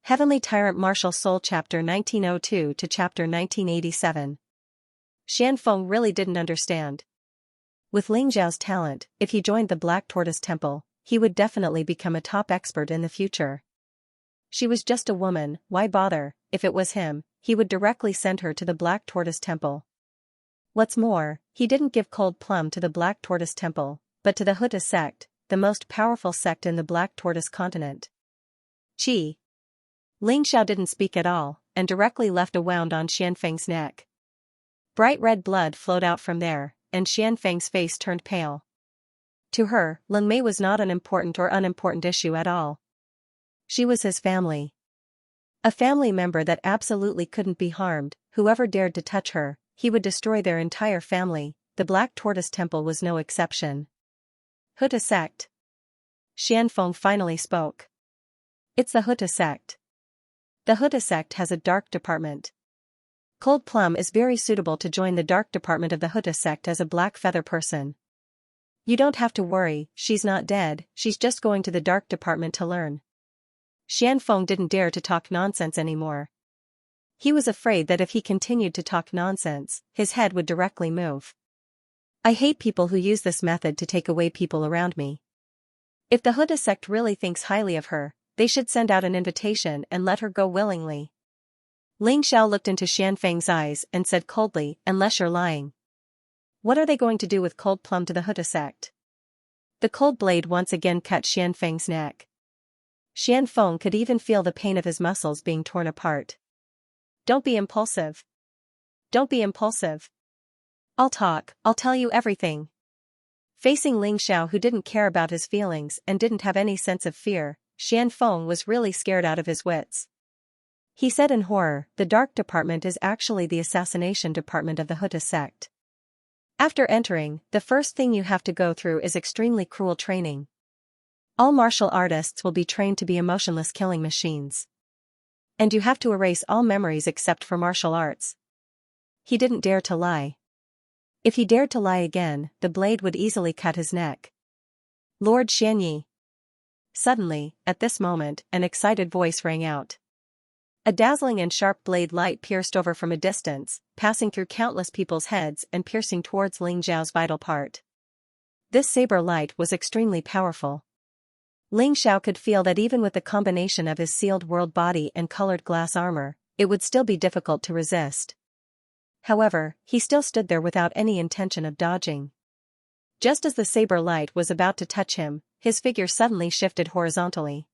Heavenly Tyrant Martial Soul Chapter 1902 to Chapter 1987. Xianfeng really didn't understand. With Ling Zhao's talent, if he joined the Black Tortoise Temple, he would definitely become a top expert in the future. She was just a woman, why bother? If it was him, he would directly send her to the Black Tortoise Temple. What's more, he didn't give Cold Plum to the Black Tortoise Temple, but to the Hutta sect, the most powerful sect in the Black Tortoise continent. Gee. Ling Xiao didn't speak at all, and directly left a wound on Xianfeng's neck. Bright red blood flowed out from there, and Xianfeng's face turned pale. To her, Lin Mei was not an important or unimportant issue at all. She was his family. A family member that absolutely couldn't be harmed. Whoever dared to touch her, he would destroy their entire family. The Black Tortoise Temple was no exception. Hutta sect. Xianfeng finally spoke. It's the Hutta sect. The Hutta sect has a dark department. Cold Plum is very suitable to join the dark department of the Hutta sect as a black feather person. You don't have to worry, she's not dead, she's just going to the dark department to learn. Xianfeng didn't dare to talk nonsense anymore. He was afraid that if he continued to talk nonsense, his head would directly move. I hate people who use this method to take away people around me. If the Hutta sect really thinks highly of her, they should send out an invitation and let her go willingly. Ling Xiao looked into Xianfeng's eyes and said coldly, unless you're lying. What are they going to do with Cold Plum to the Hutta sect? The cold blade once again cut Xianfeng's neck. Xianfeng could even feel the pain of his muscles being torn apart. Don't be impulsive. Don't be impulsive. I'll tell you everything. Facing Ling Xiao, who didn't care about his feelings and didn't have any sense of fear, Xianfeng was really scared out of his wits. He said in horror, the dark department is actually the assassination department of the Hutta sect. After entering, the first thing you have to go through is extremely cruel training. All martial artists will be trained to be emotionless killing machines. And you have to erase all memories except for martial arts. He didn't dare to lie. If he dared to lie again, the blade would easily cut his neck. Lord Xianyi. Suddenly, at this moment, an excited voice rang out. A dazzling and sharp blade light pierced over from a distance, passing through countless people's heads and piercing towards Ling Zhao's vital part. This saber light was extremely powerful. Ling Xiao could feel that even with the combination of his sealed world body and colored glass armor, it would still be difficult to resist. However, he still stood there without any intention of dodging. Just as the saber light was about to touch him, his figure suddenly shifted horizontally.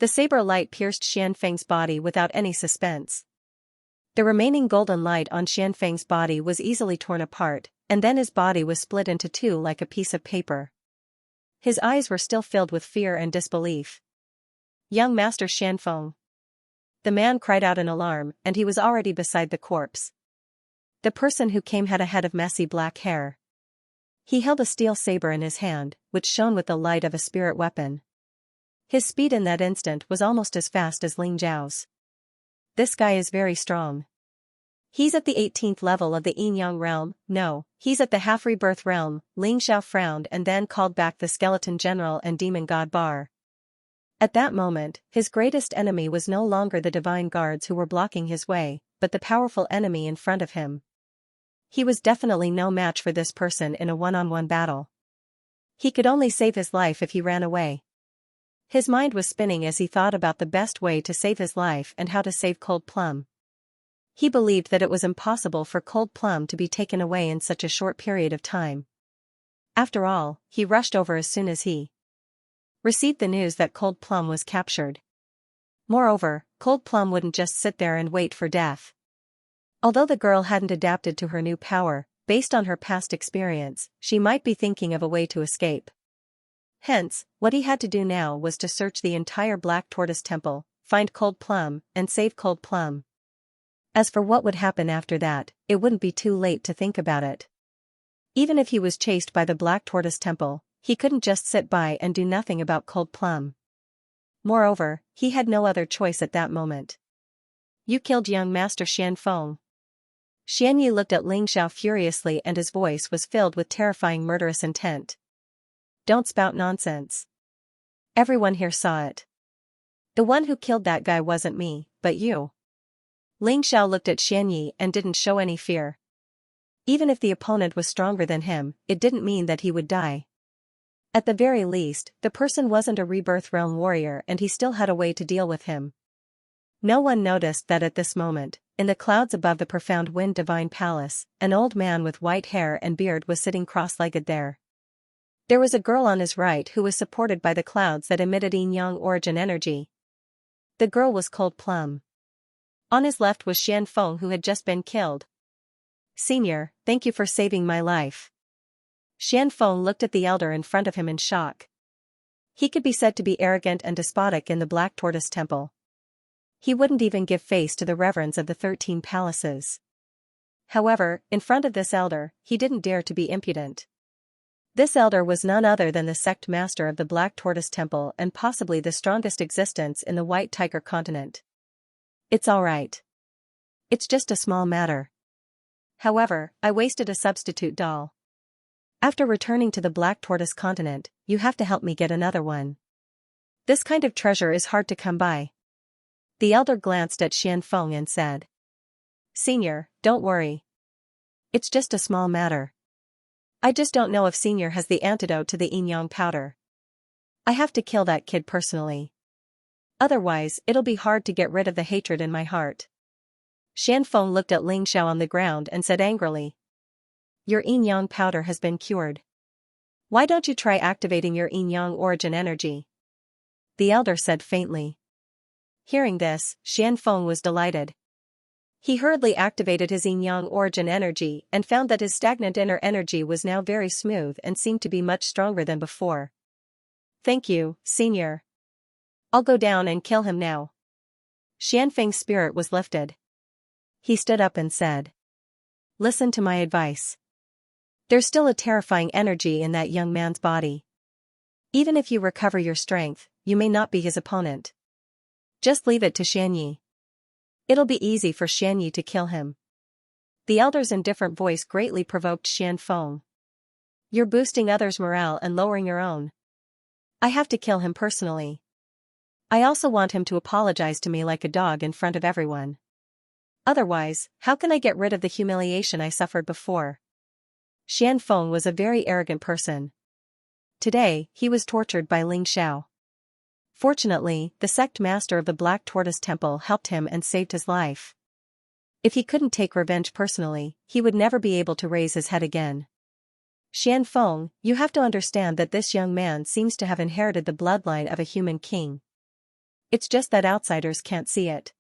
The saber light pierced Xianfeng's body without any suspense. The remaining golden light on Xianfeng's body was easily torn apart, and then his body was split into two like a piece of paper. His eyes were still filled with fear and disbelief. Young Master Xianfeng. The man cried out in alarm, and he was already beside the corpse. The person who came had a head of messy black hair. He held a steel saber in his hand, which shone with the light of a spirit weapon. His speed in that instant was almost as fast as Ling Zhao's. This guy is very strong. He's at the 18th level of the Yin-Yang realm. No, he's at the half-rebirth realm. Ling Xiao frowned and then called back the skeleton general and demon god Bar. At that moment, his greatest enemy was no longer the divine guards who were blocking his way, but the powerful enemy in front of him. He was definitely no match for this person in a one-on-one battle. He could only save his life if he ran away. His mind was spinning as he thought about the best way to save his life and how to save Cold Plum. He believed that it was impossible for Cold Plum to be taken away in such a short period of time. After all, he rushed over as soon as he received the news that Cold Plum was captured. Moreover, Cold Plum wouldn't just sit there and wait for death. Although the girl hadn't adapted to her new power, based on her past experience, she might be thinking of a way to escape. Hence, what he had to do now was to search the entire Black Tortoise Temple, find Cold Plum, and save Cold Plum. As for what would happen after that, it wouldn't be too late to think about it. Even if he was chased by the Black Tortoise Temple, he couldn't just sit by and do nothing about Cold Plum. Moreover, he had no other choice at that moment. You killed young Master Xianfeng. Xianyi looked at Ling Xiao furiously and his voice was filled with terrifying murderous intent. Don't spout nonsense. Everyone here saw it. The one who killed that guy wasn't me, but you. Ling Xiao looked at Xianyi and didn't show any fear. Even if the opponent was stronger than him, it didn't mean that he would die. At the very least, the person wasn't a rebirth realm warrior and he still had a way to deal with him. No one noticed that at this moment, in the clouds above the profound wind divine palace, an old man with white hair and beard was sitting cross-legged there. There was a girl on his right who was supported by the clouds that emitted yin-yang origin energy. The girl was Cold Plum. On his left was Xianfeng, who had just been killed. "Senior, thank you for saving my life." Xianfeng looked at the elder in front of him in shock. He could be said to be arrogant and despotic in the Black Tortoise Temple. He wouldn't even give face to the reverends of the 13 palaces. However, in front of this elder, he didn't dare to be impudent. This elder was none other than the sect master of the Black Tortoise Temple and possibly the strongest existence in the White Tiger continent. "It's all right. It's just a small matter. However, I wasted a substitute doll. After returning to the Black Tortoise continent, you have to help me get another one. This kind of treasure is hard to come by." The elder glanced at Xianfeng and said, "Senior, don't worry. It's just a small matter. I just don't know if Senior has the antidote to the yin-yang powder. I have to kill that kid personally. Otherwise, it'll be hard to get rid of the hatred in my heart." Xianfeng looked at Ling Xiao on the ground and said angrily, "Your yin-yang powder has been cured. Why don't you try activating your yin-yang origin energy?" The elder said faintly. Hearing this, Xianfeng was delighted. He hurriedly activated his yin-yang origin energy and found that his stagnant inner energy was now very smooth and seemed to be much stronger than before. "Thank you, Senior. I'll go down and kill him now." Xianfeng's spirit was lifted. He stood up and said, "Listen to my advice. There's still a terrifying energy in that young man's body. Even if you recover your strength, you may not be his opponent. Just leave it to Xianyi. It'll be easy for Xianyi to kill him." The elder's indifferent voice greatly provoked Xianfeng. "You're boosting others' morale and lowering your own. I have to kill him personally. I also want him to apologize to me like a dog in front of everyone. Otherwise, how can I get rid of the humiliation I suffered before?" Xianfeng was a very arrogant person. Today, he was tortured by Ling Xiao. Fortunately, the sect master of the Black Tortoise Temple helped him and saved his life. If he couldn't take revenge personally, he would never be able to raise his head again. "Xianfeng, you have to understand that this young man seems to have inherited the bloodline of a human king. It's just that outsiders can't see it.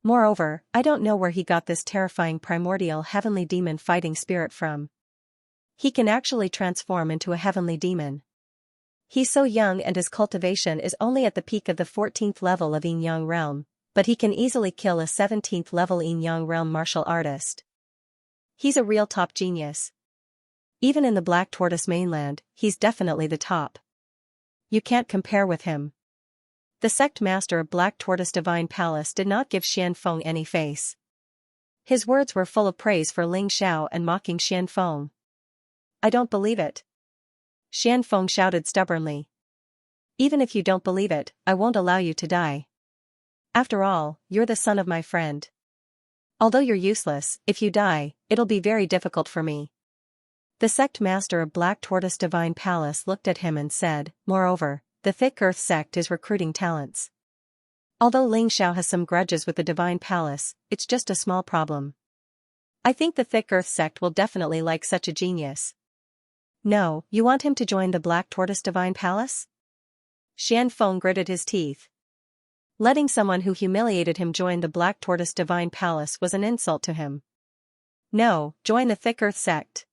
Moreover, I don't know where he got this terrifying primordial heavenly demon fighting spirit from. He can actually transform into a heavenly demon. He's so young and his cultivation is only at the peak of the 14th level of yin-yang realm, but he can easily kill a 17th level yin-yang realm martial artist. He's a real top genius. Even in the Black Tortoise mainland, he's definitely the top. You can't compare with him." The sect master of Black Tortoise Divine Palace did not give Xianfeng any face. His words were full of praise for Ling Xiao and mocking Xianfeng. "I don't believe it." Xianfeng shouted stubbornly. "Even if you don't believe it, I won't allow you to die. After all, you're the son of my friend. Although you're useless, if you die, it'll be very difficult for me." The sect master of Black Tortoise Divine Palace looked at him and said, "Moreover, the Thick Earth sect is recruiting talents. Although Ling Xiao has some grudges with the Divine Palace, it's just a small problem. I think the Thick Earth sect will definitely like such a genius." "No, you want him to join the Black Tortoise Divine Palace?" Xianfeng gritted his teeth. Letting someone who humiliated him join the Black Tortoise Divine Palace was an insult to him. "No, join the Thick Earth sect,"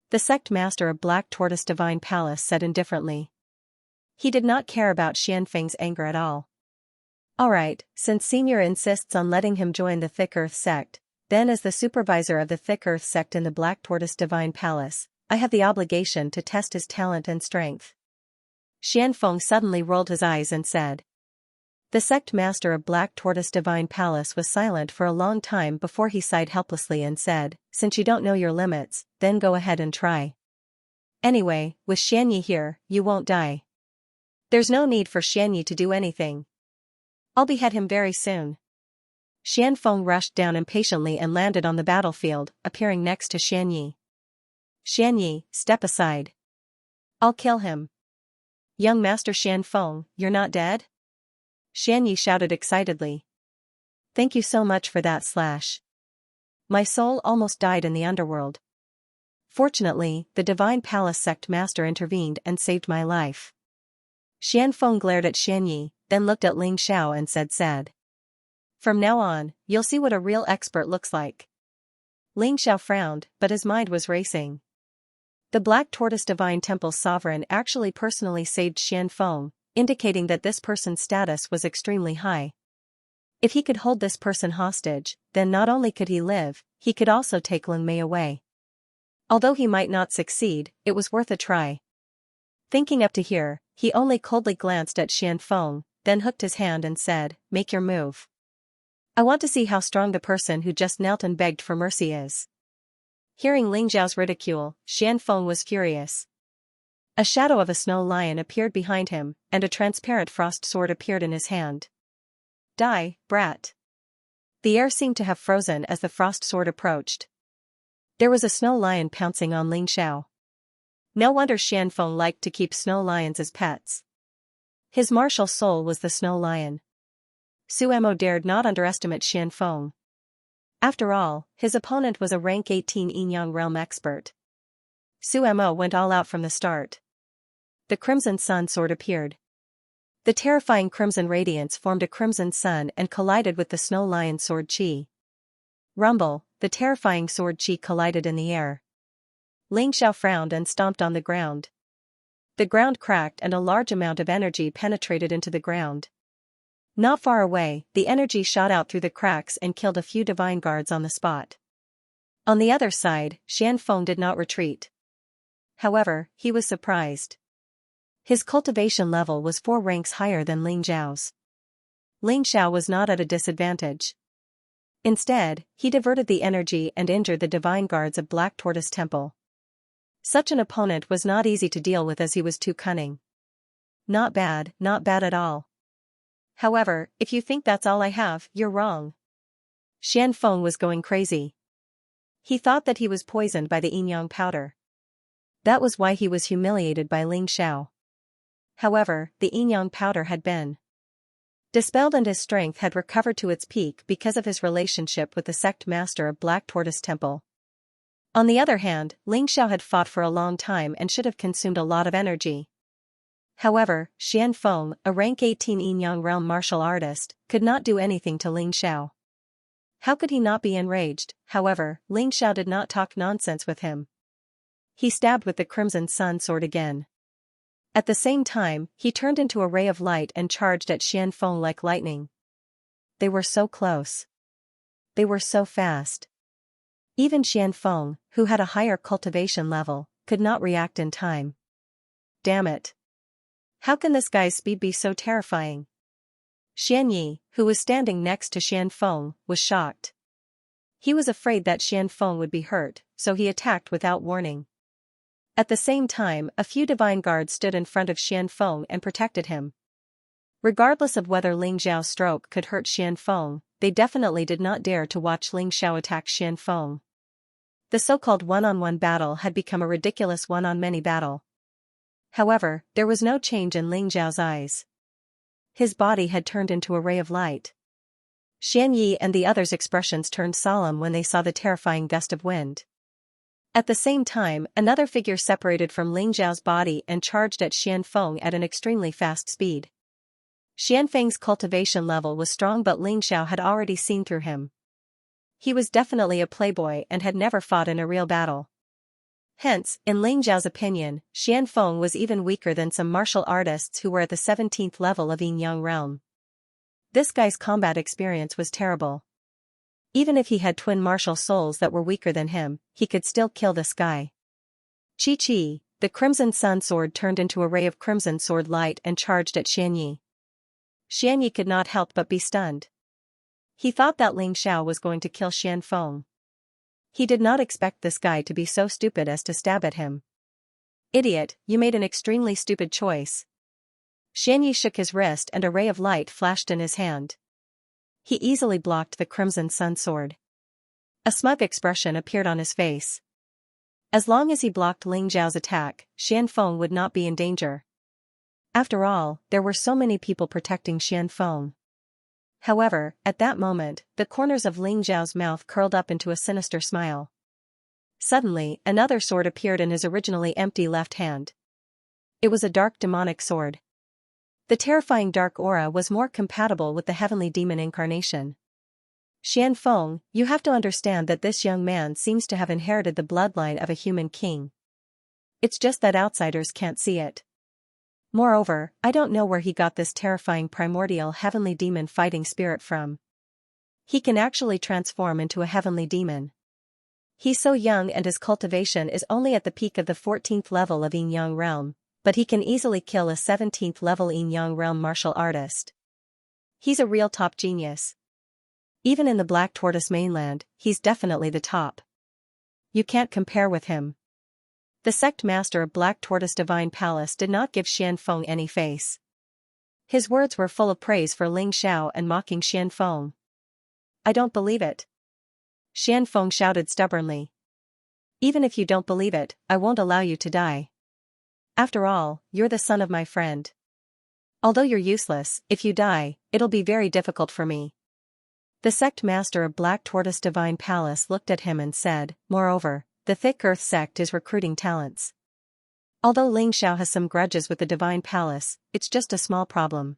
the sect master of Black Tortoise Divine Palace said indifferently. He did not care about Xianfeng's anger at all. "Alright, since Senior insists on letting him join the Thick Earth sect, then as the supervisor of the Thick Earth sect in the Black Tortoise Divine Palace, I have the obligation to test his talent and strength." Xianfeng suddenly rolled his eyes and said. The sect master of Black Tortoise Divine Palace was silent for a long time before he sighed helplessly and said, "Since you don't know your limits, then go ahead and try. Anyway, with Xianyi here, you won't die. There's no need for Xianyi to do anything. I'll behead him very soon. Xianfeng rushed down impatiently and landed on the battlefield, appearing next to Xianyi. Xianyi, step aside. I'll kill him. Young Master Xianfeng, you're not dead? Xianyi shouted excitedly. Thank you so much for that slash. My soul almost died in the underworld. Fortunately, the Divine Palace Sect Master intervened and saved my life. Xianfeng glared at Xianyi, then looked at Ling Xiao and said sad. From now on, you'll see what a real expert looks like. Ling Xiao frowned, but his mind was racing. The Black Tortoise Divine Temple's sovereign actually personally saved Xianfeng, indicating that this person's status was extremely high. If he could hold this person hostage, then not only could he live, he could also take Ling Mei away. Although he might not succeed, it was worth a try. Thinking up to here, he only coldly glanced at Xianfeng, then hooked his hand and said, "Make your move. I want to see how strong the person who just knelt and begged for mercy is." Hearing Ling Zhao's ridicule, Xianfeng was furious. A shadow of a snow lion appeared behind him, and a transparent frost sword appeared in his hand. Die, brat. The air seemed to have frozen as the frost sword approached. There was a snow lion pouncing on Ling Xiao. No wonder Xianfeng liked to keep snow lions as pets. His martial soul was the snow lion. Suemo dared not underestimate Xianfeng. After all, his opponent was a rank 18 Yin-Yang realm expert. Suemo went all out from the start. The Crimson Sun sword appeared. The terrifying crimson radiance formed a crimson sun and collided with the snow lion sword chi. Rumble, the terrifying sword chi collided in the air. Ling Xiao frowned and stomped on the ground. The ground cracked and a large amount of energy penetrated into the ground. Not far away, the energy shot out through the cracks and killed a few divine guards on the spot. On the other side, Xianfeng did not retreat. However, he was surprised. His cultivation level was 4 ranks higher than Ling Zhao's. Ling Xiao was not at a disadvantage. Instead, he diverted the energy and injured the divine guards of Black Tortoise Temple. Such an opponent was not easy to deal with as he was too cunning. Not bad at all. However, if you think that's all I have, you're wrong. Xianfeng was going crazy. He thought that he was poisoned by the yin-yang powder. That was why he was humiliated by Ling Xiao. However, the yin-yang powder had been dispelled and his strength had recovered to its peak because of his relationship with the sect master of Black Tortoise Temple. On the other hand, Ling Xiao had fought for a long time and should have consumed a lot of energy. However, Xianfeng, a rank 18 Yin-Yang realm martial artist, could not do anything to Ling Xiao. How could he not be enraged? However, Ling Xiao did not talk nonsense with him. He stabbed with the Crimson Sun sword again. At the same time, he turned into a ray of light and charged at Xianfeng like lightning. They were so close. They were so fast. Even Xianfeng, who had a higher cultivation level, could not react in time. Damn it. How can this guy's speed be so terrifying? Xianyi, who was standing next to Xianfeng, was shocked. He was afraid that Xianfeng would be hurt, so he attacked without warning. At the same time, a few divine guards stood in front of Xianfeng and protected him. Regardless of whether Ling Zhao's stroke could hurt Xianfeng, they definitely did not dare to watch Ling Xiao attack Xianfeng. The so-called one-on-one battle had become a ridiculous one-on-many battle. However, there was no change in Ling Zhao's eyes. His body had turned into a ray of light. Xianyi and the others' expressions turned solemn when they saw the terrifying gust of wind. At the same time, another figure separated from Ling Zhao's body and charged at Xianfeng at an extremely fast speed. Xianfeng's cultivation level was strong, but Ling Xiao had already seen through him. He was definitely a playboy and had never fought in a real battle. Hence, in Ling Zhao's opinion, Xianfeng was even weaker than some martial artists who were at the 17th level of Yin-Yang realm. This guy's combat experience was terrible. Even if he had twin martial souls that were weaker than him, he could still kill this guy. Chi-Chi, the Crimson Sun sword turned into a ray of crimson sword light and charged at Xianyi. Xianyi could not help but be stunned. He thought that Ling Xiao was going to kill Xianfeng. He did not expect this guy to be so stupid as to stab at him. Idiot, you made an extremely stupid choice. Xianyi shook his wrist and a ray of light flashed in his hand. He easily blocked the Crimson Sun sword. A smug expression appeared on his face. As long as he blocked Ling Zhao's attack, Xianfeng would not be in danger. After all, there were so many people protecting Xianfeng. However, at that moment, the corners of Ling Zhao's mouth curled up into a sinister smile. Suddenly, another sword appeared in his originally empty left hand. It was a dark demonic sword. The terrifying dark aura was more compatible with the heavenly demon incarnation. Xianfeng, you have to understand that this young man seems to have inherited the bloodline of a human king. It's just that outsiders can't see it. Moreover, I don't know where he got this terrifying primordial heavenly demon fighting spirit from. He can actually transform into a heavenly demon. He's so young and his cultivation is only at the peak of the 14th level of Yin-Yang realm, but he can easily kill a 17th level Yin-Yang realm martial artist. He's a real top genius. Even in the Black Tortoise mainland, he's definitely the top. You can't compare with him. The sect master of Black Tortoise Divine Palace did not give Xianfeng any face. His words were full of praise for Ling Xiao and mocking Xianfeng. I don't believe it. Xianfeng shouted stubbornly. Even if you don't believe it, I won't allow you to die. After all, you're the son of my friend. Although you're useless, if you die, it'll be very difficult for me. The sect master of Black Tortoise Divine Palace looked at him and said, moreover, the Thick Earth sect is recruiting talents. Although Ling Xiao has some grudges with the Divine Palace, it's just a small problem.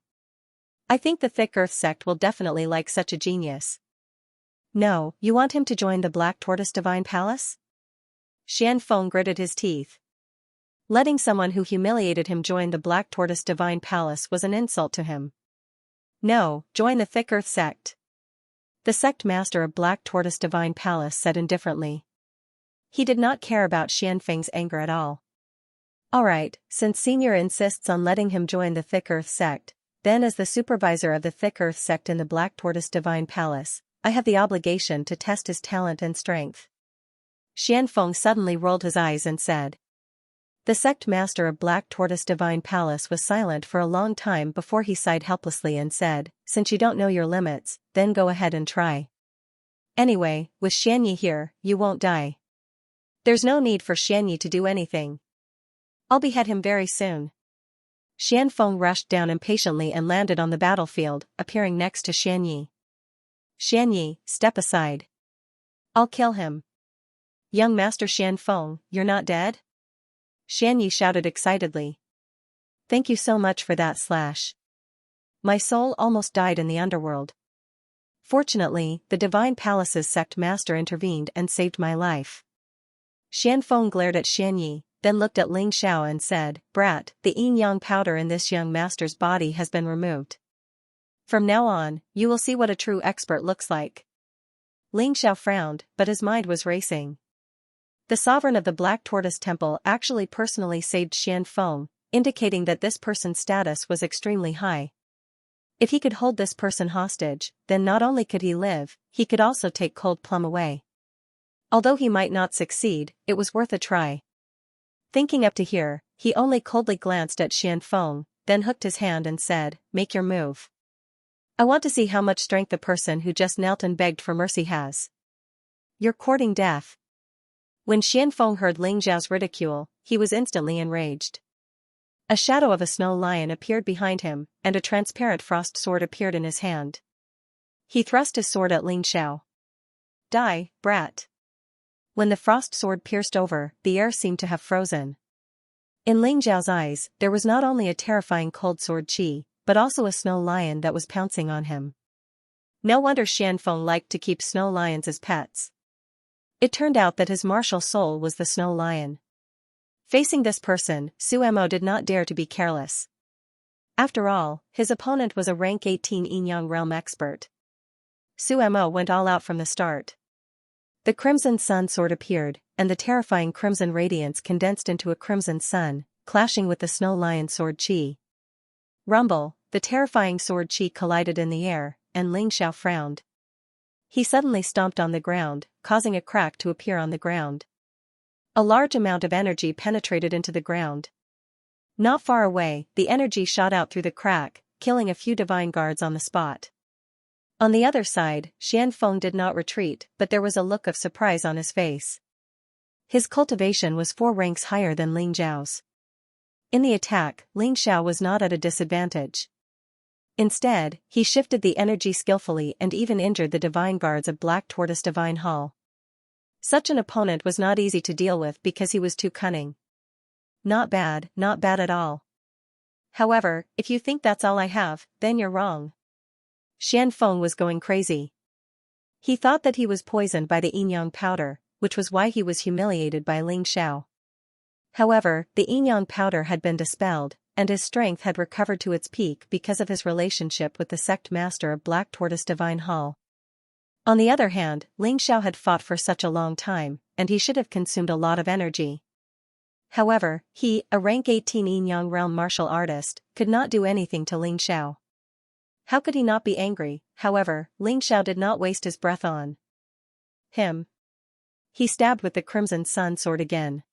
I think the Thick Earth sect will definitely like such a genius. No, you want him to join the Black Tortoise Divine Palace? Xianfeng gritted his teeth. Letting someone who humiliated him join the Black Tortoise Divine Palace was an insult to him. No, join the Thick Earth sect. The sect master of Black Tortoise Divine Palace said indifferently. He did not care about Xianfeng's anger at all. Alright, since Senior insists on letting him join the Thick Earth sect, then as the supervisor of the Thick Earth sect in the Black Tortoise Divine Palace, I have the obligation to test his talent and strength. Xianfeng suddenly rolled his eyes and said. The sect master of Black Tortoise Divine Palace was silent for a long time before he sighed helplessly and said, since you don't know your limits, then go ahead and try. Anyway, with Xianyi here, you won't die. There's no need for Xianyi to do anything. I'll behead him very soon. Xianfeng rushed down impatiently and landed on the battlefield, appearing next to Xianyi. Xianyi, step aside. I'll kill him. Young Master Xianfeng, you're not dead? Xianyi shouted excitedly. Thank you so much for that slash. My soul almost died in the underworld. Fortunately, the Divine Palace's sect master intervened and saved my life. Xianfeng glared at Xianyi, then looked at Ling Xiao and said, Brat, the yin-yang powder in this young master's body has been removed. From now on, you will see what a true expert looks like. Ling Xiao frowned, but his mind was racing. The sovereign of the Black Tortoise Temple actually personally saved Xianfeng, indicating that this person's status was extremely high. If he could hold this person hostage, then not only could he live, he could also take Cold Plum away. Although he might not succeed, it was worth a try. Thinking up to here, he only coldly glanced at Xianfeng, then hooked his hand and said, make your move. I want to see how much strength the person who just knelt and begged for mercy has. You're courting death. When Xianfeng heard Ling Zhao's ridicule, he was instantly enraged. A shadow of a snow lion appeared behind him, and a transparent frost sword appeared in his hand. He thrust his sword at Ling Xiao. Die, brat. When the frost sword pierced over, the air seemed to have frozen. In Ling Zhao's eyes, there was not only a terrifying cold sword chi, but also a snow lion that was pouncing on him. No wonder Xianfeng liked to keep snow lions as pets. It turned out that his martial soul was the snow lion. Facing this person, Suemo did not dare to be careless. After all, his opponent was a rank 18 Yin-Yang realm expert. Suemo went all out from the start. The Crimson Sun sword appeared, and the terrifying crimson radiance condensed into a crimson sun, clashing with the snow lion sword chi. Rumble, the terrifying sword chi collided in the air, and Ling Xiao frowned. He suddenly stomped on the ground, causing a crack to appear on the ground. A large amount of energy penetrated into the ground. Not far away, the energy shot out through the crack, killing a few divine guards on the spot. On the other side, Xianfeng did not retreat, but there was a look of surprise on his face. His cultivation was 4 ranks higher than Ling Zhao's. In the attack, Ling Xiao was not at a disadvantage. Instead, he shifted the energy skillfully and even injured the divine guards of Black Tortoise Divine Hall. Such an opponent was not easy to deal with because he was too cunning. Not bad at all. However, if you think that's all I have, then you're wrong. Xianfeng was going crazy. He thought that he was poisoned by the yin-yang powder, which was why he was humiliated by Ling Xiao. However, the yin-yang powder had been dispelled, and his strength had recovered to its peak because of his relationship with the sect master of Black Tortoise Divine Hall. On the other hand, Ling Xiao had fought for such a long time, and he should have consumed a lot of energy. However, he, a rank 18 yin-yang realm martial artist, could not do anything to Ling Xiao. How could he not be angry? However, Ling Xiao did not waste his breath on him. He stabbed with the Crimson Sun sword again.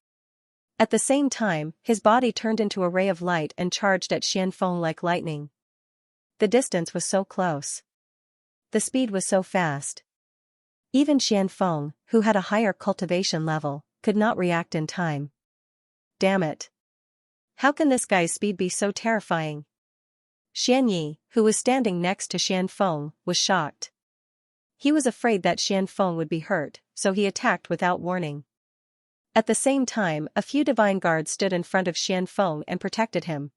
At the same time, his body turned into a ray of light and charged at Xianfeng like lightning. The distance was so close. The speed was so fast. Even Xianfeng, who had a higher cultivation level, could not react in time. Damn it. How can this guy's speed be so terrifying? Xianyi, who was standing next to Xianfeng, was shocked. He was afraid that Xianfeng would be hurt, so he attacked without warning. At the same time, a few divine guards stood in front of Xianfeng and protected him.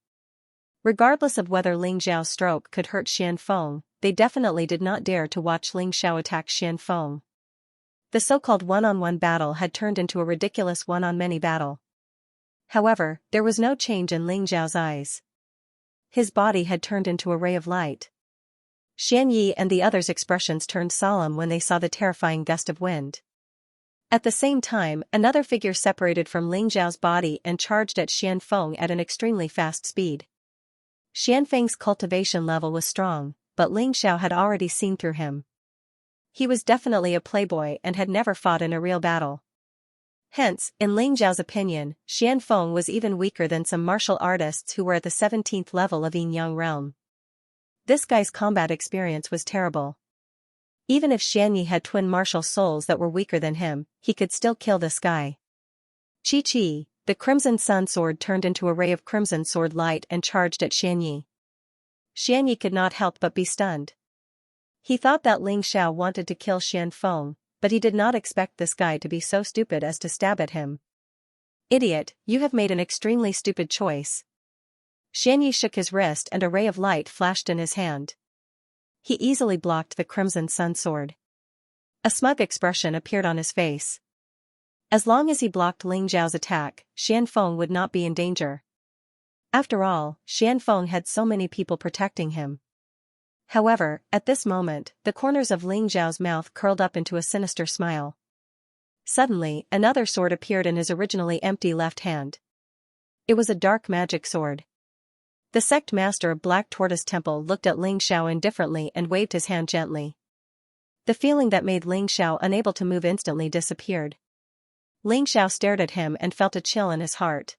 Regardless of whether Ling Zhao's stroke could hurt Xianfeng, they definitely did not dare to watch Ling Xiao attack Xianfeng. The so-called one-on-one battle had turned into a ridiculous one-on-many battle. However, there was no change in Ling Zhao's eyes. His body had turned into a ray of light. Xianyi and the others' expressions turned solemn when they saw the terrifying gust of wind. At the same time, another figure separated from Ling Zhao's body and charged at Xianfeng at an extremely fast speed. Xianfeng's cultivation level was strong, but Ling Xiao had already seen through him. He was definitely a playboy and had never fought in a real battle. Hence, in Ling Zhao's opinion, Xianfeng was even weaker than some martial artists who were at the 17th level of yin-yang realm. This guy's combat experience was terrible. Even if Xianyi had twin martial souls that were weaker than him, he could still kill this guy. Chi-Chi, the Crimson Sun sword turned into a ray of crimson sword light and charged at Xianyi. Xianyi could not help but be stunned. He thought that Ling Xiao wanted to kill Xianfeng, but he did not expect this guy to be so stupid as to stab at him. Idiot, you have made an extremely stupid choice. Xianyi shook his wrist and a ray of light flashed in his hand. He easily blocked the Crimson Sun sword. A smug expression appeared on his face. As long as he blocked Ling Zhao's attack, Xianfeng would not be in danger. After all, Xianfeng had so many people protecting him. However, at this moment, the corners of Ling Zhao's mouth curled up into a sinister smile. Suddenly, another sword appeared in his originally empty left hand. It was a dark magic sword. The sect master of Black Tortoise Temple looked at Ling Xiao indifferently and waved his hand gently. The feeling that made Ling Xiao unable to move instantly disappeared. Ling Xiao stared at him and felt a chill in his heart.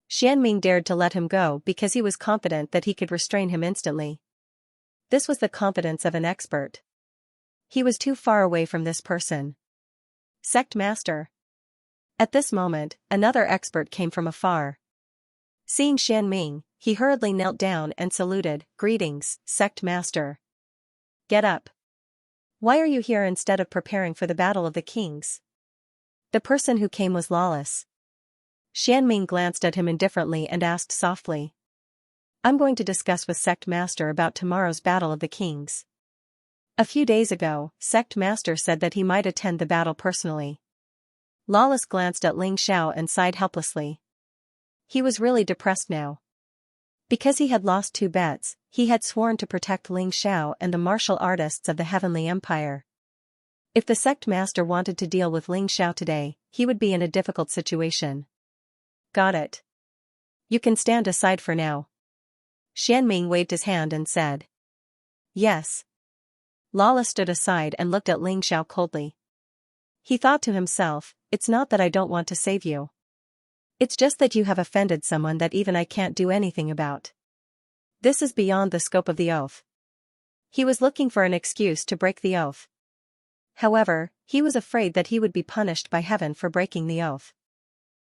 Xianming dared to let him go because he was confident that he could restrain him instantly. This was the confidence of an expert. He was too far away from this person. Sect Master. At this moment, another expert came from afar. Seeing Xianming, he hurriedly knelt down and saluted. Greetings, Sect Master. Get up. Why are you here instead of preparing for the Battle of the Kings? The person who came was Lawless. Xianming glanced at him indifferently and asked softly. I'm going to discuss with Sect Master about tomorrow's Battle of the Kings. A few days ago, Sect Master said that he might attend the battle personally. Lawless glanced at Ling Xiao and sighed helplessly. He was really depressed now. Because he had lost 2 bets, he had sworn to protect Ling Xiao and the martial artists of the Heavenly Empire. If the Sect Master wanted to deal with Ling Xiao today, he would be in a difficult situation. Got it. You can stand aside for now. Xianming waved his hand and said. Yes. Lawless stood aside and looked at Ling Xiao coldly. He thought to himself, it's not that I don't want to save you. It's just that you have offended someone that even I can't do anything about. This is beyond the scope of the oath. He was looking for an excuse to break the oath. However, he was afraid that he would be punished by heaven for breaking the oath.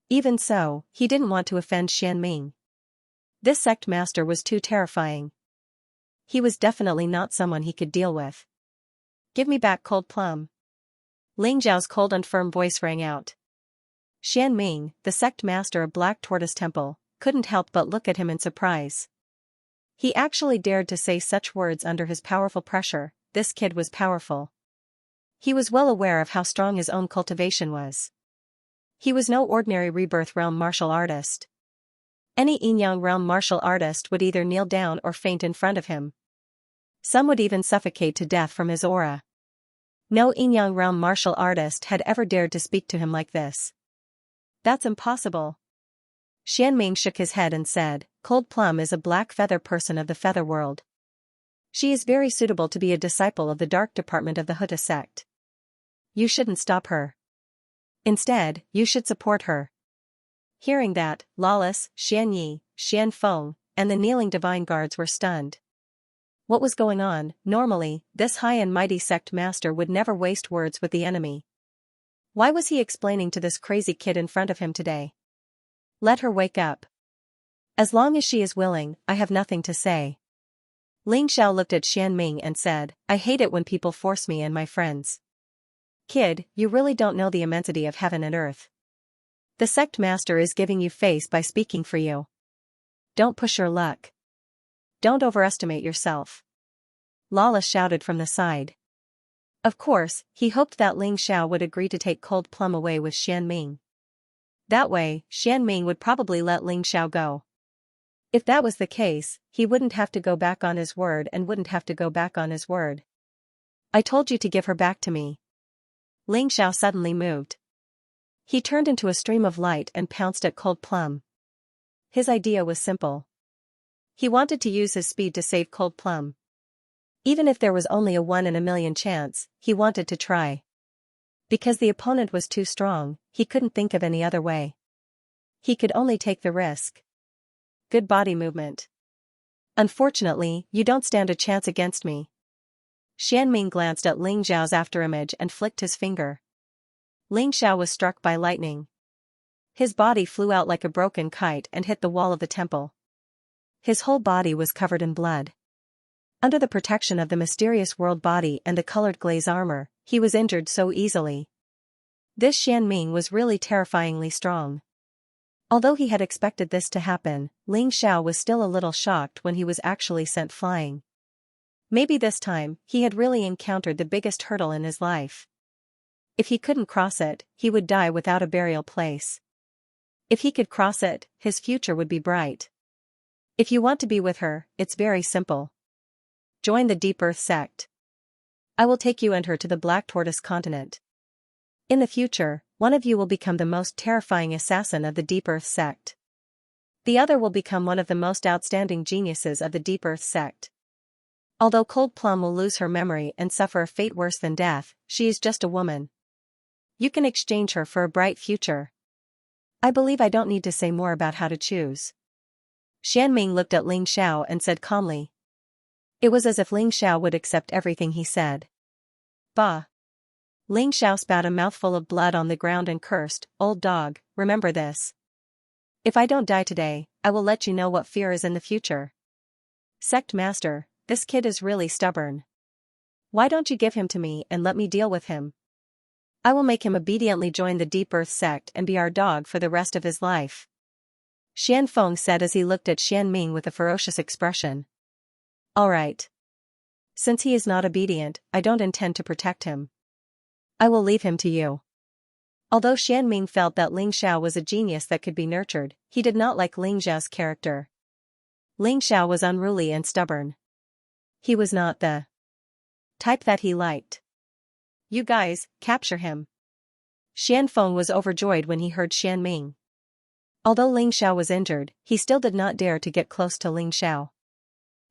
Even so, he didn't want to offend Xianming. This sect master was too terrifying. He was definitely not someone he could deal with. Give me back Cold Plum. Ling Zhao's cold and firm voice rang out. Xianming, the sect master of Black Tortoise Temple, couldn't help but look at him in surprise. He actually dared to say such words under his powerful pressure. This kid was powerful. He was well aware of how strong his own cultivation was. He was no ordinary rebirth realm martial artist. Any Yin-Yang realm martial artist would either kneel down or faint in front of him. Some would even suffocate to death from his aura. No Yin-Yang realm martial artist had ever dared to speak to him like this. That's impossible. Xianming shook his head and said, Cold Plum is a black feather person of the feather world. She is very suitable to be a disciple of the dark department of the Huta sect. You shouldn't stop her. Instead, you should support her. Hearing that, Lawless, Xianyi, Xianfeng, and the kneeling divine guards were stunned. What was going on? Normally, this high and mighty sect master would never waste words with the enemy. Why was he explaining to this crazy kid in front of him today? Let her wake up. As long as she is willing, I have nothing to say. Ling Xiao looked at Xianming and said, I hate it when people force me and my friends. Kid, you really don't know the immensity of heaven and earth. The sect master is giving you face by speaking for you. Don't push your luck. Don't overestimate yourself. Lawless shouted from the side. Of course, he hoped that Ling Xiao would agree to take Cold Plum away with Xianming. That way, Xianming would probably let Ling Xiao go. If that was the case, he wouldn't have to go back on his word and wouldn't have to go back on his word. I told you to give her back to me. Ling Xiao suddenly moved. He turned into a stream of light and pounced at Cold Plum. His idea was simple. He wanted to use his speed to save Cold Plum. Even if there was only a 1 in a million chance, he wanted to try. Because the opponent was too strong, he couldn't think of any other way. He could only take the risk. Good body movement. Unfortunately, you don't stand a chance against me. Xianming glanced at Ling Zhao's afterimage and flicked his finger. Ling Xiao was struck by lightning. His body flew out like a broken kite and hit the wall of the temple. His whole body was covered in blood. Under the protection of the mysterious world body and the colored glaze armor, he was injured so easily. This Xianming was really terrifyingly strong. Although he had expected this to happen, Ling Xiao was still a little shocked when he was actually sent flying. Maybe this time, he had really encountered the biggest hurdle in his life. If he couldn't cross it, he would die without a burial place. If he could cross it, his future would be bright. If you want to be with her, it's very simple. Join the Deep Earth sect. I will take you and her to the Black Tortoise continent. In the future, one of you will become the most terrifying assassin of the Deep Earth sect. The other will become one of the most outstanding geniuses of the Deep Earth sect. Although Cold Plum will lose her memory and suffer a fate worse than death, she is just a woman. You can exchange her for a bright future. I believe I don't need to say more about how to choose. Xianming looked at Ling Xiao and said calmly. It was as if Ling Xiao would accept everything he said. Bah! Ling Xiao spat a mouthful of blood on the ground and cursed, Old dog, remember this. If I don't die today, I will let you know what fear is in the future. Sect Master, this kid is really stubborn. Why don't you give him to me and let me deal with him? I will make him obediently join the Deep Earth sect and be our dog for the rest of his life. Xianfeng said as he looked at Xianming with a ferocious expression. All right. Since he is not obedient, I don't intend to protect him. I will leave him to you. Although Xianming felt that Ling Xiao was a genius that could be nurtured, he did not like Ling Zhao's character. Ling Xiao was unruly and stubborn. He was not the type that he liked. You guys, capture him. Xianfeng was overjoyed when he heard Xianming. Although Ling Xiao was injured, he still did not dare to get close to Ling Xiao.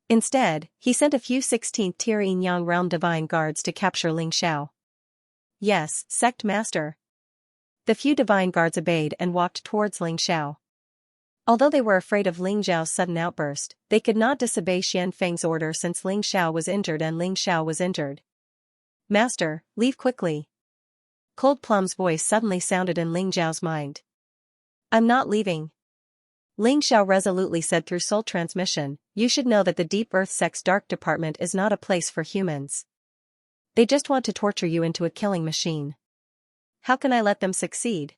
Instead, he sent a few 16th tier Yin-Yang realm divine guards to capture Ling Xiao. Yes, sect master. The few divine guards obeyed and walked towards Ling Xiao. Although they were afraid of Ling Xiao's sudden outburst, they could not disobey Xian Feng's order since Ling Xiao was injured and Ling Xiao was injured. Master, leave quickly. Cold Plum's voice suddenly sounded in Ling Xiao's mind. I'm not leaving. Ling Xiao resolutely said through soul transmission, you should know that the Deep Earth Sect's Dark Department is not a place for humans. They just want to torture you into a killing machine. How can I let them succeed?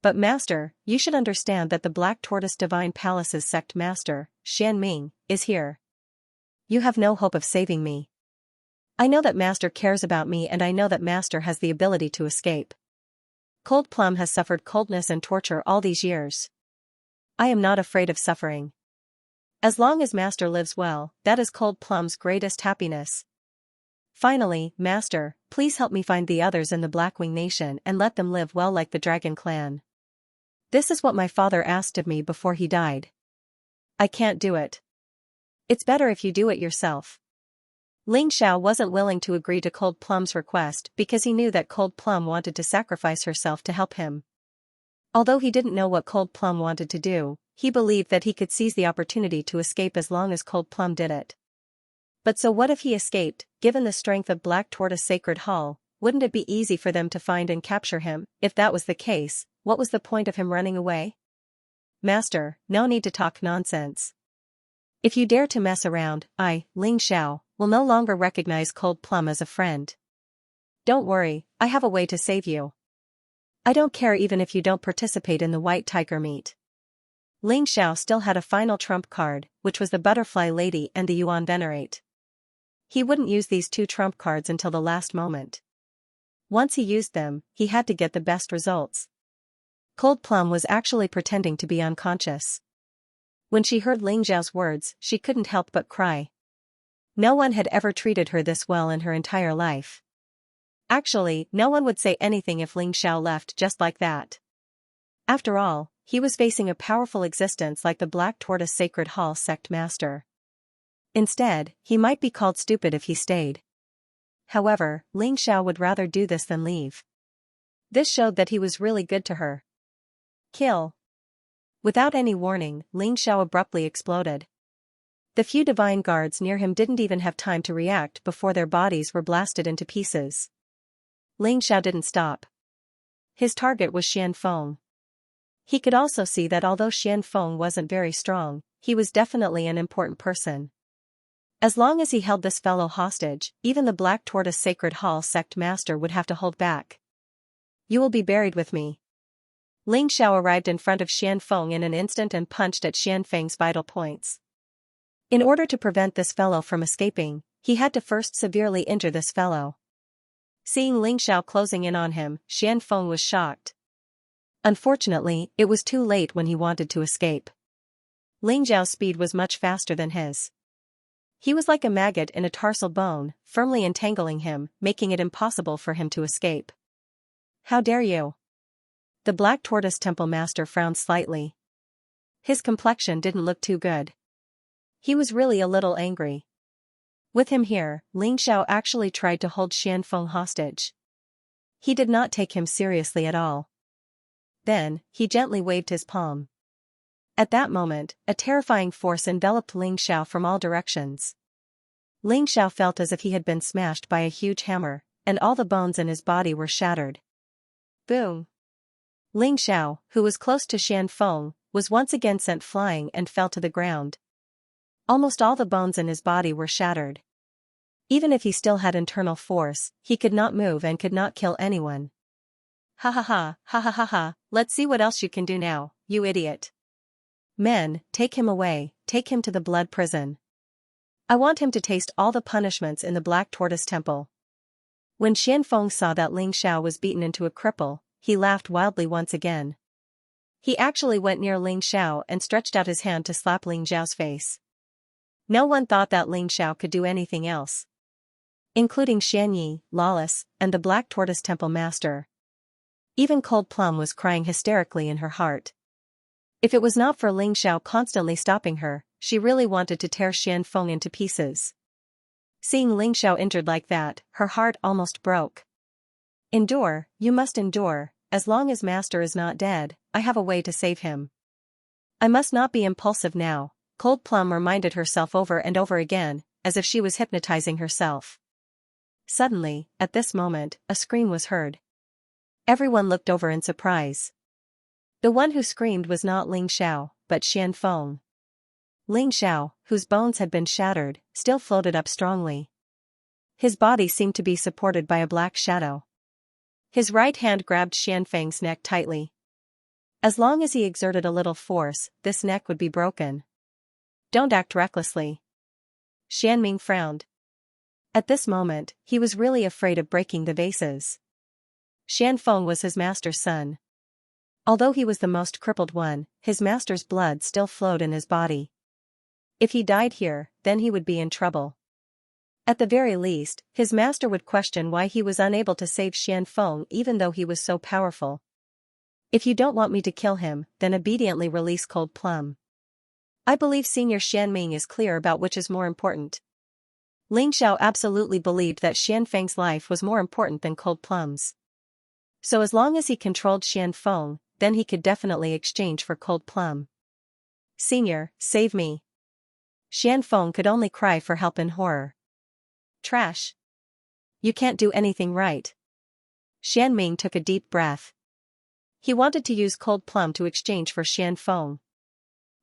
But Master, you should understand that the Black Tortoise Divine Palace's sect master, Xian Ming, is here. You have no hope of saving me. I know that Master cares about me and I know that Master has the ability to escape. Cold Plum has suffered coldness and torture all these years. I am not afraid of suffering. As long as Master lives well, that is Cold Plum's greatest happiness. Finally, Master, please help me find the others in the Blackwing Nation and let them live well like the Dragon Clan. This is what my father asked of me before he died. I can't do it. It's better if you do it yourself. Ling Xiao wasn't willing to agree to Cold Plum's request because he knew that Cold Plum wanted to sacrifice herself to help him. Although he didn't know what Cold Plum wanted to do, he believed that he could seize the opportunity to escape as long as Cold Plum did it. But so what if he escaped? Given the strength of Black Tortoise Sacred Hall, wouldn't it be easy for them to find and capture him? If that was the case, what was the point of him running away? Master, no need to talk nonsense. If you dare to mess around, I, Ling Xiao, will no longer recognize Cold Plum as a friend. Don't worry, I have a way to save you. I don't care even if you don't participate in the White Tiger meet. Ling Xiao still had a final trump card, which was the Butterfly Lady and the Yuan Venerate. He wouldn't use these two trump cards until the last moment. Once he used them, he had to get the best results. Cold Plum was actually pretending to be unconscious. When she heard Ling Xiao's words, she couldn't help but cry. No one had ever treated her this well in her entire life. Actually, no one would say anything if Ling Xiao left just like that. After all, he was facing a powerful existence like the Black Tortoise Sacred Hall sect master. Instead, he might be called stupid if he stayed. However, Ling Xiao would rather do this than leave. This showed that he was really good to her. Kill. Without any warning, Ling Xiao abruptly exploded. The few divine guards near him didn't even have time to react before their bodies were blasted into pieces. Ling Xiao didn't stop. His target was Xian Feng. He could also see that although Xian Feng wasn't very strong, he was definitely an important person. As long as he held this fellow hostage, even the Black Tortoise Sacred Hall sect master would have to hold back. You will be buried with me. Ling Xiao arrived in front of Xian Feng in an instant and punched at Xian Feng's vital points. In order to prevent this fellow from escaping, he had to first severely injure this fellow. Seeing Ling Xiao closing in on him, Xian Feng was shocked. Unfortunately, it was too late when he wanted to escape. Ling Xiao's speed was much faster than his. He was like a maggot in a tarsal bone, firmly entangling him, making it impossible for him to escape. How dare you? The Black Tortoise Temple Master frowned slightly. His complexion didn't look too good. He was really a little angry. With him here, Ling Xiao actually tried to hold Xian Feng hostage. He did not take him seriously at all. Then, he gently waved his palm. At that moment, a terrifying force enveloped Ling Xiao from all directions. Ling Xiao felt as if he had been smashed by a huge hammer, and all the bones in his body were shattered. Boom! Ling Xiao, who was close to Xian Feng, was once again sent flying and fell to the ground. Almost all the bones in his body were shattered. Even if he still had internal force, he could not move and could not kill anyone. Ha ha ha, ha ha ha ha, let's see what else you can do now, you idiot. Men, take him away, take him to the blood prison. I want him to taste all the punishments in the Black Tortoise Temple. When Xian Feng saw that Ling Xiao was beaten into a cripple, he laughed wildly once again. He actually went near Ling Xiao and stretched out his hand to slap Ling Xiao's face. No one thought that Ling Xiao could do anything else. Including Xianyi, Lawless, and the Black Tortoise Temple Master. Even Cold Plum was crying hysterically in her heart. If it was not for Ling Xiao constantly stopping her, she really wanted to tear Xian Feng into pieces. Seeing Ling Xiao injured like that, her heart almost broke. Endure, you must endure, as long as master is not dead, I have a way to save him. I must not be impulsive now, Cold Plum reminded herself over and over again, as if she was hypnotizing herself. Suddenly, at this moment, a scream was heard. Everyone looked over in surprise. The one who screamed was not Ling Xiao, but Xianfeng. Ling Xiao, whose bones had been shattered, still floated up strongly. His body seemed to be supported by a black shadow. His right hand grabbed Xianfeng's neck tightly. As long as he exerted a little force, this neck would be broken. Don't act recklessly. Xianming frowned. At this moment, he was really afraid of breaking the vases. Xianfeng was his master's son. Although he was the most crippled one, his master's blood still flowed in his body. If he died here, then he would be in trouble. At the very least, his master would question why he was unable to save Xianfeng even though he was so powerful. If you don't want me to kill him, then obediently release Cold Plum. I believe Senior Xianming is clear about which is more important. Ling Xiao absolutely believed that Xianfeng's life was more important than Cold Plum's. So as long as he controlled Xianfeng, then he could definitely exchange for Cold Plum. Senior, save me. Xianfeng could only cry for help in horror. Trash. You can't do anything right. Xianming took a deep breath. He wanted to use Cold Plum to exchange for Xianfeng.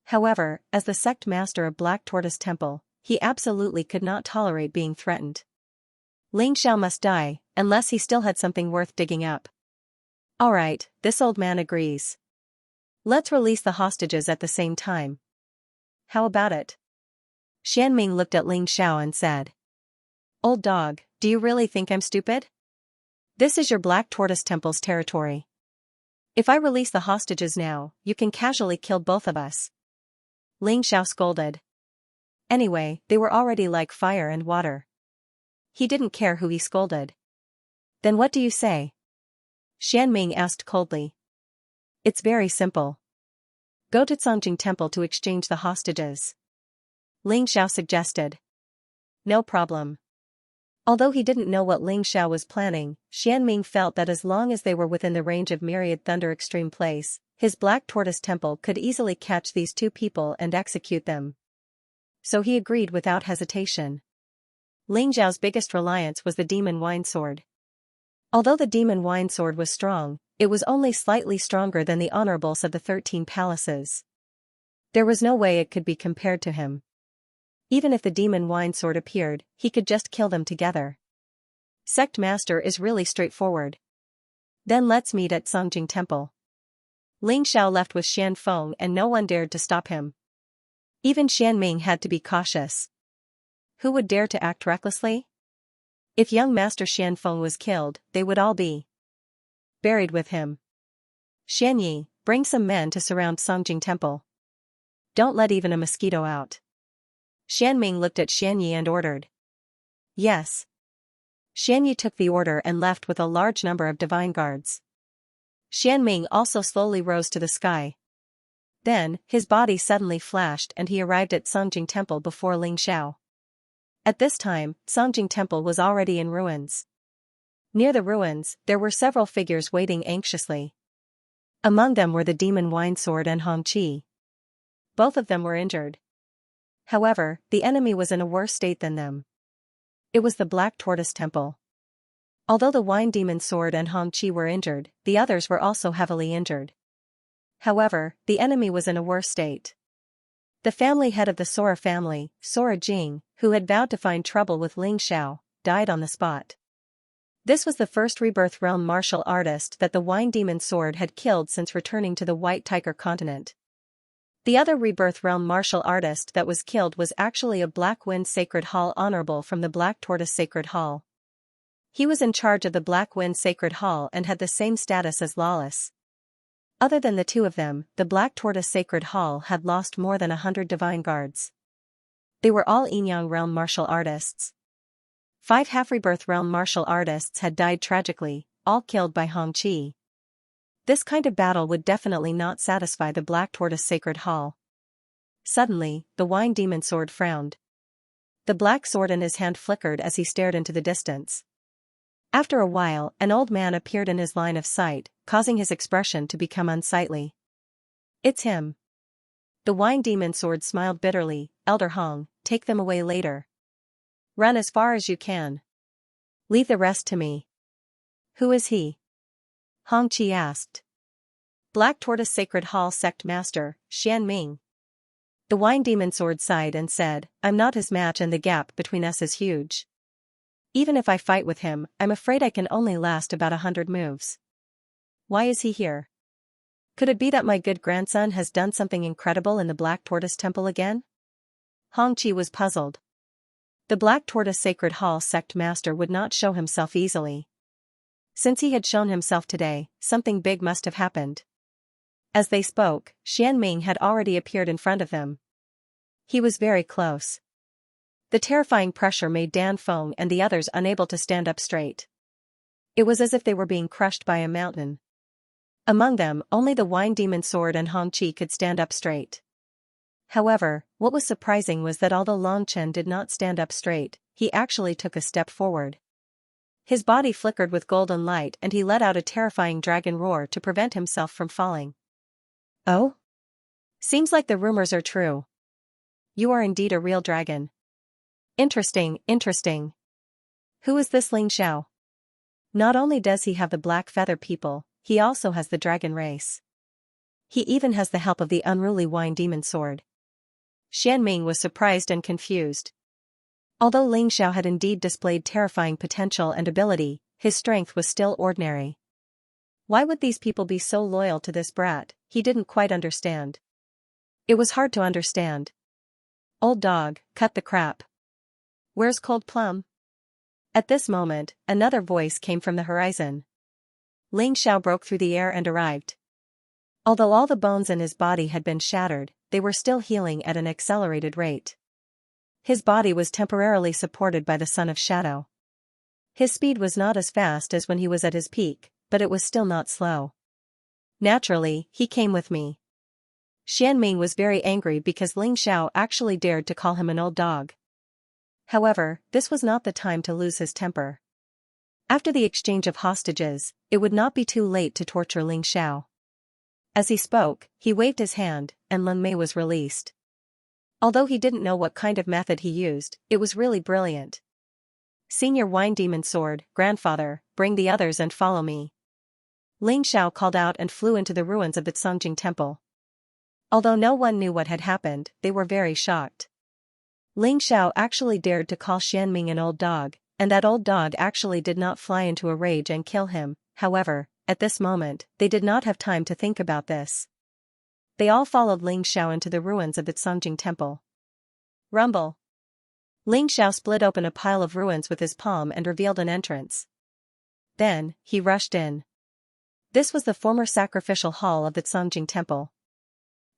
However, as the sect master of Black Tortoise Temple, he absolutely could not tolerate being threatened. Ling Xiao must die, unless he still had something worth digging up. Alright, this old man agrees. Let's release the hostages at the same time. How about it? Xianming looked at Ling Xiao and said. Old dog, do you really think I'm stupid? This is your Black Tortoise Temple's territory. If I release the hostages now, you can casually kill both of us. Ling Xiao scolded. Anyway, they were already like fire and water. He didn't care who he scolded. Then what do you say? Xianming asked coldly. It's very simple. Go to Cangjing Temple to exchange the hostages. Ling Xiao suggested. No problem. Although he didn't know what Ling Xiao was planning, Xianming felt that as long as they were within the range of Myriad Thunder Extreme Place, his Black Tortoise Temple could easily catch these two people and execute them. So he agreed without hesitation. Ling Xiao's biggest reliance was the Demon Wine Sword. Although the Demon Wine Sword was strong, it was only slightly stronger than the Honorables of the 13 Palaces. There was no way it could be compared to him. Even if the Demon Wine Sword appeared, he could just kill them together. Sect Master is really straightforward. Then let's meet at Cangjing Temple. Ling Xiao left with Xianfeng and no one dared to stop him. Even Xianming had to be cautious. Who would dare to act recklessly? If young Master Xianfeng was killed, they would all be buried with him. Xianyi, bring some men to surround Cangjing Temple. Don't let even a mosquito out. Xianming looked at Xianyi and ordered. Yes. Xianyi took the order and left with a large number of divine guards. Xianming also slowly rose to the sky. Then, his body suddenly flashed and he arrived at Cangjing Temple before Ling Xiao. At this time, Cangjing Temple was already in ruins. Near the ruins, there were several figures waiting anxiously. Among them were the Demon Wine Sword and Hongqi. Both of them were injured. However, the enemy was in a worse state than them. It was the Black Tortoise Temple. Although the Wine Demon Sword and Hongqi were injured, the others were also heavily injured. However, the enemy was in a worse state. The family head of the Sora family, Sora Jing, who had vowed to find trouble with Ling Xiao, died on the spot. This was the first Rebirth Realm martial artist that the Wine Demon Sword had killed since returning to the White Tiger continent. The other Rebirth Realm martial artist that was killed was actually a Black Wind Sacred Hall honorable from the Black Tortoise Sacred Hall. He was in charge of the Black Wind Sacred Hall and had the same status as Lawless. Other than the two of them, the Black Tortoise Sacred Hall had lost more than 100 divine guards. They were all Yin-Yang Realm martial artists. 5 Half-Rebirth Realm martial artists had died tragically, all killed by Hongqi. This kind of battle would definitely not satisfy the Black Tortoise Sacred Hall. Suddenly, the Wine Demon Sword frowned. The black sword in his hand flickered as he stared into the distance. After a while, an old man appeared in his line of sight, causing his expression to become unsightly. It's him. The wine demon sword smiled bitterly. Elder Hong, take them away later. Run as far as you can. Leave the rest to me. Who is he? Hong Qi asked. Black Tortoise Sacred Hall Sect Master, Xian Ming. The wine demon sword sighed and said, I'm not his match and the gap between us is huge. Even if I fight with him, I'm afraid I can only last about 100 moves. Why is he here? Could it be that my good grandson has done something incredible in the Black Tortoise Temple again? Hong Qi was puzzled. The Black Tortoise Sacred Hall Sect Master would not show himself easily. Since he had shown himself today, something big must have happened. As they spoke, Xian Ming had already appeared in front of them. He was very close. The terrifying pressure made Dan Feng and the others unable to stand up straight. It was as if they were being crushed by a mountain. Among them, only the wine demon sword and Hong Qi could stand up straight. However, what was surprising was that although Long Chen did not stand up straight, he actually took a step forward. His body flickered with golden light and he let out a terrifying dragon roar to prevent himself from falling. Oh? Seems like the rumors are true. You are indeed a real dragon. Interesting, interesting. Who is this Ling Xiao? Not only does he have the black feather people, he also has the dragon race. He even has the help of the unruly wine demon sword. Xian Ming was surprised and confused. Although Ling Xiao had indeed displayed terrifying potential and ability, his strength was still ordinary. Why would these people be so loyal to this brat? He didn't quite understand. It was hard to understand. Old dog, cut the crap. Where's Cold Plum? At this moment, another voice came from the horizon. Ling Xiao broke through the air and arrived. Although all the bones in his body had been shattered, they were still healing at an accelerated rate. His body was temporarily supported by the Son of Shadow. His speed was not as fast as when he was at his peak, but it was still not slow. Naturally, he came with me. Xian Ming was very angry because Ling Xiao actually dared to call him an old dog. However, this was not the time to lose his temper. After the exchange of hostages, it would not be too late to torture Ling Xiao. As he spoke, he waved his hand, and Lin Mei was released. Although he didn't know what kind of method he used, it was really brilliant. Senior Wine Demon Sword, grandfather, bring the others and follow me. Ling Xiao called out and flew into the ruins of the Songjing Temple. Although no one knew what had happened, they were very shocked. Ling Xiao actually dared to call Xian Ming an old dog, and that old dog actually did not fly into a rage and kill him. However, at this moment, they did not have time to think about this. They all followed Ling Xiao into the ruins of the Songjing Temple. Rumble. Ling Xiao split open a pile of ruins with his palm and revealed an entrance. Then, he rushed in. This was the former sacrificial hall of the Songjing Temple.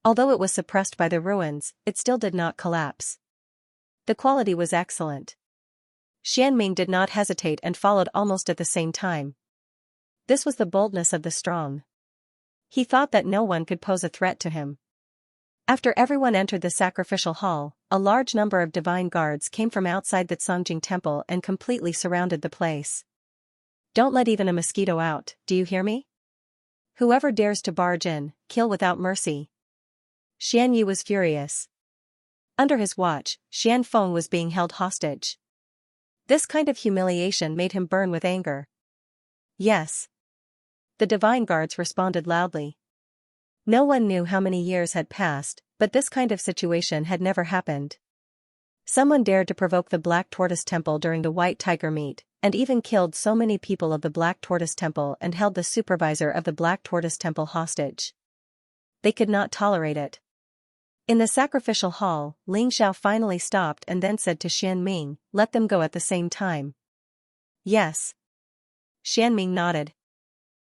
Although it was suppressed by the ruins, it still did not collapse. The quality was excellent. Xian Ming did not hesitate and followed almost at the same time. This was the boldness of the strong. He thought that no one could pose a threat to him. After everyone entered the sacrificial hall, a large number of divine guards came from outside the Songjing Temple and completely surrounded the place. Don't let even a mosquito out, do you hear me? Whoever dares to barge in, kill without mercy. Xian Yi was furious. Under his watch, Xian Feng was being held hostage. This kind of humiliation made him burn with anger. Yes. The divine guards responded loudly. No one knew how many years had passed, but this kind of situation had never happened. Someone dared to provoke the Black Tortoise Temple during the White Tiger meet, and even killed so many people of the Black Tortoise Temple and held the supervisor of the Black Tortoise Temple hostage. They could not tolerate it. In the sacrificial hall, Ling Xiao finally stopped and then said to Xian Ming, let them go at the same time. Yes. Xian Ming nodded.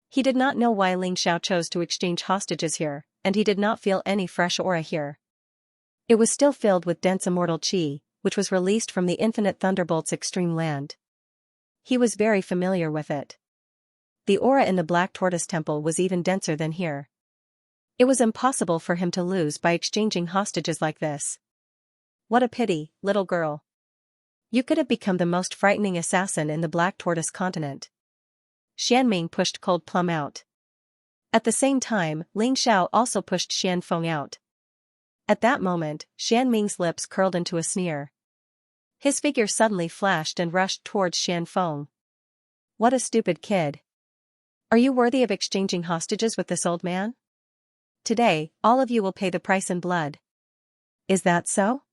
He did not know why Ling Xiao chose to exchange hostages here, and he did not feel any fresh aura here. It was still filled with dense immortal qi, which was released from the Infinite Thunderbolt's extreme land. He was very familiar with it. The aura in the Black Tortoise Temple was even denser than here. It was impossible for him to lose by exchanging hostages like this. What a pity, little girl. You could have become the most frightening assassin in the Black Tortoise continent. Xianming pushed Cold Plum out. At the same time, Ling Xiao also pushed Xianfeng out. At that moment, Xianming's lips curled into a sneer. His figure suddenly flashed and rushed towards Xianfeng. What a stupid kid. Are you worthy of exchanging hostages with this old man? Today, all of you will pay the price in blood. Is that so?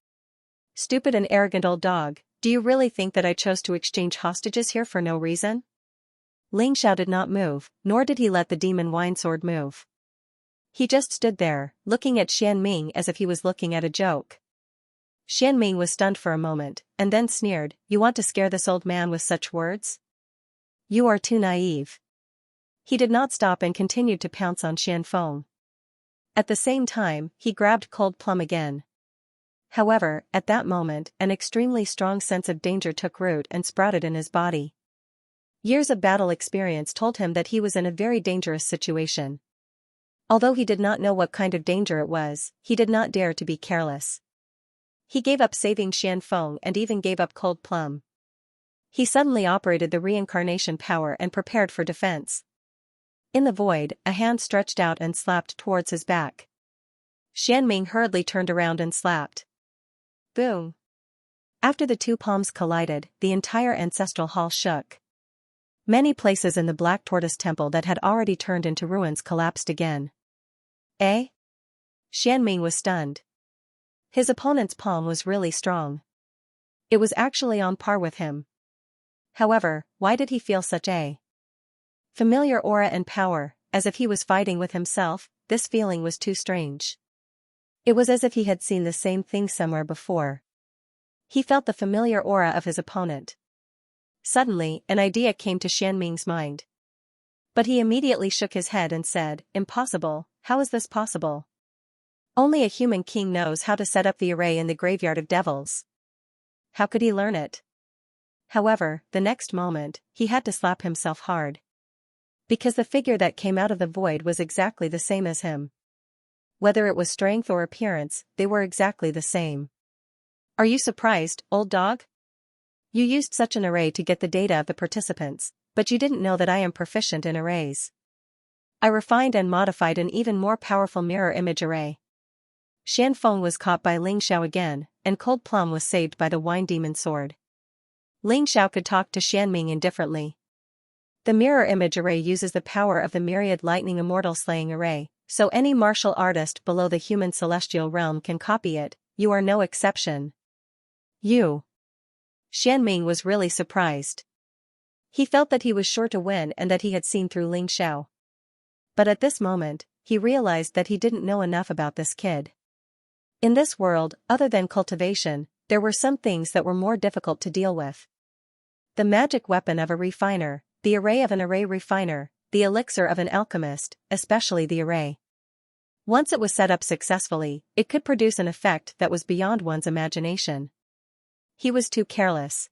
Stupid and arrogant old dog, do you really think that I chose to exchange hostages here for no reason? Ling Xiao did not move, nor did he let the demon wine sword move. He just stood there, looking at Xianming as if he was looking at a joke. Xianming was stunned for a moment, and then sneered, "You want to scare this old man with such words? You are too naive." He did not stop and continued to pounce on Xianfeng. At the same time, he grabbed Cold Plum again. However, at that moment, an extremely strong sense of danger took root and sprouted in his body. Years of battle experience told him that he was in a very dangerous situation. Although he did not know what kind of danger it was, he did not dare to be careless. He gave up saving Xianfeng and even gave up Cold Plum. He suddenly operated the reincarnation power and prepared for defense. In the void, a hand stretched out and slapped towards his back. Xianming hurriedly turned around and slapped. Boom! After the two palms collided, the entire ancestral hall shook. Many places in the Black Tortoise Temple that had already turned into ruins collapsed again. Eh? Xianming was stunned. His opponent's palm was really strong. It was actually on par with him. However, why did he feel such a familiar aura and power, as if he was fighting with himself? This feeling was too strange. It was as if he had seen the same thing somewhere before. He felt the familiar aura of his opponent. Suddenly, an idea came to Xianming's mind. But he immediately shook his head and said, "Impossible, how is this possible? Only a human king knows how to set up the array in the graveyard of devils. How could he learn it?" However, the next moment, he had to slap himself hard. Because the figure that came out of the void was exactly the same as him. Whether it was strength or appearance, they were exactly the same. Are you surprised, old dog? You used such an array to get the data of the participants, but you didn't know that I am proficient in arrays. I refined and modified an even more powerful mirror image array. Xianfeng was caught by Ling Xiao again, and Cold Plum was saved by the Wine Demon Sword. Ling Xiao could talk to Xianming indifferently. The mirror image array uses the power of the myriad lightning immortal slaying array, so any martial artist below the human celestial realm can copy it. You are no exception. You. Xianming was really surprised. He felt that he was sure to win and that he had seen through Ling Xiao. But at this moment, he realized that he didn't know enough about this kid. In this world, other than cultivation, there were some things that were more difficult to deal with. The magic weapon of a refiner, the array of an array refiner, the elixir of an alchemist, especially the array. Once it was set up successfully, it could produce an effect that was beyond one's imagination. He was too careless.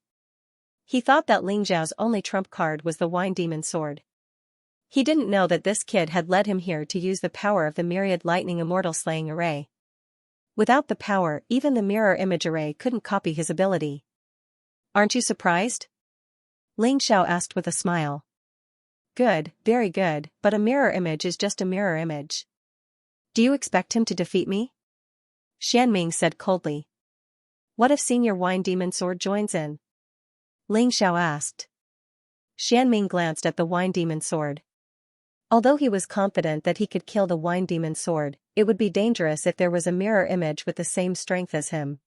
He thought that Ling Xiao's only trump card was the Wine Demon Sword. He didn't know that this kid had led him here to use the power of the myriad lightning immortal slaying array. Without the power, even the mirror image array couldn't copy his ability. Aren't you surprised? Ling Xiao asked with a smile. Good, very good, but a mirror image is just a mirror image. Do you expect him to defeat me? Xianming said coldly. What if Senior Wine Demon Sword joins in? Ling Xiao asked. Xianming glanced at the Wine Demon Sword. Although he was confident that he could kill the Wine Demon Sword, it would be dangerous if there was a mirror image with the same strength as him.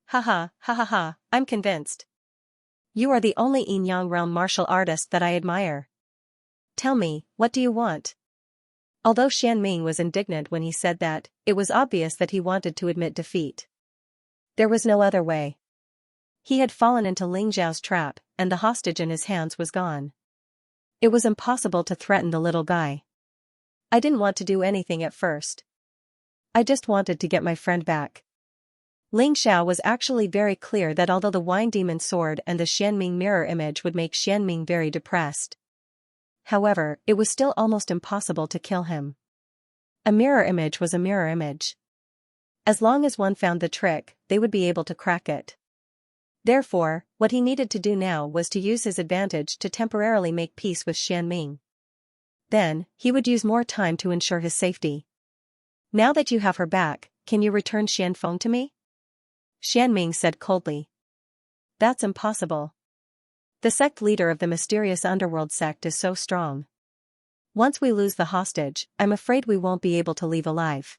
Ha, I'm convinced. You are the only Yin-Yang realm martial artist that I admire. Tell me, what do you want? Although Xianming was indignant when he said that, it was obvious that he wanted to admit defeat. There was no other way. He had fallen into Ling Xiao's trap, and the hostage in his hands was gone. It was impossible to threaten the little guy. I didn't want to do anything at first. I just wanted to get my friend back. Ling Xiao was actually very clear that although the Wine Demon Sword and the Xianming mirror image would make Xianming very depressed. However, it was still almost impossible to kill him. A mirror image was a mirror image. As long as one found the trick, they would be able to crack it. Therefore, what he needed to do now was to use his advantage to temporarily make peace with Xianming. Then, he would use more time to ensure his safety. Now that you have her back, can you return Xianfeng to me? Xianming said coldly. That's impossible. The sect leader of the mysterious underworld sect is so strong. Once we lose the hostage, I'm afraid we won't be able to leave alive.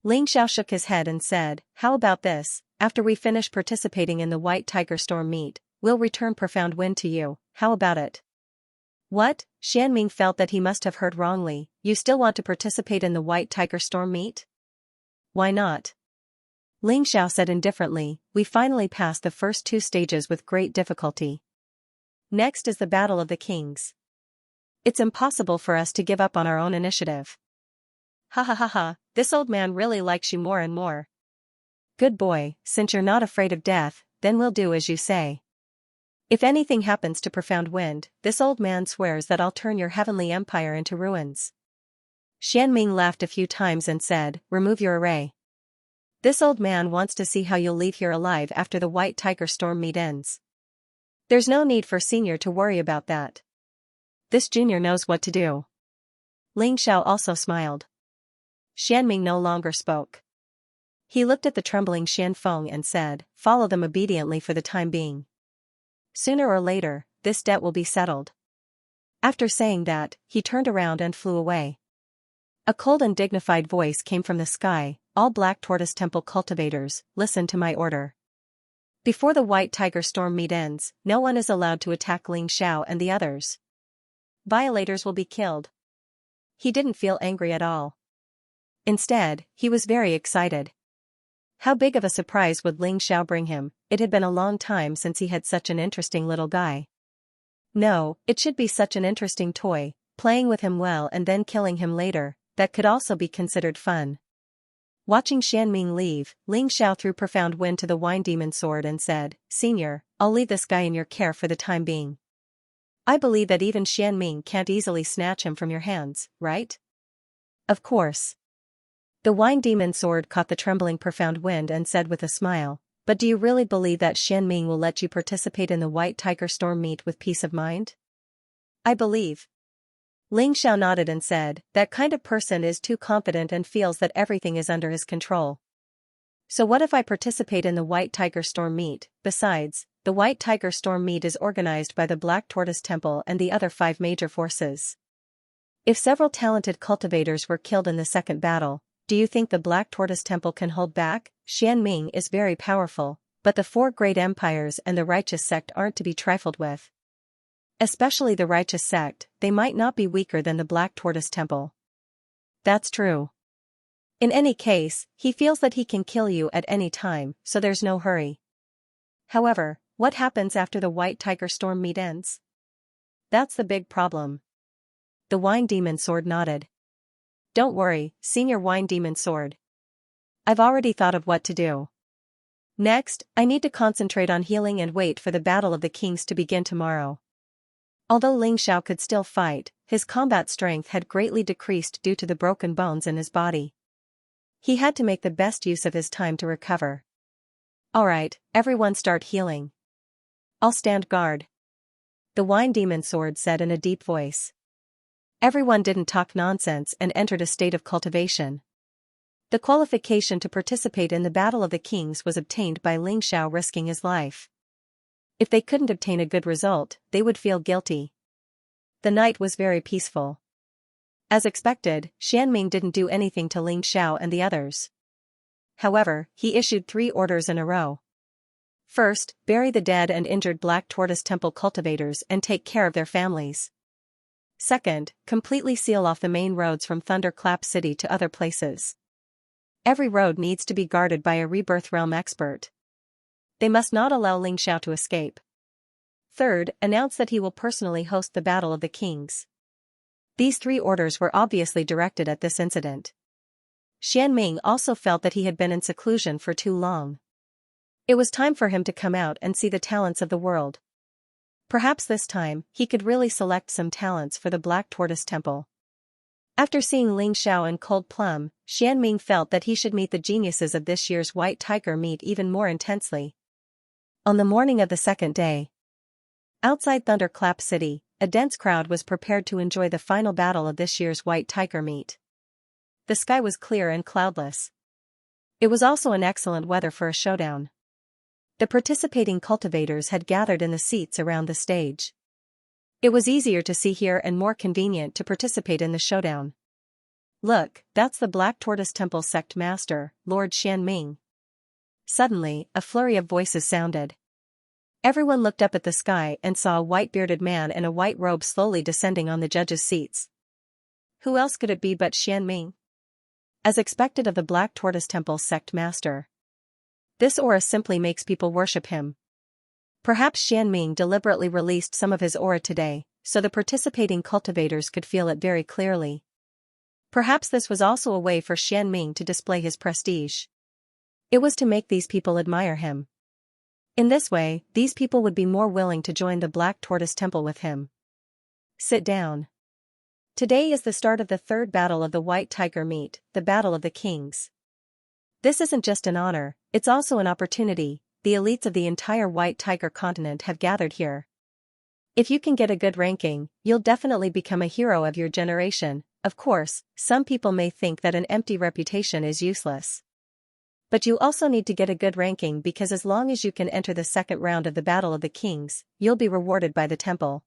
Ling Xiao shook his head and said, how about this, after we finish participating in the White Tiger Storm meet, we'll return Profound Wind to you, how about it? What? Xianming felt that he must have heard wrongly. You still want to participate in the White Tiger Storm meet? Why not? Ling Xiao said indifferently, we finally passed the first 2 stages with great difficulty. Next is the Battle of the Kings. It's impossible for us to give up on our own initiative. Ha ha ha ha, this old man really likes you more and more. Good boy, since you're not afraid of death, then we'll do as you say. If anything happens to Profound Wind, this old man swears that I'll turn your heavenly empire into ruins. Xianming laughed a few times and said, remove your array. This old man wants to see how you'll leave here alive after the White Tiger Storm meet ends. There's no need for Senior to worry about that. This Junior knows what to do. Ling Xiao also smiled. Xianming no longer spoke. He looked at the trembling Xianfeng and said, follow them obediently for the time being. Sooner or later, this debt will be settled. After saying that, he turned around and flew away. A cold and dignified voice came from the sky, all Black Tortoise Temple cultivators, listen to my order. Before the White Tiger Storm meet ends, no one is allowed to attack Ling Xiao and the others. Violators will be killed. He didn't feel angry at all. Instead, he was very excited. How big of a surprise would Ling Xiao bring him? It had been a long time since he had such an interesting little guy. No, it should be such an interesting toy, playing with him well and then killing him later, that could also be considered fun. Watching Xianming leave, Ling Xiao threw Profound Wind to the Wine Demon Sword and said, Senior, I'll leave this guy in your care for the time being. I believe that even Xianming can't easily snatch him from your hands, right? Of course. The Wine Demon Sword caught the trembling Profound Wind and said with a smile, but do you really believe that Xianming will let you participate in the White Tiger Storm meet with peace of mind? I believe. Ling Xiao nodded and said, that kind of person is too confident and feels that everything is under his control. So what if I participate in the White Tiger Storm meet? Besides, the White Tiger Storm meet is organized by the Black Tortoise Temple and the other 5 major forces. If several talented cultivators were killed in the second battle, do you think the Black Tortoise Temple can hold back? Xianming is very powerful, but the 4 great empires and the righteous sect aren't to be trifled with. Especially the righteous sect, they might not be weaker than the Black Tortoise Temple. That's true. In any case, he feels that he can kill you at any time, so there's no hurry. However, what happens after the White Tiger Storm meet ends? That's the big problem. The Wine Demon Sword nodded. Don't worry, Senior Wine Demon Sword. I've already thought of what to do. Next, I need to concentrate on healing and wait for the Battle of the Kings to begin tomorrow. Although Ling Xiao could still fight, his combat strength had greatly decreased due to the broken bones in his body. He had to make the best use of his time to recover. Alright, everyone start healing. I'll stand guard. The Wine Demon Sword said in a deep voice. Everyone didn't talk nonsense and entered a state of cultivation. The qualification to participate in the Battle of the Kings was obtained by Ling Xiao risking his life. If they couldn't obtain a good result, they would feel guilty. The night was very peaceful. As expected, Xianming didn't do anything to Ling Xiao and the others. However, he issued 3 orders in a row. First, bury the dead and injured Black Tortoise Temple cultivators and take care of their families. Second, completely seal off the main roads from Thunderclap City to other places. Every road needs to be guarded by a Rebirth Realm expert. They must not allow Ling Xiao to escape. Third, announce that he will personally host the Battle of the Kings. These 3 orders were obviously directed at this incident. Xianming also felt that he had been in seclusion for too long. It was time for him to come out and see the talents of the world. Perhaps this time, he could really select some talents for the Black Tortoise Temple. After seeing Ling Xiao and Cold Plum, Xianming felt that he should meet the geniuses of this year's White Tiger meet even more intensely. On the morning of the second day, outside Thunderclap City, a dense crowd was prepared to enjoy the final battle of this year's White Tiger meet. The sky was clear and cloudless. It was also an excellent weather for a showdown. The participating cultivators had gathered in the seats around the stage. It was easier to see here and more convenient to participate in the showdown. Look, that's the Black Tortoise Temple sect master, Lord Xianming. Suddenly, a flurry of voices sounded. Everyone looked up at the sky and saw a white-bearded man in a white robe slowly descending on the judges' seats. Who else could it be but Xianming? As expected of the Black Tortoise Temple sect master. This aura simply makes people worship him. Perhaps Xianming deliberately released some of his aura today, so the participating cultivators could feel it very clearly. Perhaps this was also a way for Xianming to display his prestige. It was to make these people admire him. In this way, these people would be more willing to join the Black Tortoise Temple with him. Sit down. Today is the start of the third battle of the White Tiger meet, the Battle of the Kings. This isn't just an honor, it's also an opportunity. The elites of the entire White Tiger continent have gathered here. If you can get a good ranking, you'll definitely become a hero of your generation. Of course, some people may think that an empty reputation is useless. But you also need to get a good ranking because as long as you can enter the second round of the Battle of the Kings, you'll be rewarded by the temple.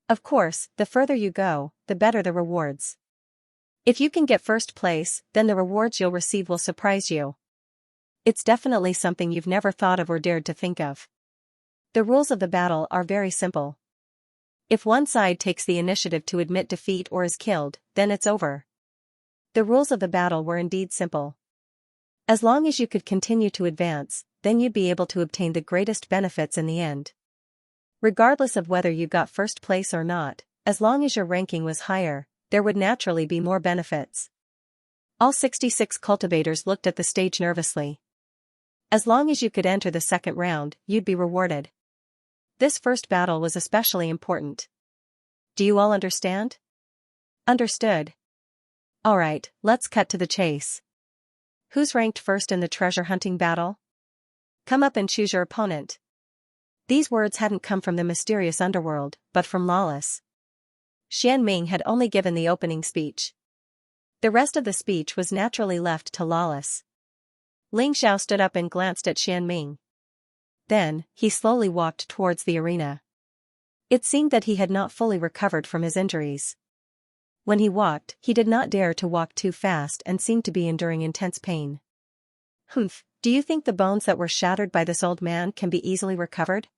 Of course, the further you go, the better the rewards. If you can get first place, then the rewards you'll receive will surprise you. It's definitely something you've never thought of or dared to think of. The rules of the battle are very simple. If one side takes the initiative to admit defeat or is killed, then it's over. The rules of the battle were indeed simple. As long as you could continue to advance, then you'd be able to obtain the greatest benefits in the end. Regardless of whether you got first place or not, as long as your ranking was higher, there would naturally be more benefits. All 66 cultivators looked at the stage nervously. As long as you could enter the second round, you'd be rewarded. This first battle was especially important. Do you all understand? Understood. Alright, let's cut to the chase. Who's ranked first in the treasure hunting battle? Come up and choose your opponent. These words hadn't come from the mysterious underworld, but from Lawless. Xianming had only given the opening speech. The rest of the speech was naturally left to Lawless. Ling Xiao stood up and glanced at Xianming. Then, he slowly walked towards the arena. It seemed that he had not fully recovered from his injuries. When he walked, he did not dare to walk too fast and seemed to be enduring intense pain. Humph, do you think the bones that were shattered by this old man can be easily recovered?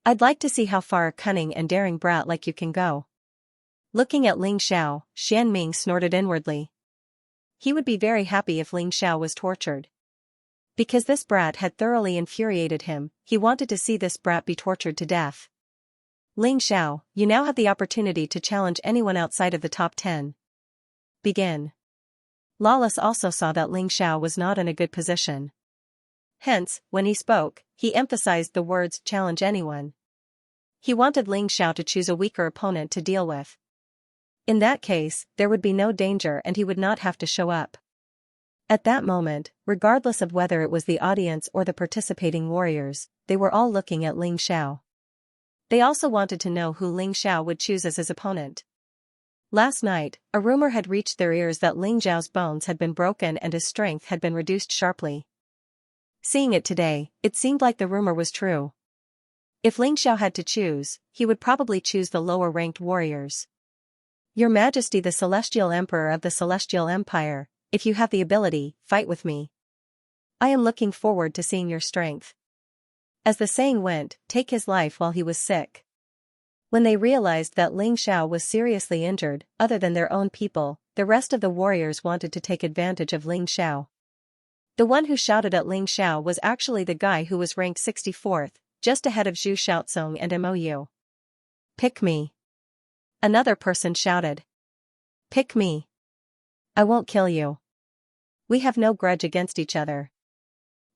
I'd like to see how far a cunning and daring brat like you can go. Looking at Ling Xiao, Xianming snorted inwardly. He would be very happy if Ling Xiao was tortured. Because this brat had thoroughly infuriated him, he wanted to see this brat be tortured to death. Ling Xiao, you now have the opportunity to challenge anyone outside of the top 10. Begin. Lawless also saw that Ling Xiao was not in a good position. Hence, when he spoke, he emphasized the words challenge anyone. He wanted Ling Xiao to choose a weaker opponent to deal with. In that case, there would be no danger and he would not have to show up. At that moment, regardless of whether it was the audience or the participating warriors, they were all looking at Ling Xiao. They also wanted to know who Ling Xiao would choose as his opponent. Last night, a rumor had reached their ears that Ling Xiao's bones had been broken and his strength had been reduced sharply. Seeing it today, it seemed like the rumor was true. If Ling Xiao had to choose, he would probably choose the lower-ranked warriors. Your Majesty, the Celestial Emperor of the Celestial Empire, if you have the ability, fight with me. I am looking forward to seeing your strength. As the saying went, take his life while he was sick. When they realized that Ling Xiao was seriously injured, other than their own people, the rest of the warriors wanted to take advantage of Ling Xiao. The one who shouted at Ling Xiao was actually the guy who was ranked 64th, just ahead of Zhu Xiaocong and Mou. Pick me. Another person shouted. Pick me. I won't kill you. We have no grudge against each other.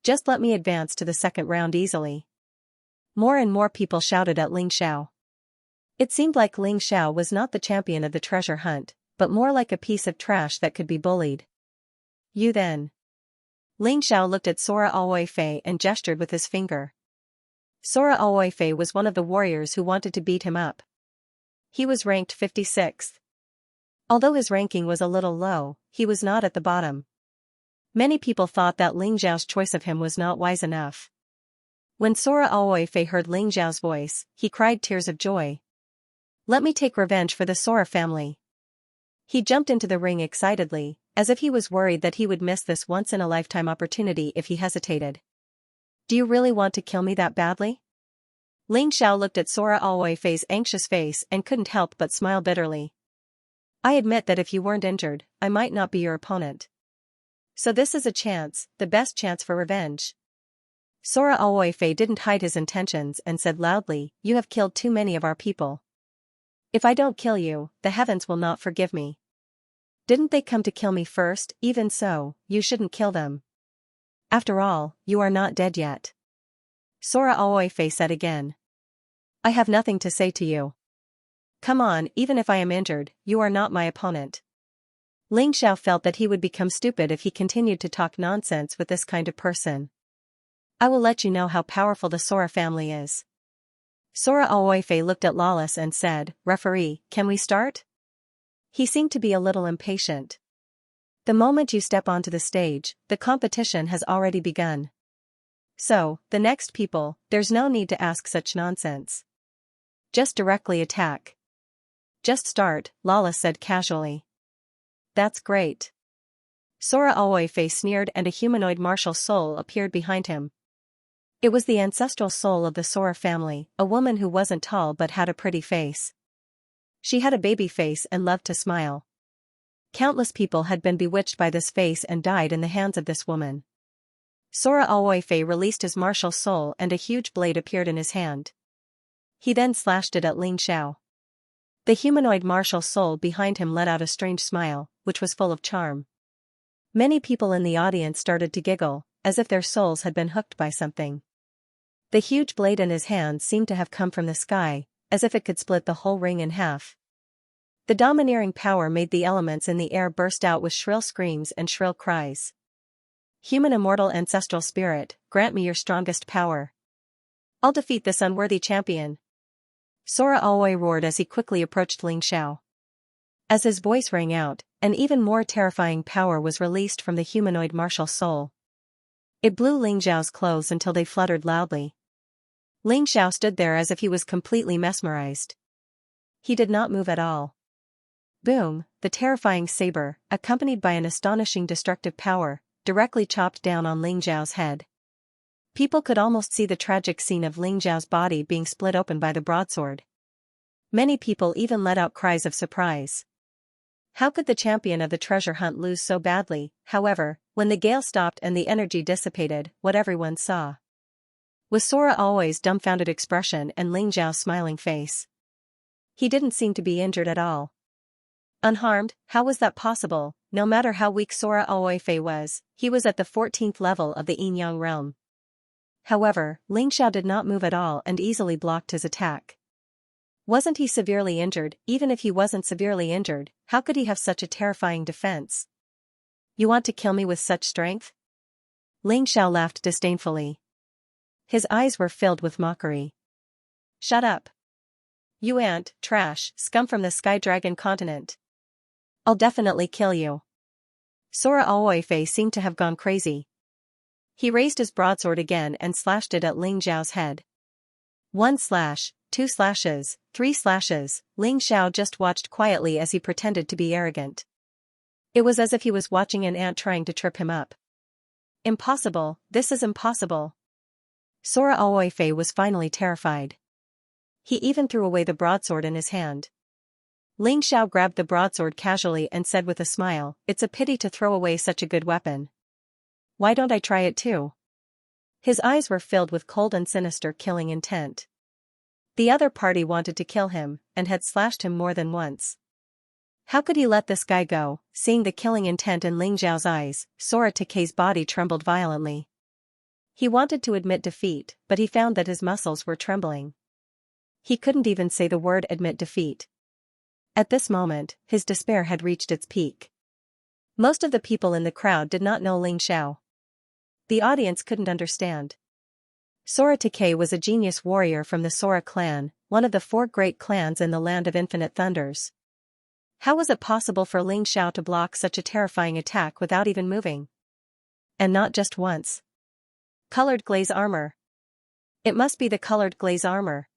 Just let me advance to the second round easily. More and more people shouted at Ling Xiao. It seemed like Ling Xiao was not the champion of the treasure hunt, but more like a piece of trash that could be bullied. You then. Ling Xiao looked at Sora Aoi Fei and gestured with his finger. Sora Aoifei was one of the warriors who wanted to beat him up. He was ranked 56th. Although his ranking was a little low, he was not at the bottom. Many people thought that Ling Xiao's choice of him was not wise enough. When Sora Aoifei heard Ling Xiao's voice, he cried tears of joy. "Let me take revenge for the Sora family." He jumped into the ring excitedly, as if he was worried that he would miss this once-in-a-lifetime opportunity if he hesitated. "Do you really want to kill me that badly?" Ling Xiao looked at Sora Aoifei's anxious face and couldn't help but smile bitterly. "I admit that if you weren't injured, I might not be your opponent. So this is a chance, the best chance for revenge." Sora Aoifei didn't hide his intentions and said loudly, "You have killed too many of our people. If I don't kill you, the heavens will not forgive me. Didn't they come to kill me first? Even so, you shouldn't kill them. After all, you are not dead yet." Sora Aoifei said again. "I have nothing to say to you. Come on, even if I am injured, you are not my opponent." Ling Xiao felt that he would become stupid if he continued to talk nonsense with this kind of person. "I will let you know how powerful the Sora family is." Sora Aoifei looked at Lawless and said, "Referee, can we start?" He seemed to be a little impatient. "The moment you step onto the stage, the competition has already begun. So, the next people, there's no need to ask such nonsense. Just directly attack." "Just start," Lawless said casually. "That's great." Sora Aoifei sneered and a humanoid martial soul appeared behind him. It was the ancestral soul of the Sora family, a woman who wasn't tall but had a pretty face. She had a baby face and loved to smile. Countless people had been bewitched by this face and died in the hands of this woman. Sora Aoifei released his martial soul and a huge blade appeared in his hand. He then slashed it at Ling Xiao. The humanoid martial soul behind him let out a strange smile, which was full of charm. Many people in the audience started to giggle, as if their souls had been hooked by something. The huge blade in his hand seemed to have come from the sky, as if it could split the whole ring in half. The domineering power made the elements in the air burst out with shrill screams and shrill cries. "Human immortal ancestral spirit, grant me your strongest power. I'll defeat this unworthy champion." Sora Aoi roared as he quickly approached Ling Xiao. As his voice rang out, an even more terrifying power was released from the humanoid martial soul. It blew Ling Xiao's clothes until they fluttered loudly. Ling Xiao stood there as if he was completely mesmerized. He did not move at all. Boom, the terrifying saber, accompanied by an astonishing destructive power, directly chopped down on Ling Xiao's head. People could almost see the tragic scene of Ling Xiao's body being split open by the broadsword. Many people even let out cries of surprise. How could the champion of the treasure hunt lose so badly? However, when the gale stopped and the energy dissipated, what everyone saw was Sora Aoi's dumbfounded expression and Ling Xiao's smiling face. He didn't seem to be injured at all. Unharmed, how was that possible? No matter how weak Sora Aoifei was, he was at the 14th level of the Yin-Yang realm. However, Ling Xiao did not move at all and easily blocked his attack. Wasn't he severely injured? Even if he wasn't severely injured, how could he have such a terrifying defense? "You want to kill me with such strength?" Ling Xiao laughed disdainfully. His eyes were filled with mockery. "Shut up. You ant, trash, scum from the Sky Dragon continent. I'll definitely kill you." Sora Aoifei seemed to have gone crazy. He raised his broadsword again and slashed it at Ling Xiao's head. 1 slash, 2 slashes, 3 slashes, Ling Xiao just watched quietly as he pretended to be arrogant. It was as if he was watching an ant trying to trip him up. "Impossible, this is impossible." Sora Aoifei was finally terrified. He even threw away the broadsword in his hand. Ling Xiao grabbed the broadsword casually and said with a smile, "It's a pity to throw away such a good weapon. Why don't I try it too?" His eyes were filled with cold and sinister killing intent. The other party wanted to kill him, and had slashed him more than once. How could he let this guy go? Seeing the killing intent in Ling Xiao's eyes, Sora Takei's body trembled violently. He wanted to admit defeat, but he found that his muscles were trembling. He couldn't even say the word "admit defeat." At this moment, his despair had reached its peak. Most of the people in the crowd did not know Ling Xiao. The audience couldn't understand. Sora Takei was a genius warrior from the Sora clan, one of the 4 great clans in the Land of Infinite Thunders. How was it possible for Ling Xiao to block such a terrifying attack without even moving? And not just once. Colored glaze armor. It must be the colored glaze armor.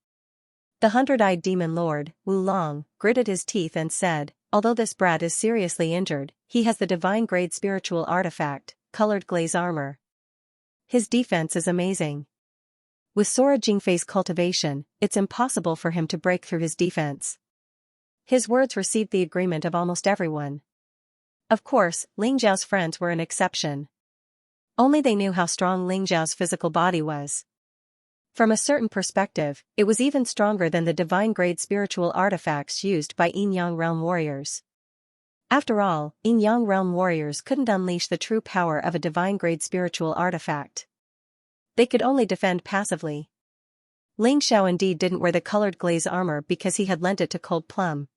The 100-eyed demon lord, Wu Long, gritted his teeth and said, although this brat is seriously injured, he has the divine-grade spiritual artifact, colored glaze armor. His defense is amazing. With Sora Jingfei's cultivation, it's impossible for him to break through his defense. His words received the agreement of almost everyone. Of course, Ling Zhao's friends were an exception. Only they knew how strong Ling Zhao's physical body was. From a certain perspective, it was even stronger than the divine-grade spiritual artifacts used by Yin Yang Realm warriors. After all, Yin Yang Realm warriors couldn't unleash the true power of a divine-grade spiritual artifact. They could only defend passively. Ling Xiao indeed didn't wear the colored glaze armor because he had lent it to Cold Plum.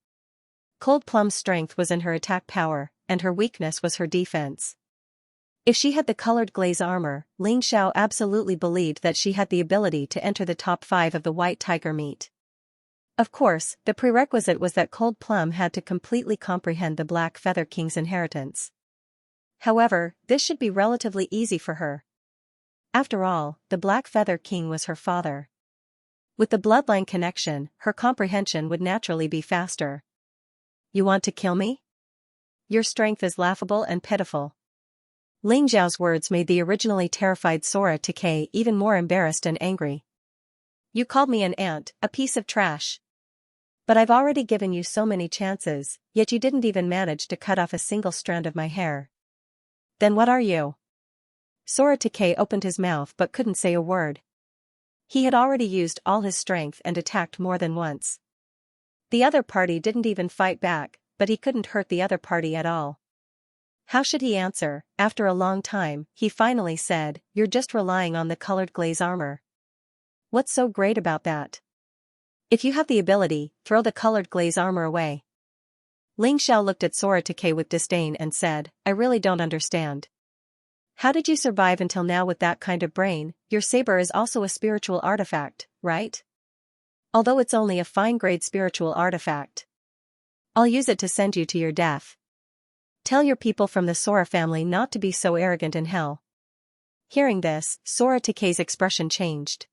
Cold Plum's strength was in her attack power, and her weakness was her defense. If she had the colored glaze armor, Ling Xiao absolutely believed that she had the ability to enter the top 5 of the White Tiger meet. Of course, the prerequisite was that Cold Plum had to completely comprehend the Black Feather King's inheritance. However, this should be relatively easy for her. After all, the Black Feather King was her father. With the bloodline connection, her comprehension would naturally be faster. You want to kill me? Your strength is laughable and pitiful. Ling Zhao's words made the originally terrified Sora Takei even more embarrassed and angry. You called me an ant, a piece of trash. But I've already given you so many chances, yet you didn't even manage to cut off a single strand of my hair. Then what are you? Sora Takei opened his mouth but couldn't say a word. He had already used all his strength and attacked more than once. The other party didn't even fight back, but he couldn't hurt the other party at all. How should he answer? After a long time, he finally said, You're just relying on the colored glaze armor. What's so great about that? If you have the ability, throw the colored glaze armor away. Ling Xiao looked at Sora Takei with disdain and said, I really don't understand. How did you survive until now with that kind of brain? Your saber is also a spiritual artifact, right? Although it's only a fine-grade spiritual artifact. I'll use it to send you to your death. Tell your people from the Sora family not to be so arrogant in hell. Hearing this, Sora Takei's expression changed.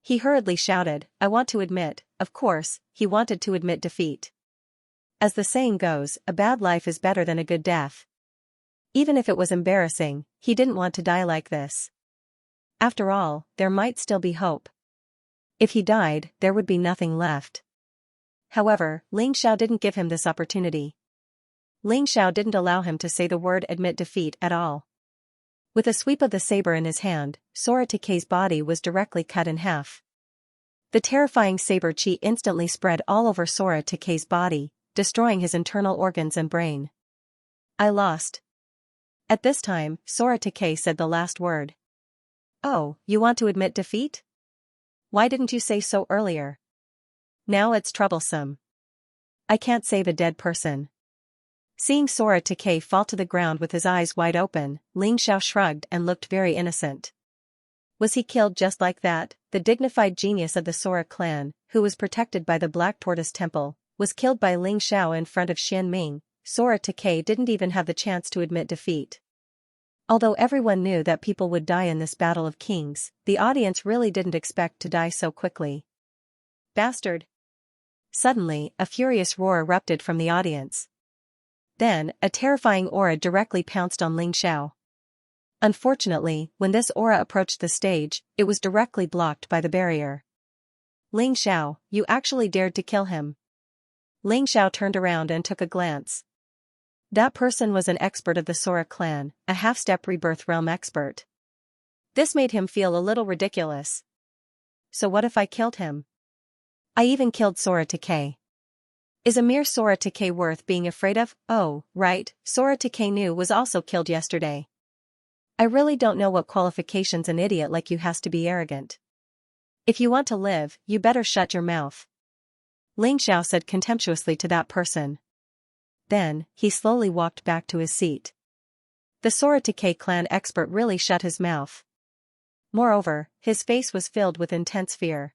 He hurriedly shouted, I want to admit, of course, he wanted to admit defeat. As the saying goes, a bad life is better than a good death. Even if it was embarrassing, he didn't want to die like this. After all, there might still be hope. If he died, there would be nothing left. However, Ling Xiao didn't give him this opportunity. Ling Xiao didn't allow him to say the word admit defeat at all. With a sweep of the saber in his hand, Sora Takei's body was directly cut in half. The terrifying saber chi instantly spread all over Sora Takei's body, destroying his internal organs and brain. I lost. At this time, Sora Takei said the last word. Oh, you want to admit defeat? Why didn't you say so earlier? Now it's troublesome. I can't save a dead person. Seeing Sora Takei fall to the ground with his eyes wide open, Ling Xiao shrugged and looked very innocent. Was he killed just like that? The dignified genius of the Sora clan, who was protected by the Black Tortoise Temple, was killed by Ling Xiao in front of Xian Ming. Sora Takei didn't even have the chance to admit defeat. Although everyone knew that people would die in this battle of kings, the audience really didn't expect to die so quickly. Bastard! Suddenly, a furious roar erupted from the audience. Then, a terrifying aura directly pounced on Ling Xiao. Unfortunately, when this aura approached the stage, it was directly blocked by the barrier. Ling Xiao, you actually dared to kill him. Ling Xiao turned around and took a glance. That person was an expert of the Sora clan, a half-step rebirth realm expert. This made him feel a little ridiculous. So what if I killed him? I even killed Sora Takei. Is a mere Sora Takei worth being afraid of? Oh, right, Sora Takei knew was also killed yesterday. I really don't know what qualifications an idiot like you has to be arrogant. If you want to live, you better shut your mouth. Ling Xiao said contemptuously to that person. Then, he slowly walked back to his seat. The Sora Takei clan expert really shut his mouth. Moreover, his face was filled with intense fear.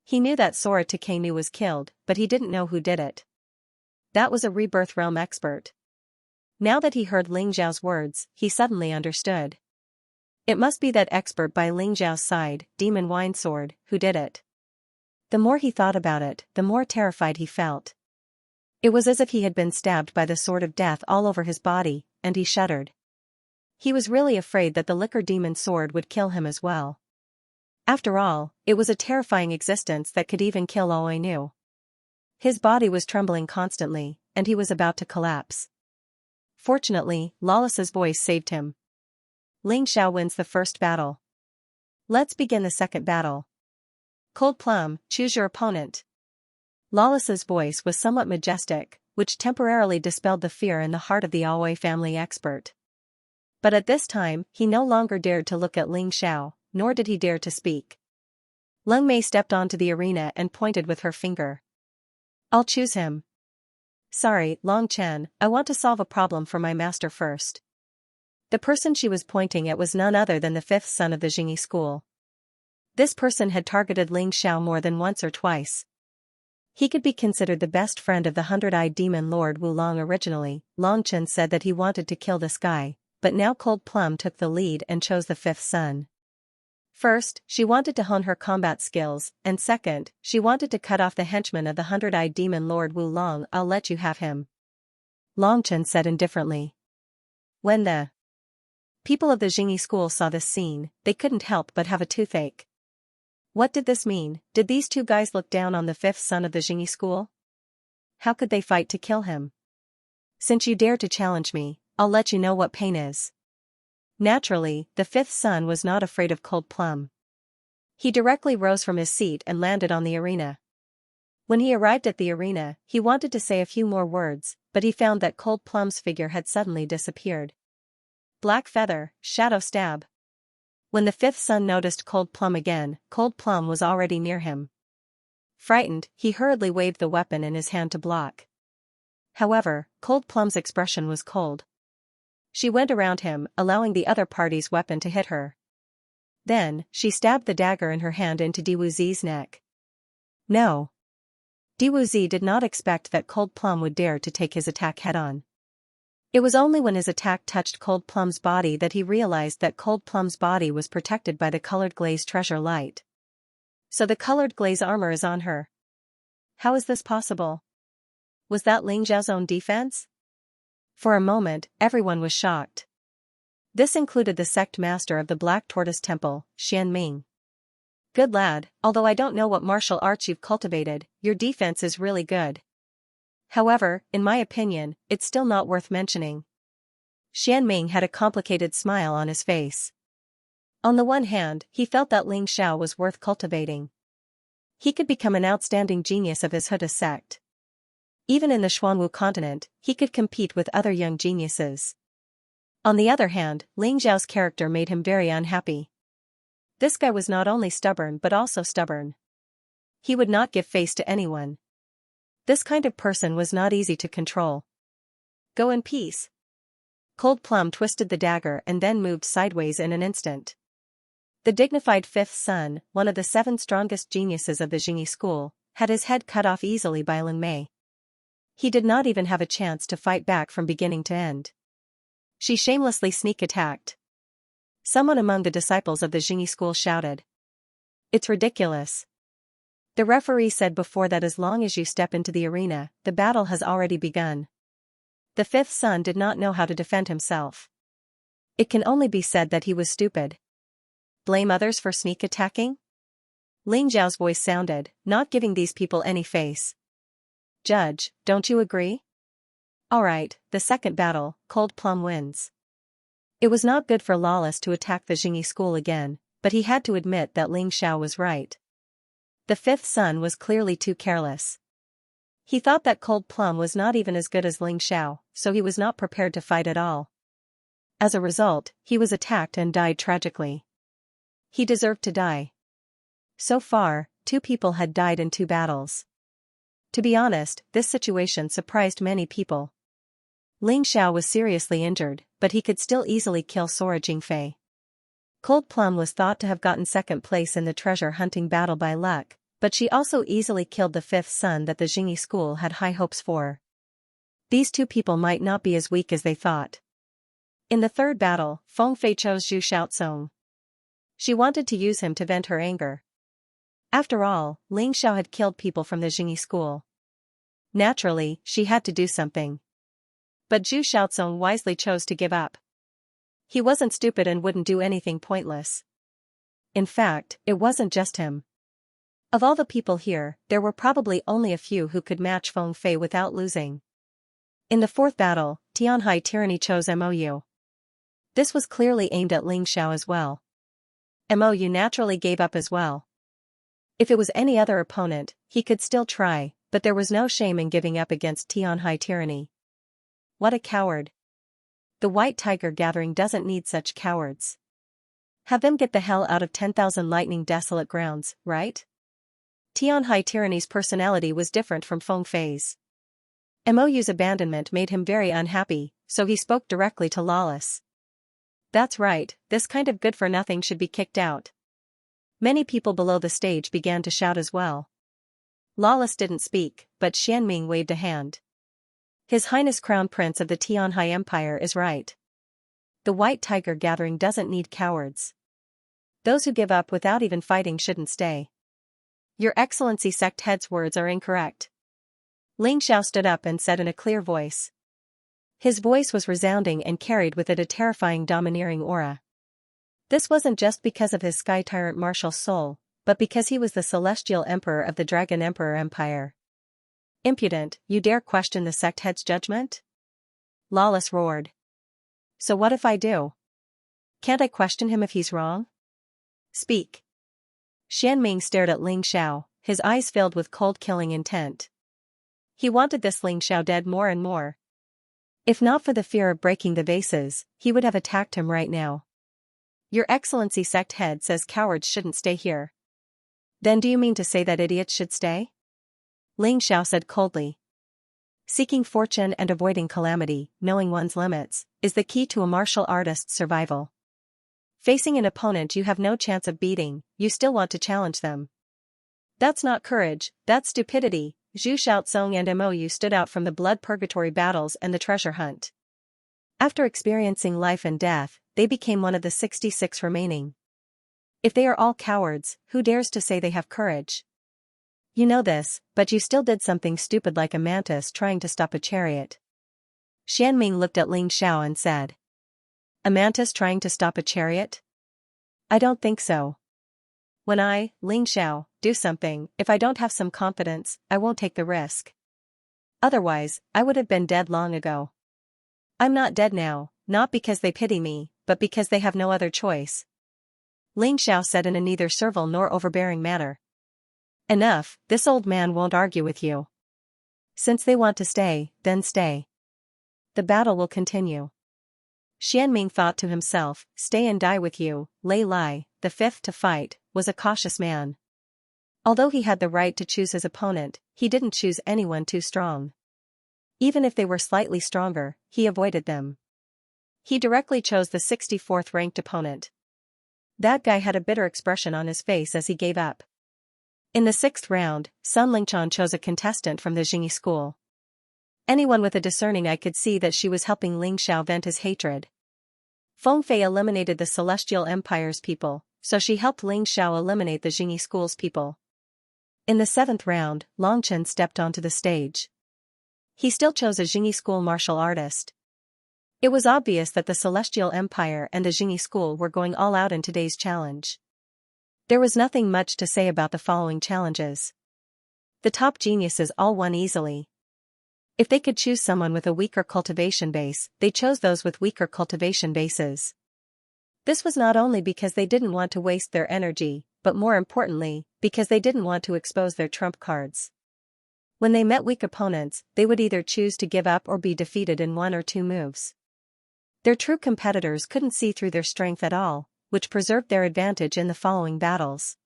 He knew that Sora Takenu was killed, but he didn't know who did it. That was a Rebirth Realm expert. Now that he heard Ling Zhao's words, he suddenly understood. It must be that expert by Ling Zhao's side, Demon Wine Sword, who did it. The more he thought about it, the more terrified he felt. It was as if he had been stabbed by the sword of death all over his body, and he shuddered. He was really afraid that the liquor demon sword would kill him as well. After all, it was a terrifying existence that could even kill all I knew. His body was trembling constantly, and he was about to collapse. Fortunately, Lawless's voice saved him. Ling Xiao wins the first battle. Let's begin the second battle. Cold Plum, choose your opponent. Lawless's voice was somewhat majestic, which temporarily dispelled the fear in the heart of the Aoi family expert. But at this time, he no longer dared to look at Ling Xiao, nor did he dare to speak. Leng Mei stepped onto the arena and pointed with her finger. I'll choose him. Sorry, Long Chen, I want to solve a problem for my master first. The person she was pointing at was none other than the fifth son of the Jingyi school. This person had targeted Ling Xiao more than once or twice. He could be considered the best friend of the hundred-eyed demon Lord Wulong originally. Long Chen said that he wanted to kill this guy, but now Cold Plum took the lead and chose the fifth son. First, she wanted to hone her combat skills, and second, she wanted to cut off the henchman of the hundred-eyed demon Lord Wulong. I'll let you have him. Long Chen said indifferently. When the people of the Jingyi school saw this scene, they couldn't help but have a toothache. What did this mean? Did these two guys look down on the fifth son of the Jingyi school? How could they fight to kill him? Since you dare to challenge me, I'll let you know what pain is. Naturally, the fifth son was not afraid of Cold Plum. He directly rose from his seat and landed on the arena. When he arrived at the arena, he wanted to say a few more words, but he found that Cold Plum's figure had suddenly disappeared. Black Feather, Shadow Stab. When the fifth son noticed Cold Plum again, Cold Plum was already near him. Frightened, he hurriedly waved the weapon in his hand to block. However, Cold Plum's expression was cold. She went around him, allowing the other party's weapon to hit her. Then, she stabbed the dagger in her hand into Diwuzi's neck. No. Diwuzi did not expect that Cold Plum would dare to take his attack head-on. It was only when his attack touched Cold Plum's body that he realized that Cold Plum's body was protected by the colored glaze treasure light. So the colored glaze armor is on her. How is this possible? Was that Ling Zhao's own defense? For a moment, everyone was shocked. This included the sect master of the Black Tortoise Temple, Xianming. Good lad, although I don't know what martial arts you've cultivated, your defense is really good. However, in my opinion, it's still not worth mentioning. Xianming had a complicated smile on his face. On the one hand, he felt that Ling Xiao was worth cultivating. He could become an outstanding genius of his Huda sect. Even in the Xuanwu continent, he could compete with other young geniuses. On the other hand, Ling Zhao's character made him very unhappy. This guy was not only stubborn but also stubborn. He would not give face to anyone. This kind of person was not easy to control. Go in peace. Cold Plum twisted the dagger and then moved sideways in an instant. The dignified fifth son, one of the 7 strongest geniuses of the Jingyi school, had his head cut off easily by Lin Mei. He did not even have a chance to fight back from beginning to end. She shamelessly sneak attacked. Someone among the disciples of the Jingyi school shouted. It's ridiculous. The referee said before that as long as you step into the arena, the battle has already begun. The fifth son did not know how to defend himself. It can only be said that he was stupid. Blame others for sneak attacking? Ling Zhao's voice sounded, not giving these people any face. Judge, don't you agree? Alright, the second battle, Cold Plum wins. It was not good for Lawless to attack the Jingyi school again, but he had to admit that Ling Xiao was right. The fifth son was clearly too careless. He thought that Cold Plum was not even as good as Ling Xiao, so he was not prepared to fight at all. As a result, he was attacked and died tragically. He deserved to die. So far, 2 people had died in 2 battles. To be honest, this situation surprised many people. Ling Xiao was seriously injured, but he could still easily kill Sora Jingfei. Cold Plum was thought to have gotten second place in the treasure hunting battle by luck, but she also easily killed the fifth son that the Jingyi school had high hopes for. These two people might not be as weak as they thought. In the third battle, Feng Fei chose Zhu Xiaozong. She wanted to use him to vent her anger. After all, Ling Xiao had killed people from the Jingyi school. Naturally, she had to do something. But Zhu Xiaozong wisely chose to give up. He wasn't stupid and wouldn't do anything pointless. In fact, it wasn't just him. Of all the people here, there were probably only a few who could match Feng Fei without losing. In the fourth battle, Tianhai Tyranny chose Mou. This was clearly aimed at Ling Xiao as well. Mou naturally gave up as well. If it was any other opponent, he could still try, but there was no shame in giving up against Tianhai Tyranny. What a coward. The White Tiger Gathering doesn't need such cowards. Have them get the hell out of 10,000 lightning desolate grounds, right? Tianhai Tyranny's personality was different from Feng Fei's. Mou's abandonment made him very unhappy, so he spoke directly to Lawless. That's right, this kind of good-for-nothing should be kicked out. Many people below the stage began to shout as well. Lawless didn't speak, but Xianming waved a hand. His Highness Crown Prince of the Tianhai Empire is right. The White Tiger Gathering doesn't need cowards. Those who give up without even fighting shouldn't stay. Your Excellency sect head's words are incorrect. Ling Xiao stood up and said in a clear voice. His voice was resounding and carried with it a terrifying domineering aura. This wasn't just because of his Sky Tyrant martial soul, but because he was the Celestial Emperor of the Dragon Emperor Empire. Impudent, you dare question the sect head's judgment? Lawless roared. So what if I do? Can't I question him if he's wrong? Speak. Xianming stared at Ling Xiao, his eyes filled with cold killing intent. He wanted this Ling Xiao dead more and more. If not for the fear of breaking the vases, he would have attacked him right now. Your Excellency sect head says cowards shouldn't stay here. Then do you mean to say that idiots should stay? Ling Xiao said coldly. Seeking fortune and avoiding calamity, knowing one's limits, is the key to a martial artist's survival. Facing an opponent you have no chance of beating, you still want to challenge them. That's not courage, that's stupidity. Zhu Xiaozong and Mou stood out from the blood purgatory battles and the treasure hunt. After experiencing life and death, they became one of the 66 remaining. If they are all cowards, who dares to say they have courage? You know this, but you still did something stupid like a mantis trying to stop a chariot. Xianming looked at Ling Xiao and said. A mantis trying to stop a chariot? I don't think so. When I, Ling Xiao, do something, if I don't have some confidence, I won't take the risk. Otherwise, I would have been dead long ago. I'm not dead now, not because they pity me, but because they have no other choice. Ling Xiao said in a neither servile nor overbearing manner. Enough, this old man won't argue with you. Since they want to stay, then stay. The battle will continue. Xianming thought to himself, stay and die with you, Lei Lai, the fifth to fight, was a cautious man. Although he had the right to choose his opponent, he didn't choose anyone too strong. Even if they were slightly stronger, he avoided them. He directly chose the 64th ranked opponent. That guy had a bitter expression on his face as he gave up. In the sixth round, Sun Lingchan chose a contestant from the Jingyi school. Anyone with a discerning eye could see that she was helping Ling Xiao vent his hatred. Feng Fei eliminated the Celestial Empire's people, so she helped Ling Xiao eliminate the Jingyi school's people. In the seventh round, Long Chen stepped onto the stage. He still chose a Jingyi school martial artist. It was obvious that the Celestial Empire and the Jingyi school were going all out in today's challenge. There was nothing much to say about the following challenges. The top geniuses all won easily. If they could choose someone with a weaker cultivation base, they chose those with weaker cultivation bases. This was not only because they didn't want to waste their energy, but more importantly, because they didn't want to expose their trump cards. When they met weak opponents, they would either choose to give up or be defeated in one or two moves. Their true competitors couldn't see through their strength at all, which preserved their advantage in the following battles.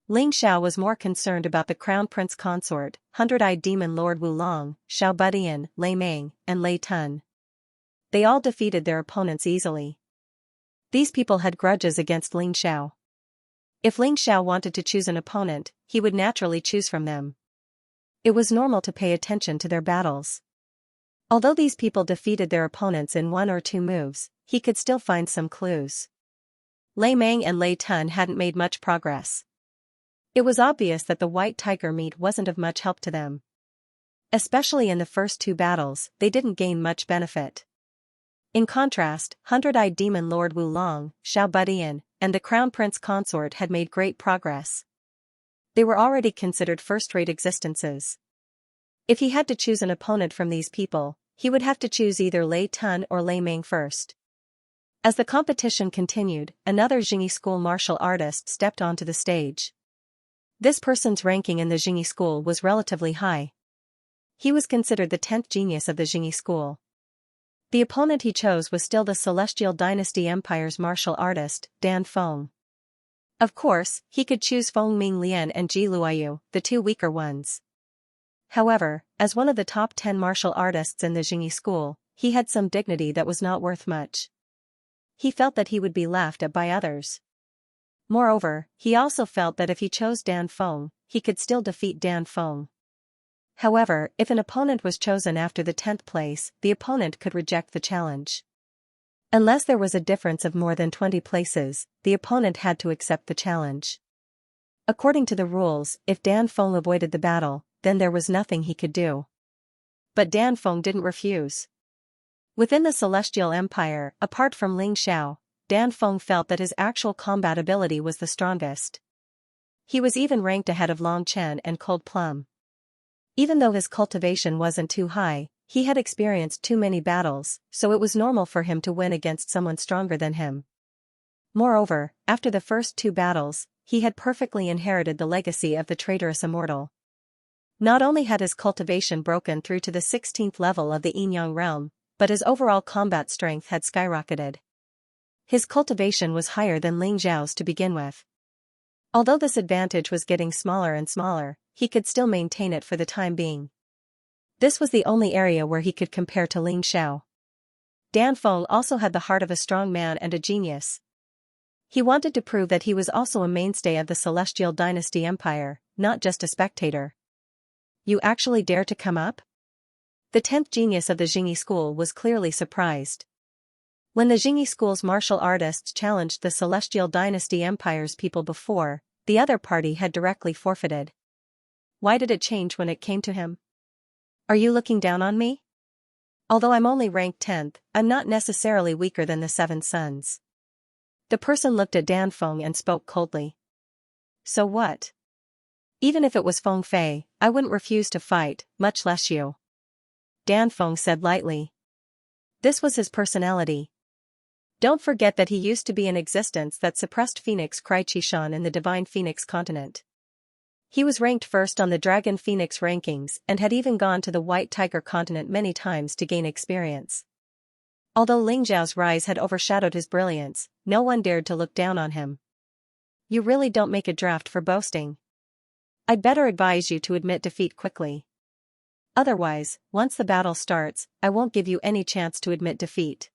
Ling Xiao was more concerned about the Crown Prince Consort, Hundred-Eyed Demon Lord Wulong, Xiao Budian, Lei Meng, and Lei Tun. They all defeated their opponents easily. These people had grudges against Ling Xiao. If Ling Xiao wanted to choose an opponent, he would naturally choose from them. It was normal to pay attention to their battles. Although these people defeated their opponents in 1 or 2 moves, he could still find some clues. Lei Meng and Lei Tun hadn't made much progress. It was obvious that the white tiger meat wasn't of much help to them. Especially in the first 2 battles, they didn't gain much benefit. In contrast, Hundred-Eyed Demon Lord Wu Long, Xiao Budian, and the Crown Prince Consort had made great progress. They were already considered first-rate existences. If he had to choose an opponent from these people, he would have to choose either Lei Tun or Lei Meng first. As the competition continued, another Jingyi school martial artist stepped onto the stage. This person's ranking in the Jingyi school was relatively high. He was considered the 10th genius of the Jingyi school. The opponent he chose was still the Celestial Dynasty Empire's martial artist, Dan Feng. Of course, he could choose Feng Ming Lian and Ji Luoyu, the 2 weaker ones. However, as one of the top 10 martial artists in the Jingyi school, he had some dignity that was not worth much. He felt that he would be laughed at by others. Moreover, he also felt that if he chose Dan Feng, he could still defeat Dan Feng. However, if an opponent was chosen after the 10th place, the opponent could reject the challenge. Unless there was a difference of more than 20 places, the opponent had to accept the challenge. According to the rules, if Dan Feng avoided the battle, then there was nothing he could do. But Dan Feng didn't refuse. Within the Celestial Empire, apart from Ling Xiao, Dan Feng felt that his actual combat ability was the strongest. He was even ranked ahead of Long Chen and Cold Plum. Even though his cultivation wasn't too high, he had experienced too many battles, so it was normal for him to win against someone stronger than him. Moreover, after the first 2 battles, he had perfectly inherited the legacy of the traitorous immortal. Not only had his cultivation broken through to the 16th level of the Yin-Yang realm, but his overall combat strength had skyrocketed. His cultivation was higher than Ling Xiao's to begin with. Although this advantage was getting smaller and smaller, he could still maintain it for the time being. This was the only area where he could compare to Ling Xiao. Dan Feng also had the heart of a strong man and a genius. He wanted to prove that he was also a mainstay of the Celestial Dynasty Empire, not just a spectator. You actually dare to come up? The 10th genius of the Jingyi school was clearly surprised. When the Jingyi school's martial artists challenged the Celestial Dynasty Empire's people before, the other party had directly forfeited. Why did it change when it came to him? Are you looking down on me? Although I'm only ranked 10th, I'm not necessarily weaker than the 7 sons. The person looked at Dan Feng and spoke coldly. So what? Even if it was Feng Fei, I wouldn't refuse to fight, much less you. Dan Feng said lightly. This was his personality. Don't forget that he used to be an existence that suppressed Phoenix Cry Qishan in the Divine Phoenix continent. He was ranked first on the Dragon Phoenix rankings and had even gone to the White Tiger continent many times to gain experience. Although Ling Zhao's rise had overshadowed his brilliance, no one dared to look down on him. You really don't make a draft for boasting. I'd better advise you to admit defeat quickly. Otherwise, once the battle starts, I won't give you any chance to admit defeat.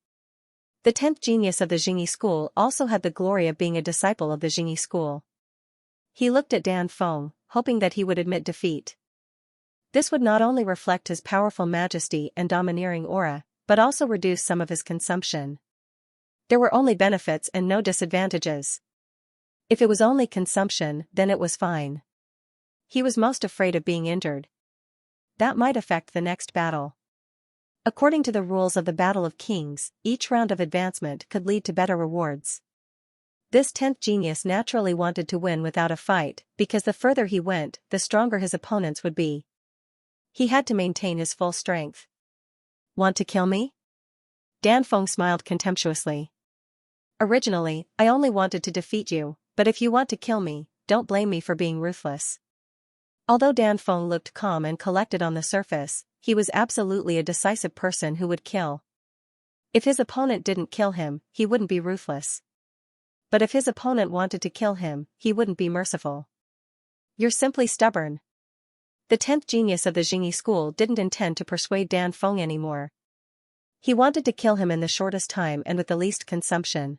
The 10th genius of the Jingyi school also had the glory of being a disciple of the Jingyi school. He looked at Dan Feng, hoping that he would admit defeat. This would not only reflect his powerful majesty and domineering aura, but also reduce some of his consumption. There were only benefits and no disadvantages. If it was only consumption, then it was fine. He was most afraid of being injured. That might affect the next battle. According to the rules of the Battle of Kings, each round of advancement could lead to better rewards. This 10th genius naturally wanted to win without a fight, because the further he went, the stronger his opponents would be. He had to maintain his full strength. Want to kill me? Dan Feng smiled contemptuously. Originally, I only wanted to defeat you, but if you want to kill me, don't blame me for being ruthless. Although Dan Feng looked calm and collected on the surface, he was absolutely a decisive person who would kill. If his opponent didn't kill him, he wouldn't be ruthless. But if his opponent wanted to kill him, he wouldn't be merciful. You're simply stubborn. The 10th genius of the Jingyi school didn't intend to persuade Dan Feng anymore. He wanted to kill him in the shortest time and with the least consumption.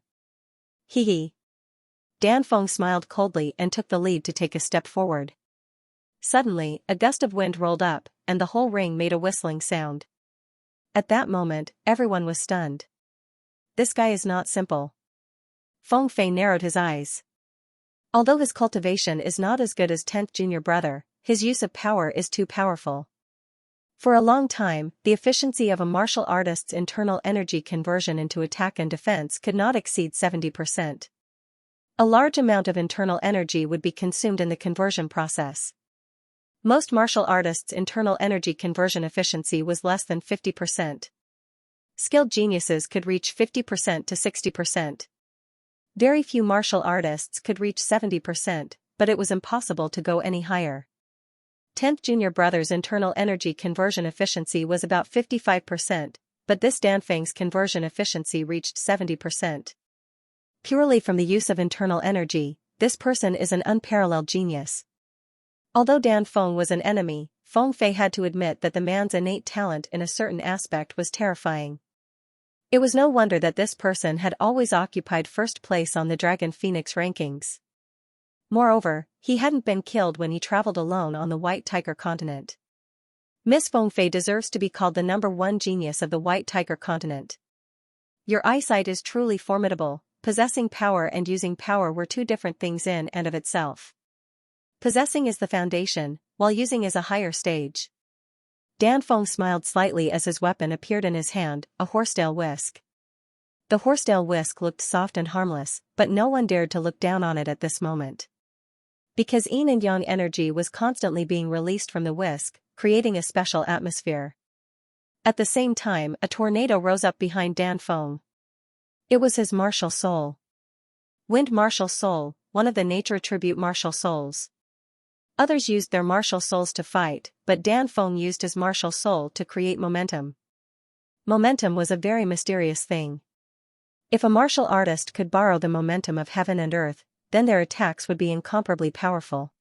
Hee. Dan Feng smiled coldly and took the lead to take a step forward. Suddenly, a gust of wind rolled up, and the whole ring made a whistling sound. At that moment, everyone was stunned. This guy is not simple. Feng Fei narrowed his eyes. Although his cultivation is not as good as 10th junior brother, his use of power is too powerful. For a long time, the efficiency of a martial artist's internal energy conversion into attack and defense could not exceed 70%. A large amount of internal energy would be consumed in the conversion process. Most martial artists' internal energy conversion efficiency was less than 50%. Skilled geniuses could reach 50% to 60%. Very few martial artists could reach 70%, but it was impossible to go any higher. 10th junior brother's internal energy conversion efficiency was about 55%, but this Danfeng's conversion efficiency reached 70%. Purely from the use of internal energy, this person is an unparalleled genius. Although Dan Feng was an enemy, Feng Fei had to admit that the man's innate talent in a certain aspect was terrifying. It was no wonder that this person had always occupied first place on the Dragon Phoenix rankings. Moreover, he hadn't been killed when he traveled alone on the White Tiger continent. Miss Feng Fei deserves to be called the #1 genius of the White Tiger continent. Your eyesight is truly formidable. Possessing power and using power were two different things in and of itself. Possessing is the foundation, while using is a higher stage. Dan Feng smiled slightly as his weapon appeared in his hand, a horsetail whisk. The horsetail whisk looked soft and harmless, but no one dared to look down on it at this moment. Because yin and yang energy was constantly being released from the whisk, creating a special atmosphere. At the same time, a tornado rose up behind Dan Feng. It was his martial soul. Wind martial soul, one of the nature attribute martial souls. Others used their martial souls to fight, but Dan Feng used his martial soul to create momentum. Momentum was a very mysterious thing. If a martial artist could borrow the momentum of heaven and earth, then their attacks would be incomparably powerful.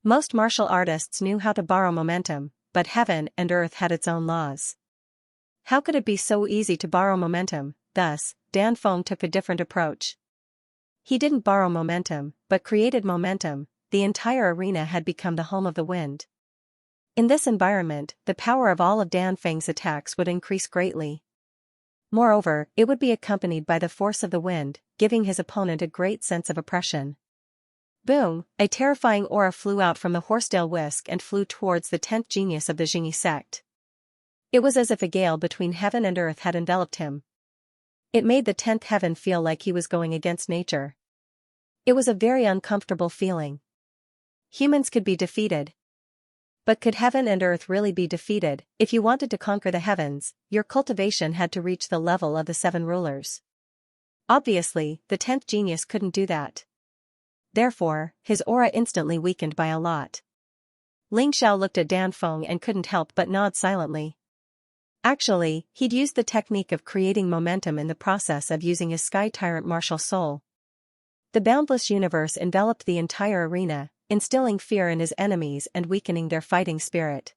Most martial artists knew how to borrow momentum, but heaven and earth had its own laws. How could it be so easy to borrow momentum? Thus, Dan Feng took a different approach. He didn't borrow momentum, but created momentum. The entire arena had become the home of the wind. In this environment, the power of all of Dan Feng's attacks would increase greatly. Moreover, it would be accompanied by the force of the wind, giving his opponent a great sense of oppression. Boom! A terrifying aura flew out from the horsetail whisk and flew towards the 10th genius of the Xingyi sect. It was as if a gale between heaven and earth had enveloped him. It made the 10th heaven feel like he was going against nature. It was a very uncomfortable feeling. Humans could be defeated. But could heaven and earth really be defeated? If you wanted to conquer the heavens, your cultivation had to reach the level of the 7 rulers. Obviously, the 10th genius couldn't do that. Therefore, his aura instantly weakened by a lot. Ling Xiao looked at Dan Feng and couldn't help but nod silently. Actually, he'd used the technique of creating momentum in the process of using his Sky Tyrant martial soul. The boundless universe enveloped the entire arena, instilling fear in his enemies and weakening their fighting spirit.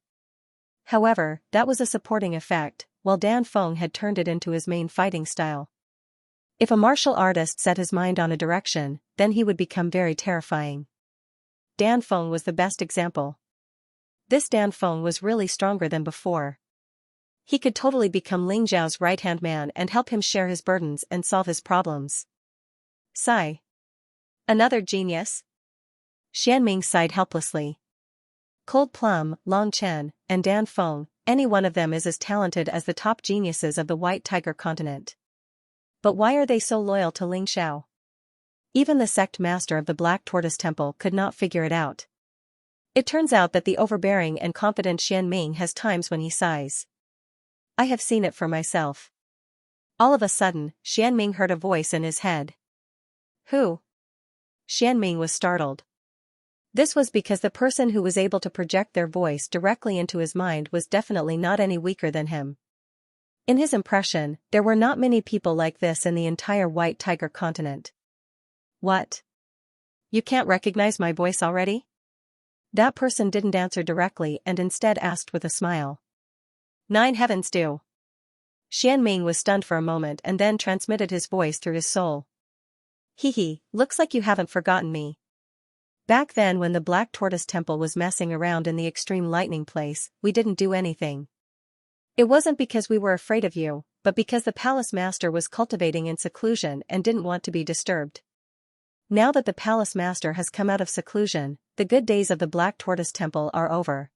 However, that was a supporting effect, while Dan Feng had turned it into his main fighting style. If a martial artist set his mind on a direction, then he would become very terrifying. Dan Feng was the best example. This Dan Feng was really stronger than before. He could totally become Ling Zhao's right-hand man and help him share his burdens and solve his problems. Sigh. Another genius? Xianming sighed helplessly. Cold Plum, Long Chen, and Dan Feng, any one of them is as talented as the top geniuses of the White Tiger continent. But why are they so loyal to Ling Xiao? Even the sect master of the Black Tortoise Temple could not figure it out. It turns out that the overbearing and confident Xianming has times when he sighs. I have seen it for myself. All of a sudden, Xianming heard a voice in his head. Who? Xianming was startled. This was because the person who was able to project their voice directly into his mind was definitely not any weaker than him. In his impression, there were not many people like this in the entire White Tiger continent. What? You can't recognize my voice already? That person didn't answer directly and instead asked with a smile. 9 heavens do. Xianming was stunned for a moment and then transmitted his voice through his soul. Hee, looks like you haven't forgotten me. Back then when the Black Tortoise Temple was messing around in the extreme lightning place, we didn't do anything. It wasn't because we were afraid of you, but because the palace master was cultivating in seclusion and didn't want to be disturbed. Now that the palace master has come out of seclusion, the good days of the Black Tortoise Temple are over.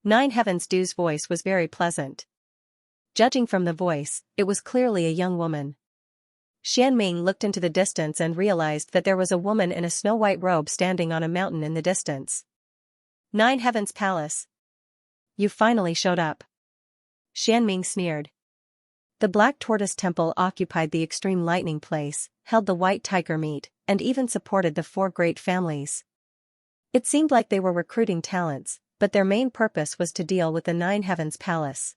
Nine Heavens Du's voice was very pleasant. Judging from the voice, it was clearly a young woman. Xianming looked into the distance and realized that there was a woman in a snow-white robe standing on a mountain in the distance. Nine Heavens Palace. You finally showed up. Xianming sneered. The Black Tortoise Temple occupied the extreme lightning place, held the white tiger meat, and even supported the 4 great families. It seemed like they were recruiting talents, but their main purpose was to deal with the Nine Heavens Palace.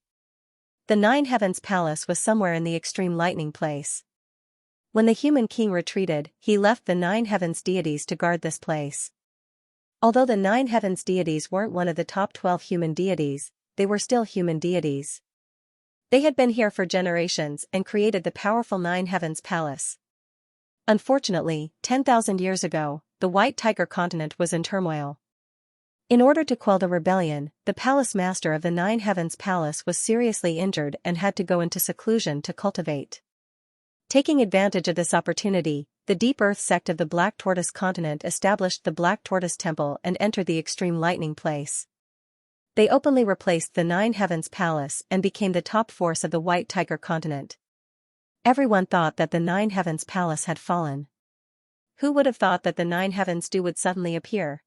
The Nine Heavens Palace was somewhere in the extreme lightning place. When the human king retreated, he left the Nine Heavens deities to guard this place. Although the Nine Heavens deities weren't one of the top 12 human deities, they were still human deities. They had been here for generations and created the powerful Nine Heavens Palace. Unfortunately, 10,000 years ago, the White Tiger continent was in turmoil. In order to quell the rebellion, the palace master of the Nine Heavens Palace was seriously injured and had to go into seclusion to cultivate. Taking advantage of this opportunity, the Deep Earth sect of the Black Tortoise continent established the Black Tortoise Temple and entered the extreme lightning place. They openly replaced the Nine Heavens Palace and became the top force of the White Tiger continent. Everyone thought that the Nine Heavens Palace had fallen. Who would have thought that the Nine Heavens Do would suddenly appear?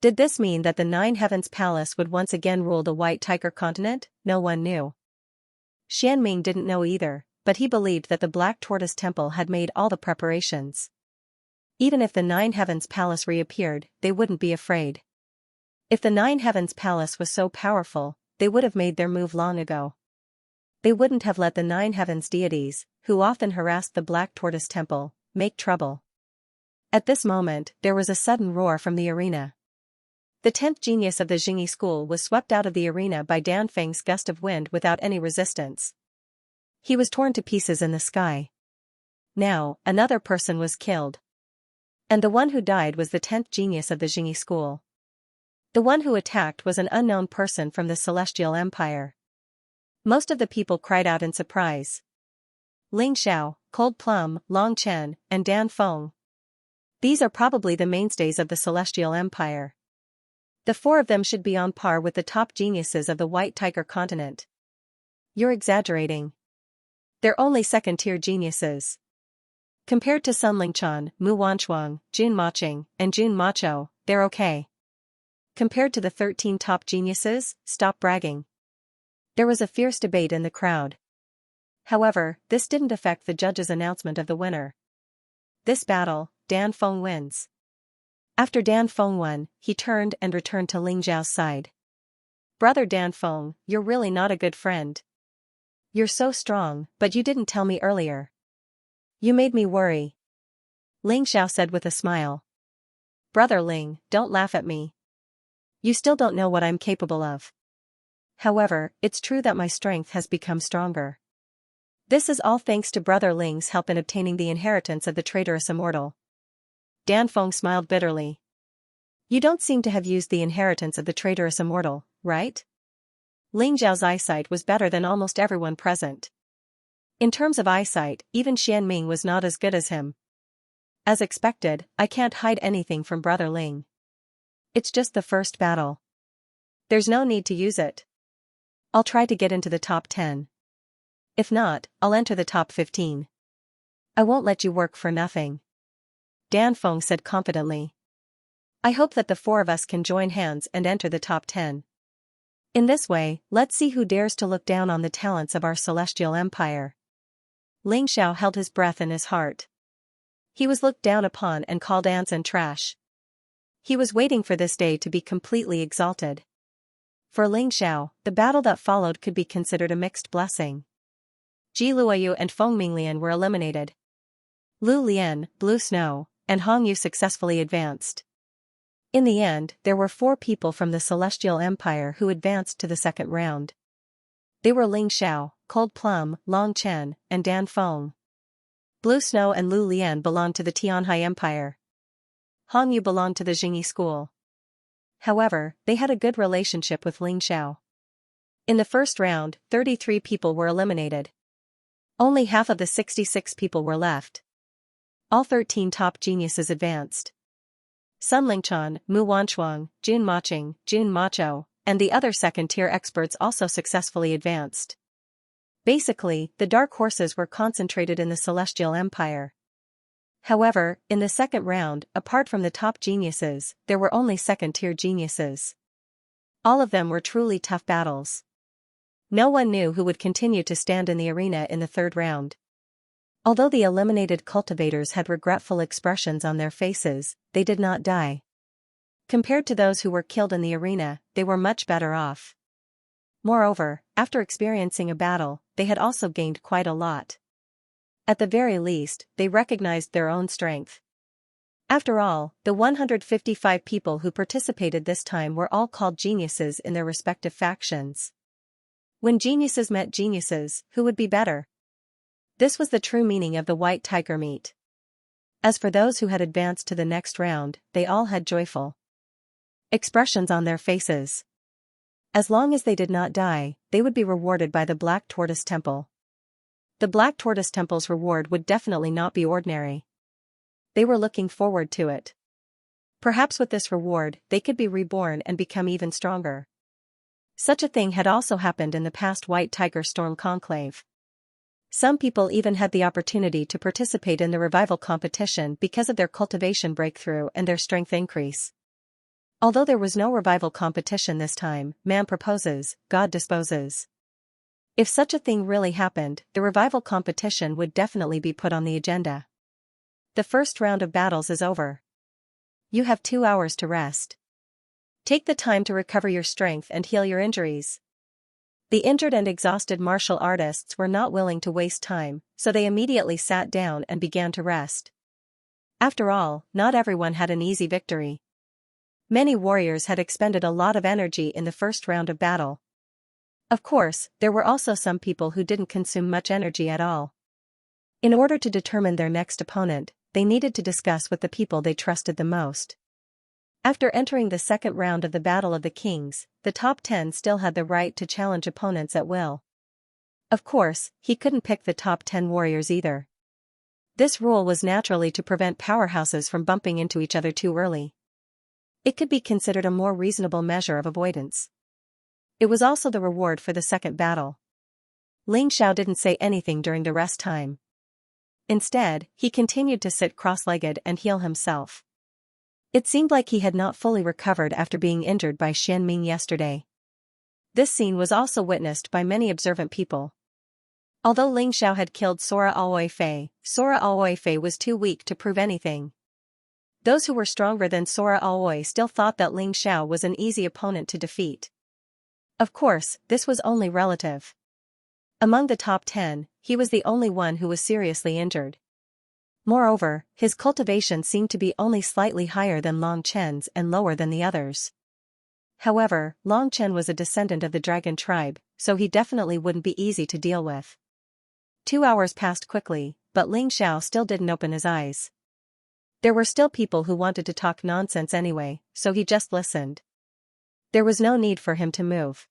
Did this mean that the Nine Heavens Palace would once again rule the White Tiger continent? No one knew. Xianming didn't know either, but he believed that the Black Tortoise Temple had made all the preparations. Even if the Nine Heavens Palace reappeared, they wouldn't be afraid. If the Nine Heavens Palace was so powerful, they would have made their move long ago. They wouldn't have let the Nine Heavens deities, who often harassed the Black Tortoise Temple, make trouble. At this moment, there was a sudden roar from the arena. The 10th genius of the Jingyi school was swept out of the arena by Dan Feng's gust of wind without any resistance. He was torn to pieces in the sky. Now, another person was killed. And the one who died was the 10th genius of the Jingyi school. The one who attacked was an unknown person from the Celestial Empire. Most of the people cried out in surprise. Ling Xiao, Cold Plum, Long Chen, and Dan Feng. These are probably the mainstays of the Celestial Empire. The 4 of them should be on par with the top geniuses of the White Tiger continent. You're exaggerating. They're only second-tier geniuses. Compared to Sun Lingchan, Mu Wanchuang, Jun Maching, and Jun Macho, they're okay. Compared to the 13 top geniuses, stop bragging. There was a fierce debate in the crowd. However, this didn't affect the judge's announcement of the winner. This battle, Dan Feng wins. After Dan Feng won, he turned and returned to Ling Zhao's side. Brother Dan Feng, you're really not a good friend. You're so strong, but you didn't tell me earlier. You made me worry. Ling Xiao said with a smile. Brother Ling, don't laugh at me. You still don't know what I'm capable of. However, it's true that my strength has become stronger. This is all thanks to Brother Ling's help in obtaining the inheritance of the traitorous immortal. Dan Feng smiled bitterly. You don't seem to have used the inheritance of the traitorous immortal, right? Ling Zhao's eyesight was better than almost everyone present. In terms of eyesight, even Xianming was not as good as him. As expected, I can't hide anything from Brother Ling. It's just the first battle. There's no need to use it. I'll try to get into the top 10. If not, I'll enter the top 15. I won't let you work for nothing. Dan Feng said confidently. I hope that the 4 of us can join hands and enter the top 10. In this way, let's see who dares to look down on the talents of our celestial empire. Ling Xiao held his breath in his heart. He was looked down upon and called ants and trash. He was waiting for this day to be completely exalted. For Ling Xiao, the battle that followed could be considered a mixed blessing. Ji Luoyu and Feng Minglian were eliminated. Lu Lian, Blue Snow, and Hong Yu successfully advanced. In the end, there were 4 people from the Celestial Empire who advanced to the second round. They were Ling Xiao, Cold Plum, Long Chen, and Dan Feng. Blue Snow and Lu Lian belonged to the Tianhai Empire. Hong Yu belonged to the Jingyi school. However, they had a good relationship with Ling Xiao. In the first round, 33 people were eliminated. Only half of the 66 people were left. All 13 top geniuses advanced. Sun Lingchan, Mu Wanchuang, Jun Maching, Jun Macho, and the other second-tier experts also successfully advanced. Basically, the dark horses were concentrated in the Celestial Empire. However, in the second round, apart from the top geniuses, there were only second-tier geniuses. All of them were truly tough battles. No one knew who would continue to stand in the arena in the third round. Although the eliminated cultivators had regretful expressions on their faces, they did not die. Compared to those who were killed in the arena, they were much better off. Moreover, after experiencing a battle, they had also gained quite a lot. At the very least, they recognized their own strength. After all, the 155 people who participated this time were all called geniuses in their respective factions. When geniuses met geniuses, who would be better? This was the true meaning of the white tiger meat. As for those who had advanced to the next round, they all had joyful expressions on their faces. As long as they did not die, they would be rewarded by the Black Tortoise Temple. The Black Tortoise Temple's reward would definitely not be ordinary. They were looking forward to it. Perhaps with this reward, they could be reborn and become even stronger. Such a thing had also happened in the past White Tiger Storm Conclave. Some people even had the opportunity to participate in the revival competition because of their cultivation breakthrough and their strength increase. Although there was no revival competition this time, man proposes, God disposes. If such a thing really happened, the revival competition would definitely be put on the agenda. The first round of battles is over. You have 2 hours to rest. Take the time to recover your strength and heal your injuries. The injured and exhausted martial artists were not willing to waste time, so they immediately sat down and began to rest. After all, not everyone had an easy victory. Many warriors had expended a lot of energy in the first round of battle. Of course, there were also some people who didn't consume much energy at all. In order to determine their next opponent, they needed to discuss with the people they trusted the most. After entering the second round of the Battle of the Kings, the top 10 still had the right to challenge opponents at will. Of course, he couldn't pick the top 10 warriors either. This rule was naturally to prevent powerhouses from bumping into each other too early. It could be considered a more reasonable measure of avoidance. It was also the reward for the second battle. Ling Xiao didn't say anything during the rest time. Instead, he continued to sit cross-legged and heal himself. It seemed like he had not fully recovered after being injured by Xian Ming yesterday. This scene was also witnessed by many observant people. Although Ling Xiao had killed Sora Aoi Fei was too weak to prove anything. Those who were stronger than Sora Aoi still thought that Ling Xiao was an easy opponent to defeat. Of course, this was only relative. Among the top 10, he was the only one who was seriously injured. Moreover, his cultivation seemed to be only slightly higher than Long Chen's and lower than the others. However, Long Chen was a descendant of the dragon tribe, so he definitely wouldn't be easy to deal with. 2 hours passed quickly, but Ling Xiao still didn't open his eyes. There were still people who wanted to talk nonsense anyway, so he just listened. There was no need for him to move.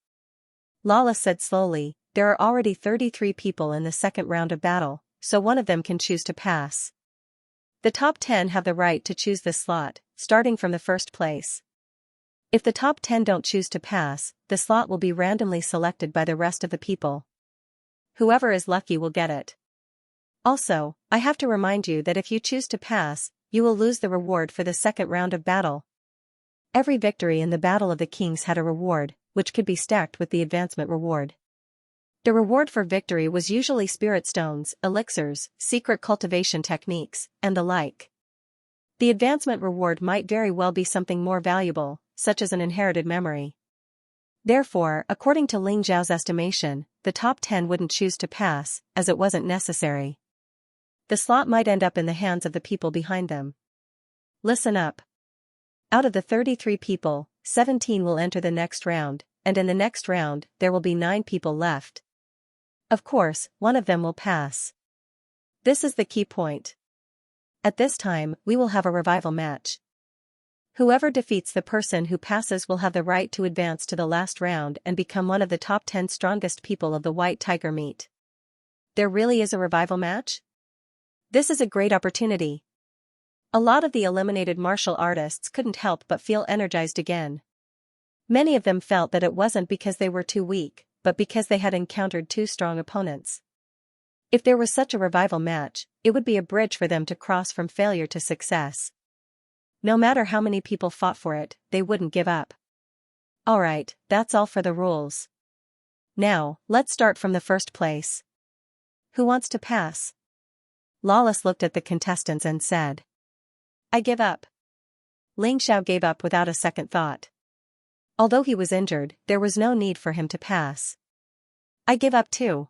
Lala said slowly, "There are already 33 people in the second round of battle, so one of them can choose to pass. The top 10 have the right to choose this slot, starting from the first place. If the top 10 don't choose to pass, the slot will be randomly selected by the rest of the people. Whoever is lucky will get it. Also, I have to remind you that if you choose to pass, you will lose the reward for the second round of battle." Every victory in the Battle of the Kings had a reward, which could be stacked with the advancement reward. The reward for victory was usually spirit stones, elixirs, secret cultivation techniques, and the like. The advancement reward might very well be something more valuable, such as an inherited memory. Therefore, according to Ling Zhao's estimation, the top 10 wouldn't choose to pass, as it wasn't necessary. The slot might end up in the hands of the people behind them. Listen up. Out of the 33 people, 17 will enter the next round, and in the next round, there will be 9 people left. Of course, one of them will pass. This is the key point. At this time, we will have a revival match. Whoever defeats the person who passes will have the right to advance to the last round and become one of the top 10 strongest people of the White Tiger meet. There really is a revival match? This is a great opportunity. A lot of the eliminated martial artists couldn't help but feel energized again. Many of them felt that it wasn't because they were too weak, but because they had encountered two strong opponents. If there was such a revival match, it would be a bridge for them to cross from failure to success. No matter how many people fought for it, they wouldn't give up. Alright, that's all for the rules. Now, let's start from the first place. Who wants to pass? Lawless looked at the contestants and said, I give up. Xiao gave up without a second thought. Although he was injured, there was no need for him to pass. I give up too.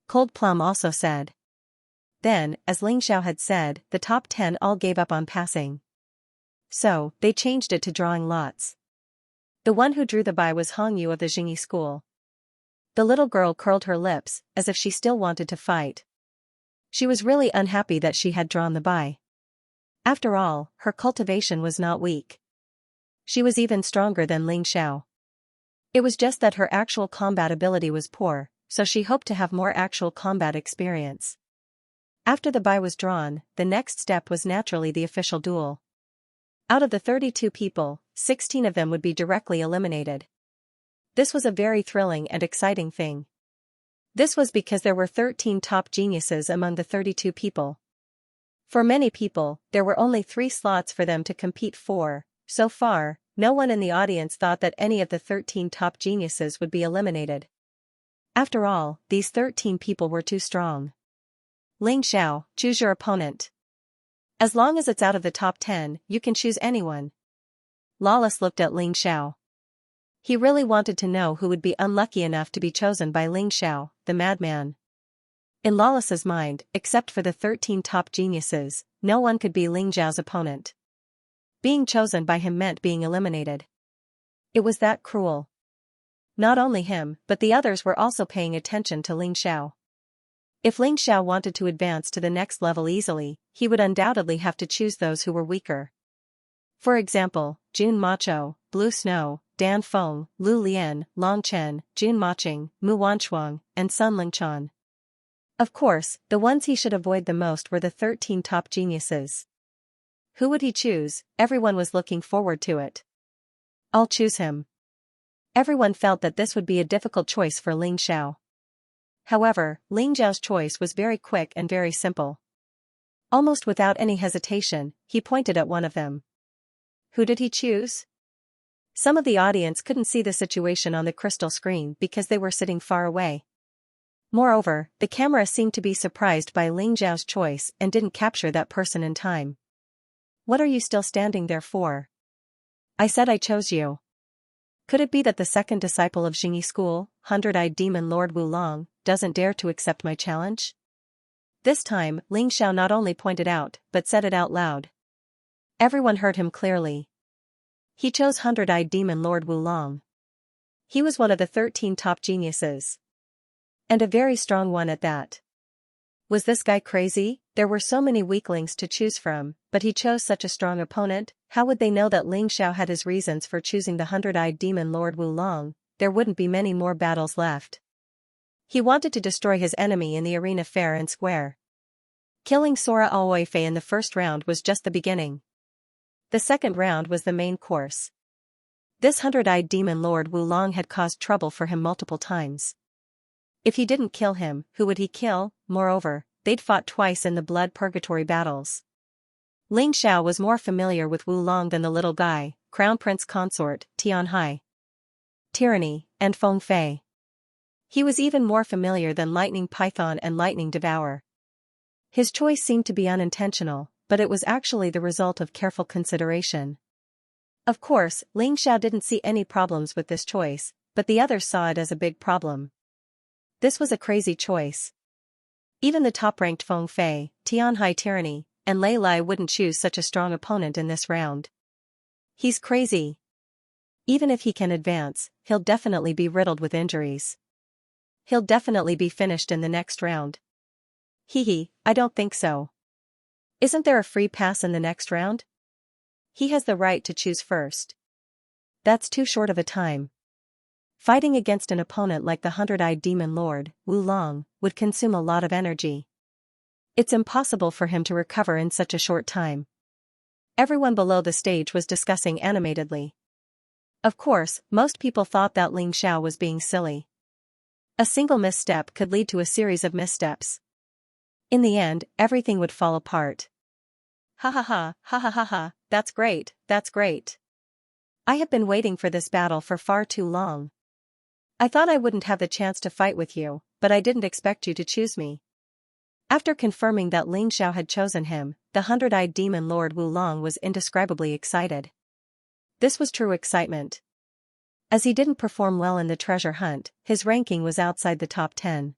Cold Plum also said. Then, as Xiao had said, the top 10 all gave up on passing. So, they changed it to drawing lots. The one who drew the die was Hongyu of the Jingyi school. The little girl curled her lips, as if she still wanted to fight. She was really unhappy that she had drawn the die. After all, her cultivation was not weak. She was even stronger than Xiao. It was just that her actual combat ability was poor, so she hoped to have more actual combat experience. After the die was drawn, the next step was naturally the official duel. Out of the 32 people, 16 of them would be directly eliminated. This was a very thrilling and exciting thing. This was because there were 13 top geniuses among the 32 people. For many people, there were only 3 slots for them to compete for. So far, no one in the audience thought that any of the 13 top geniuses would be eliminated. After all, these 13 people were too strong. Xiao, choose your opponent. As long as it's out of the top 10, you can choose anyone. Lawless looked at Xiao. He really wanted to know who would be unlucky enough to be chosen by Xiao, the madman. In Lawless's mind, except for the 13 top geniuses, no one could be Xiao's opponent. Being chosen by him meant being eliminated. It was that cruel. Not only him, but the others were also paying attention to Xiao. If Xiao wanted to advance to the next level easily, he would undoubtedly have to choose those who were weaker. For example, Jun Macho, Blue Snow, Dan Feng, Lu Lian, Long Chen, Jun Maching, Mu Wanchuang, and Sun Lingchan. Of course, the ones he should avoid the most were the 13 top geniuses. Who would he choose? Everyone was looking forward to it. I'll choose him. Everyone felt that this would be a difficult choice for Xiao. However, Xiao's choice was very quick and very simple. Almost without any hesitation, he pointed at one of them. Who did he choose? Some of the audience couldn't see the situation on the crystal screen because they were sitting far away. Moreover, the camera seemed to be surprised by Xiao's choice and didn't capture that person in time. What are you still standing there for? I said I chose you. Could it be that the second disciple of Jingyi school, 100-eyed demon Lord Wulong, doesn't dare to accept my challenge? This time, Xiao not only pointed out, but said it out loud. Everyone heard him clearly. He chose 100-eyed demon Lord Wulong. He was one of the 13 top geniuses. And a very strong one at that. Was this guy crazy? There were so many weaklings to choose from, but he chose such a strong opponent. How would they know that Xiao had his reasons for choosing the 100-eyed demon Lord Wulong? There wouldn't be many more battles left. He wanted to destroy his enemy in the arena fair and square. Killing Sora Aoifei in the first round was just the beginning. The second round was the main course. This 100-eyed demon Lord Wulong had caused trouble for him multiple times. If he didn't kill him, who would he kill? Moreover, they'd fought twice in the blood purgatory battles. Xiao was more familiar with Wulong than the little guy, Crown Prince Consort, Tianhai, Tyranny, and Feng Fei. He was even more familiar than Lightning Python and Lightning Devourer. His choice seemed to be unintentional, but it was actually the result of careful consideration. Of course, Xiao didn't see any problems with this choice, but the others saw it as a big problem. This was a crazy choice. Even the top-ranked Feng Fei, Tianhai Tyranny, and Lei Lai wouldn't choose such a strong opponent in this round. He's crazy. Even if he can advance, he'll definitely be riddled with injuries. He'll definitely be finished in the next round. Hee, I don't think so. Isn't there a free pass in the next round? He has the right to choose first. That's too short of a time. Fighting against an opponent like the 100-eyed demon lord, Wu Long, would consume a lot of energy. It's impossible for him to recover in such a short time. Everyone below the stage was discussing animatedly. Of course, most people thought that Ling Xiao was being silly. A single misstep could lead to a series of missteps. In the end, everything would fall apart. Ha ha ha, ha ha ha ha, that's great, that's great. I have been waiting for this battle for far too long. I thought I wouldn't have the chance to fight with you, but I didn't expect you to choose me. After confirming that Ling Xiao had chosen him, the 100-eyed demon lord Wu Long was indescribably excited. This was true excitement. As he didn't perform well in the treasure hunt, his ranking was outside the top 10.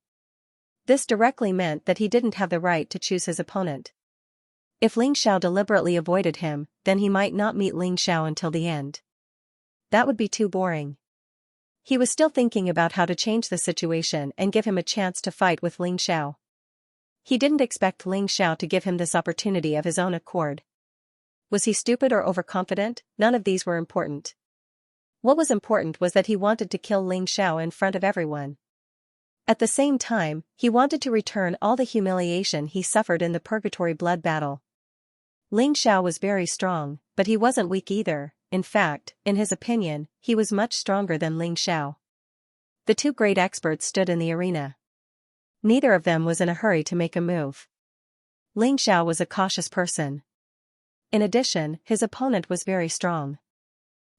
This directly meant that he didn't have the right to choose his opponent. If Ling Xiao deliberately avoided him, then he might not meet Ling Xiao until the end. That would be too boring. He was still thinking about how to change the situation and give him a chance to fight with Ling Xiao. He didn't expect Ling Xiao to give him this opportunity of his own accord. Was he stupid or overconfident? None of these were important. What was important was that he wanted to kill Ling Xiao in front of everyone. At the same time, he wanted to return all the humiliation he suffered in the purgatory blood battle. Ling Xiao was very strong, but he wasn't weak either. In fact, in his opinion, he was much stronger than Ling Xiao. The two great experts stood in the arena. Neither of them was in a hurry to make a move. Ling Xiao was a cautious person. In addition, his opponent was very strong.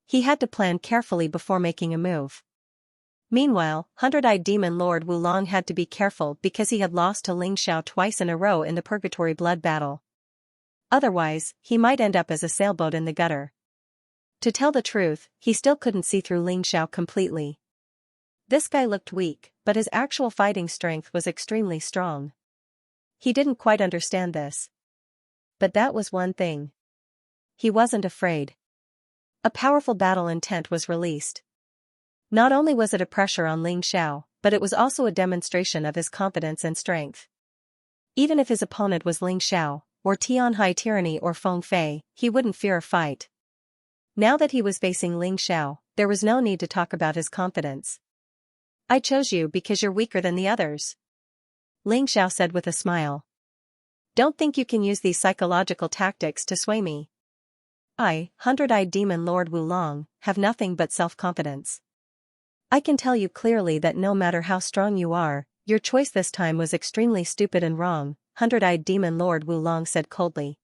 He had to plan carefully before making a move. Meanwhile, 100-eyed demon lord Wu Long had to be careful because he had lost to Ling Xiao twice in a row in the purgatory blood battle. Otherwise, he might end up as a sailboat in the gutter. To tell the truth, he still couldn't see through Ling Xiao completely. This guy looked weak, but his actual fighting strength was extremely strong. He didn't quite understand this. But that was one thing. He wasn't afraid. A powerful battle intent was released. Not only was it a pressure on Ling Xiao, but it was also a demonstration of his confidence and strength. Even if his opponent was Ling Xiao, or Tianhai Tyranny or Feng Fei, he wouldn't fear a fight. Now that he was facing Ling Xiao, there was no need to talk about his confidence. I chose you because you're weaker than the others. Ling Xiao said with a smile. Don't think you can use these psychological tactics to sway me. I, 100-eyed demon lord Wu Long, have nothing but self-confidence. I can tell you clearly that no matter how strong you are, your choice this time was extremely stupid and wrong, 100-eyed demon lord Wu Long said coldly.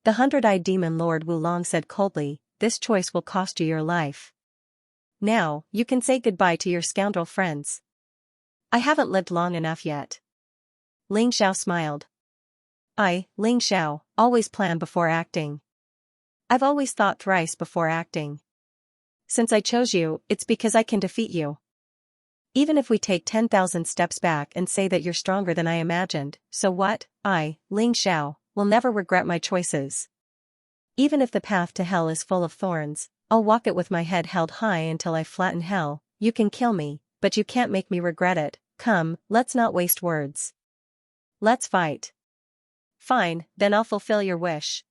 The 100-eyed demon lord Wu Long said coldly, this choice will cost you your life. Now, you can say goodbye to your scoundrel friends. I haven't lived long enough yet. Ling Xiao smiled. I, Ling Xiao, always plan before acting. I've always thought thrice before acting. Since I chose you, it's because I can defeat you. Even if we take 10,000 steps back and say that you're stronger than I imagined, so what? I, Ling Xiao, will never regret my choices. Even if the path to hell is full of thorns, I'll walk it with my head held high until I flatten hell. You can kill me, but you can't make me regret it. Come, let's not waste words. Let's fight. Fine, then I'll fulfill your wish.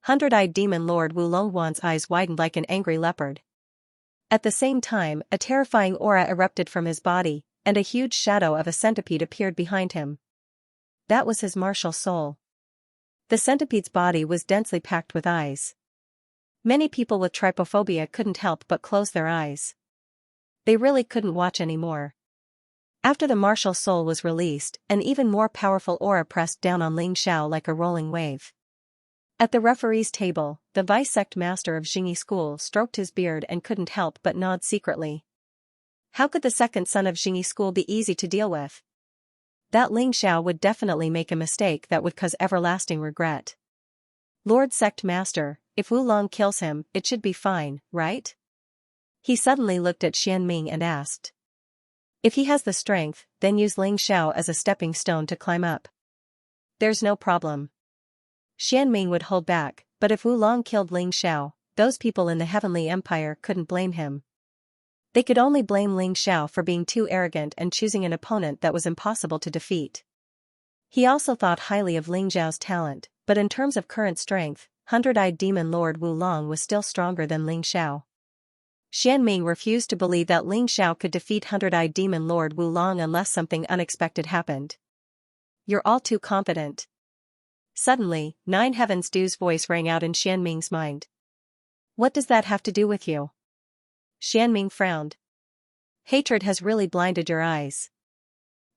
100-eyed demon lord Wu Longwan's eyes widened like an angry leopard. At the same time, a terrifying aura erupted from his body, and a huge shadow of a centipede appeared behind him. That was his martial soul. The centipede's body was densely packed with eyes. Many people with trypophobia couldn't help but close their eyes. They really couldn't watch anymore. After the martial soul was released, an even more powerful aura pressed down on Ling Xiao like a rolling wave. At the referee's table, the vice-sect master of Xingyi School stroked his beard and couldn't help but nod secretly. How could the second son of Xingyi School be easy to deal with? That Ling Xiao would definitely make a mistake that would cause everlasting regret. Lord Sect Master, if Wu Long kills him, it should be fine, right? He suddenly looked at Xianming and asked. If he has the strength, then use Ling Xiao as a stepping stone to climb up. There's no problem. Xianming would hold back, but if Wu Long killed Ling Xiao, those people in the Heavenly Empire couldn't blame him. They could only blame Ling Xiao for being too arrogant and choosing an opponent that was impossible to defeat. He also thought highly of Ling Zhao's talent, but in terms of current strength, hundred-eyed demon Lord Wulong was still stronger than Ling Xiao. Xianming refused to believe that Ling Xiao could defeat hundred-eyed demon Lord Wulong unless something unexpected happened. "You're all too confident." Suddenly, Nine Heavens Du's voice rang out in Xianming's mind. "What does that have to do with you?" Xianming frowned. "Hatred has really blinded your eyes.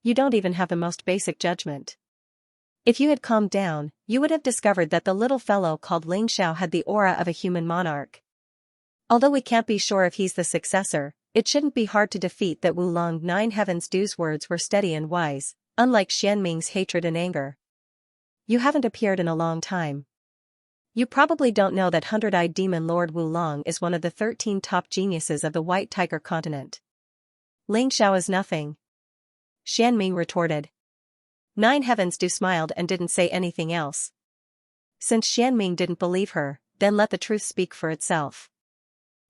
You don't even have the most basic judgment. If you had calmed down, you would have discovered that the little fellow called Ling Xiao had the aura of a human monarch. Although we can't be sure if he's the successor, it shouldn't be hard to defeat that Wulong." Nine Heavens Du's words were steady and wise, unlike Xianming's hatred and anger. "You haven't appeared in a long time. You probably don't know that hundred-eyed demon Lord Wulong is one of the 13 top geniuses of the White Tiger continent." "Ling Xiao is nothing," Xianming retorted. Nine Heavens Du smiled and didn't say anything else. Since Xianming didn't believe her, then let the truth speak for itself.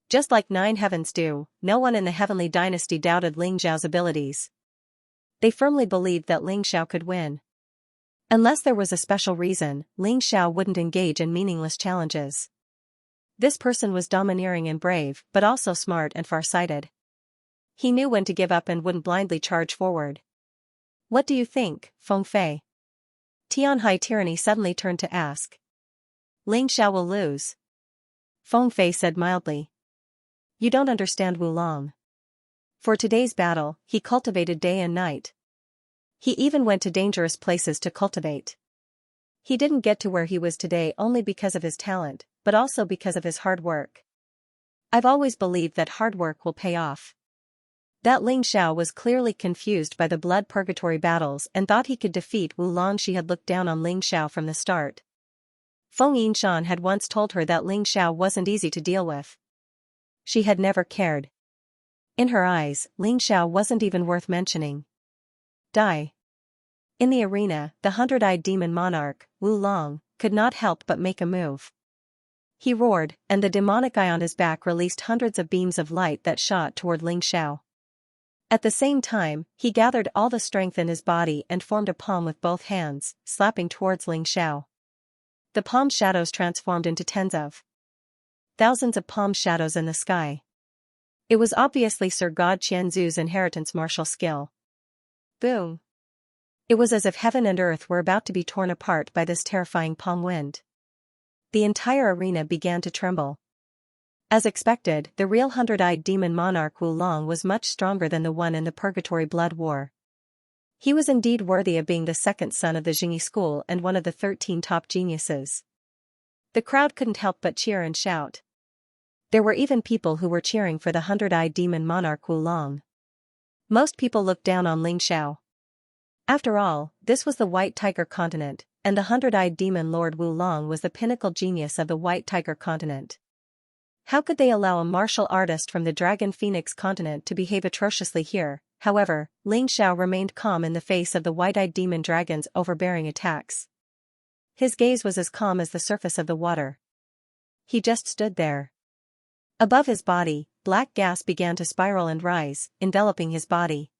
Just like Nine Heavens Du, no one in the Heavenly Dynasty doubted Ling Zhao's abilities. They firmly believed that Ling Xiao could win. Unless there was a special reason, Ling Xiao wouldn't engage in meaningless challenges. This person was domineering and brave, but also smart and far-sighted. He knew when to give up and wouldn't blindly charge forward. "What do you think, Feng Fei?" Tianhai Tyranny suddenly turned to ask. "Ling Xiao will lose," Feng Fei said mildly. "You don't understand Wulong. For today's battle, he cultivated day and night. He even went to dangerous places to cultivate. He didn't get to where he was today only because of his talent, but also because of his hard work. I've always believed that hard work will pay off." That Ling Xiao was clearly confused by the blood purgatory battles and thought he could defeat Wulong. She had looked down on Ling Xiao from the start. Feng Yinshan had once told her that Ling Xiao wasn't easy to deal with. She had never cared. In her eyes, Ling Xiao wasn't even worth mentioning. Die. In the arena, the hundred-eyed demon monarch, Wulong, could not help but make a move. He roared, and the demonic eye on his back released hundreds of beams of light that shot toward Ling Xiao. At the same time, he gathered all the strength in his body and formed a palm with both hands, slapping towards Ling Xiao. The palm shadows transformed into tens of thousands of palm shadows in the sky. It was obviously Sir God Qianzu's inheritance martial skill. Boom! It was as if heaven and earth were about to be torn apart by this terrifying palm wind. The entire arena began to tremble. As expected, the real hundred-eyed demon monarch Wulong was much stronger than the one in the Purgatory Blood War. He was indeed worthy of being the second son of the Jingyi school and one of the 13 top geniuses. The crowd couldn't help but cheer and shout. There were even people who were cheering for the hundred-eyed demon monarch Wulong. Most people looked down on Ling Xiao. After all, this was the White Tiger continent, and the hundred-eyed demon Lord Wulong was the pinnacle genius of the White Tiger continent. How could they allow a martial artist from the Dragon Phoenix continent to behave atrociously here? However, Ling Xiao remained calm in the face of the white-eyed demon dragon's overbearing attacks. His gaze was as calm as the surface of the water. He just stood there. Above his body, black gas began to spiral and rise, enveloping his body.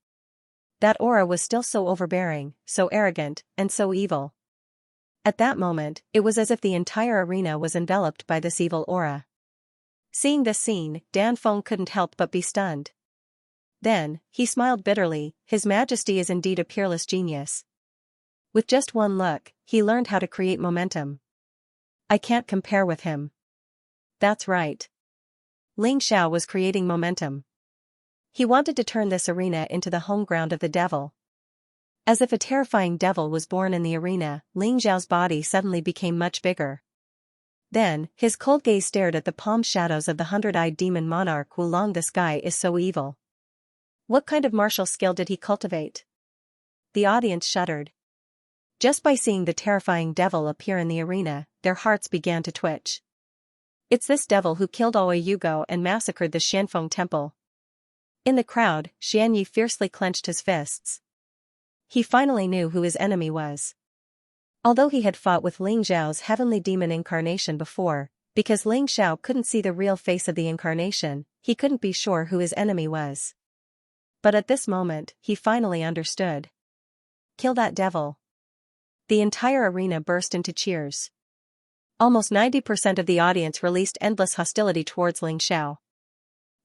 That aura was still so overbearing, so arrogant, and so evil. At that moment, it was as if the entire arena was enveloped by this evil aura. Seeing this scene, Dan Feng couldn't help but be stunned. Then, he smiled bitterly. His Majesty is indeed a peerless genius. With just one look, he learned how to create momentum. I can't compare with him. That's right. Ling Xiao was creating momentum. He wanted to turn this arena into the home ground of the devil. As if a terrifying devil was born in the arena, Ling Xiao's body suddenly became much bigger. Then, his cold gaze stared at the palm shadows of the hundred-eyed demon monarch Wulong. This guy is so evil. What kind of martial skill did he cultivate? The audience shuddered. Just by seeing the terrifying devil appear in the arena, their hearts began to twitch. It's this devil who killed Oe Yugo and massacred the Xianfeng temple. In the crowd, Xianyi fiercely clenched his fists. He finally knew who his enemy was. Although he had fought with Ling Zhao's heavenly demon incarnation before, because Ling Xiao couldn't see the real face of the incarnation, he couldn't be sure who his enemy was. But at this moment, he finally understood. Kill that devil. The entire arena burst into cheers. Almost 90% of the audience released endless hostility towards Ling Xiao.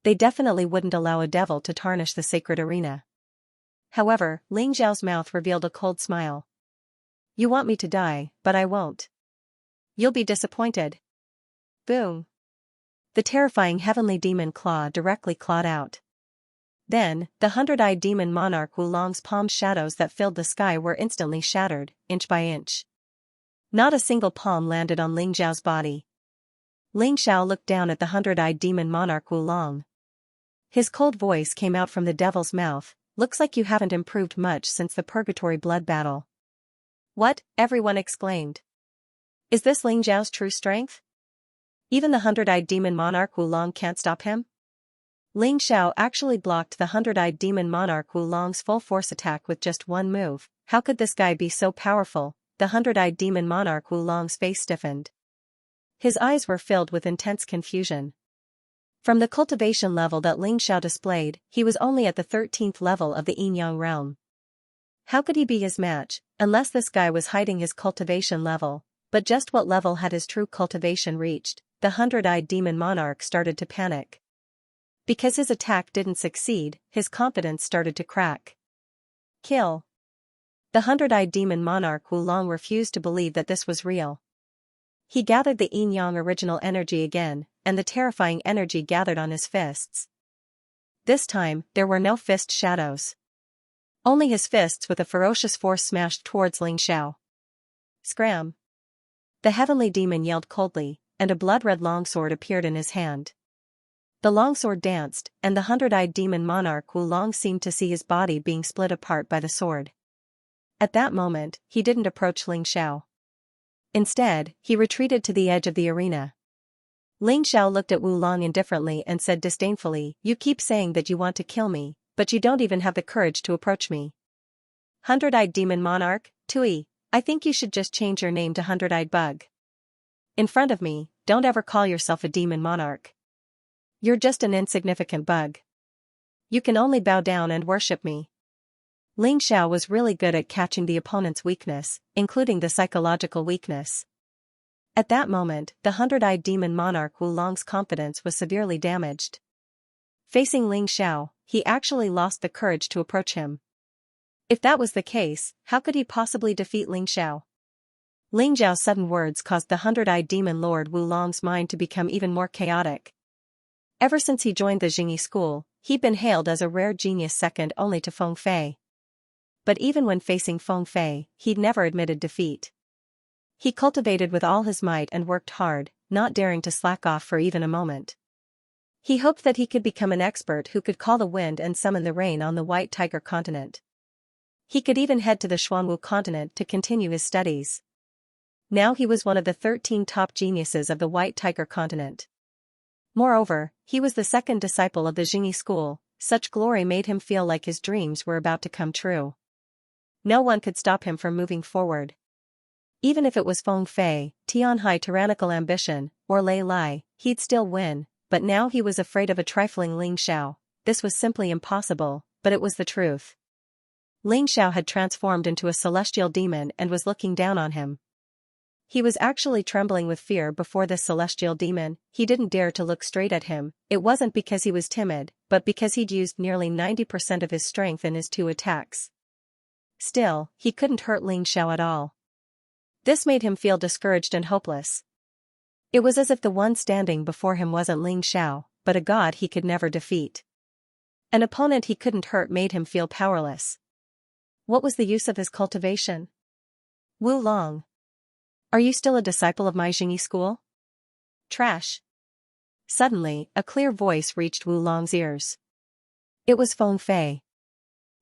They definitely wouldn't allow a devil to tarnish the sacred arena. However, Ling Xiao's mouth revealed a cold smile. You want me to die, but I won't. You'll be disappointed. Boom. The terrifying heavenly demon claw directly clawed out. Then, the 100-eyed demon monarch Wulong's palm shadows that filled the sky were instantly shattered, inch by inch. Not a single palm landed on Ling Xiao's body. Ling Xiao looked down at the 100-eyed demon monarch Wulong. His cold voice came out from the devil's mouth. Looks like you haven't improved much since the purgatory blood battle. What? Everyone exclaimed. Is this Ling Xiao's true strength? Even the 100-eyed demon monarch Wulong can't stop him? Ling Xiao actually blocked the 100-eyed demon monarch Wulong's full force attack with just one move. How could this guy be so powerful? The 100-eyed demon monarch Wulong's face stiffened. His eyes were filled with intense confusion. From the cultivation level that Ling Xiao displayed, he was only at the 13th level of the Yin-Yang realm. How could he be his match, unless this guy was hiding his cultivation level? But just what level had his true cultivation reached? The 100-eyed demon monarch started to panic. Because his attack didn't succeed, his confidence started to crack. Kill. The 100-eyed demon monarch Wulong refused to believe that this was real. He gathered the yin-yang original energy again, and the terrifying energy gathered on his fists. This time, there were no fist shadows. Only his fists with a ferocious force smashed towards Ling Xiao. Scram! The heavenly demon yelled coldly, and a blood-red longsword appeared in his hand. The longsword danced, and the 100-eyed demon monarch Wulong seemed to see his body being split apart by the sword. At that moment, he didn't approach Ling Xiao. Instead, he retreated to the edge of the arena. Ling Xiao looked at Wulong indifferently and said disdainfully, "You keep saying that you want to kill me, but you don't even have the courage to approach me. 100-eyed demon monarch, Tui, I think you should just change your name to 100-eyed bug. In front of me, don't ever call yourself a demon monarch. You're just an insignificant bug. You can only bow down and worship me." Ling Xiao was really good at catching the opponent's weakness, including the psychological weakness. At that moment, the 100-eyed demon monarch Wulong's confidence was severely damaged. Facing Ling Xiao, he actually lost the courage to approach him. If that was the case, how could he possibly defeat Ling Xiao? Ling Xiao's sudden words caused the 100-eyed demon lord Wulong's mind to become even more chaotic. Ever since he joined the Jingyi school, he'd been hailed as a rare genius second only to Feng Fei. But even when facing Feng Fei, he'd never admitted defeat. He cultivated with all his might and worked hard, not daring to slack off for even a moment. He hoped that he could become an expert who could call the wind and summon the rain on the White Tiger continent. He could even head to the Xuanwu continent to continue his studies. Now he was one of the 13 top geniuses of the White Tiger continent. Moreover, he was the second disciple of the Jingyi school. Such glory made him feel like his dreams were about to come true. No one could stop him from moving forward. Even if it was Feng Fei, Tianhai tyrannical ambition, or Lei Lai, he'd still win, but now he was afraid of a trifling Ling Xiao. This was simply impossible, but it was the truth. Ling Xiao had transformed into a celestial demon and was looking down on him. He was actually trembling with fear before this celestial demon. He didn't dare to look straight at him. It wasn't because he was timid, but because he'd used nearly 90% of his strength in his 2 attacks. Still, he couldn't hurt Ling Xiao at all. This made him feel discouraged and hopeless. It was as if the one standing before him wasn't Ling Xiao, but a god he could never defeat. An opponent he couldn't hurt made him feel powerless. What was the use of his cultivation? Wulong. Are you still a disciple of my Jingyi school? Trash. Suddenly, a clear voice reached Wulong's ears. It was Feng Fei.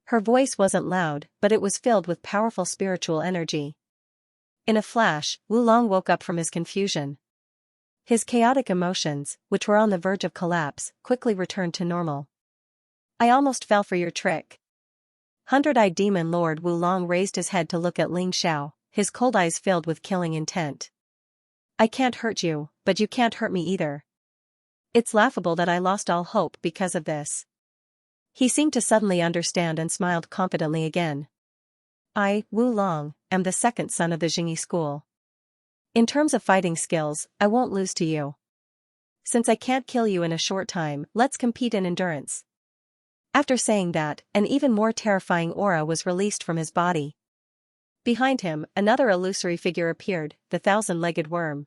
Her voice wasn't loud, but it was filled with powerful spiritual energy. In a flash, Wulong woke up from his confusion. His chaotic emotions, which were on the verge of collapse, quickly returned to normal. I almost fell for your trick. 100-eyed demon lord Wulong raised his head to look at Ling Xiao, his cold eyes filled with killing intent. I can't hurt you, but you can't hurt me either. It's laughable that I lost all hope because of this. He seemed to suddenly understand and smiled confidently again. I, Wulong, am the second son of the Jingyi school. In terms of fighting skills, I won't lose to you. Since I can't kill you in a short time, let's compete in endurance. After saying that, an even more terrifying aura was released from his body. Behind him, another illusory figure appeared, the thousand-legged worm.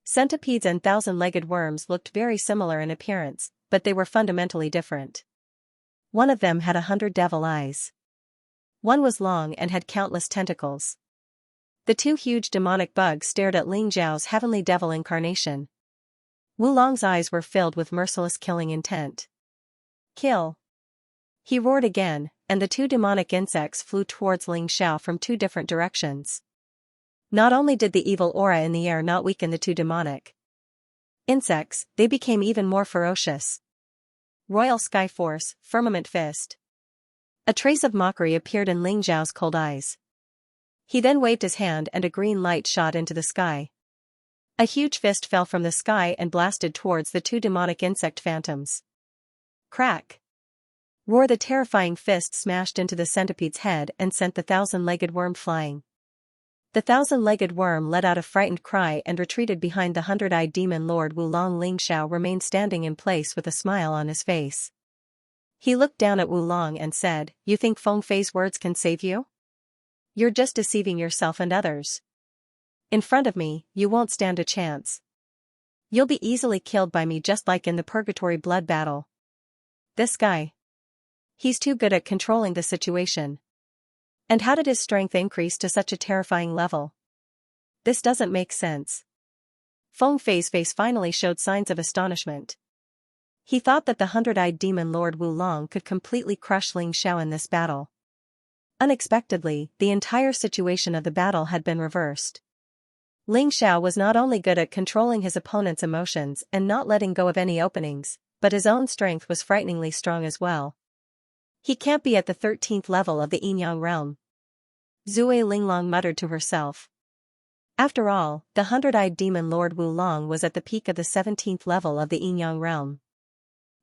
Centipedes and thousand-legged worms looked very similar in appearance, but they were fundamentally different. One of them had 100 devil eyes. One was long and had countless tentacles. The two huge demonic bugs stared at Ling Zhao's heavenly devil incarnation. Wulong's eyes were filled with merciless killing intent. Kill! He roared again, and the two demonic insects flew towards Ling Xiao from two different directions. Not only did the evil aura in the air not weaken the two demonic insects, they became even more ferocious. Royal Sky Force, Firmament Fist. A trace of mockery appeared in Ling Zhao's cold eyes. He then waved his hand and a green light shot into the sky. A huge fist fell from the sky and blasted towards the two demonic insect phantoms. Crack! Roar! The terrifying fist smashed into the centipede's head and sent the thousand-legged worm flying. The thousand-legged worm let out a frightened cry and retreated behind the hundred-eyed demon lord Wulong. Ling Xiao remained standing in place with a smile on his face. He looked down at Wulong and said, "You think Feng Fei's words can save you? You're just deceiving yourself and others. In front of me, you won't stand a chance. You'll be easily killed by me just like in the Purgatory blood battle. This guy. He's too good at controlling the situation. And how did his strength increase to such a terrifying level? This doesn't make sense." Feng Fei's face finally showed signs of astonishment. He thought that the hundred-eyed demon lord Wulong could completely crush Ling Xiao in this battle. Unexpectedly, the entire situation of the battle had been reversed. Ling Xiao was not only good at controlling his opponent's emotions and not letting go of any openings, but his own strength was frighteningly strong as well. He can't be at the 13th level of the Yin-Yang realm. Zui Linglong muttered to herself. After all, the hundred-eyed demon lord Wulong was at the peak of the 17th level of the Yin-Yang realm.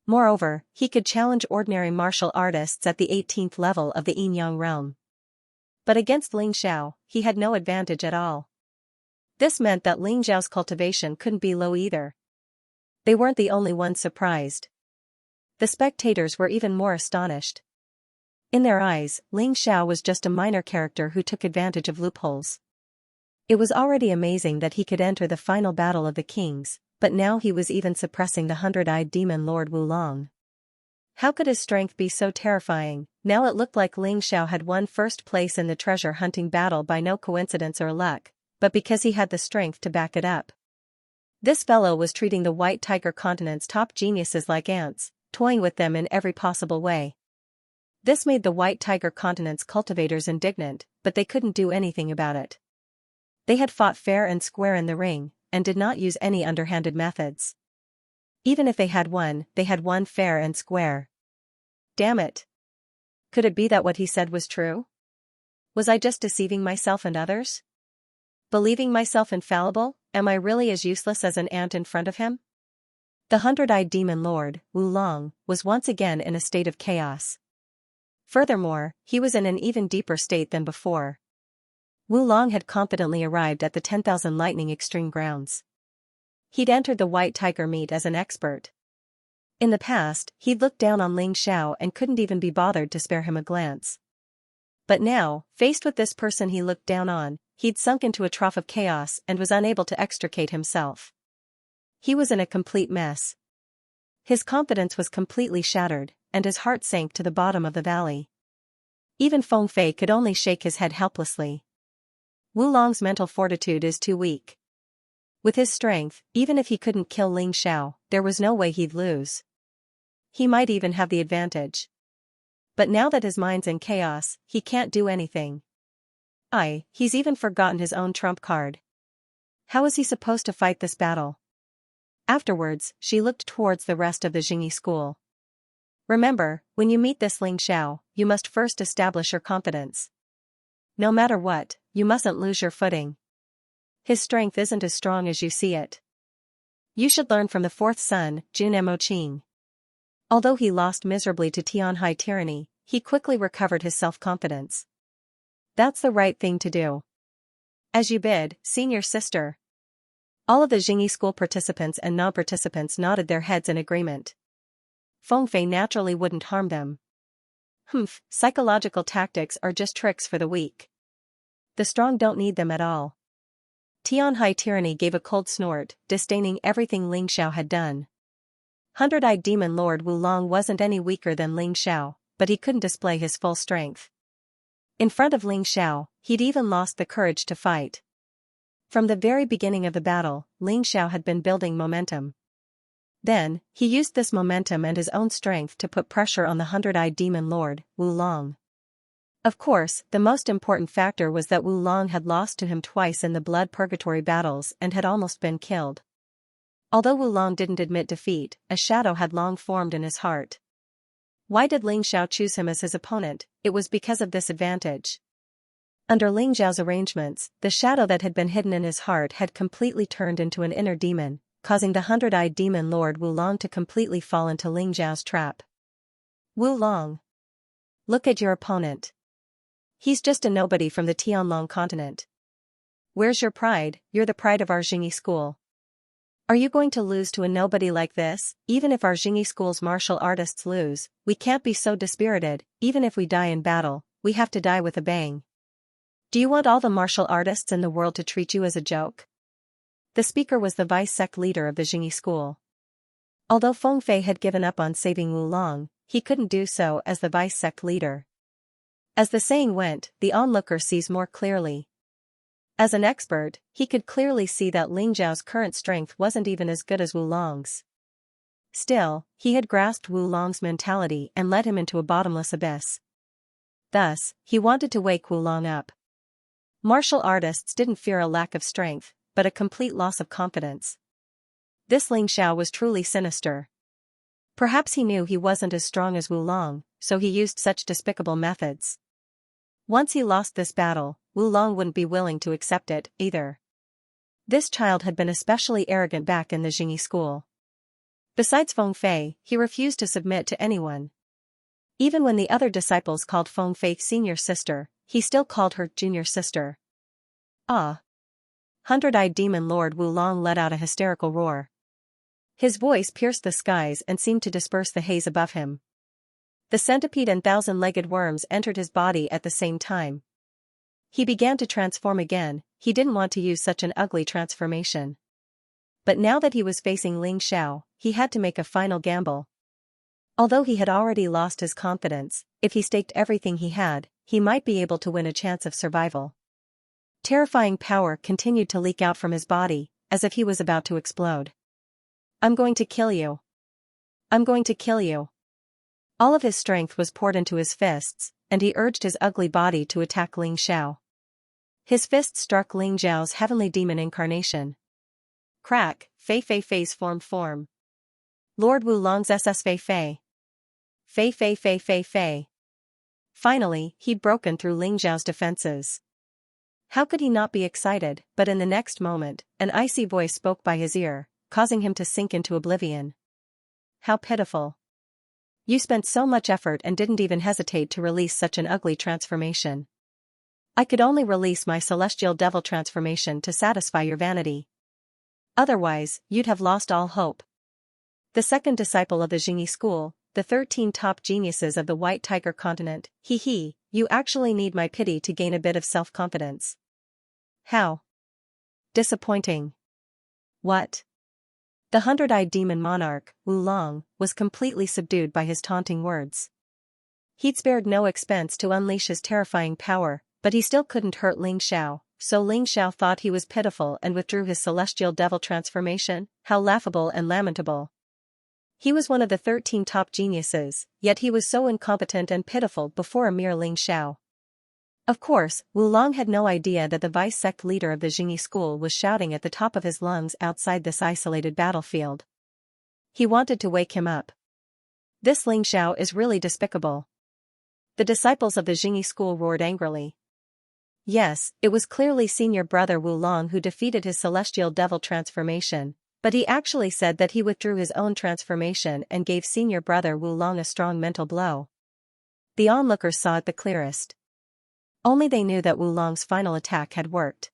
Moreover, he could challenge ordinary martial artists at the 18th level of the Yin-Yang realm. But against Ling Xiao, he had no advantage at all. This meant that Ling Zhao's cultivation couldn't be low either. They weren't the only ones surprised. The spectators were even more astonished. In their eyes, Ling Xiao was just a minor character who took advantage of loopholes. It was already amazing that he could enter the final battle of the kings, but now he was even suppressing the hundred-eyed demon lord Wulong. How could his strength be so terrifying? Now it looked like Ling Xiao had won first place in the treasure hunting battle by no coincidence or luck, but because he had the strength to back it up. This fellow was treating the White Tiger Continent's top geniuses like ants, toying with them in every possible way. This made the White Tiger Continent's cultivators indignant, but they couldn't do anything about it. They had fought fair and square in the ring, and did not use any underhanded methods. Even if they had won fair and square. Damn it! Could it be that what he said was true? Was I just deceiving myself and others? Believing myself infallible, am I really as useless as an ant in front of him? The hundred-eyed demon lord, Wulong, was once again in a state of chaos. Furthermore, he was in an even deeper state than before. Wulong had confidently arrived at the 10,000 Lightning Extreme Grounds. He'd entered the White Tiger meet as an expert. In the past, he'd looked down on Ling Xiao and couldn't even be bothered to spare him a glance. But now, faced with this person he looked down on, he'd sunk into a trough of chaos and was unable to extricate himself. He was in a complete mess. His confidence was completely shattered, and his heart sank to the bottom of the valley. Even Feng Fei could only shake his head helplessly. Wulong's mental fortitude is too weak. With his strength, even if he couldn't kill Ling Xiao, there was no way he'd lose. He might even have the advantage. But now that his mind's in chaos, he can't do anything. He's even forgotten his own trump card. How is he supposed to fight this battle? Afterwards, she looked towards the rest of the Jingyi school. Remember, when you meet this Ling Xiao, you must first establish your confidence. No matter what, you mustn't lose your footing. His strength isn't as strong as you see it. You should learn from the fourth son, Jun Emoqing. Although he lost miserably to Tianhai tyranny, he quickly recovered his self-confidence. That's the right thing to do. As you bid, senior sister. All of the Jingyi school participants and non-participants nodded their heads in agreement. Fengfei naturally wouldn't harm them. Psychological tactics are just tricks for the weak. The strong don't need them at all. Tianhai Tyranny gave a cold snort, disdaining everything Ling Xiao had done. Hundred-eyed demon lord Wulong wasn't any weaker than Ling Xiao, but he couldn't display his full strength. In front of Ling Xiao, he'd even lost the courage to fight. From the very beginning of the battle, Ling Xiao had been building momentum. Then, he used this momentum and his own strength to put pressure on the hundred-eyed demon lord, Wulong. Of course, the most important factor was that Wulong had lost to him twice in the blood purgatory battles and had almost been killed. Although Wulong didn't admit defeat, a shadow had long formed in his heart. Why did Ling Xiao choose him as his opponent? It was because of this advantage. Under Ling Xiao's arrangements, the shadow that had been hidden in his heart had completely turned into an inner demon, causing the hundred-eyed demon lord Wulong to completely fall into Ling Xiao's trap. Wulong. Look at your opponent. He's just a nobody from the Tianlong continent. Where's your pride? You're the pride of our Jingyi school. Are you going to lose to a nobody like this? Even if our Jingyi school's martial artists lose, we can't be so dispirited. Even if we die in battle, we have to die with a bang. Do you want all the martial artists in the world to treat you as a joke? The speaker was the vice-sect leader of the Jingyi school. Although Fengfei had given up on saving Wulong, he couldn't do so as the vice-sect leader. As the saying went, the onlooker sees more clearly. As an expert, he could clearly see that Ling Xiao's current strength wasn't even as good as Wulong's. Still, he had grasped Wulong's mentality and led him into a bottomless abyss. Thus, he wanted to wake Wulong up. Martial artists didn't fear a lack of strength, but a complete loss of confidence. This Ling Xiao was truly sinister. Perhaps he knew he wasn't as strong as Wulong, so he used such despicable methods. Once he lost this battle, Wulong wouldn't be willing to accept it, either. This child had been especially arrogant back in the Jingyi school. Besides Fengfei, he refused to submit to anyone. Even when the other disciples called Fengfei senior sister, he still called her junior sister. Ah! Hundred-eyed demon lord Wulong let out a hysterical roar. His voice pierced the skies and seemed to disperse the haze above him. The centipede and thousand-legged worms entered his body at the same time. He began to transform again. He didn't want to use such an ugly transformation. But now that he was facing Ling Xiao, he had to make a final gamble. Although he had already lost his confidence, if he staked everything he had, he might be able to win a chance of survival. Terrifying power continued to leak out from his body, as if he was about to explode. I'm going to kill you. I'm going to kill you. All of his strength was poured into his fists, and he urged his ugly body to attack Ling Xiao. His fist struck Ling Xiao's heavenly demon incarnation. Crack, Fei Fei Fei's form. Lord Wulong's SS Fei Fei. Fei Fei Fei Fei Fei. Finally, he'd broken through Ling Xiao's defenses. How could he not be excited? But in the next moment, an icy voice spoke by his ear, causing him to sink into oblivion. How pitiful. You spent so much effort and didn't even hesitate to release such an ugly transformation. I could only release my celestial devil transformation to satisfy your vanity. Otherwise, you'd have lost all hope. The second disciple of the Jingyi school, the 13 top geniuses of the White Tiger continent, you actually need my pity to gain a bit of self-confidence. How? Disappointing. What? The hundred-eyed demon monarch, Wulong, was completely subdued by his taunting words. He'd spared no expense to unleash his terrifying power, but he still couldn't hurt Ling Xiao, so Ling Xiao thought he was pitiful and withdrew his celestial devil transformation. How laughable and lamentable. He was one of the 13 top geniuses, yet he was so incompetent and pitiful before a mere Ling Xiao. Of course, Wulong had no idea that the vice-sect leader of the Jingyi school was shouting at the top of his lungs outside this isolated battlefield. He wanted to wake him up. This Ling Xiao is really despicable. The disciples of the Jingyi school roared angrily. Yes, it was clearly senior brother Wulong who defeated his celestial devil transformation, but he actually said that he withdrew his own transformation and gave senior brother Wulong a strong mental blow. The onlookers saw it the clearest. Only they knew that Wulong's final attack had worked.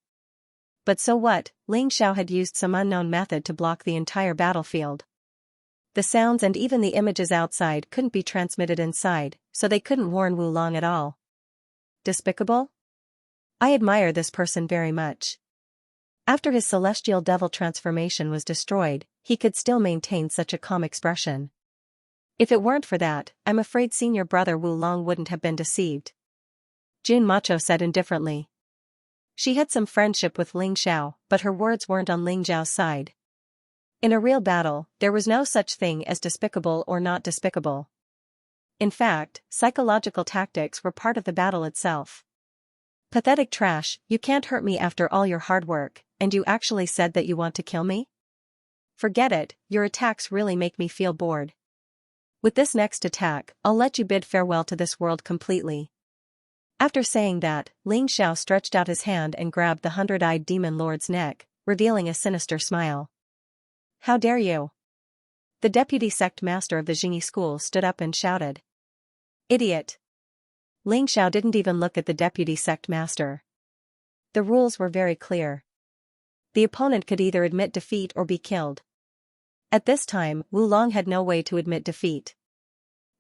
But so what, Ling Xiao had used some unknown method to block the entire battlefield. The sounds and even the images outside couldn't be transmitted inside, so they couldn't warn Wulong at all. Despicable? I admire this person very much. After his celestial devil transformation was destroyed, he could still maintain such a calm expression. If it weren't for that, I'm afraid senior brother Wulong wouldn't have been deceived. Jun Macho said indifferently. She had some friendship with Ling Xiao, but her words weren't on Ling Xiao's side. In a real battle, there was no such thing as despicable or not despicable. In fact, psychological tactics were part of the battle itself. Pathetic trash, you can't hurt me after all your hard work, and you actually said that you want to kill me? Forget it, your attacks really make me feel bored. With this next attack, I'll let you bid farewell to this world completely. After saying that, Ling Xiao stretched out his hand and grabbed the 100-eyed demon lord's neck, revealing a sinister smile. How dare you? The deputy sect master of the Jingyi school stood up and shouted. Idiot! Ling Xiao didn't even look at the deputy sect master. The rules were very clear. The opponent could either admit defeat or be killed. At this time, Wulong had no way to admit defeat.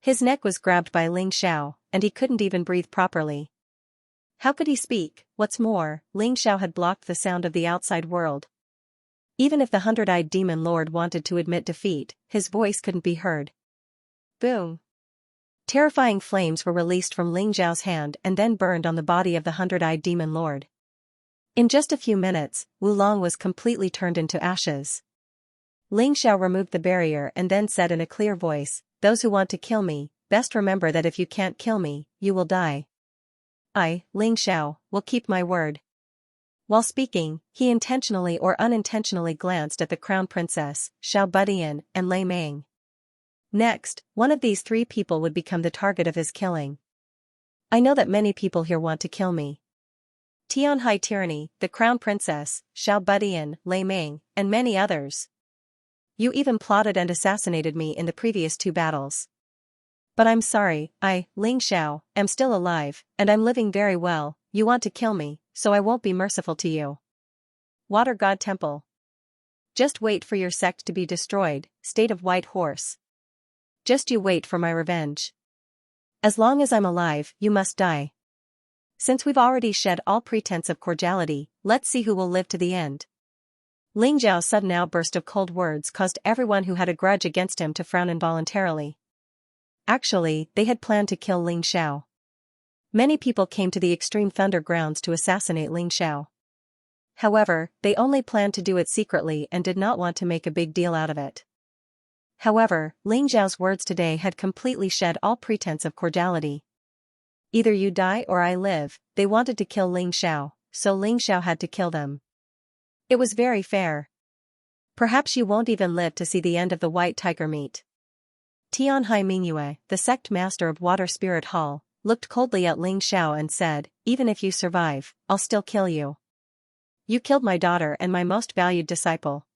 His neck was grabbed by Ling Xiao, and he couldn't even breathe properly. How could he speak? What's more, Ling Xiao had blocked the sound of the outside world. Even if the 100-eyed demon lord wanted to admit defeat, his voice couldn't be heard. Boom! Terrifying flames were released from Ling Xiao's hand and then burned on the body of the 100-eyed demon lord. In just a few minutes, Wulong was completely turned into ashes. Ling Xiao removed the barrier and then said in a clear voice, "Those who want to kill me, best remember that if you can't kill me, you will die. I, Ling Xiao, will keep my word." While speaking, he intentionally or unintentionally glanced at the crown princess, Xiao Budian, and Lei Meng. Next, one of these three people would become the target of his killing. I know that many people here want to kill me. Tianhai Tyranny, the crown princess, Xiao Budian, Lei Meng, and many others. You even plotted and assassinated me in the previous 2 battles. But I'm sorry, I, Ling Xiao, am still alive, and I'm living very well. You want to kill me, so I won't be merciful to you. Water God Temple. Just wait for your sect to be destroyed, State of White Horse. Just you wait for my revenge. As long as I'm alive, you must die. Since we've already shed all pretense of cordiality, let's see who will live to the end. Ling Xiao's sudden outburst of cold words caused everyone who had a grudge against him to frown involuntarily. Actually, they had planned to kill Ling Xiao. Many people came to the Extreme Thunder grounds to assassinate Ling Xiao. However, they only planned to do it secretly and did not want to make a big deal out of it. However, Ling Xiao's words today had completely shed all pretense of cordiality. Either you die or I live. They wanted to kill Ling Xiao, so Ling Xiao had to kill them. It was very fair. Perhaps you won't even live to see the end of the white tiger meet. Tianhai Mingyue, the sect master of Water Spirit Hall, looked coldly at Ling Xiao and said, "Even if you survive, I'll still kill you. You killed my daughter and my most valued disciple.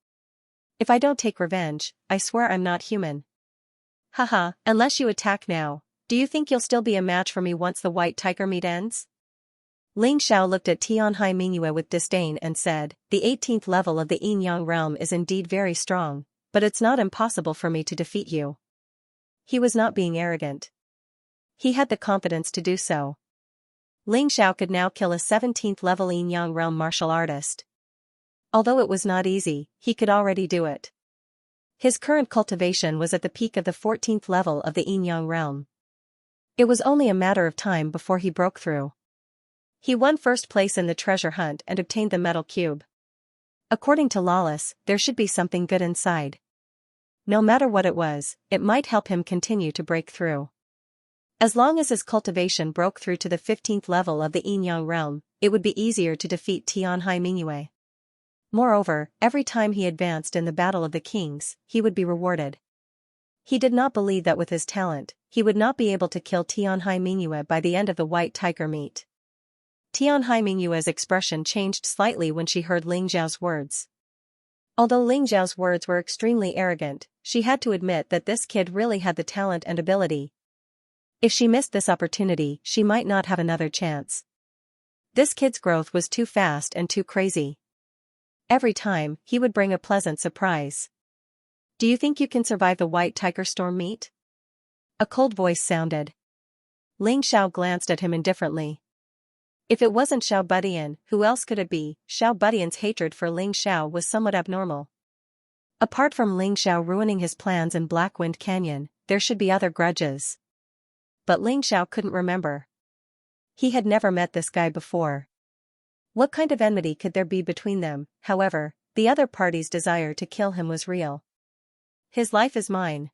If I don't take revenge, I swear I'm not human. Haha, unless you attack now, do you think you'll still be a match for me once the white tiger meet ends?" Ling Xiao looked at Tianhai Mingyue with disdain and said, "The 18th level of the Yin-Yang realm is indeed very strong, but it's not impossible for me to defeat you." He was not being arrogant. He had the confidence to do so. Ling Xiao could now kill a 17th level Yin-Yang realm martial artist. Although it was not easy, he could already do it. His current cultivation was at the peak of the 14th level of the Yin-Yang realm. It was only a matter of time before he broke through. He won first place in the treasure hunt and obtained the metal cube. According to Lawless, there should be something good inside. No matter what it was, it might help him continue to break through. As long as his cultivation broke through to the 15th level of the Yin-Yang realm, it would be easier to defeat Tianhai Mingyue. Moreover, every time he advanced in the Battle of the Kings, he would be rewarded. He did not believe that with his talent, he would not be able to kill Tianhai Mingyue by the end of the white tiger meet. Tianhai Mingyue's expression changed slightly when she heard Ling Xiao's words. Although Ling Xiao's words were extremely arrogant, she had to admit that this kid really had the talent and ability. If she missed this opportunity, she might not have another chance. This kid's growth was too fast and too crazy. Every time, he would bring a pleasant surprise. Do you think you can survive the white tiger storm meet? A cold voice sounded. Ling Xiao glanced at him indifferently. If it wasn't Xiao Budian, who else could it be? Xiao Budian's hatred for Ling Xiao was somewhat abnormal. Apart from Ling Xiao ruining his plans in Blackwind Canyon, there should be other grudges. But Ling Xiao couldn't remember. He had never met this guy before. What kind of enmity could there be between them? However, the other party's desire to kill him was real. His life is mine.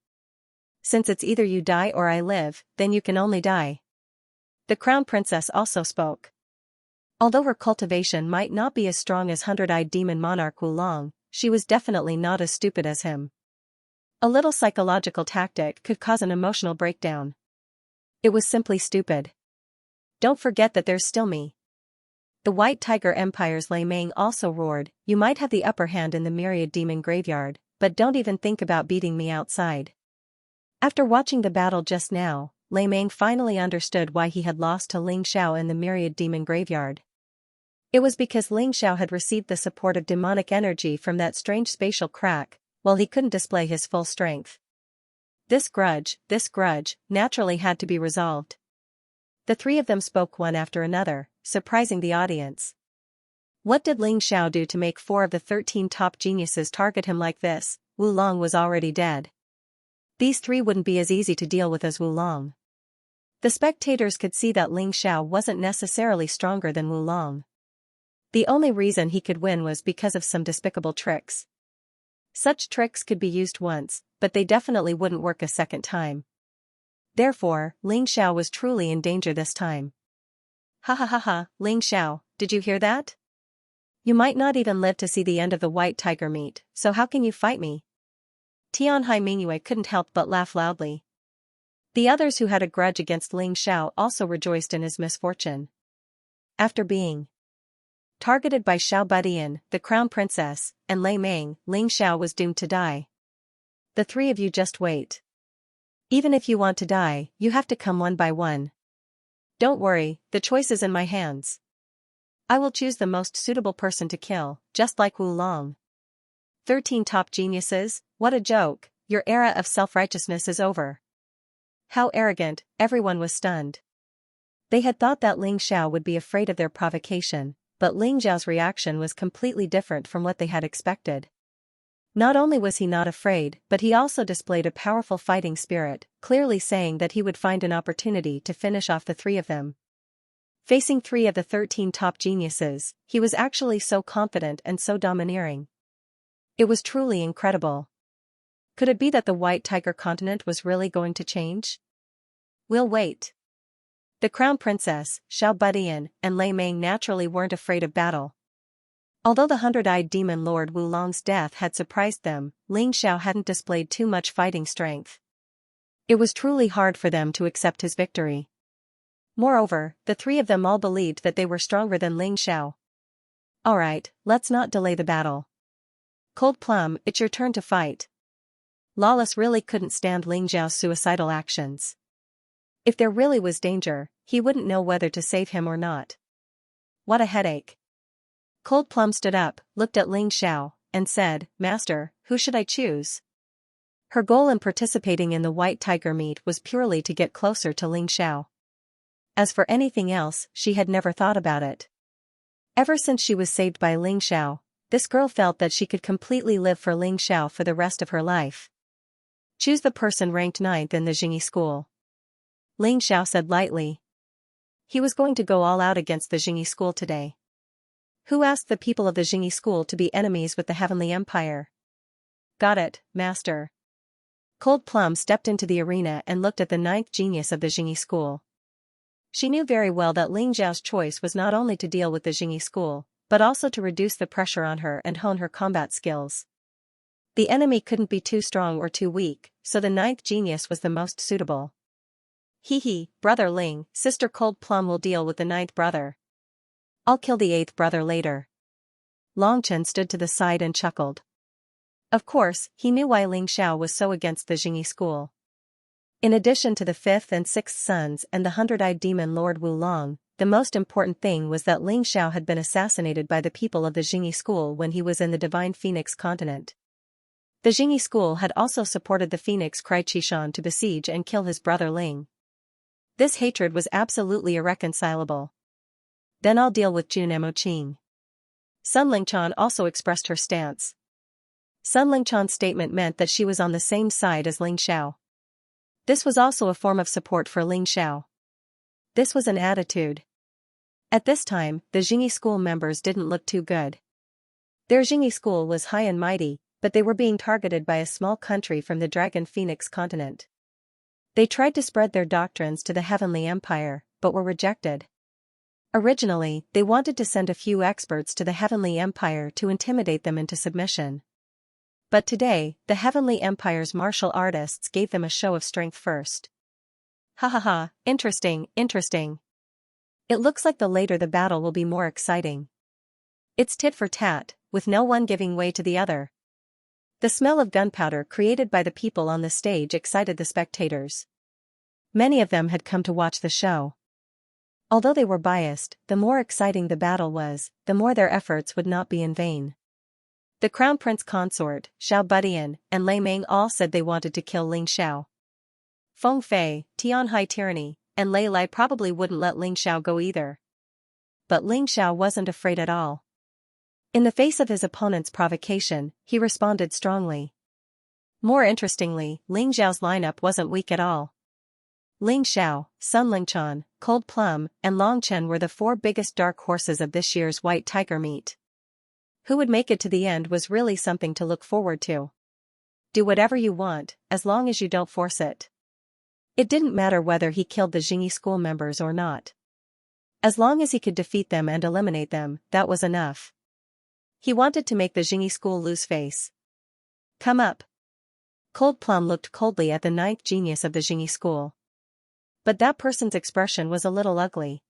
Since it's either you die or I live, then you can only die. The crown princess also spoke. Although her cultivation might not be as strong as hundred-eyed demon monarch Wulong, she was definitely not as stupid as him. A little psychological tactic could cause an emotional breakdown. It was simply stupid. Don't forget that there's still me. The White Tiger Empire's Lei Meng also roared, you might have the upper hand in the myriad demon graveyard, but don't even think about beating me outside. After watching the battle just now, Lei Meng finally understood why he had lost to Ling Xiao in the myriad demon graveyard. It was because Ling Xiao had received the support of demonic energy from that strange spatial crack, while he couldn't display his full strength. This grudge, naturally had to be resolved. The three of them spoke one after another, surprising the audience. What did Ling Xiao do to make 4 of the 13 top geniuses target him like this? Wulong was already dead. These 3 wouldn't be as easy to deal with as Wulong. The spectators could see that Ling Xiao wasn't necessarily stronger than Wulong. The only reason he could win was because of some despicable tricks. Such tricks could be used once, but they definitely wouldn't work a second time. Therefore, Ling Xiao was truly in danger this time. Ha ha ha ha, Ling Xiao, did you hear that? You might not even live to see the end of the white tiger meet, so how can you fight me? Tianhai Mingyue couldn't help but laugh loudly. The others who had a grudge against Ling Xiao also rejoiced in his misfortune. After being targeted by Xiao Budian, the crown princess, and Lei Meng, Ling Xiao was doomed to die. The 3 of you just wait. Even if you want to die, you have to come one by one. Don't worry, the choice is in my hands. I will choose the most suitable person to kill, just like Wulong. 13 top geniuses, what a joke, your era of self-righteousness is over. How arrogant, everyone was stunned. They had thought that Ling Xiao would be afraid of their provocation, but Ling Xiao's reaction was completely different from what they had expected. Not only was he not afraid, but he also displayed a powerful fighting spirit, clearly saying that he would find an opportunity to finish off the 3 of them. Facing 3 of the 13 top geniuses, he was actually so confident and so domineering. It was truly incredible. Could it be that the White Tiger continent was really going to change? We'll wait. The Crown Princess, Xiao Budian, and Lei Meng naturally weren't afraid of battle. Although the hundred-eyed demon Lord Wulong's death had surprised them, Ling Xiao hadn't displayed too much fighting strength. It was truly hard for them to accept his victory. Moreover, the 3 of them all believed that they were stronger than Ling Xiao. Alright, let's not delay the battle. Cold Plum, it's your turn to fight. Lawless really couldn't stand Ling Xiao's suicidal actions. If there really was danger, he wouldn't know whether to save him or not. What a headache. Cold Plum stood up, looked at Ling Xiao, and said, Master, who should I choose? Her goal in participating in the White Tiger meet was purely to get closer to Ling Xiao. As for anything else, she had never thought about it. Ever since she was saved by Ling Xiao, this girl felt that she could completely live for Ling Xiao for the rest of her life. Choose the person ranked 9th in the Jingyi school. Ling Xiao said lightly. He was going to go all out against the Jingyi school today. Who asked the people of the Jingyi school to be enemies with the Heavenly Empire? Got it, Master. Cold Plum stepped into the arena and looked at the 9th genius of the Jingyi school. She knew very well that Ling Xiao's choice was not only to deal with the Jingyi school, but also to reduce the pressure on her and hone her combat skills. The enemy couldn't be too strong or too weak, so the 9th genius was the most suitable. Hee, Brother Ling, Sister Cold Plum will deal with the 9th brother. I'll kill the 8th brother later. Longchen stood to the side and chuckled. Of course, he knew why Ling Xiao was so against the Jingyi school. In addition to the 5th and 6th sons and the hundred-eyed demon Lord Wulong, the most important thing was that Ling Xiao had been assassinated by the people of the Jingyi school when he was in the Divine Phoenix continent. The Jingyi school had also supported the Phoenix Cry Qishan to besiege and kill his brother Ling. This hatred was absolutely irreconcilable. Then I'll deal with Jun Emoqing. Sun Lingchan also expressed her stance. Sun Lingchan's statement meant that she was on the same side as Ling Xiao. This was also a form of support for Ling Xiao. This was an attitude. At this time, the Jingyi school members didn't look too good. Their Jingyi school was high and mighty, but they were being targeted by a small country from the Dragon Phoenix continent. They tried to spread their doctrines to the Heavenly Empire, but were rejected. Originally, they wanted to send a few experts to the Heavenly Empire to intimidate them into submission. But today, the Heavenly Empire's martial artists gave them a show of strength first. Ha ha ha, interesting. It looks like the later the battle will be more exciting. It's tit for tat, with no one giving way to the other. The smell of gunpowder created by the people on the stage excited the spectators. Many of them had come to watch the show. Although they were biased, the more exciting the battle was, the more their efforts would not be in vain. The Crown Prince Consort, Xiao Budian, and Lei Meng all said they wanted to kill Ling Xiao. Feng Fei, Tianhai Tyranny, and Lei Lai probably wouldn't let Ling Xiao go either. But Ling Xiao wasn't afraid at all. In the face of his opponent's provocation, he responded strongly. More interestingly, Ling Xiao's lineup wasn't weak at all. Ling Xiao, Sun Lingchan, Cold Plum, and Long Chen were the four biggest dark horses of this year's White Tiger meet. Who would make it to the end was really something to look forward to. Do whatever you want, as long as you don't force it. It didn't matter whether he killed the Jingyi school members or not. As long as he could defeat them and eliminate them, that was enough. He wanted to make the Jingyi school lose face. Come up. Cold Plum looked coldly at the ninth genius of the Jingyi school. But that person's expression was a little ugly.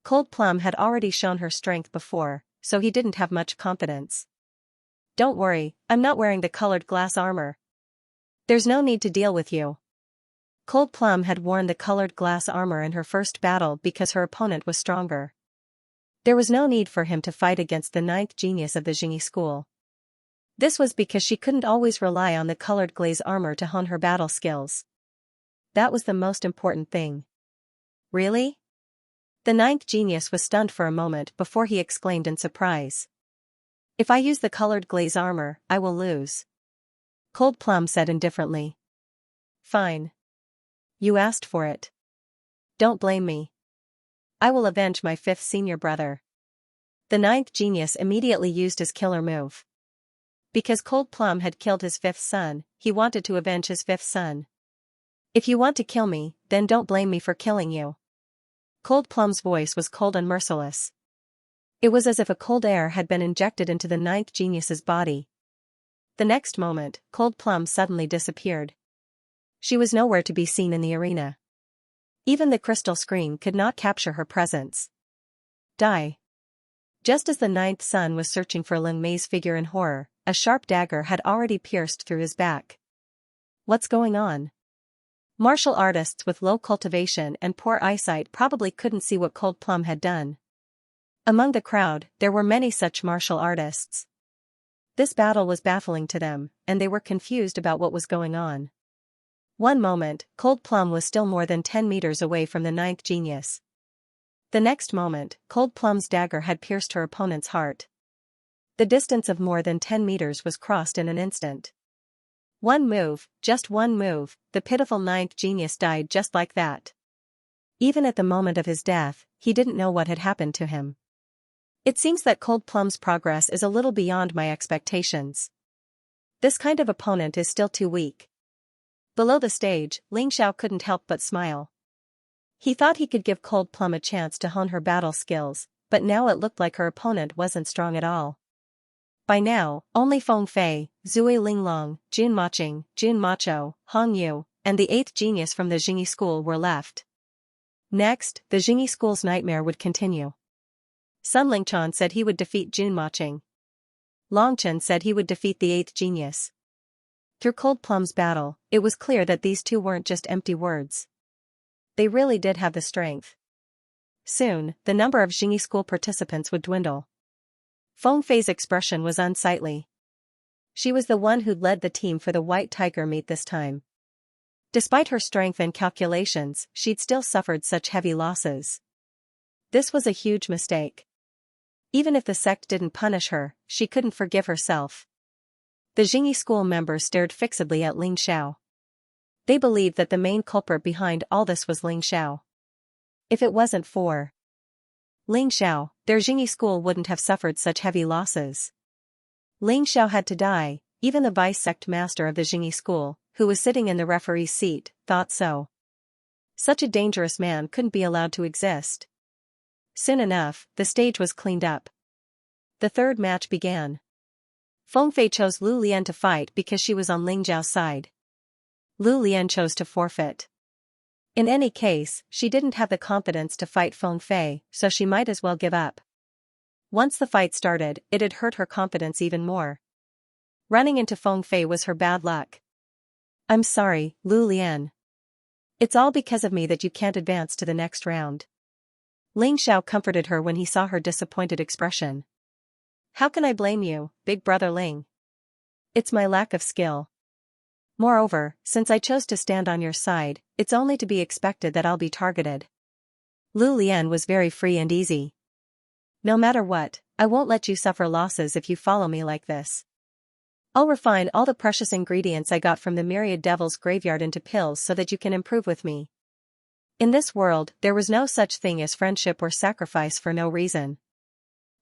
Cold Plum had already shown her strength before, so he didn't have much confidence. Don't worry, I'm not wearing the colored glass armor. There's no need to deal with you. Cold Plum had worn the colored glass armor in her first battle because her opponent was stronger. There was no need for him to fight against the ninth genius of the Jingyi school. This was because she couldn't always rely on the colored glaze armor to hone her battle skills. That was the most important thing. Really? The ninth genius was stunned for a moment before he exclaimed in surprise. If I use the colored glaze armor, I will lose. Cold Plum said indifferently. Fine. You asked for it. Don't blame me. I will avenge my fifth senior brother. The ninth genius immediately used his killer move. Because Cold Plum had killed his fifth son, he wanted to avenge his fifth son. If you want to kill me, then don't blame me for killing you. Cold Plum's voice was cold and merciless. It was as if a cold air had been injected into the ninth genius's body. The next moment, Cold Plum suddenly disappeared. She was nowhere to be seen in the arena. Even the crystal screen could not capture her presence. Die. Just as the ninth son was searching for Ling Mei's figure in horror, a sharp dagger had already pierced through his back. What's going on? Martial artists with low cultivation and poor eyesight probably couldn't see what Cold Plum had done. Among the crowd, there were many such martial artists. This battle was baffling to them, and they were confused about what was going on. One moment, Cold Plum was still more than 10 meters away from the ninth genius. The next moment, Cold Plum's dagger had pierced her opponent's heart. The distance of more than 10 meters was crossed in an instant. One move, just one move, the pitiful ninth genius died just like that. Even at the moment of his death, he didn't know what had happened to him. It seems that Cold Plum's progress is a little beyond my expectations. This kind of opponent is still too weak. Below the stage, Ling Xiao couldn't help but smile. He thought he could give Cold Plum a chance to hone her battle skills, but now it looked like her opponent wasn't strong at all. By now, only Feng Fei, Zui Linglong, Jun Maching, Jun Macho, Hong Yu, and the eighth genius from the Jingyi school were left. Next, the Jingyi school's nightmare would continue. Sun Lingchan said he would defeat Jun Maching. Long Chen said he would defeat the eighth genius. Through Cold Plum's battle, it was clear that these two weren't just empty words. They really did have the strength. Soon, the number of Jingyi school participants would dwindle. Feng Fei's expression was unsightly. She was the one who'd led the team for the White Tiger meet this time. Despite her strength and calculations, she'd still suffered such heavy losses. This was a huge mistake. Even if the sect didn't punish her, she couldn't forgive herself. The Jingyi school members stared fixedly at Ling Xiao. They believed that the main culprit behind all this was Ling Xiao. If it wasn't for Ling Xiao, their Jingyi school wouldn't have suffered such heavy losses. Ling Xiao had to die. Even the vice-sect master of the Jingyi school, who was sitting in the referee's seat, thought so. Such a dangerous man couldn't be allowed to exist. Soon enough, the stage was cleaned up. The third match began. Feng Fei chose Lu Lian to fight because she was on Ling Zhao's side. Lu Lian chose to forfeit. In any case, she didn't have the confidence to fight Feng Fei, so she might as well give up. Once the fight started, it had hurt her confidence even more. Running into Feng Fei was her bad luck. "I'm sorry, Lu Lian. It's all because of me that you can't advance to the next round." Ling Xiao comforted her when he saw her disappointed expression. "How can I blame you, big brother Ling? It's my lack of skill. Moreover, since I chose to stand on your side, it's only to be expected that I'll be targeted." Lu Lian was very free and easy. "No matter what, I won't let you suffer losses if you follow me like this. I'll refine all the precious ingredients I got from the myriad devil's graveyard into pills so that you can improve with me." In this world, there was no such thing as friendship or sacrifice for no reason.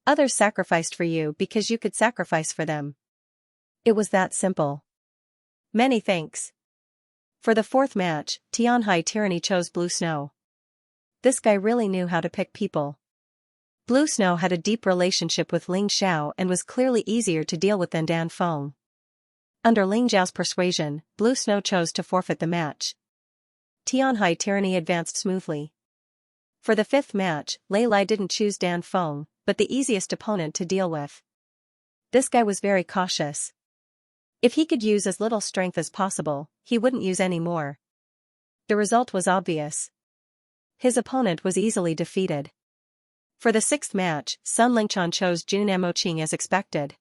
Others sacrificed for you because you could sacrifice for them. It was that simple. "Many thanks." For the fourth match, Tianhai Tyranny chose Blue Snow. This guy really knew how to pick people. Blue Snow had a deep relationship with Ling Xiao and was clearly easier to deal with than Dan Feng. Under Ling Zhao's persuasion, Blue Snow chose to forfeit the match. Tianhai Tyranny advanced smoothly. For the fifth match, Lei Lai didn't choose Dan Feng, but the easiest opponent to deal with. This guy was very cautious. If he could use as little strength as possible, he wouldn't use any more. The result was obvious. His opponent was easily defeated. For the sixth match, Sun Lingchan chose Jun Amoqing as expected.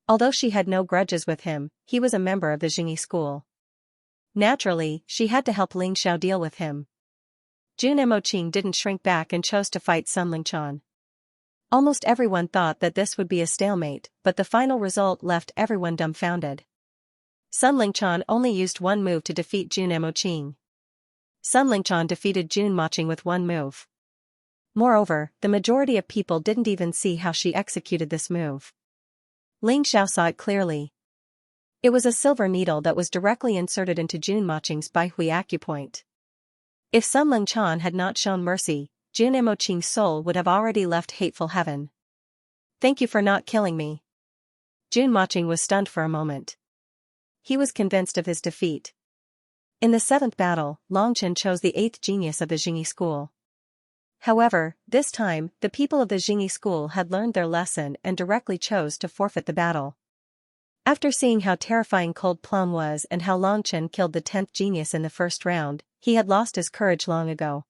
Although she had no grudges with him, he was a member of the Jingyi school. Naturally, she had to help Ling Xiao deal with him. Jun Amoqing didn't shrink back and chose to fight Sun Lingchan. Almost everyone thought that this would be a stalemate, but the final result left everyone dumbfounded. Sun Lingchan only used one move to defeat Jun Amoqing. Sun Lingchan defeated Jun Moqing with one move. Moreover, the majority of people didn't even see how she executed this move. Ling Xiao saw it clearly. It was a silver needle that was directly inserted into Jun Moqing's Baihui acupoint. If Sun Lingchan had not shown mercy, Jun Amoqing's soul would have already left hateful heaven. "Thank you for not killing me." Jun Moqing was stunned for a moment. He was convinced of his defeat. In the seventh battle, Longchen chose the eighth genius of the Jingyi school. However, this time, the people of the Jingyi school had learned their lesson and directly chose to forfeit the battle. After seeing how terrifying Cold Plum was and how Longchen killed the 10th genius in the first round, he had lost his courage long ago.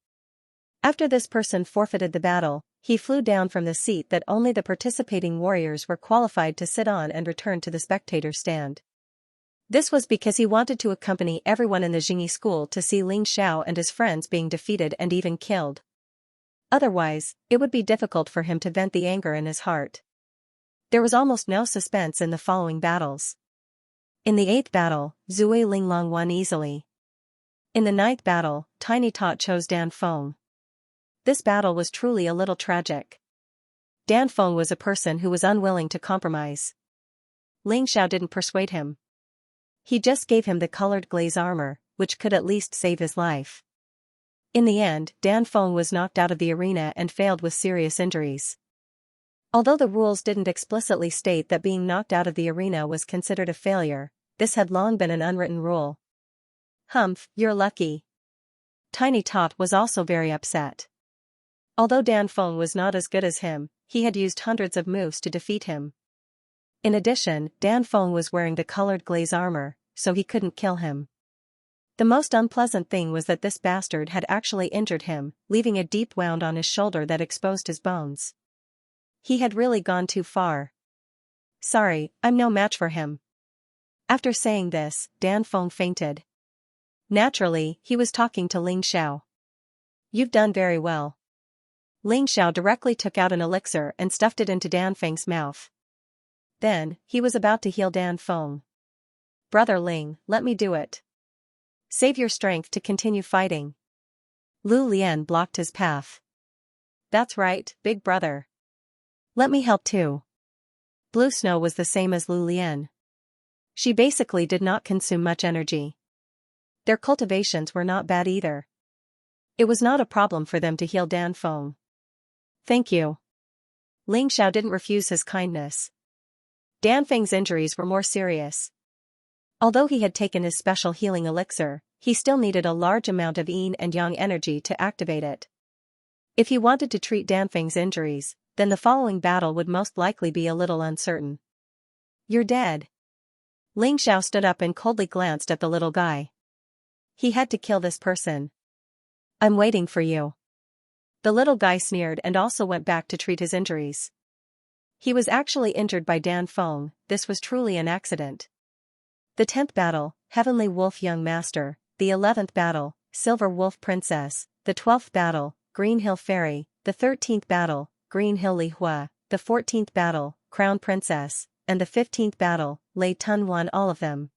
After this person forfeited the battle, he flew down from the seat that only the participating warriors were qualified to sit on and returned to the spectator stand. This was because he wanted to accompany everyone in the Jingyi school to see Ling Xiao and his friends being defeated and even killed. Otherwise, it would be difficult for him to vent the anger in his heart. There was almost no suspense in the following battles. In the 8th battle, Zui Linglong won easily. In the 9th battle, Tiny Tot chose Dan Feng. This battle was truly a little tragic. Dan Feng was a person who was unwilling to compromise. Ling Xiao didn't persuade him. He just gave him the colored glaze armor, which could at least save his life. In the end, Dan Feng was knocked out of the arena and failed with serious injuries. Although the rules didn't explicitly state that being knocked out of the arena was considered a failure, this had long been an unwritten rule. "Humph, you're lucky." Tiny Tot was also very upset. Although Dan Feng was not as good as him, he had used hundreds of moves to defeat him. In addition, Dan Feng was wearing the colored glaze armor, so he couldn't kill him. The most unpleasant thing was that this bastard had actually injured him, leaving a deep wound on his shoulder that exposed his bones. He had really gone too far. Sorry, I'm no match for him. After saying this, Dan Feng fainted. Naturally, he was talking to Ling Xiao. You've done very well. Ling Xiao directly took out an elixir and stuffed it into Dan Feng's mouth. Then, he was about to heal Dan Feng. Brother Ling, let me do it. Save your strength to continue fighting. Lu Lian blocked his path. That's right, big brother. Let me help too. Blue Snow was the same as Lu Lian. She basically did not consume much energy. Their cultivations were not bad either. It was not a problem for them to heal Dan Feng. Thank you. Ling Xiao didn't refuse his kindness. Dan Feng's injuries were more serious. Although he had taken his special healing elixir, he still needed a large amount of yin and yang energy to activate it. If he wanted to treat Dan Feng's injuries, then the following battle would most likely be a little uncertain. You're dead. Ling Xiao stood up and coldly glanced at the little guy. He had to kill this person. I'm waiting for you. The little guy sneered and also went back to treat his injuries. He was actually injured by Dan Feng. This was truly an accident. The 10th battle, Heavenly Wolf Young Master, the 11th battle, Silver Wolf Princess, the 12th battle, Green Hill Fairy, the 13th battle, Green Hill Li Hua, the 14th battle, Crown Princess, and the 15th battle, Lei Tun won all of them.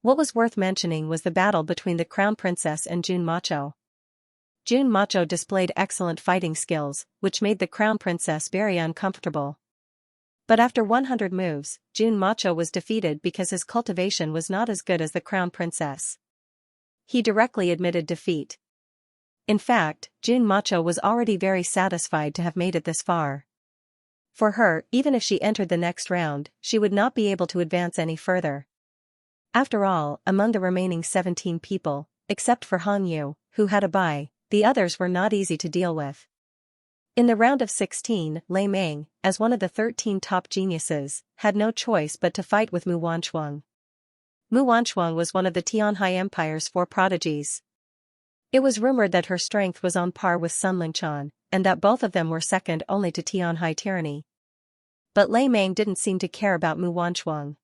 What was worth mentioning was the battle between the Crown Princess and Jun Macho. Jun Macho displayed excellent fighting skills, which made the Crown Princess very uncomfortable. But after 100 moves, Jun Macho was defeated because his cultivation was not as good as the Crown Princess. He directly admitted defeat. In fact, Jun Macho was already very satisfied to have made it this far. For her, even if she entered the next round, she would not be able to advance any further. After all, among the remaining 17 people, except for Han Yu, who had a bye, the others were not easy to deal with. In the round of 16, Lei Meng, as one of the 13 top geniuses, had no choice but to fight with Mu Wanchuang. Mu Wanchuang was one of the Tianhai Empire's 4 prodigies. It was rumored that her strength was on par with Sun Lingchan, and that both of them were second only to Tianhai tyranny. But Lei Meng didn't seem to care about Mu Wanchuang.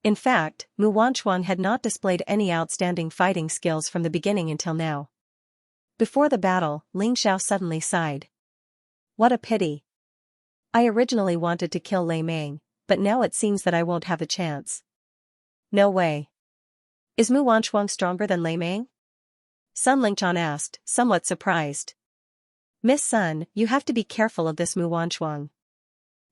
In fact, Mu Wanchuang had not displayed any outstanding fighting skills from the beginning until now. Before the battle, Ling Xiao suddenly sighed. What a pity. I originally wanted to kill Lei Meng, but now it seems that I won't have a chance. No way. Is Mu Wanchuang stronger than Lei Meng? Sun Lingchan asked, somewhat surprised. Miss Sun, you have to be careful of this Mu Wanchuang.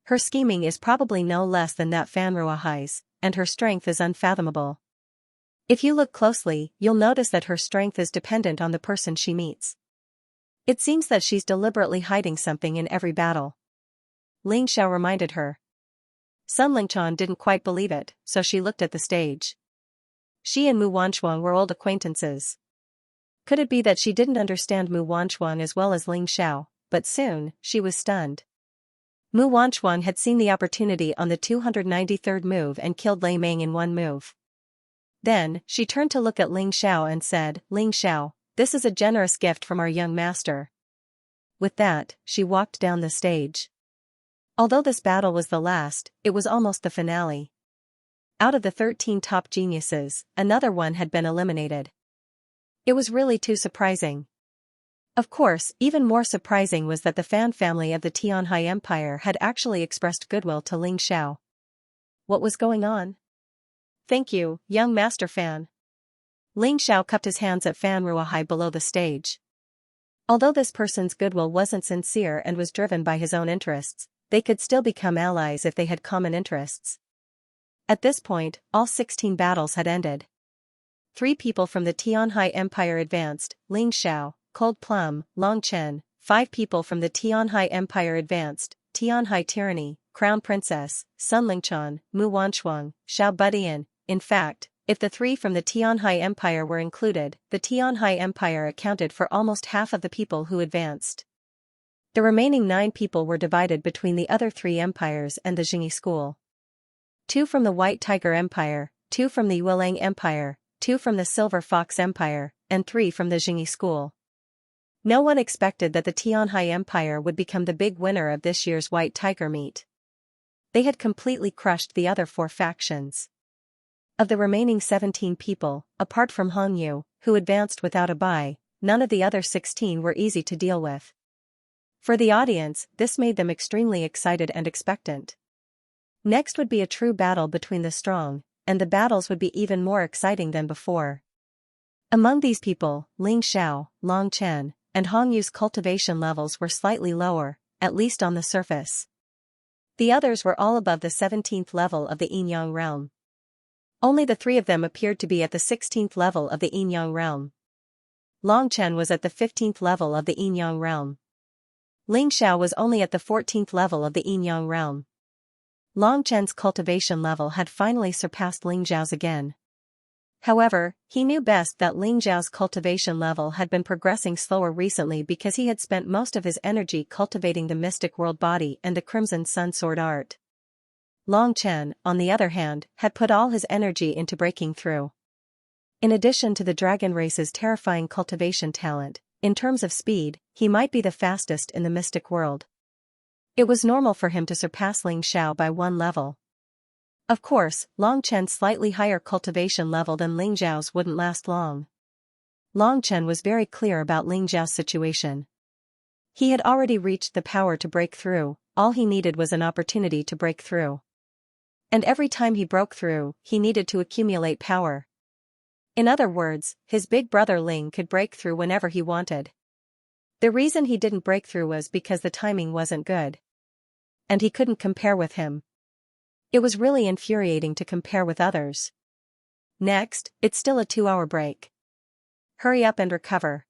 Her scheming is probably no less than that Fan Ruahai's, and her strength is unfathomable. If you look closely, you'll notice that her strength is dependent on the person she meets. It seems that she's deliberately hiding something in every battle. Ling Xiao reminded her. Sun Lingchan didn't quite believe it, so she looked at the stage. She and Mu Wanchuang were old acquaintances. Could it be that she didn't understand Mu Wanchuang as well as Ling Xiao, but soon, she was stunned. Mu Wanchuang had seen the opportunity on the 293rd move and killed Lei Meng in one move. Then, she turned to look at Ling Xiao and said, Ling Xiao, this is a generous gift from our young master. With that, she walked down the stage. Although this battle was the last, it was almost the finale. Out of the 13 top geniuses, another one had been eliminated. It was really too surprising. Of course, even more surprising was that the Fan family of the Tianhai Empire had actually expressed goodwill to Ling Xiao. What was going on? Thank you, young master Fan. Ling Xiao cupped his hands at Fan Ruahai below the stage. Although this person's goodwill wasn't sincere and was driven by his own interests, they could still become allies if they had common interests. At this point, all 16 battles had ended. 3 people from the Tianhai Empire advanced, Ling Xiao, Cold Plum, Long Chen. 5 people from the Tianhai Empire advanced, Tianhai Tyranny, Crown Princess, Sun Lingchan, Mu Wanchuang, Xiao Budian. In fact, if the 3 from the Tianhai Empire were included, the Tianhai Empire accounted for almost half of the people who advanced. The remaining 9 people were divided between the other 3 empires and the Jingyi school. 2 from the White Tiger Empire, 2 from the Yuelang Empire, 2 from the Silver Fox Empire, and 3 from the Jingyi school. No one expected that the Tianhai Empire would become the big winner of this year's White Tiger meet. They had completely crushed the other 4 factions. Of the remaining 17 people, apart from Hong Yu, who advanced without a bye, none of the other 16 were easy to deal with. For the audience, this made them extremely excited and expectant. Next would be a true battle between the strong, and the battles would be even more exciting than before. Among these people, Ling Xiao, Long Chen, and Hong Yu's cultivation levels were slightly lower, at least on the surface. The others were all above the 17th level of the Yin-Yang realm. Only the 3 of them appeared to be at the 16th level of the Yin-Yang realm. Long Chen was at the 15th level of the Yin-Yang realm. Ling Xiao was only at the 14th level of the Yin-Yang realm. Long Chen's cultivation level had finally surpassed Ling Zhao's again. However, he knew best that Ling Zhao's cultivation level had been progressing slower recently because he had spent most of his energy cultivating the Mystic World Body and the Crimson Sun Sword art. Long Chen, on the other hand, had put all his energy into breaking through. In addition to the Dragon Race's terrifying cultivation talent, in terms of speed, he might be the fastest in the mystic world. It was normal for him to surpass Ling Xiao by 1 level. Of course, Long Chen's slightly higher cultivation level than Ling Zhao's wouldn't last long. Long Chen was very clear about Ling Zhao's situation. He had already reached the power to break through, all he needed was an opportunity to break through. And every time he broke through, he needed to accumulate power. In other words, his big brother Ling could break through whenever he wanted. The reason he didn't break through was because the timing wasn't good. And he couldn't compare with him. It was really infuriating to compare with others. Next, it's still a 2-hour break. Hurry up and recover.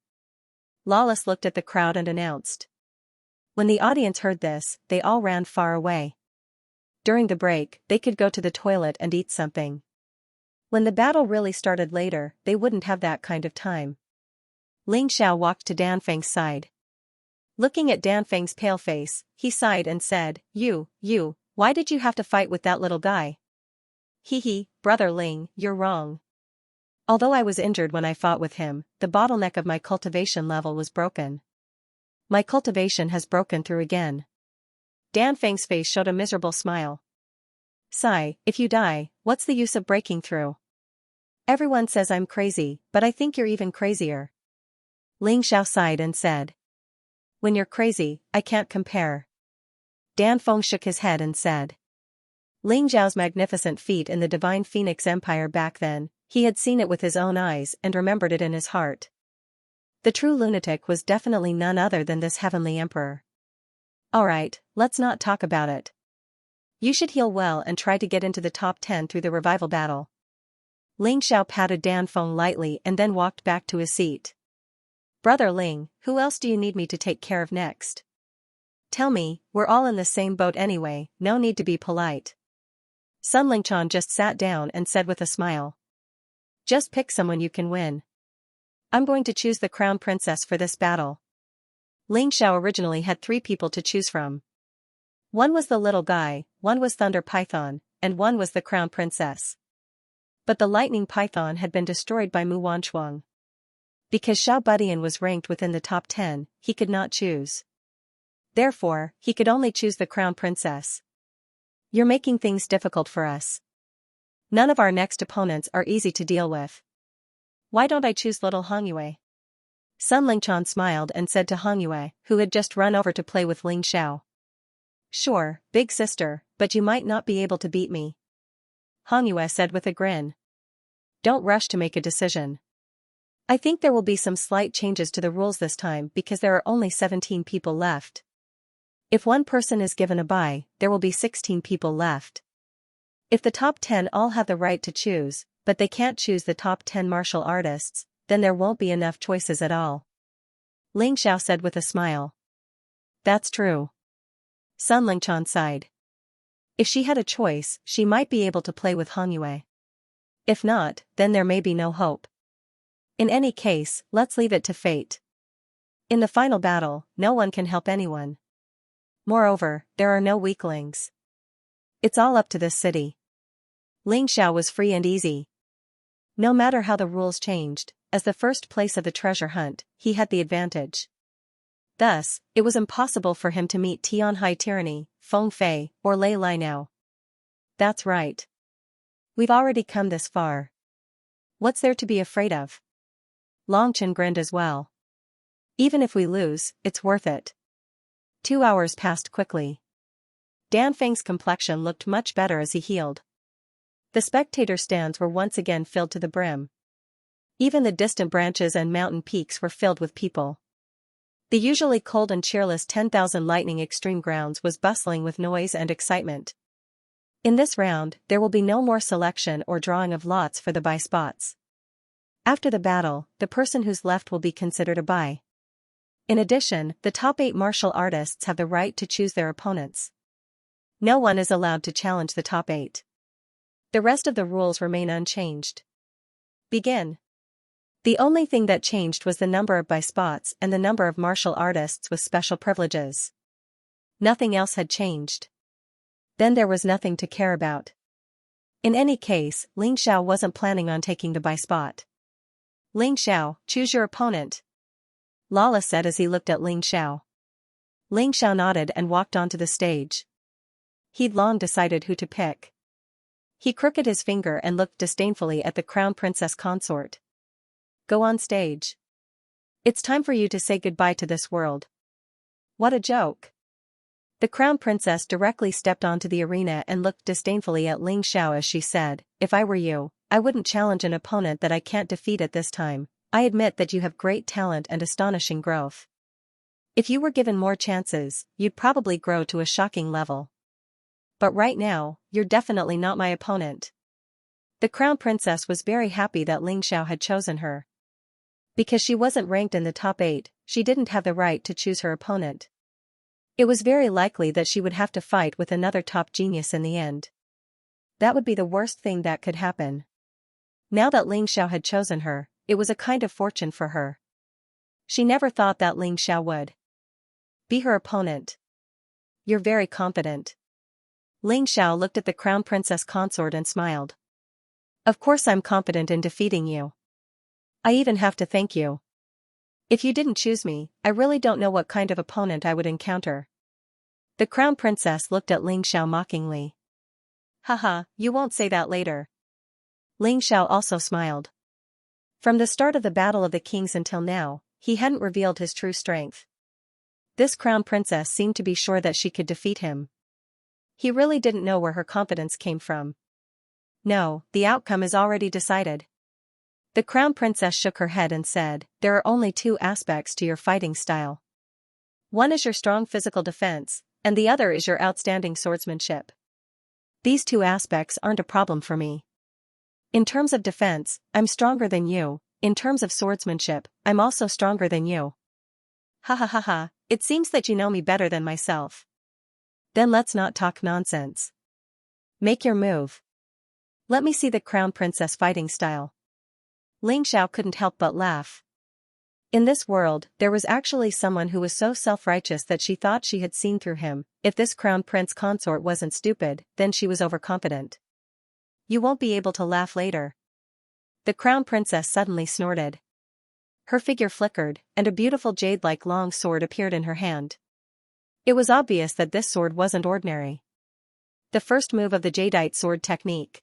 Lawless looked at the crowd and announced. When the audience heard this, they all ran far away. During the break, they could go to the toilet and eat something. When the battle really started later, they wouldn't have that kind of time. Ling Xiao walked to Danfeng's side. Looking at Danfeng's pale face, he sighed and said, You, why did you have to fight with that little guy? Hee, brother Ling, you're wrong. Although I was injured when I fought with him, the bottleneck of my cultivation level was broken. My cultivation has broken through again. Danfeng's face showed a miserable smile. Sigh, if you die, what's the use of breaking through? Everyone says I'm crazy, but I think you're even crazier. Ling Xiao sighed and said. When you're crazy, I can't compare. Danfeng shook his head and said. Ling Zhao's magnificent feat in the Divine Phoenix Empire back then, he had seen it with his own eyes and remembered it in his heart. The true lunatic was definitely none other than this heavenly emperor. Alright, let's not talk about it. You should heal well and try to get into the top 10 through the revival battle. Ling Xiao patted Danfeng lightly and then walked back to his seat. Brother Ling, who else do you need me to take care of next? Tell me, we're all in the same boat anyway, no need to be polite. Sun Lingchan just sat down and said with a smile. Just pick someone you can win. I'm going to choose the crown princess for this battle. Ling Xiao originally had 3 people to choose from. One was the little guy, one was Thunder Python, and one was the crown princess. But the lightning python had been destroyed by Mu Wanchuang. Because Xiao Budian was ranked within the top 10, he could not choose. Therefore, he could only choose the crown princess. You're making things difficult for us. None of our next opponents are easy to deal with. Why don't I choose little Hongyue? Sun Lingchan smiled and said to Hongyue, who had just run over to play with Ling Xiao. Sure, big sister, but you might not be able to beat me. Hongyue said with a grin. Don't rush to make a decision. I think there will be some slight changes to the rules this time because there are only 17 people left. If one person is given a bye, there will be 16 people left. If the top 10 all have the right to choose, but they can't choose the top 10 martial artists, then there won't be enough choices at all. Ling Xiao said with a smile. That's true. Sun Lingchan sighed. If she had a choice, she might be able to play with Hongyue. If not, then there may be no hope. In any case, let's leave it to fate. In the final battle, no one can help anyone. Moreover, there are no weaklings. It's all up to this city. Ling Xiao was free and easy. No matter how the rules changed, as the first place of the treasure hunt, he had the advantage. Thus, it was impossible for him to meet Tianhai Tyranny, Feng Fei, or Lei Lai now. That's right. We've already come this far. What's there to be afraid of? Longchen grinned as well. Even if we lose, it's worth it. 2 hours passed quickly. Dan Feng's complexion looked much better as he healed. The spectator stands were once again filled to the brim. Even the distant branches and mountain peaks were filled with people. The usually cold and cheerless 10,000 Lightning Extreme grounds was bustling with noise and excitement. In this round, there will be no more selection or drawing of lots for the buy spots. After the battle, the person who's left will be considered a buy. In addition, the top 8 martial artists have the right to choose their opponents. No one is allowed to challenge the top 8. The rest of the rules remain unchanged. Begin. The only thing that changed was the number of buy spots and the number of martial artists with special privileges. Nothing else had changed. Then there was nothing to care about. In any case, Ling Xiao wasn't planning on taking the buy spot. Ling Xiao, choose your opponent, Lala said as he looked at Ling Xiao. Ling Xiao nodded and walked onto the stage. He'd long decided who to pick. He crooked his finger and looked disdainfully at the crown princess consort. Go on stage. It's time for you to say goodbye to this world. What a joke. The crown princess directly stepped onto the arena and looked disdainfully at Ling Xiao as she said, if I were you, I wouldn't challenge an opponent that I can't defeat at this time. I admit that you have great talent and astonishing growth. If you were given more chances, you'd probably grow to a shocking level. But right now, you're definitely not my opponent. The crown princess was very happy that Ling Xiao had chosen her. Because she wasn't ranked in the top 8, she didn't have the right to choose her opponent. It was very likely that she would have to fight with another top genius in the end. That would be the worst thing that could happen. Now that Ling Xiao had chosen her, it was a kind of fortune for her. She never thought that Ling Xiao would be her opponent. You're very confident. Ling Xiao looked at the crown princess consort and smiled. Of course I'm confident in defeating you. I even have to thank you. If you didn't choose me, I really don't know what kind of opponent I would encounter. The crown princess looked at Ling Xiao mockingly. Haha, you won't say that later. Ling Xiao also smiled. From the start of the Battle of the Kings until now, he hadn't revealed his true strength. This crown princess seemed to be sure that she could defeat him. He really didn't know where her confidence came from. No, the outcome is already decided. The crown princess shook her head and said, there are only 2 aspects to your fighting style. One is your strong physical defense, and the other is your outstanding swordsmanship. These 2 aspects aren't a problem for me. In terms of defense, I'm stronger than you. In terms of swordsmanship, I'm also stronger than you. Ha ha ha ha, it seems that you know me better than myself. Then let's not talk nonsense. Make your move. Let me see the crown princess fighting style. Ling Xiao couldn't help but laugh. In this world, there was actually someone who was so self-righteous that she thought she had seen through him. If this crown prince consort wasn't stupid, then she was overconfident. You won't be able to laugh later. The crown princess suddenly snorted. Her figure flickered, and a beautiful jade-like long sword appeared in her hand. It was obvious that this sword wasn't ordinary. The first move of the jadeite sword technique.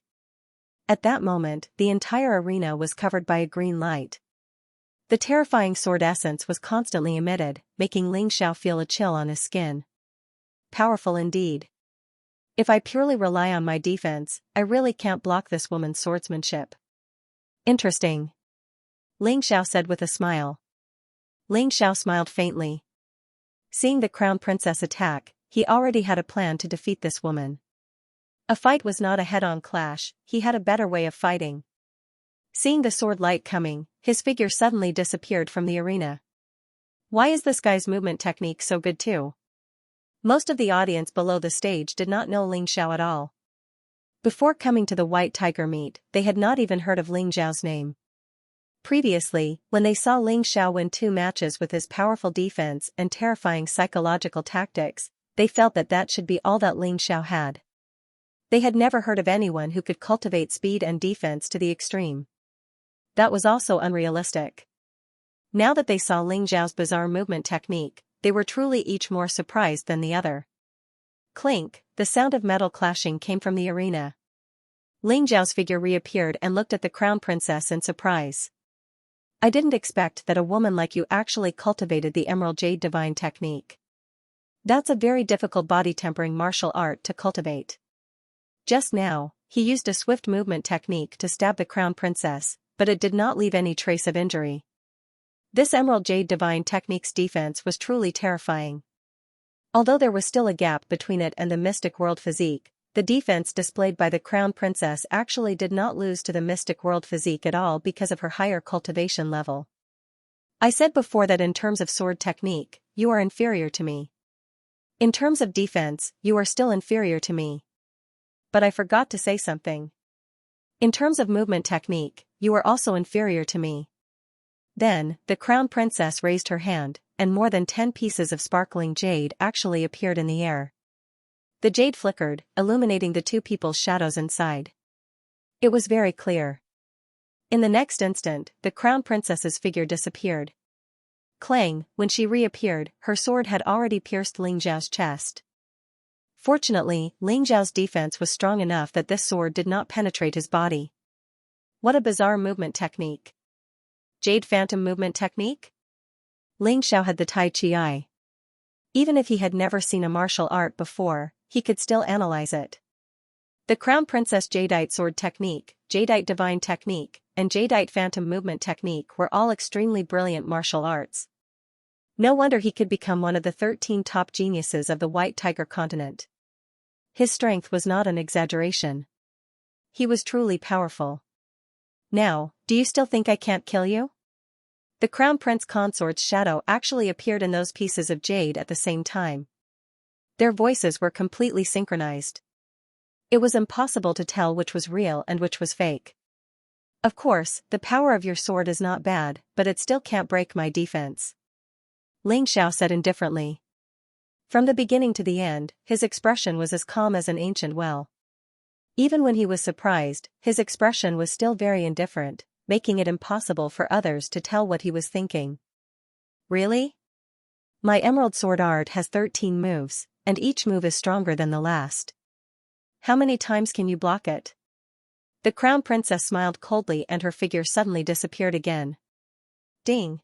At that moment, the entire arena was covered by a green light. The terrifying sword essence was constantly emitted, making Ling Xiao feel a chill on his skin. Powerful indeed. If I purely rely on my defense, I really can't block this woman's swordsmanship. Interesting. Ling Xiao said with a smile. Ling Xiao smiled faintly. Seeing the crown princess attack, he already had a plan to defeat this woman. A fight was not a head-on clash, he had a better way of fighting. Seeing the sword light coming, his figure suddenly disappeared from the arena. Why is this guy's movement technique so good too? Most of the audience below the stage did not know Ling Xiao at all. Before coming to the White Tiger meet, they had not even heard of Ling Xiao's name. Previously, when they saw Ling Xiao win 2 matches with his powerful defense and terrifying psychological tactics, they felt that that should be all that Ling Xiao had. They had never heard of anyone who could cultivate speed and defense to the extreme. That was also unrealistic. Now that they saw Ling Xiao's bizarre movement technique, they were truly each more surprised than the other. Clink, the sound of metal clashing came from the arena. Ling Xiao's figure reappeared and looked at the crown princess in surprise. I didn't expect that a woman like you actually cultivated the Emerald Jade Divine technique. That's a very difficult body-tempering martial art to cultivate. Just now, he used a swift movement technique to stab the crown princess, but it did not leave any trace of injury. This Emerald Jade Divine technique's defense was truly terrifying. Although there was still a gap between it and the Mystic World physique, the defense displayed by the crown princess actually did not lose to the Mystic World physique at all because of her higher cultivation level. I said before that in terms of sword technique, you are inferior to me. In terms of defense, you are still inferior to me. But I forgot to say something. In terms of movement technique, you are also inferior to me. Then, the crown princess raised her hand, and more than 10 pieces of sparkling jade actually appeared in the air. The jade flickered, illuminating the two people's shadows inside. It was very clear. In the next instant, the crown princess's figure disappeared. Clang, when she reappeared, her sword had already pierced Ling Xiao's chest. Fortunately, Ling Xiao's defense was strong enough that this sword did not penetrate his body. What a bizarre movement technique. Jade Phantom movement technique? Ling Xiao had the Tai Chi eye. Even if he had never seen a martial art before, he could still analyze it. The Crown Princess Jadeite Sword Technique, Jadeite Divine Technique, and Jadeite Phantom Movement Technique were all extremely brilliant martial arts. No wonder he could become one of the 13 top geniuses of the White Tiger continent. His strength was not an exaggeration. He was truly powerful. Now, do you still think I can't kill you? The Crown Prince Consort's shadow actually appeared in those pieces of jade at the same time. Their voices were completely synchronized. It was impossible to tell which was real and which was fake. Of course, the power of your sword is not bad, but it still can't break my defense. Ling Xiao said indifferently. From the beginning to the end, his expression was as calm as an ancient well. Even when he was surprised, his expression was still very indifferent, making it impossible for others to tell what he was thinking. Really? My emerald sword art has 13 moves, and each move is stronger than the last. How many times can you block it? The Crown Princess smiled coldly and her figure suddenly disappeared again. Ding!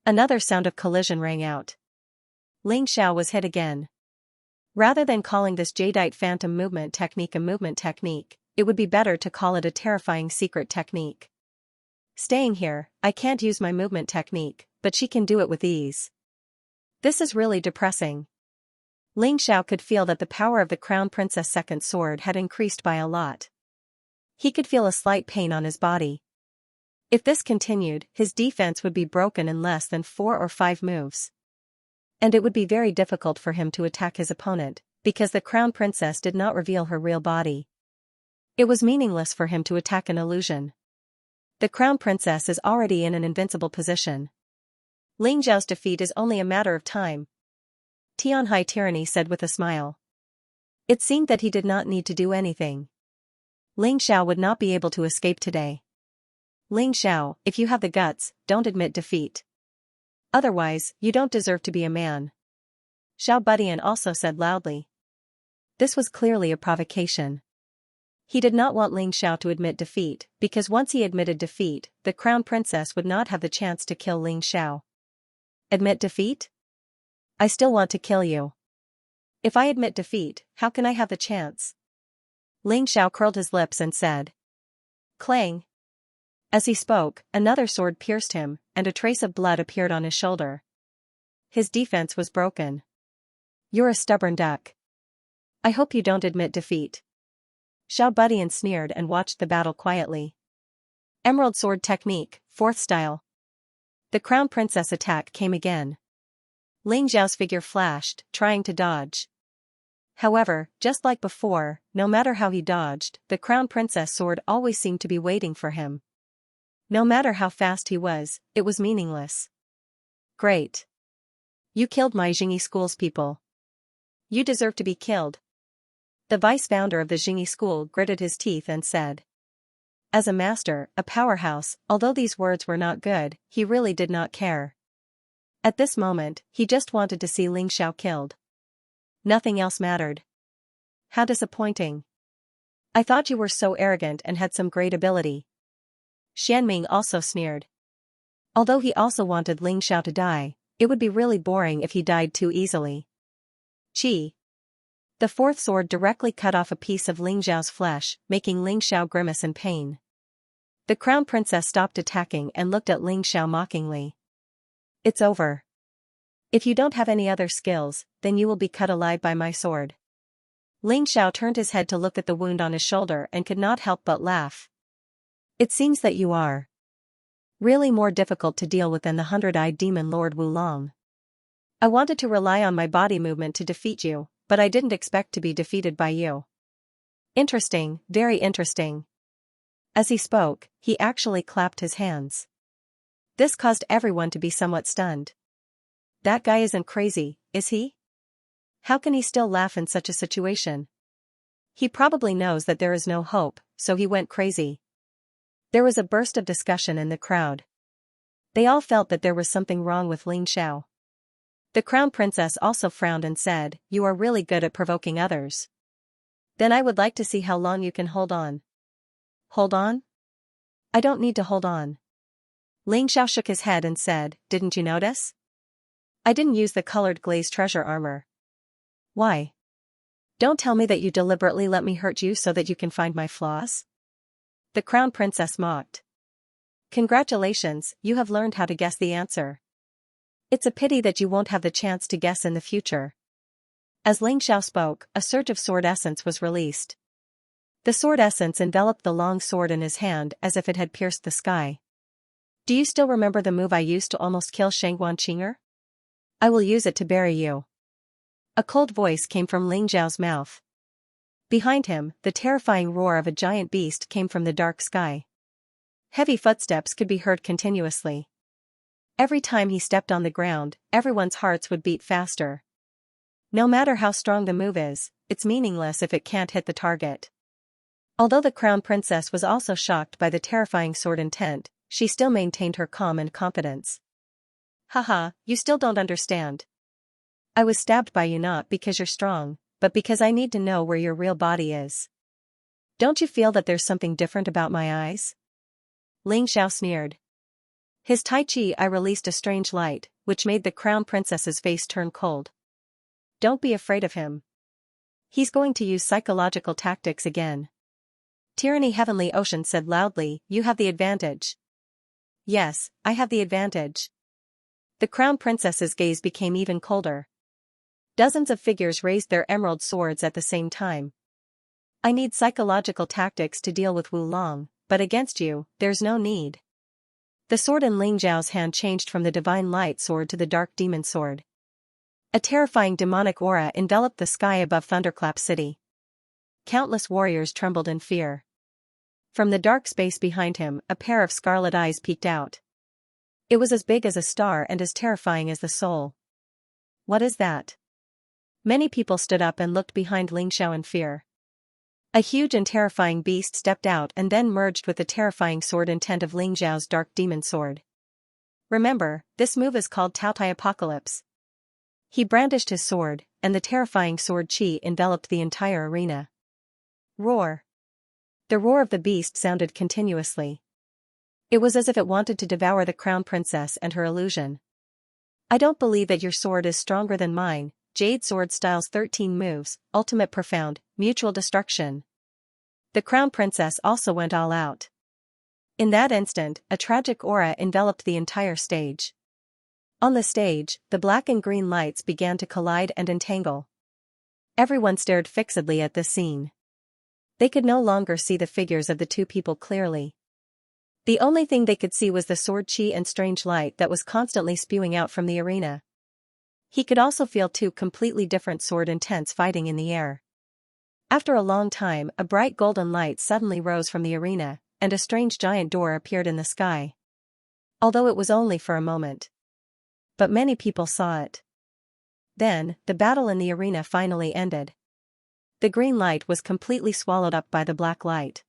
Another sound of collision rang out. Ling Xiao was hit again. Rather than calling this Jadeite Phantom Movement Technique a movement technique, it would be better to call it a terrifying secret technique. Staying here, I can't use my movement technique, but she can do it with ease. This is really depressing. Ling Xiao could feel that the power of the Crown Princess' second sword had increased by a lot. He could feel a slight pain on his body. If this continued, his defense would be broken in less than 4 or 5 moves. And it would be very difficult for him to attack his opponent, because the Crown Princess did not reveal her real body. It was meaningless for him to attack an illusion. The Crown Princess is already in an invincible position. Ling Xiao's defeat is only a matter of time. Tianhai Tyranny said with a smile. It seemed that he did not need to do anything. Ling Xiao would not be able to escape today. Ling Xiao, if you have the guts, don't admit defeat. Otherwise, you don't deserve to be a man. Xiao Budian also said loudly. This was clearly a provocation. He did not want Ling Xiao to admit defeat, because once he admitted defeat, the Crown Princess would not have the chance to kill Ling Xiao. Admit defeat? I still want to kill you. If I admit defeat, how can I have the chance? Ling Xiao curled his lips and said. Clang. As he spoke, another sword pierced him, and a trace of blood appeared on his shoulder. His defense was broken. You're a stubborn duck. I hope you don't admit defeat. Xiao Budian sneered and watched the battle quietly. Emerald Sword Technique, 4th Style. The Crown Princess attack came again. Ling Xiao's figure flashed, trying to dodge. However, just like before, no matter how he dodged, the Crown Princess sword always seemed to be waiting for him. No matter how fast he was, it was meaningless. Great. You killed my Xingyi school's people. You deserve to be killed. The vice-founder of the Xingyi school gritted his teeth and said. As a master, a powerhouse, although these words were not good, he really did not care. At this moment, he just wanted to see Ling Xiao killed. Nothing else mattered. How disappointing. I thought you were so arrogant and had some great ability. Xianming also sneered. Although he also wanted Ling Xiao to die, it would be really boring if he died too easily. Chi. The fourth sword directly cut off a piece of Ling Xiao's flesh, making Ling Xiao grimace in pain. The crown princess stopped attacking and looked at Ling Xiao mockingly. It's over. If you don't have any other skills, then you will be cut alive by my sword. Ling Xiao turned his head to look at the wound on his shoulder and could not help but laugh. It seems that you are really more difficult to deal with than the hundred-eyed demon Lord Wulong. I wanted to rely on my body movement to defeat you, but I didn't expect to be defeated by you. Interesting, very interesting. As he spoke, he actually clapped his hands. This caused everyone to be somewhat stunned. That guy isn't crazy, is he? How can he still laugh in such a situation? He probably knows that there is no hope, so he went crazy. There was a burst of discussion in the crowd. They all felt that there was something wrong with Ling Xiao. The crown princess also frowned and said, "You are really good at provoking others. Then I would like to see how long you can hold on." Hold on? I don't need to hold on. Ling Xiao shook his head and said, "Didn't you notice? I didn't use the colored glazed treasure armor." Why? Don't tell me that you deliberately let me hurt you so that you can find my flaws? The crown princess mocked. Congratulations, you have learned how to guess the answer. It's a pity that you won't have the chance to guess in the future. As Ling Xiao spoke, a surge of sword essence was released. The sword essence enveloped the long sword in his hand as if it had pierced the sky. Do you still remember the move I used to almost kill Shangguan Qing'er? I will use it to bury you. A cold voice came from Ling Xiao's mouth. Behind him, the terrifying roar of a giant beast came from the dark sky. Heavy footsteps could be heard continuously. Every time he stepped on the ground, everyone's hearts would beat faster. No matter how strong the move is, it's meaningless if it can't hit the target. Although the crown princess was also shocked by the terrifying sword intent, she still maintained her calm and confidence. Haha, you still don't understand. I was stabbed by you not because you're strong, but because I need to know where your real body is. Don't you feel that there's something different about my eyes? Ling Xiao sneered. His Tai Chi eye released a strange light, which made the crown princess's face turn cold. Don't be afraid of him. He's going to use psychological tactics again. Tyranny Heavenly Ocean said loudly, "You have the advantage." Yes, I have the advantage. The crown princess's gaze became even colder. Dozens of figures raised their emerald swords at the same time. I need psychological tactics to deal with Wulong, but against you, there's no need. The sword in Ling Zhao's hand changed from the divine light sword to the dark demon sword. A terrifying demonic aura enveloped the sky above Thunderclap City. Countless warriors trembled in fear. From the dark space behind him, a pair of scarlet eyes peeked out. It was as big as a star and as terrifying as the soul. What is that? Many people stood up and looked behind Ling Xiao in fear. A huge and terrifying beast stepped out and then merged with the terrifying sword intent of Ling Zhao's dark demon sword. Remember, this move is called Taotai Apocalypse. He brandished his sword, and the terrifying sword chi enveloped the entire arena. Roar. The roar of the beast sounded continuously. It was as if it wanted to devour the crown princess and her illusion. I don't believe that your sword is stronger than mine. Jade Sword Style's 13 moves, Ultimate Profound, Mutual Destruction. The crown princess also went all out. In that instant, a tragic aura enveloped the entire stage. On the stage, the black and green lights began to collide and entangle. Everyone stared fixedly at this scene. They could no longer see the figures of the two people clearly. The only thing they could see was the sword chi and strange light that was constantly spewing out from the arena. He could also feel two completely different sword intents fighting in the air. After a long time, a bright golden light suddenly rose from the arena, and a strange giant door appeared in the sky. Although it was only for a moment. But many people saw it. Then, the battle in the arena finally ended. The green light was completely swallowed up by the black light.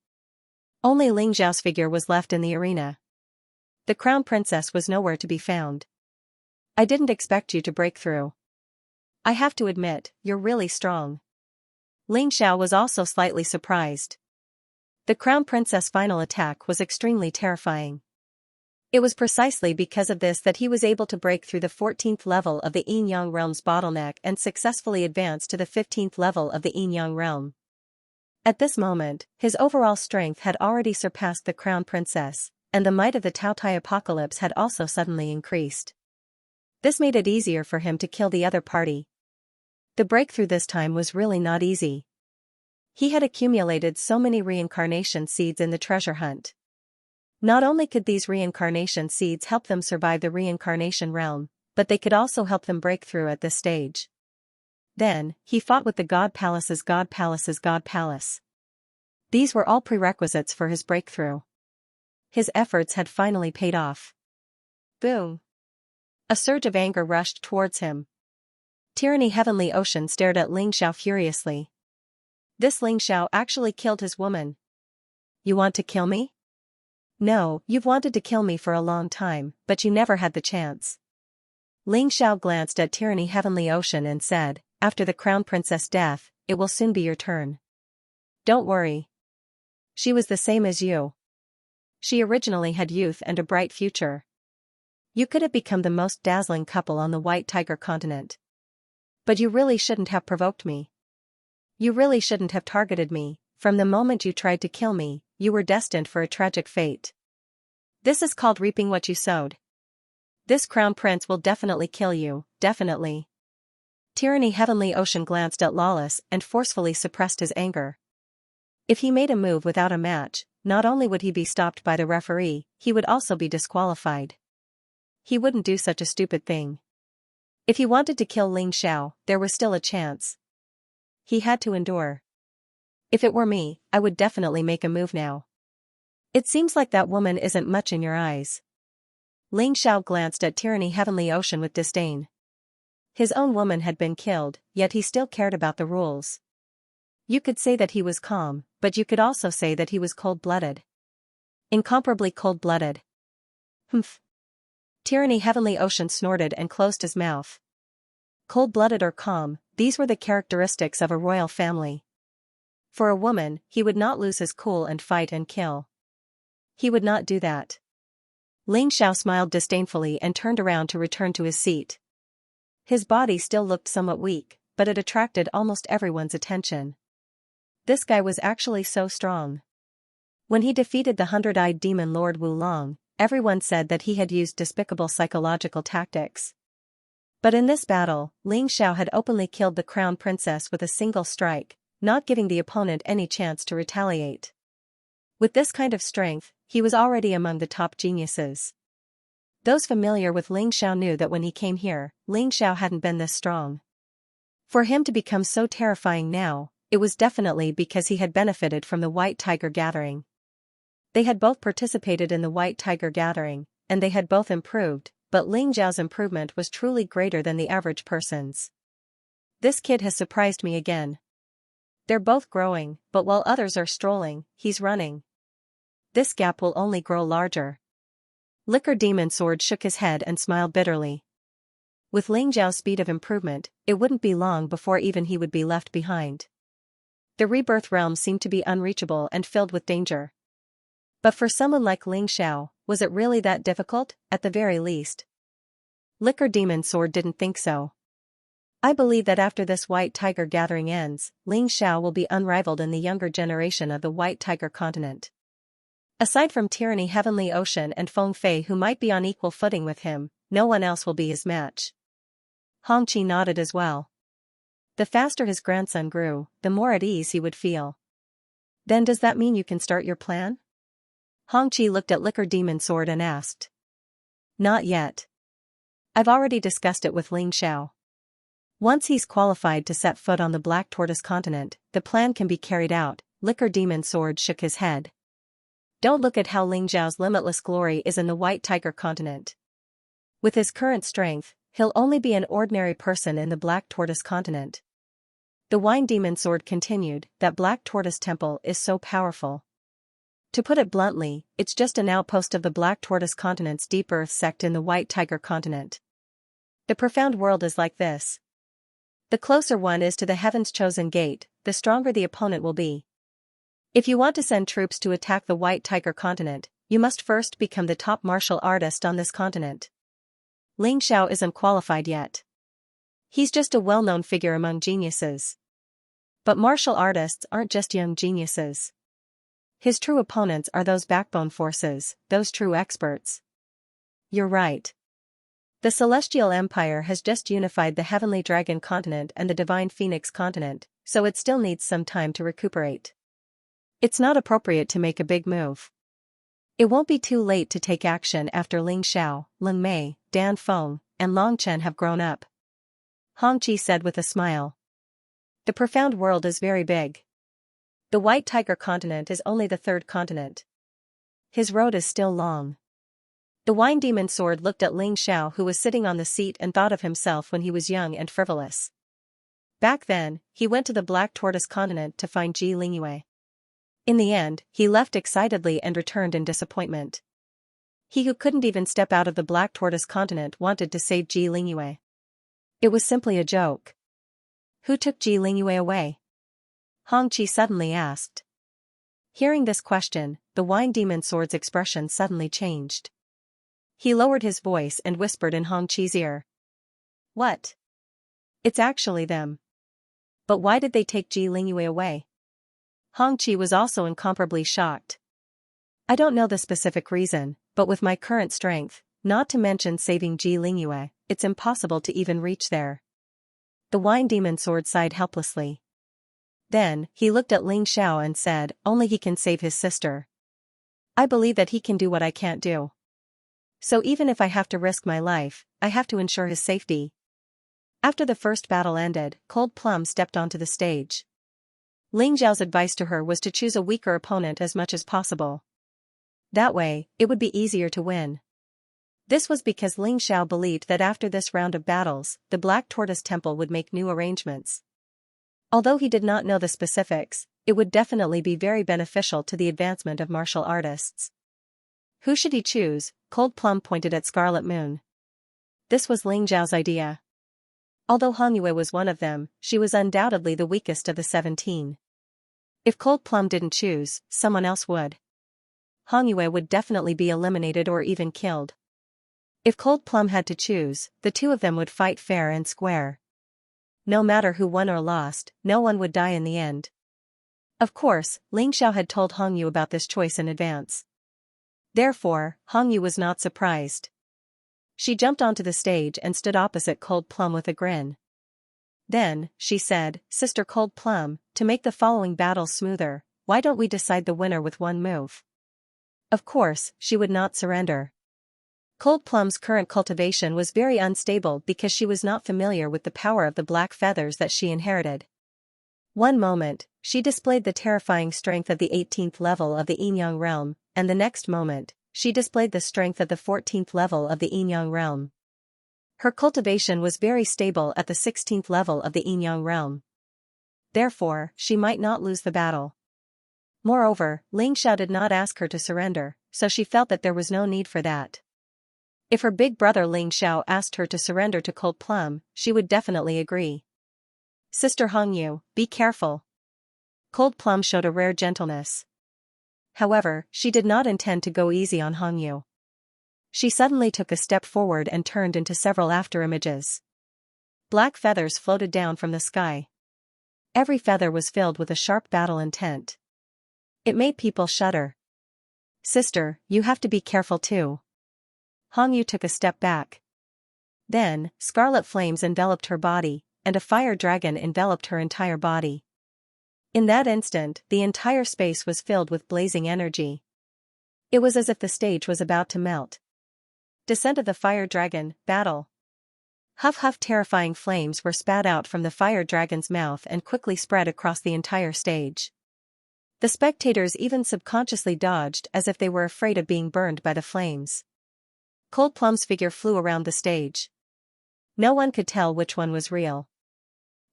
Only Ling Zhao's figure was left in the arena. The crown princess was nowhere to be found. I didn't expect you to break through. I have to admit, you're really strong. Ling Xiao was also slightly surprised. The crown princess' final attack was extremely terrifying. It was precisely because of this that he was able to break through the 14th level of the Yin-Yang realm's bottleneck and successfully advance to the 15th level of the Yin-Yang realm. At this moment, his overall strength had already surpassed the crown princess, and the might of the Taotai apocalypse had also suddenly increased. This made it easier for him to kill the other party. The breakthrough this time was really not easy. He had accumulated so many reincarnation seeds in the treasure hunt. Not only could these reincarnation seeds help them survive the reincarnation realm, but they could also help them break through at this stage. Then, he fought with the God Palace's God Palace's God Palace. These were all prerequisites for his breakthrough. His efforts had finally paid off. Boom! A surge of anger rushed towards him. Tyranny Heavenly Ocean stared at Ling Xiao furiously. This Ling Xiao actually killed his woman. You want to kill me? No, you've wanted to kill me for a long time, but you never had the chance. Ling Xiao glanced at Tyranny Heavenly Ocean and said, after the crown princess' death, it will soon be your turn. Don't worry. She was the same as you. She originally had youth and a bright future. You could have become the most dazzling couple on the White Tiger continent. But you really shouldn't have provoked me. You really shouldn't have targeted me. From the moment you tried to kill me, you were destined for a tragic fate. This is called reaping what you sowed. This crown prince will definitely kill you, definitely. Tyranny Heavenly Ocean glanced at Lawless and forcefully suppressed his anger. If he made a move without a match, not only would he be stopped by the referee, he would also be disqualified. He wouldn't do such a stupid thing. If he wanted to kill Ling Xiao, there was still a chance. He had to endure. If it were me, I would definitely make a move now. It seems like that woman isn't much in your eyes. Ling Xiao glanced at Tyranny Heavenly Ocean with disdain. His own woman had been killed, yet he still cared about the rules. You could say that he was calm, but you could also say that he was cold-blooded. Incomparably cold-blooded. Humph. Tyranny Heavenly Ocean snorted and closed his mouth. Cold-blooded or calm, these were the characteristics of a royal family. For a woman, he would not lose his cool and fight and kill. He would not do that. Ling Xiao smiled disdainfully and turned around to return to his seat. His body still looked somewhat weak, but it attracted almost everyone's attention. This guy was actually so strong. When he defeated the 100-eyed demon Lord Wulong, everyone said that he had used despicable psychological tactics. But in this battle, Ling Xiao had openly killed the crown princess with a single strike, not giving the opponent any chance to retaliate. With this kind of strength, he was already among the top geniuses. Those familiar with Ling Xiao knew that when he came here, Ling Xiao hadn't been this strong. For him to become so terrifying now, it was definitely because he had benefited from the White Tiger Gathering. They had both participated in the White Tiger Gathering, and they had both improved, but Ling Xiao's improvement was truly greater than the average person's. This kid has surprised me again. They're both growing, but while others are strolling, he's running. This gap will only grow larger. Liquor Demon Sword shook his head and smiled bitterly. With Ling Zhao's speed of improvement, it wouldn't be long before even he would be left behind. The rebirth realm seemed to be unreachable and filled with danger. But for someone like Ling Xiao, was it really that difficult, at the very least? Liquor Demon Sword didn't think so. I believe that after this White Tiger Gathering ends, Ling Xiao will be unrivaled in the younger generation of the White Tiger continent. Aside from Tyranny Heavenly Ocean and Feng Fei who might be on equal footing with him, no one else will be his match. Hong Qi nodded as well. The faster his grandson grew, the more at ease he would feel. Then does that mean you can start your plan? Hong Qi looked at Liquor Demon Sword and asked. Not yet. I've already discussed it with Ling Xiao. Once he's qualified to set foot on the Black Tortoise continent, the plan can be carried out. Liquor Demon Sword shook his head. Don't look at how Ling Zhao's limitless glory is in the White Tiger continent. With his current strength, he'll only be an ordinary person in the Black Tortoise continent. The Wine Demon Sword continued, that Black Tortoise Temple is so powerful. To put it bluntly, it's just an outpost of the Black Tortoise Continent's deep earth sect in the White Tiger Continent. The profound world is like this. The closer one is to the Heaven's Chosen Gate, the stronger the opponent will be. If you want to send troops to attack the White Tiger Continent, you must first become the top martial artist on this continent. Ling Xiao isn't qualified yet. He's just a well-known figure among geniuses. But martial artists aren't just young geniuses. His true opponents are those backbone forces, those true experts. You're right. The Celestial Empire has just unified the Heavenly Dragon Continent and the Divine Phoenix Continent, so it still needs some time to recuperate. It's not appropriate to make a big move. It won't be too late to take action after Ling Xiao, Lin Mei, Dan Feng, and Long Chen have grown up. Hong Qi said with a smile. The profound world is very big. The White Tiger Continent is only the third continent. His road is still long. The Wine Demon Sword looked at Ling Xiao, who was sitting on the seat, and thought of himself when he was young and frivolous. Back then, he went to the Black Tortoise Continent to find Ji Lingyue. In the end, he left excitedly and returned in disappointment. He who couldn't even step out of the Black Tortoise Continent wanted to save Ji Lingyue. It was simply a joke. Who took Ji Lingyue away? Hong Qi suddenly asked. Hearing this question, the Wine Demon Sword's expression suddenly changed. He lowered his voice and whispered in Hong Qi's ear. What? It's actually them. But why did they take Ji Lingyue away? Hong Qi was also incomparably shocked. I don't know the specific reason, but with my current strength, not to mention saving Ji Lingyue, it's impossible to even reach there. The Wine Demon Sword sighed helplessly. Then, he looked at Ling Xiao and said, only he can save his sister. I believe that he can do what I can't do. So even if I have to risk my life, I have to ensure his safety. After the first battle ended, Cold Plum stepped onto the stage. Ling Xiao's advice to her was to choose a weaker opponent as much as possible. That way, it would be easier to win. This was because Ling Xiao believed that after this round of battles, the Black Tortoise Temple would make new arrangements. Although he did not know the specifics, it would definitely be very beneficial to the advancement of martial artists. Who should he choose? Cold Plum pointed at Scarlet Moon. This was Ling Xiao's idea. Although Hong Yue was one of them, she was undoubtedly the weakest of the 17. If Cold Plum didn't choose, someone else would. Hong Yue would definitely be eliminated or even killed. If Cold Plum had to choose, the two of them would fight fair and square. No matter who won or lost, no one would die in the end. Of course, Ling Xiao had told Hong Yu about this choice in advance. Therefore, Hong Yu was not surprised. She jumped onto the stage and stood opposite Cold Plum with a grin. Then, she said, Sister Cold Plum, to make the following battles smoother, why don't we decide the winner with one move? Of course, she would not surrender. Cold Plum's current cultivation was very unstable because she was not familiar with the power of the black feathers that she inherited. One moment, she displayed the terrifying strength of the 18th level of the Yin-Yang realm, and the next moment, she displayed the strength of the 14th level of the Yin-Yang realm. Her cultivation was very stable at the 16th level of the Yin-Yang realm. Therefore, she might not lose the battle. Moreover, Ling Xiao did not ask her to surrender, so she felt that there was no need for that. If her big brother Ling Xiao asked her to surrender to Cold Plum, she would definitely agree. Sister Hong Yu, be careful. Cold Plum showed a rare gentleness. However, she did not intend to go easy on Hong Yu. She suddenly took a step forward and turned into several afterimages. Black feathers floated down from the sky. Every feather was filled with a sharp battle intent. It made people shudder. Sister, you have to be careful too. Hong Yu took a step back. Then, scarlet flames enveloped her body, and a fire dragon enveloped her entire body. In that instant, the entire space was filled with blazing energy. It was as if the stage was about to melt. Descent of the Fire Dragon, battle. Huff huff, terrifying flames were spat out from the fire dragon's mouth and quickly spread across the entire stage. The spectators even subconsciously dodged as if they were afraid of being burned by the flames. Cold Plum's figure flew around the stage. No one could tell which one was real.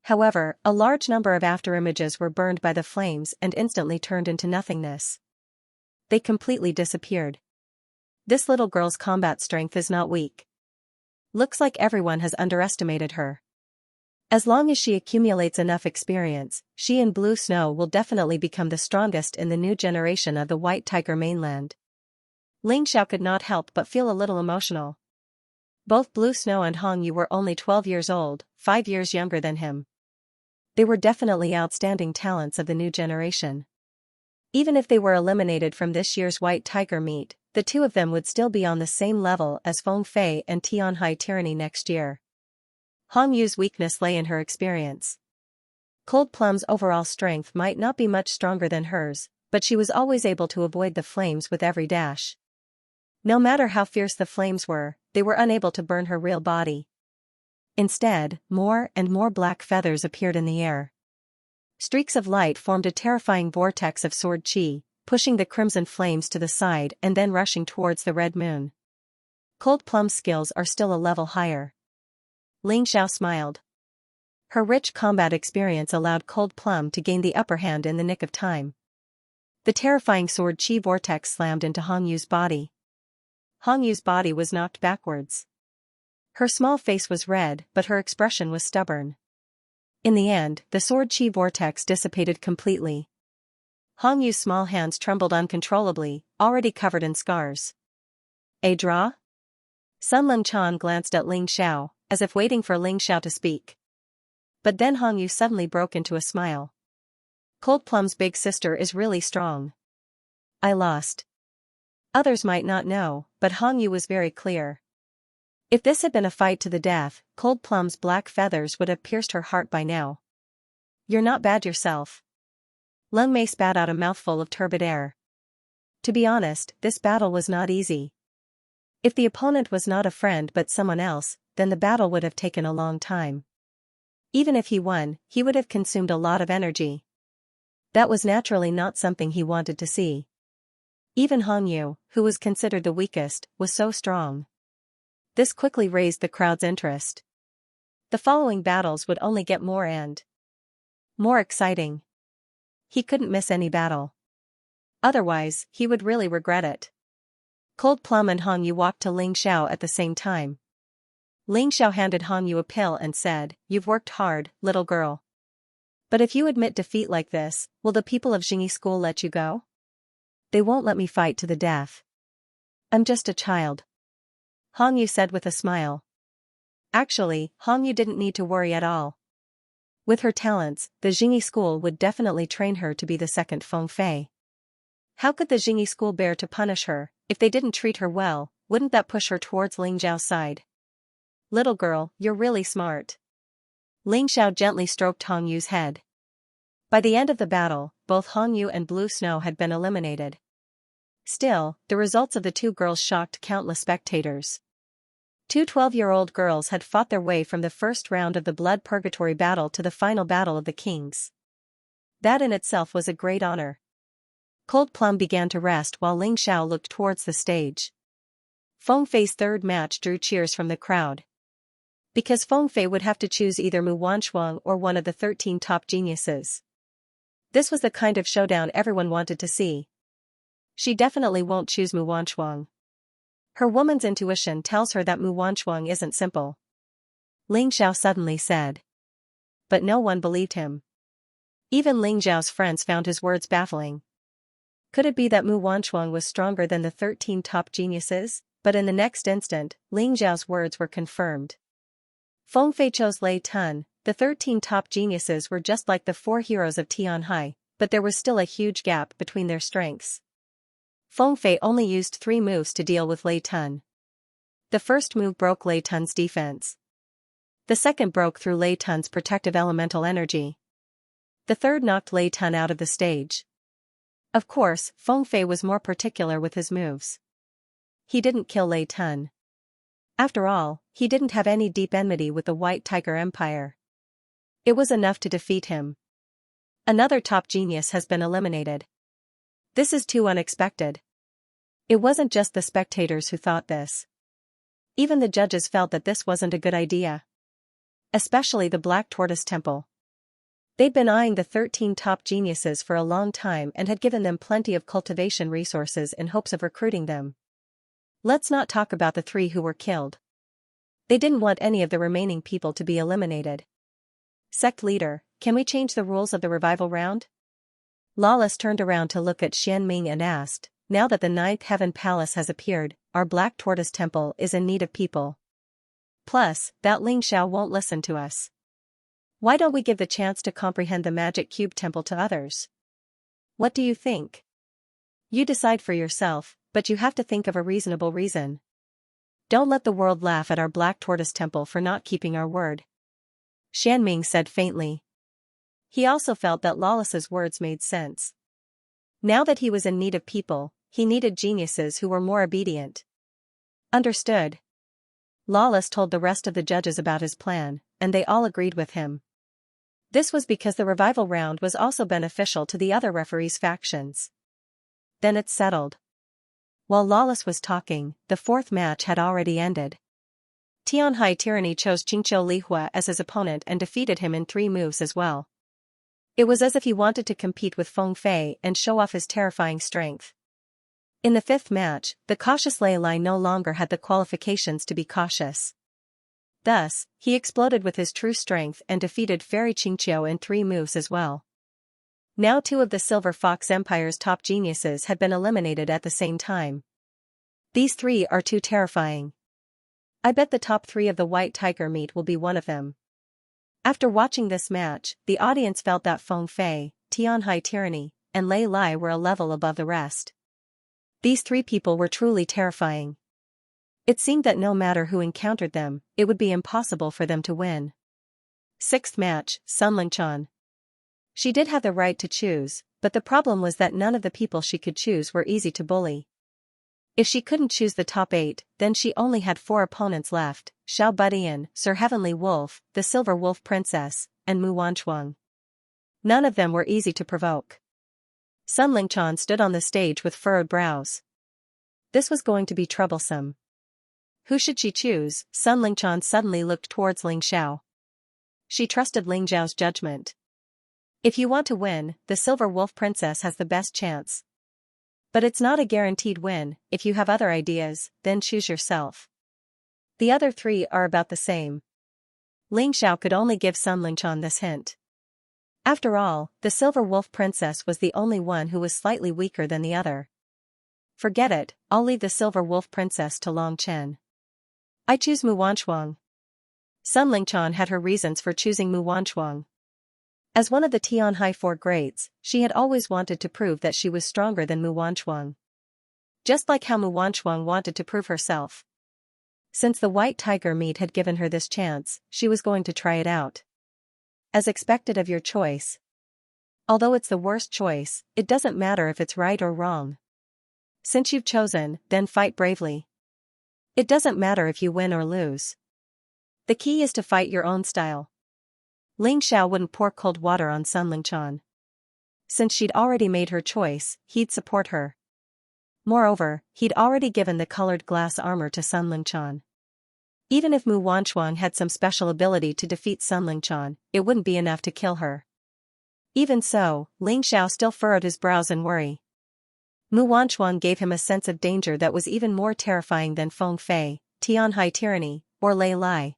However, a large number of afterimages were burned by the flames and instantly turned into nothingness. They completely disappeared. This little girl's combat strength is not weak. Looks like everyone has underestimated her. As long as she accumulates enough experience, she and Blue Snow will definitely become the strongest in the new generation of the White Tiger mainland. Xiao could not help but feel a little emotional. Both Blue Snow and Hong Yu were only 12 years old, 5 years younger than him. They were definitely outstanding talents of the new generation. Even if they were eliminated from this year's White Tiger meet, the two of them would still be on the same level as Feng Fei and Tianhai Tyranny next year. Hong Yu's weakness lay in her experience. Cold Plum's overall strength might not be much stronger than hers, but she was always able to avoid the flames with every dash. No matter how fierce the flames were, they were unable to burn her real body. Instead, more and more black feathers appeared in the air. Streaks of light formed a terrifying vortex of sword chi, pushing the crimson flames to the side and then rushing towards the red moon. Cold Plum's skills are still a level higher. Xiao smiled. Her rich combat experience allowed Cold Plum to gain the upper hand in the nick of time. The terrifying sword chi vortex slammed into Hong Yu's body. Hong Yu's body was knocked backwards. Her small face was red, but her expression was stubborn. In the end, the sword chi vortex dissipated completely. Hong Yu's small hands trembled uncontrollably, already covered in scars. A draw? Sun Lung Chan glanced at Xiao, as if waiting for Xiao to speak. But then Hong Yu suddenly broke into a smile. Cold Plum's big sister is really strong. I lost. Others might not know, but Hong Yu was very clear. If this had been a fight to the death, Cold Plum's black feathers would have pierced her heart by now. You're not bad yourself. Lung Mei spat out a mouthful of turbid air. To be honest, this battle was not easy. If the opponent was not a friend but someone else, then the battle would have taken a long time. Even if he won, he would have consumed a lot of energy. That was naturally not something he wanted to see. Even Hong Yu, who was considered the weakest, was so strong. This quickly raised the crowd's interest. The following battles would only get more and more exciting. He couldn't miss any battle. Otherwise, he would really regret it. Cold Plum and Hong Yu walked to Xiao at the same time. Xiao handed Hong Yu a pill and said, "You've worked hard, little girl. But if you admit defeat like this, will the people of Jingyi School let you go? They won't let me fight to the death. I'm just a child." Hong Yu said with a smile. Actually, Hong Yu didn't need to worry at all. With her talents, the Jingyi School would definitely train her to be the second Feng Fei. How could the Jingyi School bear to punish her? If they didn't treat her well, wouldn't that push her towards Xiao's side? Little girl, you're really smart. Xiao gently stroked Hong Yu's head. By the end of the battle, both Hong Yu and Blue Snow had been eliminated. Still, the results of the two girls shocked countless spectators. Two 12-year-old girls had fought their way from the first round of the Blood Purgatory battle to the final battle of the Kings. That in itself was a great honor. Cold Plum began to rest while Xiao looked towards the stage. Feng Fei's third match drew cheers from the crowd. Because Feng Fei would have to choose either Mu Wanchuang or one of the 13 top geniuses. This was the kind of showdown everyone wanted to see. She definitely won't choose Mu Wanchuang. Her woman's intuition tells her that Mu Wanchuang isn't simple. Xiao suddenly said. But no one believed him. Even Xiao's friends found his words baffling. Could it be that Mu Wanchuang was stronger than the 13 top geniuses? But in the next instant, Xiao's words were confirmed. Feng Fei chose Lei Tun. The 13 top geniuses were just like the 4 heroes of Tianhai, but there was still a huge gap between their strengths. Feng Fei only used 3 moves to deal with Lei Tun. The first move broke Lei Tun's defense. The second broke through Lei Tun's protective elemental energy. The third knocked Lei Tun out of the stage. Of course, Feng Fei was more particular with his moves. He didn't kill Lei Tun. After all, he didn't have any deep enmity with the White Tiger Empire. It was enough to defeat him. Another top genius has been eliminated. This is too unexpected. It wasn't just the spectators who thought this. Even the judges felt that this wasn't a good idea. Especially the Black Tortoise Temple. They'd been eyeing the 13 top geniuses for a long time and had given them plenty of cultivation resources in hopes of recruiting them. Let's not talk about the 3 who were killed. They didn't want any of the remaining people to be eliminated. Sect leader, can we change the rules of the revival round? Lawless turned around to look at Xianming and asked, now that the 9th Heaven Palace has appeared, our Black Tortoise Temple is in need of people. Plus, that Xiao won't listen to us. Why don't we give the chance to comprehend the Magic Cube Temple to others? What do you think? You decide for yourself, but you have to think of a reasonable reason. Don't let the world laugh at our Black Tortoise Temple for not keeping our word. Xianming said faintly. He also felt that Lawless's words made sense. Now that he was in need of people, he needed geniuses who were more obedient. Understood. Lawless told the rest of the judges about his plan, and they all agreed with him. This was because the revival round was also beneficial to the other referees' factions. Then it's settled. While Lawless was talking, the 4th match had already ended. Tianhai Tyranny chose Qingqiu Lihua as his opponent and defeated him in 3 moves as well. It was as if he wanted to compete with Feng Fei and show off his terrifying strength. In the 5th match, the cautious Lei Lai no longer had the qualifications to be cautious. Thus, he exploded with his true strength and defeated Fairy Qingqiu in 3 moves as well. Now 2 of the Silver Fox Empire's top geniuses had been eliminated at the same time. These 3 are too terrifying. I bet the top 3 of the White Tiger meet will be one of them. After watching this match, the audience felt that Feng Fei, Tianhai Tyranny, and Lei Lai were a level above the rest. These 3 people were truly terrifying. It seemed that no matter who encountered them, it would be impossible for them to win. 6th match, Sun Lingqian. She did have the right to choose, but the problem was that none of the people she could choose were easy to bully. If she couldn't choose the top 8, then she only had 4 opponents left: Xiao Budian, Sir Heavenly Wolf, the Silver Wolf Princess, and Mu Wanchuang. None of them were easy to provoke. Sun Lingqian stood on the stage with furrowed brows. This was going to be troublesome. Who should she choose? Sun Lingqian suddenly looked towards Ling Xiao. She trusted Ling Xiao's judgment. If you want to win, the Silver Wolf Princess has the best chance. But it's not a guaranteed win. If you have other ideas, then choose yourself. The other 3 are about the same. Ling Xiao could only give Sun Lingqian this hint. After all, the Silver Wolf Princess was the only one who was slightly weaker than the other. Forget it, I'll leave the Silver Wolf Princess to Long Chen. I choose Mu Wanchuang. Sun Lingqian had her reasons for choosing Mu Wanchuang. As one of the Tianhai 4 greats, she had always wanted to prove that she was stronger than Mu Wanchuang. Just like how Mu Wanchuang wanted to prove herself. Since the White Tiger meet had given her this chance, she was going to try it out. As expected of your choice. Although it's the worst choice, it doesn't matter if it's right or wrong. Since you've chosen, then fight bravely. It doesn't matter if you win or lose. The key is to fight your own style. Ling Xiao wouldn't pour cold water on Sun Lingqian. Since she'd already made her choice, he'd support her. Moreover, he'd already given the colored glass armor to Sun Lingqian. Even if Mu Wanchuang had some special ability to defeat Sun Lingqian, it wouldn't be enough to kill her. Even so, Ling Xiao still furrowed his brows in worry. Mu Wanchuang gave him a sense of danger that was even more terrifying than Feng Fei, Tianhai Tyranny, or Lei Lai.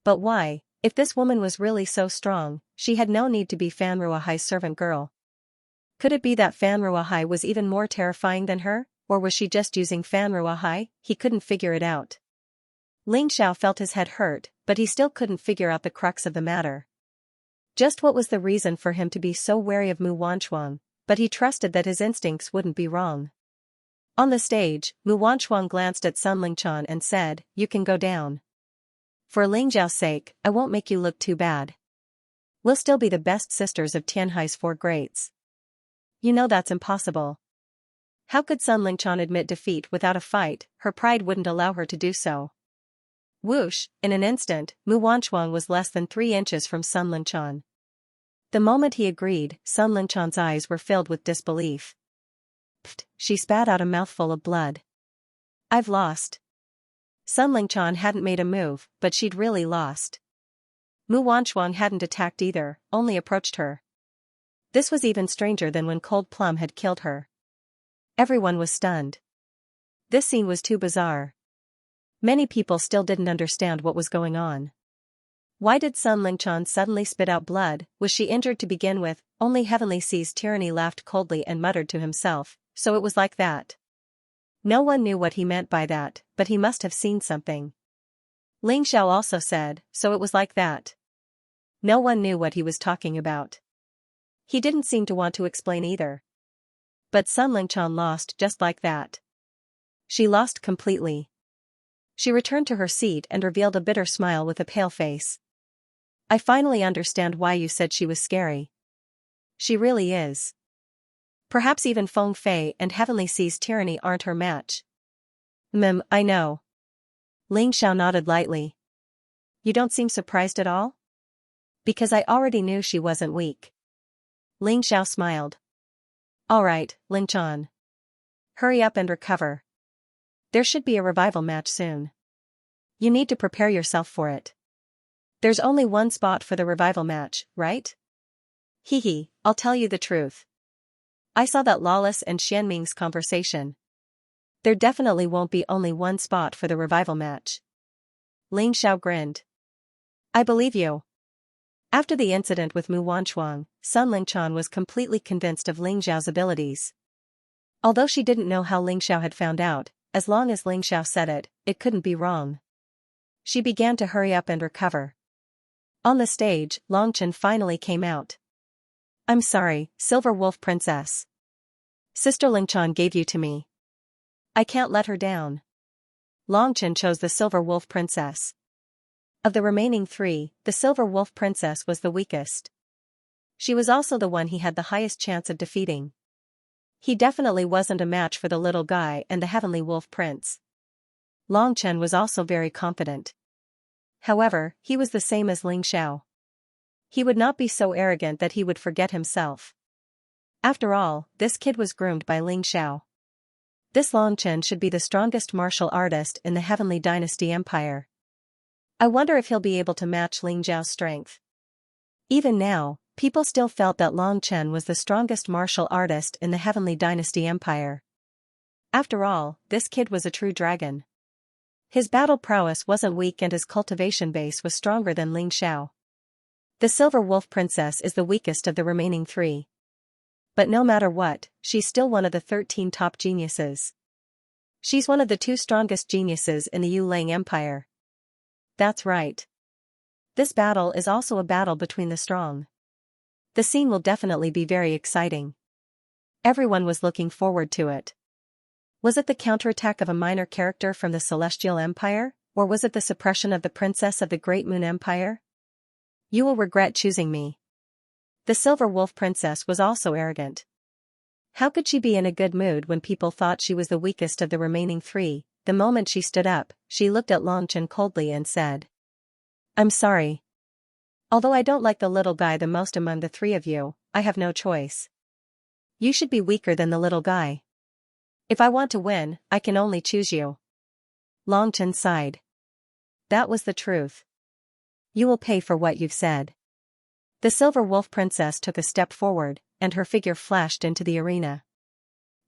But why? If this woman was really so strong, she had no need to be Fan Ruahai's servant girl. Could it be that Fan Ruahai was even more terrifying than her, or was she just using Fan Ruahai? He couldn't figure it out. Ling Xiao felt his head hurt, but he still couldn't figure out the crux of the matter. Just what was the reason for him to be so wary of Mu Wanchuang, but he trusted that his instincts wouldn't be wrong. On the stage, Mu Wanchuang glanced at Sun Lingqian and said, "You can go down. For Ling Xiao's sake, I won't make you look too bad. We'll still be the best sisters of Tianhai's 4 greats. You know that's impossible." How could Sun Lingqian admit defeat without a fight? Her pride wouldn't allow her to do so. Whoosh, in an instant, Mu Wanchuang was less than 3 inches from Sun Lingqian. The moment he agreed, Sun Lingqian's eyes were filled with disbelief. Pfft, she spat out a mouthful of blood. "I've lost." Sun Lingqian hadn't made a move, but she'd really lost. Mu Wanchuang hadn't attacked either, only approached her. This was even stranger than when Cold Plum had killed her. Everyone was stunned. This scene was too bizarre. Many people still didn't understand what was going on. Why did Sun Lingchan suddenly spit out blood? Was she injured to begin with? Only Heavenly Sea's tyranny laughed coldly and muttered to himself, so it was like that. No one knew what he meant by that, but he must have seen something. Ling Xiao also said, so it was like that. No one knew what he was talking about. He didn't seem to want to explain either. But Sun Lingchan lost just like that. She lost completely. She returned to her seat and revealed a bitter smile with a pale face. I finally understand why you said she was scary. She really is. Perhaps even Feng Fei and Heavenly Sea's tyranny aren't her match. I know. Ling Xiao nodded lightly. You don't seem surprised at all? Because I already knew she wasn't weak. Ling Xiao smiled. All right, Ling Chan. Hurry up and recover. There should be a revival match soon. You need to prepare yourself for it. There's only one spot for the revival match, right? Hee, I'll tell you the truth. I saw that Lawless and Xianming's conversation. There definitely won't be only one spot for the revival match. Ling Xiao grinned. I believe you. After the incident with Mu Wanchuang, Sun Lingchan was completely convinced of Ling Xiao's abilities. Although she didn't know how Ling Xiao had found out, as long as Ling Xiao said it, it couldn't be wrong. She began to hurry up and recover. On the stage, Longchen finally came out. I'm sorry, Silver Wolf Princess. Sister Lingchan gave you to me. I can't let her down. Longchen chose the Silver Wolf Princess. Of the remaining three, the Silver Wolf Princess was the weakest. She was also the one he had the highest chance of defeating. He definitely wasn't a match for the little guy and the Heavenly Wolf Prince. Longchen was also very confident. However, he was the same as Ling Xiao. He would not be so arrogant that he would forget himself. After all, this kid was groomed by Ling Xiao. This Longchen should be the strongest martial artist in the Heavenly Dynasty Empire. I wonder if he'll be able to match Ling Xiao's strength. Even now, people still felt that Longchen was the strongest martial artist in the Heavenly Dynasty Empire. After all, this kid was a true dragon. His battle prowess wasn't weak and his cultivation base was stronger than Ling Xiao. The Silver Wolf Princess is the weakest of the remaining three. But no matter what, she's still one of the 13 top geniuses. She's one of the 2 strongest geniuses in the Yulang Empire. That's right. This battle is also a battle between the strong. The scene will definitely be very exciting. Everyone was looking forward to it. Was it the counterattack of a minor character from the Celestial Empire, or was it the suppression of the princess of the Great Moon Empire? You will regret choosing me. The Silver Wolf Princess was also arrogant. How could she be in a good mood when people thought she was the weakest of the remaining three? The moment she stood up, she looked at Longchen coldly and said, I'm sorry. Although I don't like the little guy the most among the 3 of you, I have no choice. You should be weaker than the little guy. If I want to win, I can only choose you. Longchen sighed. That was the truth. You will pay for what you've said. The Silver Wolf Princess took a step forward, and her figure flashed into the arena.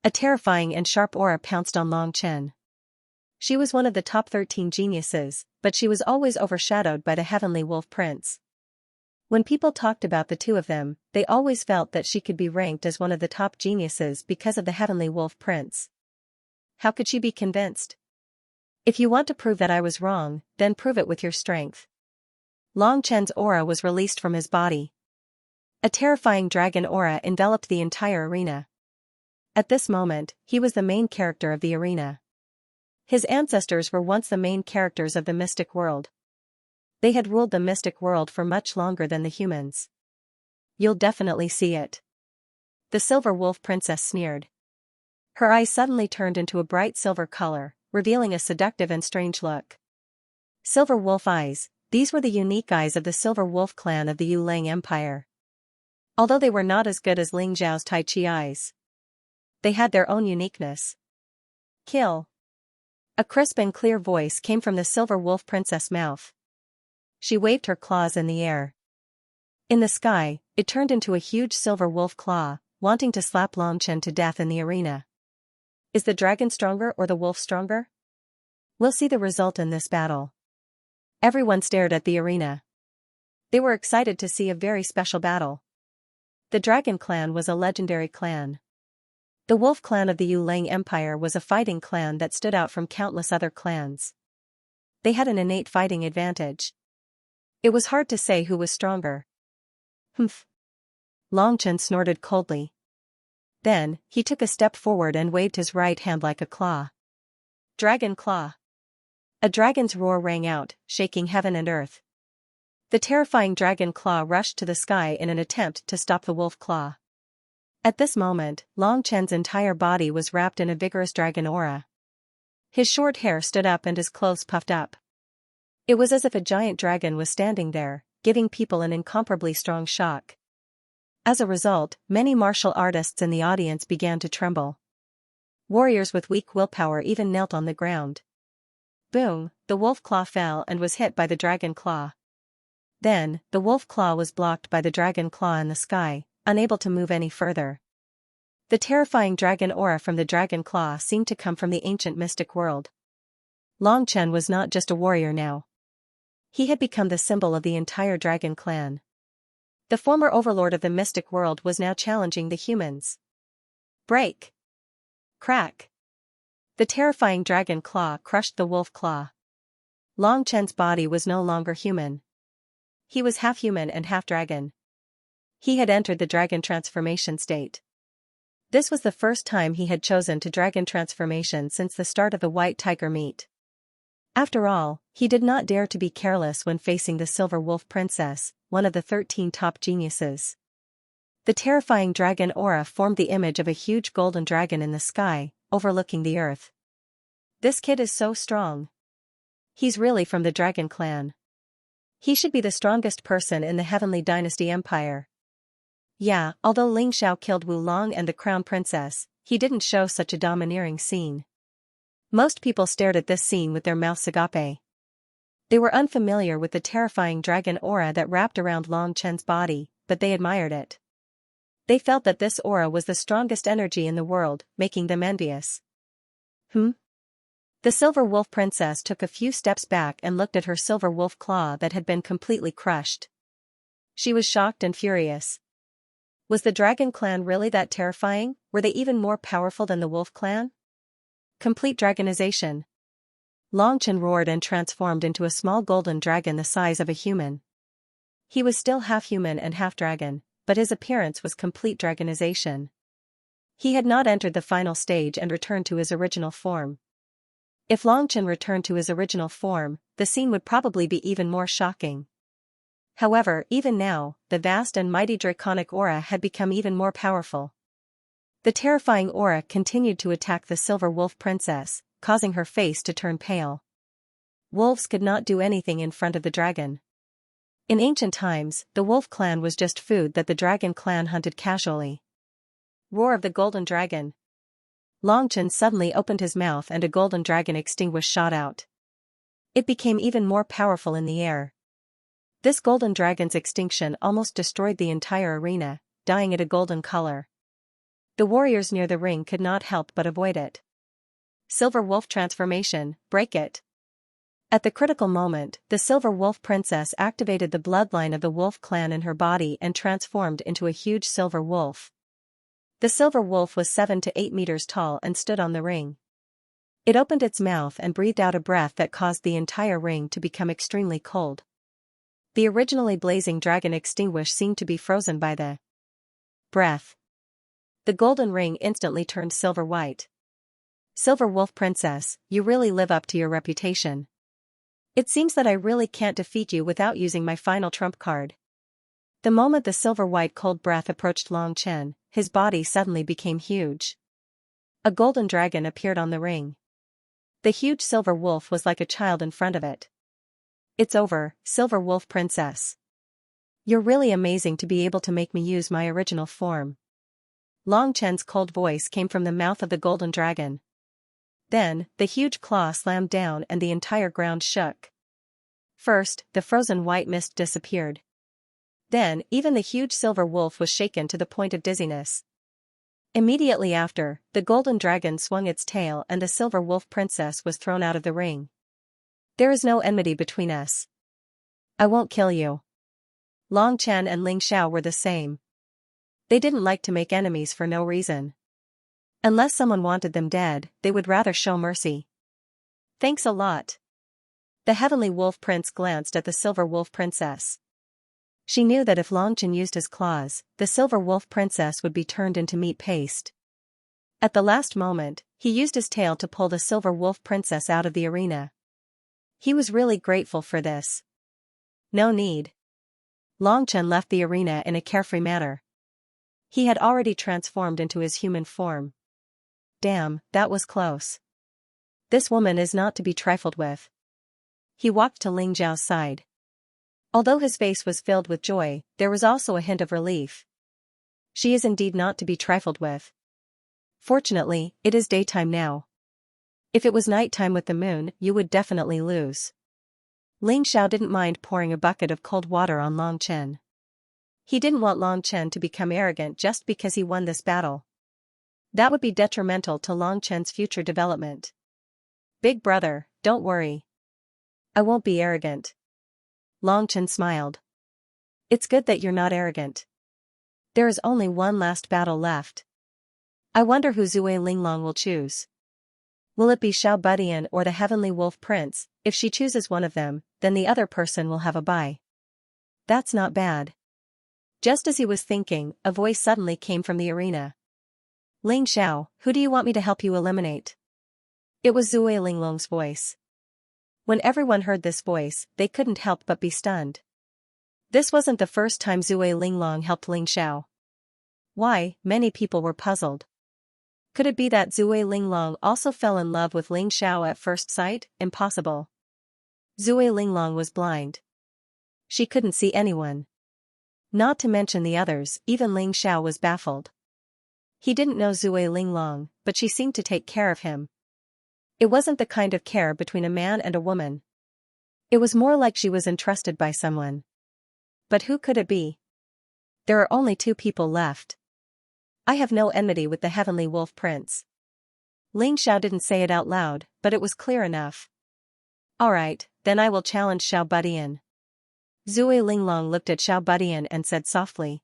A terrifying and sharp aura pounced on Longchen. She was one of the top 13 geniuses, but she was always overshadowed by the Heavenly Wolf Prince. When people talked about the 2 of them, they always felt that she could be ranked as one of the top geniuses because of the Heavenly Wolf Prince. How could she be convinced? If you want to prove that I was wrong, then prove it with your strength. Longchen's aura was released from his body. A terrifying dragon aura enveloped the entire arena. At this moment, he was the main character of the arena. His ancestors were once the main characters of the mystic world. They had ruled the mystic world for much longer than the humans. You'll definitely see it. The Silver Wolf Princess sneered. Her eyes suddenly turned into a bright silver color, revealing a seductive and strange look. Silver wolf eyes, these were the unique eyes of the Silver Wolf clan of the Yulang Empire. Although they were not as good as Ling Xiao's Tai Chi eyes, they had their own uniqueness. Kill. A crisp and clear voice came from the Silver Wolf Princess' mouth. She waved her claws in the air. In the sky, it turned into a huge silver wolf claw, wanting to slap Long Chen to death in the arena. Is the dragon stronger or the wolf stronger? We'll see the result in this battle. Everyone stared at the arena. They were excited to see a very special battle. The Dragon Clan was a legendary clan. The Wolf Clan of the Yulang Empire was a fighting clan that stood out from countless other clans. They had an innate fighting advantage. It was hard to say who was stronger. Humph. Long Chen snorted coldly. Then, he took a step forward and waved his right hand like a claw. Dragon Claw. A dragon's roar rang out, shaking heaven and earth. The terrifying dragon claw rushed to the sky in an attempt to stop the wolf claw. At this moment, Long Chen's entire body was wrapped in a vigorous dragon aura. His short hair stood up and his clothes puffed up. It was as if a giant dragon was standing there, giving people an incomparably strong shock. As a result, many martial artists in the audience began to tremble. Warriors with weak willpower even knelt on the ground. Boom, the wolf claw fell and was hit by the dragon claw. Then, the wolf claw was blocked by the dragon claw in the sky, unable to move any further. The terrifying dragon aura from the dragon claw seemed to come from the ancient mystic world. Long Chen was not just a warrior now. He had become the symbol of the entire dragon clan. The former overlord of the mystic world was now challenging the humans. Break! Crack! The terrifying dragon claw crushed the wolf claw. Long Chen's body was no longer human. He was half human and half dragon. He had entered the dragon transformation state. This was the first time he had chosen to dragon transformation since the start of the White Tiger meet. After all, he did not dare to be careless when facing the Silver Wolf Princess, one of the 13 top geniuses. The terrifying dragon aura formed the image of a huge golden dragon in the sky, overlooking the earth. This kid is so strong. He's really from the Dragon Clan. He should be the strongest person in the Heavenly Dynasty Empire. Yeah, although Ling Xiao killed Wu Long and the Crown Princess, he didn't show such a domineering scene. Most people stared at this scene with their mouths agape. They were unfamiliar with the terrifying dragon aura that wrapped around Long Chen's body, but they admired it. They felt that this aura was the strongest energy in the world, making them envious. The Silver Wolf Princess took a few steps back and looked at her silver wolf claw that had been completely crushed. She was shocked and furious. Was the Dragon Clan really that terrifying? Were they even more powerful than the Wolf Clan? Complete dragonization. Long Chen roared and transformed into a small golden dragon the size of a human. He was still half human and half dragon, but his appearance was complete dragonization. He had not entered the final stage and returned to his original form. If Long Chen returned to his original form, the scene would probably be even more shocking. However, even now, the vast and mighty draconic aura had become even more powerful. The terrifying aura continued to attack the Silver Wolf Princess, causing her face to turn pale. Wolves could not do anything in front of the dragon. In ancient times, the Wolf Clan was just food that the Dragon Clan hunted casually. Roar of the Golden Dragon. Long Chen suddenly opened his mouth and a golden dragon extinguisher shot out. It became even more powerful in the air. This golden dragon's extinction almost destroyed the entire arena, dyeing it a golden color. The warriors near the ring could not help but avoid it. Silver Wolf Transformation, break it. At the critical moment, the Silver Wolf Princess activated the bloodline of the Wolf Clan in her body and transformed into a huge silver wolf. The silver wolf was 7 to 8 meters tall and stood on the ring. It opened its mouth and breathed out a breath that caused the entire ring to become extremely cold. The originally blazing dragon extinguisher seemed to be frozen by the breath. The golden ring instantly turned silver white. Silver Wolf Princess, you really live up to your reputation. It seems that I really can't defeat you without using my final trump card. The moment the silver-white cold breath approached Long Chen, his body suddenly became huge. A golden dragon appeared on the ring. The huge silver wolf was like a child in front of it. It's over, Silver Wolf Princess. You're really amazing to be able to make me use my original form. Long Chen's cold voice came from the mouth of the golden dragon. Then, the huge claw slammed down and the entire ground shook. First, the frozen white mist disappeared. Then, even the huge silver wolf was shaken to the point of dizziness. Immediately after, the golden dragon swung its tail and the silver wolf princess was thrown out of the ring. There is no enmity between us. I won't kill you. Long Chen and Ling Xiao were the same. They didn't like to make enemies for no reason. Unless someone wanted them dead, they would rather show mercy. Thanks a lot. The heavenly wolf prince glanced at the silver wolf princess. She knew that if Long Chen used his claws, the silver wolf princess would be turned into meat paste. At the last moment, he used his tail to pull the silver wolf princess out of the arena. He was really grateful for this. No need. Long Chen left the arena in a carefree manner. He had already transformed into his human form. Damn, that was close. This woman is not to be trifled with. He walked to Ling Zhao's side. Although his face was filled with joy, there was also a hint of relief. She is indeed not to be trifled with. Fortunately, it is daytime now. If it was nighttime with the moon, you would definitely lose. Ling Xiao didn't mind pouring a bucket of cold water on Long Chen. He didn't want Long Chen to become arrogant just because he won this battle. That would be detrimental to Long Chen's future development. Big brother, don't worry. I won't be arrogant. Long Chen smiled. It's good that you're not arrogant. There is only one last battle left. I wonder who Zui Linglong will choose. Will it be Xiao Budian or the Heavenly Wolf Prince? If she chooses one of them, then the other person will have a bye. That's not bad. Just as he was thinking, a voice suddenly came from the arena. Ling Xiao, who do you want me to help you eliminate? It was Zui Linglong's voice. When everyone heard this voice, they couldn't help but be stunned. This wasn't the first time Zui Linglong helped Ling Xiao. Why, many people were puzzled. Could it be that Zui Linglong also fell in love with Ling Xiao at first sight? Impossible. Zui Linglong was blind. She couldn't see anyone. Not to mention the others, even Ling Xiao was baffled. He didn't know Zui Linglong, but she seemed to take care of him. It wasn't the kind of care between a man and a woman. It was more like she was entrusted by someone. But who could it be? There are only two people left. I have no enmity with the Heavenly Wolf Prince. Ling Xiao didn't say it out loud, but it was clear enough. Alright, then I will challenge Xiao Budian. Zui Linglong looked at Xiao Budian and said softly.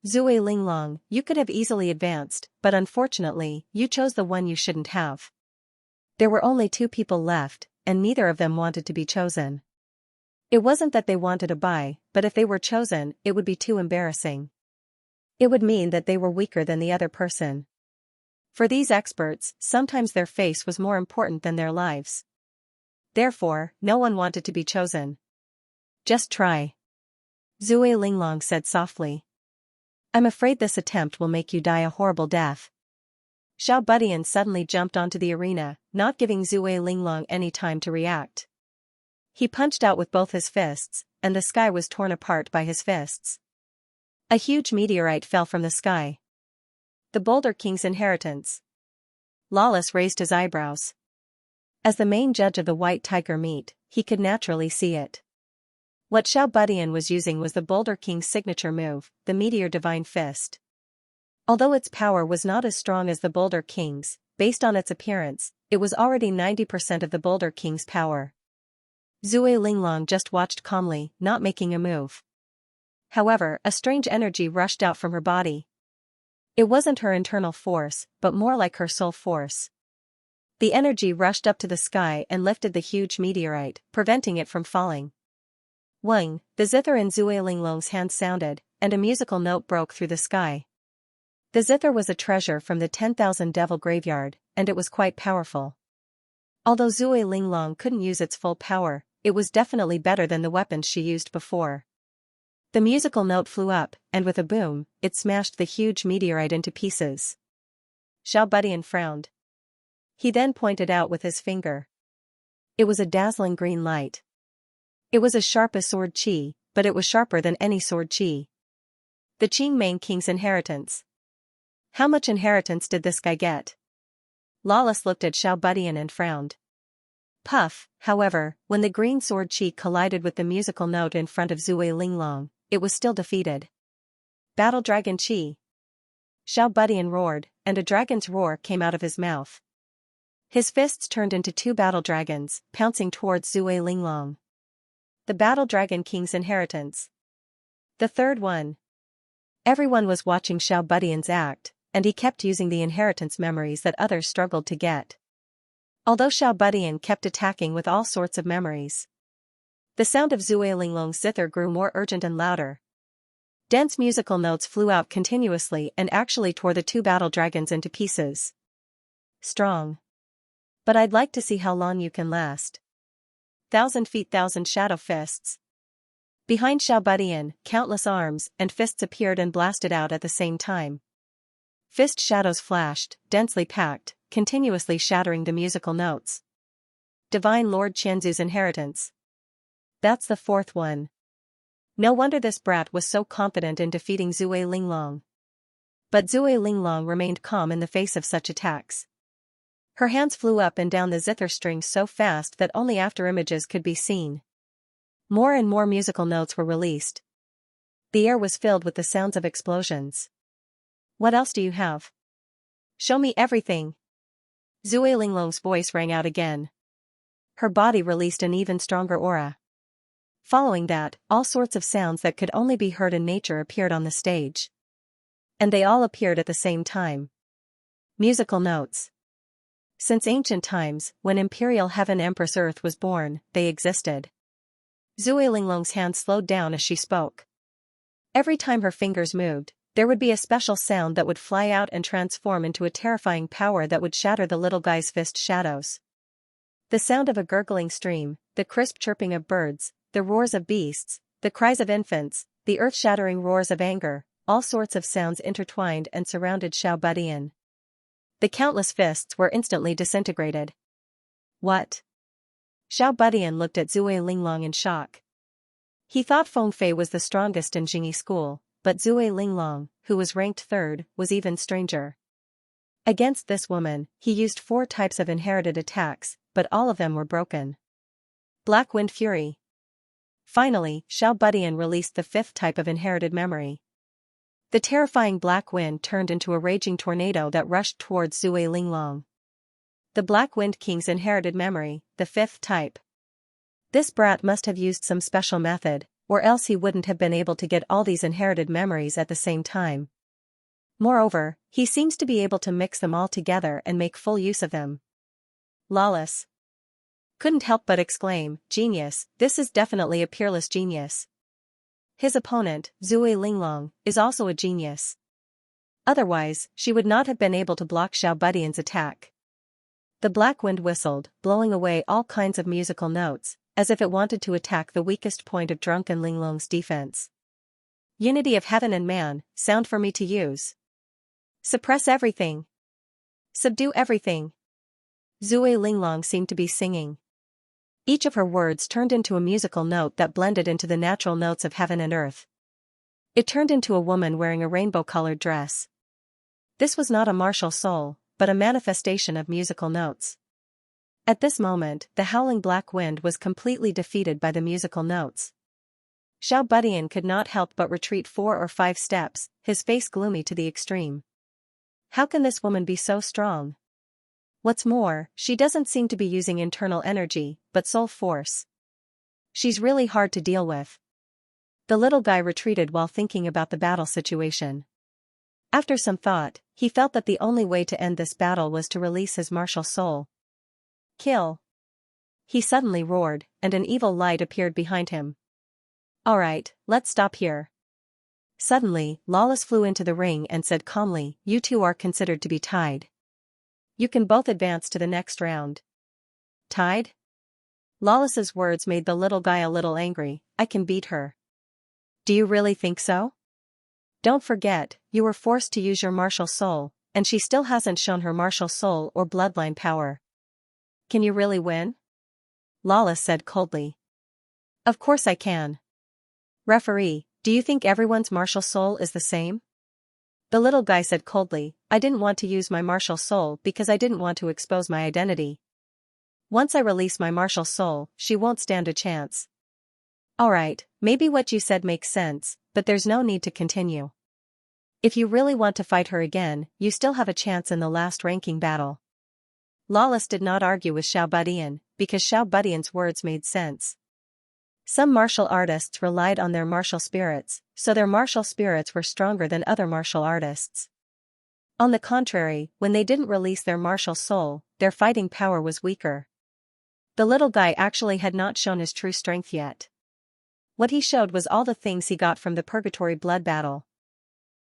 Zui Linglong, you could have easily advanced, but unfortunately, you chose the one you shouldn't have. There were only two people left, and neither of them wanted to be chosen. It wasn't that they wanted a bye, but if they were chosen, it would be too embarrassing. It would mean that they were weaker than the other person. For these experts, sometimes their face was more important than their lives. Therefore, no one wanted to be chosen. Just try. Zui Linglong said softly. I'm afraid this attempt will make you die a horrible death. Xiao Budian suddenly jumped onto the arena, not giving Zui Linglong any time to react. He punched out with both his fists, and the sky was torn apart by his fists. A huge meteorite fell from the sky. The Boulder King's inheritance. Lawless raised his eyebrows. As the main judge of the White Tiger meet, he could naturally see it. What Xiao Budian was using was the Boulder King's signature move, the Meteor Divine Fist. Although its power was not as strong as the Boulder King's, based on its appearance, it was already 90% of the Boulder King's power. Zui Linglong just watched calmly, not making a move. However, a strange energy rushed out from her body. It wasn't her internal force, but more like her soul force. The energy rushed up to the sky and lifted the huge meteorite, preventing it from falling. Wang, the zither in Zui Linglong's hand sounded, and a musical note broke through the sky. The zither was a treasure from the 10,000 Devil Graveyard, and it was quite powerful. Although Zui Linglong couldn't use its full power, it was definitely better than the weapons she used before. The musical note flew up, and with a boom, it smashed the huge meteorite into pieces. Xiao Budian frowned. He then pointed out with his finger. It was a dazzling green light. It was as sharp as sword qi, but it was sharper than any sword qi. The Qingming King's inheritance. How much inheritance did this guy get? Lawless looked at Xiao Budian and frowned. Puff, however, when the green sword chi collided with the musical note in front of Zui Linglong, it was still defeated. Battle Dragon Chi. Xiao Budian roared, and a dragon's roar came out of his mouth. His fists turned into two battle dragons, pouncing towards Zui Linglong. The Battle Dragon King's inheritance. The third one. Everyone was watching Xiao Budian's act, and he kept using the inheritance memories that others struggled to get. Although Xiao Budian kept attacking with all sorts of memories, the sound of Zui Linglong's zither grew more urgent and louder. Dense musical notes flew out continuously and actually tore the two battle dragons into pieces. Strong. But I'd like to see how long you can last. 1,000 feet, 1,000 shadow fists. Behind Xiao Budian, countless arms and fists appeared and blasted out at the same time. Fist shadows flashed, densely packed, continuously shattering the musical notes. Divine Lord Qianzu's inheritance. That's the fourth one. No wonder this brat was so confident in defeating Zui Linglong. But Zui Linglong remained calm in the face of such attacks. Her hands flew up and down the zither strings so fast that only afterimages could be seen. More and more musical notes were released. The air was filled with the sounds of explosions. What else do you have? Show me everything. Zui Linglong's voice rang out again. Her body released an even stronger aura. Following that, all sorts of sounds that could only be heard in nature appeared on the stage. And they all appeared at the same time. Musical notes. Since ancient times, when Imperial Heaven Empress Earth was born, they existed. Zui Linglong's hand slowed down as she spoke. Every time her fingers moved, there would be a special sound that would fly out and transform into a terrifying power that would shatter the little guy's fist shadows. The sound of a gurgling stream, the crisp chirping of birds, the roars of beasts, the cries of infants, the earth-shattering roars of anger, all sorts of sounds intertwined and surrounded Xiao Budian. The countless fists were instantly disintegrated. What? Xiao Budian looked at Zui Linglong in shock. He thought Feng Fei was the strongest in Jingyi school, but Zui Linglong, who was ranked third, was even stranger. Against this woman, he used 4 types of inherited attacks, but all of them were broken. Black Wind Fury. Finally, Xiao Budian released the 5th type of inherited memory. The terrifying black wind turned into a raging tornado that rushed towards Zui Linglong. The Black Wind King's inherited memory, the 5th type. This brat must have used some special method, or else he wouldn't have been able to get all these inherited memories at the same time. Moreover, he seems to be able to mix them all together and make full use of them. Lawless. Couldn't help but exclaim, genius, this is definitely a peerless genius. His opponent, Zui Linglong, is also a genius. Otherwise, she would not have been able to block Xiao Budian's attack. The black wind whistled, blowing away all kinds of musical notes, as if it wanted to attack the weakest point of drunken Linglong's defense. Unity of heaven and man, sound for me to use. Suppress everything. Subdue everything. Zui Linglong seemed to be singing. Each of her words turned into a musical note that blended into the natural notes of heaven and earth. It turned into a woman wearing a rainbow-colored dress. This was not a martial soul, but a manifestation of musical notes. At this moment, the howling black wind was completely defeated by the musical notes. Xiao Budian could not help but retreat 4 or 5 steps, his face gloomy to the extreme. How can this woman be so strong? What's more, she doesn't seem to be using internal energy, but soul force. She's really hard to deal with. The little guy retreated while thinking about the battle situation. After some thought, he felt that the only way to end this battle was to release his martial soul. Kill! He suddenly roared, and an evil light appeared behind him. Alright, let's stop here. Suddenly, Lawless flew into the ring and said calmly, you two are considered to be tied. You can both advance to the next round. Tied? Lawless's words made the little guy a little angry. I can beat her. Do you really think so? Don't forget, you were forced to use your martial soul, and she still hasn't shown her martial soul or bloodline power. Can you really win? Lawless said coldly. Of course I can. Referee, do you think everyone's martial soul is the same? The little guy said coldly, I didn't want to use my martial soul because I didn't want to expose my identity. Once I release my martial soul, she won't stand a chance. Alright, maybe what you said makes sense, but there's no need to continue. If you really want to fight her again, you still have a chance in the last ranking battle. Lawless did not argue with Xiao Budian, because Xiao Budian's words made sense. Some martial artists relied on their martial spirits, so their martial spirits were stronger than other martial artists. On the contrary, when they didn't release their martial soul, their fighting power was weaker. The little guy actually had not shown his true strength yet. What he showed was all the things he got from the Purgatory blood battle.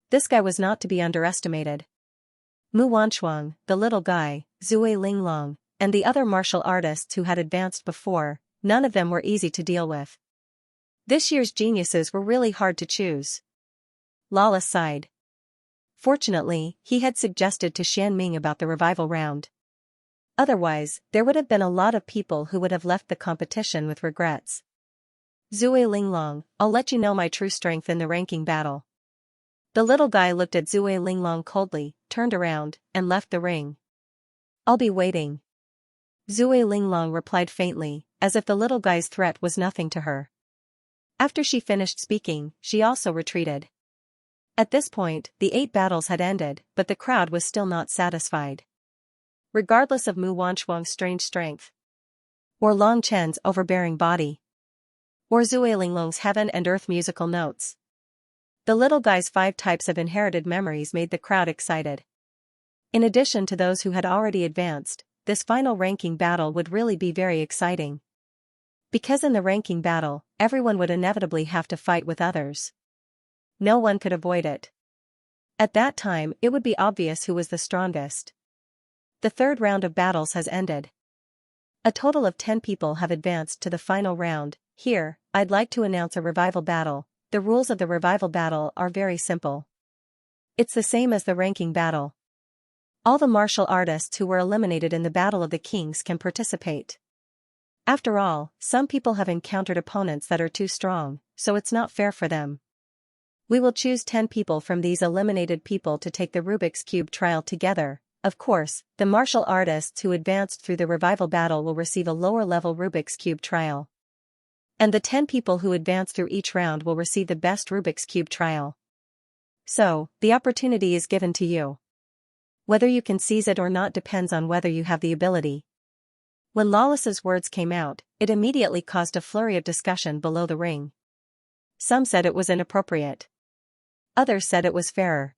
This guy was not to be underestimated. Mu Wanchuang, the little guy, Zui Linglong, and the other martial artists who had advanced before, none of them were easy to deal with. This year's geniuses were really hard to choose. Lawless sighed. Fortunately, he had suggested to Xian Ming about the revival round. Otherwise, there would have been a lot of people who would have left the competition with regrets. Zui Linglong, I'll let you know my true strength in the ranking battle. The little guy looked at Zui Linglong coldly, turned around, and left the ring. I'll be waiting. Zui Linglong replied faintly, as if the little guy's threat was nothing to her. After she finished speaking, she also retreated. At this point, the 8 battles had ended, but the crowd was still not satisfied. Regardless of Mu Wanchuang's strange strength, or Long Chen's overbearing body, or Zui Linglong's heaven and earth musical notes, the little guy's 5 types of inherited memories made the crowd excited. In addition to those who had already advanced, this final ranking battle would really be very exciting. Because in the ranking battle, everyone would inevitably have to fight with others. No one could avoid it. At that time, it would be obvious who was the strongest. The 3rd round of battles has ended. A total of 10 people have advanced to the final round. Here, I'd like to announce a revival battle. The rules of the revival battle are very simple. It's the same as the ranking battle. All the martial artists who were eliminated in the Battle of the Kings can participate. After all, some people have encountered opponents that are too strong, so it's not fair for them. We will choose 10 people from these eliminated people to take the Rubik's Cube trial together. Of course, the martial artists who advanced through the revival battle will receive a lower-level Rubik's Cube trial. And the 10 people who advance through each round will receive the best Rubik's Cube trial. So, the opportunity is given to you. Whether you can seize it or not depends on whether you have the ability. When Lawless's words came out, it immediately caused a flurry of discussion below the ring. Some said it was inappropriate. Others said it was fairer.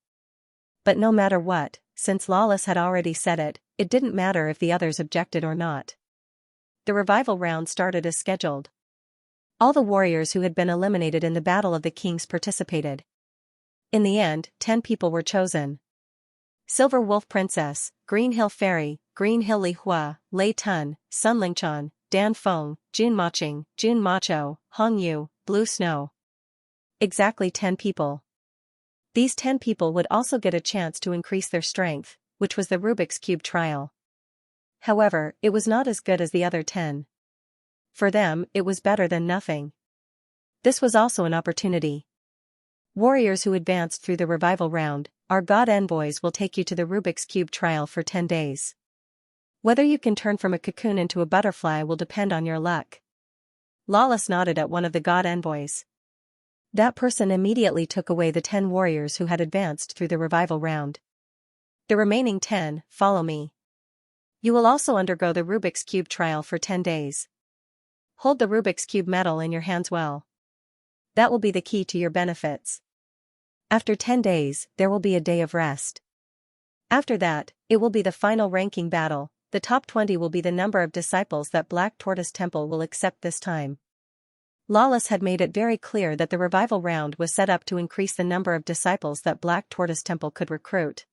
But no matter what, since Lawless had already said it, it didn't matter if the others objected or not. The revival round started as scheduled. All the warriors who had been eliminated in the Battle of the Kings participated. In the end, 10 people were chosen. Silver Wolf Princess, Green Hill Fairy, Green Hill Li Hua, Lei Tun, Sun Lingchan, Dan Feng, Jun Maching, Jun Macho, Hong Yu, Blue Snow. Exactly 10 people. These 10 people would also get a chance to increase their strength, which was the Rubik's Cube trial. However, it was not as good as the other 10. For them, it was better than nothing. This was also an opportunity. Warriors who advanced through the revival round, our god envoys will take you to the Rubik's Cube trial for 10 days. Whether you can turn from a cocoon into a butterfly will depend on your luck. Lawless nodded at one of the god envoys. That person immediately took away the 10 warriors who had advanced through the revival round. The remaining 10, follow me. You will also undergo the Rubik's Cube trial for 10 days. Hold the Rubik's Cube medal in your hands well. That will be the key to your benefits. After 10 days, there will be a day of rest. After that, it will be the final ranking battle. The top 20 will be the number of disciples that Black Tortoise Temple will accept this time. Lawless had made it very clear that the revival round was set up to increase the number of disciples that Black Tortoise Temple could recruit.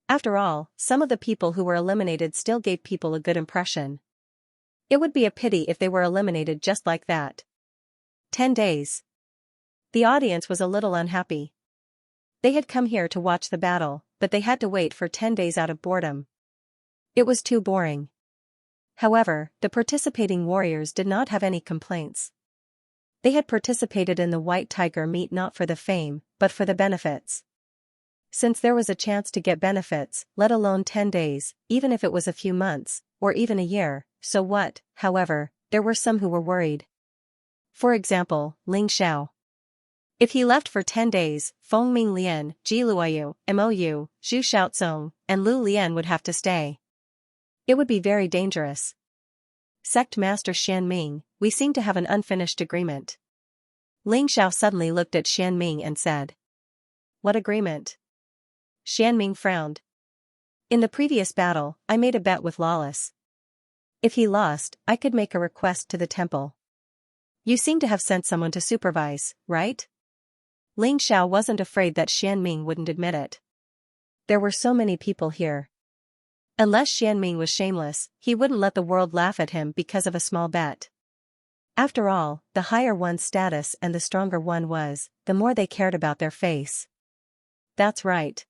After all, some of the people who were eliminated still gave people a good impression. It would be a pity if they were eliminated just like that. 10 days. The audience was a little unhappy. They had come here to watch the battle, but they had to wait for 10 days out of boredom. It was too boring. However, the participating warriors did not have any complaints. They had participated in the White Tiger meet not for the fame, but for the benefits. Since there was a chance to get benefits, let alone 10 days, even if it was a few months, or even a year, so what? However, there were some who were worried. For example, Ling Xiao. If he left for 10 days, Feng Minglian, Ji Luoyu, Mou, Zhu Xiaozong, and Lu Lian would have to stay. It would be very dangerous. Sect Master Xianming, we seem to have an unfinished agreement. Ling Xiao suddenly looked at Xianming and said. What agreement? Xianming frowned. In the previous battle, I made a bet with Lawless. If he lost, I could make a request to the temple. You seem to have sent someone to supervise, right? Ling Xiao wasn't afraid that Xianming wouldn't admit it. There were so many people here. Unless Xianming was shameless, he wouldn't let the world laugh at him because of a small bet. After all, the higher one's status and the stronger one was, the more they cared about their face. That's right.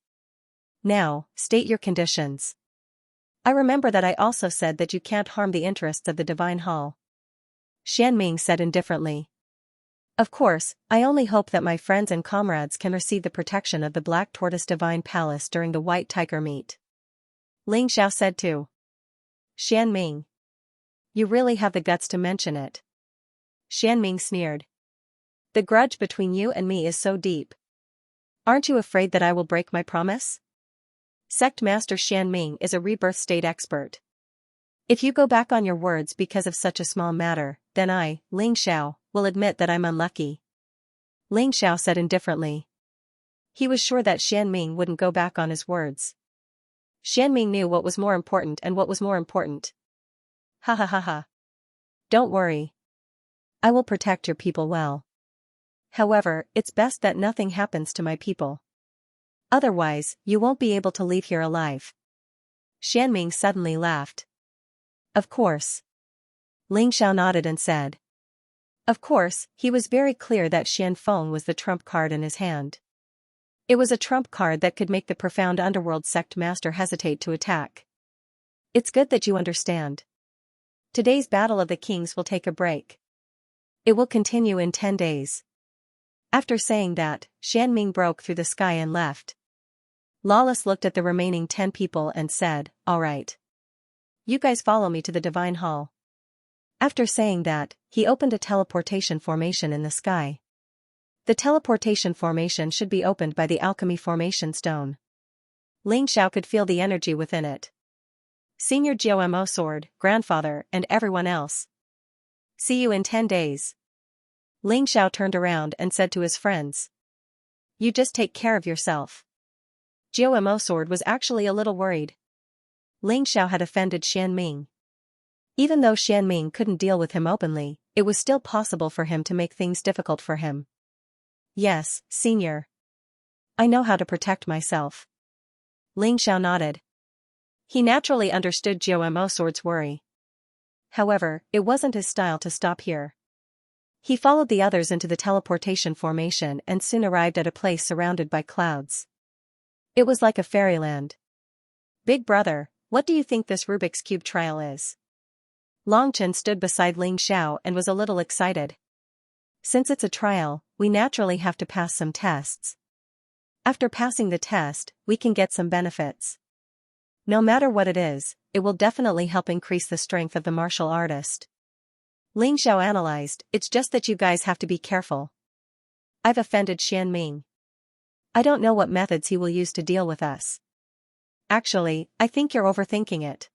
Now, state your conditions. I remember that I also said that you can't harm the interests of the Divine Hall. Xianming said indifferently. Of course, I only hope that my friends and comrades can receive the protection of the Black Tortoise Divine Palace during the White Tiger meet. Ling Xiao said too. Xianming. You really have the guts to mention it. Xianming sneered. The grudge between you and me is so deep. Aren't you afraid that I will break my promise? Sect Master Xianming is a rebirth state expert. If you go back on your words because of such a small matter, then I, Ling Xiao, will admit that I'm unlucky. Ling Xiao said indifferently. He was sure that Xianming wouldn't go back on his words. Xianming knew what was more important and what was more important. Ha ha ha ha. Don't worry. I will protect your people well. However, it's best that nothing happens to my people. Otherwise, you won't be able to leave here alive. Xianming suddenly laughed. Of course. Ling Xiao nodded and said. Of course, he was very clear that Xianfeng was the trump card in his hand. It was a trump card that could make the profound underworld sect master hesitate to attack. It's good that you understand. Today's Battle of the Kings will take a break. It will continue in 10 days. After saying that, Xianming broke through the sky and left. Lawless looked at the remaining 10 people and said, all right. You guys follow me to the Divine Hall. After saying that, he opened a teleportation formation in the sky. The teleportation formation should be opened by the alchemy formation stone. Ling Xiao could feel the energy within it. Senior Jiao Sword, grandfather, and everyone else. See you in 10 days. Ling Xiao turned around and said to his friends. You just take care of yourself. Jiao Sword was actually a little worried. Ling Xiao had offended Xianming. Even though Xianming couldn't deal with him openly, it was still possible for him to make things difficult for him. Yes, senior. I know how to protect myself. Ling Xiao nodded. He naturally understood Jiao Sword's worry. However, it wasn't his style to stop here. He followed the others into the teleportation formation and soon arrived at a place surrounded by clouds. It was like a fairyland. Big brother, what do you think this Rubik's Cube trial is? Longchen stood beside Ling Xiao and was a little excited. Since it's a trial, we naturally have to pass some tests. After passing the test, we can get some benefits. No matter what it is, it will definitely help increase the strength of the martial artist. Ling Xiao analyzed, it's just that you guys have to be careful. I've offended Xianming. I don't know what methods he will use to deal with us. Actually, I think you're overthinking it.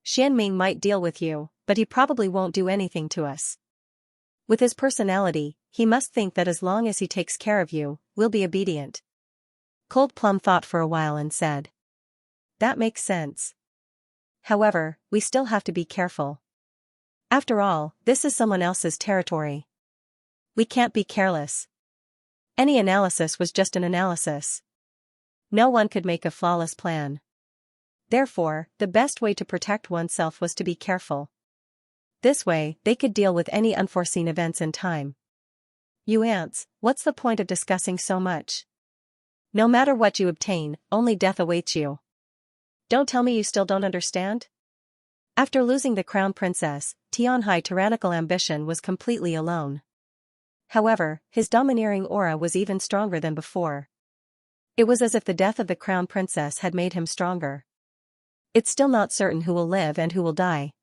Xianming might deal with you, but he probably won't do anything to us. With his personality, he must think that as long as he takes care of you, we'll be obedient. Cold Plum thought for a while and said. That makes sense. However, we still have to be careful. After all, this is someone else's territory. We can't be careless. Any analysis was just an analysis. No one could make a flawless plan. Therefore, the best way to protect oneself was to be careful. This way, they could deal with any unforeseen events in time. You ants, what's the point of discussing so much? No matter what you obtain, only death awaits you. Don't tell me you still don't understand? After losing the crown princess, Tianhai's tyrannical ambition was completely alone. However, his domineering aura was even stronger than before. It was as if the death of the crown princess had made him stronger. It's still not certain who will live and who will die.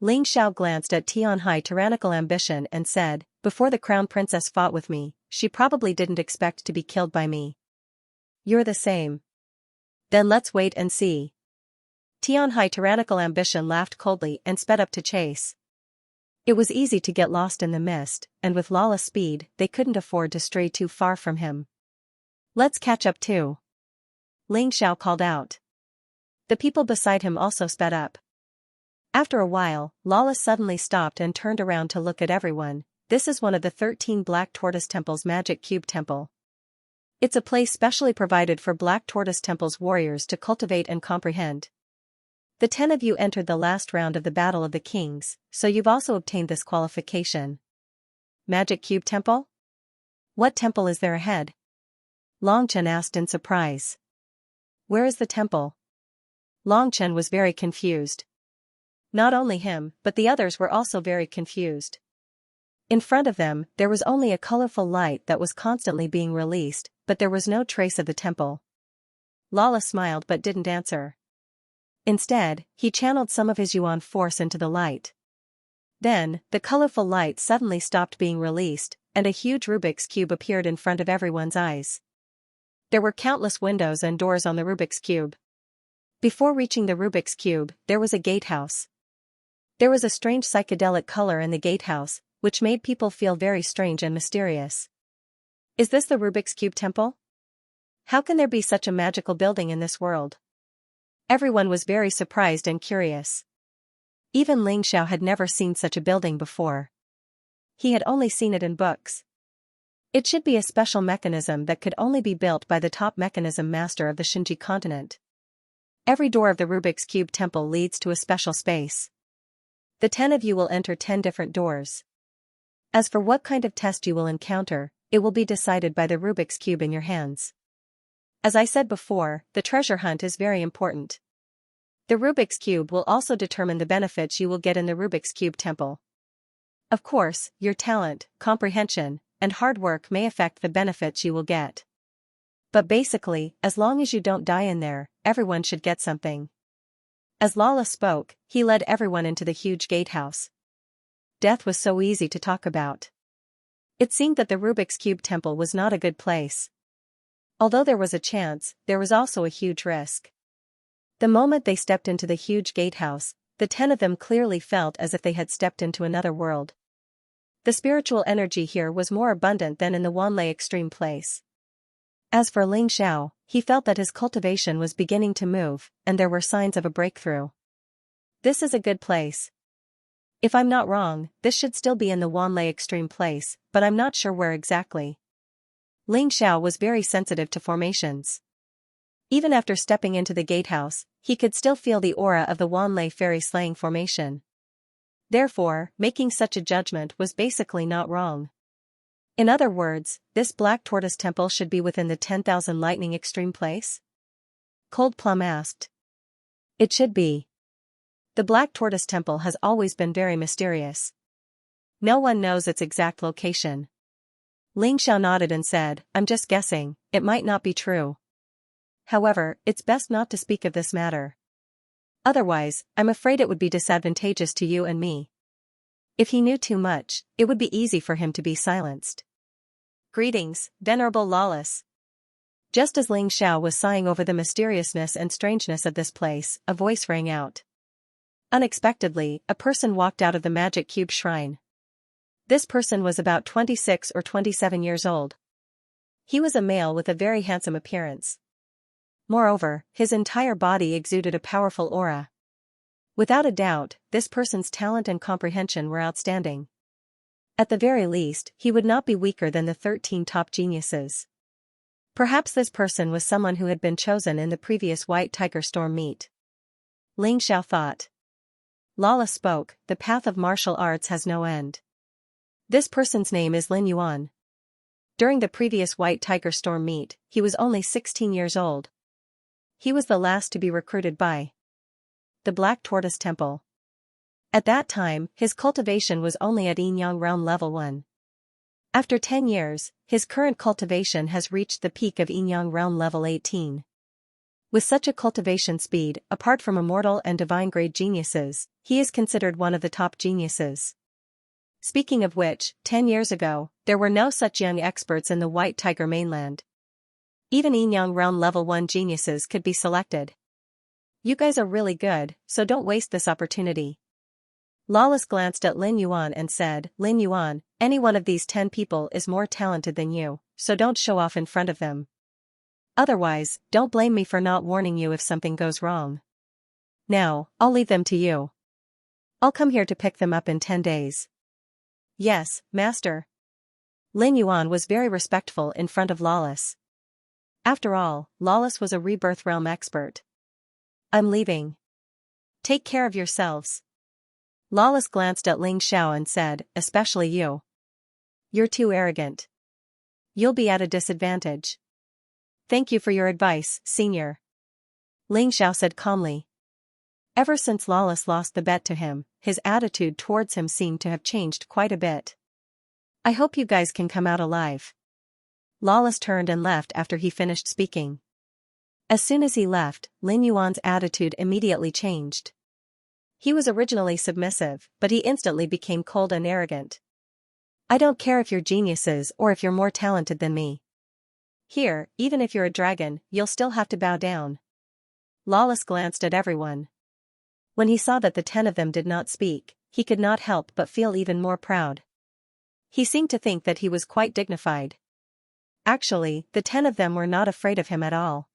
Ling Xiao glanced at Tianhai's tyrannical ambition and said, "Before the crown princess fought with me, she probably didn't expect to be killed by me. You're the same. Then let's wait and see." Tianhai's tyrannical ambition laughed coldly and sped up to chase. It was easy to get lost in the mist, and with lawless speed, they couldn't afford to stray too far from him. "Let's catch up too," Ling Xiao called out. The people beside him also sped up. After a while, Lawless suddenly stopped and turned around to look at everyone. "This is one of the 13 Black Tortoise Temple's Magic Cube Temple. It's a place specially provided for Black Tortoise Temple's warriors to cultivate and comprehend. The 10 of you entered the last round of the Battle of the Kings, so you've also obtained this qualification." "Magic Cube Temple? What temple is there ahead?" Longchen asked in surprise. "Where is the temple?" Longchen was very confused. Not only him, but the others were also very confused. In front of them, there was only a colorful light that was constantly being released, but there was no trace of the temple. Lawless smiled but didn't answer. Instead, he channeled some of his yuan force into the light. Then, the colorful light suddenly stopped being released, and a huge Rubik's Cube appeared in front of everyone's eyes. There were countless windows and doors on the Rubik's Cube. Before reaching the Rubik's Cube, there was a gatehouse. There was a strange psychedelic color in the gatehouse, which made people feel very strange and mysterious. "Is this the Rubik's Cube Temple? How can there be such a magical building in this world?" Everyone was very surprised and curious. Even Ling Xiao had never seen such a building before. He had only seen it in books. It should be a special mechanism that could only be built by the top mechanism master of the Xinji continent. Every door of the Rubik's Cube Temple leads to a special space. The 10 of you will enter 10 different doors. As for what kind of test you will encounter, it will be decided by the Rubik's Cube in your hands. As I said before, the treasure hunt is very important. The Rubik's Cube will also determine the benefits you will get in the Rubik's Cube Temple. Of course, your talent, comprehension, and hard work may affect the benefits you will get. But basically, as long as you don't die in there, everyone should get something. As Lawless spoke, he led everyone into the huge gatehouse. Death was so easy to talk about. It seemed that the Rubik's Cube Temple was not a good place. Although there was a chance, there was also a huge risk. The moment they stepped into the huge gatehouse, the 10 of them clearly felt as if they had stepped into another world. The spiritual energy here was more abundant than in the Wanlei extreme place. As for Ling Xiao, he felt that his cultivation was beginning to move, and there were signs of a breakthrough. "This is a good place. If I'm not wrong, this should still be in the Wanlei extreme place, but I'm not sure where exactly." Ling Xiao was very sensitive to formations. Even after stepping into the gatehouse, he could still feel the aura of the Wanlei fairy slaying formation. Therefore, making such a judgment was basically not wrong. In other words, this Black Tortoise Temple should be within the 10,000 lightning extreme place? Cold Plum asked. "It should be. The Black Tortoise Temple has always been very mysterious. No one knows its exact location." Ling Xiao nodded and said, "I'm just guessing, it might not be true. However, it's best not to speak of this matter. Otherwise, I'm afraid it would be disadvantageous to you and me. If he knew too much, it would be easy for him to be silenced." "Greetings, Venerable Lawless." Just as Ling Xiao was sighing over the mysteriousness and strangeness of this place, a voice rang out. Unexpectedly, a person walked out of the Magic Cube Shrine. This person was about 26 or 27 years old. He was a male with a very handsome appearance. Moreover, his entire body exuded a powerful aura. Without a doubt, this person's talent and comprehension were outstanding. At the very least, he would not be weaker than the 13 top geniuses. Perhaps this person was someone who had been chosen in the previous White Tiger Storm meet. Ling Xiao thought. Lawless spoke, "The path of martial arts has no end. This person's name is Lin Yuan. During the previous White Tiger Storm meet, he was only 16 years old. He was the last to be recruited by the Black Tortoise Temple. At that time, his cultivation was only at Yin Yang Realm Level 1. After 10 years, his current cultivation has reached the peak of Yin Yang Realm Level 18. With such a cultivation speed, apart from immortal and divine-grade geniuses, he is considered one of the top geniuses. Speaking of which, 10 years ago, there were no such young experts in the White Tiger mainland. Even Yinyang realm level 1 geniuses could be selected. You guys are really good, so don't waste this opportunity. Lawless glanced at Lin Yuan and said, Lin Yuan, any one of these 10 people is more talented than you, so don't show off in front of them. Otherwise, don't blame me for not warning you if something goes wrong. Now, I'll leave them to you. I'll come here to pick them up in 10 days. Yes, master. Lin Yuan was very respectful in front of Lawless. After all, Lawless was a rebirth realm expert. I'm leaving. Take care of yourselves. Lawless glanced at Ling Xiao and said, especially you. You're too arrogant. You'll be at a disadvantage. Thank you for your advice, senior. Ling Xiao said calmly. Ever since Lawless lost the bet to him, his attitude towards him seemed to have changed quite a bit. I hope you guys can come out alive. Lawless turned and left after he finished speaking. As soon as he left, Lin Yuan's attitude immediately changed. He was originally submissive, but he instantly became cold and arrogant. I don't care if you're geniuses or if you're more talented than me. Here, even if you're a dragon, you'll still have to bow down. Lawless glanced at everyone. When he saw that the 10 of them did not speak, he could not help but feel even more proud. He seemed to think that he was quite dignified. Actually, the 10 of them were not afraid of him at all.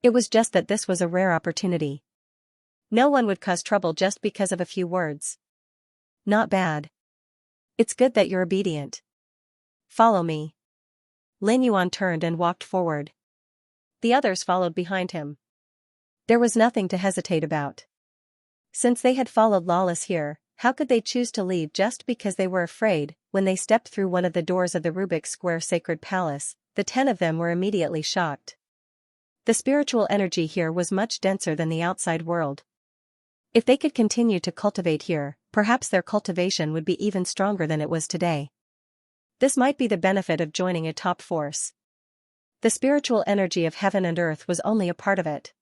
It was just that this was a rare opportunity. No one would cause trouble just because of a few words. Not bad. It's good that you're obedient. Follow me. Lin Yuan turned and walked forward. The others followed behind him. There was nothing to hesitate about. Since they had followed Lawless here, how could they choose to leave just because they were afraid? When they stepped through one of the doors of the Rubik's Square Sacred Palace, the 10 of them were immediately shocked. The spiritual energy here was much denser than the outside world. If they could continue to cultivate here, perhaps their cultivation would be even stronger than it was today. This might be the benefit of joining a top force. The spiritual energy of heaven and earth was only a part of it.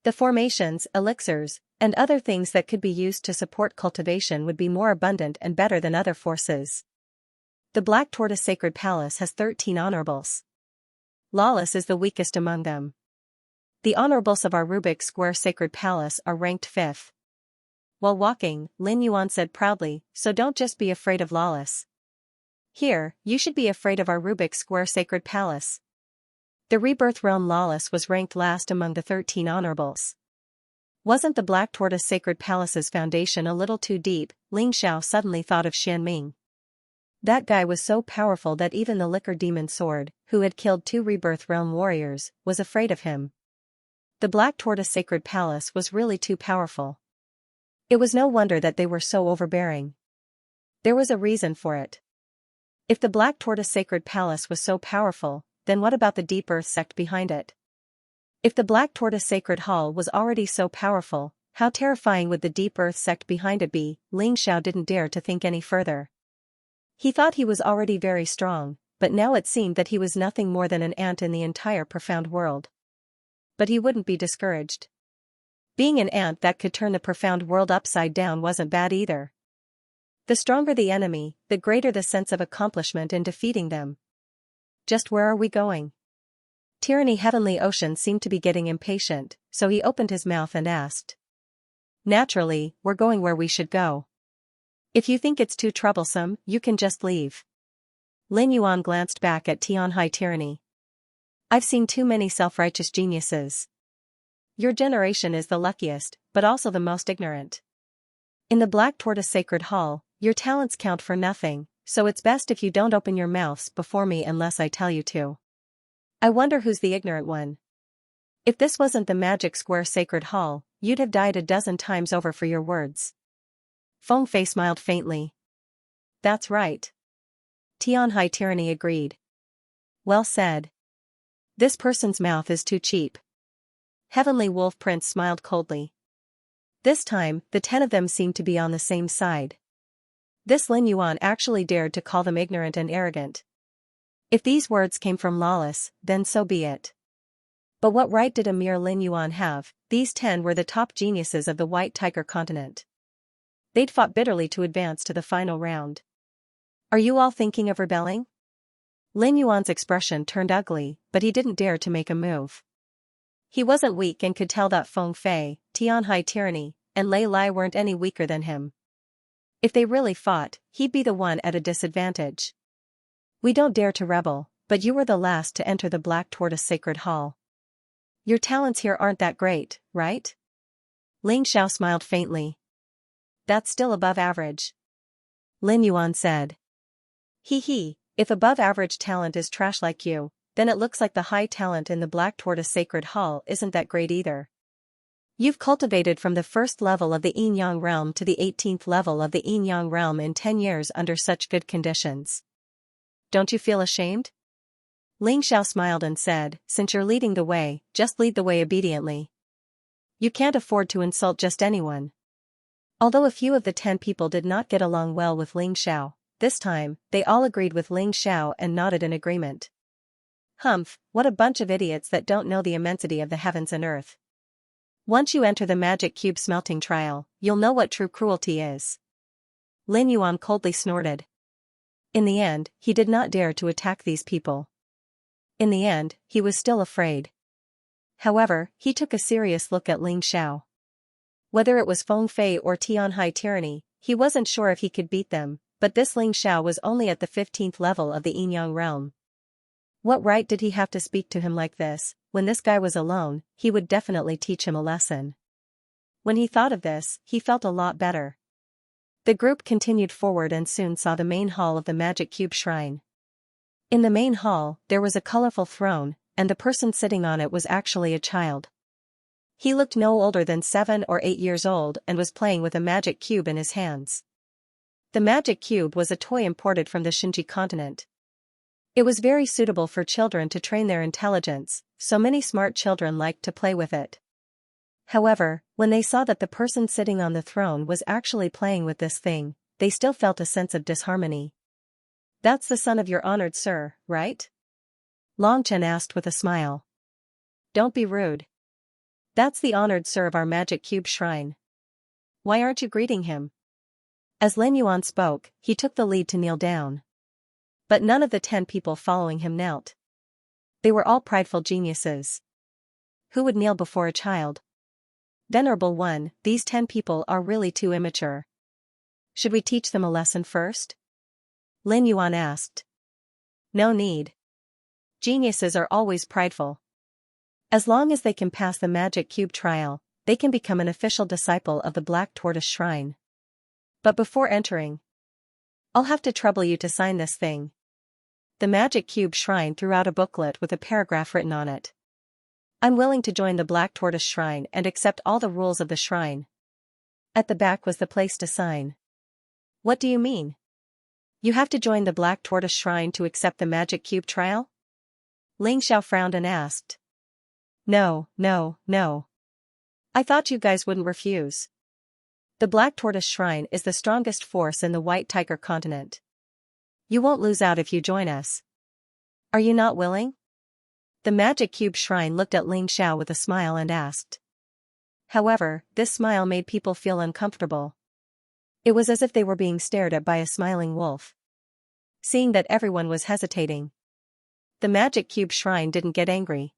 The formations, elixirs, and other things that could be used to support cultivation would be more abundant and better than other forces. The Black Tortoise Sacred Palace has 13 honorables. Lawless is the weakest among them. The honorables of our Rubik's Square Sacred Palace are ranked 5th. While walking, Lin Yuan said proudly, so don't just be afraid of Lawless. Here, you should be afraid of our Rubik's Square Sacred Palace. The Rebirth Realm Lawless was ranked last among the 13 honorables. Wasn't the Black Tortoise Sacred Palace's foundation a little too deep? Ling Xiao suddenly thought of Xianming. That guy was so powerful that even the Liquor Demon Sword, who had killed 2 Rebirth Realm warriors, was afraid of him. The Black Tortoise Sacred Palace was really too powerful. It was no wonder that they were so overbearing. There was a reason for it. If the Black Tortoise Sacred Palace was so powerful, then what about the Deep Earth sect behind it? If the Black Tortoise Sacred Hall was already so powerful, how terrifying would the Deep Earth sect behind it be? Ling Xiao didn't dare to think any further. He thought he was already very strong, but now it seemed that he was nothing more than an ant in the entire profound world. But he wouldn't be discouraged. Being an ant that could turn the profound world upside down wasn't bad either. The stronger the enemy, the greater the sense of accomplishment in defeating them. Just where are we going? Tyranny Heavenly Ocean seemed to be getting impatient, so he opened his mouth and asked. Naturally, we're going where we should go. If you think it's too troublesome, you can just leave. Lin Yuan glanced back at Tianhai Tyranny. I've seen too many self-righteous geniuses. Your generation is the luckiest, but also the most ignorant. In the Black Tortoise Sacred Hall, your talents count for nothing, so it's best if you don't open your mouths before me unless I tell you to. I wonder who's the ignorant one. If this wasn't the Magic Square Sacred Hall, you'd have died a dozen times over for your words. Feng Fei smiled faintly. That's right. Tianhai Tyranny agreed. Well said. This person's mouth is too cheap. Heavenly Wolf Prince smiled coldly. This time, the 10 of them seemed to be on the same side. This Lin Yuan actually dared to call them ignorant and arrogant. If these words came from Lawless, then so be it. But what right did a mere Lin Yuan have? These 10 were the top geniuses of the White Tiger continent. They'd fought bitterly to advance to the final round. Are you all thinking of rebelling? Lin Yuan's expression turned ugly, but he didn't dare to make a move. He wasn't weak and could tell that Feng Fei, Tianhai Tyranny, and Lei Lai weren't any weaker than him. If they really fought, he'd be the one at a disadvantage. We don't dare to rebel, but you were the last to enter the Black Tortoise Sacred Hall. Your talents here aren't that great, right? Ling Xiao smiled faintly. That's still above average. Lin Yuan said. Hee, if above average talent is trash like you, then it looks like the high talent in the Black Tortoise Sacred Hall isn't that great either. You've cultivated from the first level of the Yin Yang realm to the 18th level of the Yin Yang realm in 10 years under such good conditions. Don't you feel ashamed? Ling Xiao smiled and said, since you're leading the way, just lead the way obediently. You can't afford to insult just anyone. Although a few of the 10 people did not get along well with Ling Xiao, this time, they all agreed with Ling Xiao and nodded in agreement. Humph, what a bunch of idiots that don't know the immensity of the heavens and earth. Once you enter the magic cube smelting trial, you'll know what true cruelty is. Lin Yuan coldly snorted. In the end, he did not dare to attack these people. In the end, he was still afraid. However, he took a serious look at Ling Xiao. Whether it was Feng Fei or Tianhai Tyranny, he wasn't sure if he could beat them, but this Ling Xiao was only at the 15th level of the Yin Yang realm. What right did he have to speak to him like this? When this guy was alone, he would definitely teach him a lesson. When he thought of this, he felt a lot better. The group continued forward and soon saw the main hall of the Magic Cube Shrine. In the main hall, there was a colorful throne, and the person sitting on it was actually a child. He looked no older than 7 or 8 years old and was playing with a magic cube in his hands. The magic cube was a toy imported from the Xinji continent. It was very suitable for children to train their intelligence, so many smart children liked to play with it. However, when they saw that the person sitting on the throne was actually playing with this thing, they still felt a sense of disharmony. That's the son of your honored sir, right? Long Chen asked with a smile. Don't be rude. That's the honored sir of our magic cube shrine. Why aren't you greeting him? As Lin Yuan spoke, he took the lead to kneel down. But none of the 10 people following him knelt. They were all prideful geniuses. Who would kneel before a child? Venerable one, these 10 people are really too immature. Should we teach them a lesson first? Lin Yuan asked. No need. Geniuses are always prideful. As long as they can pass the magic cube trial, they can become an official disciple of the Black Tortoise Shrine. But before entering, I'll have to trouble you to sign this thing. The Magic Cube Shrine threw out a booklet with a paragraph written on it. I'm willing to join the Black Tortoise Shrine and accept all the rules of the shrine. At the back was the place to sign. What do you mean? You have to join the Black Tortoise Shrine to accept the Magic Cube trial? Ling Xiao frowned and asked. No. I thought you guys wouldn't refuse. The Black Tortoise Shrine is the strongest force in the White Tiger continent. You won't lose out if you join us. Are you not willing? The Magic Cube Shrine looked at Ling Xiao with a smile and asked. However, this smile made people feel uncomfortable. It was as if they were being stared at by a smiling wolf. Seeing that everyone was hesitating, the Magic Cube Shrine didn't get angry.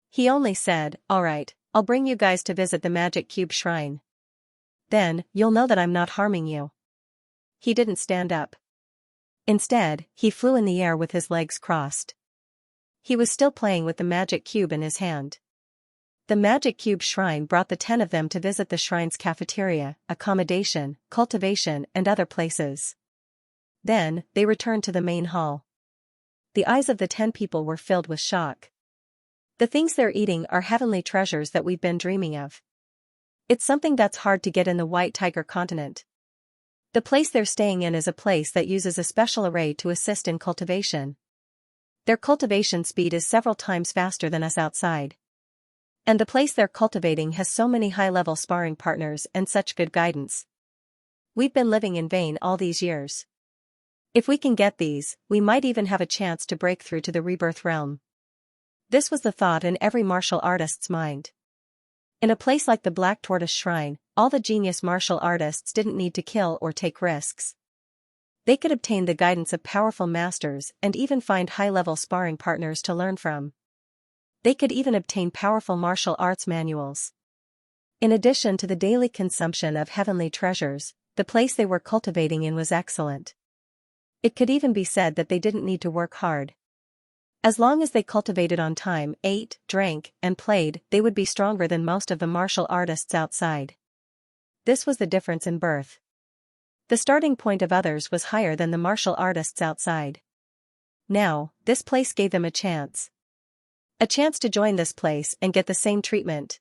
He only said, all right, I'll bring you guys to visit the Magic Cube Shrine. Then, you'll know that I'm not harming you. He didn't stand up. Instead, he flew in the air with his legs crossed. He was still playing with the magic cube in his hand. The Magic Cube Shrine brought the 10 of them to visit the shrine's cafeteria, accommodation, cultivation, and other places. Then, they returned to the main hall. The eyes of the 10 people were filled with shock. The things they're eating are heavenly treasures that we've been dreaming of. It's something that's hard to get in the White Tiger continent. The place they're staying in is a place that uses a special array to assist in cultivation. Their cultivation speed is several times faster than us outside. And the place they're cultivating has so many high-level sparring partners and such good guidance. We've been living in vain all these years. If we can get these, we might even have a chance to break through to the rebirth realm. This was the thought in every martial artist's mind. In a place like the Black Tortoise Shrine, all the genius martial artists didn't need to kill or take risks. They could obtain the guidance of powerful masters and even find high-level sparring partners to learn from. They could even obtain powerful martial arts manuals. In addition to the daily consumption of heavenly treasures, the place they were cultivating in was excellent. It could even be said that they didn't need to work hard. As long as they cultivated on time, ate, drank, and played, they would be stronger than most of the martial artists outside. This was the difference in birth. The starting point of others was higher than the martial artists outside. Now, this place gave them a chance. A chance to join this place and get the same treatment.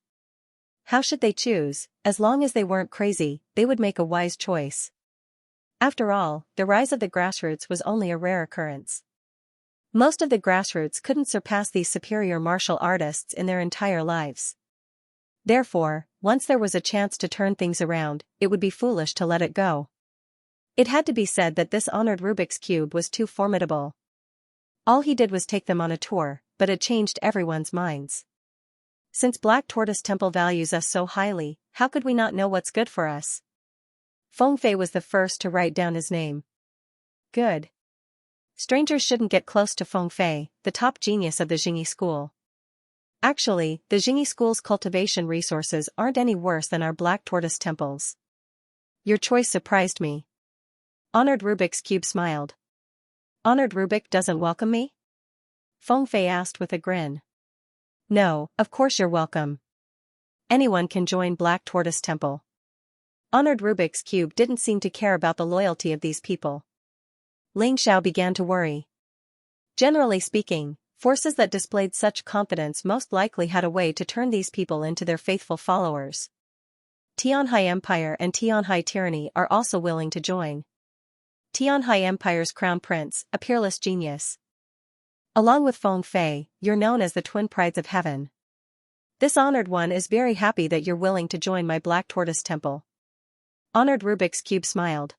How should they choose? As long as they weren't crazy, they would make a wise choice. After all, the rise of the grassroots was only a rare occurrence. Most of the grassroots couldn't surpass these superior martial artists in their entire lives. Therefore, once there was a chance to turn things around, it would be foolish to let it go. It had to be said that this honored Rubik's Cube was too formidable. All he did was take them on a tour, but it changed everyone's minds. Since Black Tortoise Temple values us so highly, how could we not know what's good for us? Feng Fei was the first to write down his name. Good. Strangers shouldn't get close to Feng Fei, the top genius of the Xingyi school. Actually, the Xingyi school's cultivation resources aren't any worse than our Black Tortoise temples. Your choice surprised me. Honored Rubik's Cube smiled. Honored Rubik doesn't welcome me? Feng Fei asked with a grin. No, of course you're welcome. Anyone can join Black Tortoise Temple. Honored Rubik's Cube didn't seem to care about the loyalty of these people. Ling Xiao began to worry. Generally speaking, forces that displayed such confidence most likely had a way to turn these people into their faithful followers. Tianhai Empire and Tianhai Tyranny are also willing to join. Tianhai Empire's crown prince, a peerless genius. Along with Feng Fei, you're known as the twin prides of heaven. This honored one is very happy that you're willing to join my Black Tortoise Temple. Honored Rubik's Cube smiled.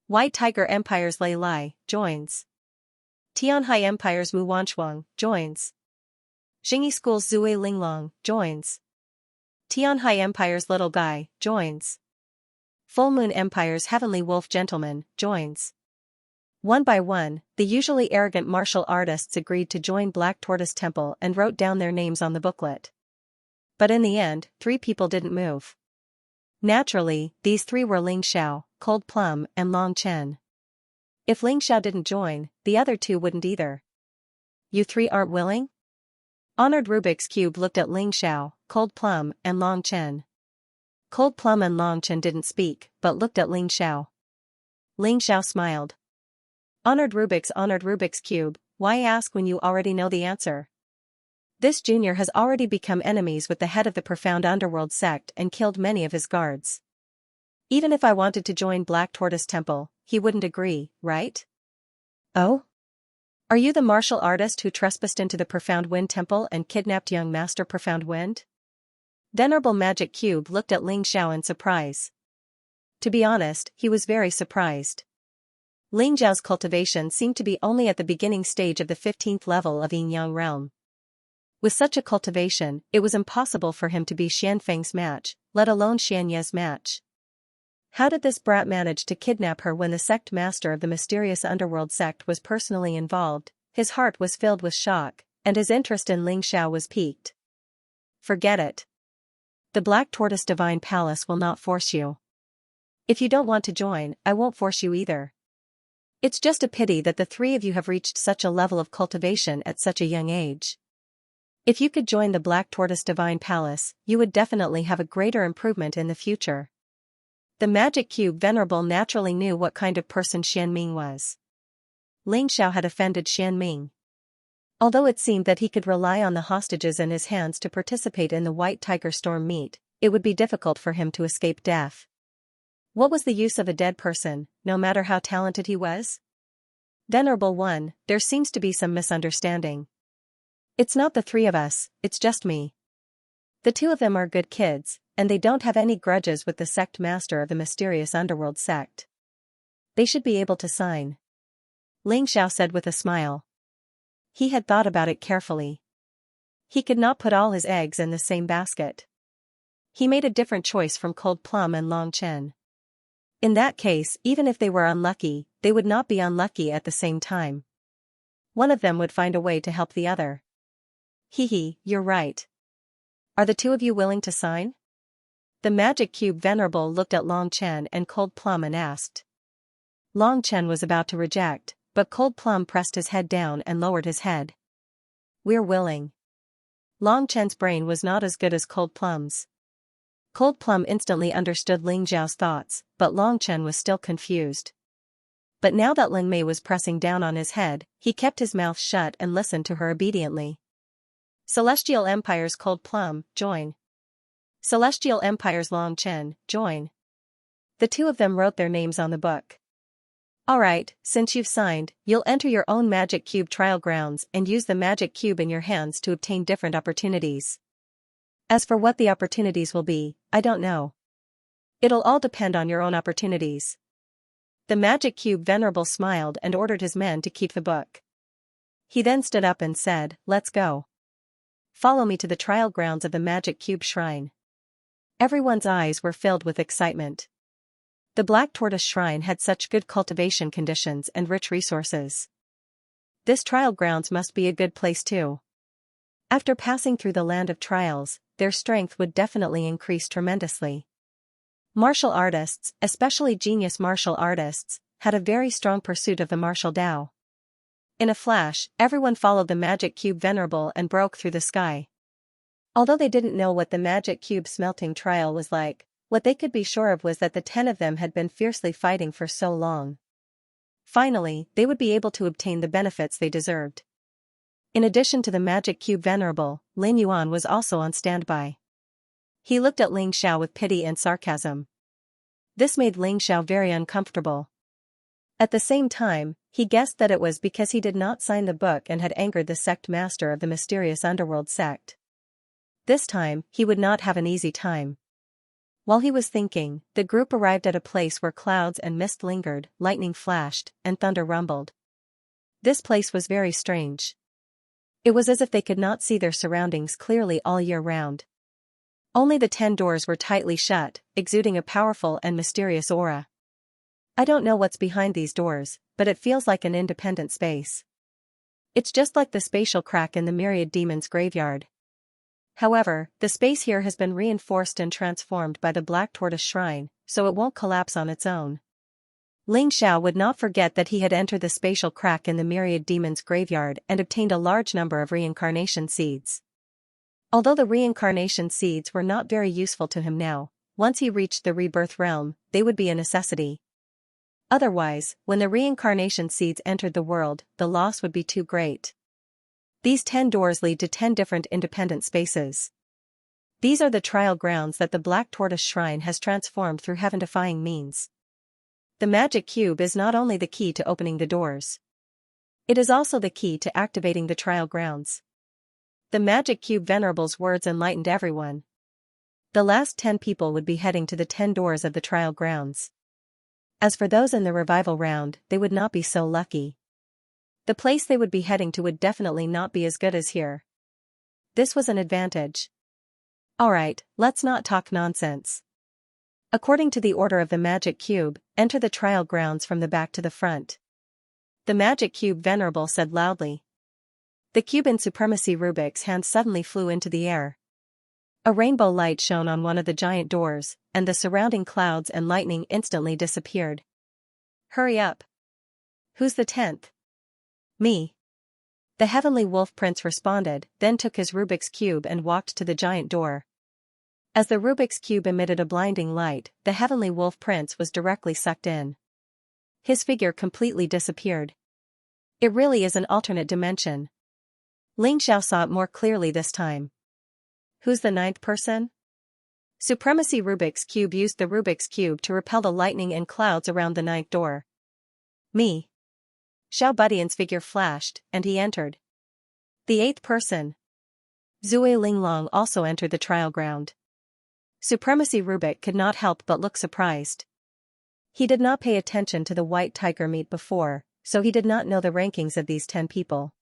White Tiger Empire's Lei Lai joins. Tianhai Empire's Wu Wanshuang joins. Xingyi School's Zui Linglong joins. Tianhai Empire's Little Guy joins. Full Moon Empire's Heavenly Wolf Gentleman joins. One by one, the usually arrogant martial artists agreed to join Black Tortoise Temple and wrote down their names on the booklet. But in the end, 3 people didn't move. Naturally, these 3 were Ling Xiao, Cold Plum, and Long Chen. If Ling Xiao didn't join, the other 2 wouldn't either. You 3 aren't willing? Honored Rubik's Cube looked at Ling Xiao, Cold Plum, and Long Chen. Cold Plum and Long Chen didn't speak, but looked at Ling Xiao. Ling Xiao smiled. Honored Rubik's Cube, why ask when you already know the answer? This junior has already become enemies with the head of the Profound Underworld sect and killed many of his guards. Even if I wanted to join Black Tortoise Temple, he wouldn't agree, right? Oh? Are you the martial artist who trespassed into the Profound Wind Temple and kidnapped young Master Profound Wind? Venerable Magic Cube looked at Ling Xiao in surprise. To be honest, he was very surprised. Ling Xiao's cultivation seemed to be only at the beginning stage of the 15th level of Yin-Yang realm. With such a cultivation, it was impossible for him to be Xianfeng's match, let alone Xianxia's match. How did this brat manage to kidnap her when the sect master of the mysterious underworld sect was personally involved? His heart was filled with shock, and his interest in Ling Xiao was piqued. Forget it. The Black Tortoise Divine Palace will not force you. If you don't want to join, I won't force you either. It's just a pity that the 3 of you have reached such a level of cultivation at such a young age. If you could join the Black Tortoise Divine Palace, you would definitely have a greater improvement in the future. The Magic Cube Venerable naturally knew what kind of person Xian Ming was. Ling Xiao had offended Xian Ming. Although it seemed that he could rely on the hostages in his hands to participate in the White Tiger Storm meet, it would be difficult for him to escape death. What was the use of a dead person, no matter how talented he was? Venerable One, there seems to be some misunderstanding. It's not the 3 of us, it's just me. The 2 of them are good kids, and they don't have any grudges with the sect master of the mysterious underworld sect. They should be able to sign. Ling Xiao said with a smile. He had thought about it carefully. He could not put all his eggs in the same basket. He made a different choice from Cold Plum and Long Chen. In that case, even if they were unlucky, they would not be unlucky at the same time. One of them would find a way to help the other. Hee, you're right. Are the two of you willing to sign? The Magic Cube Venerable looked at Long Chen and Cold Plum and asked. Long Chen was about to reject, but Cold Plum pressed his head down and lowered his head. We're willing. Long Chen's brain was not as good as Cold Plum's. Cold Plum instantly understood Ling Zhao's thoughts, but Long Chen was still confused. But now that Ling Mei was pressing down on his head, he kept his mouth shut and listened to her obediently. Celestial Empire's Cold Plum, join. Celestial Empire's Long Chen, join. The two of them wrote their names on the book. Alright, since you've signed, you'll enter your own Magic Cube trial grounds and use the Magic Cube in your hands to obtain different opportunities. As for what the opportunities will be, I don't know. It'll all depend on your own opportunities. The Magic Cube Venerable smiled and ordered his men to keep the book. He then stood up and said, let's go. Follow me to the trial grounds of the Magic Cube Shrine. Everyone's eyes were filled with excitement. The Black Tortoise Shrine had such good cultivation conditions and rich resources. This trial grounds must be a good place too. After passing through the land of trials, their strength would definitely increase tremendously. Martial artists, especially genius martial artists, had a very strong pursuit of the martial Dao. In a flash, everyone followed the Magic Cube Venerable and broke through the sky. Although they didn't know what the Magic Cube smelting trial was like, what they could be sure of was that the 10 of them had been fiercely fighting for so long. Finally, they would be able to obtain the benefits they deserved. In addition to the Magic Cube Venerable, Lin Yuan was also on standby. He looked at Ling Xiao with pity and sarcasm. This made Ling Xiao very uncomfortable. At the same time, he guessed that it was because he did not sign the book and had angered the sect master of the mysterious underworld sect. This time, he would not have an easy time. While he was thinking, the group arrived at a place where clouds and mist lingered, lightning flashed, and thunder rumbled. This place was very strange. It was as if they could not see their surroundings clearly all year round. Only the 10 doors were tightly shut, exuding a powerful and mysterious aura. I don't know what's behind these doors, but it feels like an independent space. It's just like the spatial crack in the Myriad Demon's graveyard. However, the space here has been reinforced and transformed by the Black Tortoise Shrine, so it won't collapse on its own. Ling Xiao would not forget that he had entered the spatial crack in the Myriad Demon's graveyard and obtained a large number of reincarnation seeds. Although the reincarnation seeds were not very useful to him now, once he reached the rebirth realm, they would be a necessity. Otherwise, when the reincarnation seeds entered the world, the loss would be too great. These 10 doors lead to 10 different independent spaces. These are the trial grounds that the Black Tortoise Shrine has transformed through heaven-defying means. The Magic Cube is not only the key to opening the doors. It is also the key to activating the trial grounds. The Magic Cube Venerable's words enlightened everyone. The last 10 people would be heading to the 10 doors of the trial grounds. As for those in the revival round, they would not be so lucky. The place they would be heading to would definitely not be as good as here. This was an advantage. Alright, let's not talk nonsense. According to the order of the Magic Cube, enter the trial grounds from the back to the front. The Magic Cube Venerable said loudly. The cube in Supremacy Rubik's hand suddenly flew into the air. A rainbow light shone on one of the giant doors, and the surrounding clouds and lightning instantly disappeared. Hurry up. Who's the 10th? Me. The Heavenly Wolf Prince responded, then took his Rubik's Cube and walked to the giant door. As the Rubik's Cube emitted a blinding light, the Heavenly Wolf Prince was directly sucked in. His figure completely disappeared. It really is an alternate dimension. Ling Xiao saw it more clearly this time. Who's the 9th person? Supremacy Rubik's Cube used the Rubik's Cube to repel the lightning and clouds around the 9th door. Me. Xiao Budian's figure flashed, and he entered. The 8th person. Zui Linglong also entered the trial ground. Supremacy Rubik could not help but look surprised. He did not pay attention to the white tiger meat before, so he did not know the rankings of these 10 people.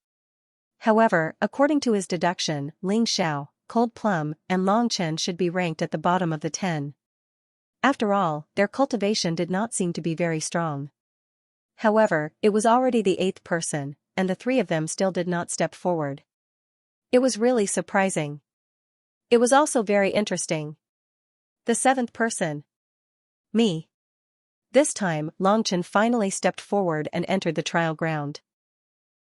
However, according to his deduction, Ling Xiao, Cold Plum, and Long Chen should be ranked at the bottom of the 10. After all, their cultivation did not seem to be very strong. However, it was already the 8th person, and the 3 of them still did not step forward. It was really surprising. It was also very interesting. The 7th person. Me. This time, Long Chen finally stepped forward and entered the trial ground.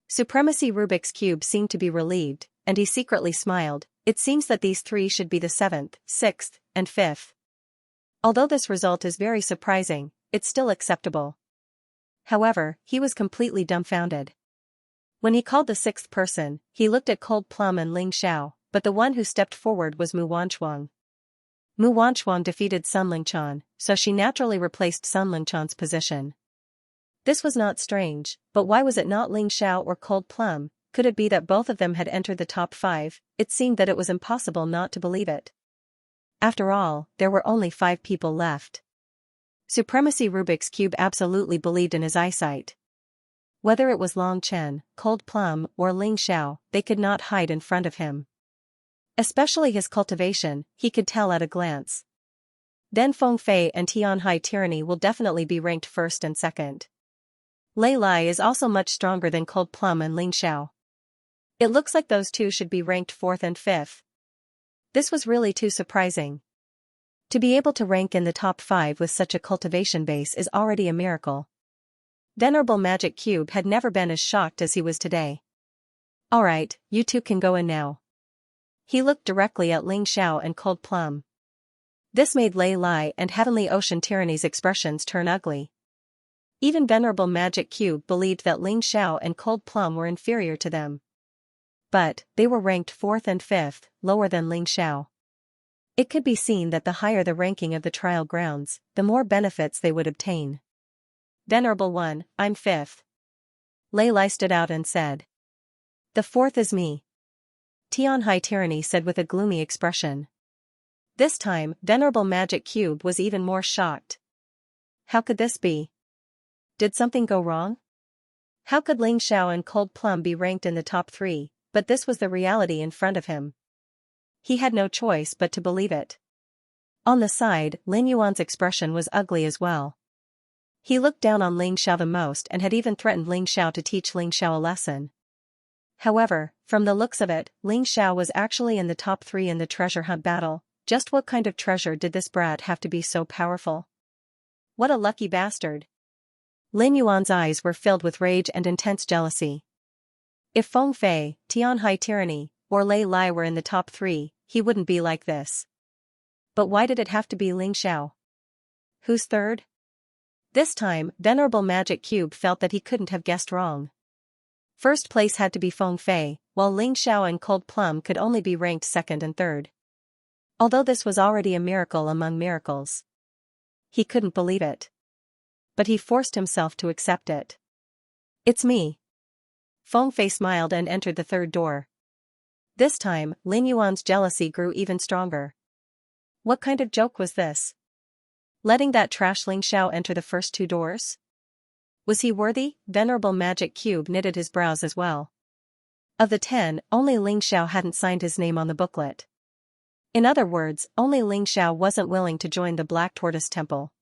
Supremacy Rubik's Cube seemed to be relieved, and he secretly smiled. It seems that these 3 should be the 7th, 6th, and 5th. Although this result is very surprising, it's still acceptable. However, he was completely dumbfounded. When he called the 6th person, he looked at Cold Plum and Ling Xiao, but the one who stepped forward was Mu Wanchuang. Mu Wanchuang defeated Sun Lingchan, so she naturally replaced Sun Lingchan's position. This was not strange, but why was it not Ling Xiao or Cold Plum? Could it be that both of them had entered the top 5? It seemed that it was impossible not to believe it. After all, there were only 5 people left. Supremacy Rubik's Cube absolutely believed in his eyesight. Whether it was Long Chen, Cold Plum, or Ling Xiao, they could not hide in front of him. Especially his cultivation, he could tell at a glance. Then Feng Fei and Tianhai Tyranny will definitely be ranked 1st and 2nd. Lei Lai is also much stronger than Cold Plum and Ling Xiao. It looks like those 2 should be ranked 4th and 5th. This was really too surprising. To be able to rank in the top 5 with such a cultivation base is already a miracle. Venerable Magic Cube had never been as shocked as he was today. Alright, you 2 can go in now. He looked directly at Ling Xiao and Cold Plum. This made Lei Lai and Heavenly Ocean Tyranny's expressions turn ugly. Even Venerable Magic Cube believed that Ling Xiao and Cold Plum were inferior to them. But, they were ranked 4th and 5th, lower than Ling Xiao. It could be seen that the higher the ranking of the trial grounds, the more benefits they would obtain. Venerable One, I'm 5th. Lei Lai stood out and said. The 4th is me. Tianhai Tyranny said with a gloomy expression. This time, Venerable Magic Cube was even more shocked. How could this be? Did something go wrong? How could Ling Xiao and Cold Plum be ranked in the top 3, but this was the reality in front of him. He had no choice but to believe it. On the side, Lin Yuan's expression was ugly as well. He looked down on Ling Xiao the most and had even threatened Ling Xiao to teach Ling Xiao a lesson. However, from the looks of it, Ling Xiao was actually in the top 3 in the treasure hunt battle. Just what kind of treasure did this brat have to be so powerful? What a lucky bastard. Lin Yuan's eyes were filled with rage and intense jealousy. If Feng Fei, Tianhai Tyranny, or Lei Lai were in the top 3, he wouldn't be like this. But why did it have to be Ling Xiao? Who's 3rd? This time, Venerable Magic Cube felt that he couldn't have guessed wrong. 1st place had to be Feng Fei, while Ling Xiao and Cold Plum could only be ranked 2nd and 3rd. Although this was already a miracle among miracles. He couldn't believe it. But he forced himself to accept it. It's me. Feng Fei smiled and entered the 3rd door. This time, Lin Yuan's jealousy grew even stronger. What kind of joke was this? Letting that trash Ling Xiao enter the first 2 doors? Was he worthy? Venerable Magic Cube knitted his brows as well. Of the 10, only Ling Xiao hadn't signed his name on the booklet. In other words, only Ling Xiao wasn't willing to join the Black Tortoise Temple.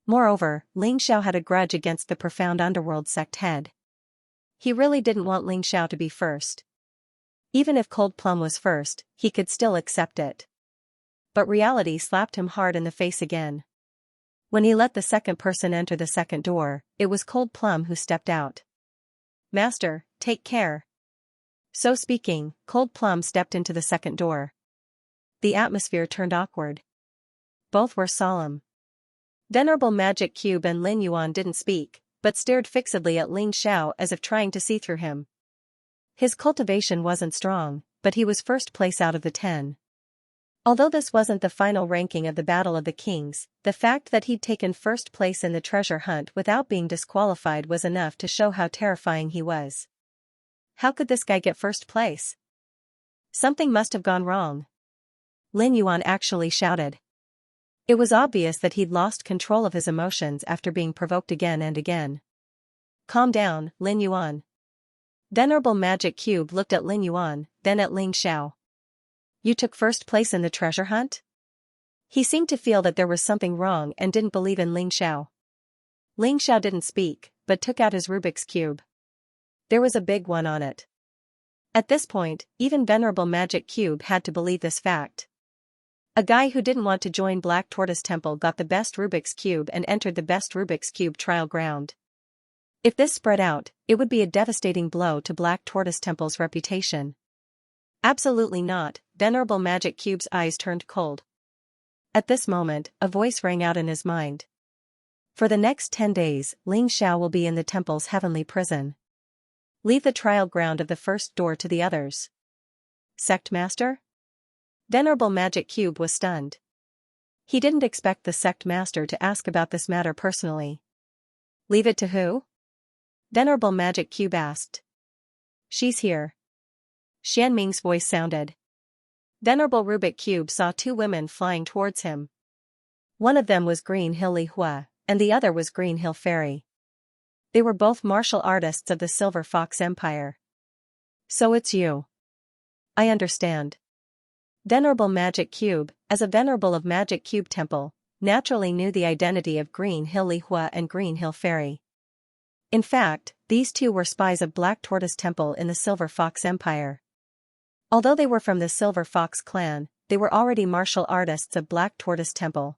Moreover, Ling Xiao had a grudge against the Profound Underworld sect head. He really didn't want Ling Xiao to be 1st. Even if Cold Plum was 1st, he could still accept it. But reality slapped him hard in the face again. When he let the 2nd person enter the 2nd door, it was Cold Plum who stepped out. Master, take care. So speaking, Cold Plum stepped into the 2nd door. The atmosphere turned awkward. Both were solemn. Venerable Magic Cube and Lin Yuan didn't speak, but stared fixedly at Ling Xiao as if trying to see through him. His cultivation wasn't strong, but he was 1st place out of the 10. Although this wasn't the final ranking of the Battle of the Kings, the fact that he'd taken 1st place in the treasure hunt without being disqualified was enough to show how terrifying he was. How could this guy get 1st place? Something must have gone wrong. Lin Yuan actually shouted. It was obvious that he'd lost control of his emotions after being provoked again and again. Calm down, Lin Yuan. Venerable Magic Cube looked at Ling Yuan, then at Ling Xiao. You took first place in the treasure hunt? He seemed to feel that there was something wrong and didn't believe in Ling Xiao. Ling Xiao didn't speak, but took out his Rubik's Cube. There was a big one on it. At this point, even Venerable Magic Cube had to believe this fact. A guy who didn't want to join Black Tortoise Temple got the best Rubik's Cube and entered the best Rubik's Cube trial ground. If this spread out, it would be a devastating blow to Black Tortoise Temple's reputation. Absolutely not, Venerable Magic Cube's eyes turned cold. At this moment, a voice rang out in his mind. For the next 10 days, Ling Xiao will be in the temple's heavenly prison. Leave the trial ground of the first door to the others. Sect Master? Venerable Magic Cube was stunned. He didn't expect the Sect Master to ask about this matter personally. Leave it to who? Venerable Magic Cube asked. She's here. Xianming's voice sounded. Venerable Rubik Cube saw two women flying towards him. One of them was Green Hill Li Hua, and the other was Green Hill Fairy. They were both martial artists of the Silver Fox Empire. So it's you. I understand. Venerable Magic Cube, as a venerable of Magic Cube Temple, naturally knew the identity of Green Hill Li Hua and Green Hill Fairy. In fact, these two were spies of Black Tortoise Temple in the Silver Fox Empire. Although they were from the Silver Fox clan, they were already martial artists of Black Tortoise Temple.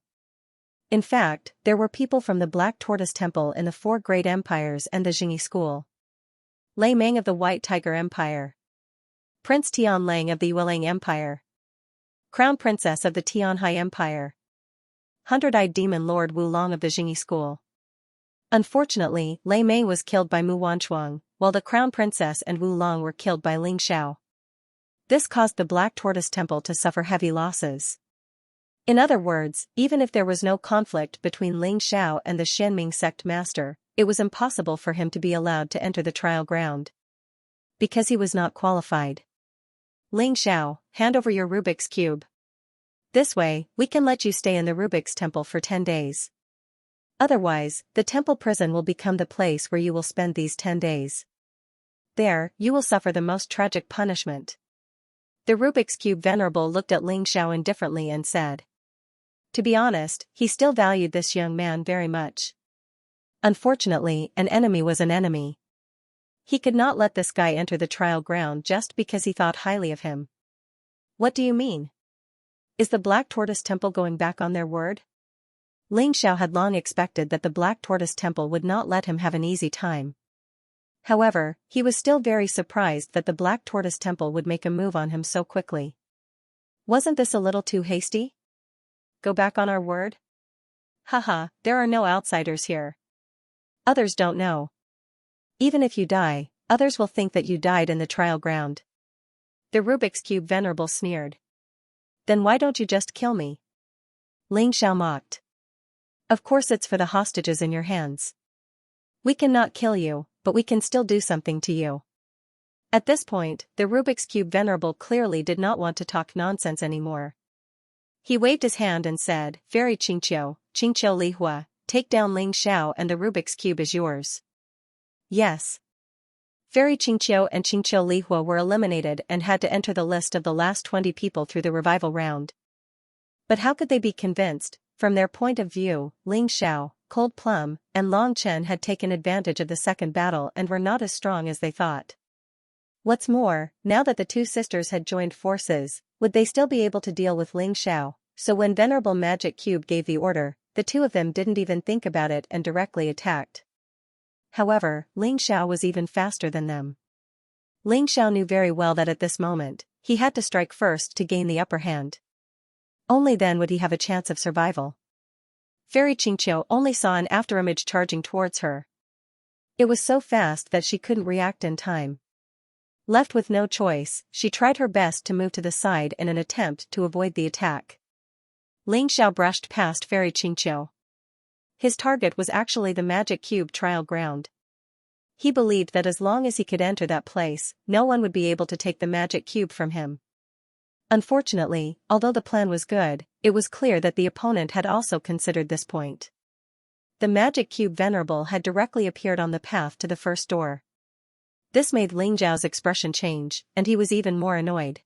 In fact, there were people from the Black Tortoise Temple in the Four Great Empires and the Jingyi School. Lei Meng of the White Tiger Empire. Prince Tian Lang of the Yuelang Empire. Crown Princess of the Tianhai Empire. Hundred-Eyed Demon Lord Wu Long of the Jingyi School. Unfortunately, Lei Mei was killed by Mu Wanchuang, while the Crown Princess and Wu Long were killed by Ling Xiao. This caused the Black Tortoise Temple to suffer heavy losses. In other words, even if there was no conflict between Ling Xiao and the Xianming sect master, it was impossible for him to be allowed to enter the trial ground. Because he was not qualified. Ling Xiao, hand over your Rubik's Cube. This way, we can let you stay in the Rubik's Temple for 10 days. Otherwise, the temple prison will become the place where you will spend these 10 days. There, you will suffer the most tragic punishment. The Rubik's Cube Venerable looked at Ling Xiao indifferently and said. To be honest, he still valued this young man very much. Unfortunately, an enemy was an enemy. He could not let this guy enter the trial ground just because he thought highly of him. What do you mean? Is the Black Tortoise Temple going back on their word? Ling Xiao had long expected that the Black Tortoise Temple would not let him have an easy time. However, he was still very surprised that the Black Tortoise Temple would make a move on him so quickly. Wasn't this a little too hasty? Go back on our word? Haha, there are no outsiders here. Others don't know. Even if you die, others will think that you died in the trial ground. The Rubik's Cube Venerable sneered. Then why don't you just kill me? Ling Xiao mocked. Of course it's for the hostages in your hands. We cannot kill you, but we can still do something to you. At this point, the Rubik's Cube Venerable clearly did not want to talk nonsense anymore. He waved his hand and said, Fairy Xianxia, Li Hua, take down Ling Xiao and the Rubik's Cube is yours. Yes. Fairy Xianxia and Li Hua were eliminated and had to enter the list of the last 20 people through the revival round. But how could they be convinced? From their point of view, Ling Xiao, Cold Plum, and Long Chen had taken advantage of the second battle and were not as strong as they thought. What's more, now that the two sisters had joined forces, would they still be able to deal with Ling Xiao? So when Venerable Magic Cube gave the order, the two of them didn't even think about it and directly attacked. However, Ling Xiao was even faster than them. Ling Xiao knew very well that at this moment, he had to strike first to gain the upper hand. Only then would he have a chance of survival. Fairy Xianxia only saw an afterimage charging towards her. It was so fast that she couldn't react in time. Left with no choice, she tried her best to move to the side in an attempt to avoid the attack. Ling Xiao brushed past Fairy Xianxia. His target was actually the Magic Cube trial ground. He believed that as long as he could enter that place, no one would be able to take the Magic Cube from him. Unfortunately, although the plan was good, it was clear that the opponent had also considered this point. The Magic Cube Venerable had directly appeared on the path to the first door. This made Ling Zhao's expression change, and he was even more annoyed.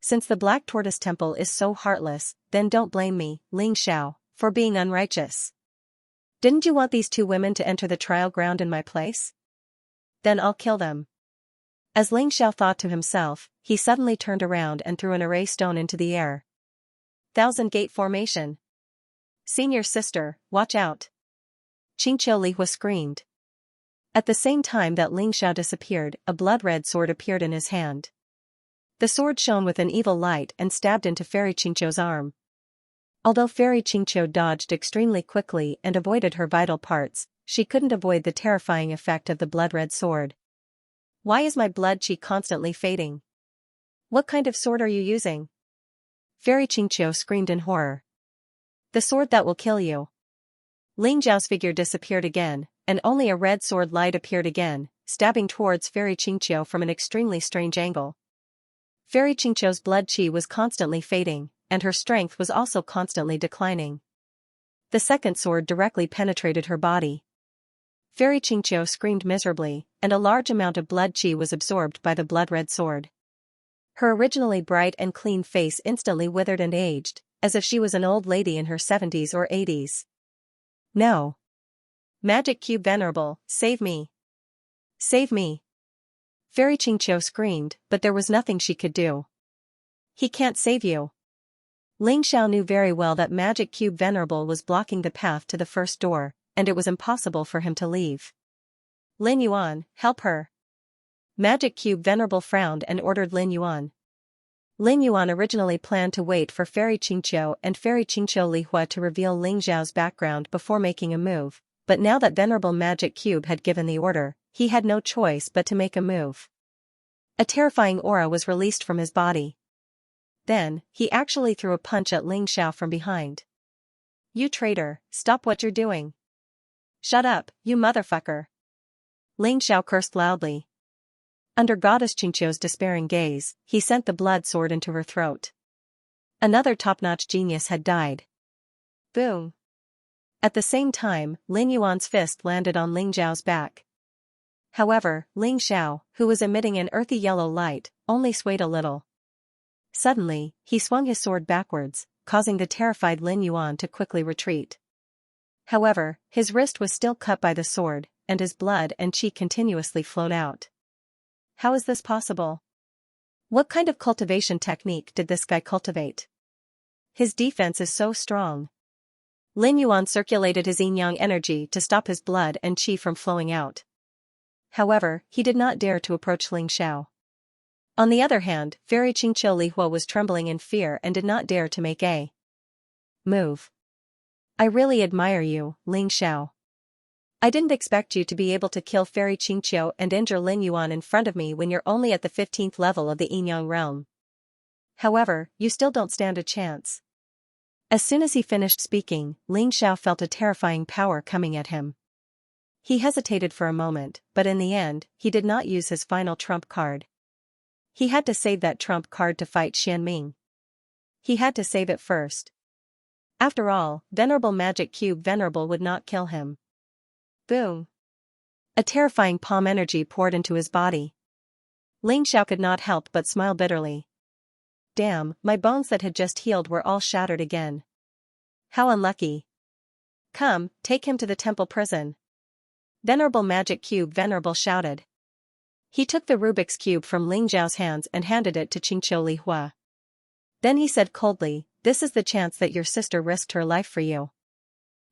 Since the Black Tortoise Temple is so heartless, then don't blame me, Ling Xiao, for being unrighteous. Didn't you want these two women to enter the trial ground in my place? Then I'll kill them. As Ling Xiao thought to himself, he suddenly turned around and threw an array stone into the air. Thousand Gate Formation. Senior sister, watch out. Xianxia Lihua screamed. At the same time that Ling Xiao disappeared, a blood-red sword appeared in his hand. The sword shone with an evil light and stabbed into Fairy Xianxia's arm. Although Fairy Xianxia dodged extremely quickly and avoided her vital parts, she couldn't avoid the terrifying effect of the blood-red sword. Why is my blood qi constantly fading? What kind of sword are you using? Fairy Xianxia screamed in horror. The sword that will kill you. Ling Zhao's figure disappeared again, and only a red sword light appeared again, stabbing towards Fairy Xianxia from an extremely strange angle. Fairy Xianxia's blood qi was constantly fading, and her strength was also constantly declining. The second sword directly penetrated her body. Fairy Xianxia screamed miserably, and a large amount of blood qi was absorbed by the blood-red sword. Her originally bright and clean face instantly withered and aged, as if she was an old lady in her 70s or 80s. No. Magic Cube Venerable, save me. Save me. Fairy Xianxia screamed, but there was nothing she could do. He can't save you. Ling Xiao knew very well that Magic Cube Venerable was blocking the path to the first door, and it was impossible for him to leave. Lin Yuan, help her. Magic Cube Venerable frowned and ordered Lin Yuan. Lin Yuan originally planned to wait for Fairy Xianxia and Fairy Xianxia Lihua to reveal Ling Zhao's background before making a move, but now that Venerable Magic Cube had given the order, he had no choice but to make a move. A terrifying aura was released from his body. Then, he actually threw a punch at Ling Xiao from behind. You traitor, stop what you're doing. Shut up, you motherfucker. Ling Xiao cursed loudly. Under Goddess Xianxia's despairing gaze, he sent the blood sword into her throat. Another top-notch genius had died. Boom. At the same time, Lin Yuan's fist landed on Ling Zhao's back. However, Ling Xiao, who was emitting an earthy yellow light, only swayed a little. Suddenly, he swung his sword backwards, causing the terrified Lin Yuan to quickly retreat. However, his wrist was still cut by the sword, and his blood and qi continuously flowed out. How is this possible? What kind of cultivation technique did this guy cultivate? His defense is so strong. Lin Yuan circulated his yin-yang energy to stop his blood and qi from flowing out. However, he did not dare to approach Ling Xiao. On the other hand, Fairy Xianxia Lihua was trembling in fear and did not dare to make a move. I really admire you, Ling Xiao. I didn't expect you to be able to kill Fairy Xianxia and injure Lin Yuan in front of me when you're only at the 15th level of the yin-yang realm. However, you still don't stand a chance. As soon as he finished speaking, Ling Xiao felt a terrifying power coming at him. He hesitated for a moment, but in the end, he did not use his final trump card. He had to save that trump card to fight Xianming. He had to save it first. After all, Venerable Magic Cube Venerable would not kill him. Boom. A terrifying palm energy poured into his body. Ling Xiao could not help but smile bitterly. Damn, my bones that had just healed were all shattered again. How unlucky. Come, take him to the temple prison. Venerable Magic Cube Venerable shouted. He took the Rubik's Cube from Ling Zhao's hands and handed it to Xianxia Lihua. Then he said coldly, this is the chance that your sister risked her life for you.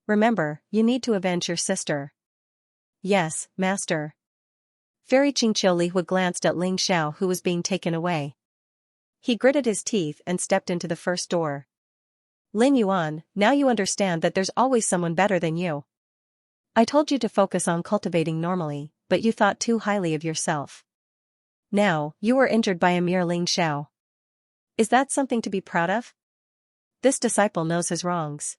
Remember, you need to avenge your sister. Yes, master. Fairy Xianxia Lihua glanced at Ling Xiao who was being taken away. He gritted his teeth and stepped into the first door. Lin Yuan, now you understand that there's always someone better than you. I told you to focus on cultivating normally, but you thought too highly of yourself. Now, you were injured by a mere Ling Xiao. Is that something to be proud of? This disciple knows his wrongs.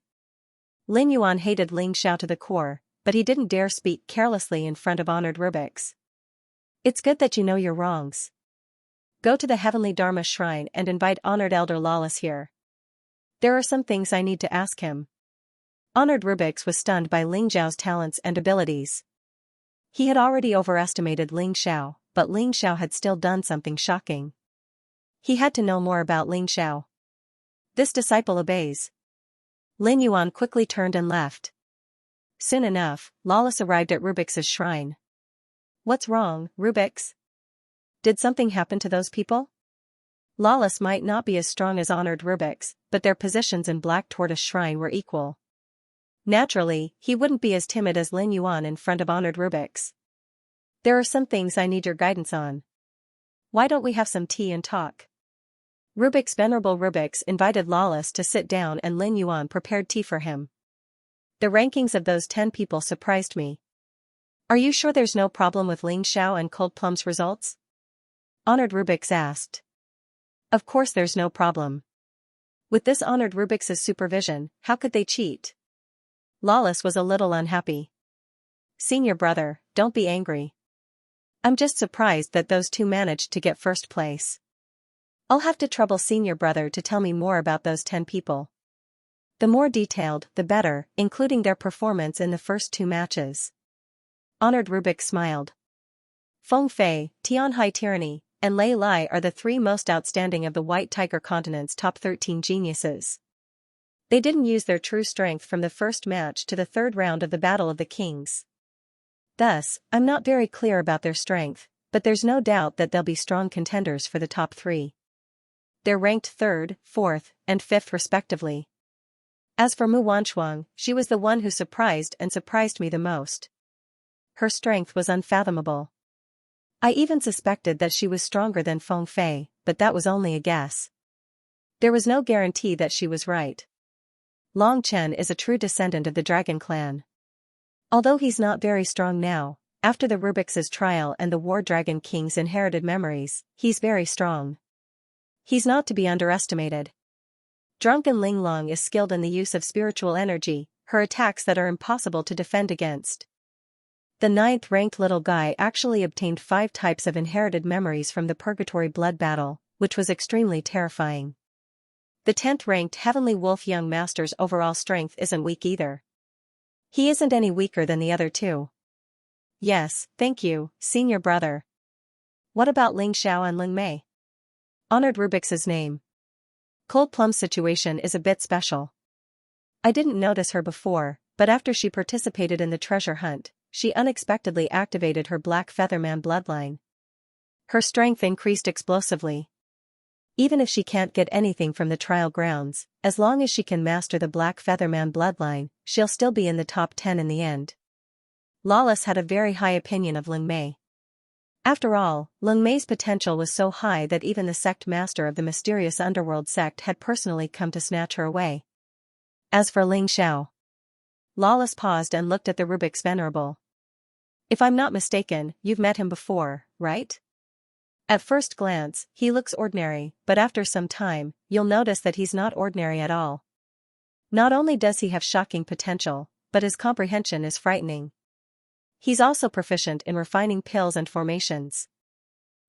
Lin Yuan hated Ling Xiao to the core, but he didn't dare speak carelessly in front of honored Rubiks. It's good that you know your wrongs. Go to the Heavenly Dharma Shrine and invite honored Elder Lawless here. There are some things I need to ask him. Honored Rubiks was stunned by Ling Zhao's talents and abilities. He had already overestimated Ling Xiao, but Ling Xiao had still done something shocking. He had to know more about Ling Xiao. This disciple obeys. Lin Yuan quickly turned and left. Soon enough, Lawless arrived at Rubix's shrine. What's wrong, Rubix? Did something happen to those people? Lawless might not be as strong as honored Rubix, but their positions in Black Tortoise Shrine were equal. Naturally, he wouldn't be as timid as Lin Yuan in front of honored Rubix. There are some things I need your guidance on. Why don't we have some tea and talk? Venerable Rubix invited Lawless to sit down and Lin Yuan prepared tea for him. The rankings of those 10 people surprised me. Are you sure there's no problem with Ling Xiao and Cold Plum's results? Honored Rubix asked. Of course there's no problem. With this honored Rubix's supervision, how could they cheat? Lawless was a little unhappy. Senior brother, don't be angry. I'm just surprised that those two managed to get first place. I'll have to trouble senior brother to tell me more about those 10 people. The more detailed, the better, including their performance in the first 2 matches. Honored Rubix smiled. Feng Fei, Tianhai Tyranny, and Lei Lai are the 3 most outstanding of the White Tiger Continent's top 13 geniuses. They didn't use their true strength from the first match to the 3rd round of the Battle of the Kings. Thus, I'm not very clear about their strength, but there's no doubt that they'll be strong contenders for the top 3. They're ranked 3rd, 4th, and 5th respectively. As for Mu Wanchuang, she was the one who surprised me the most. Her strength was unfathomable. I even suspected that she was stronger than Feng Fei, but that was only a guess. There was no guarantee that she was right. Long Chen is a true descendant of the Dragon Clan. Although he's not very strong now, after the Rubix's trial and the War Dragon King's inherited memories, he's very strong. He's not to be underestimated. Drunken Ling Long is skilled in the use of spiritual energy, her attacks that are impossible to defend against. The 9th-ranked little guy actually obtained 5 types of inherited memories from the Purgatory Blood Battle, which was extremely terrifying. The 10th-ranked Heavenly Wolf Young Master's overall strength isn't weak either. He isn't any weaker than the other 2. Yes, thank you, senior brother. What about Ling Xiao and Ling Mei? Honored Rubix's name. Cold Plum's situation is a bit special. I didn't notice her before, but after she participated in the treasure hunt, she unexpectedly activated her Black Featherman bloodline. Her strength increased explosively. Even if she can't get anything from the trial grounds, as long as she can master the Black Featherman bloodline, she'll still be in the top 10 in the end. Lawless had a very high opinion of Ling Mei. After all, Ling Mei's potential was so high that even the sect master of the mysterious underworld sect had personally come to snatch her away. As for Ling Xiao, Lawless paused and looked at the Rubix Venerable. If I'm not mistaken, you've met him before, right? At first glance, he looks ordinary, but after some time, you'll notice that he's not ordinary at all. Not only does he have shocking potential, but his comprehension is frightening. He's also proficient in refining pills and formations.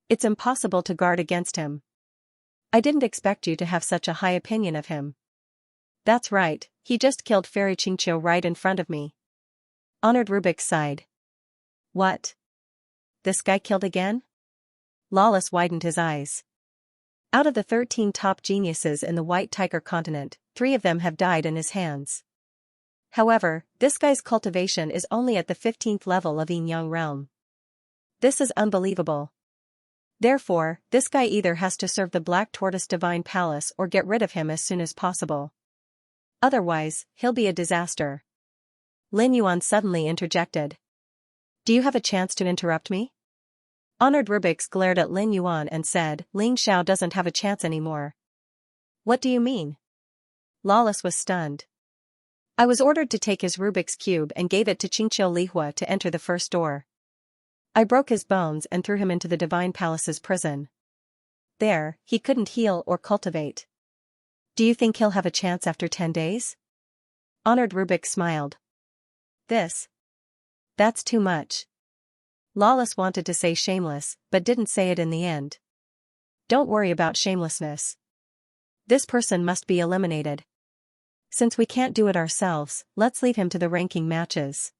It's impossible to guard against him. I didn't expect you to have such a high opinion of him. That's right, he just killed Fairy Xianxia right in front of me. Honored Rubix sighed. What? This guy killed again? Lawless widened his eyes. Out of the 13 top geniuses in the White Tiger Continent, 3 of them have died in his hands. However, this guy's cultivation is only at the 15th level of Yin Yang realm. This is unbelievable. Therefore, this guy either has to serve the Black Tortoise Divine Palace or get rid of him as soon as possible. Otherwise, he'll be a disaster. Lin Yuan suddenly interjected. Do you have a chance to interrupt me? Honored Rubix glared at Lin Yuan and said, Ling Xiao doesn't have a chance anymore. What do you mean? Lawless was stunned. I was ordered to take his Rubik's Cube and gave it to Qingqiu Lihua to enter the first door. I broke his bones and threw him into the Divine Palace's prison. There, he couldn't heal or cultivate. Do you think he'll have a chance after 10 days? Honored Rubix smiled. That's too much. Lawless wanted to say shameless, but didn't say it in the end. Don't worry about shamelessness. This person must be eliminated. Since we can't do it ourselves, let's leave him to the ranking matches.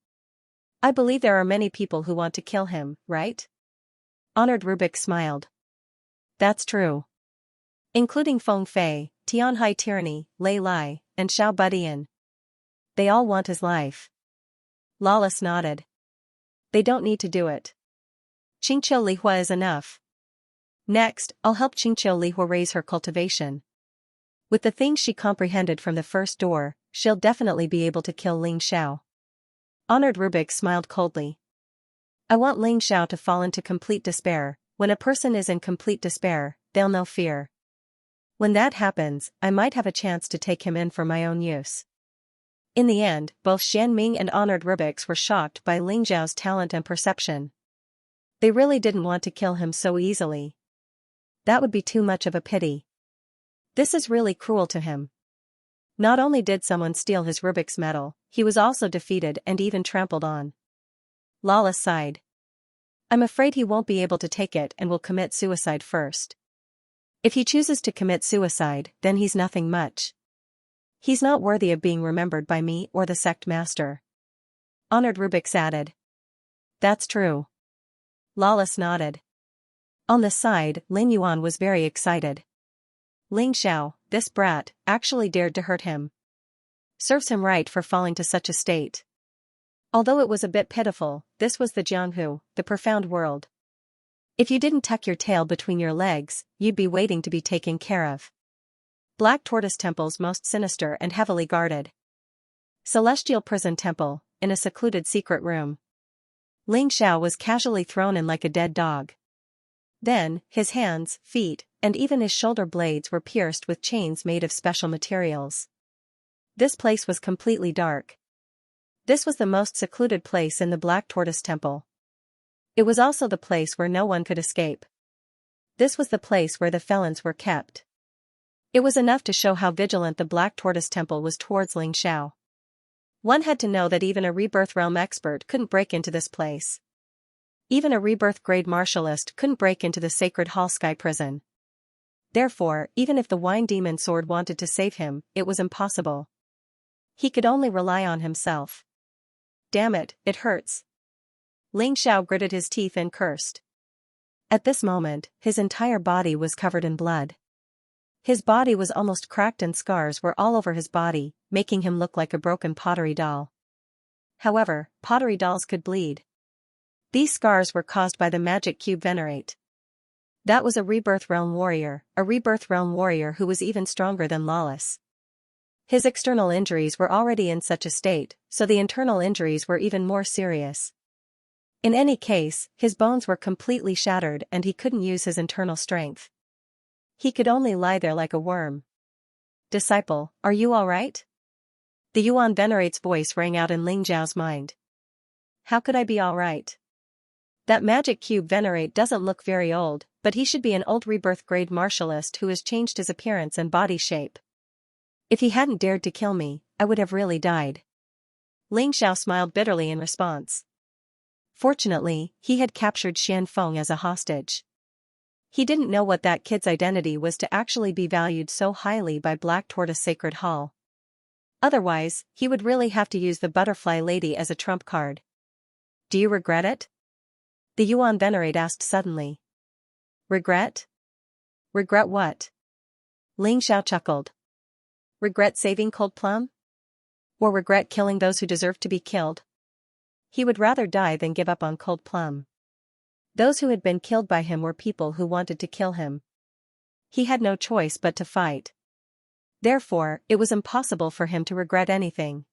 I believe there are many people who want to kill him, right? Honored Rubik smiled. That's true. Including Feng Fei, Tianhai Tyranny, Lei Lai, and Xiao Budian. They all want his life. Lawless nodded. They don't need to do it. Qingqiu Lihua is enough. Next, I'll help Qingqiu Lihua raise her cultivation. With the things she comprehended from the first door, she'll definitely be able to kill Ling Xiao. Honored Rubik smiled coldly. I want Ling Xiao to fall into complete despair. When a person is in complete despair, they'll know fear. When that happens, I might have a chance to take him in for my own use. In the end, both Xian Ming and Honored Rubiks were shocked by Ling Xiao's talent and perception. They really didn't want to kill him so easily. That would be too much of a pity. This is really cruel to him. Not only did someone steal his Rubik's medal, he was also defeated and even trampled on. Lawless sighed. I'm afraid he won't be able to take it and will commit suicide first. If he chooses to commit suicide, then he's nothing much. He's not worthy of being remembered by me or the sect master. Honored Rubiks added. That's true. Lawless nodded. On the side, Lin Yuan was very excited. Ling Xiao, this brat, actually dared to hurt him. Serves him right for falling to such a state. Although it was a bit pitiful, this was the Jianghu, the profound world. If you didn't tuck your tail between your legs, you'd be waiting to be taken care of. Black Tortoise Temple's most sinister and heavily guarded. Celestial Prison Temple, in a secluded secret room. Ling Xiao was casually thrown in like a dead dog. Then, his hands, feet, and even his shoulder blades were pierced with chains made of special materials. This place was completely dark. This was the most secluded place in the Black Tortoise Temple. It was also the place where no one could escape. This was the place where the felons were kept. It was enough to show how vigilant the Black Tortoise Temple was towards Ling Xiao. One had to know that even a Rebirth Realm expert couldn't break into this place. Even a Rebirth Grade Martialist couldn't break into the Sacred Hall Sky Prison. Therefore, even if the Wine Demon Sword wanted to save him, it was impossible. He could only rely on himself. Damn it, it hurts. Ling Xiao gritted his teeth and cursed. At this moment, his entire body was covered in blood. His body was almost cracked and scars were all over his body, making him look like a broken pottery doll. However, pottery dolls could bleed. These scars were caused by the magic cube Venerate. That was a Rebirth Realm warrior who was even stronger than Lawless. His external injuries were already in such a state, so the internal injuries were even more serious. In any case, his bones were completely shattered and he couldn't use his internal strength. He could only lie there like a worm. Disciple, are you all right? The Yuan Venerate's voice rang out in Ling Zhao's mind. How could I be all right? That magic cube Venerate doesn't look very old, but he should be an old Rebirth Grade Martialist who has changed his appearance and body shape. If he hadn't dared to kill me, I would have really died. Ling Xiao smiled bitterly in response. Fortunately, he had captured Xian Feng as a hostage. He didn't know what that kid's identity was to actually be valued so highly by Black Tortoise Sacred Hall. Otherwise, he would really have to use the Butterfly Lady as a trump card. Do you regret it? The Yuan Venerate asked suddenly. Regret? Regret what? Ling Xiao chuckled. Regret saving Cold Plum? Or regret killing those who deserved to be killed? He would rather die than give up on Cold Plum. Those who had been killed by him were people who wanted to kill him. He had no choice but to fight. Therefore, it was impossible for him to regret anything.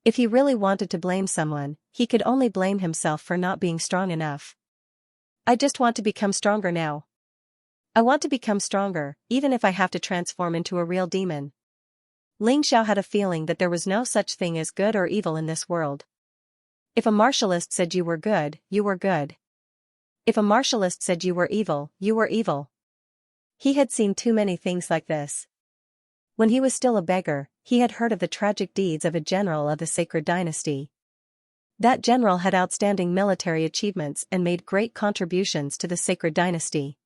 If he really wanted to blame someone, he could only blame himself for not being strong enough. I just want to become stronger now. I want to become stronger, even if I have to transform into a real demon. Ling Xiao had a feeling that there was no such thing as good or evil in this world. If a martialist said you were good, you were good. If a martialist said you were evil, you were evil. He had seen too many things like this. When he was still a beggar, he had heard of the tragic deeds of a general of the Sacred Dynasty. That general had outstanding military achievements and made great contributions to the Sacred Dynasty.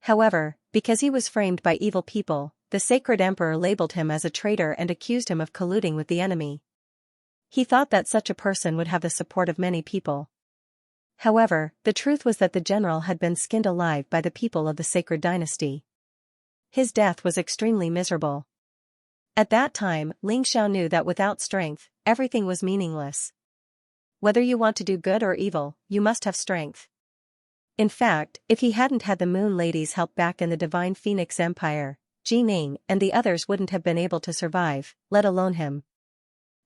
However, because he was framed by evil people, the Sacred Emperor labeled him as a traitor and accused him of colluding with the enemy. He thought that such a person would have the support of many people. However, the truth was that the general had been skinned alive by the people of the sacred dynasty. His death was extremely miserable. At that time, Xiao knew that without strength, everything was meaningless. Whether you want to do good or evil, you must have strength. In fact, if he hadn't had the Moon Lady's help back in the Divine Phoenix Empire, Ming and the others wouldn't have been able to survive, let alone him.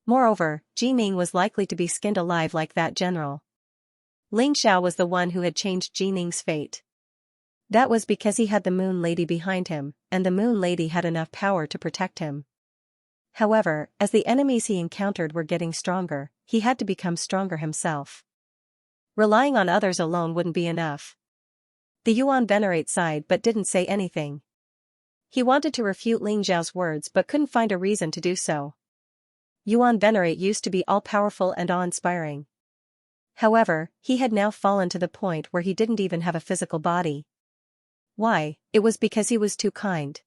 Moreover, Ming was likely to be skinned alive like that general. Xiao was the one who had changed Ming's fate. That was because he had the Moon Lady behind him, and the Moon Lady had enough power to protect him. However, as the enemies he encountered were getting stronger, he had to become stronger himself. Relying on others alone wouldn't be enough. The Yuan Venerate sighed but didn't say anything. He wanted to refute Xiao's words but couldn't find a reason to do so. Yuan Venerate used to be all-powerful and awe-inspiring. However, he had now fallen to the point where he didn't even have a physical body. Why? It was because he was too kind.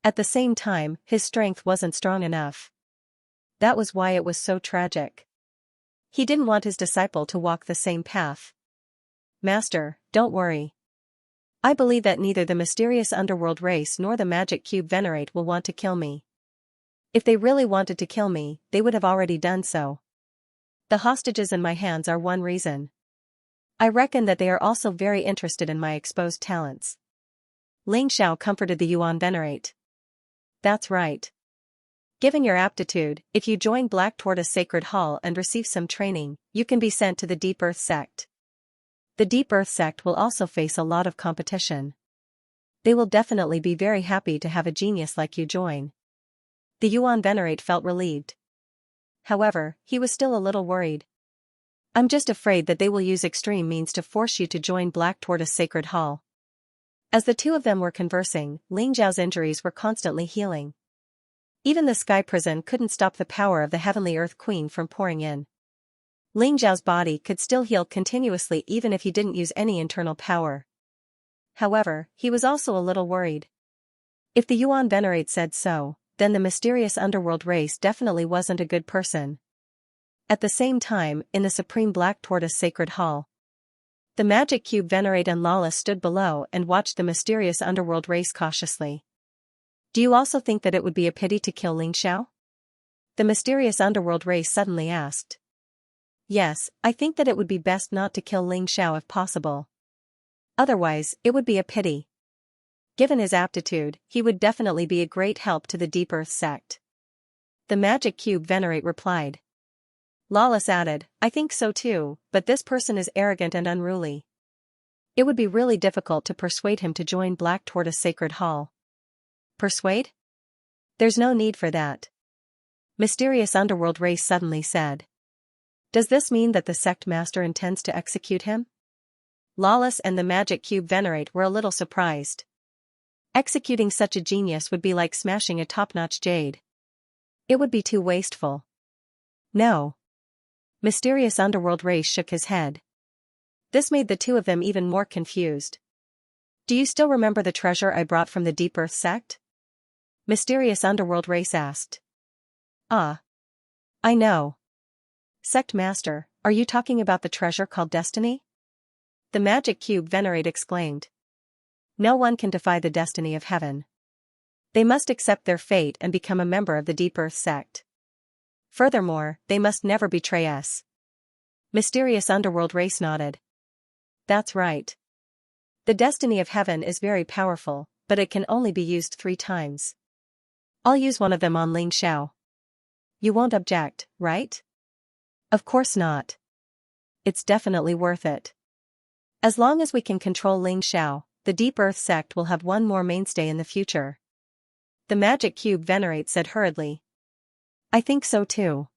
At the same time, his strength wasn't strong enough. That was why it was so tragic. He didn't want his disciple to walk the same path. Master, don't worry. I believe that neither the mysterious underworld race nor the magic cube venerate will want to kill me. If they really wanted to kill me, they would have already done so. The hostages in my hands are one reason. I reckon that they are also very interested in my exposed talents. Xiao comforted the Yuan Venerate. That's right. Given your aptitude, if you join Black Tortoise Sacred Hall and receive some training, you can be sent to the Deep Earth Sect. The Deep Earth Sect will also face a lot of competition. They will definitely be very happy to have a genius like you join. The Yuan Venerate felt relieved. However, he was still a little worried. I'm just afraid that they will use extreme means to force you to join Black Tortoise Sacred Hall. As the two of them were conversing, Xiao's injuries were constantly healing. Even the sky prison couldn't stop the power of the Heavenly Earth Queen from pouring in. Xiao's body could still heal continuously even if he didn't use any internal power. However, he was also a little worried. If the Yuan Venerate said so, then the mysterious underworld race definitely wasn't a good person. At the same time, in the Supreme Black Tortoise Sacred Hall, the Magic Cube Venerate and Lawless stood below and watched the mysterious underworld race cautiously. Do you also think that it would be a pity to kill Xiao? The mysterious underworld race suddenly asked. Yes, I think that it would be best not to kill Xiao if possible. Otherwise, it would be a pity. Given his aptitude, he would definitely be a great help to the Deep Earth Sect. The Magic Cube Venerate replied. Lawless added, I think so too, but this person is arrogant and unruly. It would be really difficult to persuade him to join Black Tortoise Sacred Hall. Persuade? There's no need for that. Mysterious Underworld Race suddenly said. Does this mean that the sect master intends to execute him? Lawless and the Magic Cube Venerate were a little surprised. Executing such a genius would be like smashing a top-notch jade. It would be too wasteful. No. Mysterious Underworld Race shook his head. This made the two of them even more confused. Do you still remember the treasure I brought from the Deep Earth Sect? Mysterious Underworld Race asked. Ah. I know. Sect Master, are you talking about the treasure called Destiny? The Magic Cube Venerate exclaimed. No one can defy the destiny of heaven. They must accept their fate and become a member of the Deep Earth Sect. Furthermore, they must never betray us. Mysterious Underworld Race nodded. That's right. The destiny of heaven is very powerful, but it can only be used 3 times. I'll use one of them on Xiao. You won't object, right? Of course not. It's definitely worth it. As long as we can control Xiao, the Deep Earth Sect will have one more mainstay in the future. The Magic Cube Venerate said hurriedly. I think so too.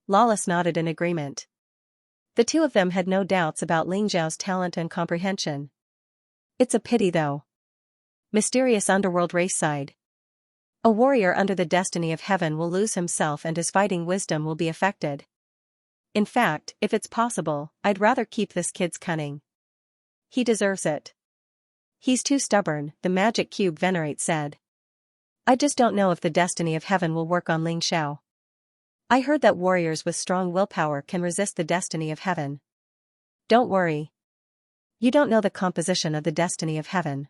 Lawless nodded in agreement. The two of them had no doubts about Xiao's talent and comprehension. It's a pity though. Mysterious Underworld Race sighed. A warrior under the destiny of heaven will lose himself and his fighting wisdom will be affected. In fact, if it's possible, I'd rather keep this kid's cunning. He deserves it. He's too stubborn, the Magic Cube Venerate said. I just don't know if the destiny of heaven will work on Xiao. I heard that warriors with strong willpower can resist the destiny of heaven. Don't worry. You don't know the composition of the destiny of heaven.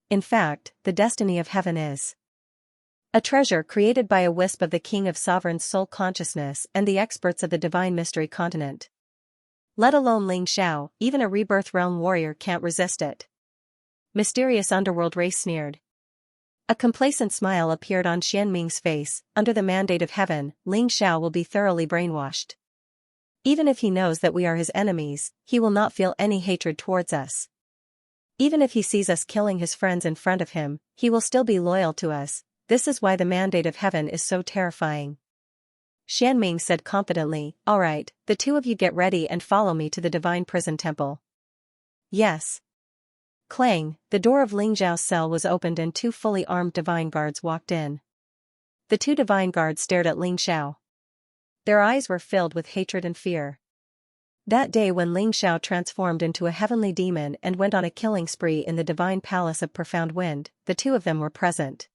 In fact, the destiny of heaven is a treasure created by a wisp of the king of sovereign soul consciousness and the experts of the divine mystery continent. Let alone Ling Xiao, even a rebirth realm warrior can't resist it. Mysterious underworld race sneered. A complacent smile appeared on Xianming's face. Under the mandate of heaven, Ling Xiao will be thoroughly brainwashed. Even if he knows that we are his enemies, he will not feel any hatred towards us. Even if he sees us killing his friends in front of him, he will still be loyal to us. This is why the mandate of heaven is so terrifying. Xianming said confidently, "All right, the two of you get ready and follow me to the divine prison temple." Yes. Clang, the door of Ling Zhao's cell was opened and two fully armed divine guards walked in. The two divine guards stared at Ling Xiao. Their eyes were filled with hatred and fear. That day when Ling Xiao transformed into a heavenly demon and went on a killing spree in the divine palace of Profound Wind, the two of them were present.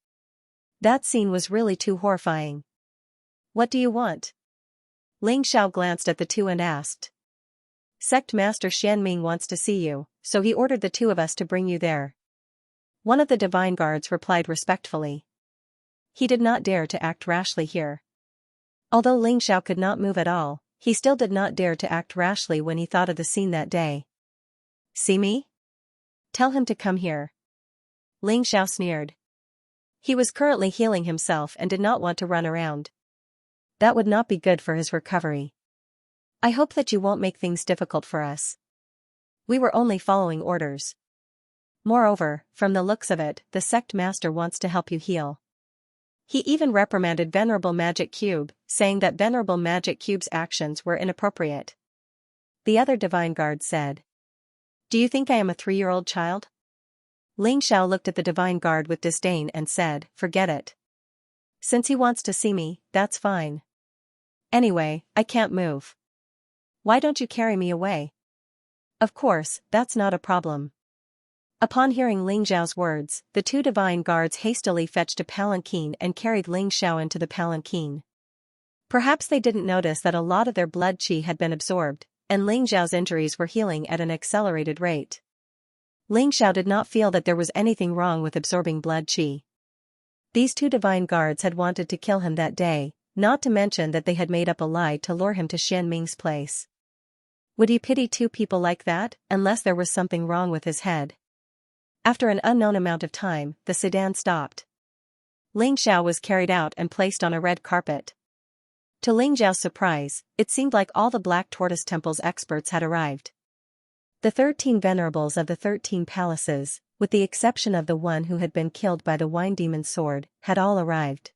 That scene was really too horrifying. What do you want? Ling Xiao glanced at the two and asked. Sect Master Xianming wants to see you, so he ordered the two of us to bring you there. One of the divine guards replied respectfully. He did not dare to act rashly here. Although Ling Xiao could not move at all, he still did not dare to act rashly when he thought of the scene that day. See me? Tell him to come here. Ling Xiao sneered. He was currently healing himself and did not want to run around. That would not be good for his recovery. I hope that you won't make things difficult for us. We were only following orders. Moreover, from the looks of it, the sect master wants to help you heal. He even reprimanded Venerable Magic Cube, saying that Venerable Magic Cube's actions were inappropriate. The other divine guard said. Do you think I am a 3-year-old child? Ling Xiao looked at the divine guard with disdain and said, forget it. Since he wants to see me, that's fine. Anyway, I can't move. Why don't you carry me away? Of course, that's not a problem. Upon hearing Ling Xiao's words, the two divine guards hastily fetched a palanquin and carried Ling Xiao into the palanquin. Perhaps they didn't notice that a lot of their blood qi had been absorbed, and Ling Xiao's injuries were healing at an accelerated rate. Ling Xiao did not feel that there was anything wrong with absorbing blood qi. These two divine guards had wanted to kill him that day, not to mention that they had made up a lie to lure him to Xianming's place. Would you pity two people like that, unless there was something wrong with his head? After an unknown amount of time, the sedan stopped. Ling Xiao was carried out and placed on a red carpet. To Ling Xiao's surprise, it seemed like all the Black Tortoise Temple's experts had arrived. The 13 venerables of the 13 palaces, with the exception of the one who had been killed by the wine demon's sword, had all arrived.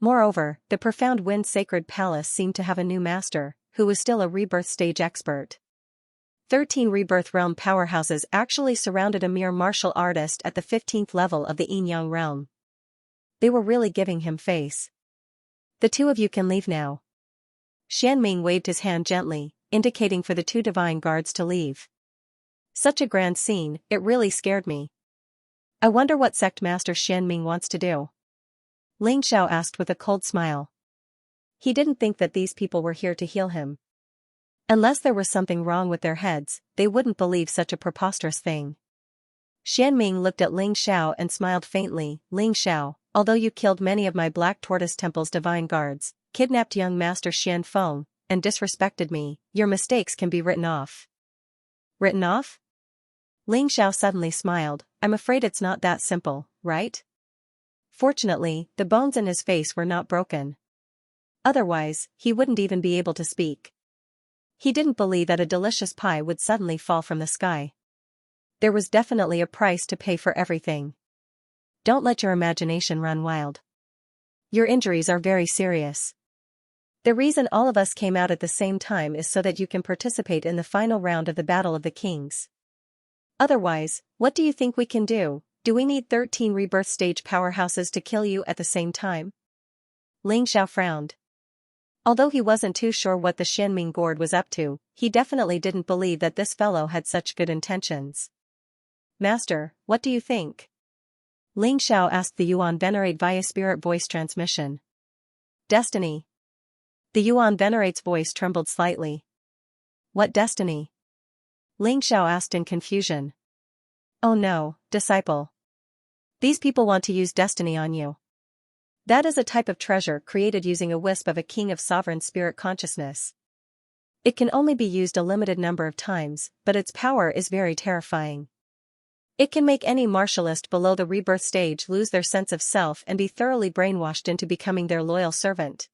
Moreover, the Profound Wind Sacred Palace seemed to have a new master, who was still a rebirth stage expert. 13 rebirth realm powerhouses actually surrounded a mere martial artist at the 15th level of the Yin-Yang realm. They were really giving him face. The two of you can leave now. Xianming waved his hand gently, indicating for the two divine guards to leave. Such a grand scene, it really scared me. I wonder what sect master Xianming wants to do? Ling Xiao asked with a cold smile. He didn't think that these people were here to heal him. Unless there was something wrong with their heads, they wouldn't believe such a preposterous thing. Xianming looked at Ling Xiao and smiled faintly. Ling Xiao, although you killed many of my Black Tortoise Temple's divine guards, kidnapped young Master Xianfeng, and disrespected me, your mistakes can be written off. Written off? Ling Xiao suddenly smiled. I'm afraid it's not that simple, right? Fortunately, the bones in his face were not broken. Otherwise, he wouldn't even be able to speak. He didn't believe that a delicious pie would suddenly fall from the sky. There was definitely a price to pay for everything. Don't let your imagination run wild. Your injuries are very serious. The reason all of us came out at the same time is so that you can participate in the final round of the Battle of the Kings. Otherwise, what do you think we can do? Do we need 13 rebirth stage powerhouses to kill you at the same time? Ling Xiao frowned. Although he wasn't too sure what the Xianming gourd was up to, he definitely didn't believe that this fellow had such good intentions. Master, what do you think? Ling Xiao asked the Yuan Venerate via spirit voice transmission. Destiny. The Yuan Venerate's voice trembled slightly. What destiny? Ling Xiao asked in confusion. Oh no, disciple. These people want to use destiny on you. That is a type of treasure created using a wisp of a king of sovereign spirit consciousness. It can only be used a limited number of times, but its power is very terrifying. It can make any martialist below the rebirth stage lose their sense of self and be thoroughly brainwashed into becoming their loyal servant.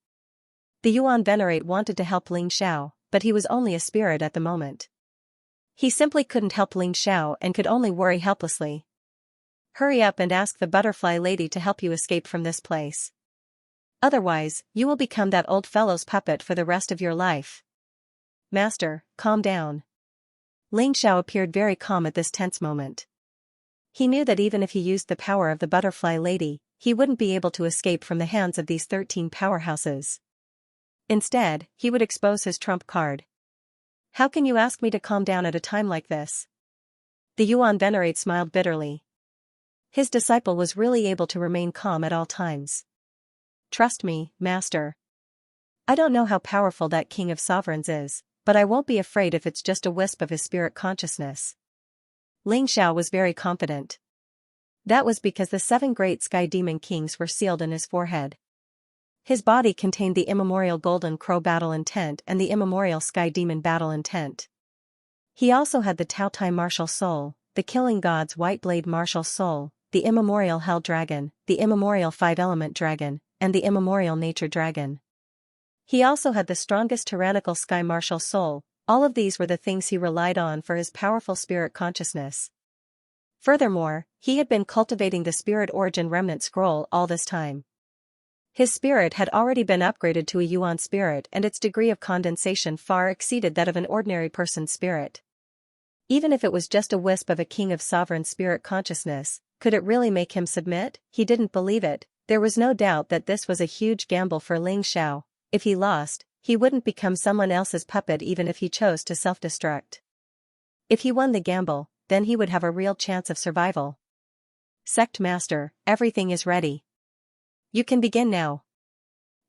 The Yuan Venerate wanted to help Ling Xiao, but he was only a spirit at the moment. He simply couldn't help Ling Xiao and could only worry helplessly. Hurry up and ask the butterfly lady to help you escape from this place. Otherwise, you will become that old fellow's puppet for the rest of your life. Master, calm down. Ling Xiao appeared very calm at this tense moment. He knew that even if he used the power of the butterfly lady, he wouldn't be able to escape from the hands of these 13 powerhouses. Instead, he would expose his trump card. How can you ask me to calm down at a time like this? The Yuan Venerate smiled bitterly. His disciple was really able to remain calm at all times. Trust me, master. I don't know how powerful that king of sovereigns is, but I won't be afraid if it's just a wisp of his spirit consciousness. Ling Xiao was very confident. That was because the 7 great sky demon kings were sealed in his forehead. His body contained the immemorial golden crow battle intent and the immemorial sky demon battle intent. He also had the Taotai martial soul, the killing god's white blade martial soul, the immemorial hell dragon, the immemorial 5-element dragon, and the immemorial nature dragon. He also had the strongest tyrannical sky martial soul. All of these were the things he relied on for his powerful spirit consciousness. Furthermore, he had been cultivating the spirit origin remnant scroll all this time. His spirit had already been upgraded to a Yuan spirit and its degree of condensation far exceeded that of an ordinary person's spirit. Even if it was just a wisp of a king of sovereign spirit consciousness, could it really make him submit? He didn't believe it. There was no doubt that this was a huge gamble for Ling Xiao. If he lost, he wouldn't become someone else's puppet even if he chose to self-destruct. If he won the gamble, then he would have a real chance of survival. Sect Master, everything is ready. You can begin now.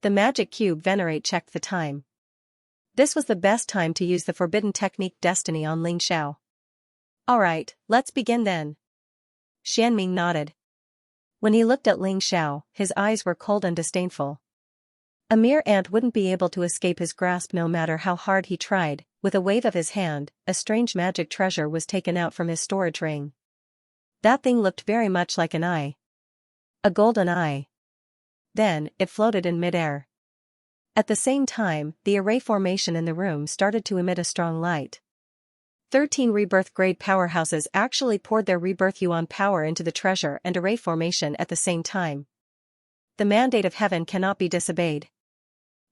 The Magic Cube Venerate checked the time. This was the best time to use the forbidden technique Destiny on Ling Xiao. Alright, let's begin then. Xianming nodded. When he looked at Ling Xiao, his eyes were cold and disdainful. A mere ant wouldn't be able to escape his grasp no matter how hard he tried. With a wave of his hand, a strange magic treasure was taken out from his storage ring. That thing looked very much like an eye. A golden eye. Then, it floated in midair. At the same time, the array formation in the room started to emit a strong light. 13 rebirth grade powerhouses actually poured their rebirth yuan power into the treasure and array formation at the same time. The mandate of heaven cannot be disobeyed.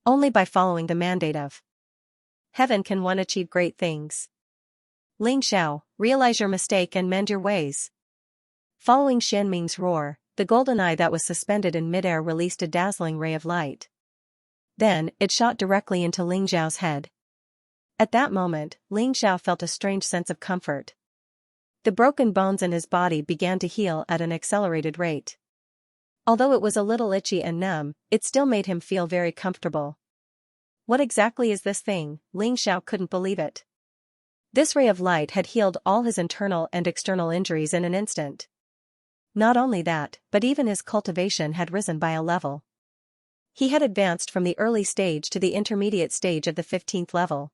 Only by following the mandate of heaven can one achieve great things. Ling Xiao, realize your mistake and mend your ways. Following Xianming's roar, the golden eye that was suspended in midair released a dazzling ray of light. Then, it shot directly into Ling Xiao's head. At that moment, Ling Xiao felt a strange sense of comfort. The broken bones in his body began to heal at an accelerated rate. Although it was a little itchy and numb, it still made him feel very comfortable. What exactly is this thing? Ling Xiao couldn't believe it. This ray of light had healed all his internal and external injuries in an instant. Not only that, but even his cultivation had risen by a level. He had advanced from the early stage to the intermediate stage of the 15th level.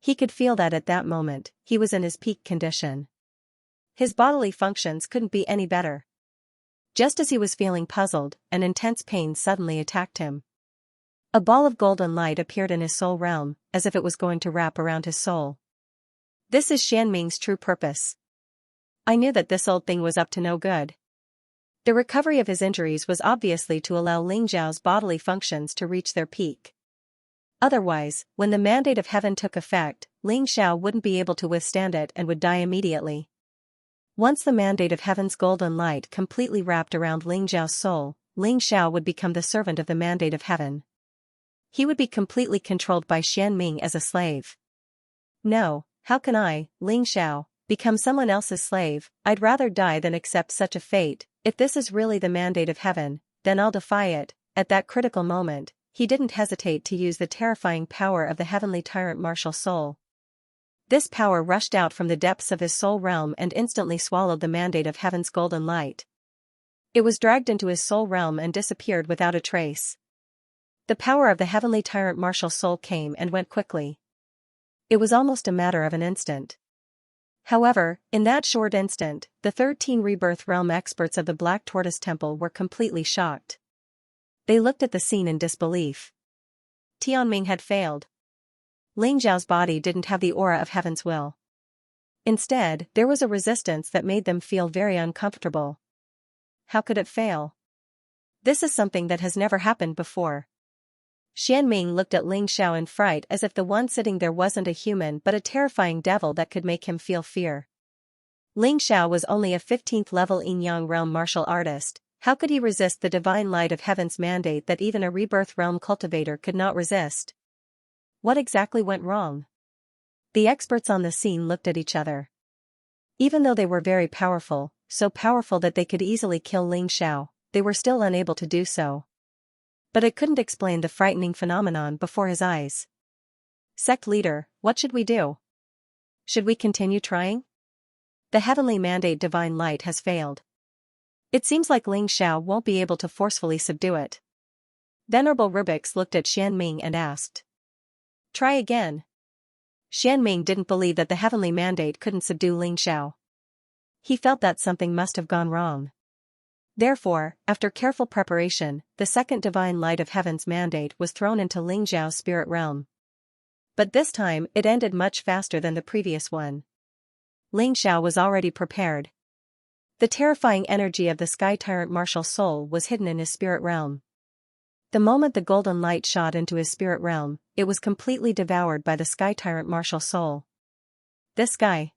He could feel that at that moment, he was in his peak condition. His bodily functions couldn't be any better. Just as he was feeling puzzled, an intense pain suddenly attacked him. A ball of golden light appeared in his soul realm, as if it was going to wrap around his soul. This is Xianming's true purpose. I knew that this old thing was up to no good. The recovery of his injuries was obviously to allow Ling Xiao's bodily functions to reach their peak. Otherwise, when the mandate of heaven took effect, Ling Xiao wouldn't be able to withstand it and would die immediately. Once the mandate of heaven's golden light completely wrapped around Ling Xiao's soul, Ling Xiao would become the servant of the mandate of heaven. He would be completely controlled by Xianming as a slave. No, how can I, Ling Xiao, become someone else's slave? I'd rather die than accept such a fate. If this is really the mandate of heaven, then I'll defy it. At that critical moment, he didn't hesitate to use the terrifying power of the heavenly tyrant martial soul. This power rushed out from the depths of his soul realm and instantly swallowed the mandate of heaven's golden light. It was dragged into his soul realm and disappeared without a trace. The power of the heavenly tyrant martial soul came and went quickly. It was almost a matter of an instant. However, in that short instant, the 13 rebirth realm experts of the Black Tortoise Temple were completely shocked. They looked at the scene in disbelief. Tianming had failed. Ling Zhao's body didn't have the aura of heaven's will. Instead, there was a resistance that made them feel very uncomfortable. How could it fail? This is something that has never happened before. Xianming looked at Ling Xiao in fright as if the one sitting there wasn't a human but a terrifying devil that could make him feel fear. Ling Xiao was only a 15th level Yin-Yang realm martial artist. How could he resist the divine light of heaven's mandate that even a rebirth realm cultivator could not resist? What exactly went wrong? The experts on the scene looked at each other. Even though they were very powerful, so powerful that they could easily kill Ling Xiao, they were still unable to do so. But it couldn't explain the frightening phenomenon before his eyes. Sect leader, what should we do? Should we continue trying? The heavenly mandate divine light has failed. It seems like Ling Xiao won't be able to forcefully subdue it. Venerable Rubix looked at Xianming and asked. Try again. Xianming didn't believe that the heavenly mandate couldn't subdue Ling Xiao. He felt that something must have gone wrong. Therefore, after careful preparation, the second divine light of heaven's mandate was thrown into Ling Xiao's spirit realm. But this time it ended much faster than the previous one. Ling Xiao was already prepared. The terrifying energy of the Sky Tyrant martial soul was hidden in his spirit realm. The moment the golden light shot into his spirit realm, it was completely devoured by the Sky Tyrant martial soul. This guy.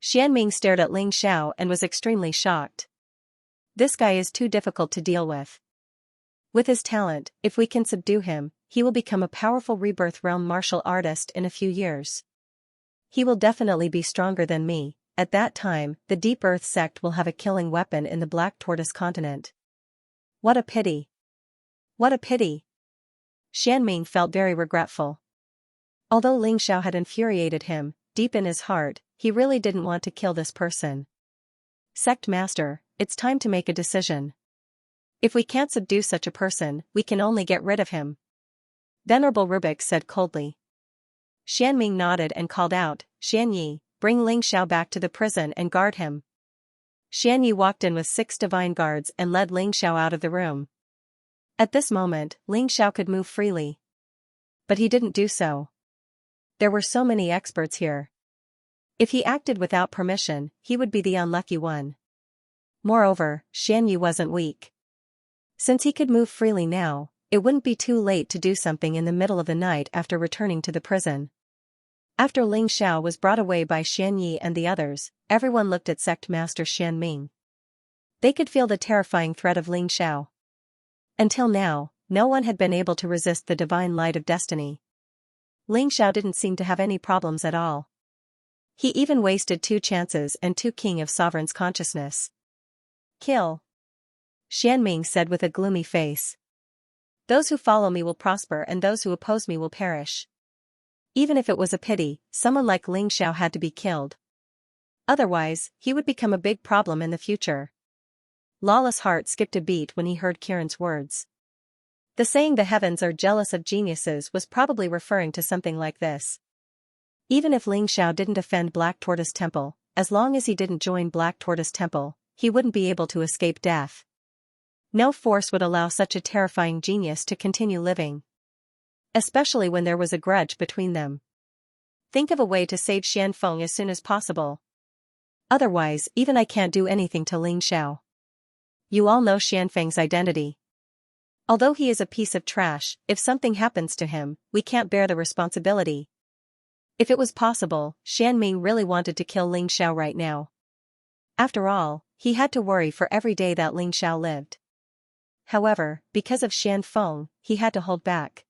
Xianming stared at Ling Xiao and was extremely shocked. This guy is too difficult to deal with. With his talent, if we can subdue him, he will become a powerful rebirth realm martial artist in a few years. He will definitely be stronger than me. At that time, the Deep Earth sect will have a killing weapon in the Black Tortoise continent. What a pity. What a pity. Xianming felt very regretful. Although Ling Xiao had infuriated him, deep in his heart, he really didn't want to kill this person. Sect Master, it's time to make a decision. If we can't subdue such a person, we can only get rid of him. Venerable Rubix said coldly. Xianming nodded and called out, Xianyi, bring Ling Xiao back to the prison and guard him. Xianyi walked in with 6 divine guards and led Ling Xiao out of the room. At this moment, Ling Xiao could move freely. But he didn't do so. There were so many experts here. If he acted without permission, he would be the unlucky one. Moreover, Xianyi wasn't weak. Since he could move freely now, it wouldn't be too late to do something in the middle of the night after returning to the prison. After Ling Xiao was brought away by Xianyi and the others, everyone looked at Sect Master Xianming. They could feel the terrifying threat of Ling Xiao. Until now, no one had been able to resist the divine light of destiny. Ling Xiao didn't seem to have any problems at all. He even wasted 2 chances and 2 King of Sovereign's consciousness. Kill. Xianming said with a gloomy face. Those who follow me will prosper and those who oppose me will perish. Even if it was a pity, someone like Ling Xiao had to be killed. Otherwise, he would become a big problem in the future. Lawless heart skipped a beat when he heard Kiran's words. The saying the heavens are jealous of geniuses was probably referring to something like this. Even if Ling Xiao didn't offend Black Tortoise Temple, as long as he didn't join Black Tortoise Temple, he wouldn't be able to escape death. No force would allow such a terrifying genius to continue living. Especially when there was a grudge between them. Think of a way to save Xianfeng as soon as possible. Otherwise, even I can't do anything to Ling Xiao. You all know Xianfeng's identity. Although he is a piece of trash, if something happens to him, we can't bear the responsibility. If it was possible, Xianming really wanted to kill Ling Xiao right now. After all, he had to worry for every day that Ling Xiao lived. However, because of Xianfeng, he had to hold back.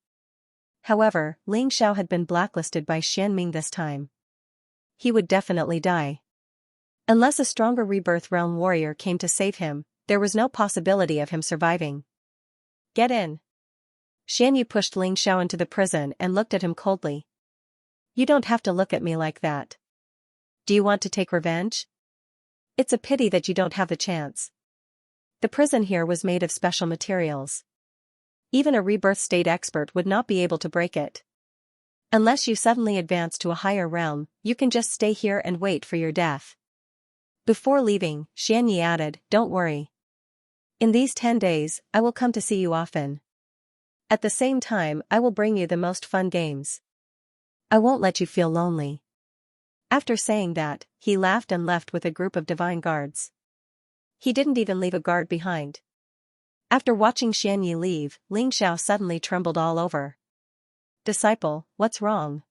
However, Ling Xiao had been blacklisted by Xianming this time. He would definitely die. Unless a stronger rebirth realm warrior came to save him, there was no possibility of him surviving. Get in. Xianyi pushed Ling Xiao into the prison and looked at him coldly. You don't have to look at me like that. Do you want to take revenge? It's a pity that you don't have the chance. The prison here was made of special materials. Even a rebirth state expert would not be able to break it. Unless you suddenly advance to a higher realm, you can just stay here and wait for your death. Before leaving, Xianxia added, "Don't worry. In these 10 days, I will come to see you often. At the same time, I will bring you the most fun games. I won't let you feel lonely." After saying that, he laughed and left with a group of divine guards. He didn't even leave a guard behind. After watching Xianxia leave, Ling Xiao suddenly trembled all over. "Disciple, what's wrong?"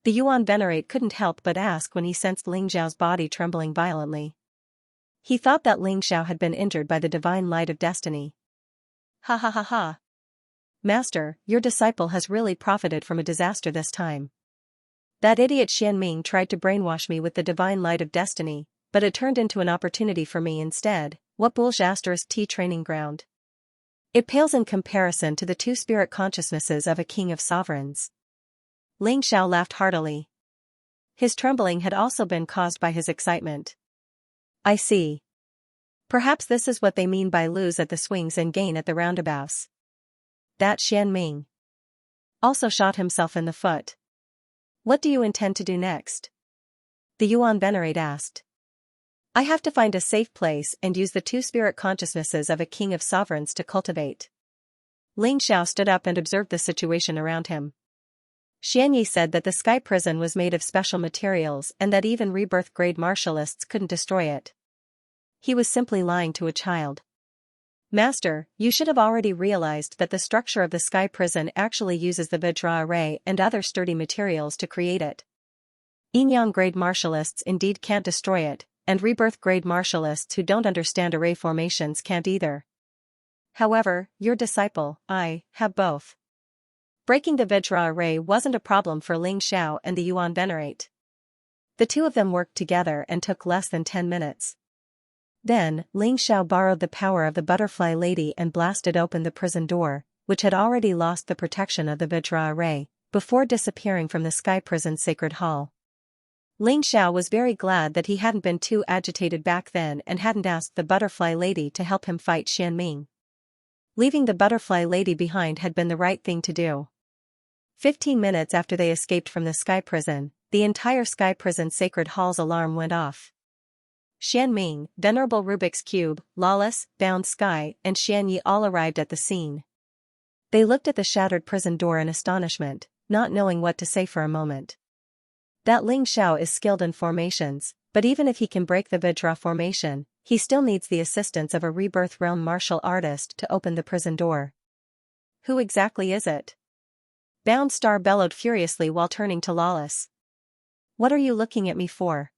The Yuan Venerate couldn't help but ask when he sensed Ling Xiao's body trembling violently. He thought that Ling Xiao had been injured by the divine light of destiny. "Ha ha ha ha. Master, your disciple has really profited from a disaster this time. That idiot Xianming tried to brainwash me with the divine light of destiny, but it turned into an opportunity for me instead. What bullshit T training ground. It pales in comparison to the two spirit consciousnesses of a king of sovereigns." Ling Xiao laughed heartily. His trembling had also been caused by his excitement. "I see. Perhaps this is what they mean by lose at the swings and gain at the roundabouts." That Xianming also shot himself in the foot. "What do you intend to do next?" the Yuan Venerate asked. "I have to find a safe place and use the two spirit consciousnesses of a king of sovereigns to cultivate." Ling Xiao stood up and observed the situation around him. Xianxia said that the sky prison was made of special materials and that even rebirth-grade martialists couldn't destroy it. He was simply lying to a child. "Master, you should have already realized that the structure of the sky prison actually uses the Vajra array and other sturdy materials to create it. Yin-yang-grade martialists indeed can't destroy it, and rebirth-grade martialists who don't understand array formations can't either. However, your disciple, I, have both." Breaking the Vajra array wasn't a problem for Ling Xiao and the Yuan Venerate. The two of them worked together and took less than 10 minutes. Then, Ling Xiao borrowed the power of the butterfly lady and blasted open the prison door, which had already lost the protection of the Vajra array, before disappearing from the sky prison's sacred hall. Ling Xiao was very glad that he hadn't been too agitated back then and hadn't asked the butterfly lady to help him fight Xianming. Leaving the butterfly lady behind had been the right thing to do. 15 minutes after they escaped from the sky prison, the entire sky prison's sacred hall's alarm went off. Xianming, Venerable Rubik's Cube, Lawless, Bound Sky, and Xianxia all arrived at the scene. They looked at the shattered prison door in astonishment, not knowing what to say for a moment. That Ling Xiao is skilled in formations, but even if he can break the Vajra formation, he still needs the assistance of a rebirth realm martial artist to open the prison door. "Who exactly is it?" Bound Star bellowed furiously while turning to Lawless. "What are you looking at me for?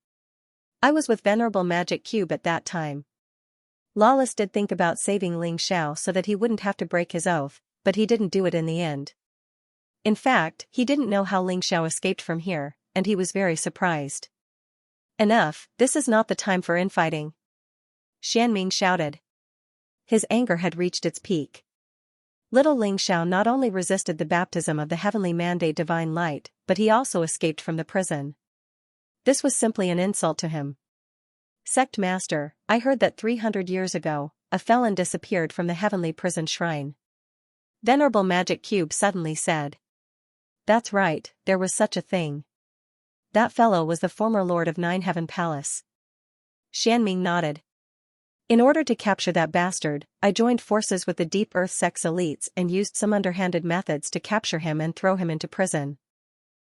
I was with Venerable Magic Cube at that time." Lawless did think about saving Ling Xiao so that he wouldn't have to break his oath, but he didn't do it in the end. In fact, he didn't know how Ling Xiao escaped from here, and he was very surprised. "Enough, this is not the time for infighting," Xianming shouted. His anger had reached its peak. Little Ling Xiao not only resisted the baptism of the heavenly mandate divine light, but he also escaped from the prison. This was simply an insult to him. "Sect Master, I heard that 300 years ago, a felon disappeared from the heavenly prison shrine." Venerable Magic Cube suddenly said. "That's right, there was such a thing. That fellow was the former Lord of Nine Heaven Palace." Xianming nodded. "In order to capture that bastard, I joined forces with the Deep Earth Sect's elites and used some underhanded methods to capture him and throw him into prison.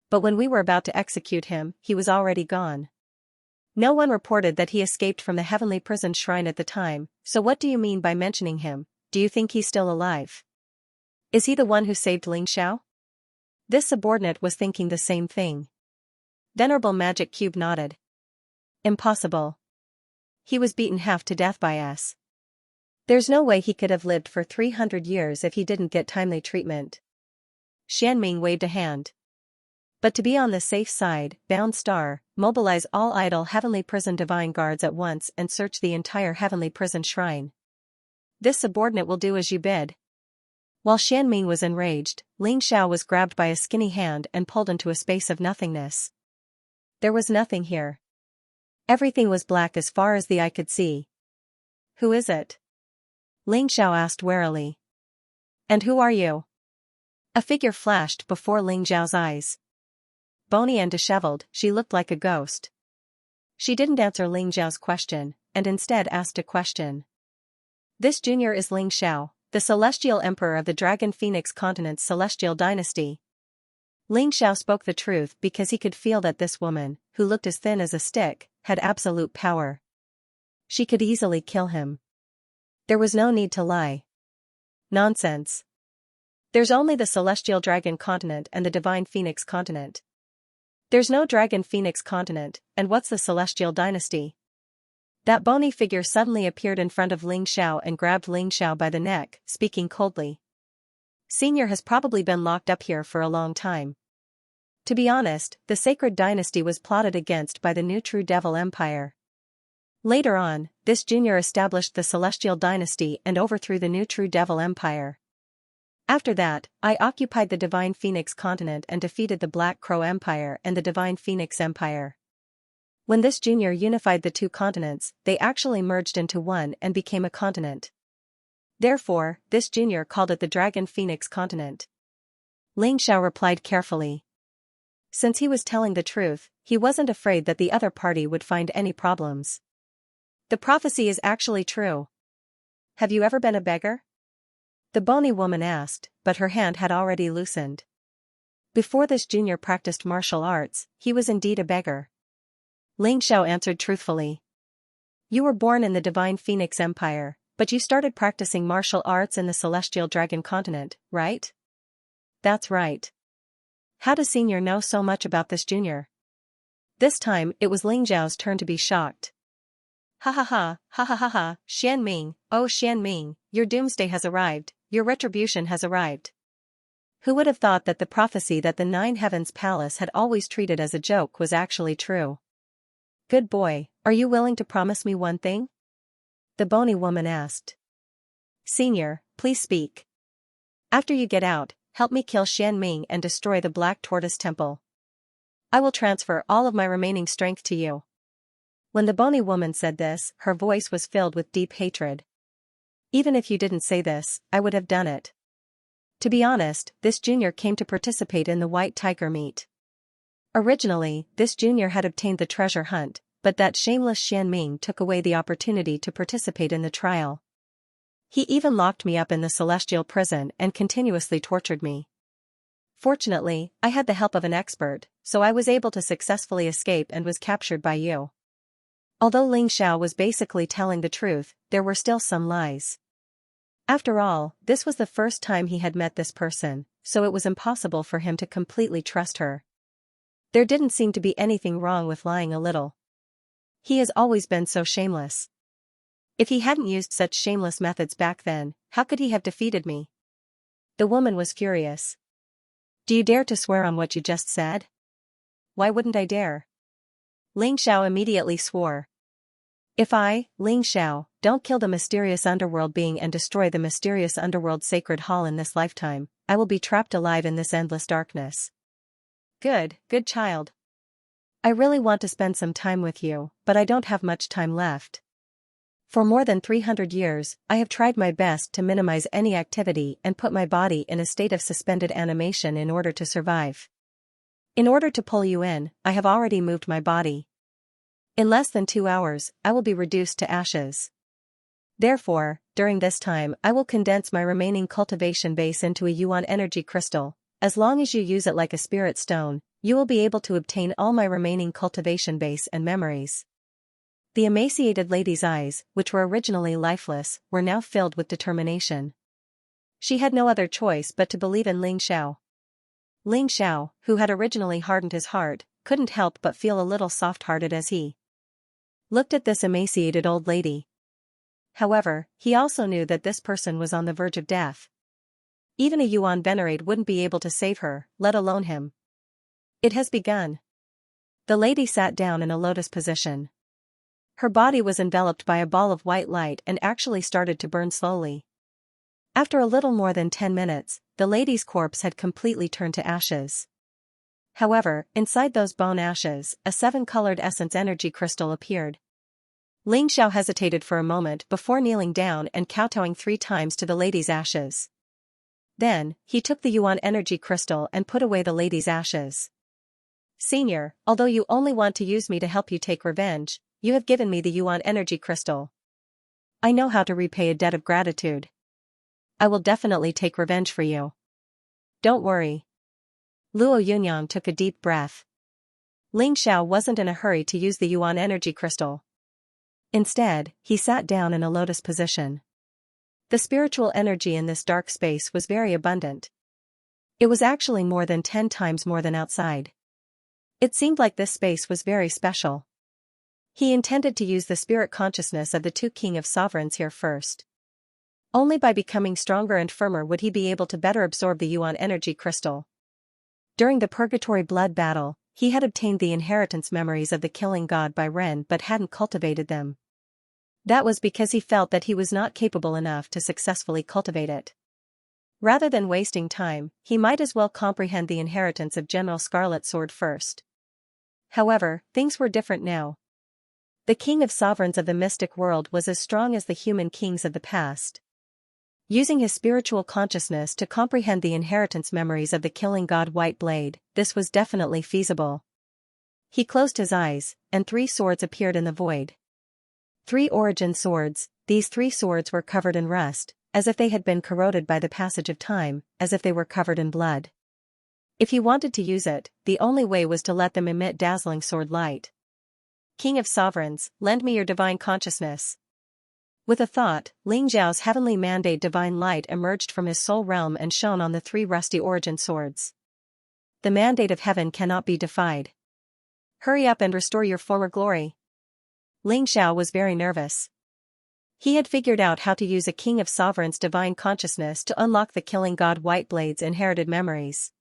But when we were about to execute him, he was already gone. No one reported that he escaped from the heavenly prison shrine at the time, so what do you mean by mentioning him? Do you think he's still alive? Is he the one who saved Ling Xiao?" This subordinate was thinking the same thing. Venerable Magic Cube nodded. "Impossible. He was beaten half to death by us. There's no way he could have lived for 300 years if he didn't get timely treatment." Xianming waved a hand. "But to be on the safe side, Bound Star, mobilize all idle heavenly prison divine guards at once and search the entire heavenly prison shrine." "This subordinate will do as you bid." While Xianming was enraged, Ling Xiao was grabbed by a skinny hand and pulled into a space of nothingness. There was nothing here. Everything was black as far as the eye could see. Who is it? Ling Xiao asked warily. And who are you? A figure flashed before Ling Xiao's eyes. Bony and disheveled, she looked like a ghost. She didn't answer Ling Xiao's question, and instead asked a question. This junior is Ling Xiao, the celestial emperor of the Dragon Phoenix Continent's celestial dynasty. Ling Xiao spoke the truth because he could feel that this woman, who looked as thin as a stick, had absolute power. She could easily kill him. There was no need to lie. Nonsense. There's only the Celestial Dragon Continent and the Divine Phoenix Continent. There's no Dragon Phoenix Continent, and what's the Celestial Dynasty? That bony figure suddenly appeared in front of Ling Xiao and grabbed Ling Xiao by the neck, speaking coldly. Senior has probably been locked up here for a long time. To be honest, the Sacred Dynasty was plotted against by the new True Devil Empire. Later on, this junior established the Celestial Dynasty and overthrew the new True Devil Empire. After that, I occupied the Divine Phoenix Continent and defeated the Black Crow Empire and the Divine Phoenix Empire. When this junior unified the two continents, they actually merged into one and became a continent. Therefore, this junior called it the Dragon Phoenix Continent. Ling Xiao replied carefully. Since he was telling the truth, he wasn't afraid that the other party would find any problems. The prophecy is actually true. Have you ever been a beggar? The bony woman asked, but her hand had already loosened. Before this junior practiced martial arts, he was indeed a beggar. Ling Xiao answered truthfully. You were born in the Divine Phoenix Empire, but you started practicing martial arts in the Celestial Dragon Continent, right? That's right. How does Senior know so much about this junior? This time, it was Ling Xiao's turn to be shocked. Ha ha ha, ha ha ha ha, Xianming, oh Xianming, your doomsday has arrived, your retribution has arrived. Who would have thought that the prophecy that the Nine Heavens Palace had always treated as a joke was actually true? Good boy, are you willing to promise me one thing? The bony woman asked. Senior, please speak. After you get out, help me kill Xianming and destroy the Black Tortoise Temple. I will transfer all of my remaining strength to you. When the bony woman said this, her voice was filled with deep hatred. Even if you didn't say this, I would have done it. To be honest, this junior came to participate in the White Tiger meet. Originally, this junior had obtained the treasure hunt, but that shameless Xianming took away the opportunity to participate in the trial. He even locked me up in the celestial prison and continuously tortured me. Fortunately, I had the help of an expert, so I was able to successfully escape and was captured by you. Although Ling Xiao was basically telling the truth, there were still some lies. After all, this was the first time he had met this person, so it was impossible for him to completely trust her. There didn't seem to be anything wrong with lying a little. He has always been so shameless. If he hadn't used such shameless methods back then, how could he have defeated me? The woman was furious. Do you dare to swear on what you just said? Why wouldn't I dare? Ling Xiao immediately swore. If I, Ling Xiao, don't kill the mysterious underworld being and destroy the mysterious underworld sacred hall in this lifetime, I will be trapped alive in this endless darkness. Good child. I really want to spend some time with you, but I don't have much time left. For more than 300 years, I have tried my best to minimize any activity and put my body in a state of suspended animation in order to survive. In order to pull you in, I have already moved my body. In less than 2 hours, I will be reduced to ashes. Therefore, during this time I will condense my remaining cultivation base into a yuan energy crystal. As long as you use it like a spirit stone, you will be able to obtain all my remaining cultivation base and memories. The emaciated lady's eyes, which were originally lifeless, were now filled with determination. She had no other choice but to believe in Ling Xiao. Ling Xiao, who had originally hardened his heart, couldn't help but feel a little soft-hearted as he looked at this emaciated old lady. However, he also knew that this person was on the verge of death. Even a Yuan Venerate wouldn't be able to save her, let alone him. It has begun. The lady sat down in a lotus position. Her body was enveloped by a ball of white light and actually started to burn slowly. After a little more than 10 minutes, the lady's corpse had completely turned to ashes. However, inside those bone ashes, a 7-colored essence energy crystal appeared. Ling Xiao hesitated for a moment before kneeling down and kowtowing 3 times to the lady's ashes. Then, he took the yuan energy crystal and put away the lady's ashes. Senior, although you only want to use me to help you take revenge, you have given me the yuan energy crystal. I know how to repay a debt of gratitude. I will definitely take revenge for you. Don't worry. Luo Yunyang took a deep breath. Ling Xiao wasn't in a hurry to use the yuan energy crystal. Instead, he sat down in a lotus position. The spiritual energy in this dark space was very abundant. It was actually more than 10 times more than outside. It seemed like this space was very special. He intended to use the spirit consciousness of the 2 King of Sovereigns here first. Only by becoming stronger and firmer would he be able to better absorb the yuan energy crystal. During the Purgatory Blood battle, he had obtained the inheritance memories of the killing god by Ren but hadn't cultivated them. That was because he felt that he was not capable enough to successfully cultivate it. Rather than wasting time, he might as well comprehend the inheritance of General Scarlet Sword first. However, things were different now. The King of Sovereigns of the mystic world was as strong as the human kings of the past. Using his spiritual consciousness to comprehend the inheritance memories of the killing god White Blade, this was definitely feasible. He closed his eyes, and 3 swords appeared in the void. 3 origin swords. These 3 swords were covered in rust, as if they had been corroded by the passage of time, as if they were covered in blood. If he wanted to use it, the only way was to let them emit dazzling sword light. King of Sovereigns, lend me your divine consciousness. With a thought, Ling Xiao's heavenly mandate divine light emerged from his soul realm and shone on the 3 rusty origin swords. The mandate of heaven cannot be defied. Hurry up and restore your former glory. Ling Xiao was very nervous. He had figured out how to use a King of Sovereigns' divine consciousness to unlock the killing god Whiteblade's inherited memories.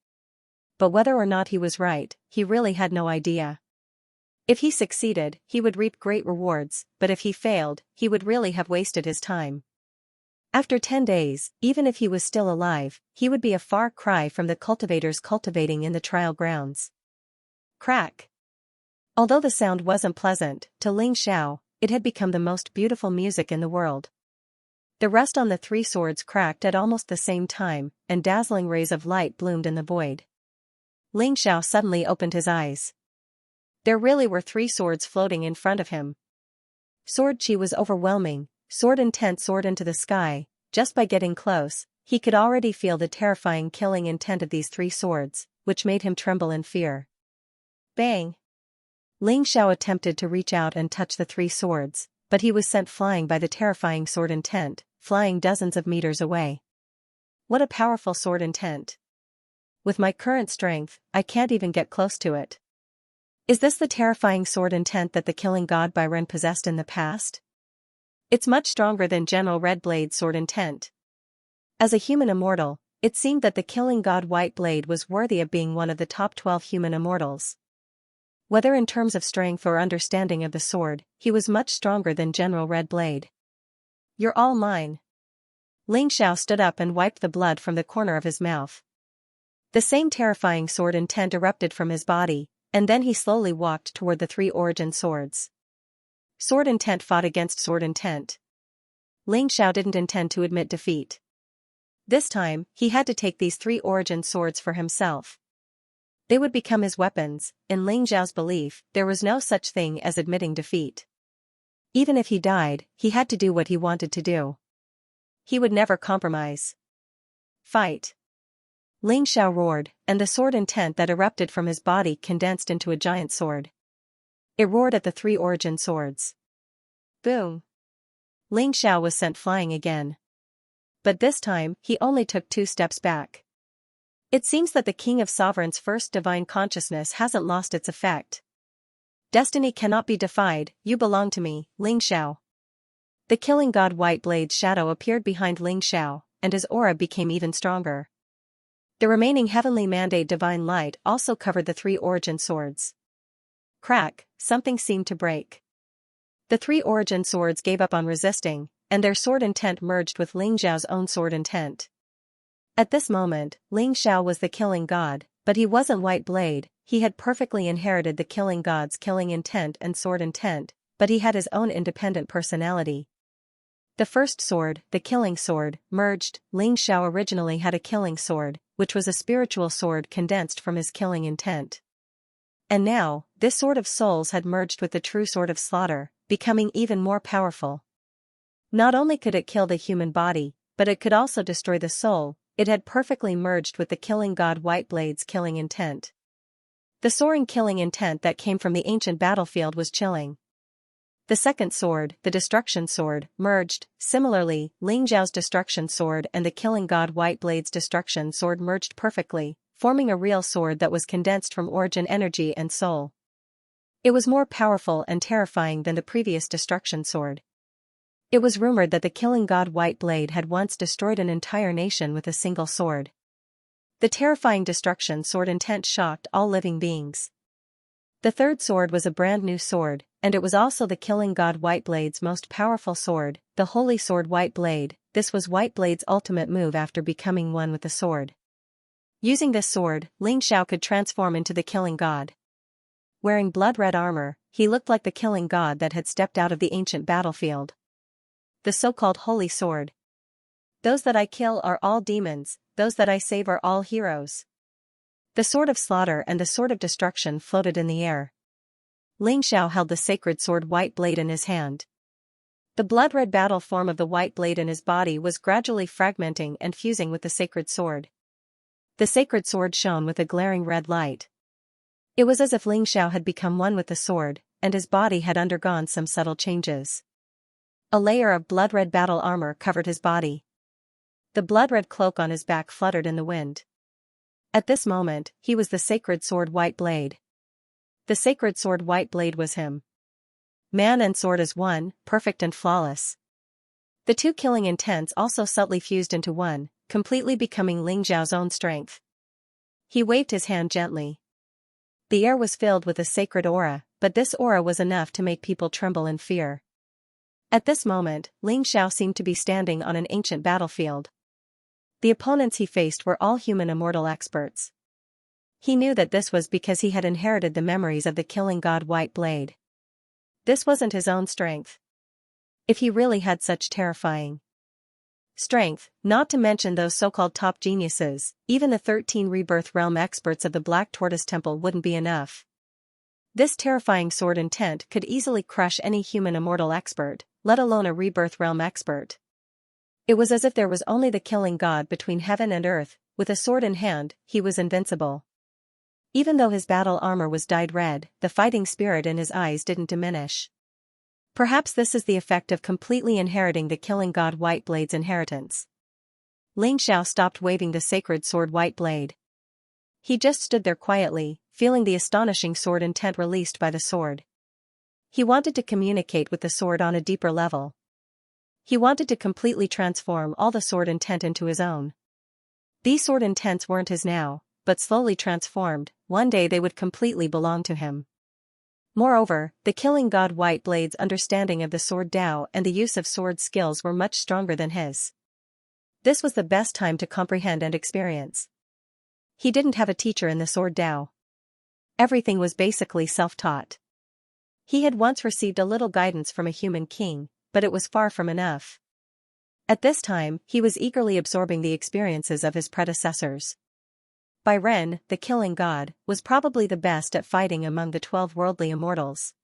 But whether or not he was right, he really had no idea. If he succeeded, he would reap great rewards, but if he failed, he would really have wasted his time. After 10 days, even if he was still alive, he would be a far cry from the cultivators cultivating in the trial grounds. Crack. Although the sound wasn't pleasant, to Ling Xiao, it had become the most beautiful music in the world. The rust on the 3 swords cracked at almost the same time, and dazzling rays of light bloomed in the void. Ling Xiao suddenly opened his eyes. There really were 3 swords floating in front of him. Sword chi was overwhelming, sword intent soared into the sky. Just by getting close, he could already feel the terrifying killing intent of these 3 swords, which made him tremble in fear. Bang! Ling Xiao attempted to reach out and touch the 3 swords, but he was sent flying by the terrifying sword intent, flying dozens of meters away. What a powerful sword intent! With my current strength, I can't even get close to it. Is this the terrifying sword intent that the killing god Byron possessed in the past? It's much stronger than General Red Blade's sword intent. As a human immortal, it seemed that the killing god White Blade was worthy of being one of the top 12 human immortals. Whether in terms of strength or understanding of the sword, he was much stronger than General Red Blade. You're all mine. Ling Xiao stood up and wiped the blood from the corner of his mouth. The same terrifying sword intent erupted from his body, and then he slowly walked toward the 3 origin swords. Sword intent fought against sword intent. Ling Xiao didn't intend to admit defeat. This time, he had to take these 3 origin swords for himself. They would become his weapons. In Ling Xiao's belief, there was no such thing as admitting defeat. Even if he died, he had to do what he wanted to do. He would never compromise. Fight! Ling Xiao roared, and the sword intent that erupted from his body condensed into a giant sword. It roared at the 3 origin swords. Boom! Ling Xiao was sent flying again. But this time, he only took 2 steps back. It seems that the King of Sovereigns' first divine consciousness hasn't lost its effect. Destiny cannot be defied, you belong to me, Ling Xiao. The killing god White Blade's shadow appeared behind Ling Xiao, and his aura became even stronger. The remaining heavenly mandate divine light also covered the 3 origin swords. Crack, something seemed to break. The 3 origin swords gave up on resisting, and their sword intent merged with Ling Xiao's own sword intent. At this moment, Ling Xiao was the killing god, but he wasn't White Blade. He had perfectly inherited the killing god's killing intent and sword intent, but he had his own independent personality. The first sword, the killing sword, merged. Ling Xiao originally had a killing sword, which was a spiritual sword condensed from his killing intent. And now, this sword of souls had merged with the true sword of slaughter, becoming even more powerful. Not only could it kill the human body, but it could also destroy the soul. It had perfectly merged with the killing god White Blade's killing intent. The soaring killing intent that came from the ancient battlefield was chilling. The second sword, the destruction sword, merged. Similarly, Ling Xiao's destruction sword and the killing god White Blade's destruction sword merged perfectly, forming a real sword that was condensed from origin energy and soul. It was more powerful and terrifying than the previous destruction sword. It was rumored that the killing god White Blade had once destroyed an entire nation with a single sword. The terrifying destruction sword intent shocked all living beings. The third sword was a brand new sword, and it was also the killing god White Blade's most powerful sword, the holy sword White Blade. This was White Blade's ultimate move after becoming one with the sword. Using this sword, Ling Xiao could transform into the killing god. Wearing blood-red armor, he looked like the killing god that had stepped out of the ancient battlefield. The so-called holy sword. Those that I kill are all demons, those that I save are all heroes. The sword of slaughter and the sword of destruction floated in the air. Ling Xiao held the sacred sword White Blade in his hand. The blood-red battle form of the White Blade in his body was gradually fragmenting and fusing with the sacred sword. The sacred sword shone with a glaring red light. It was as if Ling Xiao had become one with the sword, and his body had undergone some subtle changes. A layer of blood-red battle armor covered his body. The blood-red cloak on his back fluttered in the wind. At this moment, he was the sacred sword White Blade. The sacred sword White Blade was him. Man and sword as one, perfect and flawless. The two killing intents also subtly fused into one, completely becoming Ling Xiao's own strength. He waved his hand gently. The air was filled with a sacred aura, but this aura was enough to make people tremble in fear. At this moment, Ling Xiao seemed to be standing on an ancient battlefield. The opponents he faced were all human immortal experts. He knew that this was because he had inherited the memories of the killing god White Blade. This wasn't his own strength. If he really had such terrifying strength, not to mention those so-called top geniuses, even the 13 rebirth realm experts of the Black Tortoise Temple wouldn't be enough. This terrifying sword intent could easily crush any human immortal expert, let alone a rebirth realm expert. It was as if there was only the killing god between heaven and earth. With a sword in hand, he was invincible. Even though his battle armor was dyed red, the fighting spirit in his eyes didn't diminish. Perhaps this is the effect of completely inheriting the killing god White Blade's inheritance. Ling Xiao stopped waving the sacred sword White Blade. He just stood there quietly, feeling the astonishing sword intent released by the sword. He wanted to communicate with the sword on a deeper level. He wanted to completely transform all the sword intent into his own. These sword intents weren't his now, but slowly transformed, one day they would completely belong to him. Moreover, the killing god White Blade's understanding of the sword Dao and the use of sword skills were much stronger than his. This was the best time to comprehend and experience. He didn't have a teacher in the sword Dao. Everything was basically self-taught. He had once received a little guidance from a human king, but it was far from enough. At this time, he was eagerly absorbing the experiences of his predecessors. Bai Ren, the killing god, was probably the best at fighting among the 12 worldly immortals.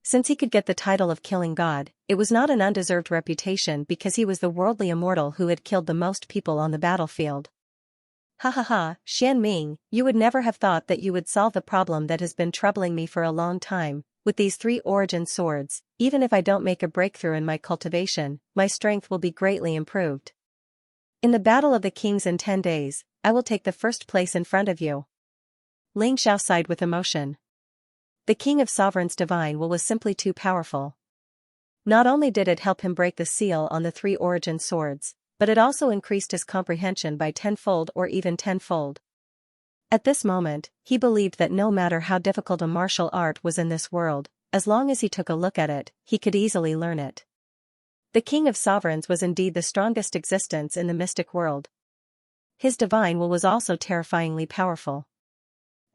Since he could get the title of killing god, it was not an undeserved reputation because he was the worldly immortal who had killed the most people on the battlefield. Ha ha ha, Xian Ming, you would never have thought that you would solve the problem that has been troubling me for a long time. With these 3 origin swords, even if I don't make a breakthrough in my cultivation, my strength will be greatly improved. In the Battle of the Kings in 10 days, I will take the first place in front of you. Ling Xiao sighed with emotion. The King of Sovereigns Divine Will was simply too powerful. Not only did it help him break the seal on the 3 origin swords, but it also increased his comprehension by 10-fold or even 10-fold. At this moment, he believed that no matter how difficult a martial art was in this world, as long as he took a look at it, he could easily learn it. The King of Sovereigns was indeed the strongest existence in the mystic world. His divine will was also terrifyingly powerful.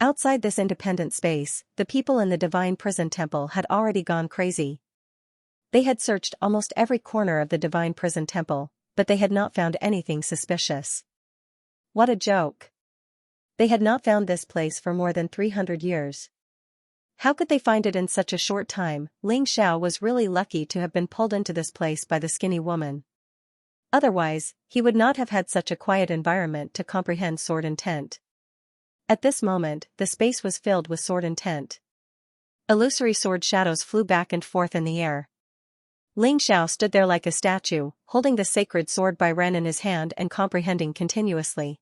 Outside this independent space, the people in the divine prison temple had already gone crazy. They had searched almost every corner of the divine prison temple, but they had not found anything suspicious. What a joke! They had not found this place for more than 300 years. How could they find it in such a short time? Ling Xiao was really lucky to have been pulled into this place by the skinny woman. Otherwise, he would not have had such a quiet environment to comprehend sword intent. At this moment, the space was filled with sword intent. Illusory sword shadows flew back and forth in the air. Ling Xiao stood there like a statue, holding the sacred sword by Ren in his hand and comprehending continuously.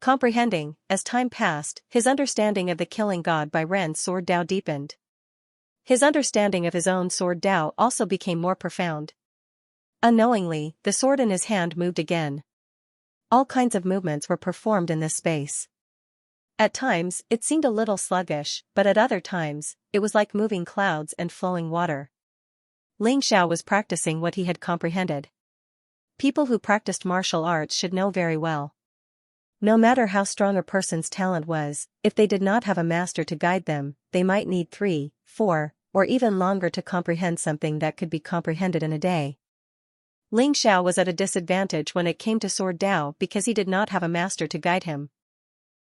Comprehending, as time passed, his understanding of the killing god by Ren's sword Dao deepened. His understanding of his own sword Dao also became more profound. Unknowingly, the sword in his hand moved again. All kinds of movements were performed in this space. At times, it seemed a little sluggish, but at other times, it was like moving clouds and flowing water. Ling Xiao was practicing what he had comprehended. People who practiced martial arts should know very well. No matter how strong a person's talent was, if they did not have a master to guide them, they might need 3, 4, or even longer to comprehend something that could be comprehended in a day. Ling Xiao was at a disadvantage when it came to sword Dao because he did not have a master to guide him.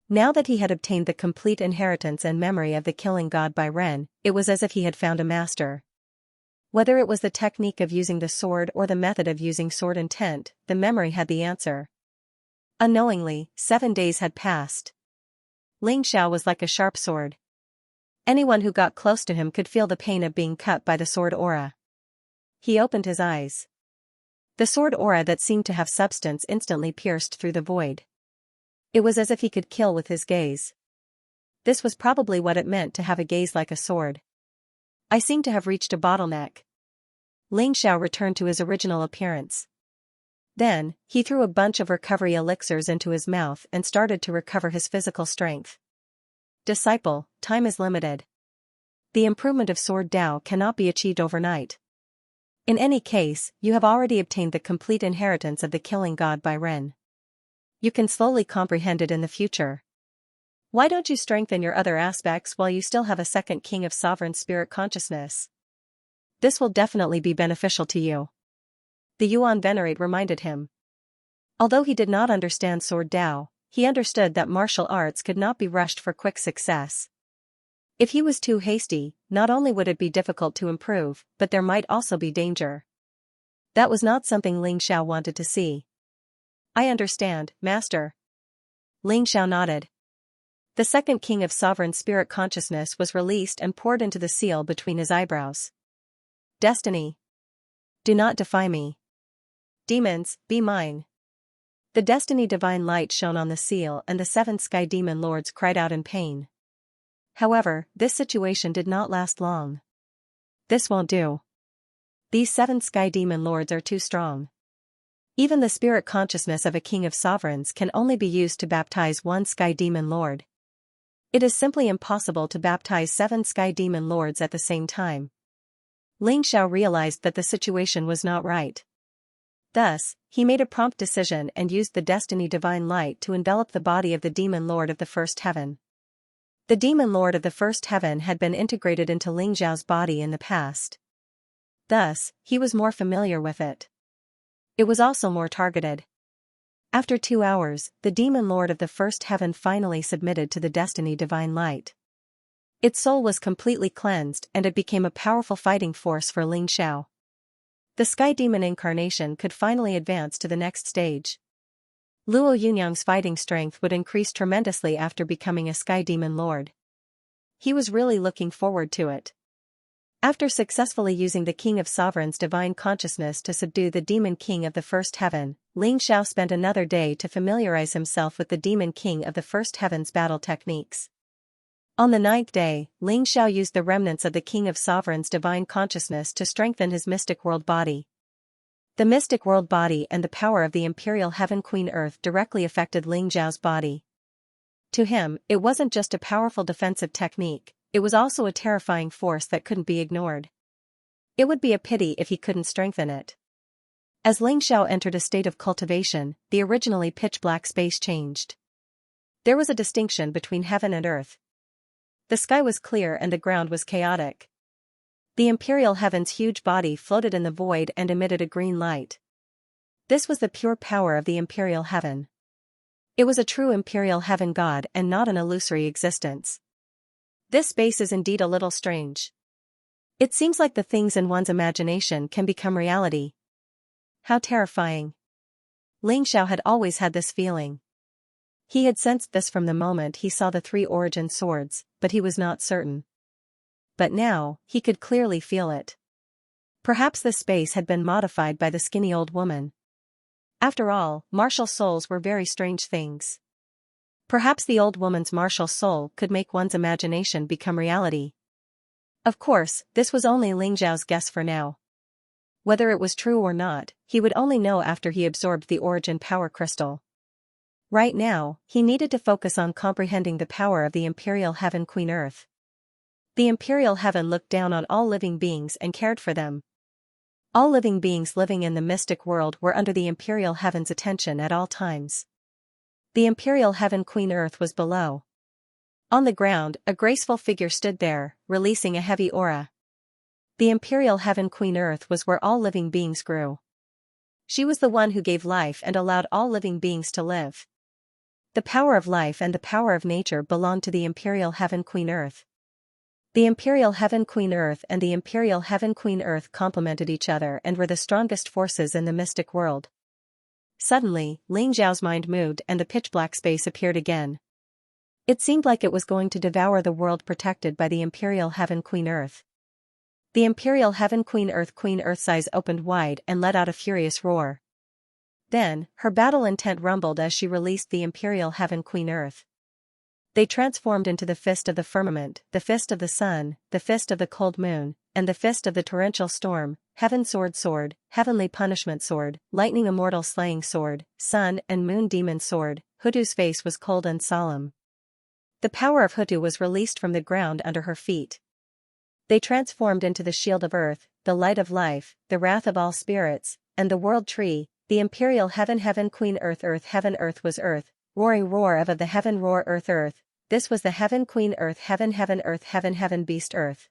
Now that he had obtained the complete inheritance and memory of the killing god by Ren, it was as if he had found a master. Whether it was the technique of using the sword or the method of using sword intent, the memory had the answer. Unknowingly, 7 days had passed. Ling Xiao was like a sharp sword. Anyone who got close to him could feel the pain of being cut by the sword aura. He opened his eyes. The sword aura that seemed to have substance instantly pierced through the void. It was as if he could kill with his gaze. This was probably what it meant to have a gaze like a sword. I seem to have reached a bottleneck. Ling Xiao returned to his original appearance. Then, he threw a bunch of recovery elixirs into his mouth and started to recover his physical strength. Disciple, time is limited. The improvement of sword Dao cannot be achieved overnight. In any case, you have already obtained the complete inheritance of the killing god by Ren. You can slowly comprehend it in the future. Why don't you strengthen your other aspects while you still have a second king of sovereign spirit consciousness? This will definitely be beneficial to you. The Yuan Venerate reminded him. Although he did not understand sword Dao, he understood that martial arts could not be rushed for quick success. If he was too hasty, not only would it be difficult to improve, but there might also be danger. That was not something Ling Xiao wanted to see. I understand, Master. Ling Xiao nodded. The second king of sovereign spirit consciousness was released and poured into the seal between his eyebrows. Destiny. Do not defy me. Demons, be mine. The destiny divine light shone on the seal and the 7 sky demon lords cried out in pain. However, this situation did not last long. This won't do. These 7 sky demon lords are too strong. Even the spirit consciousness of a king of sovereigns can only be used to baptize 1 sky demon lord. It is simply impossible to baptize 7 sky demon lords at the same time. Ling Xiao realized that the situation was not right. Thus, he made a prompt decision and used the destiny divine light to envelop the body of the demon lord of the first heaven. The demon lord of the first heaven had been integrated into Ling Xiao's body in the past. Thus, he was more familiar with it. It was also more targeted. After 2 hours, the demon lord of the first heaven finally submitted to the destiny divine light. Its soul was completely cleansed and it became a powerful fighting force for Ling Xiao. The sky demon incarnation could finally advance to the next stage. Luo Yunyang's fighting strength would increase tremendously after becoming a sky demon lord. He was really looking forward to it. After successfully using the King of Sovereigns' divine consciousness to subdue the demon king of the first heaven, Ling Xiao spent another day to familiarize himself with the demon king of the first heaven's battle techniques. On the 9th day, Ling Xiao used the remnants of the King of Sovereigns' divine consciousness to strengthen his mystic world body. The mystic world body and the power of the Imperial Heaven Queen Earth directly affected Ling Xiao's body. To him, it wasn't just a powerful defensive technique, it was also a terrifying force that couldn't be ignored. It would be a pity if he couldn't strengthen it. As Ling Xiao entered a state of cultivation, the originally pitch-black space changed. There was a distinction between heaven and earth. The sky was clear and the ground was chaotic. The imperial heaven's huge body floated in the void and emitted a green light. This was the pure power of the imperial heaven. It was a true imperial heaven god and not an illusory existence. This space is indeed a little strange. It seems like the things in one's imagination can become reality. How terrifying. Ling Xiao had always had this feeling. He had sensed this from the moment he saw the 3 origin swords, but he was not certain. But now, he could clearly feel it. Perhaps this space had been modified by the skinny old woman. After all, martial souls were very strange things. Perhaps the old woman's martial soul could make one's imagination become reality. Of course, this was only Ling Xiao's guess for now. Whether it was true or not, he would only know after he absorbed the origin power crystal. Right now, he needed to focus on comprehending the power of the Imperial Heaven Queen Earth. The Imperial Heaven looked down on all living beings and cared for them. All living beings living in the mystic world were under the Imperial Heaven's attention at all times. The Imperial Heaven Queen Earth was below. On the ground, a graceful figure stood there, releasing a heavy aura. The Imperial Heaven Queen Earth was where all living beings grew. She was the one who gave life and allowed all living beings to live. The power of life and the power of nature belonged to the Imperial Heaven Queen Earth. The Imperial Heaven Queen Earth and the Imperial Heaven Queen Earth complemented each other and were the strongest forces in the mystic world. Suddenly, Ling Xiao's mind moved and the pitch-black space appeared again. It seemed like it was going to devour the world protected by the Imperial Heaven Queen Earth. The Imperial Heaven Queen Earth's eyes opened wide and let out a furious roar. Then, her battle intent rumbled as she released the Imperial Heaven Queen Earth. They transformed into the fist of the firmament, the fist of the sun, the fist of the cold moon, and the fist of the torrential storm, heaven sword, heavenly punishment sword, lightning immortal slaying sword, sun and moon demon sword. Hutu's face was cold and solemn. The power of Hutu was released from the ground under her feet. They transformed into the shield of earth, the light of life, the wrath of all spirits, and the world tree, the Imperial Heaven Queen Earth heaven was earth, roaring roar of the heaven roar earth, this was the Heaven Queen Earth heaven beast earth.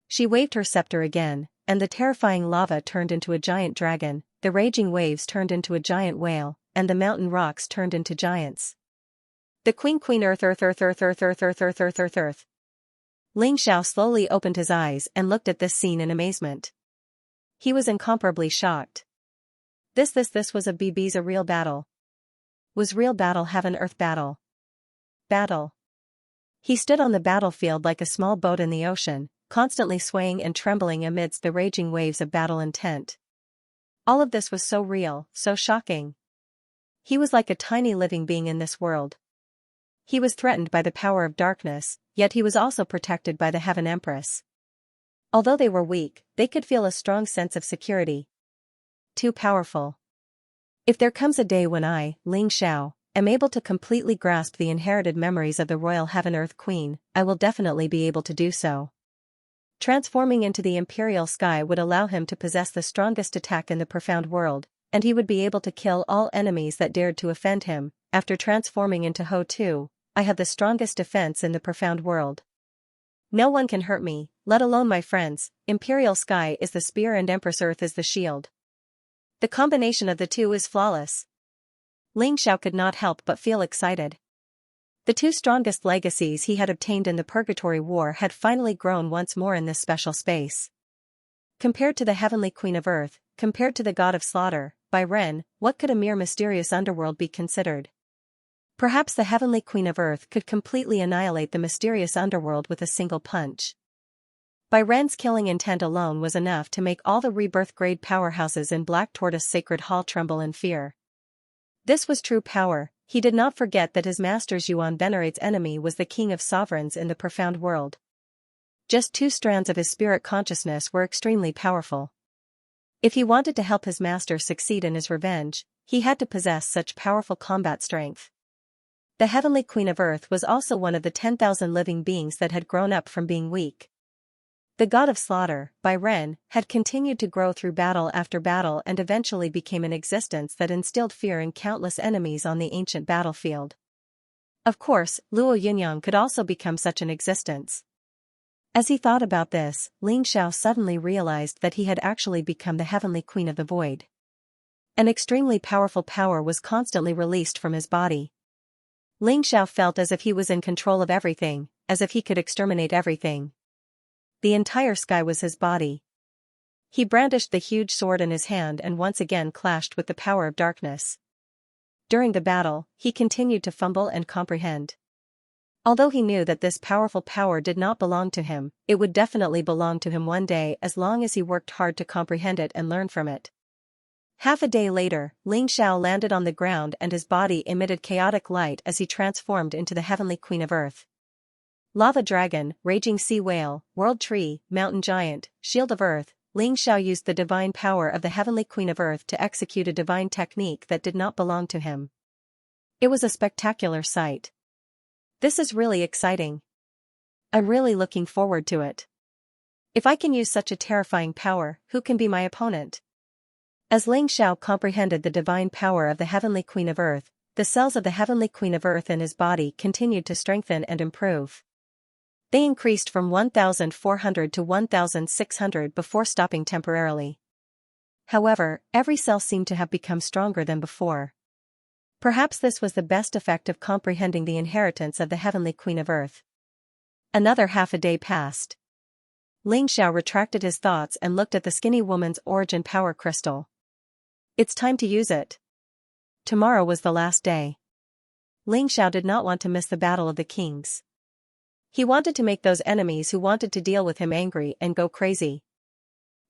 She waved her scepter again, and the terrifying lava turned into a giant dragon, the raging waves turned into a giant whale, and the mountain rocks turned into giants. The Queen Earth. Ling Xiao slowly opened his eyes and looked at this scene in amazement. He was incomparably shocked. This was a real battle. Was real battle heaven-earth battle? Battle. He stood on the battlefield like a small boat in the ocean, constantly swaying and trembling amidst the raging waves of battle intent. All of this was so real, so shocking. He was like a tiny living being in this world. He was threatened by the power of darkness, yet he was also protected by the Heaven Empress. Although they were weak, they could feel a strong sense of security. Too powerful. If there comes a day when I, Ling Xiao, am able to completely grasp the inherited memories of the royal Heaven-Earth Queen, I will definitely be able to do so. Transforming into the imperial sky would allow him to possess the strongest attack in the profound world, and he would be able to kill all enemies that dared to offend him. After transforming into Ho-Tu, I have the strongest defense in the profound world. No one can hurt me, let alone my friends. Imperial sky is the spear and Empress Earth is the shield. The combination of the two is flawless. Ling Xiao could not help but feel excited. The 2 strongest legacies he had obtained in the Purgatory War had finally grown once more in this special space. Compared to the Heavenly Queen of Earth, compared to the God of Slaughter, by Ren, what could a mere mysterious underworld be considered? Perhaps the Heavenly Queen of Earth could completely annihilate the mysterious underworld with a single punch. By Ren's killing intent alone was enough to make all the rebirth-grade powerhouses in Black Tortoise Sacred Hall tremble in fear. This was true power. He did not forget that his master's Yuan venerate's enemy was the king of sovereigns in the profound world. Just 2 strands of his spirit consciousness were extremely powerful. If he wanted to help his master succeed in his revenge, he had to possess such powerful combat strength. The Heavenly Queen of Earth was also one of the 10,000 living beings that had grown up from being weak. The god of slaughter, by Ren, had continued to grow through battle after battle and eventually became an existence that instilled fear in countless enemies on the ancient battlefield. Of course, Luo Yunyang could also become such an existence. As he thought about this, Ling Xiao suddenly realized that he had actually become the heavenly queen of the void. An extremely powerful power was constantly released from his body. Ling Xiao felt as if he was in control of everything, as if he could exterminate everything. The entire sky was his body. He brandished the huge sword in his hand and once again clashed with the power of darkness. During the battle, he continued to fumble and comprehend. Although he knew that this powerful power did not belong to him, it would definitely belong to him one day as long as he worked hard to comprehend it and learn from it. Half a day later, Ling Xiao landed on the ground and his body emitted chaotic light as he transformed into the heavenly queen of earth. Lava dragon, raging sea whale, world tree, mountain giant, shield of earth, Ling Xiao used the divine power of the heavenly queen of earth to execute a divine technique that did not belong to him. It was a spectacular sight. This is really exciting. I'm really looking forward to it. If I can use such a terrifying power, who can be my opponent? As Ling Xiao comprehended the divine power of the heavenly queen of earth, the cells of the heavenly queen of earth in his body continued to strengthen and improve. They increased from 1,400 to 1,600 before stopping temporarily. However, every cell seemed to have become stronger than before. Perhaps this was the best effect of comprehending the inheritance of the heavenly queen of earth. Another half a day passed. Ling Xiao retracted his thoughts and looked at the skinny woman's origin power crystal. It's time to use it. Tomorrow was the last day. Ling Xiao did not want to miss the Battle of the Kings. He wanted to make those enemies who wanted to deal with him angry and go crazy.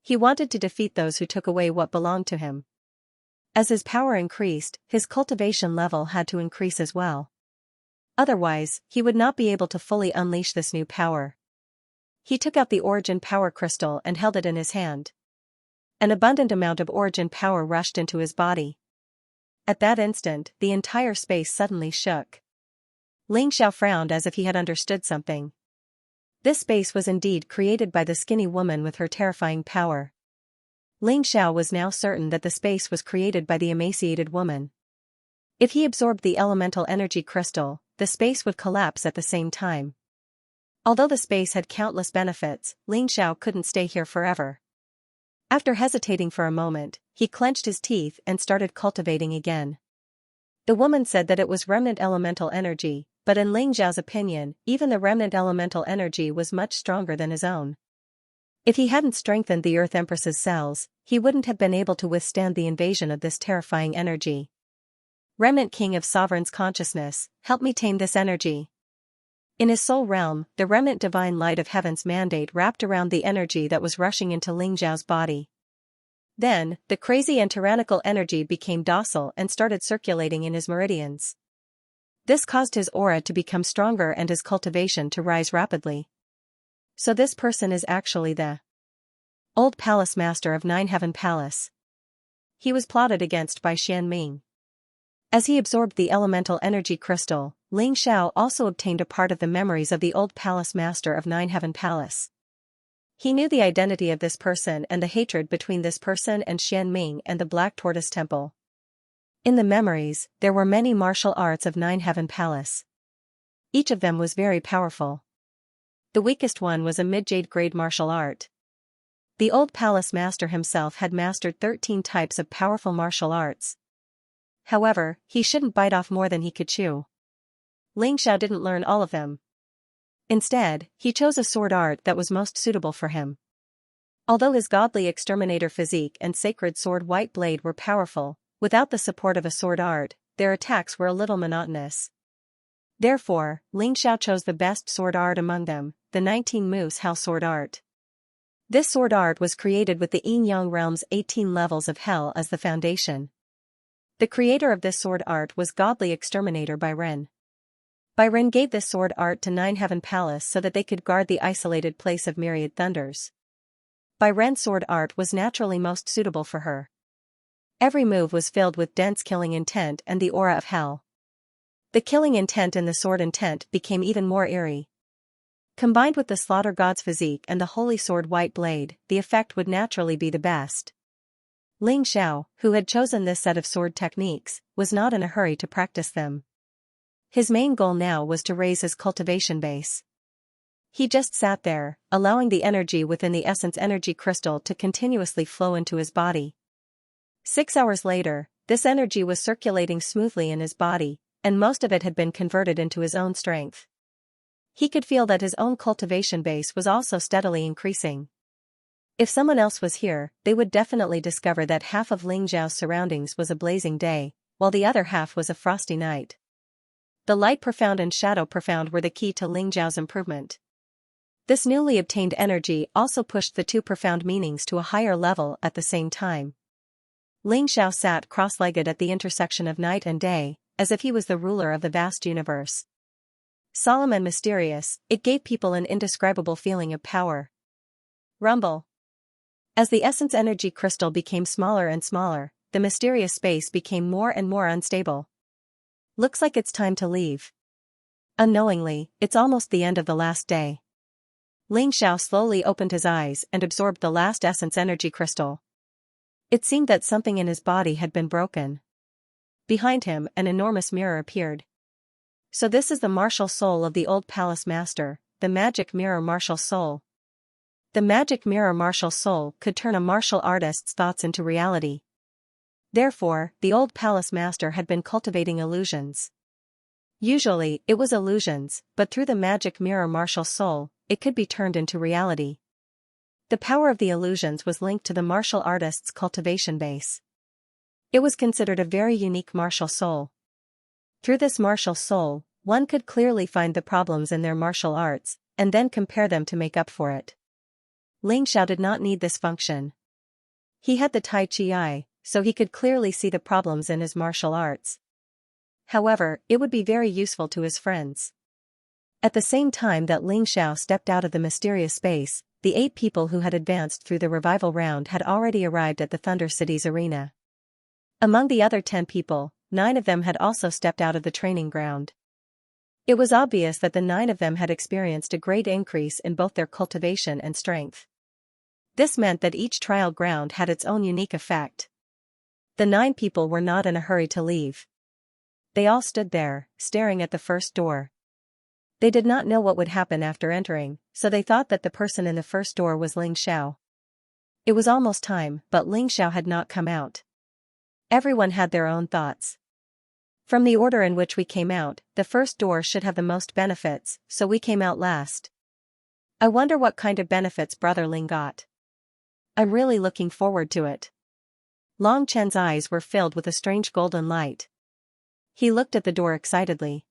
He wanted to defeat those who took away what belonged to him. As his power increased, his cultivation level had to increase as well. Otherwise, he would not be able to fully unleash this new power. He took out the origin power crystal and held it in his hand. An abundant amount of origin power rushed into his body. At that instant, the entire space suddenly shook. Ling Xiao frowned as if he had understood something. This space was indeed created by the skinny woman with her terrifying power. Ling Xiao was now certain that the space was created by the emaciated woman. If he absorbed the elemental energy crystal, the space would collapse at the same time. Although the space had countless benefits, Ling Xiao couldn't stay here forever. After hesitating for a moment, he clenched his teeth and started cultivating again. The woman said that it was remnant elemental energy, but in Ling Xiao's opinion, even the remnant elemental energy was much stronger than his own. If he hadn't strengthened the Earth Empress's cells, he wouldn't have been able to withstand the invasion of this terrifying energy. Remnant King of Sovereign's consciousness, help me tame this energy. In his soul realm, the remnant divine light of heaven's mandate wrapped around the energy that was rushing into Ling Xiao's body. Then, the crazy and tyrannical energy became docile and started circulating in his meridians. This caused his aura to become stronger and his cultivation to rise rapidly. So this person is actually the old palace master of Nine Heaven Palace. He was plotted against by Xian Ming. As he absorbed the elemental energy crystal, Ling Xiao also obtained a part of the memories of the old palace master of Nine Heaven Palace. He knew the identity of this person and the hatred between this person and Xian Ming and the Black Tortoise Temple. In the memories, there were many martial arts of Nine Heaven Palace. Each of them was very powerful. The weakest one was a mid-jade grade martial art. The old palace master himself had mastered 13 types of powerful martial arts. However, he shouldn't bite off more than he could chew. Ling Xiao didn't learn all of them. Instead, he chose a sword art that was most suitable for him. Although his godly exterminator physique and sacred sword white blade were powerful, without the support of a sword art, their attacks were a little monotonous. Therefore, Ling Xiao chose the best sword art among them, the 19 Moose Hell sword art. This sword art was created with the Yin-Yang realm's 18 levels of hell as the foundation. The creator of this sword art was godly exterminator Byren. Byren gave this sword art to Nine Heaven Palace so that they could guard the isolated place of myriad thunders. Byren's sword art was naturally most suitable for her. Every move was filled with dense killing intent and the aura of hell. The killing intent in the sword intent became even more eerie. Combined with the slaughter god's physique and the holy sword white blade, the effect would naturally be the best. Ling Xiao, who had chosen this set of sword techniques, was not in a hurry to practice them. His main goal now was to raise his cultivation base. He just sat there, allowing the energy within the essence energy crystal to continuously flow into his body. 6 hours later, this energy was circulating smoothly in his body, and most of it had been converted into his own strength. He could feel that his own cultivation base was also steadily increasing. If someone else was here, they would definitely discover that half of Ling Xiao's surroundings was a blazing day, while the other half was a frosty night. The light profound and shadow profound were the key to Ling Xiao's improvement. This newly obtained energy also pushed the two profound meanings to a higher level at the same time. Ling Xiao sat cross-legged at the intersection of night and day, as if he was the ruler of the vast universe. Solemn and mysterious, it gave people an indescribable feeling of power. Rumble. As the essence energy crystal became smaller and smaller, the mysterious space became more and more unstable. Looks like it's time to leave. Unknowingly, it's almost the end of the last day. Ling Xiao slowly opened his eyes and absorbed the last essence energy crystal. It seemed that something in his body had been broken. Behind him, an enormous mirror appeared. So this is the martial soul of the old palace master, the magic mirror martial soul. The magic mirror martial soul could turn a martial artist's thoughts into reality. Therefore, the old palace master had been cultivating illusions. Usually, it was illusions, but through the magic mirror martial soul, it could be turned into reality. The power of the illusions was linked to the martial artist's cultivation base. It was considered a very unique martial soul. Through this martial soul, one could clearly find the problems in their martial arts, and then compare them to make up for it. Ling Xiao did not need this function. He had the Tai Chi eye, so he could clearly see the problems in his martial arts. However, it would be very useful to his friends. At the same time that Ling Xiao stepped out of the mysterious space, the 8 people who had advanced through the revival round had already arrived at the Thunder City's arena. Among the other 10 people, 9 of them had also stepped out of the training ground. It was obvious that the 9 of them had experienced a great increase in both their cultivation and strength. This meant that each trial ground had its own unique effect. The 9 people were not in a hurry to leave. They all stood there, staring at the first door. They did not know what would happen after entering, so they thought that the person in the first door was Ling Xiao. It was almost time, but Ling Xiao had not come out. Everyone had their own thoughts. From the order in which we came out, the first door should have the most benefits, so we came out last. I wonder what kind of benefits Brother Ling got. I'm really looking forward to it. Long Chen's eyes were filled with a strange golden light. He looked at the door excitedly.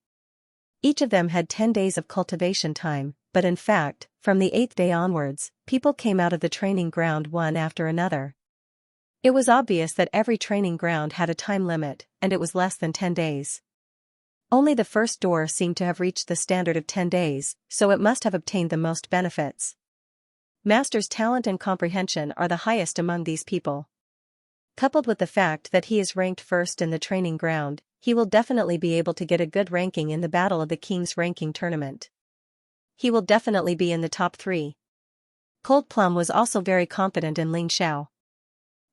Each of them had 10 days of cultivation time, but in fact, from the 8th day onwards, people came out of the training ground one after another. It was obvious that every training ground had a time limit, and it was less than 10 days. Only the first door seemed to have reached the standard of 10 days, so it must have obtained the most benefits. Master's talent and comprehension are the highest among these people. Coupled with the fact that he is ranked first in the training ground, he will definitely be able to get a good ranking in the Battle of the King's ranking tournament. He will definitely be in the top 3. Cold Plum was also very confident in Ling Xiao.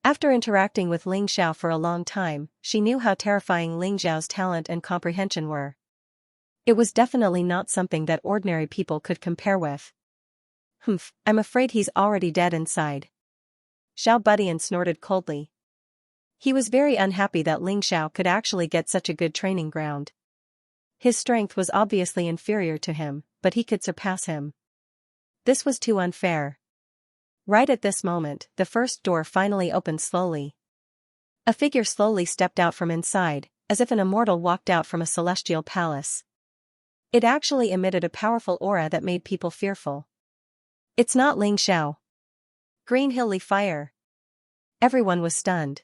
After interacting with Ling Xiao for a long time, she knew how terrifying Ling Xiao's talent and comprehension were. It was definitely not something that ordinary people could compare with. Humph, I'm afraid he's already dead inside. Xiao Budian snorted coldly. He was very unhappy that Ling Xiao could actually get such a good training ground. His strength was obviously inferior to him, but he could surpass him. This was too unfair. Right at this moment, the first door finally opened slowly. A figure slowly stepped out from inside, as if an immortal walked out from a celestial palace. It actually emitted a powerful aura that made people fearful. It's not Ling Xiao. Green Hilly Fire. Everyone was stunned.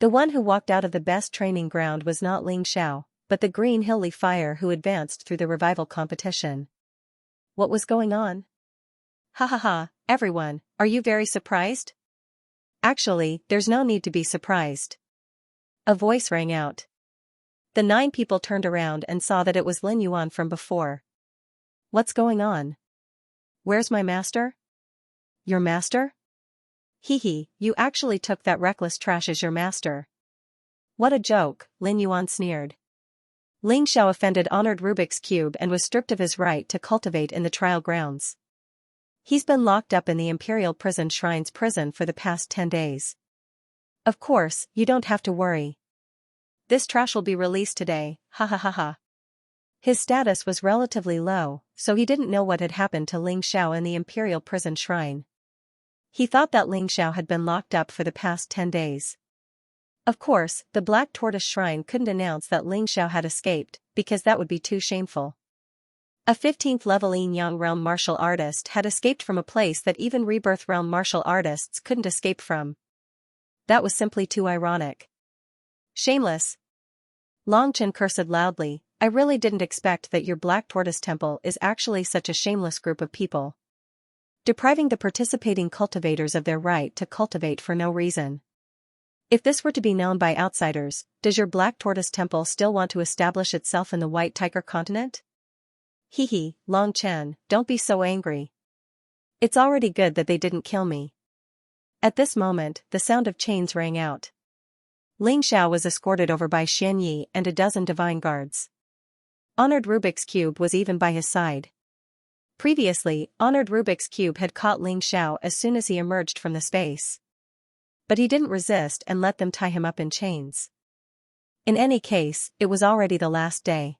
The one who walked out of the best training ground was not Ling Xiao, but the Green Hilly Fire who advanced through the revival competition. What was going on? Ha ha ha, everyone, are you very surprised? Actually, there's no need to be surprised. A voice rang out. The 9 people turned around and saw that it was Lin Yuan from before. What's going on? Where's my master? Your master? Hee, you actually took that reckless trash as your master. What a joke, Lin Yuan sneered. Ling Xiao offended honored Rubik's Cube and was stripped of his right to cultivate in the trial grounds. He's been locked up in the Imperial Prison Shrine's prison for the past 10 days. Of course, you don't have to worry. This trash will be released today, ha ha ha ha. His status was relatively low, so he didn't know what had happened to Ling Xiao in the Imperial Prison Shrine. He thought that Ling Xiao had been locked up for the past 10 days. Of course, the Black Tortoise Shrine couldn't announce that Ling Xiao had escaped, because that would be too shameful. A 15th level Yin Yang Realm martial artist had escaped from a place that even Rebirth Realm martial artists couldn't escape from. That was simply too ironic. Shameless. Long Chen cursed loudly. I really didn't expect that your Black Tortoise Temple is actually such a shameless group of people. Depriving the participating cultivators of their right to cultivate for no reason. If this were to be known by outsiders, does your Black Tortoise Temple still want to establish itself in the White Tiger continent? Hee, Long Chen, don't be so angry. It's already good that they didn't kill me. At this moment, the sound of chains rang out. Ling Xiao was escorted over by Xianyi and a dozen divine guards. Honored Rubik's Cube was even by his side. Previously, Honored Rubik's Cube had caught Ling Xiao as soon as he emerged from the space. But he didn't resist and let them tie him up in chains. In any case, it was already the last day.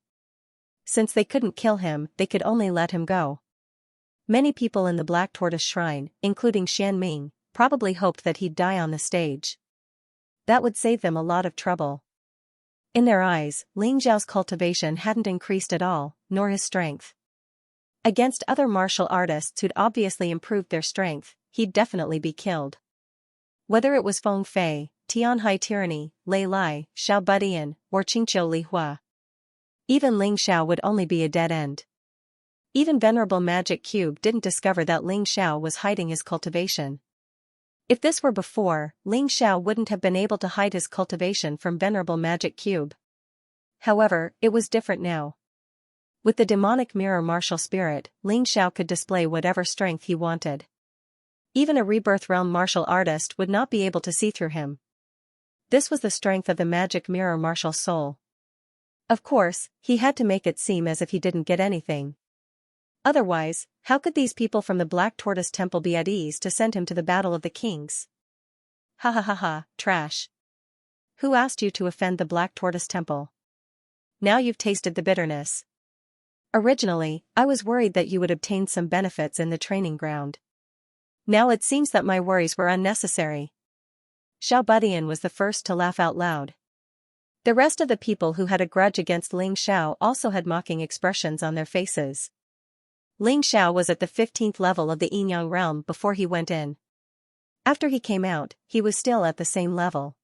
Since they couldn't kill him, they could only let him go. Many people in the Black Tortoise Shrine, including Xian Ming, probably hoped that he'd die on the stage. That would save them a lot of trouble. In their eyes, Ling Xiao's cultivation hadn't increased at all, nor his strength. Against other martial artists who'd obviously improved their strength, he'd definitely be killed. Whether it was Feng Fei, Tianhai Tyranny, Lei Lai, Xiao Budian, or Qingqiu Li Hua. Even Ling Xiao would only be a dead end. Even Venerable Magic Cube didn't discover that Ling Xiao was hiding his cultivation. If this were before, Ling Xiao wouldn't have been able to hide his cultivation from Venerable Magic Cube. However, it was different now. With the demonic mirror martial spirit, Ling Xiao could display whatever strength he wanted. Even a Rebirth Realm martial artist would not be able to see through him. This was the strength of the magic mirror martial soul. Of course, he had to make it seem as if he didn't get anything. Otherwise, how could these people from the Black Tortoise Temple be at ease to send him to the Battle of the Kings? Ha ha ha ha, trash. Who asked you to offend the Black Tortoise Temple? Now you've tasted the bitterness. Originally, I was worried that you would obtain some benefits in the training ground. Now it seems that my worries were unnecessary. Xiao Budian was the first to laugh out loud. The rest of the people who had a grudge against Ling Xiao also had mocking expressions on their faces. Ling Xiao was at the 15th level of the Yin Yang realm before he went in. After he came out, he was still at the same level.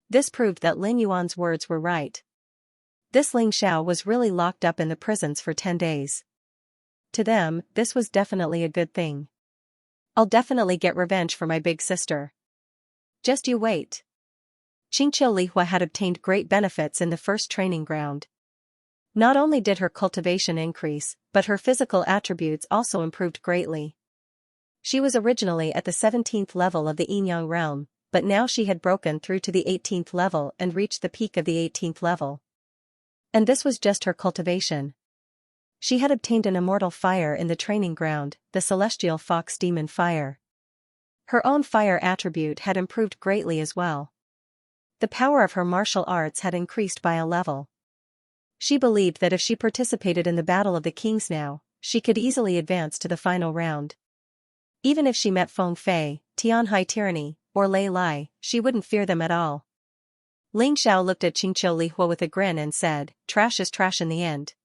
This proved that Lin Yuan's words were right. This Ling Xiao was really locked up in the prisons for 10 days. To them, this was definitely a good thing. I'll definitely get revenge for my big sister. Just you wait. Qingqiu Lihua had obtained great benefits in the first training ground. Not only did her cultivation increase, but her physical attributes also improved greatly. She was originally at the 17th level of the Yin Yang realm, but now she had broken through to the 18th level and reached the peak of the 18th level. And this was just her cultivation. She had obtained an immortal fire in the training ground, the Celestial Fox Demon Fire. Her own fire attribute had improved greatly as well. The power of her martial arts had increased by a level. She believed that if she participated in the Battle of the Kings now, she could easily advance to the final round. Even if she met Feng Fei, Tianhai Tyranny, or Lei Lai, she wouldn't fear them at all. Ling Xiao looked at Qingqiu Lihua with a grin and said, "Trash is trash in the end.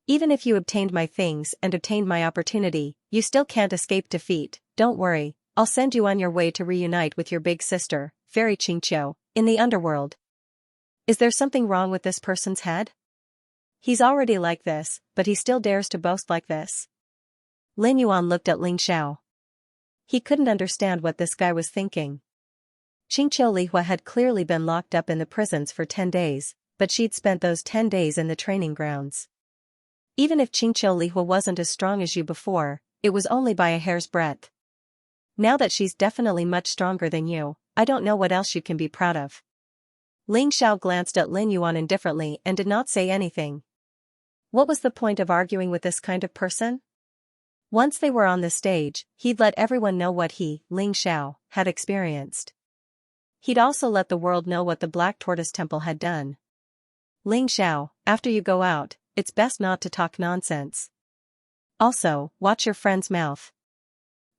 Even if you obtained my things and obtained my opportunity, you still can't escape defeat. Don't worry, I'll send you on your way to reunite with your big sister, Fairy Qingqiu, in the underworld." Is there something wrong with this person's head? He's already like this, but he still dares to boast like this. Lin Yuan looked at Ling Xiao. He couldn't understand what this guy was thinking. Qingqiu Lihua had clearly been locked up in the prisons for 10 days, but she'd spent those 10 days in the training grounds. Even if Qingqiu Lihua wasn't as strong as you before, it was only by a hair's breadth. Now that she's definitely much stronger than you, I don't know what else you can be proud of. Ling Xiao glanced at Lin Yuan indifferently and did not say anything. What was the point of arguing with this kind of person? Once they were on the stage, he'd let everyone know what he, Ling Xiao, had experienced. He'd also let the world know what the Black Tortoise Temple had done. Ling Xiao, after you go out, it's best not to talk nonsense. Also, watch your friend's mouth.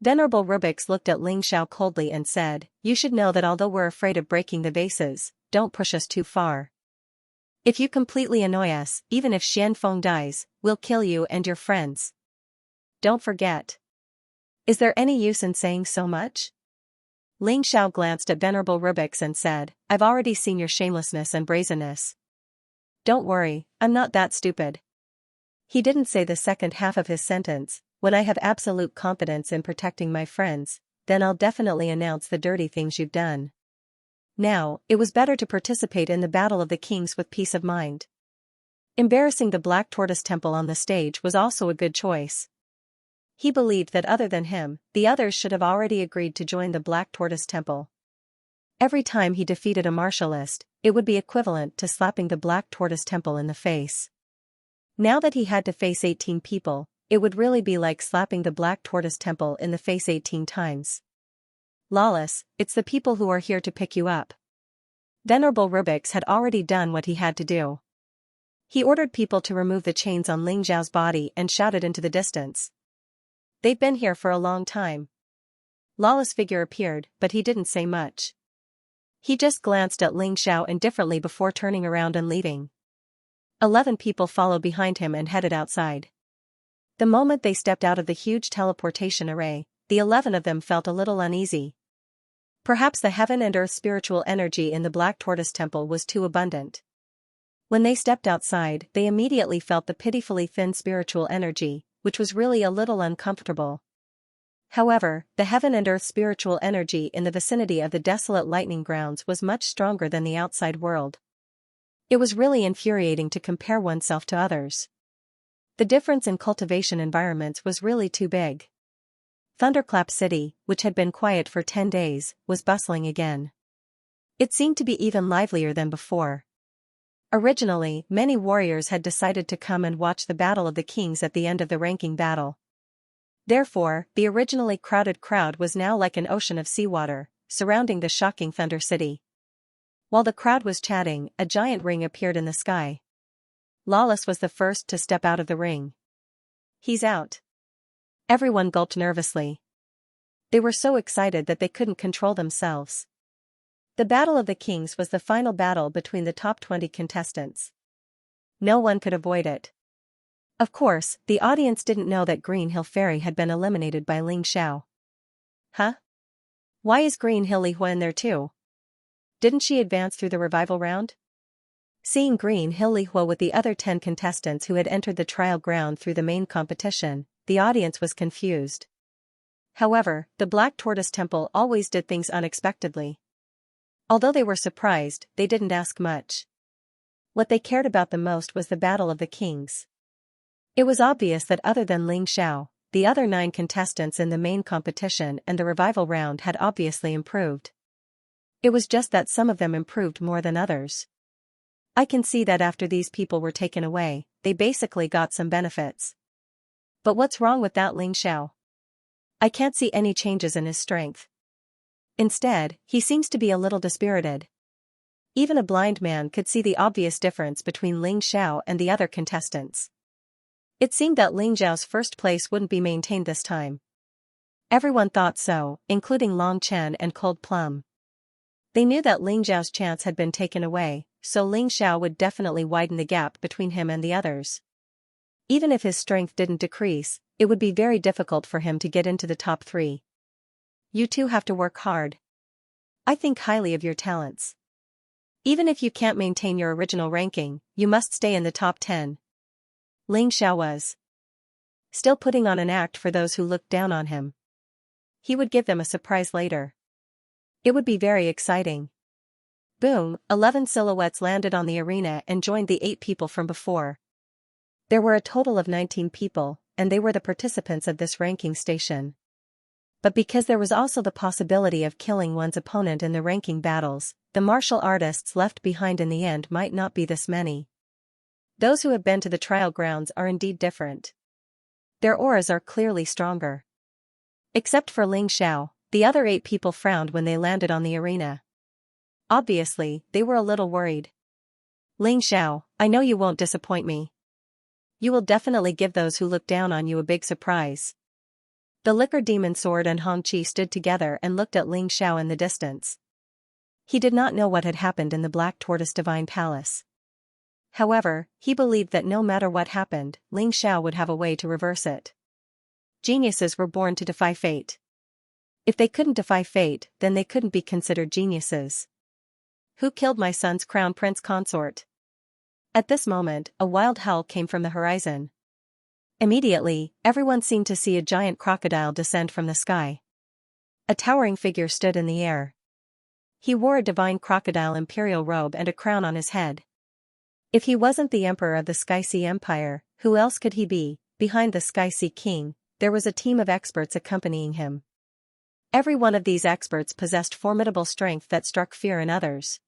Venerable Rubix looked at Ling Xiao coldly and said, you should know that although we're afraid of breaking the vases, don't push us too far. If you completely annoy us, even if Xianfeng dies, we'll kill you and your friends. Don't forget. Is there any use in saying so much? Ling Xiao glanced at Venerable Rubix and said, I've already seen your shamelessness and brazenness. Don't worry, I'm not that stupid. He didn't say the second half of his sentence, when I have absolute confidence in protecting my friends, then I'll definitely announce the dirty things you've done. Now, it was better to participate in the Battle of the Kings with peace of mind. Embarrassing the Black Tortoise Temple on the stage was also a good choice. He believed that other than him, the others should have already agreed to join the Black Tortoise Temple. Every time he defeated a martialist, it would be equivalent to slapping the Black Tortoise Temple in the face. Now that he had to face 18 people, it would really be like slapping the Black Tortoise Temple in the face 18 times. Lawless, it's the people who are here to pick you up. Venerable Rubix had already done what he had to do. He ordered people to remove the chains on Ling Zhao's body and shouted into the distance. They've been here for a long time. Lawless figure appeared, but he didn't say much. He just glanced at Ling Xiao indifferently before turning around and leaving. 11 people followed behind him and headed outside. The moment they stepped out of the huge teleportation array, the 11 of them felt a little uneasy. Perhaps the heaven and earth spiritual energy in the Black Tortoise Temple was too abundant. When they stepped outside, they immediately felt the pitifully thin spiritual energy, which was really a little uncomfortable. However, the heaven and earth spiritual energy in the vicinity of the desolate lightning grounds was much stronger than the outside world. It was really infuriating to compare oneself to others. The difference in cultivation environments was really too big. Thunderclap City, which had been quiet for 10 days, was bustling again. It seemed to be even livelier than before. Originally, many warriors had decided to come and watch the Battle of the Kings at the end of the ranking battle. Therefore, the originally crowded crowd was now like an ocean of seawater, surrounding the shocking Thunder City. While the crowd was chatting, a giant ring appeared in the sky. Lawless was the first to step out of the ring. He's out. Everyone gulped nervously. They were so excited that they couldn't control themselves. The Battle of the Kings was the final battle between the top 20 contestants. No one could avoid it. Of course, the audience didn't know that Green Hill Fairy had been eliminated by Ling Xiao. Huh? Why is Green Hill Li Hua in there too? Didn't she advance through the revival round? Seeing Green Hill Li Hua with the other 10 contestants who had entered the trial ground through the main competition, the audience was confused. However, the Black Tortoise Temple always did things unexpectedly. Although they were surprised, they didn't ask much. What they cared about the most was the Battle of the Kings. It was obvious that other than Ling Xiao, the other 9 contestants in the main competition and the revival round had obviously improved. It was just that some of them improved more than others. I can see that after these people were taken away, they basically got some benefits. But what's wrong with that Ling Xiao? I can't see any changes in his strength. Instead, he seems to be a little dispirited. Even a blind man could see the obvious difference between Ling Xiao and the other contestants. It seemed that Ling Xiao's first place wouldn't be maintained this time. Everyone thought so, including Long Chen and Cold Plum. They knew that Ling Xiao's chance had been taken away, so Ling Xiao would definitely widen the gap between him and the others. Even if his strength didn't decrease, it would be very difficult for him to get into the top 3. You two have to work hard. I think highly of your talents. Even if you can't maintain your original ranking, you must stay in the top 10. Ling Xiao was still putting on an act for those who looked down on him. He would give them a surprise later. It would be very exciting. Boom, 11 silhouettes landed on the arena and joined the 8 people from before. There were a total of 19 people, and they were the participants of this ranking station. But because there was also the possibility of killing one's opponent in the ranking battles, the martial artists left behind in the end might not be this many. Those who have been to the trial grounds are indeed different. Their auras are clearly stronger. Except for Ling Xiao, the other 8 people frowned when they landed on the arena. Obviously, they were a little worried. Ling Xiao, I know you won't disappoint me. You will definitely give those who look down on you a big surprise. The Liquor Demon Sword and Hong Qi stood together and looked at Ling Xiao in the distance. He did not know what had happened in the Black Tortoise Divine Palace. However, he believed that no matter what happened, Ling Xiao would have a way to reverse it. Geniuses were born to defy fate. If they couldn't defy fate, then they couldn't be considered geniuses. Who killed my son's crown prince consort? At this moment, a wild howl came from the horizon. Immediately, everyone seemed to see a giant crocodile descend from the sky. A towering figure stood in the air. He wore a divine crocodile imperial robe and a crown on his head. If he wasn't the emperor of the Sky Sea Empire, who else could he be? Behind the Sky Sea King, there was a team of experts accompanying him. Every one of these experts possessed formidable strength that struck fear in others.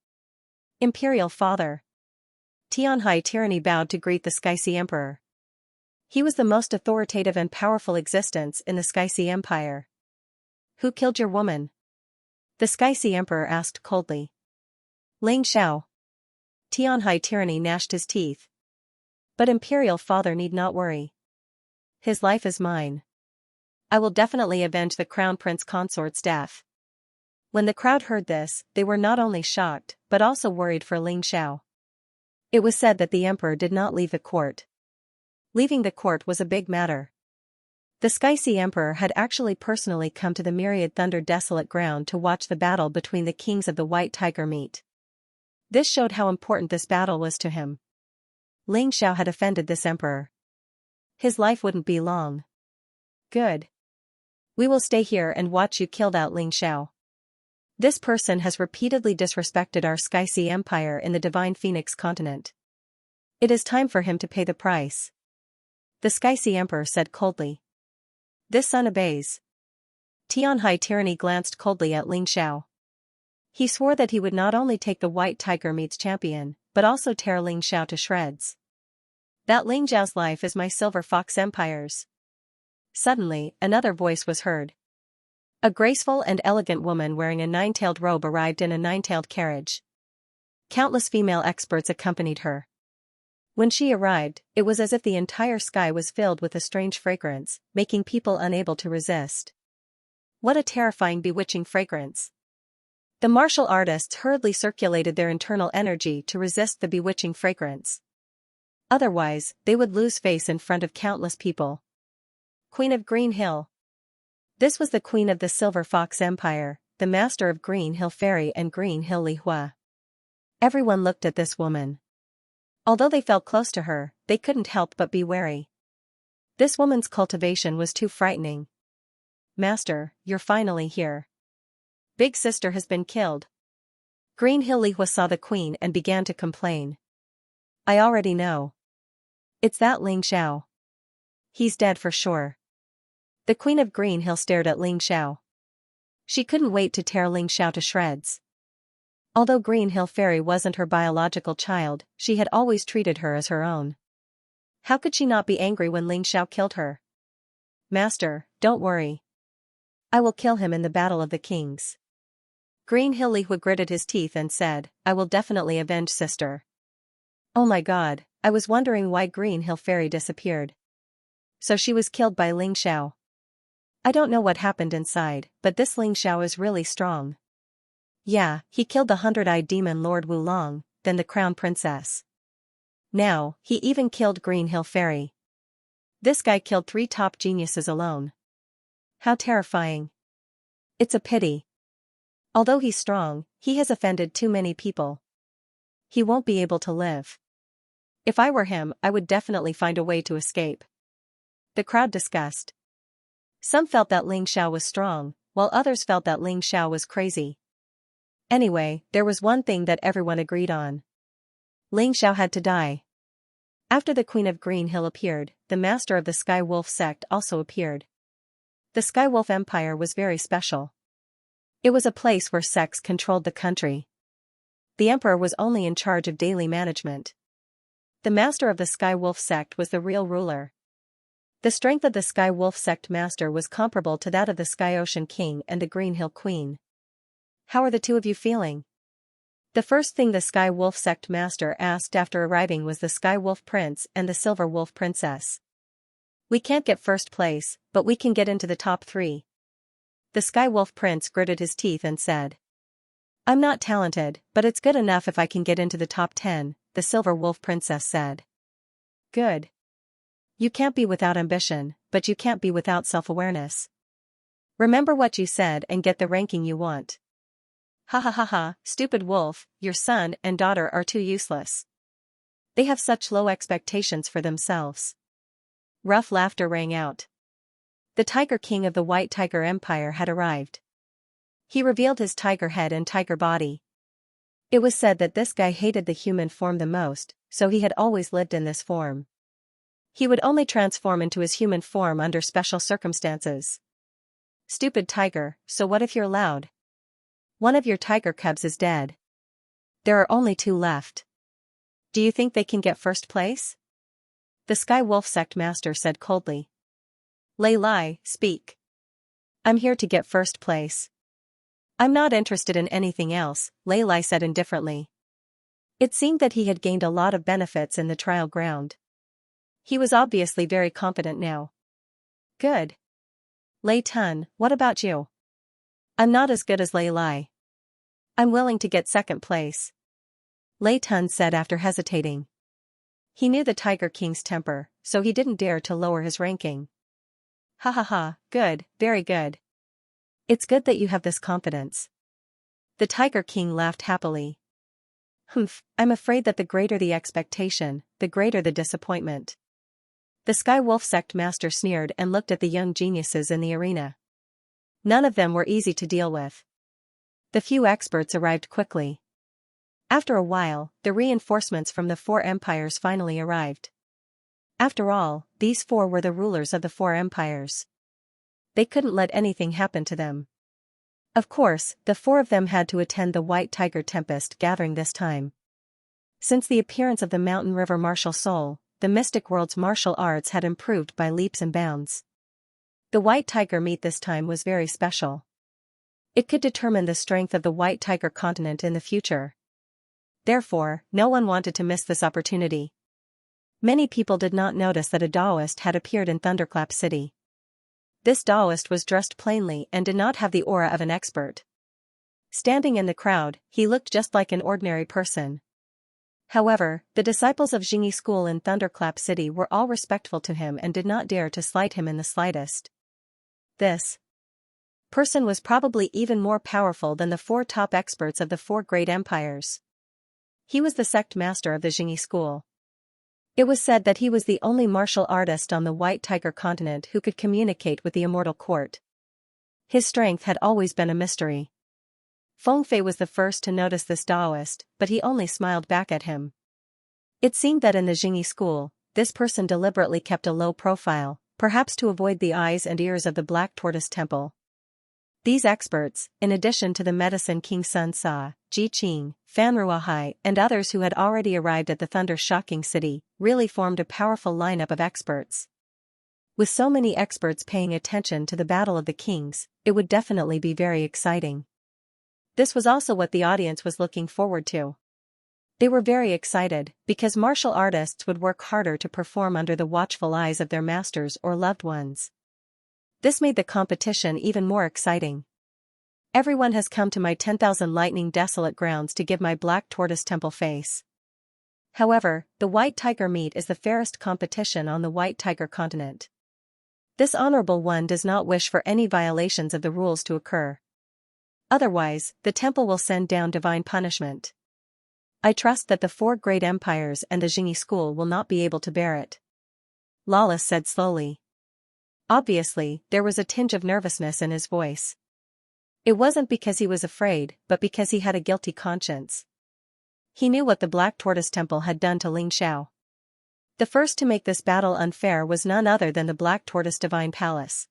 Imperial Father. Tianhai Tyranny bowed to greet the Sky Sea Emperor. He was the most authoritative and powerful existence in the Sky Sea Empire. Who killed your woman? The Sky Sea Emperor asked coldly. Ling Xiao. Tianhai Tyranny gnashed his teeth. But Imperial Father need not worry. His life is mine. I will definitely avenge the Crown Prince Consort's death. When the crowd heard this, they were not only shocked, but also worried for Ling Xiao. It was said that the emperor did not leave the court. Leaving the court was a big matter. The Sky Sea Emperor had actually personally come to the Myriad Thunder desolate ground to watch the battle between the kings of the White Tiger meet. This showed how important this battle was to him. Ling Xiao had offended this emperor. His life wouldn't be long. Good. We will stay here and watch you killed out Ling Xiao. This person has repeatedly disrespected our Sky Sea Empire in the Divine Phoenix continent. It is time for him to pay the price. The Sky Sea Emperor said coldly. This son obeys. Tianhai Tyranny glanced coldly at Ling Xiao. He swore that he would not only take the White Tiger meets champion, but also tear Ling Xiao to shreds. That Ling Xiao's life is my Silver Fox Empire's. Suddenly, another voice was heard. A graceful and elegant woman wearing a 9-tailed robe arrived in a 9-tailed carriage. Countless female experts accompanied her. When she arrived, it was as if the entire sky was filled with a strange fragrance, making people unable to resist. What a terrifying, bewitching fragrance! The martial artists hurriedly circulated their internal energy to resist the bewitching fragrance. Otherwise, they would lose face in front of countless people. Queen of Green Hill. This was the Queen of the Silver Fox Empire, the master of Green Hill Fairy and Green Hill Lihua. Everyone looked at this woman. Although they felt close to her, they couldn't help but be wary. This woman's cultivation was too frightening. Master, you're finally here. Big sister has been killed. Green Hill Lihua saw the queen and began to complain. I already know. It's that Ling Xiao. He's dead for sure. The Queen of Green Hill stared at Ling Xiao. She couldn't wait to tear Ling Xiao to shreds. Although Green Hill Fairy wasn't her biological child, she had always treated her as her own. How could she not be angry when Ling Xiao killed her? Master, don't worry. I will kill him in the Battle of the Kings. Green Hill Lihua gritted his teeth and said, I will definitely avenge sister. Oh my god, I was wondering why Green Hill Fairy disappeared. So she was killed by Ling Xiao. I don't know what happened inside, but this Ling Xiao is really strong. Yeah, he killed the 100-eyed demon Lord Wulong, then the Crown Princess. Now, he even killed Green Hill Fairy. This guy killed 3 top geniuses alone. How terrifying. It's a pity. Although he's strong, he has offended too many people. He won't be able to live. If I were him, I would definitely find a way to escape. The crowd discussed. Some felt that Ling Xiao was strong, while others felt that Ling Xiao was crazy. Anyway, there was one thing that everyone agreed on. Ling Xiao had to die. After the Queen of Green Hill appeared, the master of the Sky Wolf sect also appeared. The Sky Wolf Empire was very special. It was a place where sects controlled the country. The emperor was only in charge of daily management. The master of the Sky Wolf sect was the real ruler. The strength of the Sky Wolf sect master was comparable to that of the Sky Ocean King and the Green Hill Queen. How are the two of you feeling? The first thing the Sky Wolf sect master asked after arriving was the Sky Wolf Prince and the Silver Wolf Princess. We can't get first place, but we can get into the top 3. The Sky Wolf Prince gritted his teeth and said. I'm not talented, but it's good enough if I can get into the top 10, the Silver Wolf Princess said. Good. You can't be without ambition, but you can't be without self-awareness. Remember what you said and get the ranking you want. Ha ha ha ha, stupid wolf, your son and daughter are too useless. They have such low expectations for themselves. Rough laughter rang out. The Tiger King of the White Tiger Empire had arrived. He revealed his tiger head and tiger body. It was said that this guy hated the human form the most, so he had always lived in this form. He would only transform into his human form under special circumstances. Stupid tiger, so what if you're loud? One of your tiger cubs is dead. There are only 2 left. Do you think they can get first place? The Sky Wolf sect master said coldly. Lei Lai, speak. I'm here to get first place. I'm not interested in anything else, Lei Lai said indifferently. It seemed that he had gained a lot of benefits in the trial ground. He was obviously very confident now. Good. Lei Tun, what about you? I'm not as good as Lei Lai. I'm willing to get second place. Lei Tun said after hesitating. He knew the Tiger King's temper, so he didn't dare to lower his ranking. Ha ha ha, good, very good. It's good that you have this confidence. The Tiger King laughed happily. Humph, I'm afraid that the greater the expectation, the greater the disappointment. The Sky Wolf sect master sneered and looked at the young geniuses in the arena. None of them were easy to deal with. The few experts arrived quickly. After a while, the reinforcements from the 4 empires finally arrived. After all, these 4 were the rulers of the 4 empires. They couldn't let anything happen to them. Of course, the 4 of them had to attend the White Tiger Tempest gathering this time. Since the appearance of the Mountain River martial soul, the mystic world's martial arts had improved by leaps and bounds. The White Tiger meet this time was very special. It could determine the strength of the White Tiger continent in the future. Therefore, no one wanted to miss this opportunity. Many people did not notice that a Taoist had appeared in Thunderclap City. This Taoist was dressed plainly and did not have the aura of an expert. Standing in the crowd, he looked just like an ordinary person. However, the disciples of Jingyi School in Thunderclap City were all respectful to him and did not dare to slight him in the slightest. This person was probably even more powerful than the 4 top experts of the 4 great empires. He was the sect master of the Jingyi School. It was said that he was the only martial artist on the White Tiger continent who could communicate with the immortal court. His strength had always been a mystery. Feng Fei was the first to notice this Taoist, but he only smiled back at him. It seemed that in the Jingyi School, this person deliberately kept a low profile, perhaps to avoid the eyes and ears of the Black Tortoise Temple. These experts, in addition to the Medicine King Sun Sa, Ji Qing, Fan Ruahai, and others who had already arrived at the Thunder Shocking City, really formed a powerful lineup of experts. With so many experts paying attention to the Battle of the Kings, it would definitely be very exciting. This was also what the audience was looking forward to. They were very excited, because martial artists would work harder to perform under the watchful eyes of their masters or loved ones. This made the competition even more exciting. Everyone has come to my 10,000 lightning desolate grounds to give my Black Tortoise Temple face. However, the White Tiger meet is the fairest competition on the White Tiger continent. This honorable one does not wish for any violations of the rules to occur. Otherwise, the temple will send down divine punishment. I trust that the 4 great empires and the Jingyi School will not be able to bear it. Lawless said slowly. Obviously, there was a tinge of nervousness in his voice. It wasn't because he was afraid, but because he had a guilty conscience. He knew what the Black Tortoise Temple had done to Ling Xiao. The first to make this battle unfair was none other than the Black Tortoise Divine Palace.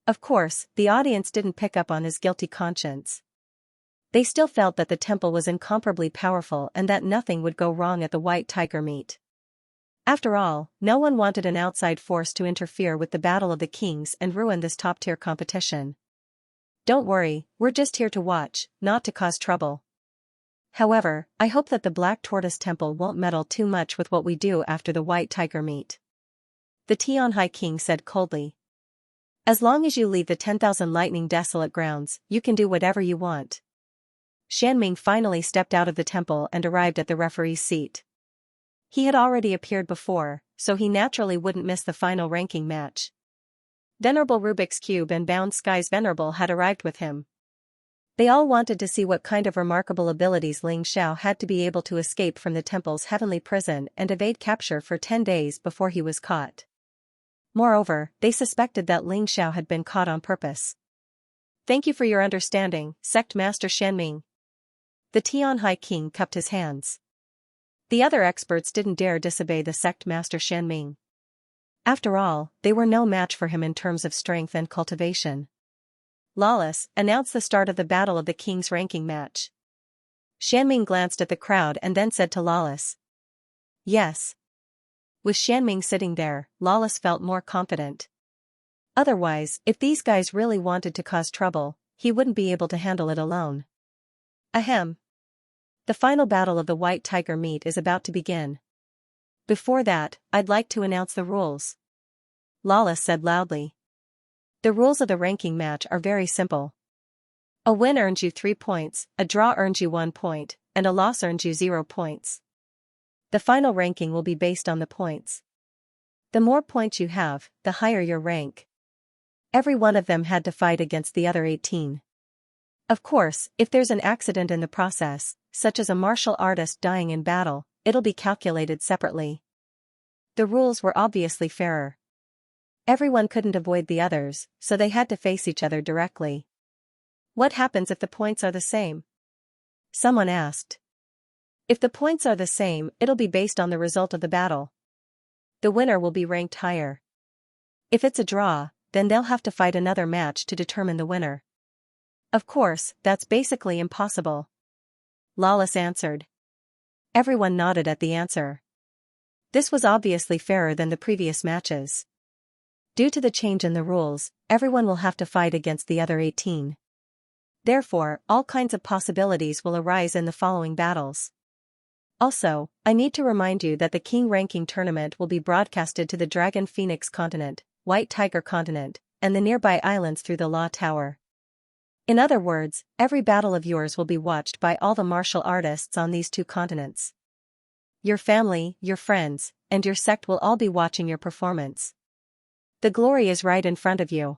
Of course, the audience didn't pick up on his guilty conscience. They still felt that the temple was incomparably powerful and that nothing would go wrong at the White Tiger meet. After all, no one wanted an outside force to interfere with the Battle of the Kings and ruin this top-tier competition. Don't worry, we're just here to watch, not to cause trouble. However, I hope that the Black Tortoise Temple won't meddle too much with what we do after the White Tiger meet. The Tianhai King said coldly. As long as you leave the 10,000 lightning desolate grounds, you can do whatever you want. Xianming finally stepped out of the temple and arrived at the referee's seat. He had already appeared before, so he naturally wouldn't miss the final ranking match. Venerable Rubik's Cube and Bound Sky's Venerable had arrived with him. They all wanted to see what kind of remarkable abilities Ling Xiao had to be able to escape from the temple's heavenly prison and evade capture for 10 days before he was caught. Moreover, they suspected that Ling Xiao had been caught on purpose. Thank you for your understanding, Sect Master Xianming. The Tianhai King cupped his hands. The other experts didn't dare disobey the Sect Master Xianming. After all, they were no match for him in terms of strength and cultivation. Lawless, announced the start of the Battle of the Kings ranking match. Xianming glanced at the crowd and then said to Lawless. Yes. With Xianming sitting there, Lawless felt more confident. Otherwise, if these guys really wanted to cause trouble, he wouldn't be able to handle it alone. Ahem. The final battle of the White Tiger meet is about to begin. Before that, I'd like to announce the rules. Lawless said loudly. The rules of the ranking match are very simple. A win earns you 3 points, a draw earns you 1 point, and a loss earns you 0 points. The final ranking will be based on the points. The more points you have, the higher your rank. Every one of them had to fight against the other 18. Of course, if there's an accident in the process, such as a martial artist dying in battle, it'll be calculated separately. The rules were obviously fairer. Everyone couldn't avoid the others, so they had to face each other directly. What happens if the points are the same? Someone asked. If the points are the same, it'll be based on the result of the battle. The winner will be ranked higher. If it's a draw, then they'll have to fight another match to determine the winner. Of course, that's basically impossible. Lawless answered. Everyone nodded at the answer. This was obviously fairer than the previous matches. Due to the change in the rules, everyone will have to fight against the other 18. Therefore, all kinds of possibilities will arise in the following battles. Also, I need to remind you that the King Ranking Tournament will be broadcasted to the Dragon Phoenix continent, White Tiger continent, and the nearby islands through the Law Tower. In other words, every battle of yours will be watched by all the martial artists on these 2 continents. Your family, your friends, and your sect will all be watching your performance. The glory is right in front of you.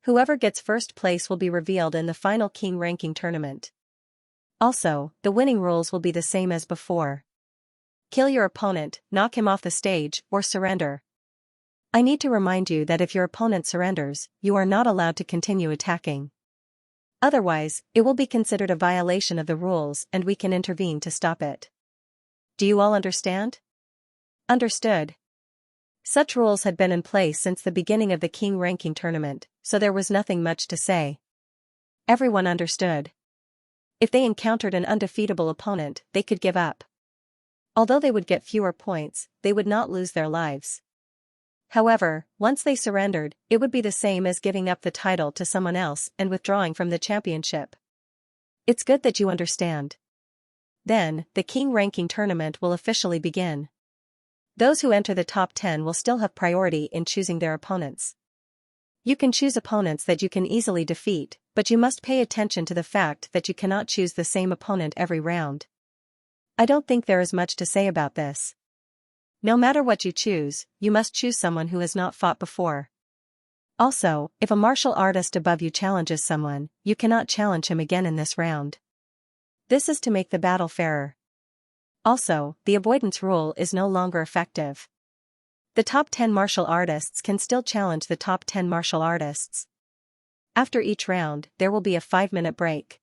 Whoever gets first place will be revealed in the final King Ranking Tournament. Also, the winning rules will be the same as before. Kill your opponent, knock him off the stage, or surrender. I need to remind you that if your opponent surrenders, you are not allowed to continue attacking. Otherwise, it will be considered a violation of the rules and we can intervene to stop it. Do you all understand? Understood. Such rules had been in place since the beginning of the King Ranking Tournament, so there was nothing much to say. Everyone understood. If they encountered an undefeatable opponent, they could give up. Although they would get fewer points, they would not lose their lives. However, once they surrendered, it would be the same as giving up the title to someone else and withdrawing from the championship. It's good that you understand. Then, the King Ranking Tournament will officially begin. Those who enter the top 10 will still have priority in choosing their opponents. You can choose opponents that you can easily defeat, but you must pay attention to the fact that you cannot choose the same opponent every round. I don't think there is much to say about this. No matter what you choose, you must choose someone who has not fought before. Also, if a martial artist above you challenges someone, you cannot challenge him again in this round. This is to make the battle fairer. Also, the avoidance rule is no longer effective. The top 10 martial artists can still challenge the top 10 martial artists. After each round, there will be a 5-minute break.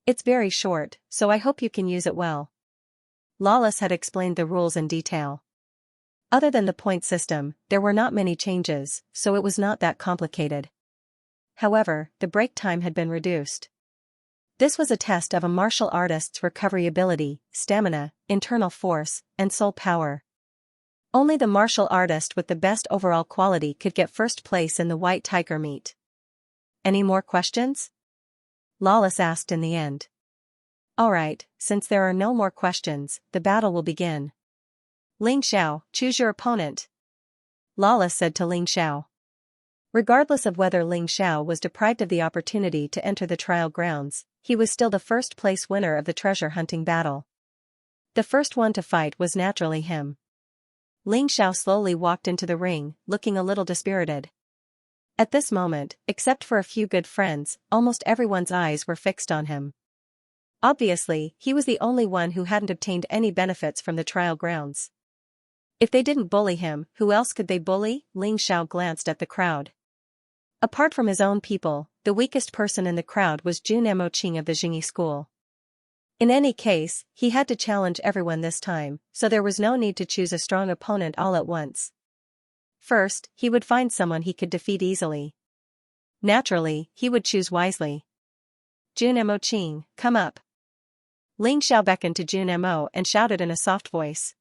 It's very short, so I hope you can use it well. Lawless had explained the rules in detail. Other than the point system, there were not many changes, so it was not that complicated. However, the break time had been reduced. This was a test of a martial artist's recovery ability, stamina, internal force, and soul power. Only the martial artist with the best overall quality could get first place in the white tiger meet. Any more questions? Lawless asked in the end. Alright, since there are no more questions, the battle will begin. Ling Xiao, choose your opponent. Lawless said to Ling Xiao. Regardless of whether Ling Xiao was deprived of the opportunity to enter the trial grounds, he was still the first place winner of the treasure hunting battle. The first one to fight was naturally him. Ling Xiao slowly walked into the ring, looking a little dispirited. At this moment, except for a few good friends, almost everyone's eyes were fixed on him. Obviously, he was the only one who hadn't obtained any benefits from the trial grounds. If they didn't bully him, who else could they bully? Ling Xiao glanced at the crowd. Apart from his own people, the weakest person in the crowd was Jun Emoqing of the Jingyi school. In any case, he had to challenge everyone this time, so there was no need to choose a strong opponent all at once. First, he would find someone he could defeat easily. Naturally, he would choose wisely. Jun Emoqing, come up. Ling Xiao beckoned to Jun Emo and shouted in a soft voice.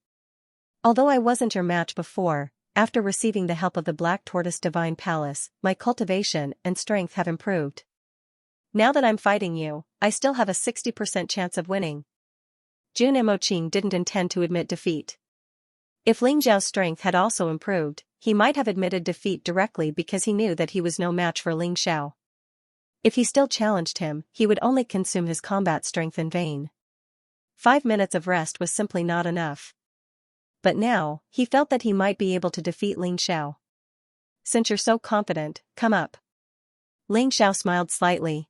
Although I wasn't your match before, after receiving the help of the Black Tortoise Divine Palace, my cultivation and strength have improved. Now that I'm fighting you, I still have a 60% chance of winning. Jun Emoqing didn't intend to admit defeat. If Ling Xiao's strength had also improved, he might have admitted defeat directly because he knew that he was no match for Ling Xiao. If he still challenged him, he would only consume his combat strength in vain. 5 minutes of rest was simply not enough. But now, he felt that he might be able to defeat Ling Xiao. Since you're so confident, come up. Ling Xiao smiled slightly.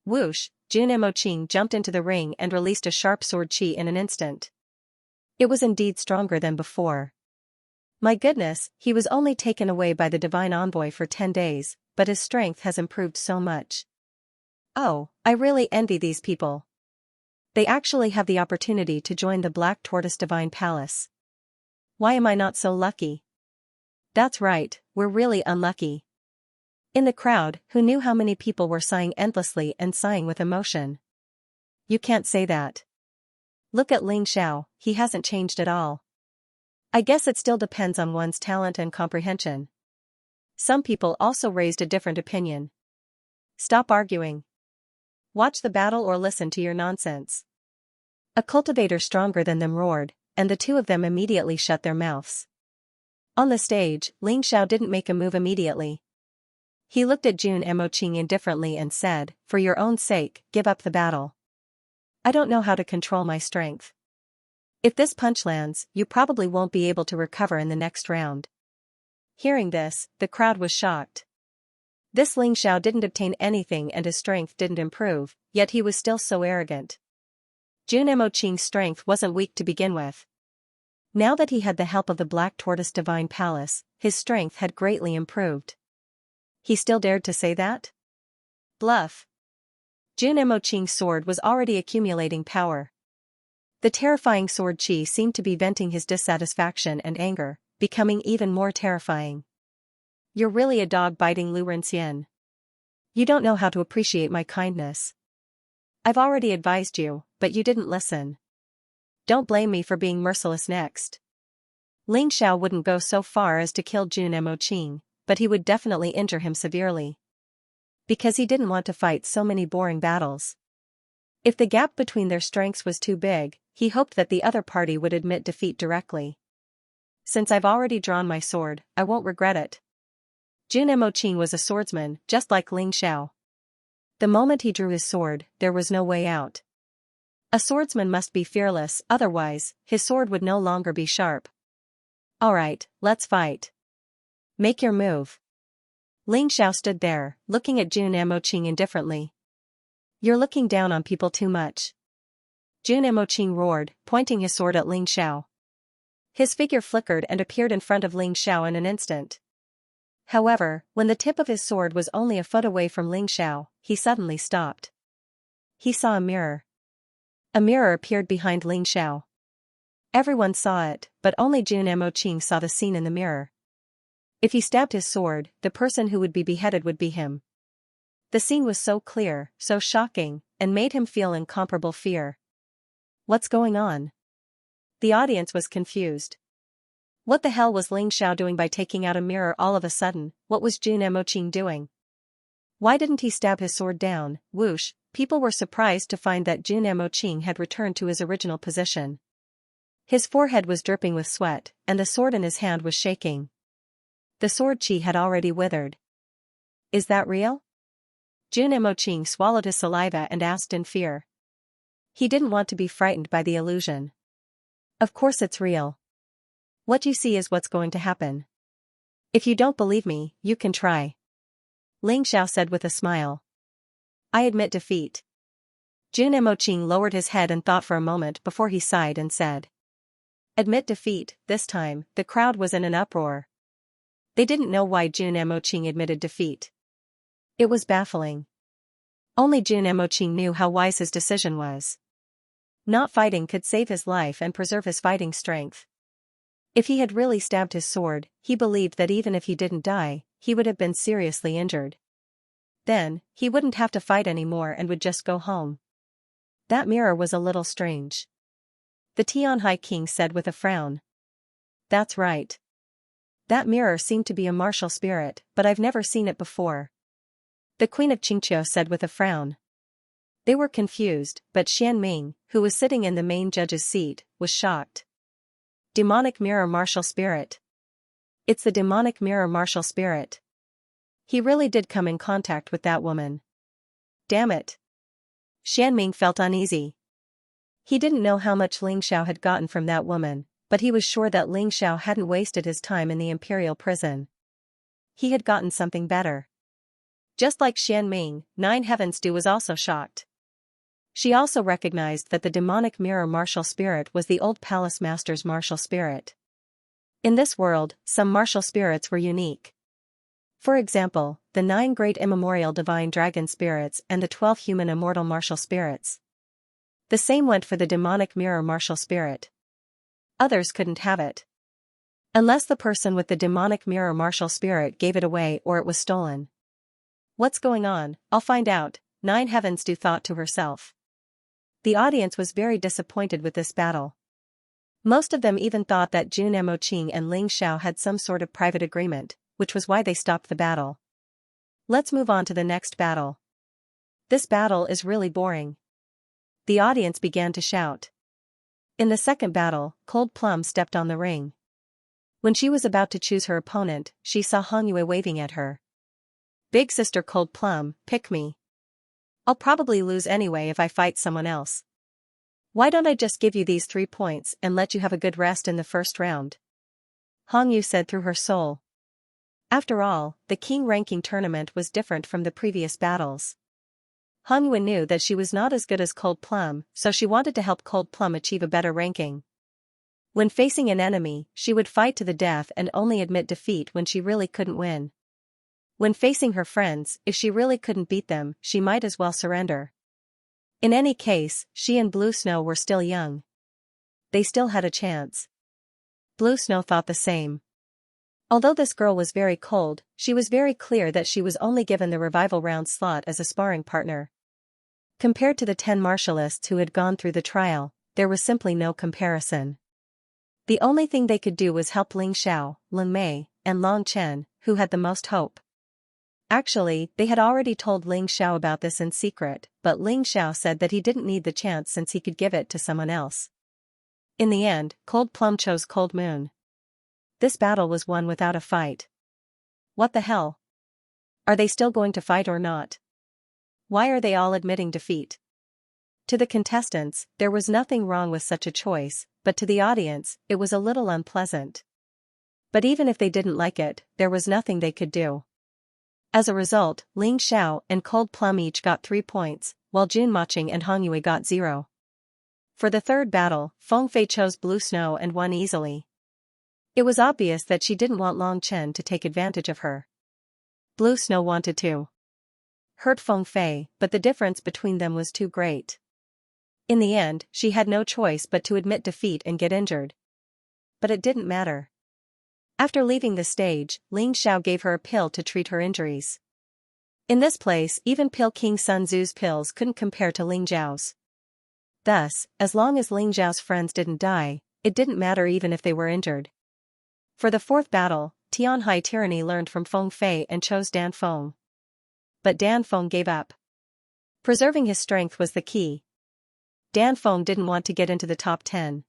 Whoosh, Jun Emoqing jumped into the ring and released a sharp sword chi in an instant. It was indeed stronger than before. My goodness, he was only taken away by the Divine Envoy for 10 days, but his strength has improved so much. Oh, I really envy these people. They actually have the opportunity to join the Black Tortoise Divine Palace. Why am I not so lucky? That's right, we're really unlucky. In the crowd, who knew how many people were sighing endlessly and sighing with emotion? You can't say that. Look at Ling Xiao, he hasn't changed at all. I guess it still depends on one's talent and comprehension. Some people also raised a different opinion. Stop arguing. Watch the battle or listen to your nonsense. A cultivator stronger than them roared, and the two of them immediately shut their mouths. On the stage, Ling Xiao didn't make a move immediately. He looked at Jun Emoqing indifferently and said, for your own sake, give up the battle. I don't know how to control my strength. If this punch lands, you probably won't be able to recover in the next round. Hearing this, the crowd was shocked. This Ling Xiao didn't obtain anything and his strength didn't improve, yet he was still so arrogant. Jun Emoqing's strength wasn't weak to begin with. Now that he had the help of the Black Tortoise Divine Palace, his strength had greatly improved. He still dared to say that? Bluff. Jun Emoqing's sword was already accumulating power. The terrifying sword chi seemed to be venting his dissatisfaction and anger, becoming even more terrifying. You're really a dog biting Lu Renxian. You don't know how to appreciate my kindness. I've already advised you, but you didn't listen. Don't blame me for being merciless next. Ling Xiao wouldn't go so far as to kill Jun Emoqing, but he would definitely injure him severely. Because he didn't want to fight so many boring battles. If the gap between their strengths was too big, he hoped that the other party would admit defeat directly. Since I've already drawn my sword, I won't regret it. Jun Emoqing was a swordsman, just like Ling Xiao. The moment he drew his sword, there was no way out. A swordsman must be fearless, otherwise, his sword would no longer be sharp. Alright, let's fight. Make your move. Ling Xiao stood there, looking at Jun Emoqing indifferently. You're looking down on people too much. Jun Emoqing roared, pointing his sword at Ling Xiao. His figure flickered and appeared in front of Ling Xiao in an instant. However, when the tip of his sword was only a foot away from Ling Xiao, he suddenly stopped. He saw a mirror. A mirror appeared behind Ling Xiao. Everyone saw it, but only Jun Emoching saw the scene in the mirror. If he stabbed his sword, the person who would be beheaded would be him. The scene was so clear, so shocking, and made him feel incomparable fear. What's going on? The audience was confused. What the hell was Ling Xiao doing by taking out a mirror all of a sudden? What was Jun Emoching doing? Why didn't he stab his sword down? Whoosh, people were surprised to find that Jun Emoching had returned to his original position. His forehead was dripping with sweat, and the sword in his hand was shaking. The sword chi had already withered. Is that real? Jun Emoching swallowed his saliva and asked in fear. He didn't want to be frightened by the illusion. Of course it's real. What you see is what's going to happen. If you don't believe me, you can try. Ling Xiao said with a smile. I admit defeat. Jun Emoching lowered his head and thought for a moment before he sighed and said. Admit defeat. This time, the crowd was in an uproar. They didn't know why Jun Emoching admitted defeat. It was baffling. Only Jun Emoching knew how wise his decision was. Not fighting could save his life and preserve his fighting strength. If he had really stabbed his sword, he believed that even if he didn't die, he would have been seriously injured. Then, he wouldn't have to fight anymore and would just go home. That mirror was a little strange. The Tianhai king said with a frown. That's right. That mirror seemed to be a martial spirit, but I've never seen it before. The queen of Xianxia said with a frown. They were confused, but Xian Ming, who was sitting in the main judge's seat, was shocked. Demonic mirror martial spirit. It's the demonic mirror martial spirit. He really did come in contact with that woman. Damn it. Xian Ming felt uneasy. He didn't know how much Ling Xiao had gotten from that woman, but he was sure that Ling Xiao hadn't wasted his time in the imperial prison. He had gotten something better. Just like Xian Ming, Nine Heavens Du was also shocked. She also recognized that the demonic mirror martial spirit was the old palace master's martial spirit. In this world, some martial spirits were unique. For example, the 9 great immemorial divine dragon spirits and the 12 human immortal martial spirits. The same went for the demonic mirror martial spirit. Others couldn't have it. Unless the person with the demonic mirror martial spirit gave it away or it was stolen. What's going on? I'll find out, Nine Heavens Du thought to herself. The audience was very disappointed with this battle. Most of them even thought that Jun Emoching and Ling Xiao had some sort of private agreement, which was why they stopped the battle. Let's move on to the next battle. This battle is really boring. The audience began to shout. In the second battle, Cold Plum stepped on the ring. When she was about to choose her opponent, she saw Hangyue waving at her. Big sister Cold Plum, pick me. I'll probably lose anyway if I fight someone else. Why don't I just give you these 3 points and let you have a good rest in the first round? Hangyu said through her soul. After all, the king ranking tournament was different from the previous battles. Hangyu knew that she was not as good as Cold Plum, so she wanted to help Cold Plum achieve a better ranking. When facing an enemy, she would fight to the death and only admit defeat when she really couldn't win. When facing her friends, if she really couldn't beat them, she might as well surrender. In any case, she and Blue Snow were still young. They still had a chance. Blue Snow thought the same. Although this girl was very cold, she was very clear that she was only given the revival round slot as a sparring partner. Compared to the 10 martialists who had gone through the trial, there was simply no comparison. The only thing they could do was help Ling Xiao, Lin Mei, and Long Chen, who had the most hope. Actually, they had already told Ling Xiao about this in secret, but Ling Xiao said that he didn't need the chance since he could give it to someone else. In the end, Cold Plum chose Cold Moon. This battle was won without a fight. What the hell? Are they still going to fight or not? Why are they all admitting defeat? To the contestants, there was nothing wrong with such a choice, but to the audience, it was a little unpleasant. But even if they didn't like it, there was nothing they could do. As a result, Ling Xiao and Cold Plum each got 3 points, while Jun Moching and Hangyue got 0. For the third battle, Feng Fei chose Blue Snow and won easily. It was obvious that she didn't want Long Chen to take advantage of her. Blue Snow wanted to hurt Feng Fei, but the difference between them was too great. In the end, she had no choice but to admit defeat and get injured. But it didn't matter. After leaving the stage, Ling Xiao gave her a pill to treat her injuries. In this place, even Pill King Sun Tzu's pills couldn't compare to Ling Zhao's. Thus, as long as Ling Zhao's friends didn't die, it didn't matter even if they were injured. For the fourth battle, Tianhai Tyranny learned from Feng Fei and chose Dan Feng. But Dan Feng gave up. Preserving his strength was the key. Dan Feng didn't want to get into the top 10.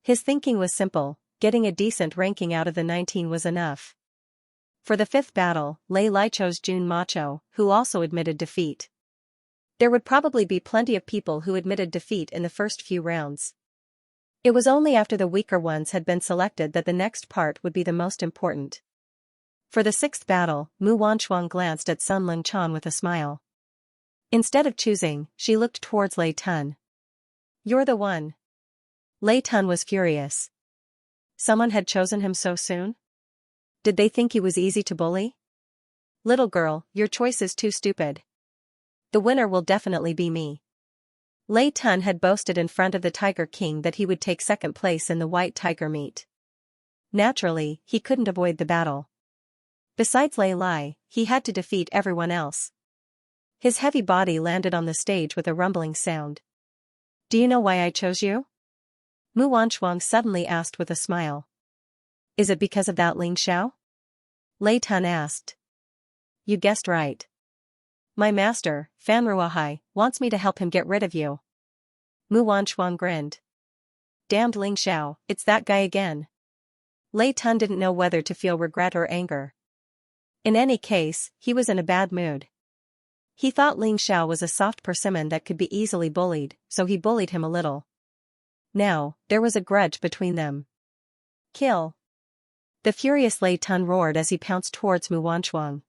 His thinking was simple, getting a decent ranking out of the 19 was enough. For the fifth battle, Lei Lai chose Jun Macho, who also admitted defeat. There would probably be plenty of people who admitted defeat in the first few rounds. It was only after the weaker ones had been selected that the next part would be the most important. For the sixth battle, Mu Wanchuang glanced at Sun Lingchan with a smile. Instead of choosing, she looked towards Lei Tun. "You're the one." Lei Tun was furious. Someone had chosen him so soon? Did they think he was easy to bully? "Little girl, your choice is too stupid. The winner will definitely be me." Lei Tun had boasted in front of the Tiger King that he would take second place in the white tiger meet. Naturally, he couldn't avoid the battle. Besides Lei Lai, he had to defeat everyone else. His heavy body landed on the stage with a rumbling sound. "Do you know why I chose you?" Mu Wanchuang suddenly asked with a smile. "Is it because of that Ling Xiao?" Lei Tun asked. "You guessed right. My master, Fan Ruahai, wants me to help him get rid of you." Mu Wanchuang grinned. "Damned Ling Xiao, it's that guy again." Lei Tun didn't know whether to feel regret or anger. In any case, he was in a bad mood. He thought Ling Xiao was a soft persimmon that could be easily bullied, so he bullied him a little. Now, there was a grudge between them. "Kill!" The furious Lei Tun roared as he pounced towards Mu Wanchuang.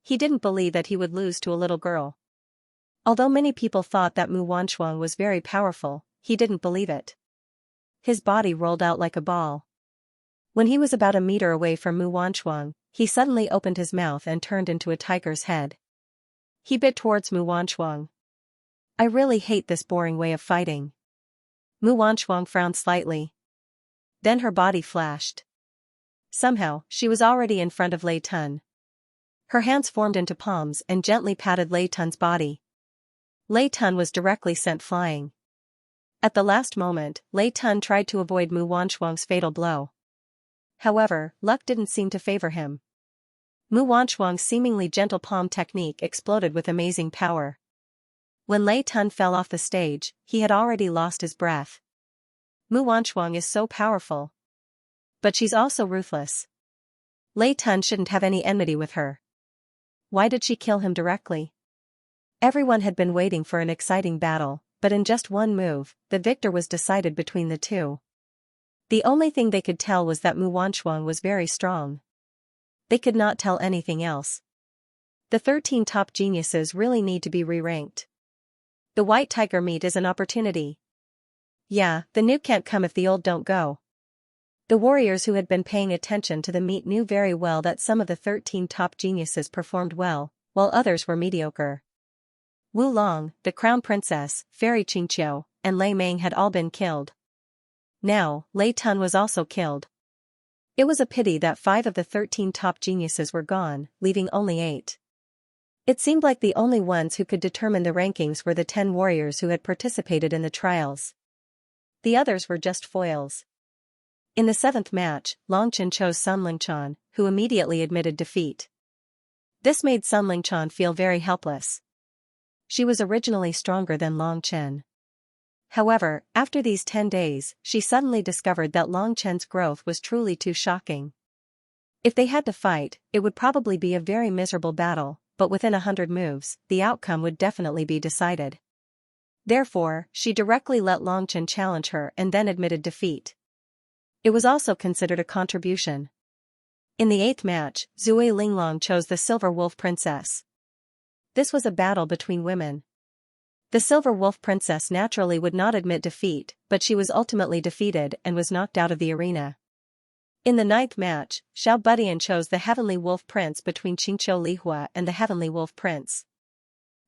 He didn't believe that he would lose to a little girl. Although many people thought that Mu Wanchuang was very powerful, he didn't believe it. His body rolled out like a ball. When he was about a meter away from Mu Wanchuang, he suddenly opened his mouth and turned into a tiger's head. He bit towards Mu Wanchuang. "I really hate this boring way of fighting." Mu Wanchuang frowned slightly. Then her body flashed. Somehow, she was already in front of Lei Tun. Her hands formed into palms and gently patted Lei Tun's body. Lei Tun was directly sent flying. At the last moment, Lei Tun tried to avoid Mu Wanchuang's fatal blow. However, luck didn't seem to favor him. Mu Wanchuang's seemingly gentle palm technique exploded with amazing power. When Lei Tun fell off the stage, he had already lost his breath. Mu Wanchuang is so powerful. But she's also ruthless. Lei Tun shouldn't have any enmity with her. Why did she kill him directly? Everyone had been waiting for an exciting battle, but in just one move, the victor was decided between the two. The only thing they could tell was that Mu Wanchuang was very strong. They could not tell anything else. The 13 top geniuses really need to be re-ranked. The white tiger meet is an opportunity. Yeah, the new can't come if the old don't go. The warriors who had been paying attention to the meet knew very well that some of the 13 top geniuses performed well, while others were mediocre. Wu Long, the crown princess, Fairy Qingqiu, and Lei Meng had all been killed. Now, Lei Tun was also killed. It was a pity that 5 of the 13 top geniuses were gone, leaving only 8. It seemed like the only ones who could determine the rankings were the 10 warriors who had participated in the trials. The others were just foils. In the 7th match, Longchen chose Sun Lingchan, who immediately admitted defeat. This made Sun Lingchan feel very helpless. She was originally stronger than Longchen. However, after these 10 days, she suddenly discovered that Longchen's growth was truly too shocking. If they had to fight, it would probably be a very miserable battle, but within 100 moves, the outcome would definitely be decided. Therefore, she directly let Longchen challenge her and then admitted defeat. It was also considered a contribution. In the 8th match, Zui Linglong chose the Silver Wolf Princess. This was a battle between women. The Silver Wolf Princess naturally would not admit defeat, but she was ultimately defeated and was knocked out of the arena. In the 9th match, Xiao Budian chose the Heavenly Wolf Prince between Qingqiu Lihua and the Heavenly Wolf Prince.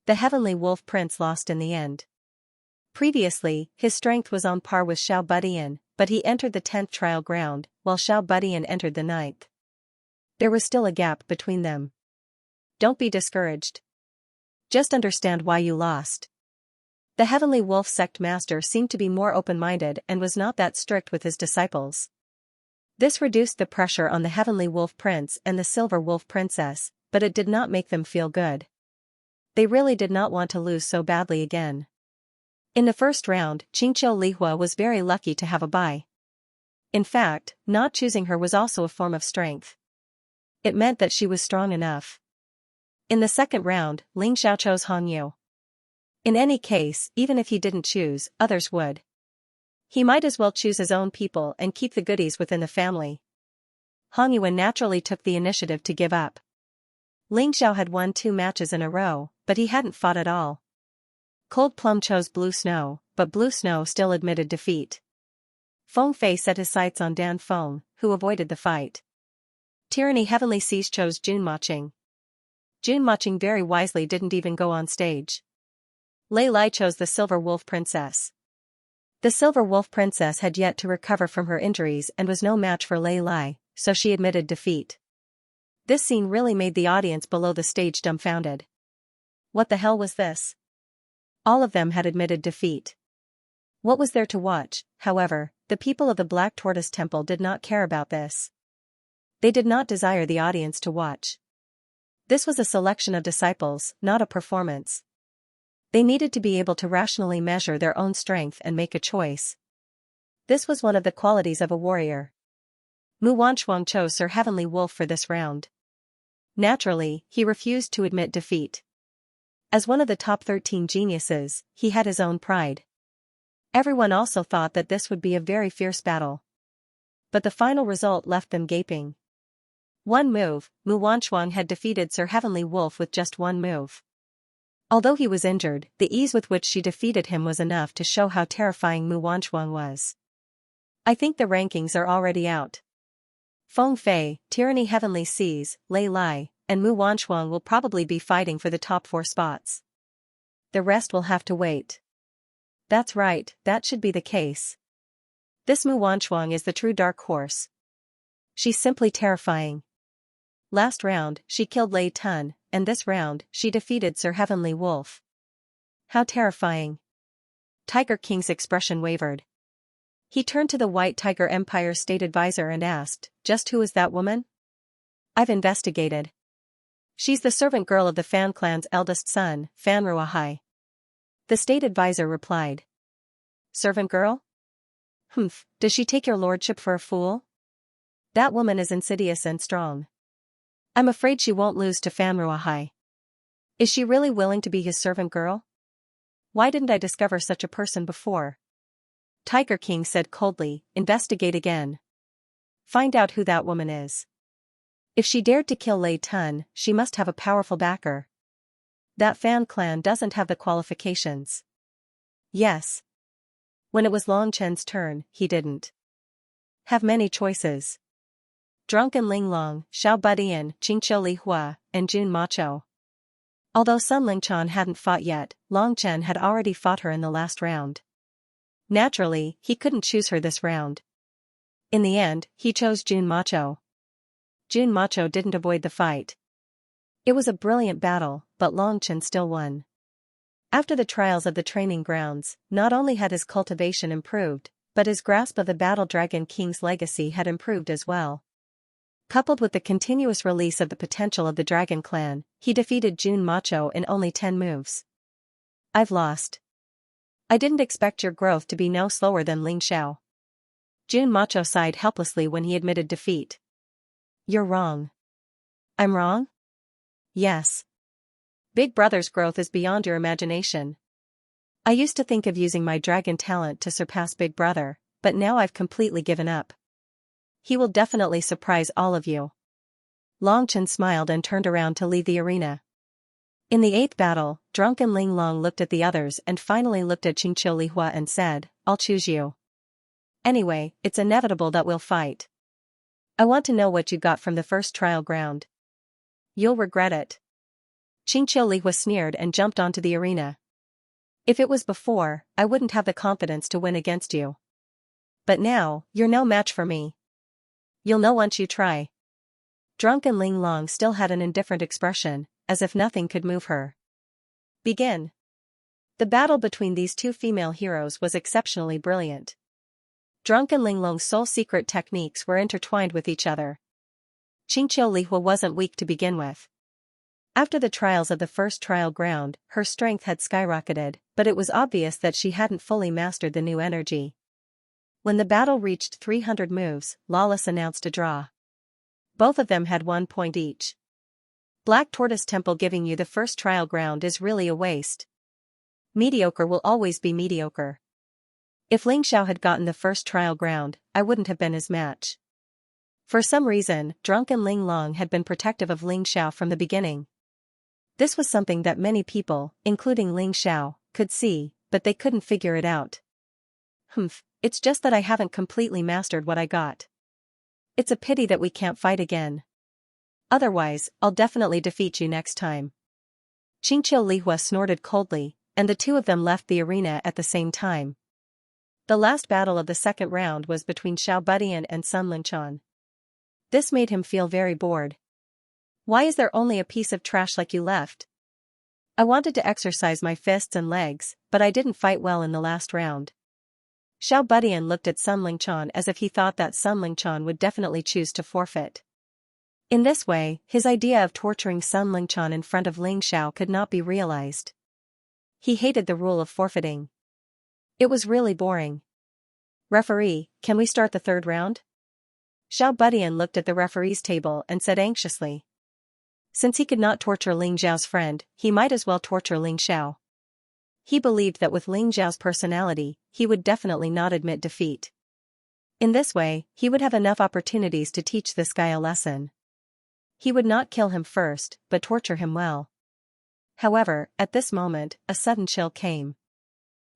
The Heavenly Wolf Prince lost in the end. Previously, his strength was on par with Xiao Budian, but he entered the 10th trial ground, while Xiao Budian entered the 9th. There was still a gap between them. Don't be discouraged. Just understand why you lost. The Heavenly Wolf sect master seemed to be more open-minded and was not that strict with his disciples. This reduced the pressure on the Heavenly Wolf Prince and the Silver Wolf Princess, but it did not make them feel good. They really did not want to lose so badly again. In the first round, Qingqiu Lihua was very lucky to have a bye. In fact, not choosing her was also a form of strength. It meant that she was strong enough. In the second round, Ling Xiao chose Han Yu. In any case, even if he didn't choose, others would. He might as well choose his own people and keep the goodies within the family. Han Yuan naturally took the initiative to give up. Ling Xiao had won 2 matches in a row, but he hadn't fought at all. Cold Plum chose Blue Snow, but Blue Snow still admitted defeat. Feng Fei set his sights on Dan Feng, who avoided the fight. Tyranny Heavenly Seas chose Jun Maching. Jun Maching very wisely didn't even go on stage. Lei Lai chose the Silver Wolf Princess. The Silver Wolf Princess had yet to recover from her injuries and was no match for Lei Lai, so she admitted defeat. This scene really made the audience below the stage dumbfounded. What the hell was this? All of them had admitted defeat. What was there to watch? However, the people of the Black Tortoise Temple did not care about this. They did not desire the audience to watch. This was a selection of disciples, not a performance. They needed to be able to rationally measure their own strength and make a choice. This was one of the qualities of a warrior. Mu Wanshuang chose Sir Heavenly Wolf for this round. Naturally, he refused to admit defeat. As one of the top 13 geniuses, he had his own pride. Everyone also thought that this would be a very fierce battle. But the final result left them gaping. One move, Mu Wanshuang had defeated Sir Heavenly Wolf with just one move. Although he was injured, the ease with which she defeated him was enough to show how terrifying Mu Wanshuang was. I think the rankings are already out. Feng Fei, Tyranny Heavenly Seas, Lei Lai, and Mu Wanshuang will probably be fighting for the top 4 spots. The rest will have to wait. That's right, that should be the case. This Mu Wanshuang is the true dark horse. She's simply terrifying. Last round, she killed Lei Tun, and this round, she defeated Sir Heavenly Wolf. How terrifying. Tiger King's expression wavered. He turned to the White Tiger Empire State Advisor and asked, "Just who is that woman?" "I've investigated. She's the servant girl of the Fan clan's eldest son, Fan Ruahai." The State Advisor replied. "Servant girl? Humph, does she take your lordship for a fool? That woman is insidious and strong. I'm afraid she won't lose to Fan Ruahai. Is she really willing to be his servant girl? Why didn't I discover such a person before?" Tiger King said coldly, "Investigate again. Find out who that woman is. If she dared to kill Lei Tun, she must have a powerful backer. That Fan clan doesn't have the qualifications." Yes. When it was Long Chen's turn, he didn't have many choices. Drunken Linglong, Xiao Budian, Qingqiu Lihua, and Jun Macho. Although Sun Lingchan hadn't fought yet, Long Chen had already fought her in the last round. Naturally, he couldn't choose her this round. In the end, he chose Jun Macho. Jun Macho didn't avoid the fight. It was a brilliant battle, but Long Chen still won. After the trials of the training grounds, not only had his cultivation improved, but his grasp of the Battle Dragon King's legacy had improved as well. Coupled with the continuous release of the potential of the Dragon Clan, he defeated Jun Macho in only 10 moves. "I've lost. I didn't expect your growth to be no slower than Ling Xiao." Jun Macho sighed helplessly when he admitted defeat. "You're wrong." "I'm wrong?" "Yes. Big Brother's growth is beyond your imagination. I used to think of using my dragon talent to surpass Big Brother, but now I've completely given up. He will definitely surprise all of you." Long Chen smiled and turned around to leave the arena. In the 8th battle, Drunken Ling Long looked at the others and finally looked at Qingqiu Lihua and said, "I'll choose you. Anyway, it's inevitable that we'll fight. I want to know what you got from the first trial ground. You'll regret it." Qingqiu Lihua sneered and jumped onto the arena. If it was before, I wouldn't have the confidence to win against you. But now, you're no match for me. You'll know once you try. Drunken Ling Long still had an indifferent expression, as if nothing could move her. Begin. The battle between these two female heroes was exceptionally brilliant. Drunken Ling Long's sole secret techniques were intertwined with each other. Xianxia Lihua wasn't weak to begin with. After the trials of the first trial ground, her strength had skyrocketed, but it was obvious that she hadn't fully mastered the new energy. When the battle reached 300 moves, Lawless announced a draw. Both of them had 1 point each. Black Tortoise Temple giving you the first trial ground is really a waste. Mediocre will always be mediocre. If Ling Xiao had gotten the first trial ground, I wouldn't have been his match. For some reason, Drunken Ling Long had been protective of Ling Xiao from the beginning. This was something that many people, including Ling Xiao, could see, but they couldn't figure it out. It's just that I haven't completely mastered what I got. It's a pity that we can't fight again. Otherwise, I'll definitely defeat you next time. Xianxia Lihua snorted coldly, and the two of them left the arena at the same time. The last battle of the second round was between Xiao Budian and Sun Linchan. This made him feel very bored. Why is there only a piece of trash like you left? I wanted to exercise my fists and legs, but I didn't fight well in the last round. Xiao Budian looked at Sun Linchan as if he thought that Sun Linchan would definitely choose to forfeit. In this way, his idea of torturing Sun Linchan in front of Ling Xiao could not be realized. He hated the rule of forfeiting. It was really boring. Referee, can we start the third round? Xiao Budian looked at the referee's table and said anxiously. Since he could not torture Ling Xiao's friend, he might as well torture Ling Xiao. He believed that with Ling Xiao's personality, he would definitely not admit defeat. In this way, he would have enough opportunities to teach this guy a lesson. He would not kill him first, but torture him well. However, at this moment, a sudden chill came.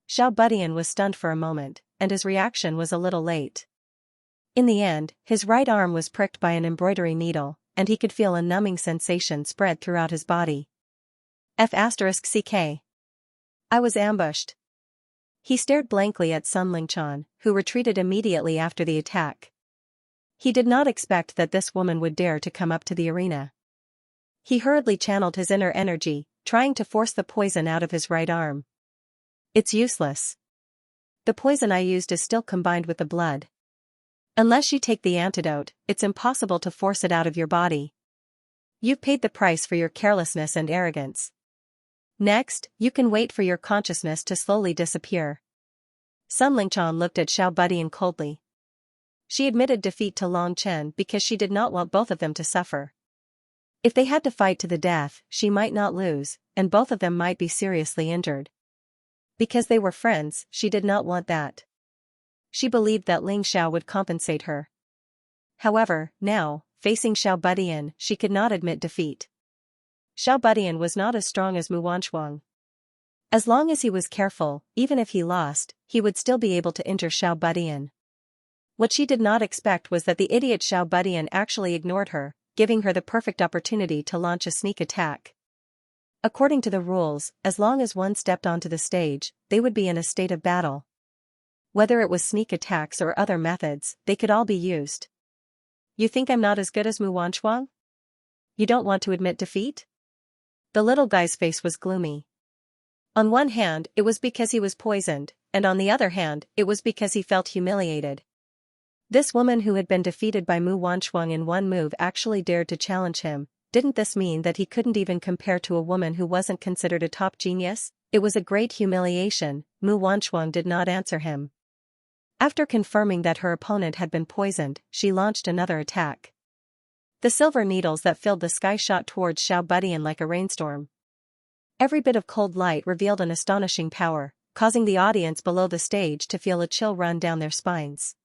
Xiao Budian was stunned for a moment, and his reaction was a little late. In the end, his right arm was pricked by an embroidery needle, and he could feel a numbing sensation spread throughout his body. F***CK. I was ambushed. He stared blankly at Sun Linchan, who retreated immediately after the attack. He did not expect that this woman would dare to come up to the arena. He hurriedly channeled his inner energy, trying to force the poison out of his right arm. It's useless. The poison I used is still combined with the blood. Unless you take the antidote, it's impossible to force it out of your body. You've paid the price for your carelessness and arrogance. Next, you can wait for your consciousness to slowly disappear. Sun Linchan looked at Xiao Budian coldly. She admitted defeat to Long Chen because she did not want both of them to suffer. If they had to fight to the death, she might not lose, and both of them might be seriously injured. Because they were friends, she did not want that. She believed that Ling Xiao would compensate her. However, now, facing Xiao Budian, she could not admit defeat. Xiao Budian was not as strong as Mu Wanchuang. As long as he was careful, even if he lost, he would still be able to injure Xiao Budian. What she did not expect was that the idiot Xiao Budian actually ignored her, giving her the perfect opportunity to launch a sneak attack. According to the rules, as long as one stepped onto the stage, they would be in a state of battle. Whether it was sneak attacks or other methods, they could all be used. You think I'm not as good as Mu Wanchuang? You don't want to admit defeat? The little guy's face was gloomy. On one hand, it was because he was poisoned, and on the other hand, it was because he felt humiliated. This woman who had been defeated by Mu Wanchuang in one move actually dared to challenge him. Didn't this mean that he couldn't even compare to a woman who wasn't considered a top genius? It was a great humiliation. Mu Wanchuang did not answer him. After confirming that her opponent had been poisoned, she launched another attack. The silver needles that filled the sky shot towards Xiao Budian like a rainstorm. Every bit of cold light revealed an astonishing power, causing the audience below the stage to feel a chill run down their spines.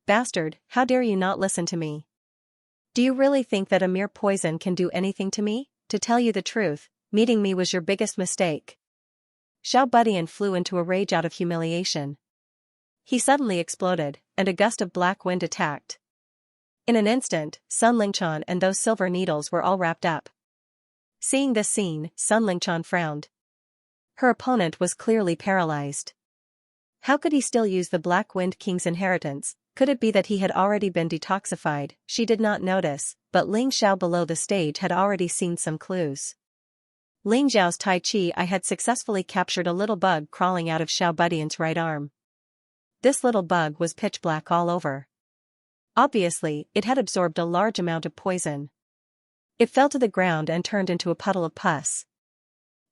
Bastard, how dare you not listen to me? Do you really think that a mere poison can do anything to me? To tell you the truth, meeting me was your biggest mistake. Xiao Budian flew into a rage out of humiliation. He suddenly exploded, and a gust of black wind attacked. In an instant, Sun Linchan and those silver needles were all wrapped up. Seeing this scene, Sun Linchan frowned. Her opponent was clearly paralyzed. How could he still use the Black Wind King's inheritance? Could it be that he had already been detoxified? She did not notice, but Ling Xiao below the stage had already seen some clues. Ling Xiao's Tai Chi eye had successfully captured a little bug crawling out of Xiao Budian's right arm. This little bug was pitch black all over. Obviously, it had absorbed a large amount of poison. It fell to the ground and turned into a puddle of pus.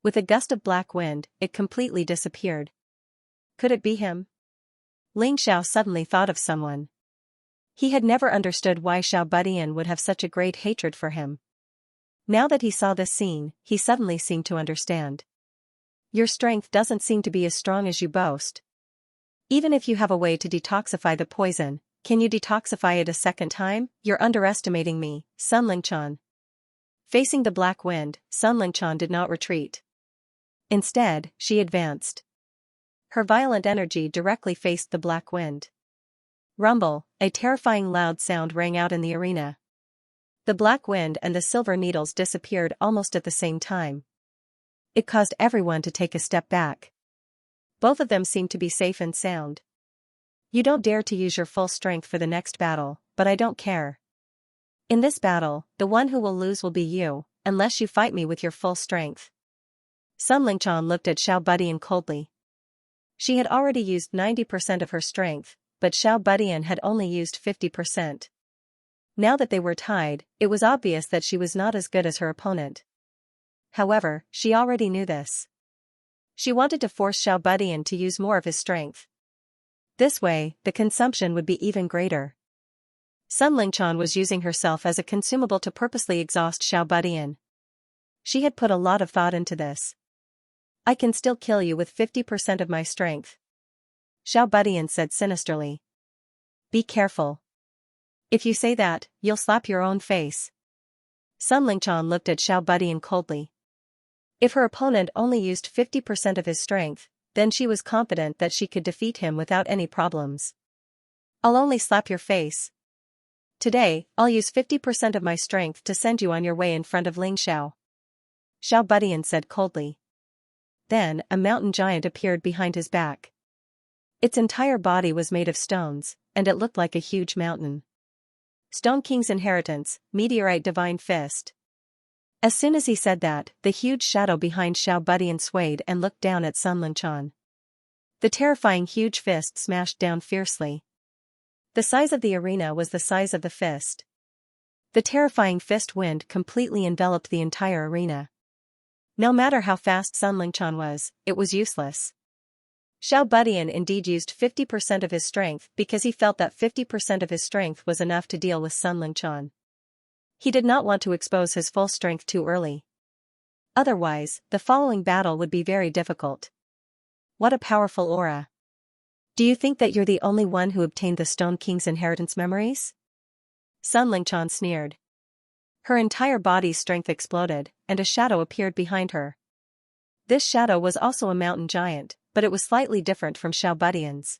With a gust of black wind, it completely disappeared. Could it be him? Ling Xiao suddenly thought of someone. He had never understood why Xiao Budian would have such a great hatred for him. Now that he saw this scene, he suddenly seemed to understand. Your strength doesn't seem to be as strong as you boast. Even if you have a way to detoxify the poison, can you detoxify it a second time? You're underestimating me, Sun Lingchan. Facing the black wind, Sun Lingchan did not retreat. Instead, she advanced. Her violent energy directly faced the black wind. Rumble, a terrifying loud sound rang out in the arena. The black wind and the silver needles disappeared almost at the same time. It caused everyone to take a step back. Both of them seemed to be safe and sound. You don't dare to use your full strength for the next battle, but I don't care. In this battle, the one who will lose will be you, unless you fight me with your full strength. Sun Lingchan looked at Xiao Budian coldly. She had already used 90% of her strength, but Xiao Budian had only used 50%. Now that they were tied, it was obvious that she was not as good as her opponent. However, she already knew this. She wanted to force Xiao Budian to use more of his strength. This way, the consumption would be even greater. Sun Lingchan was using herself as a consumable to purposely exhaust Xiao Budian. She had put a lot of thought into this. I can still kill you with 50% of my strength. Xiao Budian said sinisterly. Be careful. If you say that, you'll slap your own face. Sun Lingchan looked at Xiao Budian coldly. If her opponent only used 50% of his strength, then she was confident that she could defeat him without any problems. I'll only slap your face. Today, I'll use 50% of my strength to send you on your way in front of Ling Xiao. Xiao Budian said coldly. Then, a mountain giant appeared behind his back. Its entire body was made of stones, and it looked like a huge mountain. Stone King's inheritance, meteorite divine fist. As soon as he said that, the huge shadow behind Xiao Budian swayed and looked down at Sun Lingchan. The terrifying huge fist smashed down fiercely. The size of the arena was the size of the fist. The terrifying fist wind completely enveloped the entire arena. No matter how fast Sun Lingchan was, it was useless. Xiao Budian indeed used 50% of his strength because he felt that 50% of his strength was enough to deal with Sun Lingchan. He did not want to expose his full strength too early. Otherwise, the following battle would be very difficult. What a powerful aura. Do you think that you're the only one who obtained the Stone King's inheritance memories? Sun Lingchan sneered. Her entire body's strength exploded, and a shadow appeared behind her. This shadow was also a mountain giant, but it was slightly different from Xiao Budian's.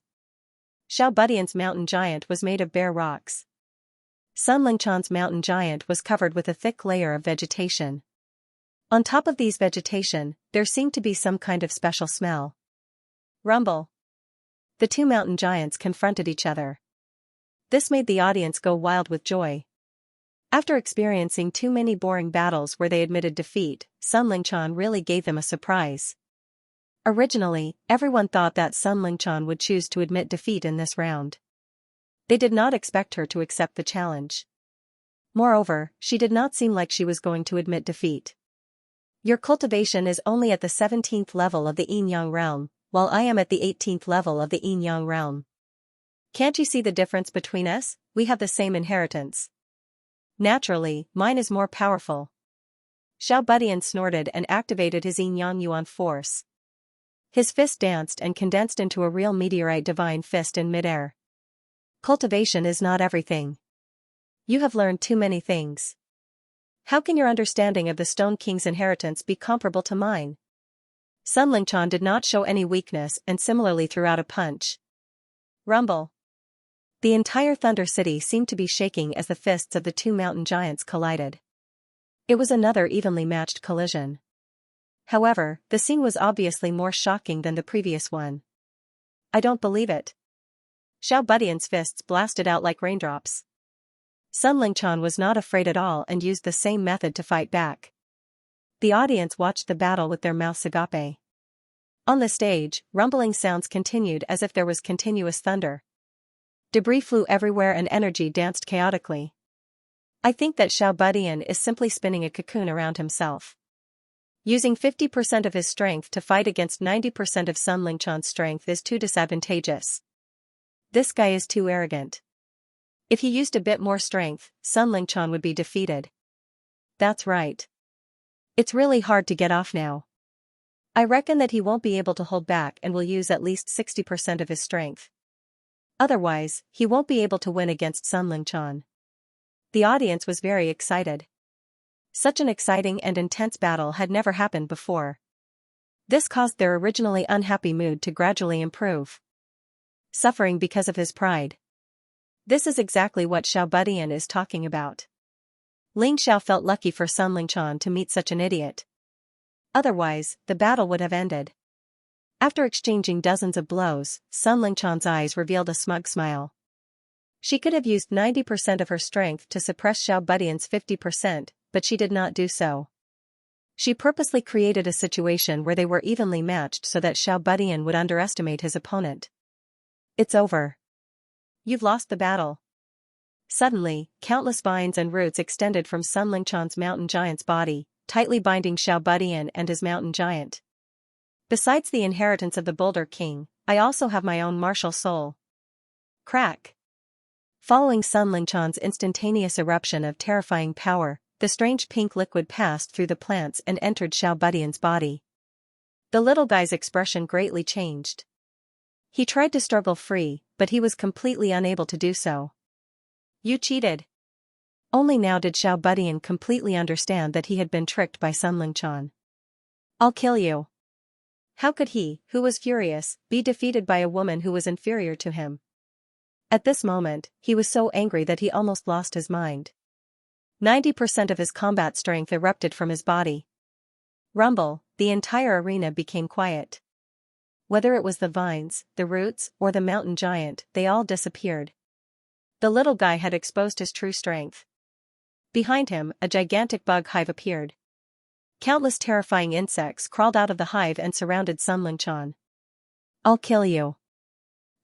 Xiao Budian's mountain giant was made of bare rocks. Sun Lingchan's mountain giant was covered with a thick layer of vegetation. On top of these vegetation, there seemed to be some kind of special smell. Rumble. The two mountain giants confronted each other. This made the audience go wild with joy. After experiencing too many boring battles where they admitted defeat, Sun Lingchan really gave them a surprise. Originally, everyone thought that Sun Lingchan would choose to admit defeat in this round. They did not expect her to accept the challenge. Moreover, she did not seem like she was going to admit defeat. Your cultivation is only at the 17th level of the Yin-Yang realm, while I am at the 18th level of the Yin-Yang realm. Can't you see the difference between us? We have the same inheritance. Naturally, mine is more powerful. Xiao Budian snorted and activated his Yin-Yang Yuan force. His fist danced and condensed into a real meteorite divine fist in midair. Cultivation is not everything. You have learned too many things. How can your understanding of the Stone King's inheritance be comparable to mine? Sun Lingchan did not show any weakness and similarly threw out a punch. Rumble. The entire Thunder City seemed to be shaking as the fists of the two mountain giants collided. It was another evenly matched collision. However, the scene was obviously more shocking than the previous one. I don't believe it. Xiao Budian's fists blasted out like raindrops. Sun Lingchan was not afraid at all and used the same method to fight back. The audience watched the battle with their mouths agape. On the stage, rumbling sounds continued as if there was continuous thunder. Debris flew everywhere and energy danced chaotically. I think that Xiao Budian is simply spinning a cocoon around himself. Using 50% of his strength to fight against 90% of Sun Lingchan's strength is too disadvantageous. This guy is too arrogant. If he used a bit more strength, Sun Lingchan would be defeated. That's right. It's really hard to get off now. I reckon that he won't be able to hold back and will use at least 60% of his strength. Otherwise, he won't be able to win against Sun Lingchan. The audience was very excited. Such an exciting and intense battle had never happened before. This caused their originally unhappy mood to gradually improve. Suffering because of his pride. This is exactly what Xiao Budian is talking about. Ling Xiao felt lucky for Sun Lingchan to meet such an idiot. Otherwise, the battle would have ended. After exchanging dozens of blows, Sun Lingchan's eyes revealed a smug smile. She could have used 90% of her strength to suppress Xiao Budian's 50%, but she did not do so. She purposely created a situation where they were evenly matched so that Xiao Budian would underestimate his opponent. It's over. You've lost the battle. Suddenly, countless vines and roots extended from Sun Lingchan's mountain giant's body, tightly binding Xiao Budian and his mountain giant. Besides the inheritance of the Boulder King, I also have my own martial soul. Crack. Following Sun Lingchan's instantaneous eruption of terrifying power, the strange pink liquid passed through the plants and entered Xiao Budian's body. The little guy's expression greatly changed. He tried to struggle free, but he was completely unable to do so. You cheated. Only now did Xiao Budian completely understand that he had been tricked by Sun Lingchan. I'll kill you. How could he, who was furious, be defeated by a woman who was inferior to him? At this moment, he was so angry that he almost lost his mind. 90% of his combat strength erupted from his body. Rumble, the entire arena became quiet. Whether it was the vines, the roots, or the mountain giant, they all disappeared. The little guy had exposed his true strength. Behind him, a gigantic bug hive appeared. Countless terrifying insects crawled out of the hive and surrounded Sun Lingchan. I'll kill you.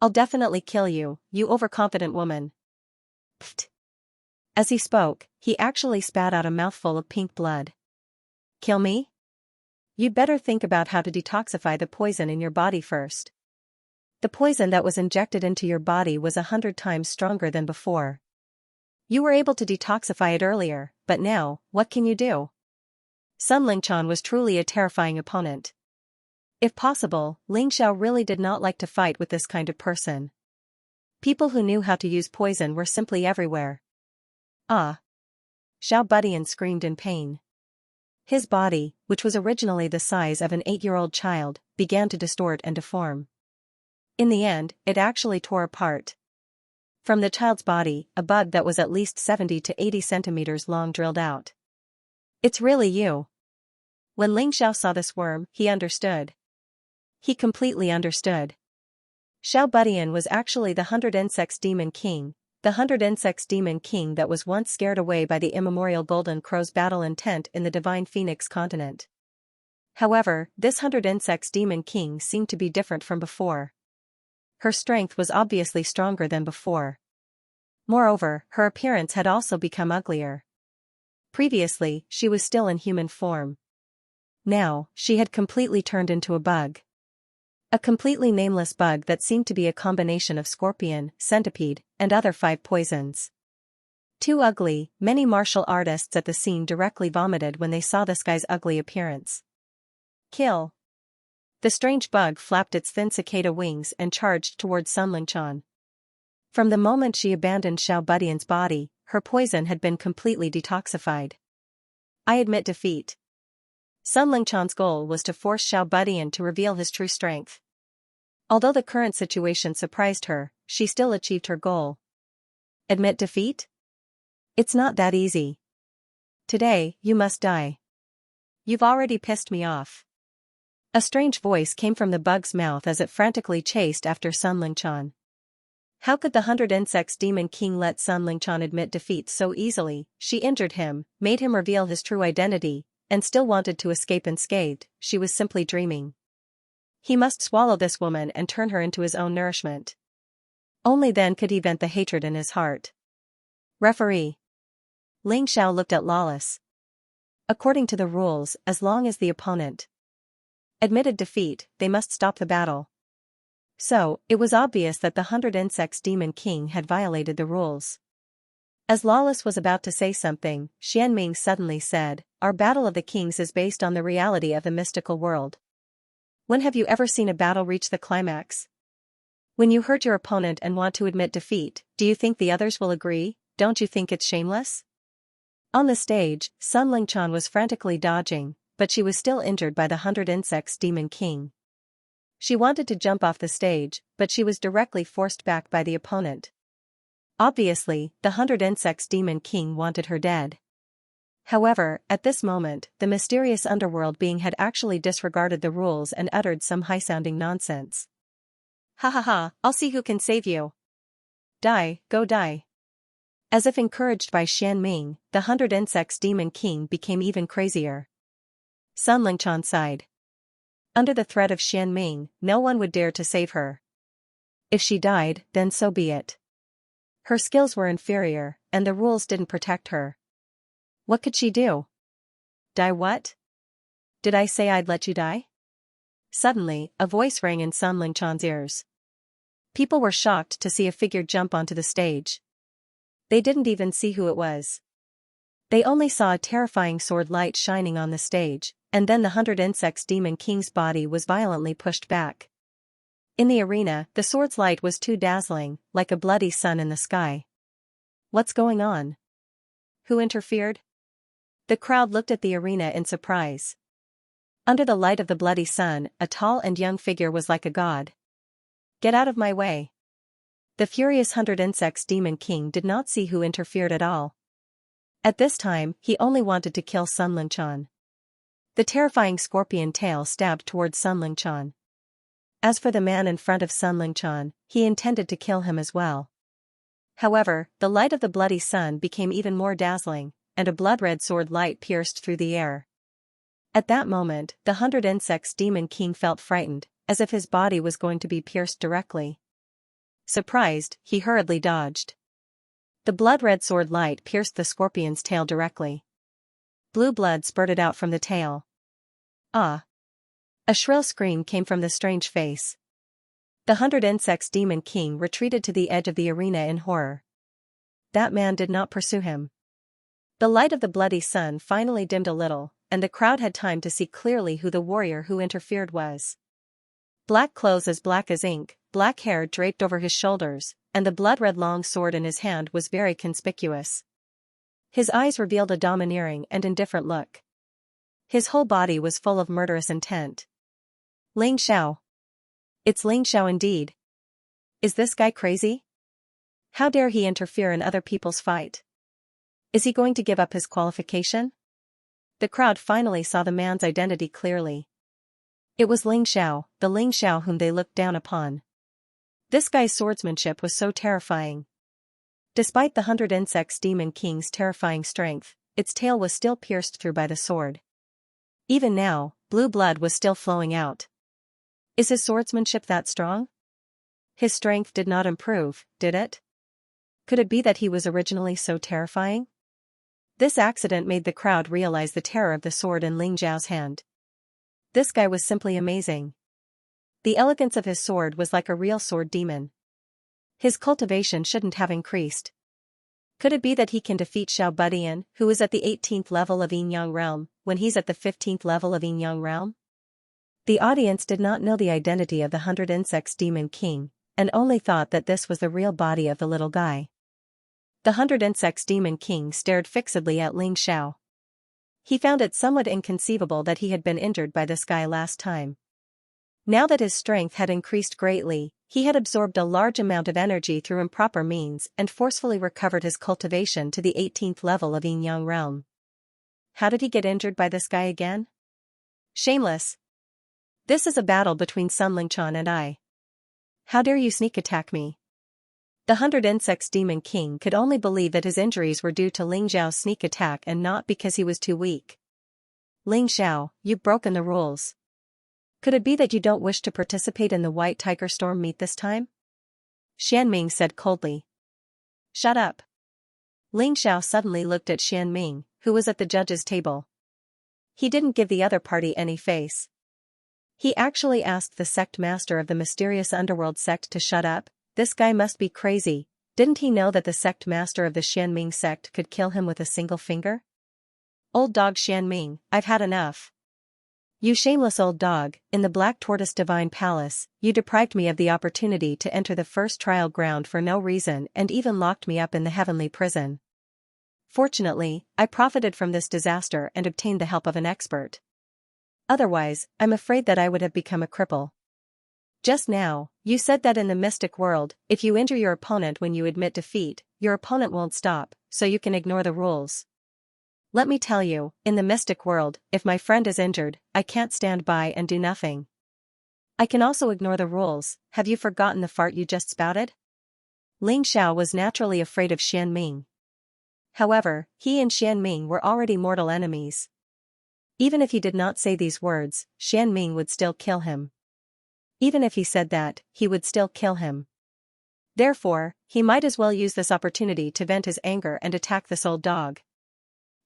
I'll definitely kill you, you overconfident woman. Pfft. As he spoke, he actually spat out a mouthful of pink blood. Kill me? You'd better think about how to detoxify the poison in your body first. The poison that was injected into your body was 100 times stronger than before. You were able to detoxify it earlier, but now, what can you do? Sun Lingchan was truly a terrifying opponent. If possible, Ling Xiao really did not like to fight with this kind of person. People who knew how to use poison were simply everywhere. Ah! Xiao Budian screamed in pain. His body, which was originally the size of an 8-year-old child, began to distort and deform. In the end, it actually tore apart. From the child's body, a bug that was at least 70 to 80 centimeters long drilled out. It's really you. When Ling Xiao saw this worm, he understood. He completely understood. Xiao Budian was actually the 100 Insects Demon King, the 100 Insects Demon King that was once scared away by the immemorial Golden Crow's battle intent in the Divine Phoenix continent. However, this 100 Insects Demon King seemed to be different from before. Her strength was obviously stronger than before. Moreover, her appearance had also become uglier. Previously, she was still in human form. Now, she had completely turned into a bug. A completely nameless bug that seemed to be a combination of scorpion, centipede, and other 5 poisons. Too ugly, many martial artists at the scene directly vomited when they saw this guy's ugly appearance. Kill. The strange bug flapped its thin cicada wings and charged towards Sun Lingchan. From the moment she abandoned Xiao Budian's body, her poison had been completely detoxified. I admit defeat. Sun Lingchan's goal was to force Xiao Budian to reveal his true strength. Although the current situation surprised her, she still achieved her goal. Admit defeat? It's not that easy. Today, you must die. You've already pissed me off. A strange voice came from the bug's mouth as it frantically chased after Sun Lingchan. How could the 100 Insects Demon King let Sun Lingchan admit defeat so easily? She injured him, made him reveal his true identity, and still wanted to escape unscathed. She was simply dreaming. He must swallow this woman and turn her into his own nourishment. Only then could he vent the hatred in his heart. Referee. Ling Xiao looked at Lawless. According to the rules, as long as the opponent admitted defeat, they must stop the battle. So, it was obvious that the 100 Insects Demon King had violated the rules. As Lawless was about to say something, Xianming suddenly said, "Our Battle of the Kings is based on the reality of the mystical world. When have you ever seen a battle reach the climax? When you hurt your opponent and want to admit defeat, do you think the others will agree? Don't you think it's shameless?" On the stage, Sun Lingchan was frantically dodging, but she was still injured by the 100 Insects Demon King. She wanted to jump off the stage, but she was directly forced back by the opponent. Obviously, the 100 Insects Demon King wanted her dead. However, at this moment, the mysterious underworld being had actually disregarded the rules and uttered some high-sounding nonsense. "Ha ha ha, I'll see who can save you. Die, go die." As if encouraged by Xianming, the 100 Insects Demon King became even crazier. Sun Lingchan sighed. Under the threat of Xianming, no one would dare to save her. If she died, then so be it. Her skills were inferior, and the rules didn't protect her. What could she do? Die what? Did I say I'd let you die? Suddenly, a voice rang in Sun Lingchan's ears. People were shocked to see a figure jump onto the stage. They didn't even see who it was. They only saw a terrifying sword light shining on the stage, and then the 100 Insects Demon King's body was violently pushed back. In the arena, the sword's light was too dazzling, like a bloody sun in the sky. What's going on? Who interfered? The crowd looked at the arena in surprise. Under the light of the bloody sun, a tall and young figure was like a god. "Get out of my way." The furious 100 Insects Demon King did not see who interfered at all. At this time, he only wanted to kill Sun Lingchan. The terrifying scorpion tail stabbed towards Sun Lingchan. As for the man in front of Sun Lingchan, he intended to kill him as well. However, the light of the bloody sun became even more dazzling, and a blood-red sword light pierced through the air. At that moment, the 100 Insects Demon King felt frightened, as if his body was going to be pierced directly. Surprised, he hurriedly dodged. The blood-red sword light pierced the scorpion's tail directly. Blue blood spurted out from the tail. "Ah!" A shrill scream came from the strange face. The 100 Insects Demon King retreated to the edge of the arena in horror. That man did not pursue him. The light of the bloody sun finally dimmed a little, and the crowd had time to see clearly who the warrior who interfered was. Black clothes as black as ink, black hair draped over his shoulders, and the blood-red long sword in his hand was very conspicuous. His eyes revealed a domineering and indifferent look. His whole body was full of murderous intent. Ling Xiao. It's Ling Xiao indeed. Is this guy crazy? How dare he interfere in other people's fight? Is he going to give up his qualification? The crowd finally saw the man's identity clearly. It was Ling Xiao, the Ling Xiao whom they looked down upon. This guy's swordsmanship was so terrifying. Despite the 100 Insects Demon King's terrifying strength, its tail was still pierced through by the sword. Even now, blue blood was still flowing out. Is his swordsmanship that strong? His strength did not improve, did it? Could it be that he was originally so terrifying? This accident made the crowd realize the terror of the sword in Ling Xiao's hand. This guy was simply amazing. The elegance of his sword was like a real sword demon. His cultivation shouldn't have increased. Could it be that he can defeat Xiao Budian, who is at the 18th level of Yin Yang Realm, when he's at the 15th level of Yin Yang Realm? The audience did not know the identity of the 100 Insects Demon King, and only thought that this was the real body of the little guy. The 100 Insects Demon King stared fixedly at Ling Xiao. He found it somewhat inconceivable that he had been injured by this guy last time. Now that his strength had increased greatly, he had absorbed a large amount of energy through improper means and forcefully recovered his cultivation to the 18th level of Yin Yang Realm. How did he get injured by this guy again? Shameless! This is a battle between Sun Lingchan and I. How dare you sneak attack me? The 100 Insects Demon King could only believe that his injuries were due to Ling Xiao's sneak attack and not because he was too weak. Ling Xiao, you've broken the rules. Could it be that you don't wish to participate in the White Tiger Storm meet this time? Xianming said coldly. Shut up. Ling Xiao suddenly looked at Xianming, who was at the judge's table. He didn't give the other party any face. He actually asked the sect master of the mysterious underworld sect to shut up. This guy must be crazy. Didn't he know that the sect master of the Xianming sect could kill him with a single finger? Old dog Xianming, I've had enough. You shameless old dog, in the Black Tortoise Divine Palace, you deprived me of the opportunity to enter the first trial ground for no reason and even locked me up in the heavenly prison. Fortunately, I profited from this disaster and obtained the help of an expert. Otherwise, I'm afraid that I would have become a cripple. Just now, you said that in the mystic world, if you injure your opponent when you admit defeat, your opponent won't stop, so you can ignore the rules. Let me tell you, in the mystic world, if my friend is injured, I can't stand by and do nothing. I can also ignore the rules. Have you forgotten the fart you just spouted? Ling Xiao was naturally afraid of Xianming. However, he and Xianming were already mortal enemies. Even if he did not say these words, Xianming would still kill him. Even if he said that, he would still kill him. Therefore, he might as well use this opportunity to vent his anger and attack this old dog.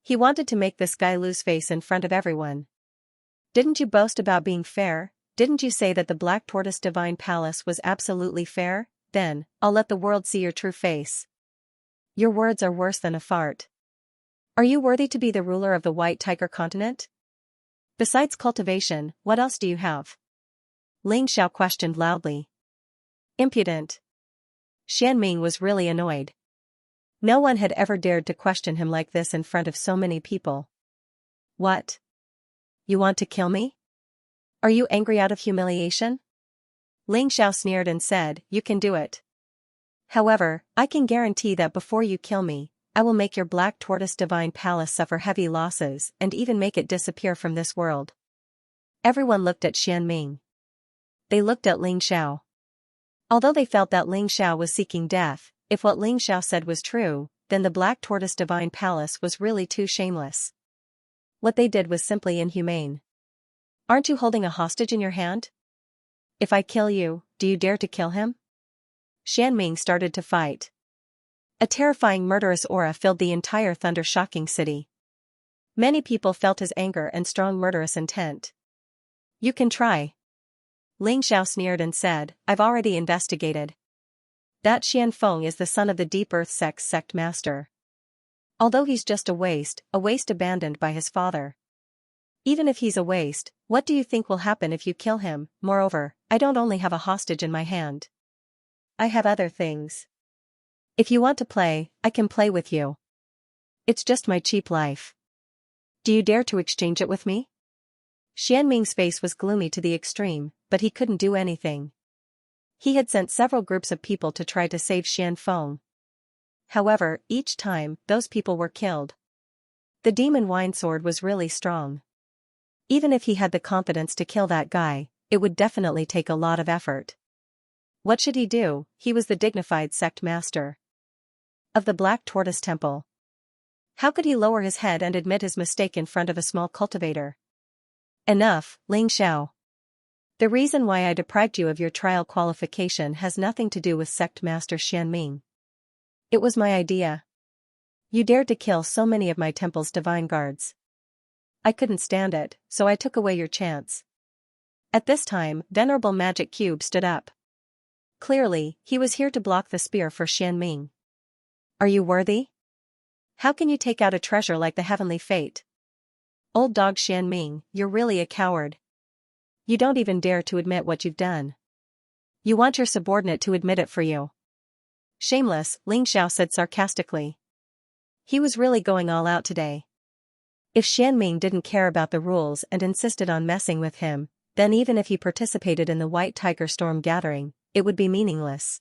He wanted to make this guy lose face in front of everyone. Didn't you boast about being fair? Didn't you say that the Black Tortoise Divine Palace was absolutely fair? Then, I'll let the world see your true face. Your words are worse than a fart. Are you worthy to be the ruler of the White Tiger continent? Besides cultivation, what else do you have? Ling Xiao questioned loudly. Impudent. Xianming was really annoyed. No one had ever dared to question him like this in front of so many people. What? You want to kill me? Are you angry out of humiliation? Ling Xiao sneered and said, you can do it. However, I can guarantee that before you kill me, I will make your Black Tortoise Divine Palace suffer heavy losses and even make it disappear from this world. Everyone looked at Xianming. They looked at Ling Xiao. Although they felt that Ling Xiao was seeking death, if what Ling Xiao said was true, then the Black Tortoise Divine Palace was really too shameless. What they did was simply inhumane. Aren't you holding a hostage in your hand? If I kill you, do you dare to kill him? Xianming started to fight. A terrifying murderous aura filled the entire thunder-shocking city. Many people felt his anger and strong murderous intent. You can try. Ling Xiao sneered and said, I've already investigated. That Xianfeng is the son of the Deep Earth sect master. Although he's just a waste abandoned by his father. Even if he's a waste, what do you think will happen if you kill him? Moreover, I don't only have a hostage in my hand. I have other things. If you want to play, I can play with you. It's just my cheap life. Do you dare to exchange it with me? Xianming's face was gloomy to the extreme, but he couldn't do anything. He had sent several groups of people to try to save Xianfeng. However, each time, those people were killed. The demon wine sword was really strong. Even if he had the confidence to kill that guy, it would definitely take a lot of effort. What should he do? He was the dignified sect master of the Black Tortoise Temple. How could he lower his head and admit his mistake in front of a small cultivator? Enough, Ling Xiao. The reason why I deprived you of your trial qualification has nothing to do with sect master Xianming. It was my idea. You dared to kill so many of my temple's divine guards. I couldn't stand it, so I took away your chance. At this time, Venerable Magic Cube stood up. Clearly, he was here to block the spear for Xianming. Are you worthy? How can you take out a treasure like the heavenly fate? Old dog Xianming, you're really a coward. You don't even dare to admit what you've done. You want your subordinate to admit it for you. Shameless, Ling Xiao said sarcastically. He was really going all out today. If Xianming didn't care about the rules and insisted on messing with him, then even if he participated in the White Tiger Storm gathering, it would be meaningless.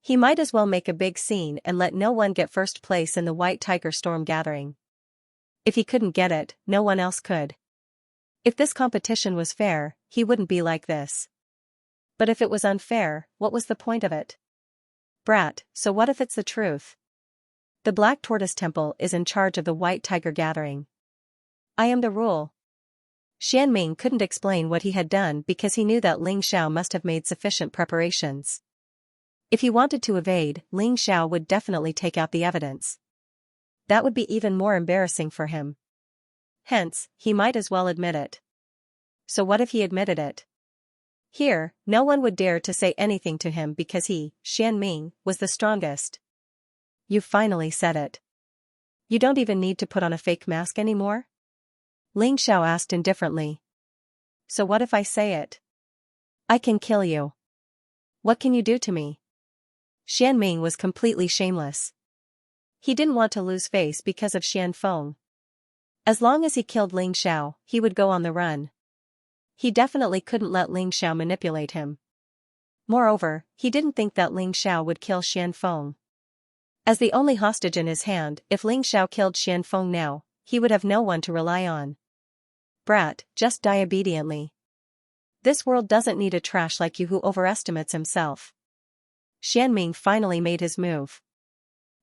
He might as well make a big scene and let no one get first place in the White Tiger Storm gathering. If he couldn't get it, no one else could. If this competition was fair, he wouldn't be like this. But if it was unfair, what was the point of it? Brat, so what if it's the truth? The Black Tortoise Temple is in charge of the White Tiger Gathering. I am the rule. Xianming couldn't explain what he had done because he knew that Ling Xiao must have made sufficient preparations. If he wanted to evade, Ling Xiao would definitely take out the evidence. That would be even more embarrassing for him. Hence, he might as well admit it. So what if he admitted it? Here, no one would dare to say anything to him because he, Xianming, was the strongest. You finally said it. You don't even need to put on a fake mask anymore? Ling Xiao asked indifferently. So what if I say it? I can kill you. What can you do to me? Xianming was completely shameless. He didn't want to lose face because of Xianfeng. As long as he killed Ling Xiao, he would go on the run. He definitely couldn't let Ling Xiao manipulate him. Moreover, he didn't think that Ling Xiao would kill Xianfeng. As the only hostage in his hand, if Ling Xiao killed Xianfeng now, he would have no one to rely on. Brat, just die obediently. This world doesn't need a trash like you who overestimates himself. Xianming finally made his move.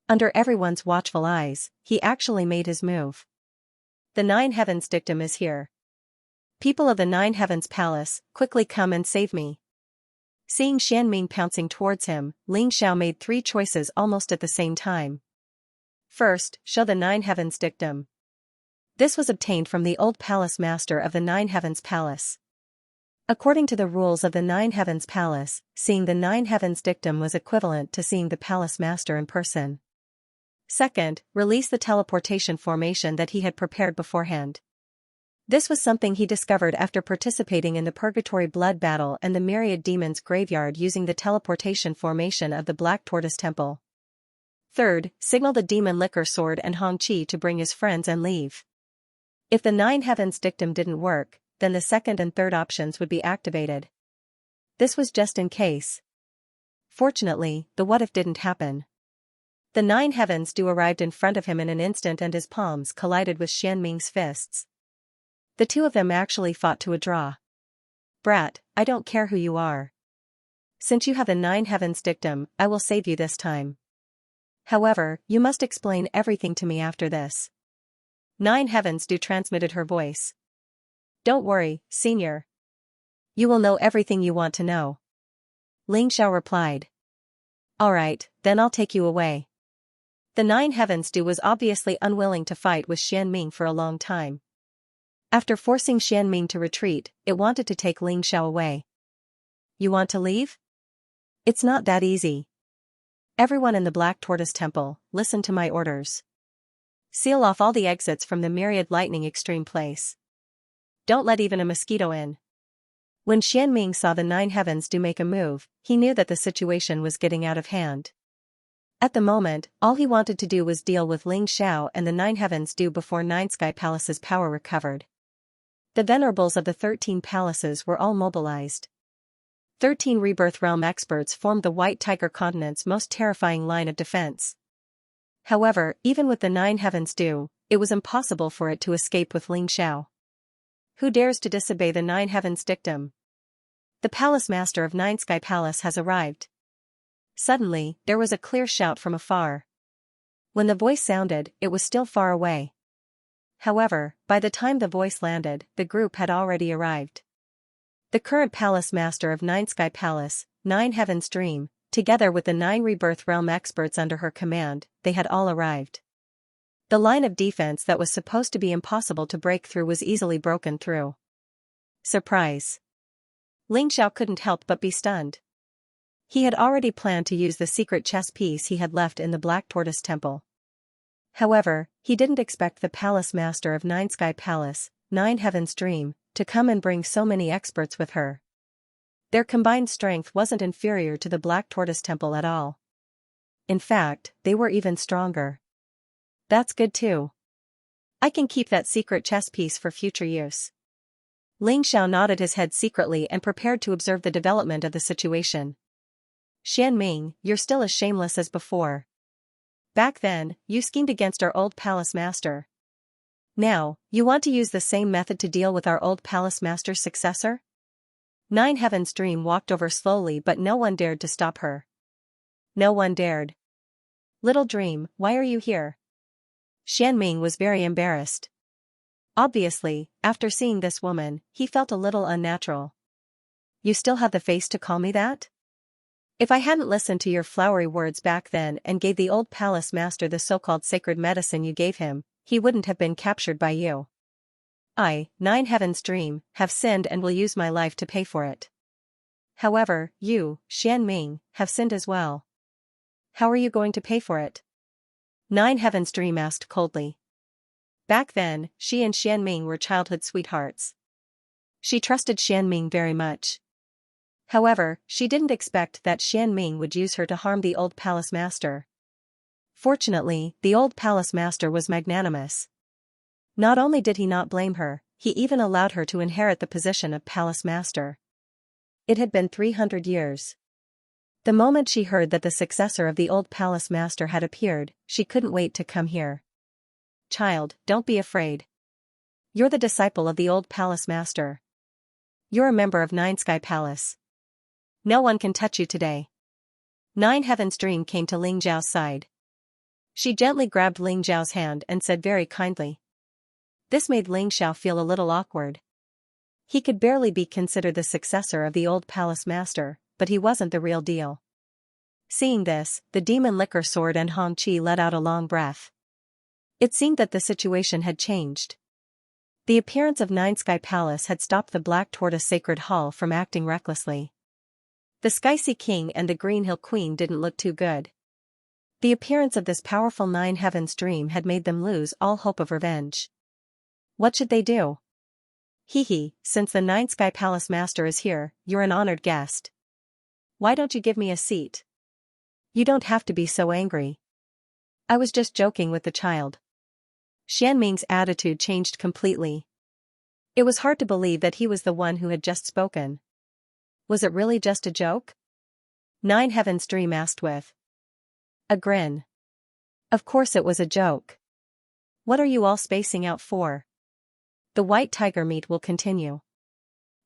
Under everyone's watchful eyes, he actually made his move. The Nine Heavens dictum is here. People of the Nine Heavens Palace, quickly come and save me. Seeing Xianming pouncing towards him, Ling Xiao made 3 choices almost at the same time. First, show the Nine Heavens dictum. This was obtained from the old palace master of the Nine Heavens Palace. According to the rules of the Nine Heavens Palace, seeing the Nine Heavens dictum was equivalent to seeing the palace master in person. Second, release the teleportation formation that he had prepared beforehand. This was something he discovered after participating in the Purgatory Blood Battle and the Myriad Demons Graveyard using the teleportation formation of the Black Tortoise Temple. Third, signal the Demon Liquor Sword and Hongqi to bring his friends and leave. If the Nine Heavens dictum didn't work, then the second and third options would be activated. This was just in case. Fortunately, the what if didn't happen. The Nine Heavens arrived in front of him in an instant and his palms collided with Xianming's fists. The two of them actually fought to a draw. Brat, I don't care who you are. Since you have the Nine Heavens dictum, I will save you this time. However, you must explain everything to me after this. Nine Heavens transmitted her voice. Don't worry, senior. You will know everything you want to know. Ling Xiao replied. Alright, then I'll take you away. The Nine Heavens was obviously unwilling to fight with Xianming for a long time. After forcing Xianming to retreat, it wanted to take Ling Xiao away. You want to leave? It's not that easy. Everyone in the Black Tortoise Temple, listen to my orders. Seal off all the exits from the Myriad Lightning Extreme Place. Don't let even a mosquito in. When Xianming saw the Nine Heavens make a move, he knew that the situation was getting out of hand. At the moment, all he wanted to do was deal with Ling Xiao and the Nine Heavens before Nine Sky Palace's power recovered. The venerables of the 13 palaces were all mobilized. 13 Rebirth Realm experts formed the White Tiger Continent's most terrifying line of defense. However, even with the Nine Heavens it was impossible for it to escape with Ling Xiao. Who dares to disobey the Nine Heavens dictum? The Palace Master of Nine Sky Palace has arrived. Suddenly, there was a clear shout from afar. When the voice sounded, it was still far away. However, by the time the voice landed, the group had already arrived. The current Palace Master of Nine Sky Palace, Nine Heavens Dream, together with the 9 Rebirth Realm experts under her command, they had all arrived. The line of defense that was supposed to be impossible to break through was easily broken through. Surprise! Ling Xiao couldn't help but be stunned. He had already planned to use the secret chess piece he had left in the Black Tortoise Temple. However, he didn't expect the Palace Master of Nine Sky Palace, Nine Heavens Dream, to come and bring so many experts with her. Their combined strength wasn't inferior to the Black Tortoise Temple at all. In fact, they were even stronger. That's good too. I can keep that secret chess piece for future use. Ling Xiao nodded his head secretly and prepared to observe the development of the situation. Xianming, you're still as shameless as before. Back then, you schemed against our old palace master. Now, you want to use the same method to deal with our old palace master's successor? Nine Heaven's Dream walked over slowly, but no one dared to stop her. No one dared. Little Dream, why are you here? Xianming was very embarrassed. Obviously, after seeing this woman, he felt a little unnatural. You still have the face to call me that? If I hadn't listened to your flowery words back then and gave the old palace master the so-called sacred medicine you gave him, he wouldn't have been captured by you. I, Nine Heaven's Dream, have sinned and will use my life to pay for it. However, you, Xianming, have sinned as well. How are you going to pay for it? Nine Heaven's Dream asked coldly. Back then, she and Xianming were childhood sweethearts. She trusted Xianming very much. However, she didn't expect that Xianming would use her to harm the old palace master. Fortunately, the old palace master was magnanimous. Not only did he not blame her, he even allowed her to inherit the position of palace master. It had been 300 years. The moment she heard that the successor of the old palace master had appeared, she couldn't wait to come here. Child, don't be afraid. You're the disciple of the old palace master. You're a member of Nine Sky Palace. No one can touch you today. Nine Heaven's Dream came to Ling Zhao's side. She gently grabbed Ling Zhao's hand and said very kindly. This made Ling Zhao feel a little awkward. He could barely be considered the successor of the old palace master, but he wasn't the real deal. Seeing this, the demon liquor sword and Hong Qi let out a long breath. It seemed that the situation had changed. The appearance of Nine Sky Palace had stopped the Black Tortoise Sacred Hall from acting recklessly. The Sky Sea King and the Green Hill Queen didn't look too good. The appearance of this powerful Nine Heaven's Dream had made them lose all hope of revenge. What should they do? Hee, since the Nine Sky Palace master is here, you're an honored guest. Why don't you give me a seat? You don't have to be so angry. I was just joking with the child. Xianming's attitude changed completely. It was hard to believe that he was the one who had just spoken. Was it really just a joke? Nine Heaven's Dream asked with a grin. Of course it was a joke. What are you all spacing out for? The white tiger meat will continue.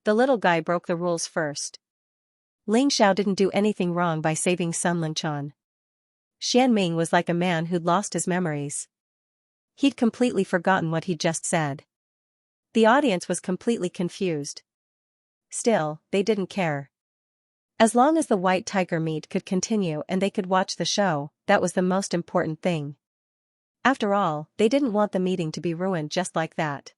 The little guy broke the rules first. Ling Zhao didn't do anything wrong by saving Sun Linchan. Xianming was like a man who'd lost his memories. He'd completely forgotten what he'd just said. The audience was completely confused. Still, they didn't care. As long as the white tiger meat could continue and they could watch the show, that was the most important thing. After all, they didn't want the meeting to be ruined just like that.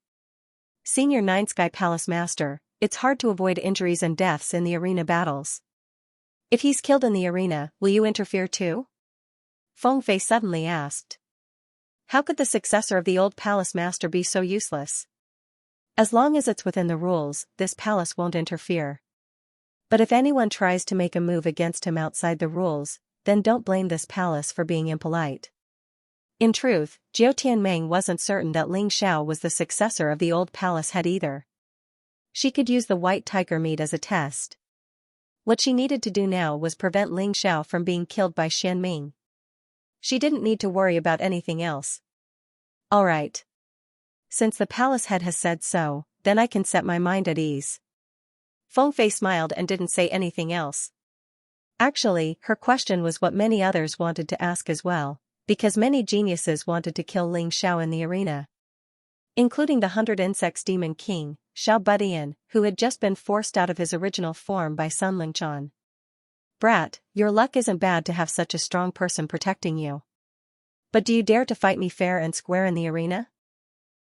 Senior Nine Sky Palace Master, it's hard to avoid injuries and deaths in the arena battles. If he's killed in the arena, will you interfere too? Feng Fei suddenly asked. How could the successor of the old palace master be so useless? As long as it's within the rules, this palace won't interfere. But if anyone tries to make a move against him outside the rules, then don't blame this palace for being impolite. In truth, Jiao Tianming wasn't certain that Ling Zhao was the successor of the old palace head either. She could use the white tiger meat as a test. What she needed to do now was prevent Ling Zhao from being killed by Xianming. She didn't need to worry about anything else. All right. Since the palace head has said so, then I can set my mind at ease. Feng Fei smiled and didn't say anything else. Actually, her question was what many others wanted to ask as well, because many geniuses wanted to kill Ling Zhao in the arena. Including the 100 Insects Demon King, Xiao Budian, who had just been forced out of his original form by Sun Linchan. Brat, your luck isn't bad to have such a strong person protecting you. But do you dare to fight me fair and square in the arena?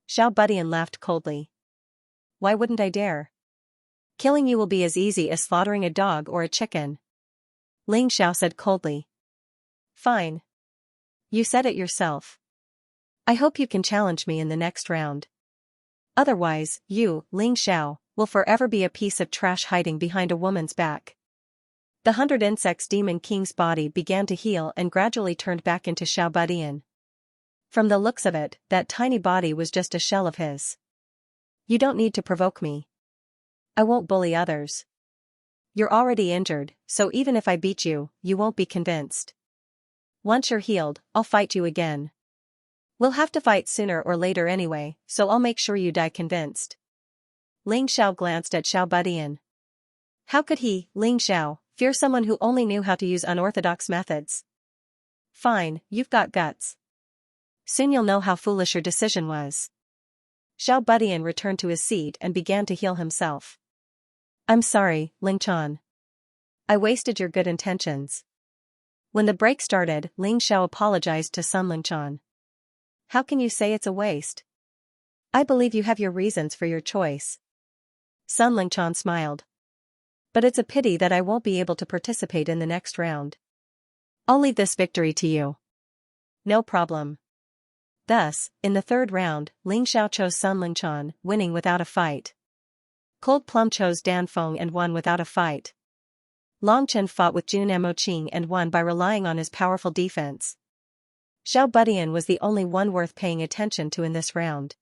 Xiao Budian laughed coldly. Why wouldn't I dare? Killing you will be as easy as slaughtering a dog or a chicken. Ling Zhao said coldly. Fine. You said it yourself. I hope you can challenge me in the next round. Otherwise, you, Ling Zhao, will forever be a piece of trash hiding behind a woman's back. The 100 Insects Demon King's body began to heal and gradually turned back into Xiao Budian. From the looks of it, that tiny body was just a shell of his. You don't need to provoke me. I won't bully others. You're already injured, so even if I beat you, you won't be convinced. Once you're healed, I'll fight you again. We'll have to fight sooner or later anyway, so I'll make sure you die convinced. Ling Xiao glanced at Xiao Budian. How could he, Ling Xiao, fear someone who only knew how to use unorthodox methods? Fine, you've got guts. Soon you'll know how foolish your decision was. Xiao Budian returned to his seat and began to heal himself. I'm sorry, Ling Chan. I wasted your good intentions. When the break started, Ling Xiao apologized to Sun Lingchan. How can you say it's a waste? I believe you have your reasons for your choice. Sun Lingchan smiled. But it's a pity that I won't be able to participate in the next round. I'll leave this victory to you. No problem. Thus, in the third round, Ling Xiao chose Sun Lingchan, winning without a fight. Cold Plum chose Dan Feng and won without a fight. Long Chen fought with Jun Moqing and won by relying on his powerful defense. Xiao Budian was the only one worth paying attention to in this round.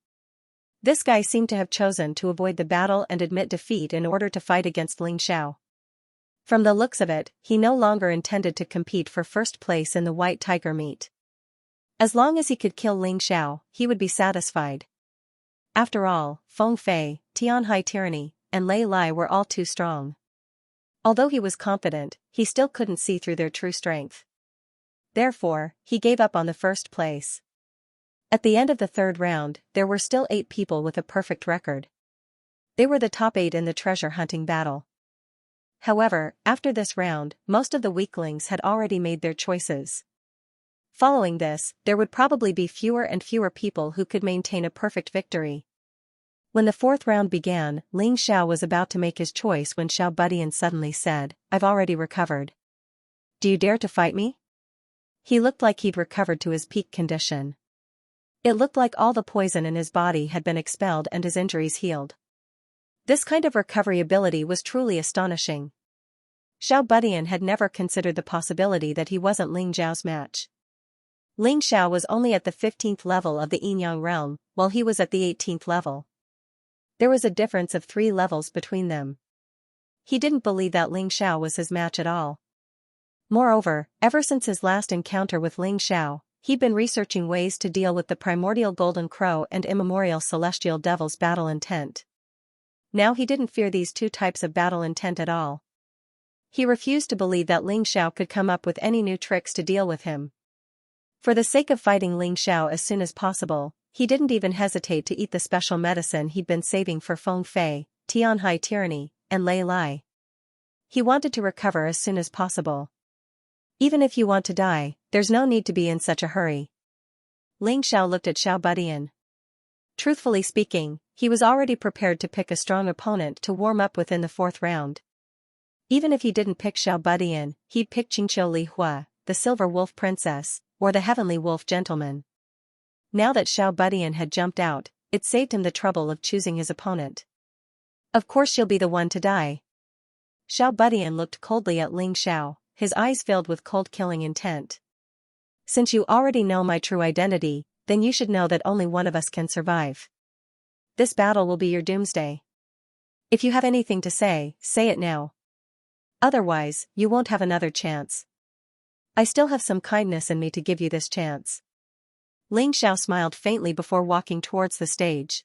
This guy seemed to have chosen to avoid the battle and admit defeat in order to fight against Ling Xiao. From the looks of it, he no longer intended to compete for first place in the White Tiger meet. As long as he could kill Ling Xiao, he would be satisfied. After all, Feng Fei, Tianhai Tyranny, and Lei Lai were all too strong. Although he was confident, he still couldn't see through their true strength. Therefore, he gave up on the first place. At the end of the third round, there were still 8 people with a perfect record. They were the top 8 in the treasure-hunting battle. However, after this round, most of the weaklings had already made their choices. Following this, there would probably be fewer and fewer people who could maintain a perfect victory. When the fourth round began, Ling Xiao was about to make his choice when Xiao Budian suddenly said, I've already recovered. Do you dare to fight me? He looked like he'd recovered to his peak condition. It looked like all the poison in his body had been expelled and his injuries healed. This kind of recovery ability was truly astonishing. Xiao Budian had never considered the possibility that he wasn't Ling Xiao's match. Ling Xiao was only at the 15th level of the Yin-Yang realm, while he was at the 18th level. There was a difference of 3 levels between them. He didn't believe that Ling Xiao was his match at all. Moreover, ever since his last encounter with Ling Xiao, he'd been researching ways to deal with the primordial golden crow and immemorial celestial devil's battle intent. Now he didn't fear these 2 types of battle intent at all. He refused to believe that Ling Xiao could come up with any new tricks to deal with him. For the sake of fighting Ling Xiao as soon as possible, he didn't even hesitate to eat the special medicine he'd been saving for Feng Fei, Tianhai Tyranny, and Lei Lai. He wanted to recover as soon as possible. Even if you want to die, there's no need to be in such a hurry. Ling Xiao looked at Xiao Budian. Truthfully speaking, he was already prepared to pick a strong opponent to warm up with in the 4th round. Even if he didn't pick Xiao Budian, he'd pick Qingqiu Li Hua, the Silver Wolf Princess, or the Heavenly Wolf Gentleman. Now that Xiao Budian had jumped out, it saved him the trouble of choosing his opponent. Of course she'll be the one to die. Xiao Budian looked coldly at Ling Xiao, his eyes filled with cold killing intent. Since you already know my true identity, then you should know that only one of us can survive. This battle will be your doomsday. If you have anything to say it now. Otherwise, you won't have another chance. I still have some kindness in me to give you this chance. Ling Xiao smiled faintly before walking towards the stage.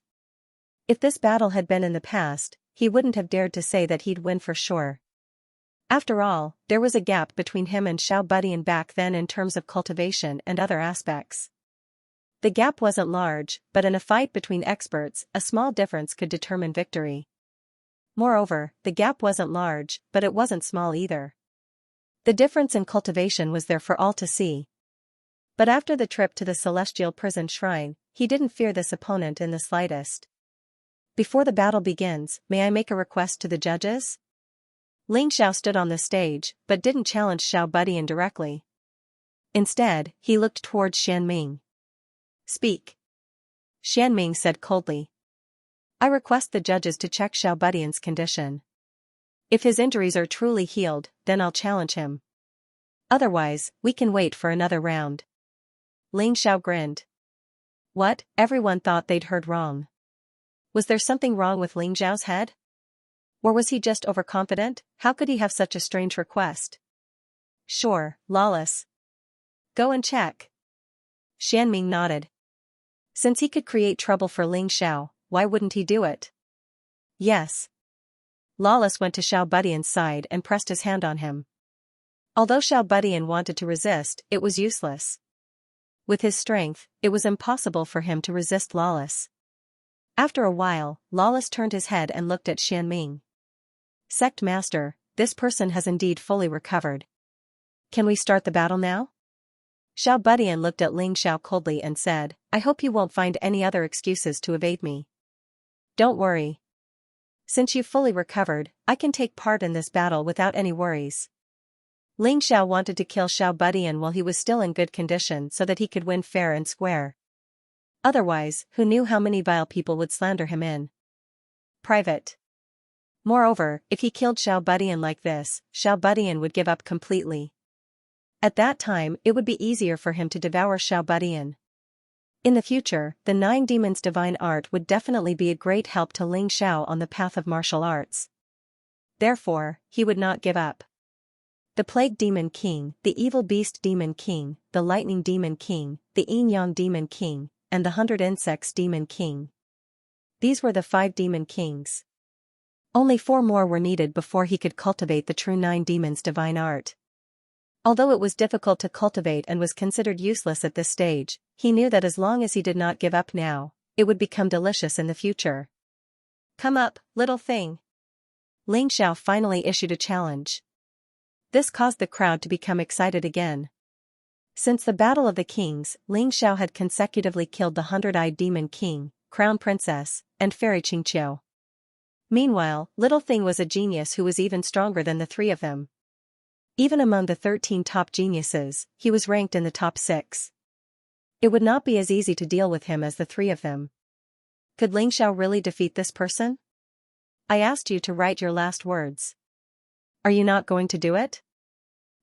If this battle had been in the past, he wouldn't have dared to say that he'd win for sure. After all, there was a gap between him and Xiao Budian back then in terms of cultivation and other aspects. The gap wasn't large, but in a fight between experts, a small difference could determine victory. Moreover, the gap wasn't large, but it wasn't small either. The difference in cultivation was there for all to see. But after the trip to the Celestial Prison Shrine, he didn't fear this opponent in the slightest. Before the battle begins, may I make a request to the judges? Ling Xiao stood on the stage, but didn't challenge Xiao Budian directly. Instead, he looked towards Xianming. Speak. Xianming said coldly. I request the judges to check Xiao Budian's condition. If his injuries are truly healed, then I'll challenge him. Otherwise, we can wait for another round. Ling Xiao grinned. What? Everyone thought they'd heard wrong. Was there something wrong with Ling Xiao's head? Or was he just overconfident? How could he have such a strange request? Sure, lawless. Go and check. Xianming nodded. Since he could create trouble for Ling Xiao, why wouldn't he do it? Yes. Lawless went to Xiao Budian's side and pressed his hand on him. Although Xiao Budian wanted to resist, it was useless. With his strength, it was impossible for him to resist Lawless. After a while, Lawless turned his head and looked at Xianming. Sect Master, this person has indeed fully recovered. Can we start the battle now? Xiao Budian looked at Ling Xiao coldly and said, I hope you won't find any other excuses to evade me. Don't worry. Since you've fully recovered, I can take part in this battle without any worries. Ling Xiao wanted to kill Xiao Budian while he was still in good condition so that he could win fair and square. Otherwise, who knew how many vile people would slander him in private. Moreover, if he killed Xiao Budian like this, Xiao Budian would give up completely. At that time, it would be easier for him to devour Xiao Budian. In the future, the 9 demons' divine art would definitely be a great help to Ling Xiao on the path of martial arts. Therefore, he would not give up. The Plague Demon King, the Evil Beast Demon King, the Lightning Demon King, the Yin-Yang Demon King, and the 100 Insects Demon King. These were the 5 demon kings. Only 4 more were needed before he could cultivate the true 9 demons' divine art. Although it was difficult to cultivate and was considered useless at this stage, he knew that as long as he did not give up now, it would become delicious in the future. Come up, little thing. Ling Xiao finally issued a challenge. This caused the crowd to become excited again. Since the Battle of the Kings, Ling Xiao had consecutively killed the 100-eyed Demon King, Crown Princess, and Fairy Xianxia. Meanwhile, Little Thing was a genius who was even stronger than the 3 of them. Even among the 13 top geniuses, he was ranked in the top 6. It would not be as easy to deal with him as the 3 of them. Could Ling Xiao really defeat this person? I asked you to write your last words. Are you not going to do it?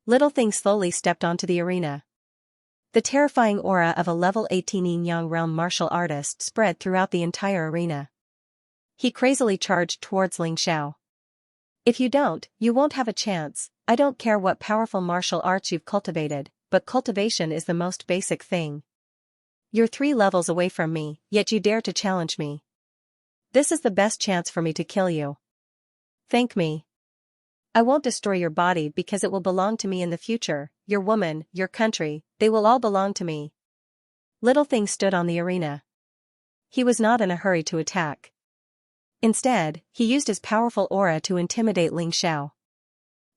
Little Thing slowly stepped onto the arena. The terrifying aura of a level 18 Yin-Yang realm martial artist spread throughout the entire arena. He crazily charged towards Ling Xiao. If you don't, you won't have a chance. I don't care what powerful martial arts you've cultivated, but cultivation is the most basic thing. You're 3 levels away from me, yet you dare to challenge me. This is the best chance for me to kill you. Thank me. I won't destroy your body because it will belong to me in the future, your woman, your country, they will all belong to me. Little Thing stood on the arena. He was not in a hurry to attack. Instead, he used his powerful aura to intimidate Ling Xiao.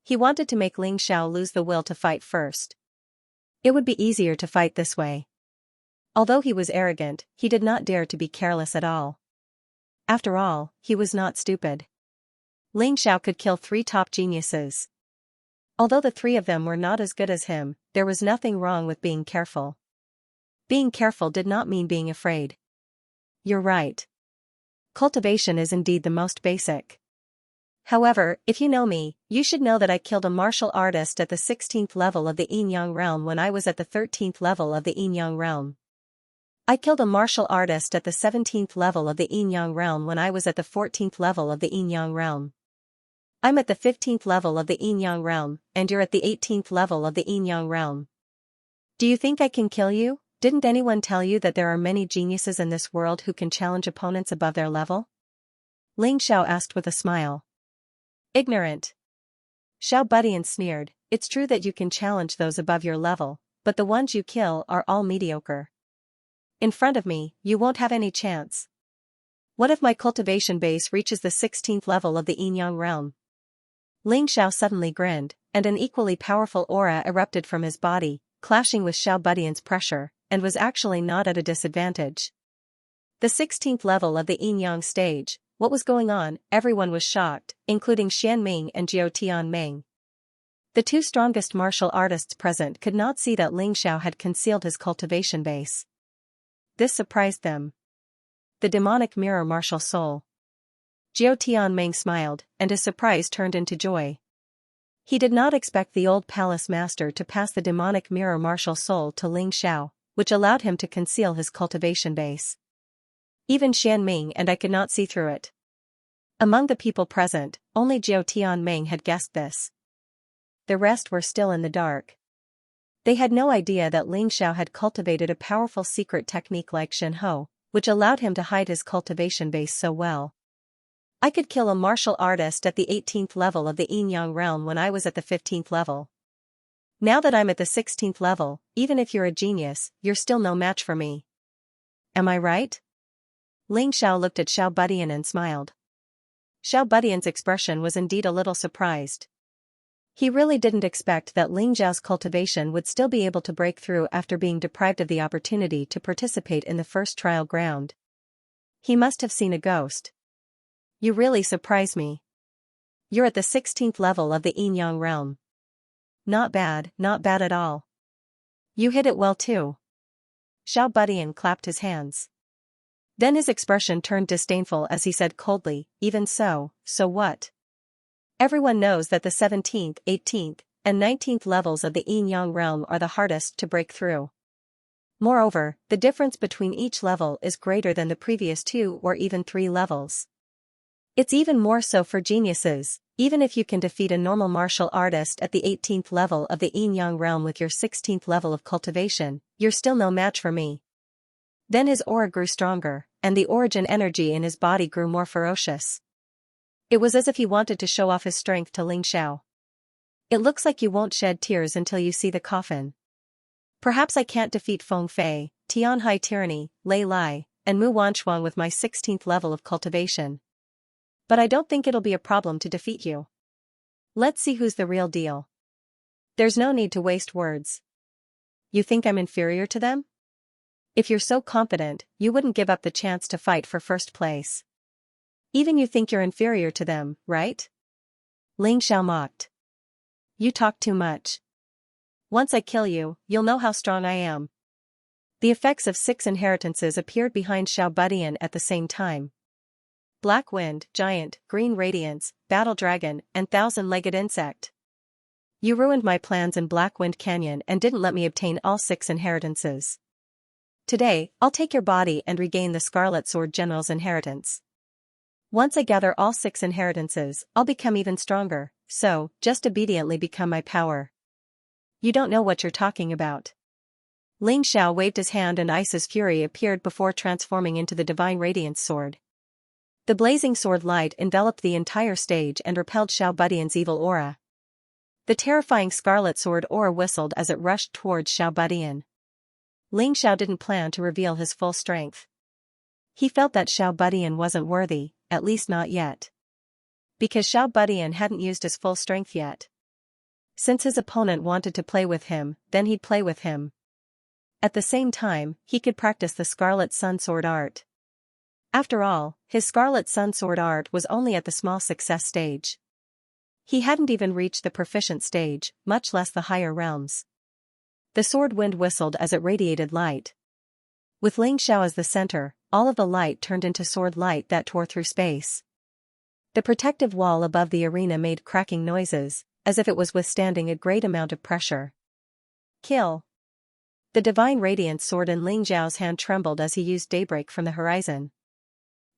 He wanted to make Ling Xiao lose the will to fight first. It would be easier to fight this way. Although he was arrogant, he did not dare to be careless at all. After all, he was not stupid. Ling Xiao could kill 3 top geniuses. Although the 3 of them were not as good as him, there was nothing wrong with being careful. Being careful did not mean being afraid. You're right. Cultivation is indeed the most basic. However, if you know me, you should know that I killed a martial artist at the 16th level of the Yin-Yang realm when I was at the 13th level of the Yin-Yang realm. I killed a martial artist at the 17th level of the Yin-Yang realm when I was at the 14th level of the Yin-Yang realm. I'm at the 15th level of the Yin-Yang realm, and you're at the 18th level of the Yin-Yang realm. Do you think I can kill you? Didn't anyone tell you that there are many geniuses in this world who can challenge opponents above their level? Ling Xiao asked with a smile. Ignorant. Xiao Budian sneered, it's true that you can challenge those above your level, but the ones you kill are all mediocre. In front of me, you won't have any chance. What if my cultivation base reaches the 16th level of the Yin-Yang realm? Ling Xiao suddenly grinned, and an equally powerful aura erupted from his body, clashing with Xiao Budian's pressure, and was actually not at a disadvantage. The 16th level of the Yin-Yang stage. What was going on? Everyone was shocked, including Xianming and Jiao Tianming. The 2 strongest martial artists present could not see that Ling Xiao had concealed his cultivation base. This surprised them. The demonic mirror martial soul. Jiao Tianming smiled, and his surprise turned into joy. He did not expect the old palace master to pass the demonic mirror martial soul to Ling Xiao, which allowed him to conceal his cultivation base. Even Xianming and I could not see through it. Among the people present, only Jiao Tianming had guessed this. The rest were still in the dark. They had no idea that Ling Xiao had cultivated a powerful secret technique like Shenhe, which allowed him to hide his cultivation base so well. I could kill a martial artist at the 18th level of the Yin-Yang realm when I was at the 15th level. Now that I'm at the 16th level, even if you're a genius, you're still no match for me. Am I right? Ling Xiao looked at Xiao Budian and smiled. Xiao Budian's expression was indeed a little surprised. He really didn't expect that Ling Xiao's cultivation would still be able to break through after being deprived of the opportunity to participate in the first trial ground. He must have seen a ghost. You really surprise me. You're at the 16th level of the Yin-Yang realm. Not bad at all. You hit it well too. Xiao Budian clapped his hands. Then his expression turned disdainful as he said coldly, even so what? Everyone knows that the 17th, 18th, and 19th levels of the Yin-Yang realm are the hardest to break through. Moreover, the difference between each level is greater than the previous 2 or even 3 levels. It's even more so for geniuses. Even if you can defeat a normal martial artist at the 18th level of the Yin-Yang realm with your 16th level of cultivation, you're still no match for me. Then his aura grew stronger, and the origin energy in his body grew more ferocious. It was as if he wanted to show off his strength to Ling Xiao. It looks like you won't shed tears until you see the coffin. Perhaps I can't defeat Feng Fei, Tianhai Tyranny, Lei Lai, and Mu Wanshuang with my 16th level of cultivation. But I don't think it'll be a problem to defeat you. Let's see who's the real deal. There's no need to waste words. You think I'm inferior to them? If you're so confident, you wouldn't give up the chance to fight for first place. Even you think you're inferior to them, right? Ling Xiao mocked. You talk too much. Once I kill you, you'll know how strong I am. The effects of 6 inheritances appeared behind Xiao Budian at the same time. Black Wind, Giant, Green Radiance, Battle Dragon, and Thousand-Legged Insect. You ruined my plans in Black Wind Canyon and didn't let me obtain all 6 inheritances. Today, I'll take your body and regain the Scarlet Sword General's inheritance. Once I gather all 6 inheritances, I'll become even stronger, so, just obediently become my power. You don't know what you're talking about. Ling Xiao waved his hand and Ice's fury appeared before transforming into the Divine Radiance Sword. The blazing sword light enveloped the entire stage and repelled Xiao Budian's evil aura. The terrifying Scarlet Sword aura whistled as it rushed towards Xiao Budian. Ling Xiao didn't plan to reveal his full strength. He felt that Xiao Budian wasn't worthy, at least not yet. Because Xiao Budian hadn't used his full strength yet. Since his opponent wanted to play with him, then he'd play with him. At the same time, he could practice the Scarlet Sun Sword art. After all, his Scarlet Sun Sword art was only at the small success stage. He hadn't even reached the proficient stage, much less the higher realms. The sword wind whistled as it radiated light. With Ling Xiao as the center, all of the light turned into sword light that tore through space. The protective wall above the arena made cracking noises, as if it was withstanding a great amount of pressure. Kill! The Divine Radiance Sword in Ling Xiao's hand trembled as he used Daybreak from the horizon.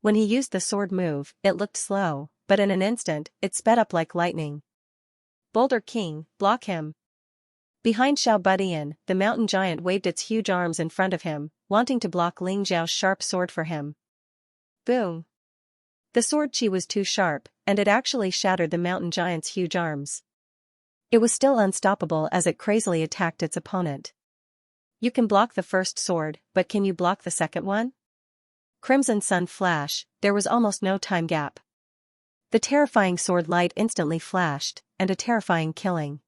When he used the sword move, it looked slow, but in an instant, it sped up like lightning. Boulder King, block him! Behind Xiao Budian, the mountain giant waved its huge arms in front of him, wanting to block Ling Xiao's sharp sword for him. Boom! The sword chi was too sharp, and it actually shattered the mountain giant's huge arms. It was still unstoppable as it crazily attacked its opponent. You can block the first sword, but can you block the second one? Crimson Sun Flash, there was almost no time gap. The terrifying sword light instantly flashed, and a terrifying killing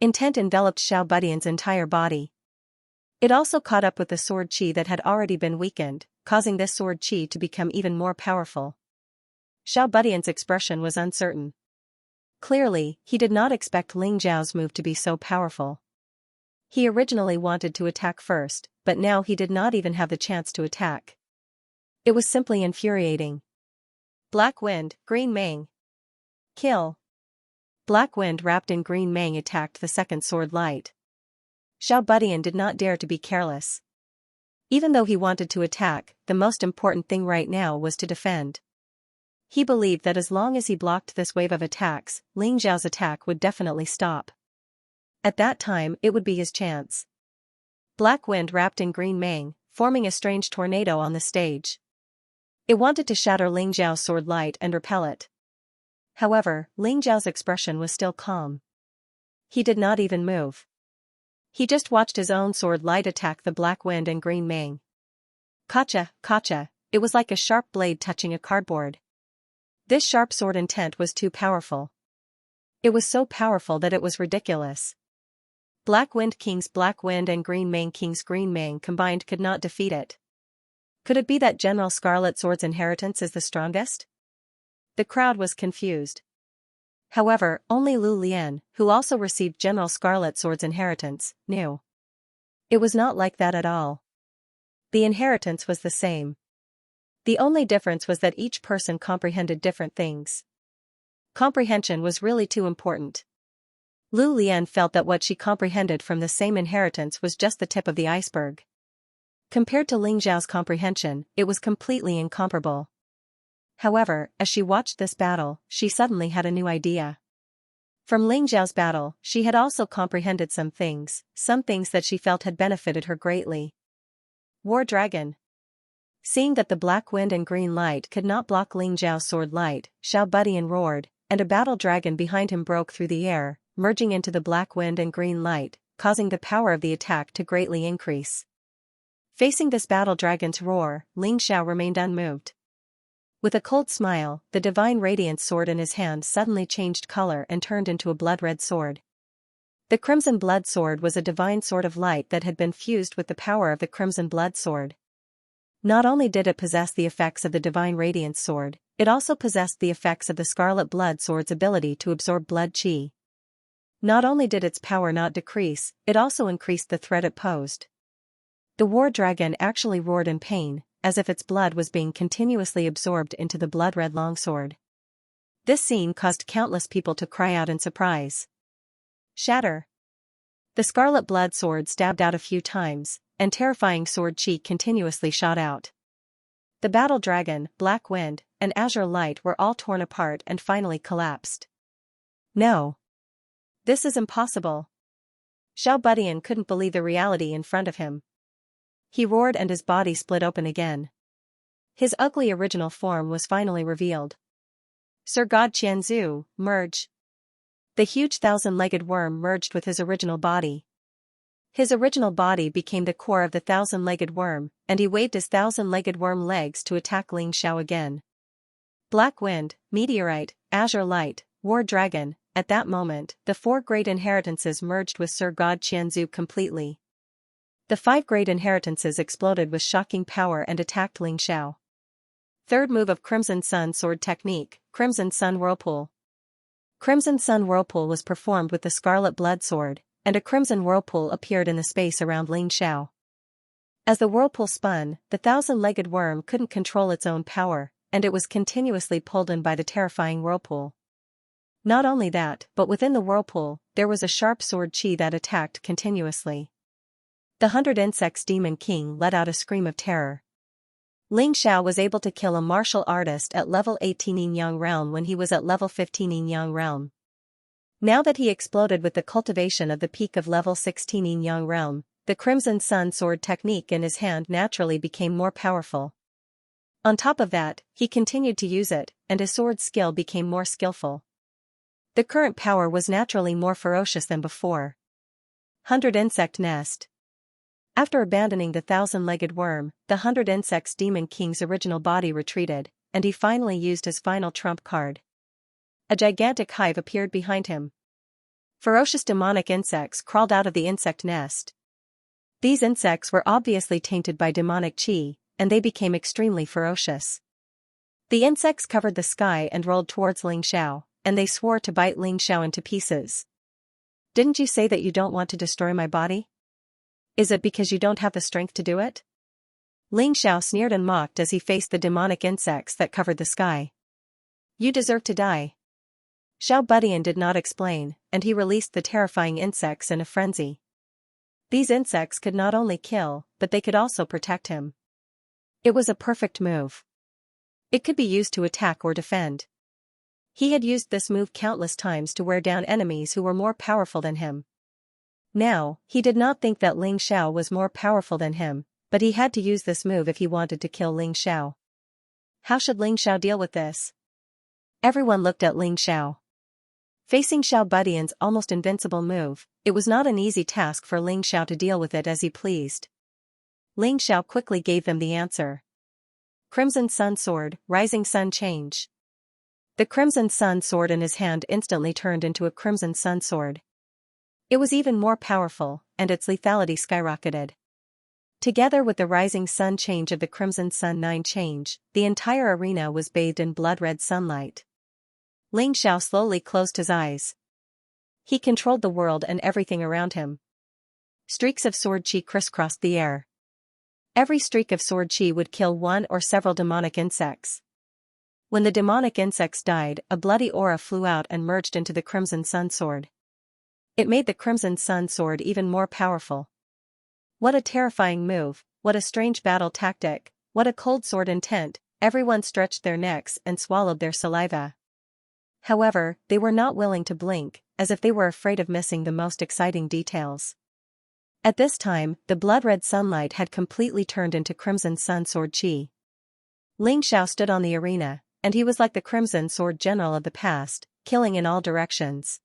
intent enveloped Xiao Budian's entire body. It also caught up with the sword chi that had already been weakened, causing this sword chi to become even more powerful. Xiao Budian's expression was uncertain. Clearly, he did not expect Ling Xiao's move to be so powerful. He originally wanted to attack first, but now he did not even have the chance to attack. It was simply infuriating. Black Wind, Green Mane. Kill! Black Wind wrapped in green mane attacked the second sword light. Xiao Budian did not dare to be careless. Even though he wanted to attack, the most important thing right now was to defend. He believed that as long as he blocked this wave of attacks, Ling Xiao's attack would definitely stop. At that time it would be his chance. Black wind wrapped in green mane, forming a strange tornado on the stage. It wanted to shatter Ling Xiao's sword light and repel it. However, Ling Xiao's expression was still calm. He did not even move. He just watched his own sword light attack the black wind and green mane. Kacha, kacha, it was like a sharp blade touching a cardboard. This sharp sword intent was too powerful. It was so powerful that it was ridiculous. Black Wind King's Black Wind and Green Mane King's Green Mane combined could not defeat it. Could it be that General Scarlet Sword's inheritance is the strongest? The crowd was confused. However, only Lu Lian, who also received General Scarlet Sword's inheritance, knew. It was not like that at all. The inheritance was the same. The only difference was that each person comprehended different things. Comprehension was really too important. Lu Lian felt that what she comprehended from the same inheritance was just the tip of the iceberg. Compared to Ling Xiao's comprehension, it was completely incomparable. However, as she watched this battle, she suddenly had a new idea. From Ling Xiao's battle, she had also comprehended some things that she felt had benefited her greatly. War Dragon. Seeing that the black wind and green light could not block Ling Xiao's sword light, Xiao Budian roared, and a battle dragon behind him broke through the air, merging into the black wind and green light, causing the power of the attack to greatly increase. Facing this battle dragon's roar, Ling Xiao remained unmoved. With a cold smile, the divine radiance sword in his hand suddenly changed color and turned into a blood-red sword. The crimson blood sword was a divine sword of light that had been fused with the power of the crimson blood sword. Not only did it possess the effects of the divine radiance sword, it also possessed the effects of the scarlet blood sword's ability to absorb blood qi. Not only did its power not decrease, it also increased the threat it posed. The war dragon actually roared in pain, as if its blood was being continuously absorbed into the blood-red longsword. This scene caused countless people to cry out in surprise. Shatter! The scarlet blood sword stabbed out a few times, and terrifying sword qi continuously shot out. The battle dragon, Black Wind, and Azure Light were all torn apart and finally collapsed. No! This is impossible. Xiao Budian couldn't believe the reality in front of him. He roared and his body split open again. His ugly original form was finally revealed. Sir God Qianzu, merge. The huge thousand-legged worm merged with his original body. His original body became the core of the thousand-legged worm, and he waved his thousand-legged worm legs to attack Ling Xiao again. Black Wind, Meteorite, Azure Light, War Dragon. At that moment, the 4 great inheritances merged with Sir God Qianzu completely. The 5 great inheritances exploded with shocking power and attacked Ling Xiao. Third move of Crimson Sun Sword Technique, Crimson Sun Whirlpool. Crimson Sun Whirlpool was performed with the Scarlet Blood Sword, and a crimson whirlpool appeared in the space around Ling Xiao. As the whirlpool spun, the thousand-legged worm couldn't control its own power, and it was continuously pulled in by the terrifying whirlpool. Not only that, but within the whirlpool, there was a sharp sword qi that attacked continuously. The 100 Insects Demon King let out a scream of terror. Ling Xiao was able to kill a martial artist at level 18 Yin Yang Realm when he was at level 15 Yin Yang Realm. Now that he exploded with the cultivation of the peak of level 16 Yin Yang Realm, the Crimson Sun Sword technique in his hand naturally became more powerful. On top of that, he continued to use it, and his sword skill became more skillful. The current power was naturally more ferocious than before. 100 Insect Nest. After abandoning the thousand-legged worm, the 100 Insects Demon King's original body retreated, and he finally used his final trump card. A gigantic hive appeared behind him. Ferocious demonic insects crawled out of the insect nest. These insects were obviously tainted by demonic qi, and they became extremely ferocious. The insects covered the sky and rolled towards Ling Xiao, and they swore to bite Ling Xiao into pieces. Didn't you say that you don't want to destroy my body? Is it because you don't have the strength to do it? Ling Xiao sneered and mocked as he faced the demonic insects that covered the sky. You deserve to die. Xiao Budian did not explain, and he released the terrifying insects in a frenzy. These insects could not only kill, but they could also protect him. It was a perfect move. It could be used to attack or defend. He had used this move countless times to wear down enemies who were more powerful than him. Now, he did not think that Ling Xiao was more powerful than him, but he had to use this move if he wanted to kill Ling Xiao. How should Ling Xiao deal with this? Everyone looked at Ling Xiao. Facing Xiao Budian's almost invincible move, it was not an easy task for Ling Xiao to deal with it as he pleased. Ling Xiao quickly gave them the answer. Crimson Sun Sword, Rising Sun Change. The Crimson Sun Sword in his hand instantly turned into a Crimson Sun Sword. It was even more powerful, and its lethality skyrocketed. Together with the Rising Sun Change of the Crimson Sun 9 Change, the entire arena was bathed in blood-red sunlight. Ling Xiao slowly closed his eyes. He controlled the world and everything around him. Streaks of sword chi crisscrossed the air. Every streak of sword chi would kill one or several demonic insects. When the demonic insects died, a bloody aura flew out and merged into the Crimson Sun Sword. It made the Crimson Sun Sword even more powerful. What a terrifying move, what a strange battle tactic, what a cold sword intent. Everyone stretched their necks and swallowed their saliva. However, they were not willing to blink, as if they were afraid of missing the most exciting details. At this time, the blood-red sunlight had completely turned into Crimson Sun Sword chi. Ling Xiao stood on the arena, and he was like the Crimson Sword General of the past, killing in all directions.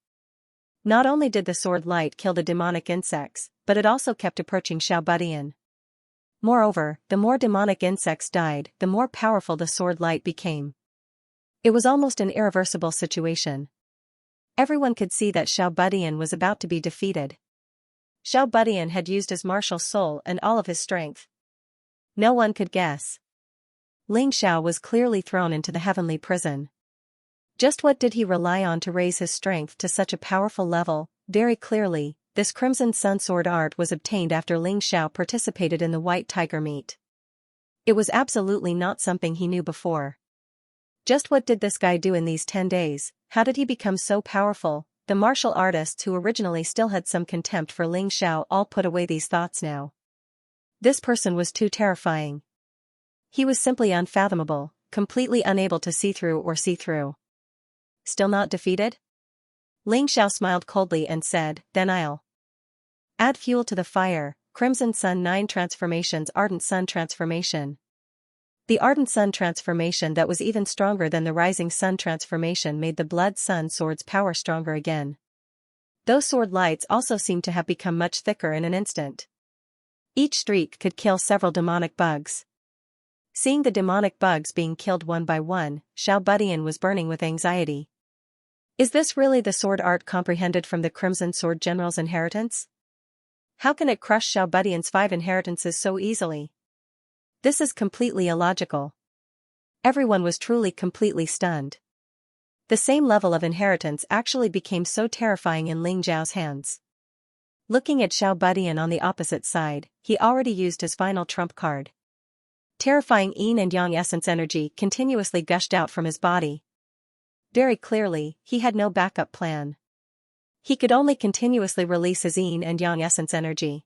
Not only did the sword light kill the demonic insects, but it also kept approaching Xiao Budian. Moreover, the more demonic insects died, the more powerful the sword light became. It was almost an irreversible situation. Everyone could see that Xiao Budian was about to be defeated. Xiao Budian had used his martial soul and all of his strength. No one could guess. Ling Xiao was clearly thrown into the heavenly prison. Just what did he rely on to raise his strength to such a powerful level? Very clearly, this Crimson Sun Sword art was obtained after Ling Xiao participated in the White Tiger meet. It was absolutely not something he knew before. Just what did this guy do in these 10 days? How did he become so powerful? The martial artists who originally still had some contempt for Ling Xiao all put away these thoughts now. This person was too terrifying. He was simply unfathomable, completely unable to see through or see through. Still not defeated? Ling Xiao smiled coldly and said, "Then I'll add fuel to the fire." Crimson Sun 9 Transformations. Ardent Sun Transformation. The Ardent Sun Transformation that was even stronger than the Rising Sun Transformation made the Blood Sun Sword's power stronger again. Those sword lights also seemed to have become much thicker in an instant. Each streak could kill several demonic bugs. Seeing the demonic bugs being killed one by one, Xiao Budian was burning with anxiety. Is this really the sword art comprehended from the Crimson Sword General's inheritance? How can it crush Xiao Budian's 5 inheritances so easily? This is completely illogical. Everyone was truly completely stunned. The same level of inheritance actually became so terrifying in Ling Xiao's hands. Looking at Xiao Budian on the opposite side, he already used his final trump card. Terrifying yin and yang essence energy continuously gushed out from his body. Very clearly, he had no backup plan. He could only continuously release his yin and yang essence energy.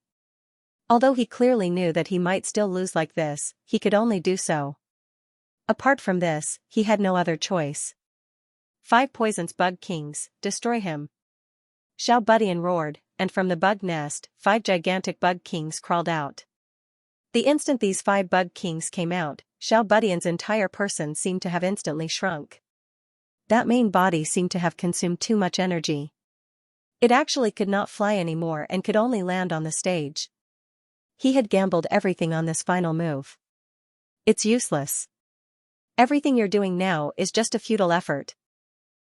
Although he clearly knew that he might still lose like this, he could only do so. Apart from this, he had no other choice. 5 poisons bug kings, destroy him. Xiao Budian roared, and from the bug nest, 5 gigantic bug kings crawled out. The instant these 5 bug kings came out, Xiao Budian's entire person seemed to have instantly shrunk. That main body seemed to have consumed too much energy. It actually could not fly anymore and could only land on the stage. He had gambled everything on this final move. It's useless. Everything you're doing now is just a futile effort.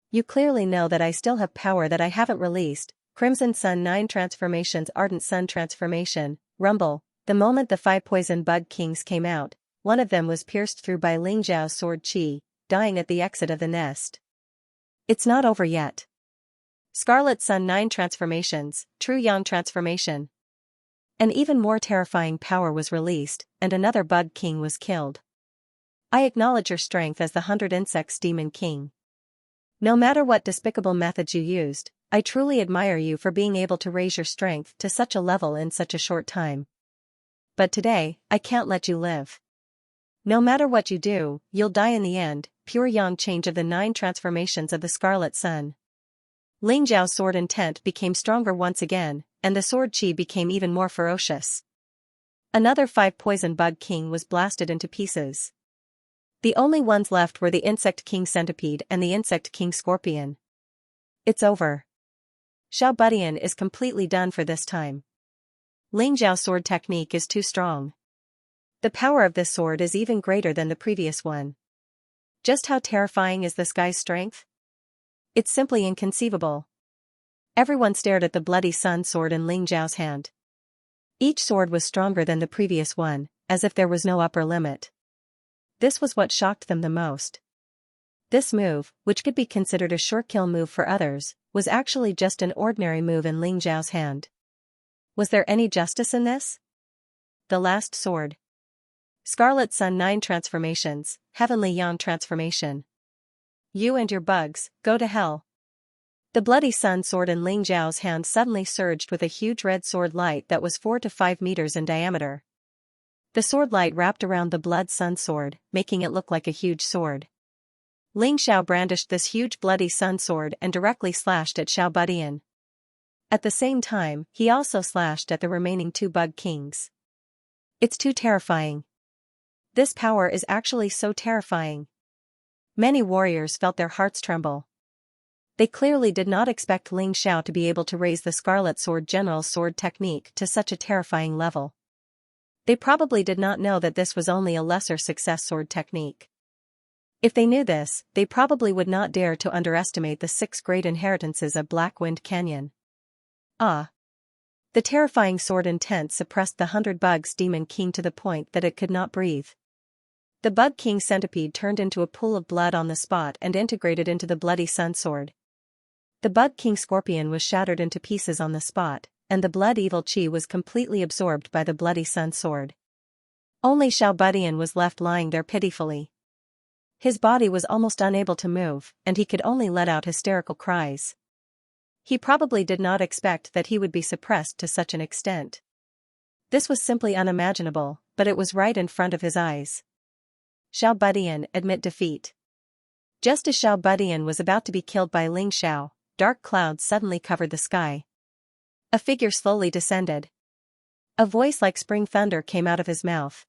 You clearly know that I still have power that I haven't released. Crimson Sun 9 Transformations. Ardent Sun Transformation. Rumble. The moment the 5 poison bug kings came out, one of them was pierced through by Ling Xiao's sword chi, dying at the exit of the nest. It's not over yet. Scarlet Sun 9 Transformations. True Yang Transformation. An even more terrifying power was released, and another bug king was killed. I acknowledge your strength as the 100 Insects Demon King. No matter what despicable methods you used, I truly admire you for being able to raise your strength to such a level in such a short time. But today, I can't let you live. No matter what you do, you'll die in the end. Pure Yang Change of the 9 Transformations of the Scarlet Sun. Ling Zhao's sword intent became stronger once again, and the sword chi became even more ferocious. Another 5 poison bug king was blasted into pieces. The only ones left were the insect king centipede and the insect king scorpion. It's over. Xiao Budian is completely done for this time. Ling Zhao's sword technique is too strong. The power of this sword is even greater than the previous one. Just how terrifying is this guy's strength? It's simply inconceivable. Everyone stared at the bloody sun sword in Ling Zhao's hand. Each sword was stronger than the previous one, as if there was no upper limit. This was what shocked them the most. This move, which could be considered a sure kill move for others, was actually just an ordinary move in Ling Zhao's hand. Was there any justice in this? The last sword. Scarlet Sun 9 transformations, Heavenly Yang transformation. You and your bugs, go to hell. The bloody sun sword in Ling Zhao's hand suddenly surged with a huge red sword light that was 4 to 5 meters in diameter. The sword light wrapped around the blood sun sword, making it look like a huge sword. Ling Xiao brandished this huge bloody sun sword and directly slashed at Xiao Budian. At the same time, he also slashed at the remaining 2 bug kings. It's too terrifying. This power is actually so terrifying. Many warriors felt their hearts tremble. They clearly did not expect Ling Xiao to be able to raise the Scarlet Sword General's sword technique to such a terrifying level. They probably did not know that this was only a lesser success sword technique. If they knew this, they probably would not dare to underestimate the 6 great inheritances of Black Wind Canyon. Ah! The terrifying sword intent suppressed the 100 Bugs Demon King to the point that it could not breathe. The Bug King centipede turned into a pool of blood on the spot and integrated into the bloody sun sword. The Bug King scorpion was shattered into pieces on the spot, and the blood evil chi was completely absorbed by the bloody sun sword. Only Xiao Budian was left lying there pitifully. His body was almost unable to move, and he could only let out hysterical cries. He probably did not expect that he would be suppressed to such an extent. This was simply unimaginable, but it was right in front of his eyes. Xiao Budian, admit defeat. Just as Xiao Budian was about to be killed by Ling Xiao, dark clouds suddenly covered the sky. A figure slowly descended. A voice like spring thunder came out of his mouth.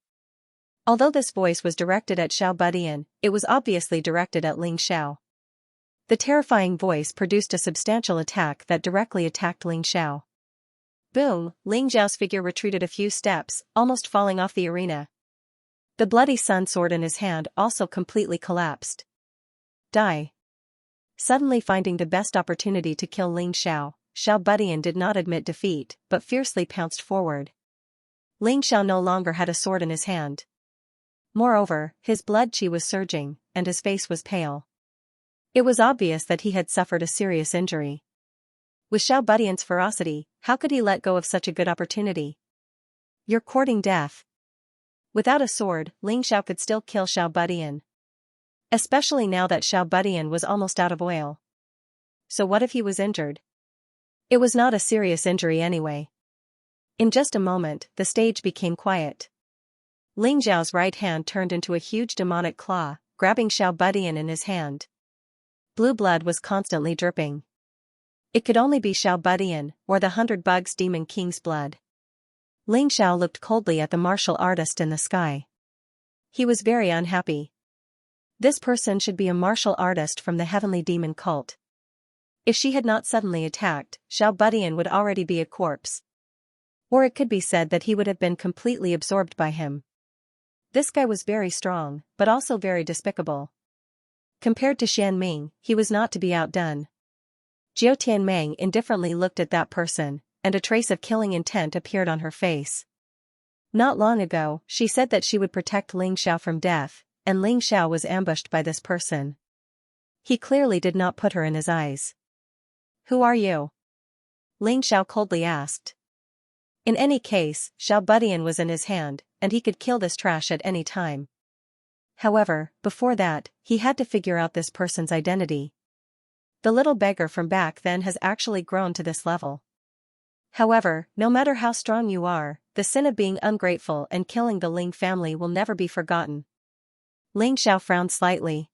Although this voice was directed at Xiao Budian, it was obviously directed at Ling Xiao. The terrifying voice produced a substantial attack that directly attacked Ling Xiao. Boom! Ling Xiao's figure retreated a few steps, almost falling off the arena. The bloody sun sword in his hand also completely collapsed. Die. Suddenly finding the best opportunity to kill Ling Xiao, Xiao Budian did not admit defeat, but fiercely pounced forward. Ling Xiao no longer had a sword in his hand. Moreover, his blood chi was surging, and his face was pale. It was obvious that he had suffered a serious injury. With Xiao Budian's ferocity, how could he let go of such a good opportunity? You're courting death. Without a sword, Ling Xiao could still kill Xiao Budian. Especially now that Xiao Budian was almost out of oil. So what if he was injured? It was not a serious injury anyway. In just a moment, the stage became quiet. Ling Zhao's right hand turned into a huge demonic claw, grabbing Xiao Budian in his hand. Blue blood was constantly dripping. It could only be Xiao Budian, or the 100 Bugs Demon King's blood. Ling Xiao looked coldly at the martial artist in the sky. He was very unhappy. This person should be a martial artist from the Heavenly Demon cult. If she had not suddenly attacked, Xiao Budian would already be a corpse. Or it could be said that he would have been completely absorbed by him. This guy was very strong, but also very despicable. Compared to Xian Ming, he was not to be outdone. Jiao Tianmeng indifferently looked at that person, and a trace of killing intent appeared on her face. Not long ago, she said that she would protect Ling Xiao from death, and Ling Xiao was ambushed by this person. He clearly did not put her in his eyes. Who are you? Ling Xiao coldly asked. In any case, Xiao Budian was in his hand, and he could kill this trash at any time. However, before that, he had to figure out this person's identity. The little beggar from back then has actually grown to this level. However, no matter how strong you are, the sin of being ungrateful and killing the Ling family will never be forgotten. Ling Xiao frowned slightly.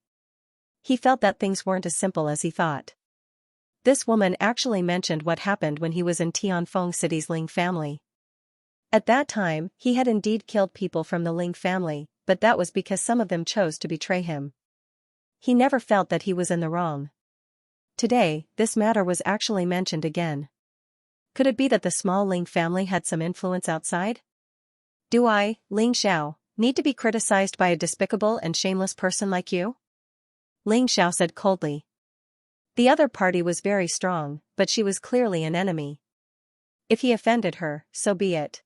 He felt that things weren't as simple as he thought. This woman actually mentioned what happened when he was in Tianfeng City's Ling family. At that time, he had indeed killed people from the Ling family, but that was because some of them chose to betray him. He never felt that he was in the wrong. Today, this matter was actually mentioned again. Could it be that the small Ling family had some influence outside? Do I, Ling Xiao, need to be criticized by a despicable and shameless person like you? Ling Xiao said coldly. The other party was very strong, but she was clearly an enemy. If he offended her, so be it.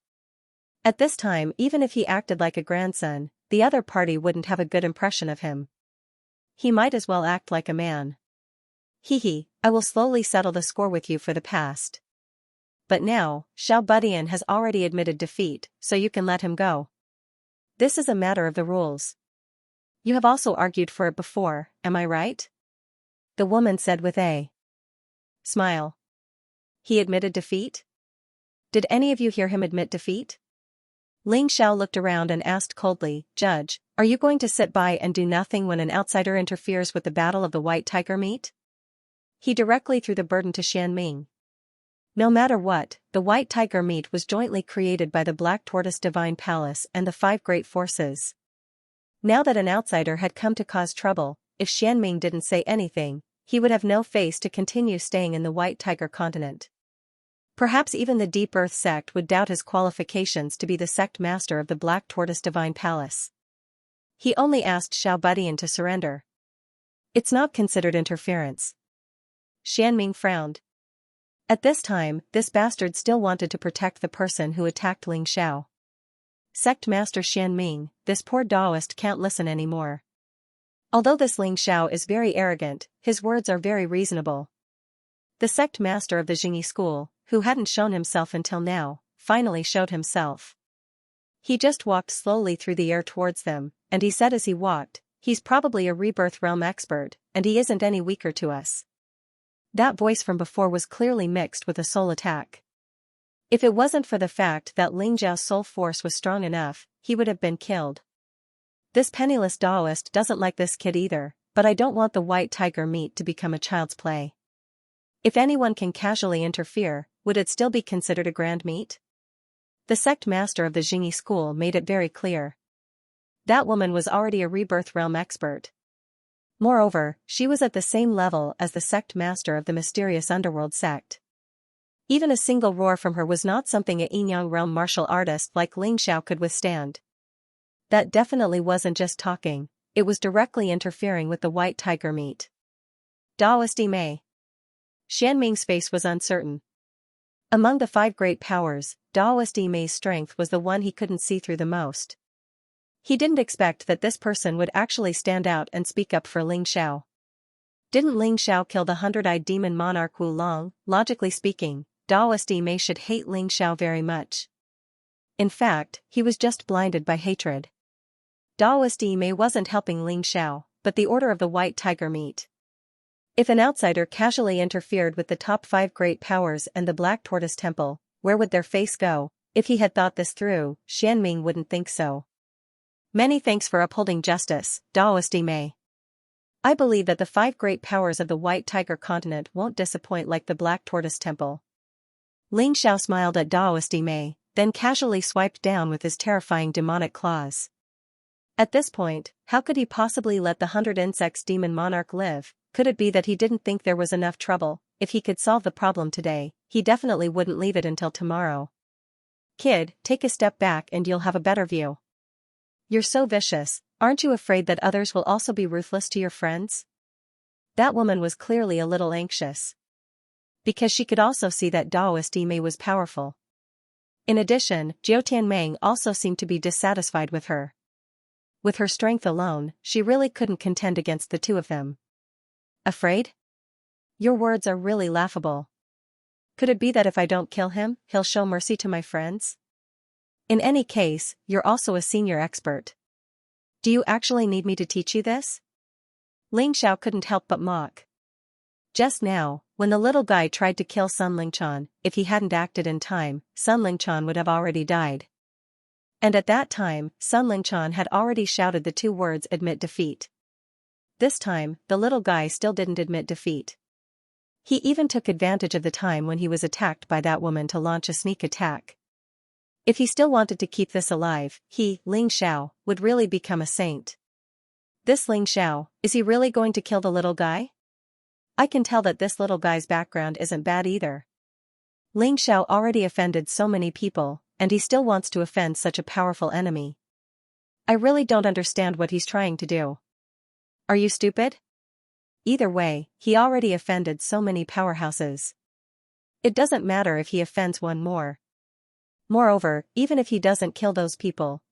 At this time, even if he acted like a grandson, the other party wouldn't have a good impression of him. He might as well act like a man. I will slowly settle the score with you for the past. But now, Xiao Budian has already admitted defeat, so you can let him go. This is a matter of the rules. You have also argued for it before, am I right? The woman said with a smile. He admitted defeat? Did any of you hear him admit defeat? Ling Xiao looked around and asked coldly, Judge, are you going to sit by and do nothing when an outsider interferes with the battle of the White Tiger meat? He directly threw the burden to Xianming. No matter what, the White Tiger meat was jointly created by the Black Tortoise Divine Palace and the Five Great Forces. Now that an outsider had come to cause trouble, if Xianming didn't say anything, he would have no face to continue staying in the White Tiger continent. Perhaps even the Deep Earth sect would doubt his qualifications to be the sect master of the Black Tortoise Divine Palace. He only asked Xiao Budian to surrender. It's not considered interference. Xianming frowned. At this time, this bastard still wanted to protect the person who attacked Ling Xiao. Sect Master Xianming, this poor Taoist can't listen anymore. Although this Ling Xiao is very arrogant, his words are very reasonable. The sect master of the Jingyi school, who hadn't shown himself until now, finally showed himself. He just walked slowly through the air towards them, and he said as he walked, he's probably a rebirth realm expert, and he isn't any weaker to us. That voice from before was clearly mixed with a soul attack. If it wasn't for the fact that Ling Zhao's soul force was strong enough, he would have been killed. This penniless Taoist doesn't like this kid either, but I don't want the White Tiger meat to become a child's play. If anyone can casually interfere, would it still be considered a grand meat? The sect master of the Jingyi school made it very clear. That woman was already a rebirth realm expert. Moreover, she was at the same level as the sect master of the mysterious underworld sect. Even a single roar from her was not something a Yinyang realm martial artist like Ling Xiao could withstand. That definitely wasn't just talking, it was directly interfering with the White Tiger meat. Taoist Mei. Xianming's face was uncertain. Among the five great powers, Taoist Mei's strength was the one he couldn't see through the most. He didn't expect that this person would actually stand out and speak up for Ling Xiao. Didn't Ling Xiao kill the 100-eyed demon monarch Wu Long? Logically speaking, Taoist Mei should hate Ling Xiao very much. In fact, he was just blinded by hatred. Taoist Mei wasn't helping Ling Xiao, but the order of the White Tiger meat. If an outsider casually interfered with the top 5 great powers and the Black Tortoise Temple, where would their face go? If he had thought this through, Xianming wouldn't think so. Many thanks for upholding justice, Taoist Mei. I believe that the 5 great powers of the White Tiger continent won't disappoint like the Black Tortoise Temple. Ling Xiao smiled at Taoist Mei, then casually swiped down with his terrifying demonic claws. At this point, how could he possibly let the 100 insects demon monarch live? Could it be that he didn't think there was enough trouble? If he could solve the problem today, he definitely wouldn't leave it until tomorrow. Kid, take a step back and you'll have a better view. You're so vicious, aren't you afraid that others will also be ruthless to your friends? That woman was clearly a little anxious. Because she could also see that Taoist Mei was powerful. In addition, Jiao Tianmeng also seemed to be dissatisfied with her. With her strength alone, she really couldn't contend against the two of them. Afraid? Your words are really laughable. Could it be that if I don't kill him, he'll show mercy to my friends? In any case, you're also a senior expert. Do you actually need me to teach you this? Ling Xiao couldn't help but mock. Just now, when the little guy tried to kill Sun Lingchan, if he hadn't acted in time, Sun Lingchan would have already died. And at that time, Sun Lingchan had already shouted the 2 words admit defeat. This time, the little guy still didn't admit defeat. He even took advantage of the time when he was attacked by that woman to launch a sneak attack. If he still wanted to keep this alive, he, Ling Xiao, would really become a saint. This Ling Xiao, is he really going to kill the little guy? I can tell that this little guy's background isn't bad either. Ling Xiao already offended so many people, and he still wants to offend such a powerful enemy. I really don't understand what he's trying to do. Are you stupid? Either way, he already offended so many powerhouses. It doesn't matter if he offends one more. Moreover, even if he doesn't kill those people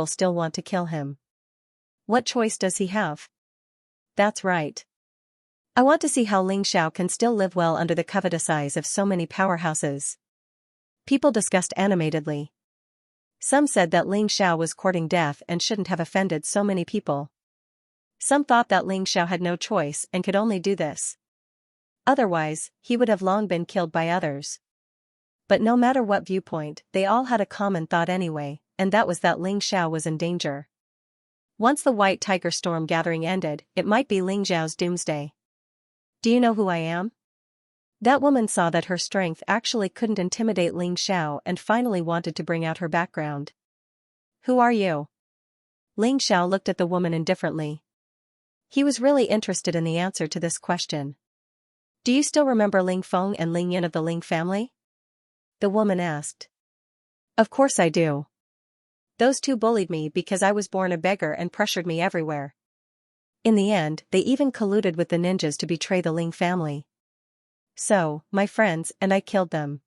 still want to kill him. What choice does he have? That's right. I want to see how Ling Xiao can still live well under the covetous eyes of so many powerhouses. People discussed animatedly. Some said that Ling Xiao was courting death and shouldn't have offended so many people. Some thought that Ling Xiao had no choice and could only do this. Otherwise, he would have long been killed by others. But no matter what viewpoint, they all had a common thought anyway, and that was that Ling Xiao was in danger. Once the White Tiger storm gathering ended, it might be Ling Xiao's doomsday. Do you know who I am? That woman saw that her strength actually couldn't intimidate Ling Xiao and finally wanted to bring out her background. Who are you? Ling Xiao looked at the woman indifferently. He was really interested in the answer to this question. Do you still remember Ling Feng and Ling Yin of the Ling family? The woman asked. Of course I do. Those two bullied me because I was born a beggar and pressured me everywhere. In the end, they even colluded with the ninjas to betray the Ling family. So, my friends and I killed them.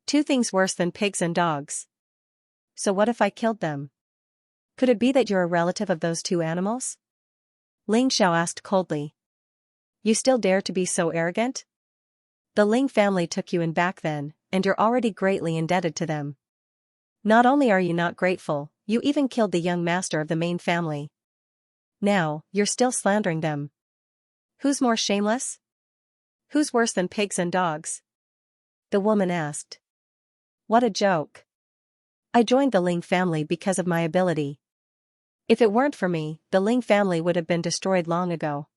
Two things worse than pigs and dogs. So what if I killed them? Could it be that you're a relative of those two animals? Ling Xiao asked coldly. You still dare to be so arrogant? The Ling family took you in back then, and you're already greatly indebted to them. Not only are you not grateful, you even killed the young master of the main family. Now, you're still slandering them. Who's more shameless? Who's worse than pigs and dogs? The woman asked. What a joke. I joined the Ling family because of my ability. If it weren't for me, the Ling family would have been destroyed long ago.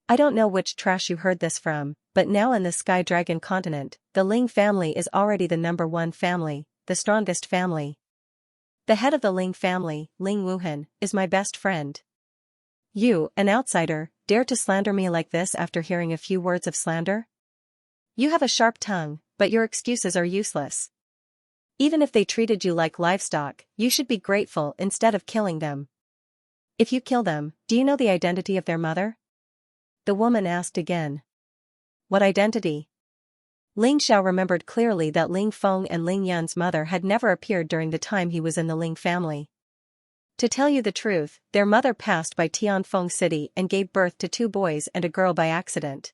I don't know which trash you heard this from, but now in the Sky Dragon continent, the Ling family is already the #1 family, the strongest family. The head of the Ling family, Ling Wuhan, is my best friend. You, an outsider, dare to slander me like this after hearing a few words of slander? You have a sharp tongue, but your excuses are useless. Even if they treated you like livestock, you should be grateful instead of killing them. If you kill them, do you know the identity of their mother? The woman asked again. What identity? Ling Xiao remembered clearly that Ling Feng and Ling Yan's mother had never appeared during the time he was in the Ling family. To tell you the truth, their mother passed by Tianfeng City and gave birth to 2 boys and a girl by accident.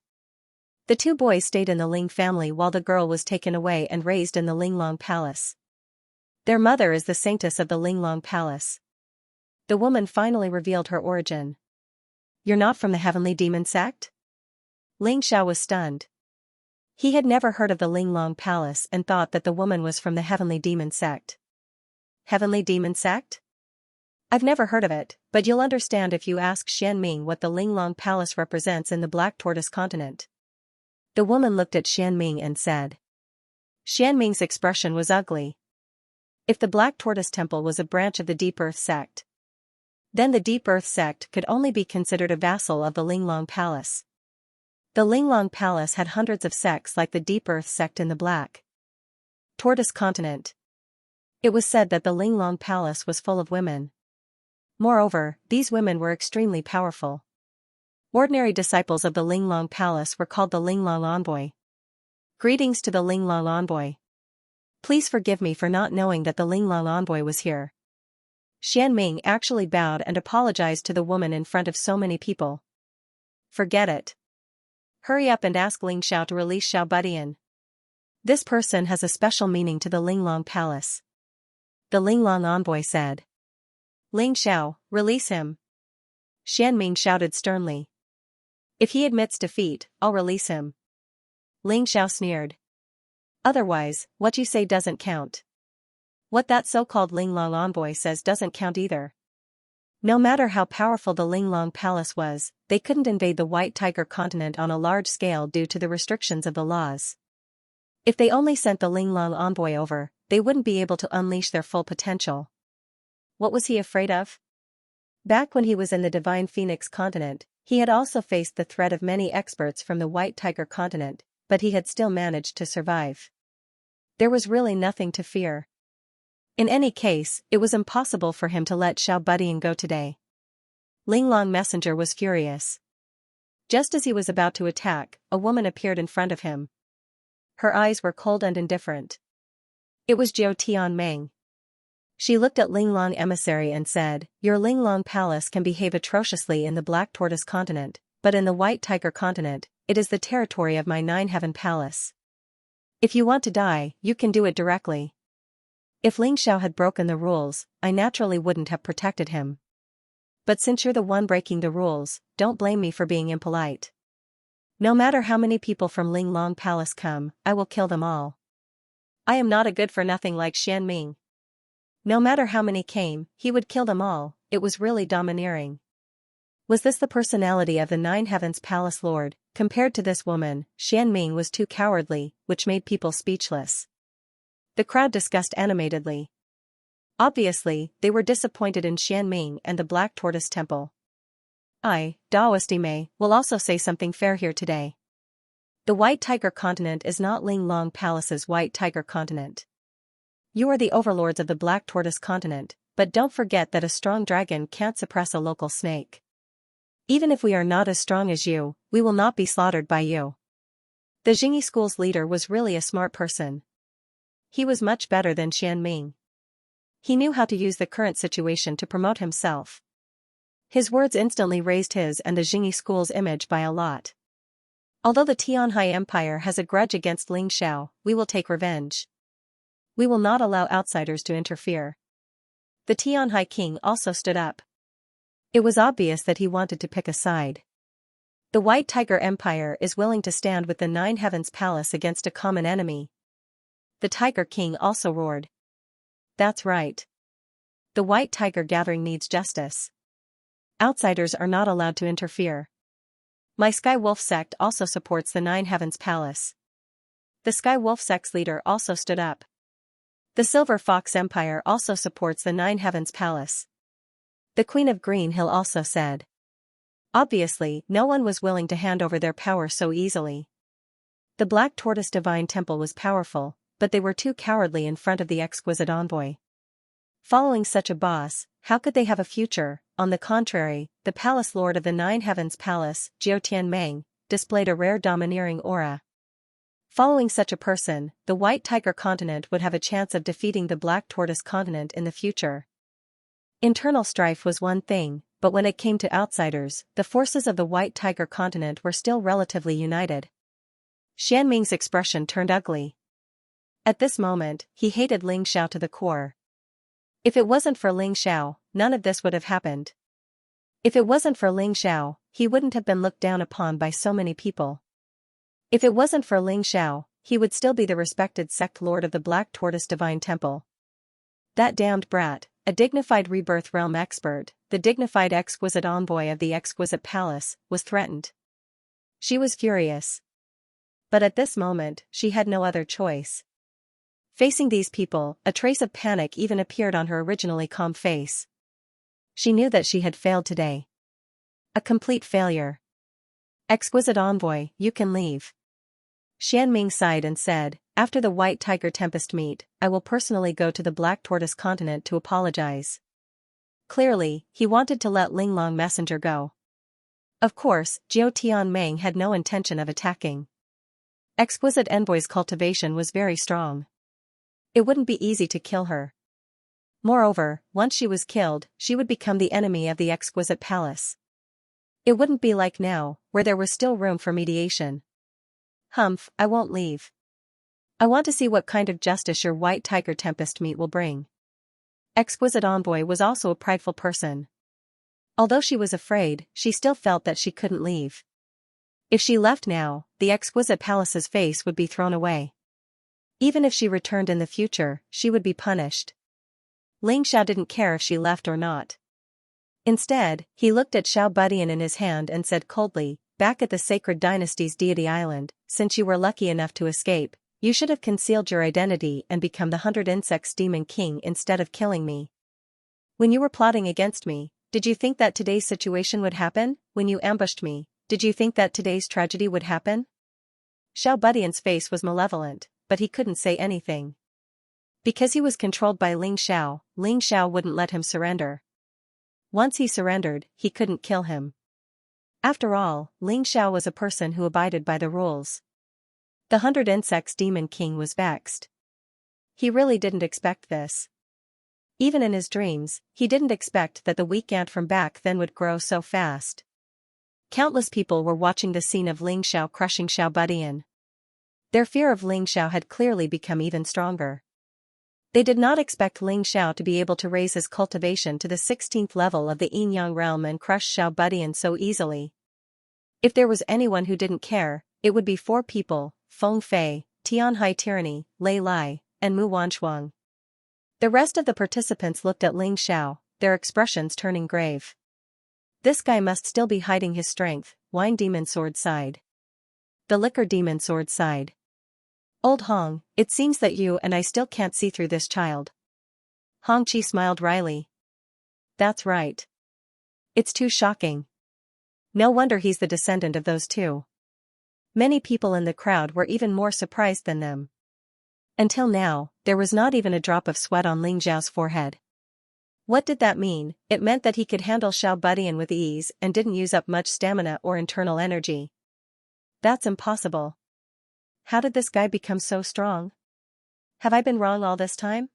The 2 boys stayed in the Ling family while the girl was taken away and raised in the Linglong Palace. Their mother is the saintess of the Linglong Palace. The woman finally revealed her origin. You're not from the heavenly demon sect? Ling Xiao was stunned. He had never heard of the Linglong Palace and thought that the woman was from the heavenly demon sect. Heavenly demon sect? I've never heard of it, but you'll understand if you ask Xianming what the Linglong Palace represents in the Black Tortoise continent. The woman looked at Xianming and said. Xianming's expression was ugly. If the Black Tortoise Temple was a branch of the Deep Earth sect, then the Deep Earth sect could only be considered a vassal of the Linglong Palace. The Linglong Palace had hundreds of sects like the Deep Earth sect in the Black Tortoise continent. It was said that the Linglong Palace was full of women. Moreover, these women were extremely powerful. Ordinary disciples of the Linglong Palace were called the Linglong Envoy. Greetings to the Linglong Envoy. Please forgive me for not knowing that the Linglong Envoy was here. Xianming actually bowed and apologized to the woman in front of so many people. Forget it. Hurry up and ask Ling Xiao to release Xiao Budian. This person has a special meaning to the Linglong Palace. The Linglong Envoy said. Ling Xiao, release him. Xianming shouted sternly. If he admits defeat, I'll release him. Ling Xiao sneered. Otherwise, what you say doesn't count. What that so-called Linglong Envoy says doesn't count either. No matter how powerful the Linglong Palace was, they couldn't invade the White Tiger continent on a large scale due to the restrictions of the laws. If they only sent the Linglong envoy over, they wouldn't be able to unleash their full potential. What was he afraid of? Back when he was in the Divine Phoenix continent, he had also faced the threat of many experts from the White Tiger continent, but he had still managed to survive. There was really nothing to fear. In any case, it was impossible for him to let Xiao Budian go today. Linglong Messenger was furious. Just as he was about to attack, a woman appeared in front of him. Her eyes were cold and indifferent. It was Jiao Tianmeng. She looked at Linglong emissary and said, "Your Linglong Palace can behave atrociously in the Black Tortoise continent, but in the White Tiger continent, it is the territory of my Nine Heaven Palace. If you want to die, you can do it directly." If Ling Xiao had broken the rules, I naturally wouldn't have protected him. But since you're the one breaking the rules, don't blame me for being impolite. No matter how many people from Linglong Palace come, I will kill them all. I am not a good-for-nothing like Xian Ming. No matter how many came, he would kill them all. It was really domineering. Was this the personality of the Nine Heavens Palace Lord? Compared to this woman, Xian Ming was too cowardly, which made people speechless. The crowd discussed animatedly. Obviously, they were disappointed in Xian Ming and the Black Tortoise Temple. I, Daoist Mei, will also say something fair here today. The White Tiger continent is not Linglong Palace's White Tiger continent. You are the overlords of the Black Tortoise continent, but don't forget that a strong dragon can't suppress a local snake. Even if we are not as strong as you, we will not be slaughtered by you. The Jingyi school's leader was really a smart person. He was much better than Xian Ming. He knew how to use the current situation to promote himself. His words instantly raised his and the Jingyi school's image by a lot. Although the Tianhai Empire has a grudge against Ling Xiao, we will take revenge. We will not allow outsiders to interfere. The Tianhai king also stood up. It was obvious that he wanted to pick a side. The White Tiger Empire is willing to stand with the Nine Heavens Palace against a common enemy. The Tiger King also roared. That's right. The White Tiger Gathering needs justice. Outsiders are not allowed to interfere. My Sky Wolf sect also supports the Nine Heavens Palace. The Sky Wolf sect's leader also stood up. The Silver Fox Empire also supports the Nine Heavens Palace. The Queen of Green Hill also said. Obviously, no one was willing to hand over their power so easily. The Black Tortoise Divine Temple was powerful, but they were too cowardly in front of the exquisite envoy. Following such a boss, how could they have a future? On the contrary, the Palace Lord of the Nine Heavens Palace, Jiao Tianmeng, displayed a rare domineering aura. Following such a person, the White Tiger continent would have a chance of defeating the Black Tortoise continent in the future. Internal strife was one thing, but when it came to outsiders, the forces of the White Tiger continent were still relatively united. Xian Ming's expression turned ugly. At this moment, he hated Ling Xiao to the core. If it wasn't for Ling Xiao, none of this would have happened. If it wasn't for Ling Xiao, he wouldn't have been looked down upon by so many people. If it wasn't for Ling Xiao, he would still be the respected sect lord of the Black Tortoise Divine Temple. That damned brat, a dignified rebirth realm expert, the dignified exquisite envoy of the exquisite palace, was threatened. She was furious. But at this moment, she had no other choice. Facing these people, a trace of panic even appeared on her originally calm face. She knew that she had failed today. A complete failure. Exquisite envoy, you can leave. Xian Ming sighed and said, after the White Tiger Tempest meet, I will personally go to the Black Tortoise continent to apologize. Clearly, he wanted to let Linglong Messenger go. Of course, Jiao Tianmeng had no intention of attacking. Exquisite Envoy's cultivation was very strong. It wouldn't be easy to kill her. Moreover, once she was killed, she would become the enemy of the exquisite palace. It wouldn't be like now, where there was still room for mediation. Humph, I won't leave. I want to see what kind of justice your White Tiger Tempest meet will bring. Exquisite Envoy was also a prideful person. Although she was afraid, she still felt that she couldn't leave. If she left now, the exquisite palace's face would be thrown away. Even if she returned in the future, she would be punished. Ling Xiao didn't care if she left or not. Instead, he looked at Xiao Budian in his hand and said coldly, "Back at the Sacred Dynasty's Deity Island, since you were lucky enough to escape, you should have concealed your identity and become the 100 Insects Demon King instead of killing me. When you were plotting against me, did you think that today's situation would happen? When you ambushed me, did you think that today's tragedy would happen?" Xiao Budian's face was malevolent, but he couldn't say anything. Because he was controlled by Ling Xiao wouldn't let him surrender. Once he surrendered, he couldn't kill him. After all, Ling Xiao was a person who abided by the rules. The 100 Insects Demon King was vexed. He really didn't expect this. Even in his dreams, he didn't expect that the weak ant from back then would grow so fast. Countless people were watching the scene of Ling Xiao crushing Xiao Budian. Their fear of Ling Xiao had clearly become even stronger. They did not expect Ling Xiao to be able to raise his cultivation to the 16th level of the Yin-Yang realm and crush Xiao Budian so easily. If there was anyone who didn't care, it would be four people: Feng Fei, Tianhai Tyranny, Lei Lai, and Mu Wanchuang. The rest of the participants looked at Ling Xiao, their expressions turning grave. This guy must still be hiding his strength, Wine Demon Sword sighed. The Liquor Demon Sword sighed. Old Hong, it seems that you and I still can't see through this child. Hong Chi smiled wryly. That's right. It's too shocking. No wonder he's the descendant of those two. Many people in the crowd were even more surprised than them. Until now, there was not even a drop of sweat on Ling Xiao's forehead. What did that mean? It meant that he could handle Xiao Budian with ease and didn't use up much stamina or internal energy. That's impossible. How did this guy become so strong? Have I been wrong all this time?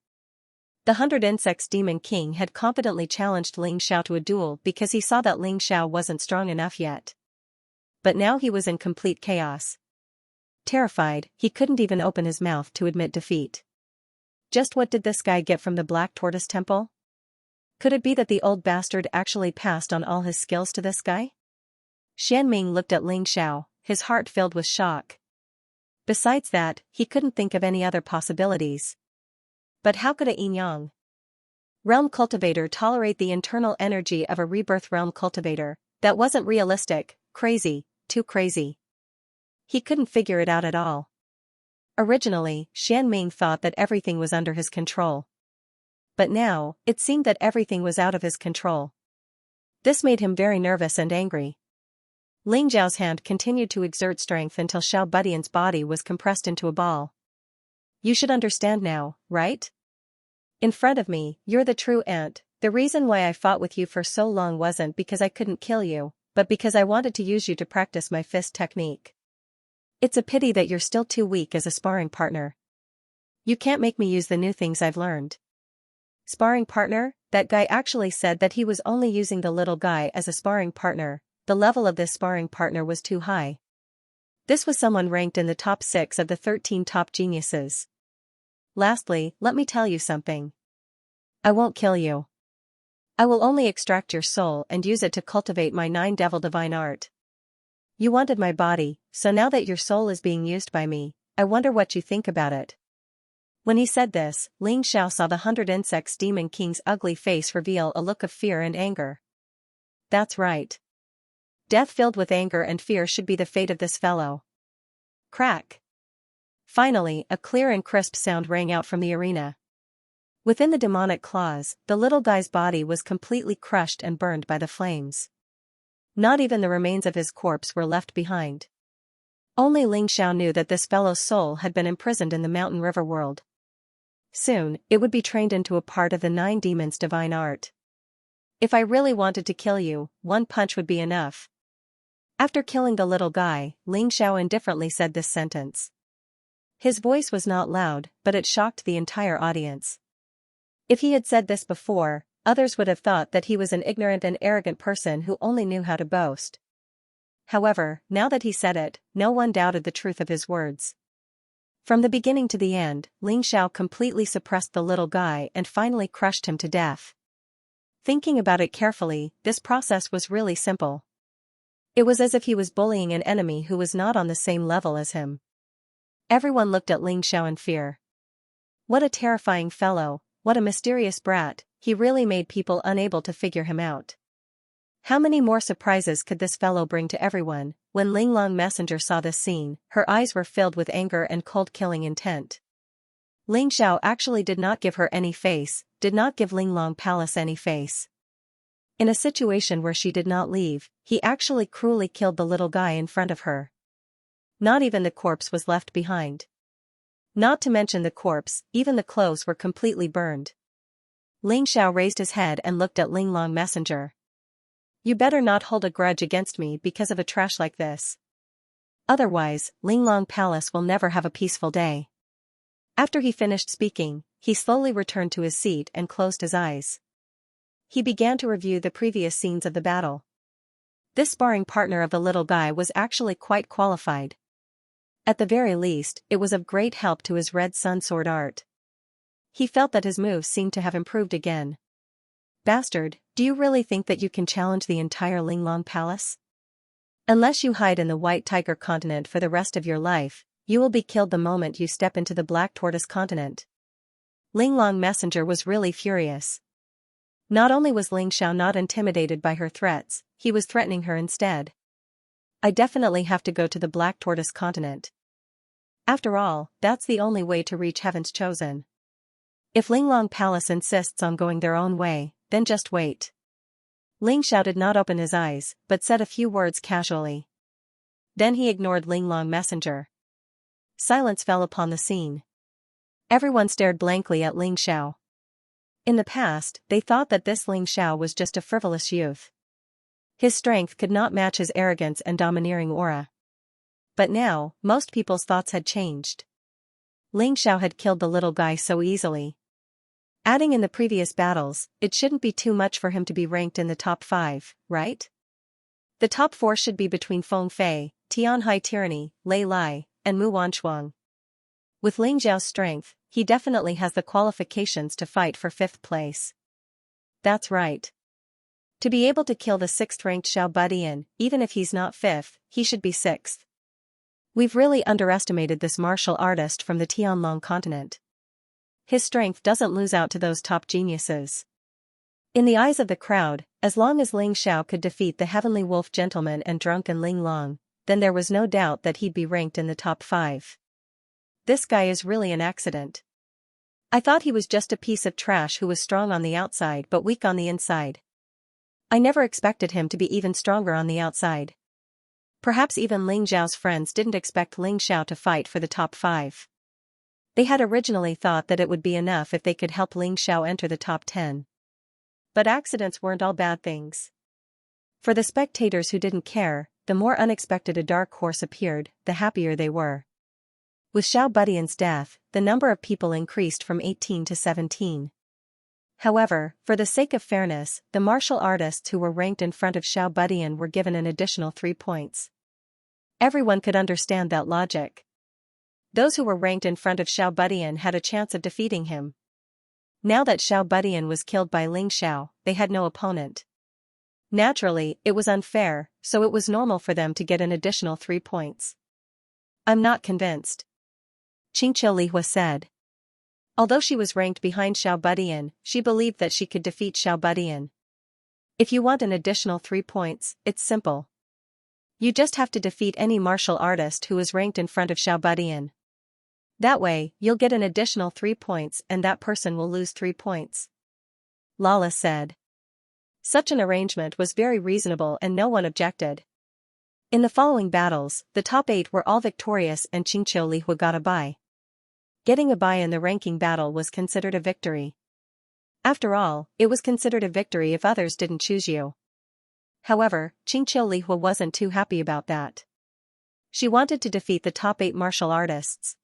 The 100 Insects Demon King had confidently challenged Ling Xiao to a duel because he saw that Ling Xiao wasn't strong enough yet. But now he was in complete chaos. Terrified, he couldn't even open his mouth to admit defeat. Just what did this guy get from the Black Tortoise Temple? Could it be that the old bastard actually passed on all his skills to this guy? Xianming looked at Ling Xiao, his heart filled with shock. Besides that, he couldn't think of any other possibilities. But how could a Yin-Yang realm cultivator tolerate the internal energy of a rebirth realm cultivator? That wasn't realistic, crazy, too crazy. He couldn't figure it out at all. Originally, Xianming thought that everything was under his control. But now, it seemed that everything was out of his control. This made him very nervous and angry. Ling Zhao's hand continued to exert strength until Xiao Budian's body was compressed into a ball. You should understand now, right? In front of me, you're the true ant. The reason why I fought with you for so long wasn't because I couldn't kill you, but because I wanted to use you to practice my fist technique. It's a pity that you're still too weak as a sparring partner. You can't make me use the new things I've learned. Sparring partner? That guy actually said that he was only using the little guy as a sparring partner. The level of this sparring partner was too high. This was someone ranked in the top 6 of the 13 top geniuses. Lastly, let me tell you something. I won't kill you. I will only extract your soul and use it to cultivate my 9 devil divine art. You wanted my body, so now that your soul is being used by me, I wonder what you think about it. When he said this, Ling Xiao saw the 100 Insects Demon King's ugly face reveal a look of fear and anger. That's right. Death filled with anger and fear should be the fate of this fellow. Crack. Finally, a clear and crisp sound rang out from the arena. Within the demonic claws, the little guy's body was completely crushed and burned by the flames. Not even the remains of his corpse were left behind. Only Ling Xiao knew that this fellow's soul had been imprisoned in the mountain river world. Soon, it would be trained into a part of the 9 demons' divine art. If I really wanted to kill you, one punch would be enough. After killing the little guy, Ling Xiao indifferently said this sentence. His voice was not loud, but it shocked the entire audience. If he had said this before, others would have thought that he was an ignorant and arrogant person who only knew how to boast. However, now that he said it, no one doubted the truth of his words. From the beginning to the end, Ling Xiao completely suppressed the little guy and finally crushed him to death. Thinking about it carefully, this process was really simple. It was as if he was bullying an enemy who was not on the same level as him. Everyone looked at Ling Xiao in fear. What a terrifying fellow, what a mysterious brat, he really made people unable to figure him out. How many more surprises could this fellow bring to everyone? When Linglong Messenger saw this scene, her eyes were filled with anger and cold-killing intent. Ling Xiao actually did not give her any face, did not give Linglong Palace any face. In a situation where she did not leave, he actually cruelly killed the little guy in front of her. Not even the corpse was left behind. Not to mention the corpse, even the clothes were completely burned. Ling Xiao raised his head and looked at Linglong Messenger. You better not hold a grudge against me because of a trash like this. Otherwise, Linglong Palace will never have a peaceful day. After he finished speaking, he slowly returned to his seat and closed his eyes. He began to review the previous scenes of the battle. This sparring partner of the little guy was actually quite qualified. At the very least, it was of great help to his red sun sword art. He felt that his moves seemed to have improved again. Bastard, do you really think that you can challenge the entire Linglong Palace? Unless you hide in the White Tiger continent for the rest of your life, you will be killed the moment you step into the Black Tortoise continent. Linglong Messenger was really furious. Not only was Ling Xiao not intimidated by her threats, he was threatening her instead. I definitely have to go to the Black Tortoise continent. After all, that's the only way to reach Heaven's Chosen. If Linglong Palace insists on going their own way, then just wait. Ling Xiao did not open his eyes, but said a few words casually. Then he ignored Linglong Messenger. Silence fell upon the scene. Everyone stared blankly at Ling Xiao. In the past, they thought that this Ling Xiao was just a frivolous youth. His strength could not match his arrogance and domineering aura. But now, most people's thoughts had changed. Ling Xiao had killed the little guy so easily. Adding in the previous battles, it shouldn't be too much for him to be ranked in the top 5, right? The top 4 should be between Feng Fei, Tianhai Tyranny, Lei Lai, and Mu Wanshuang. With Ling Xiao's strength, he definitely has the qualifications to fight for 5th place. That's right. To be able to kill the 6th-ranked Xiao Budian, even if he's not 5th, he should be 6th. We've really underestimated this martial artist from the Tianlong continent. His strength doesn't lose out to those top geniuses. In the eyes of the crowd, as long as Ling Xiao could defeat the Heavenly Wolf Gentleman and drunken Ling Long, then there was no doubt that he'd be ranked in the top 5. This guy is really an accident. I thought he was just a piece of trash who was strong on the outside but weak on the inside. I never expected him to be even stronger on the outside. Perhaps even Ling Xiao's friends didn't expect Ling Xiao to fight for the top 5. They had originally thought that it would be enough if they could help Ling Xiao enter the top 10. But accidents weren't all bad things. For the spectators who didn't care, the more unexpected a dark horse appeared, the happier they were. With Xiao Budian's death, the number of people increased from 18 to 17. However, for the sake of fairness, the martial artists who were ranked in front of Xiao Budian were given an additional 3 points. Everyone could understand that logic. Those who were ranked in front of Xiao Budian had a chance of defeating him. Now that Xiao Budian was killed by Ling Xiao, they had no opponent. Naturally, it was unfair, so it was normal for them to get an additional 3 points. I'm not convinced. Xianxia Lihua said. Although she was ranked behind Xiao Budian, she believed that she could defeat Xiao Budian. If you want an additional 3 points, it's simple. You just have to defeat any martial artist who is ranked in front of Xiao Budian. That way, you'll get an additional 3 points and that person will lose 3 points. Lala said. Such an arrangement was very reasonable and no one objected. In the following battles, the top 8 were all victorious and Xianxia Lihua got a bye. Getting a bye in the ranking battle was considered a victory. After all, it was considered a victory if others didn't choose you. However, Xianxia Lihua wasn't too happy about that. She wanted to defeat the top 8 martial artists.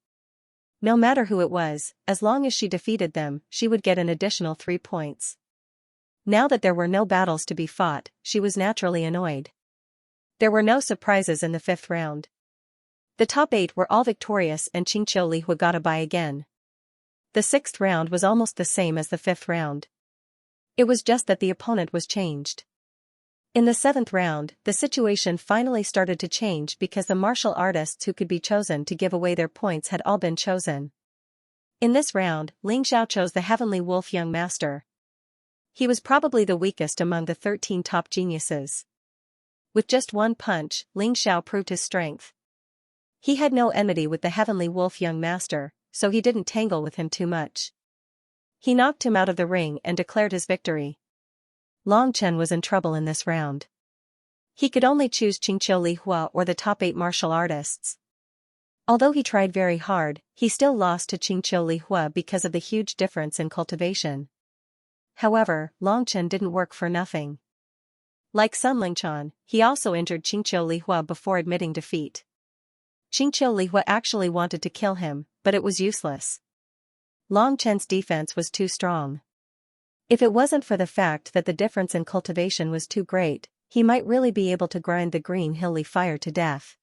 No matter who it was, as long as she defeated them, she would get an additional 3 points. Now that there were no battles to be fought, she was naturally annoyed. There were no surprises in the 5th round. The top 8 were all victorious and Xianxia Lihua got a bye again. The 6th round was almost the same as the 5th round. It was just that the opponent was changed. In the 7th round, the situation finally started to change because the martial artists who could be chosen to give away their points had all been chosen. In this round, Ling Xiao chose the Heavenly Wolf Young Master. He was probably the weakest among the 13 top geniuses. With just one punch, Ling Xiao proved his strength. He had no enmity with the Heavenly Wolf young master, so he didn't tangle with him too much. He knocked him out of the ring and declared his victory. Long Chen was in trouble in this round. He could only choose Qingqiu Li Hua or the top 8 martial artists. Although he tried very hard, he still lost to Qingqiu Li Hua because of the huge difference in cultivation. However, Long Chen didn't work for nothing. Like Sun Lingchan, he also injured Qingqiu Li Hua before admitting defeat. Qingqiu Li Hua actually wanted to kill him, but it was useless. Long Chen's defense was too strong. If it wasn't for the fact that the difference in cultivation was too great, he might really be able to grind the Green Hill Leaf Fire to death.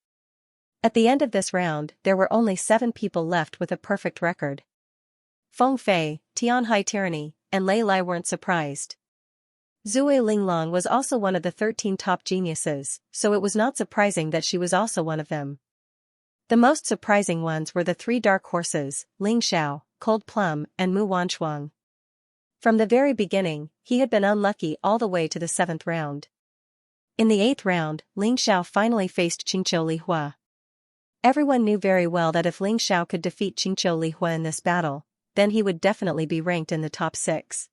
At the end of this round, there were only 7 people left with a perfect record. Feng Fei, Tianhai Tyranny, and Lei Lai weren't surprised. Zui Linglong was also one of the 13 top geniuses, so it was not surprising that she was also one of them. The most surprising ones were the 3 dark horses, Ling Xiao, Cold Plum, and Mu Wanchuang. From the very beginning, he had been unlucky all the way to the 7th round. In the 8th round, Ling Xiao finally faced Qingqiu Li Hua. Everyone knew very well that if Ling Xiao could defeat Qingqiu Li Hua in this battle, then he would definitely be ranked in the top 6.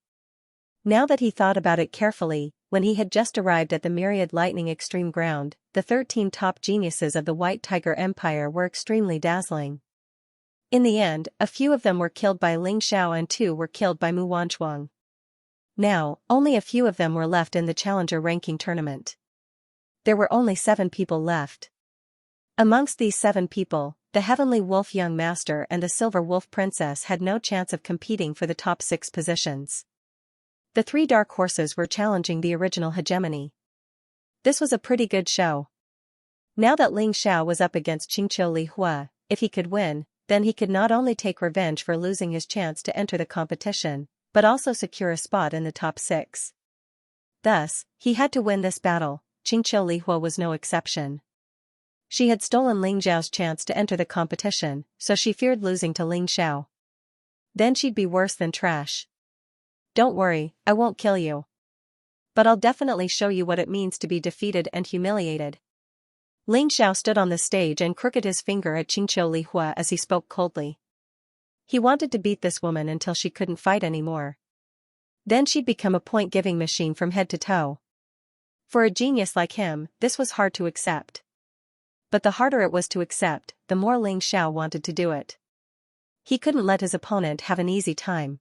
Now that he thought about it carefully, when he had just arrived at the Myriad Lightning Extreme Ground, the 13 top geniuses of the White Tiger Empire were extremely dazzling. In the end, a few of them were killed by Ling Xiao and 2 were killed by Mu Wanchuang. Now, only a few of them were left in the Challenger ranking tournament. There were only 7 people left. Amongst these 7 people, the Heavenly Wolf young master and the Silver Wolf princess had no chance of competing for the top 6 positions. The 3 dark horses were challenging the original hegemony. This was a pretty good show. Now that Ling Xiao was up against Qingqiu Li Hua, if he could win, then he could not only take revenge for losing his chance to enter the competition, but also secure a spot in the top 6. Thus, he had to win this battle. Qingqiu Li Hua was no exception. She had stolen Ling Xiao's chance to enter the competition, so she feared losing to Ling Xiao. Then she'd be worse than trash. Don't worry, I won't kill you. But I'll definitely show you what it means to be defeated and humiliated. Ling Xiao stood on the stage and crooked his finger at Qingqiu Li Hua as he spoke coldly. He wanted to beat this woman until she couldn't fight anymore. Then she'd become a point-giving machine from head to toe. For a genius like him, this was hard to accept. But the harder it was to accept, the more Ling Xiao wanted to do it. He couldn't let his opponent have an easy time.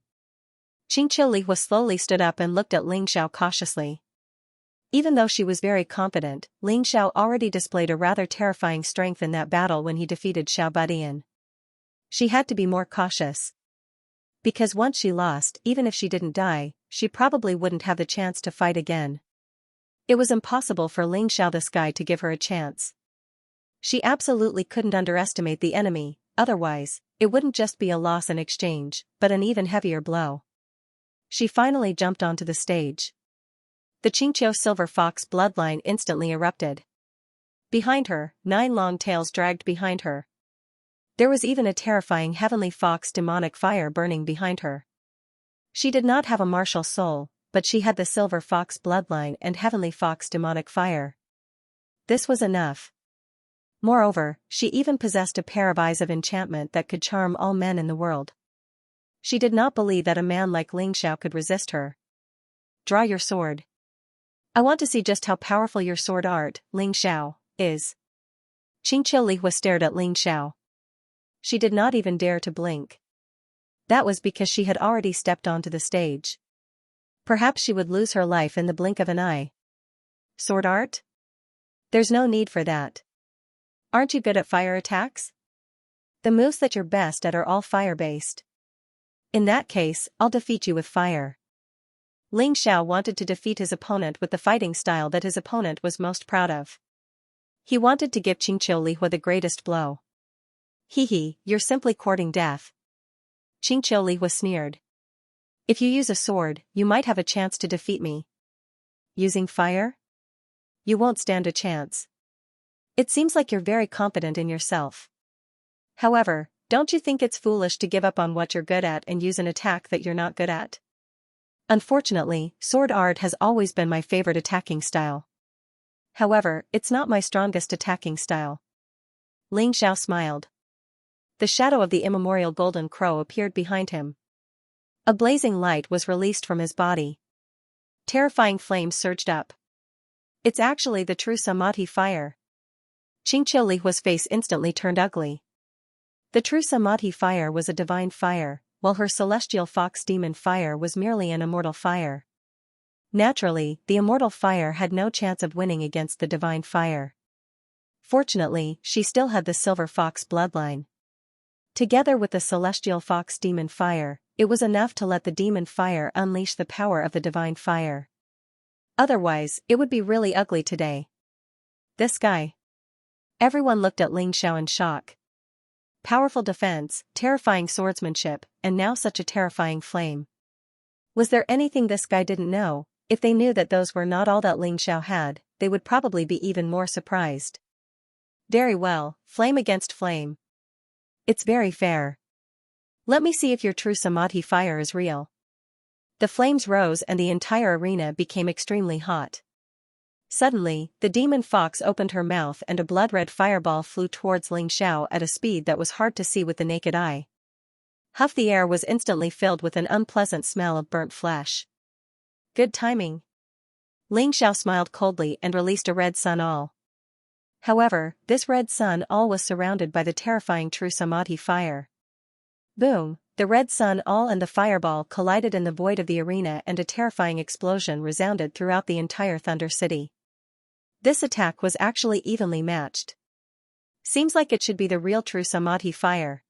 Qingqiu Li Hua slowly stood up and looked at Ling Xiao cautiously. Even though she was very confident, Ling Xiao already displayed a rather terrifying strength in that battle when he defeated Xiao Budian. She had to be more cautious. Because once she lost, even if she didn't die, she probably wouldn't have the chance to fight again. It was impossible for Ling Xiao the Sky to give her a chance. She absolutely couldn't underestimate the enemy, otherwise, it wouldn't just be a loss in exchange, but an even heavier blow. She finally jumped onto the stage. The Qingqiu Silver Fox bloodline instantly erupted. Behind her, 9 long tails dragged behind her. There was even a terrifying Heavenly Fox demonic fire burning behind her. She did not have a martial soul, but she had the Silver Fox bloodline and Heavenly Fox demonic fire. This was enough. Moreover, she even possessed a pair of eyes of enchantment that could charm all men in the world. She did not believe that a man like Ling Xiao could resist her. Draw your sword. I want to see just how powerful your sword art, Ling Xiao, is. Qingqiu Li Hua stared at Ling Xiao. She did not even dare to blink. That was because she had already stepped onto the stage. Perhaps she would lose her life in the blink of an eye. Sword art? There's no need for that. Aren't you good at fire attacks? The moves that you're best at are all fire-based. In that case, I'll defeat you with fire. Ling Xiao wanted to defeat his opponent with the fighting style that his opponent was most proud of. He wanted to give Qingqiu Li Hua the greatest blow. Hee, you're simply courting death. Qingqiu Li Hua sneered. If you use a sword, you might have a chance to defeat me. Using fire? You won't stand a chance. It seems like you're very confident in yourself. However, don't you think it's foolish to give up on what you're good at and use an attack that you're not good at? Unfortunately, sword art has always been my favorite attacking style. However, it's not my strongest attacking style. Ling Xiao smiled. The shadow of the immemorial golden crow appeared behind him. A blazing light was released from his body. Terrifying flames surged up. It's actually the true Samadhi fire. Xianxia Lihua's face instantly turned ugly. The true Samadhi fire was a divine fire, while her celestial fox demon fire was merely an immortal fire. Naturally, the immortal fire had no chance of winning against the divine fire. Fortunately, she still had the silver fox bloodline. Together with the celestial fox demon fire, it was enough to let the demon fire unleash the power of the divine fire. Otherwise, it would be really ugly today. This guy. Everyone looked at Ling Xiao in shock. Powerful defense, terrifying swordsmanship, and now such a terrifying flame. Was there anything this guy didn't know? If they knew that those were not all that Ling Xiao had, they would probably be even more surprised. Very well, flame against flame. It's very fair. Let me see if your true Samadhi fire is real. The flames rose and the entire arena became extremely hot. Suddenly, the demon fox opened her mouth and a blood-red fireball flew towards Ling Xiao at a speed that was hard to see with the naked eye. Huff! The air was instantly filled with an unpleasant smell of burnt flesh. Good timing. Ling Xiao smiled coldly and released a red sun all. However, this red sun all was surrounded by the terrifying true Samadhi fire. Boom! The red sun all and the fireball collided in the void of the arena and a terrifying explosion resounded throughout the entire Thunder City. This attack was actually evenly matched. Seems like it should be the real true Samadhi fire.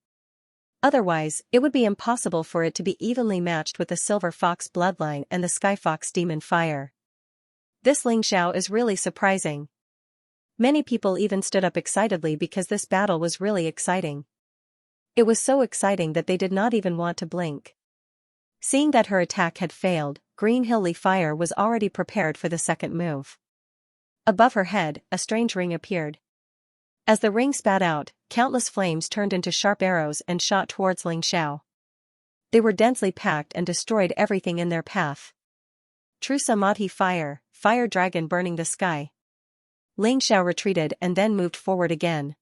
Otherwise, it would be impossible for it to be evenly matched with the Silver Fox bloodline and the Sky Fox demon fire. This Ling Xiao is really surprising. Many people even stood up excitedly because this battle was really exciting. It was so exciting that they did not even want to blink. Seeing that her attack had failed, Green Hilly Fire was already prepared for the second move. Above her head, a strange ring appeared. As the ring spat out, countless flames turned into sharp arrows and shot towards Ling Xiao. They were densely packed and destroyed everything in their path. True Samadhi fire, fire dragon burning the sky. Ling Xiao retreated and then moved forward again.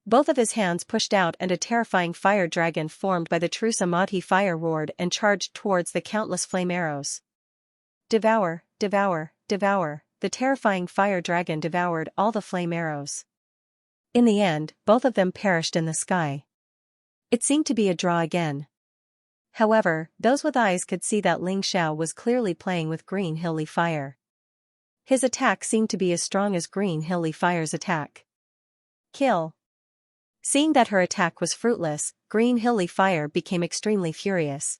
Both of his hands pushed out and a terrifying fire dragon formed by the true Samadhi fire roared and charged towards the countless flame arrows. Devour, devour, devour, the terrifying fire dragon devoured all the flame arrows. In the end, both of them perished in the sky. It seemed to be a draw again. However, those with eyes could see that Ling Xiao was clearly playing with Green Hilly Fire. His attack seemed to be as strong as Green Hilly Fire's attack. Kill. Seeing that her attack was fruitless, Green Hilly Fire became extremely furious.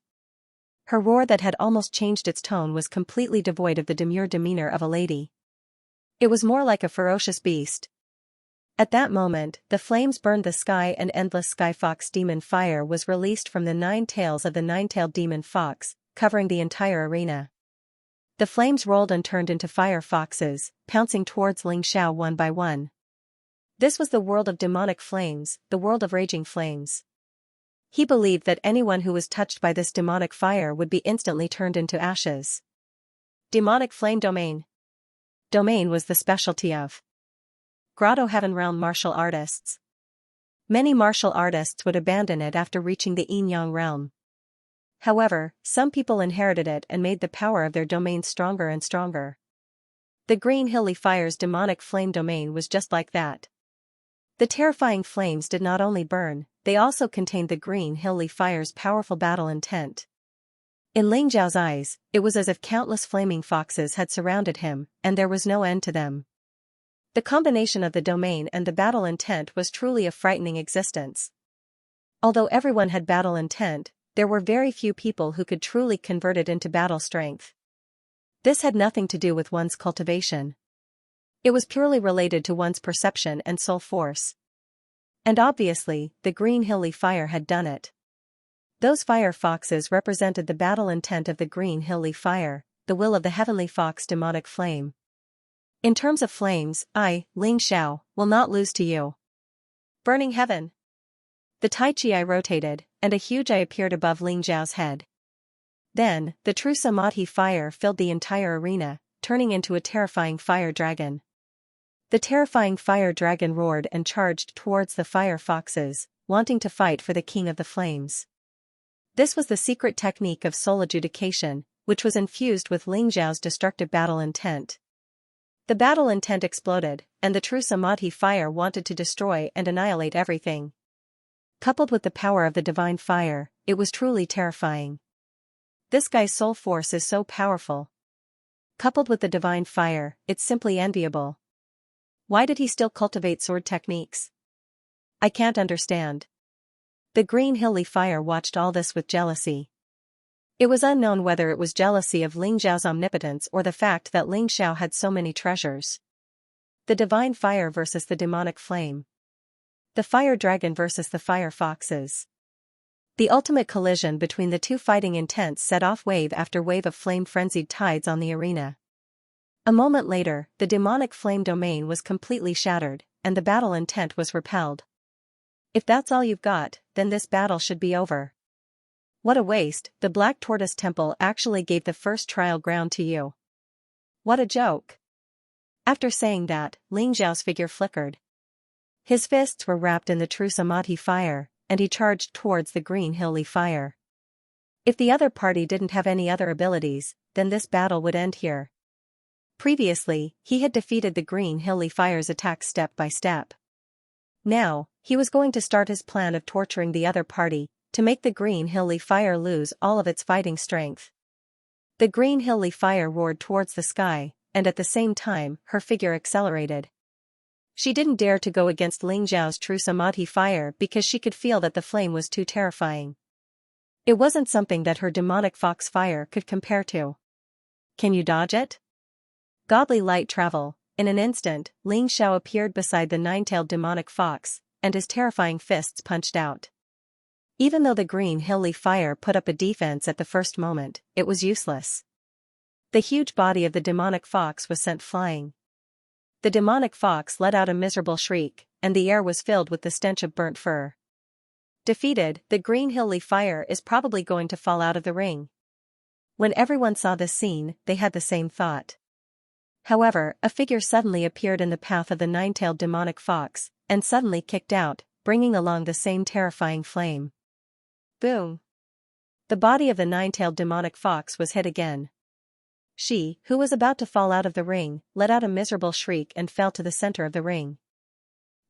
Her roar that had almost changed its tone was completely devoid of the demure demeanor of a lady. It was more like a ferocious beast. At that moment, the flames burned the sky and endless Sky Fox demon fire was released from the 9 tails of the 9-tailed demon fox, covering the entire arena. The flames rolled and turned into fire foxes, pouncing towards Ling Xiao one by one. This was the world of demonic flames, the world of raging flames. He believed that anyone who was touched by this demonic fire would be instantly turned into ashes. Demonic flame domain. Domain was the specialty of Grotto Heaven Realm martial artists. Many martial artists would abandon it after reaching the Yin-Yang realm. However, some people inherited it and made the power of their domain stronger and stronger. The Green Hilly Fire's demonic flame domain was just like that. The terrifying flames did not only burn, they also contained the Green Hilly Fire's powerful battle intent. In Ling Zhao's eyes, it was as if countless flaming foxes had surrounded him, and there was no end to them. The combination of the domain and the battle intent was truly a frightening existence. Although everyone had battle intent, there were very few people who could truly convert it into battle strength. This had nothing to do with one's cultivation. It was purely related to one's perception and soul force. And obviously, the Green Hilly Fire had done it. Those fire foxes represented the battle intent of the Green Hilly Fire, the will of the Heavenly Fox demonic flame. In terms of flames, I, Ling Xiao, will not lose to you. Burning Heaven. The Tai Chi eye rotated, and a huge eye appeared above Ling Zhao's head. Then, the true samadhi fire filled the entire arena, turning into a terrifying fire dragon. The terrifying fire dragon roared and charged towards the fire foxes, wanting to fight for the king of the flames. This was the secret technique of soul adjudication, which was infused with Ling Xiao's destructive battle intent. The battle intent exploded, and the true samadhi fire wanted to destroy and annihilate everything. Coupled with the power of the divine fire, it was truly terrifying. This guy's soul force is so powerful. Coupled with the divine fire, it's simply enviable. Why did he still cultivate sword techniques? I can't understand. The green hilly fire watched all this with jealousy. It was unknown whether it was jealousy of Ling Xiao's omnipotence or the fact that Ling Xiao had so many treasures. The divine fire versus the demonic flame. The fire dragon versus the fire foxes. The ultimate collision between the two fighting intents set off wave after wave of flame-frenzied tides on the arena. A moment later, the demonic flame domain was completely shattered, and the battle intent was repelled. If that's all you've got, then this battle should be over. What a waste, the Black Tortoise Temple actually gave the first trial ground to you. What a joke. After saying that, Ling Xiao's figure flickered. His fists were wrapped in the true samadhi fire, and he charged towards the green hilly fire. If the other party didn't have any other abilities, then this battle would end here. Previously, he had defeated the green hilly fire's attack step by step. Now, he was going to start his plan of torturing the other party, to make the green hilly fire lose all of its fighting strength. The green hilly fire roared towards the sky, and at the same time, her figure accelerated. She didn't dare to go against Ling Xiao's true samadhi fire because she could feel that the flame was too terrifying. It wasn't something that her demonic fox fire could compare to. Can you dodge it? Godly light travel. In an instant, Ling Xiao appeared beside the nine-tailed demonic fox, and his terrifying fists punched out. Even though the green hilly fire put up a defense at the first moment, it was useless. The huge body of the demonic fox was sent flying. The demonic fox let out a miserable shriek, and the air was filled with the stench of burnt fur. Defeated, the green hilly fire is probably going to fall out of the ring. When everyone saw this scene, they had the same thought. However, a figure suddenly appeared in the path of the nine-tailed demonic fox, and suddenly kicked out, bringing along the same terrifying flame. Boom! The body of the nine-tailed demonic fox was hit again. She, who was about to fall out of the ring, let out a miserable shriek and fell to the center of the ring.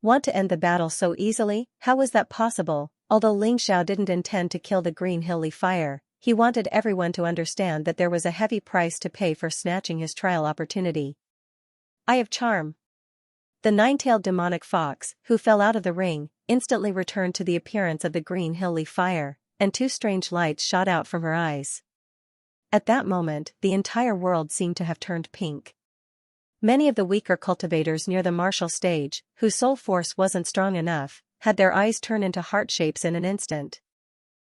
Want to end the battle so easily? How was that possible? Although Ling Xiao didn't intend to kill the green hilly fire, he wanted everyone to understand that there was a heavy price to pay for snatching his trial opportunity. Eye of Charm. The nine-tailed demonic fox, who fell out of the ring, instantly returned to the appearance of the green hilly fire, and two strange lights shot out from her eyes. At that moment, the entire world seemed to have turned pink. Many of the weaker cultivators near the martial stage, whose soul force wasn't strong enough, had their eyes turn into heart shapes in an instant.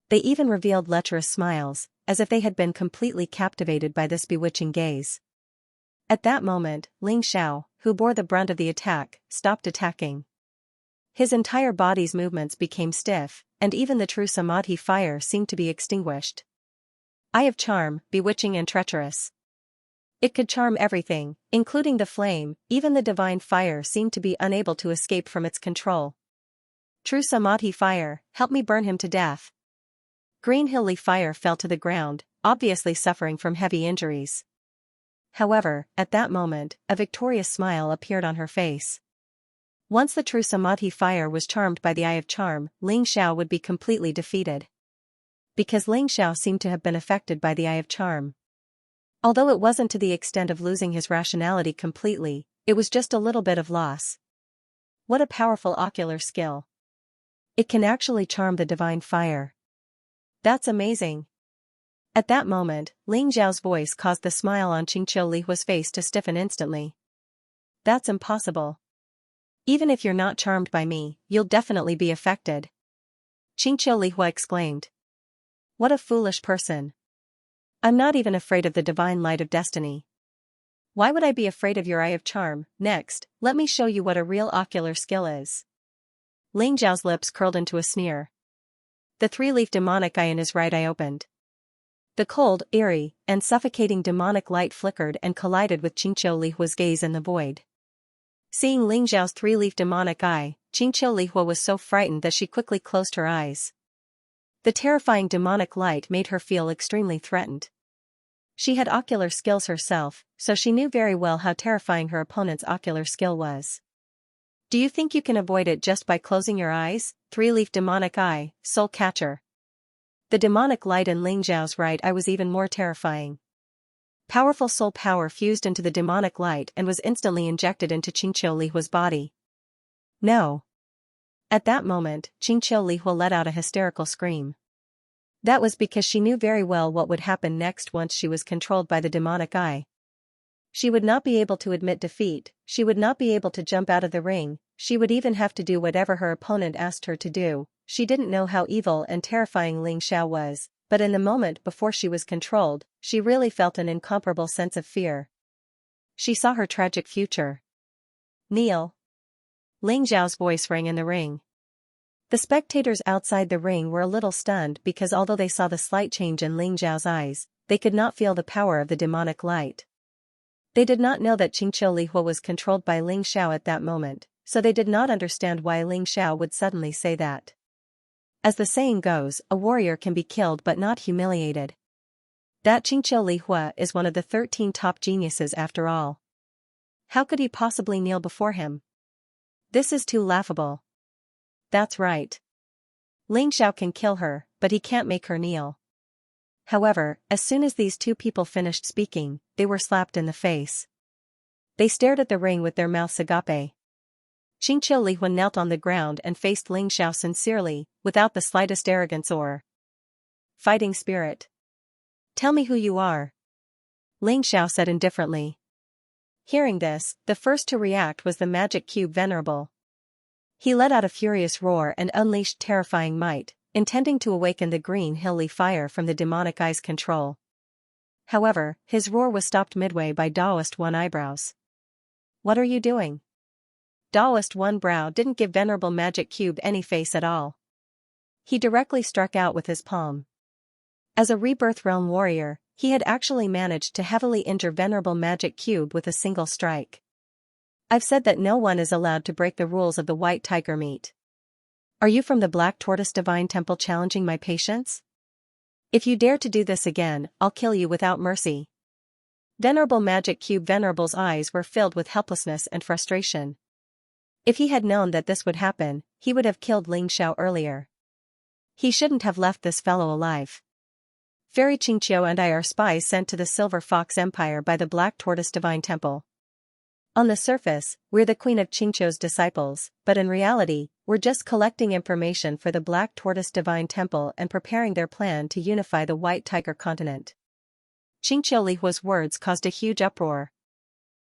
They even revealed lecherous smiles, as if they had been completely captivated by this bewitching gaze. At that moment, Ling Xiao, who bore the brunt of the attack, stopped attacking. His entire body's movements became stiff, and even the true samadhi fire seemed to be extinguished. Eye of Charm, bewitching and treacherous. It could charm everything, including the flame. Even the divine fire seemed to be unable to escape from its control. True samadhi fire, help me burn him to death. Green hilly fire fell to the ground, obviously suffering from heavy injuries. However, at that moment, a victorious smile appeared on her face. Once the true samadhi fire was charmed by the Eye of Charm, Ling Xiao would be completely defeated. Because Ling Xiao seemed to have been affected by the Eye of Charm. Although it wasn't to the extent of losing his rationality completely, it was just a little bit of loss. What a powerful ocular skill. It can actually charm the divine fire. That's amazing. At that moment, Ling Xiao's voice caused the smile on Xianxia Lihua's face to stiffen instantly. That's impossible. Even if you're not charmed by me, you'll definitely be affected. Xianxia Lihua exclaimed. What a foolish person. I'm not even afraid of the divine light of destiny. Why would I be afraid of your Eye of Charm? Next, let me show you what a real ocular skill is. Ling Xiao's lips curled into a sneer. The three-leaf demonic eye in his right eye opened. The cold, eerie, and suffocating demonic light flickered and collided with Qingqiu Lihua's gaze in the void. Seeing Ling Xiao's three-leaf demonic eye, Qingqiu Lihua was so frightened that she quickly closed her eyes. The terrifying demonic light made her feel extremely threatened. She had ocular skills herself, so she knew very well how terrifying her opponent's ocular skill was. Do you think you can avoid it just by closing your eyes? Three-leaf demonic eye, soul catcher. The demonic light in Ling Xiao's right eye was even more terrifying. Powerful soul power fused into the demonic light and was instantly injected into Qingqiu Lihua's body. No. At that moment, Qingqiu Lihua let out a hysterical scream. That was because she knew very well what would happen next once she was controlled by the demonic eye. She would not be able to admit defeat, she would not be able to jump out of the ring, she would even have to do whatever her opponent asked her to do. She didn't know how evil and terrifying Ling Xiao was, but in the moment before she was controlled, she really felt an incomparable sense of fear. She saw her tragic future. Kneel. Ling Xiao's voice rang in the ring. The spectators outside the ring were a little stunned because although they saw the slight change in Ling Xiao's eyes, they could not feel the power of the demonic light. They did not know that Qingqiu Lihua was controlled by Ling Xiao at that moment, so they did not understand why Ling Xiao would suddenly say that. As the saying goes, a warrior can be killed but not humiliated. That Qingqiu Lihua is one of the 13 top geniuses after all. How could he possibly kneel before him? This is too laughable. That's right. Ling Xiao can kill her, but he can't make her kneel. However, as soon as these two people finished speaking, they were slapped in the face. They stared at the ring with their mouths agape. Qingqiu Lihua knelt on the ground and faced Ling Xiao sincerely, without the slightest arrogance or fighting spirit. Tell me who you are. Ling Xiao said indifferently. Hearing this, the first to react was the magic cube Venerable. He let out a furious roar and unleashed terrifying might, intending to awaken the green hilly fire from the demonic eye's control. However, his roar was stopped midway by Daoist One eyebrows. What are you doing? Daoist One brow didn't give Venerable Magic Cube any face at all. He directly struck out with his palm. As a Rebirth Realm warrior, he had actually managed to heavily injure Venerable Magic Cube with a single strike. I've said that no one is allowed to break the rules of the White Tiger meat. Are you from the Black Tortoise Divine Temple challenging my patience? If you dare to do this again, I'll kill you without mercy. Venerable Magic Cube Venerable's eyes were filled with helplessness and frustration. If he had known that this would happen, he would have killed Ling Xiao earlier. He shouldn't have left this fellow alive. Fairy Qingqiu and I are spies sent to the Silver Fox Empire by the Black Tortoise Divine Temple. On the surface, we're the Queen of Qingqiu's disciples, but in reality, we're just collecting information for the Black Tortoise Divine Temple and preparing their plan to unify the White Tiger continent. Qingqiu Lihua's words caused a huge uproar.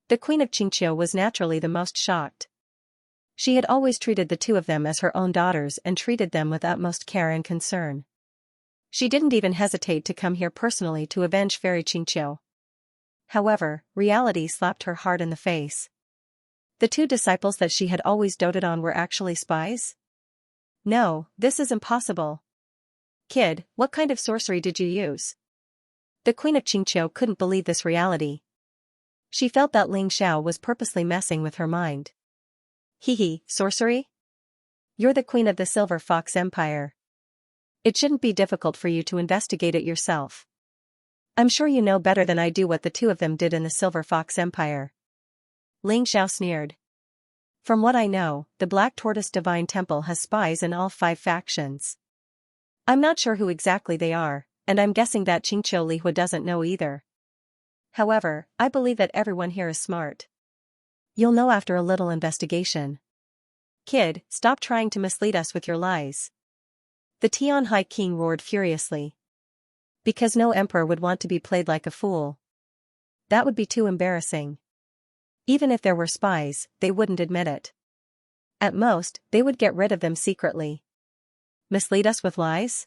The Queen of Qingqiu was naturally the most shocked. She had always treated the two of them as her own daughters and treated them with utmost care and concern. She didn't even hesitate to come here personally to avenge Fairy Qingqiu. However, reality slapped her hard in the face. The two disciples that she had always doted on were actually spies? No, this is impossible. Kid, what kind of sorcery did you use? The Queen of Qingqiu couldn't believe this reality. She felt that Ling Xiao was purposely messing with her mind. Hee, sorcery? You're the Queen of the Silver Fox Empire. It shouldn't be difficult for you to investigate it yourself. I'm sure you know better than I do what the two of them did in the Silver Fox Empire. Ling Xiao sneered. From what I know, the Black Tortoise Divine Temple has spies in all 5 factions. I'm not sure who exactly they are, and I'm guessing that Qingqiu Lihua doesn't know either. However, I believe that everyone here is smart. You'll know after a little investigation. Kid, stop trying to mislead us with your lies. The Tianhai King roared furiously. Because no emperor would want to be played like a fool. That would be too embarrassing. Even if there were spies, they wouldn't admit it. At most, they would get rid of them secretly. Mislead us with lies?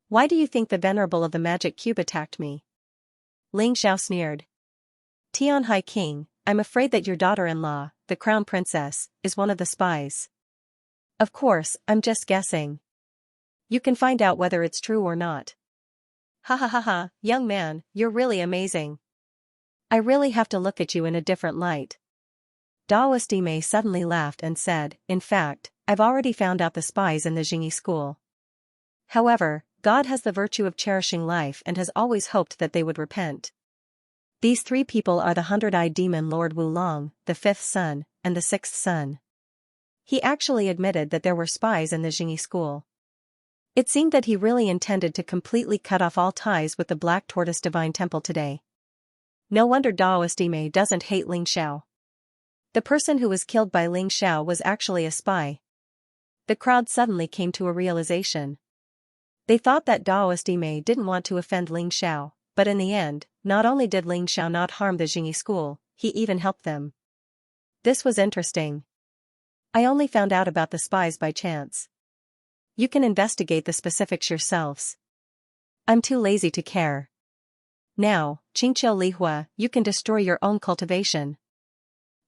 Why do you think the Venerable of the Magic Cube attacked me? Ling Xiao sneered. Tianhai King, I'm afraid that your daughter-in-law, the Crown Princess, is one of the spies. Of course, I'm just guessing. You can find out whether it's true or not. Ha ha ha ha, young man, you're really amazing. I really have to look at you in a different light. Daoist Mei suddenly laughed and said, in fact, I've already found out the spies in the Jingyi school. However, God has the virtue of cherishing life and has always hoped that they would repent. These three people are the 100-eyed demon Lord Wulong, the fifth son, and the sixth son. He actually admitted that there were spies in the Jingyi school. It seemed that he really intended to completely cut off all ties with the Black Tortoise Divine Temple today. No wonder Daoist Mei doesn't hate Ling Xiao. The person who was killed by Ling Xiao was actually a spy. The crowd suddenly came to a realization. They thought that Daoist Mei didn't want to offend Ling Xiao, but in the end, not only did Ling Xiao not harm the Jingyi school, he even helped them. This was interesting. I only found out about the spies by chance. You can investigate the specifics yourselves. I'm too lazy to care. Now, Qingqiu Lihua, you can destroy your own cultivation.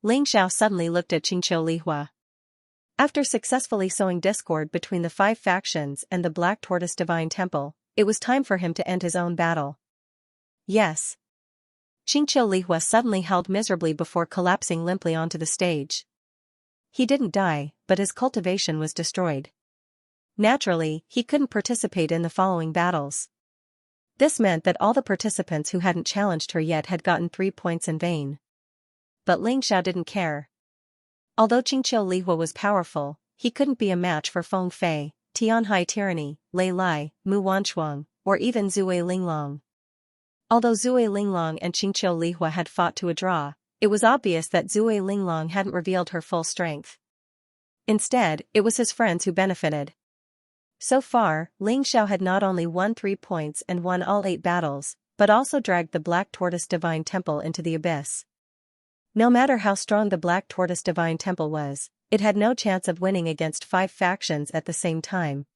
Ling Xiao suddenly looked at Qingqiu Lihua. After successfully sowing discord between the 5 factions and the Black Tortoise Divine Temple, it was time for him to end his own battle. Yes. Qingqiu Lihua suddenly held miserably before collapsing limply onto the stage. He didn't die, but his cultivation was destroyed. Naturally, he couldn't participate in the following battles. This meant that all the participants who hadn't challenged her yet had gotten 3 points in vain. But Ling Xiao didn't care. Although Qingqiu Lihua was powerful, he couldn't be a match for Feng Fei, Tianhai Tyranny, Lei Lai, Mu Wanchuang, or even Zui Linglong. Although Zui Linglong and Qingqiu Lihua had fought to a draw, it was obvious that Zui Linglong hadn't revealed her full strength. Instead, it was his friends who benefited. So far, Ling Xiao had not only won 3 points and won all 8 battles, but also dragged the Black Tortoise Divine Temple into the abyss. No matter how strong the Black Tortoise Divine Temple was, it had no chance of winning against 5 factions at the same time.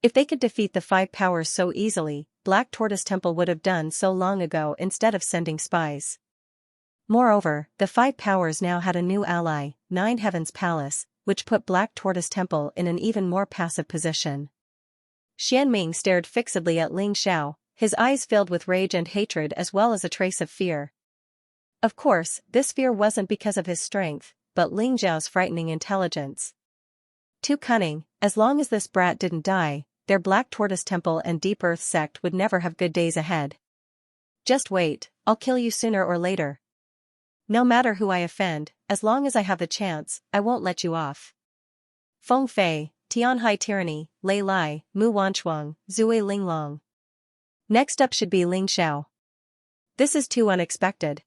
If they could defeat the 5 powers so easily, Black Tortoise Temple would have done so long ago instead of sending spies. Moreover, the 5 powers now had a new ally, 9 Heavens Palace, which put Black Tortoise Temple in an even more passive position. Xianming stared fixedly at Ling Xiao, his eyes filled with rage and hatred as well as a trace of fear. Of course, this fear wasn't because of his strength, but Ling Xiao's frightening intelligence. Too cunning, as long as this brat didn't die, their Black Tortoise Temple and Deep Earth sect would never have good days ahead. Just wait, I'll kill you sooner or later. No matter who I offend, as long as I have the chance, I won't let you off. Feng Fei, Tianhai Tyranny, Lei Lai, Mu Wanchuang, Zui Linglong. Next up should be Ling Xiao. This is too unexpected.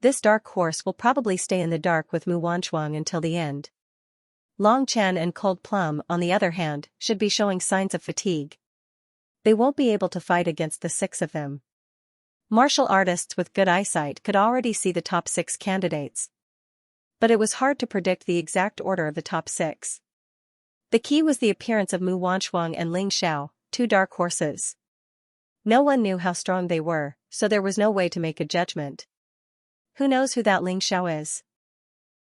This dark horse will probably stay in the dark with Mu Wanchuang until the end. Long Chen and Cold Plum, on the other hand, should be showing signs of fatigue. They won't be able to fight against the 6 of them. Martial artists with good eyesight could already see the top 6 candidates. But it was hard to predict the exact order of the top 6. The key was the appearance of Mu Wanchuang and Ling Xiao, 2 dark horses. No one knew how strong they were, so there was no way to make a judgment. Who knows who that Ling Xiao is?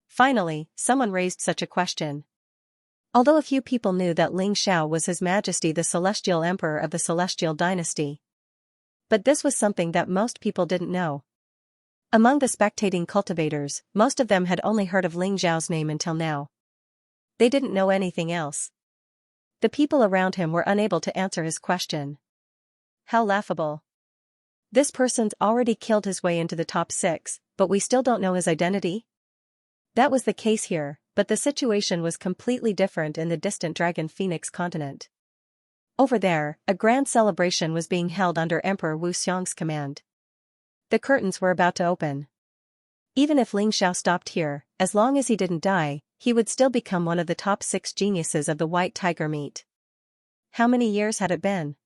Finally, someone raised such a question. Although a few people knew that Ling Xiao was His Majesty the Celestial Emperor of the Celestial Dynasty. But this was something that most people didn't know. Among the spectating cultivators, most of them had only heard of Ling Xiao's name until now. They didn't know anything else. The people around him were unable to answer his question. How laughable. This person's already killed his way into the top 6, but we still don't know his identity? That was the case here, but the situation was completely different in the distant Dragon Phoenix continent. Over there, a grand celebration was being held under Emperor Wu Xiong's command. The curtains were about to open. Even if Ling Xiao stopped here, as long as he didn't die, he would still become one of the top 6 geniuses of the White Tiger meat. How many years had it been?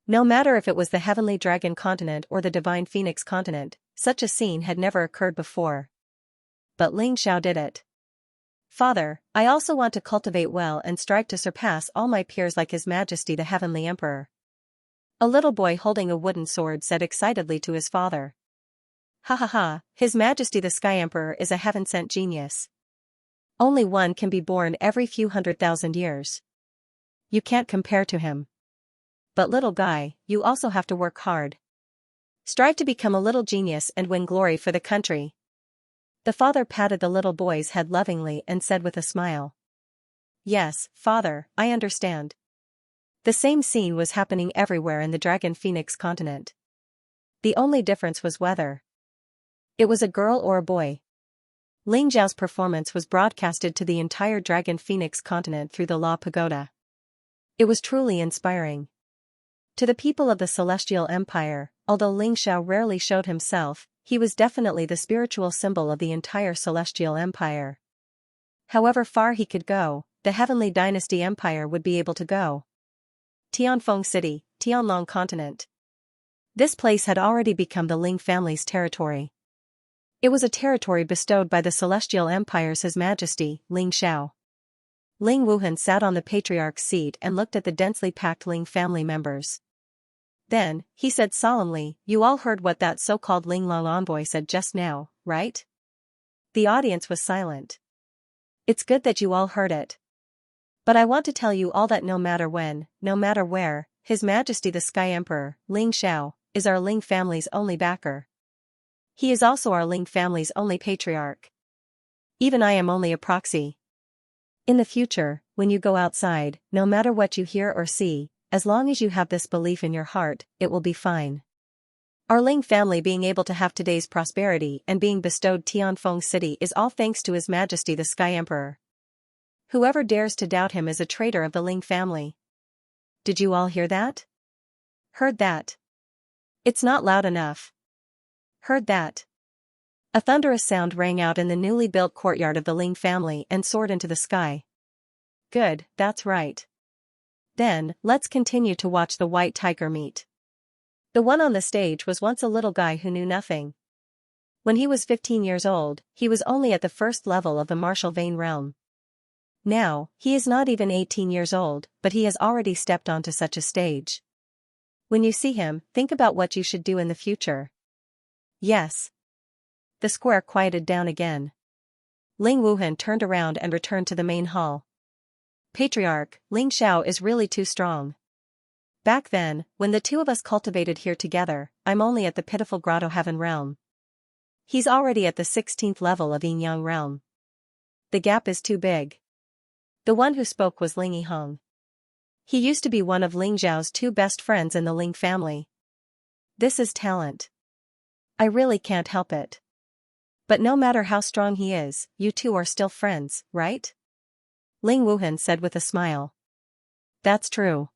No matter if it was the Heavenly Dragon continent or the Divine Phoenix continent, such a scene had never occurred before. But Ling Xiao did it. Father, I also want to cultivate well and strive to surpass all my peers like His Majesty the Heavenly Emperor. A little boy holding a wooden sword said excitedly to his father. Ha ha ha, His Majesty the Sky Emperor is a heaven-sent genius. Only one can be born every few 100,000 years. You can't compare to him. but little guy, you also have to work hard. Strive to become a little genius and win glory for the country. The father patted the little boy's head lovingly and said with a smile. Yes, father, I understand. The same scene was happening everywhere in the Dragon Phoenix continent. The only difference was whether it was a girl or a boy. Ling Zhao's performance was broadcasted to the entire Dragon Phoenix continent through the Law Pagoda. It was truly inspiring. To the people of the Celestial Empire, although Ling Xiao rarely showed himself, he was definitely the spiritual symbol of the entire Celestial Empire. However far he could go, the Heavenly Dynasty Empire would be able to go. Tianfeng City, Tianlong Continent. This place had already become the Ling family's territory. It was a territory bestowed by the Celestial Empire's His Majesty, Ling Xiao. Ling Wuhan sat on the patriarch's seat and looked at the densely packed Ling family members. Then, he said solemnly, "You all heard what that so-called Ling Long envoy said just now, right?" The audience was silent. "It's good that you all heard it. But I want to tell you all that no matter when, no matter where, His Majesty the Sky Emperor, Ling Xiao, is our Ling family's only backer. He is also our Ling family's only patriarch. Even I am only a proxy. In the future, when you go outside, no matter what you hear or see, as long as you have this belief in your heart, it will be fine. Our Ling family being able to have today's prosperity and being bestowed Tianfeng City is all thanks to His Majesty the Sky Emperor. Whoever dares to doubt him is a traitor of the Ling family." Did you all hear that? Heard that? It's not loud enough. Heard that? A thunderous sound rang out in the newly built courtyard of the Ling family and soared into the sky. Good, that's right. Then, let's continue to watch the white tiger meet. The one on the stage was once a little guy who knew nothing. When he was 15 years old, he was only at the first level of the martial vein realm. Now, he is not even 18 years old, but he has already stepped onto such a stage. When you see him, think about what you should do in the future. Yes. The square quieted down again. Ling Wuhan turned around and returned to the main hall. Patriarch, Ling Xiao is really too strong. Back then, when the two of us cultivated here together, I'm only at the pitiful Grotto Heaven realm. He's already at the 16th level of Yin Yang realm. The gap is too big. The one who spoke was Ling Yihong. He used to be one of Ling Zhao's two best friends in the Ling family. This is talent. I really can't help it. But no matter how strong he is, you two are still friends, right? Ling Wuhan said with a smile. That's true.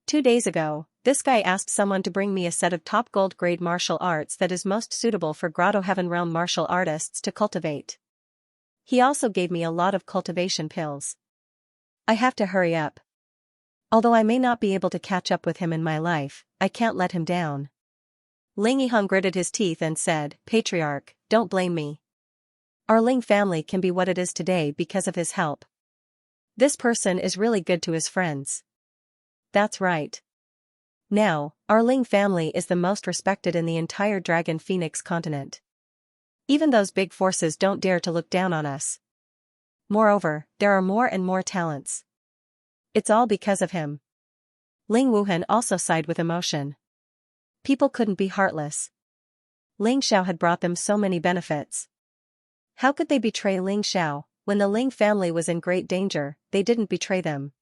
2 days ago, this guy asked someone to bring me a set of top gold grade martial arts that is most suitable for Grotto Heaven realm martial artists to cultivate. He also gave me a lot of cultivation pills. I have to hurry up. Although I may not be able to catch up with him in my life, I can't let him down. Ling Yihong gritted his teeth and said, Patriarch, don't blame me. Our Ling family can be what it is today because of his help. This person is really good to his friends. That's right. Now, our Ling family is the most respected in the entire Dragon Phoenix continent. Even those big forces don't dare to look down on us. Moreover, there are more and more talents. It's all because of him. Ling Wuhan also sighed with emotion. People couldn't be heartless. Ling Xiao had brought them so many benefits. How could they betray Ling Xiao? When the Ling family was in great danger, they didn't betray them.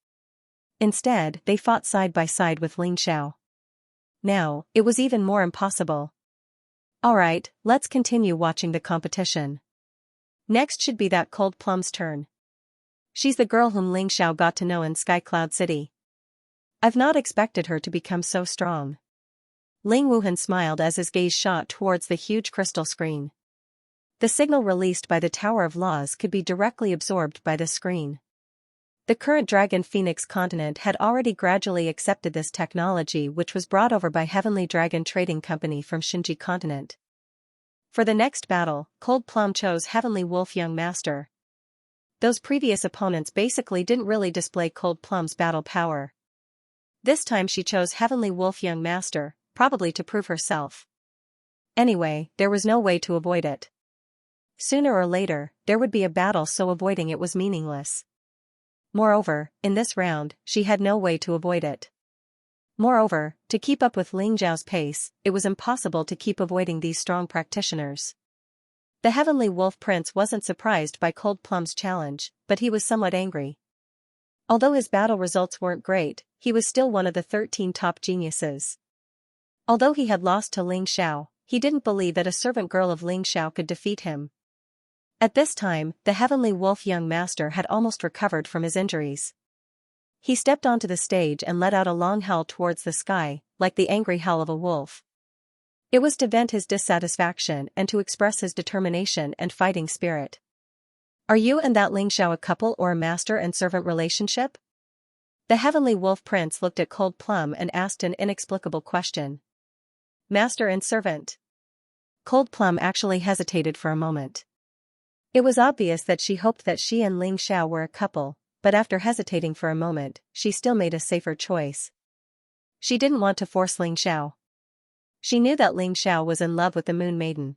Instead, they fought side by side with Ling Xiao. Now, it was even more impossible. Alright, let's continue watching the competition. Next should be that Cold Plum's turn. She's the girl whom Ling Xiao got to know in Sky Cloud City. I've not expected her to become so strong. Ling Wuhan smiled as his gaze shot towards the huge crystal screen. The signal released by the Tower of Laws could be directly absorbed by the screen. The current Dragon Phoenix continent had already gradually accepted this technology, which was brought over by Heavenly Dragon Trading Company from Shinji continent. For the next battle, Cold Plum chose Heavenly Wolf Young Master. Those previous opponents basically didn't really display Cold Plum's battle power. This time she chose Heavenly Wolf Young Master, probably to prove herself. Anyway, there was no way to avoid it. Sooner or later, there would be a battle, so avoiding it was meaningless. Moreover, in this round, she had no way to avoid it. Moreover, to keep up with Ling Zhao's pace, it was impossible to keep avoiding these strong practitioners. The Heavenly Wolf Prince wasn't surprised by Cold Plum's challenge, but he was somewhat angry. Although his battle results weren't great, he was still one of the 13 top geniuses. Although he had lost to Ling Xiao, he didn't believe that a servant girl of Ling Xiao could defeat him. At this time, the Heavenly Wolf young master had almost recovered from his injuries. He stepped onto the stage and let out a long howl towards the sky, like the angry howl of a wolf. It was to vent his dissatisfaction and to express his determination and fighting spirit. Are you and that Ling Xiao a couple or a master and servant relationship? The Heavenly Wolf Prince looked at Cold Plum and asked an inexplicable question. Master and servant. Cold Plum actually hesitated for a moment. It was obvious that she hoped that she and Ling Xiao were a couple, but after hesitating for a moment, she still made a safer choice. She didn't want to force Ling Xiao. She knew that Ling Xiao was in love with the Moon Maiden.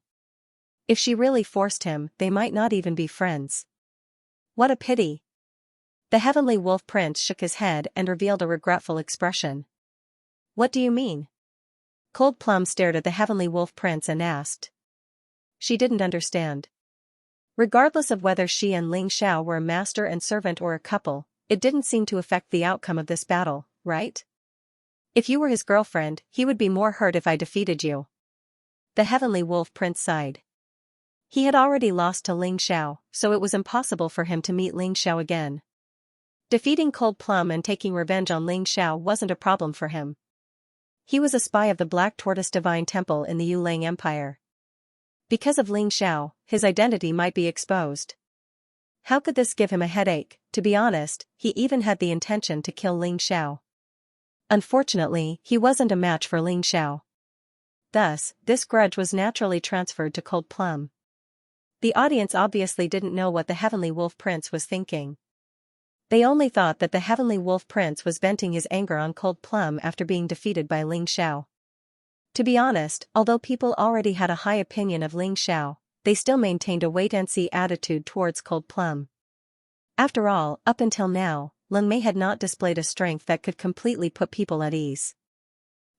If she really forced him, they might not even be friends. What a pity. The Heavenly Wolf Prince shook his head and revealed a regretful expression. What do you mean? Cold Plum stared at the Heavenly Wolf Prince and asked. She didn't understand. Regardless of whether she and Ling Xiao were a master and servant or a couple, it didn't seem to affect the outcome of this battle, right? If you were his girlfriend, he would be more hurt if I defeated you. The Heavenly Wolf Prince sighed. He had already lost to Ling Xiao, so it was impossible for him to meet Ling Xiao again. Defeating Cold Plum and taking revenge on Ling Xiao wasn't a problem for him. He was a spy of the Black Tortoise Divine Temple in the Yulang Empire. Because of Ling Xiao, his identity might be exposed. How could this give him a headache? To be honest, he even had the intention to kill Ling Xiao. Unfortunately, he wasn't a match for Ling Xiao. Thus, this grudge was naturally transferred to Cold Plum. The audience obviously didn't know what the Heavenly Wolf Prince was thinking. They only thought that the Heavenly Wolf Prince was venting his anger on Cold Plum after being defeated by Ling Xiao. To be honest, although people already had a high opinion of Ling Xiao, they still maintained a wait-and-see attitude towards Cold Plum. After all, up until now, Lin Mei had not displayed a strength that could completely put people at ease.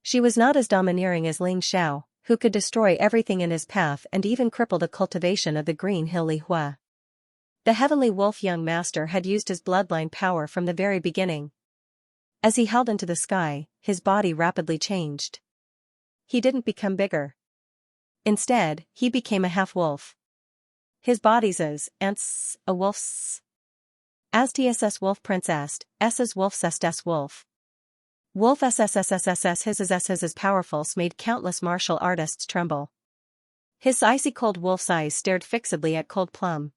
She was not as domineering as Ling Xiao, who could destroy everything in his path and even cripple the cultivation of the Green Hill Li Hua. The Heavenly Wolf young master had used his bloodline power from the very beginning. As he held into the sky, his body rapidly changed. He didn't become bigger. Instead, he became a half-wolf. His body's as a wolf's. As TSS Wolf Princess, S's Wolf Sestes Wolf. Wolf SSSSSS his powerful made countless martial artists tremble. His icy cold wolf's eyes stared fixedly at Cold Plum.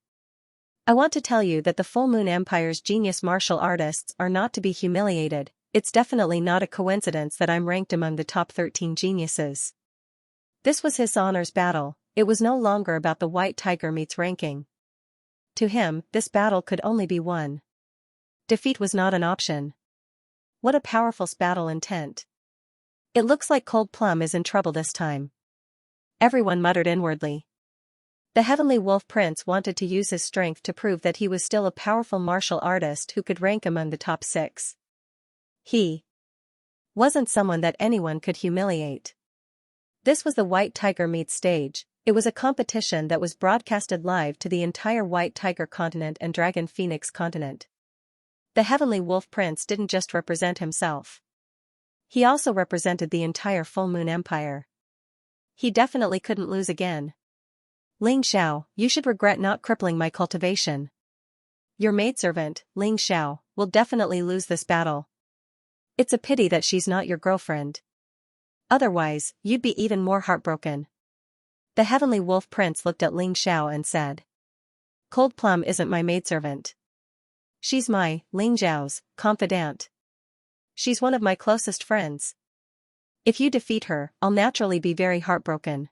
I want to tell you that the Full Moon Empire's genius martial artists are not to be humiliated. It's definitely not a coincidence that I'm ranked among the top 13 geniuses. This was his honors battle. It was no longer about the White Tiger meets ranking. To him, this battle could only be won. Defeat was not an option. What a powerful battle intent. It looks like Cold Plum is in trouble this time. Everyone muttered inwardly. The Heavenly Wolf Prince wanted to use his strength to prove that he was still a powerful martial artist who could rank among the top 6. He wasn't someone that anyone could humiliate. This was the White Tiger meets stage. It was a competition that was broadcasted live to the entire White Tiger continent and Dragon Phoenix continent. The Heavenly Wolf Prince didn't just represent himself. He also represented the entire Full Moon Empire. He definitely couldn't lose again. Ling Xiao, you should regret not crippling my cultivation. Your maidservant, Ling Xiao, will definitely lose this battle. It's a pity that she's not your girlfriend. Otherwise, you'd be even more heartbroken. The Heavenly Wolf Prince looked at Ling Xiao and said. Cold Plum isn't my maidservant. She's my, Ling Xiao's, confidant. She's one of my closest friends. If you defeat her, I'll naturally be very heartbroken.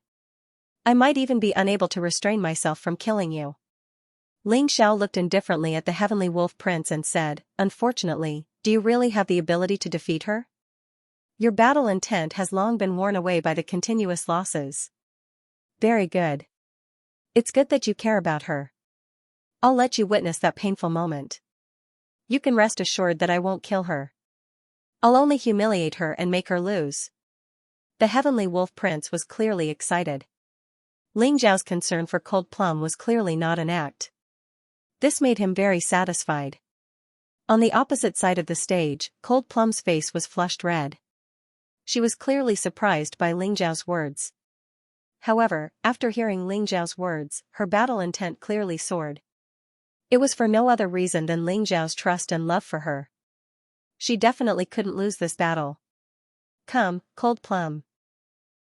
I might even be unable to restrain myself from killing you. Ling Xiao looked indifferently at the Heavenly Wolf Prince and said, Unfortunately, do you really have the ability to defeat her? Your battle intent has long been worn away by the continuous losses. Very good. It's good that you care about her. I'll let you witness that painful moment. You can rest assured that I won't kill her. I'll only humiliate her and make her lose. The Heavenly Wolf Prince was clearly excited. Ling Zhao's concern for Cold Plum was clearly not an act. This made him very satisfied. On the opposite side of the stage, Cold Plum's face was flushed red. She was clearly surprised by Ling Zhao's words. However, after hearing Ling Zhao's words, her battle intent clearly soared. It was for no other reason than Ling Zhao's trust and love for her. She definitely couldn't lose this battle. Come, Cold Plum.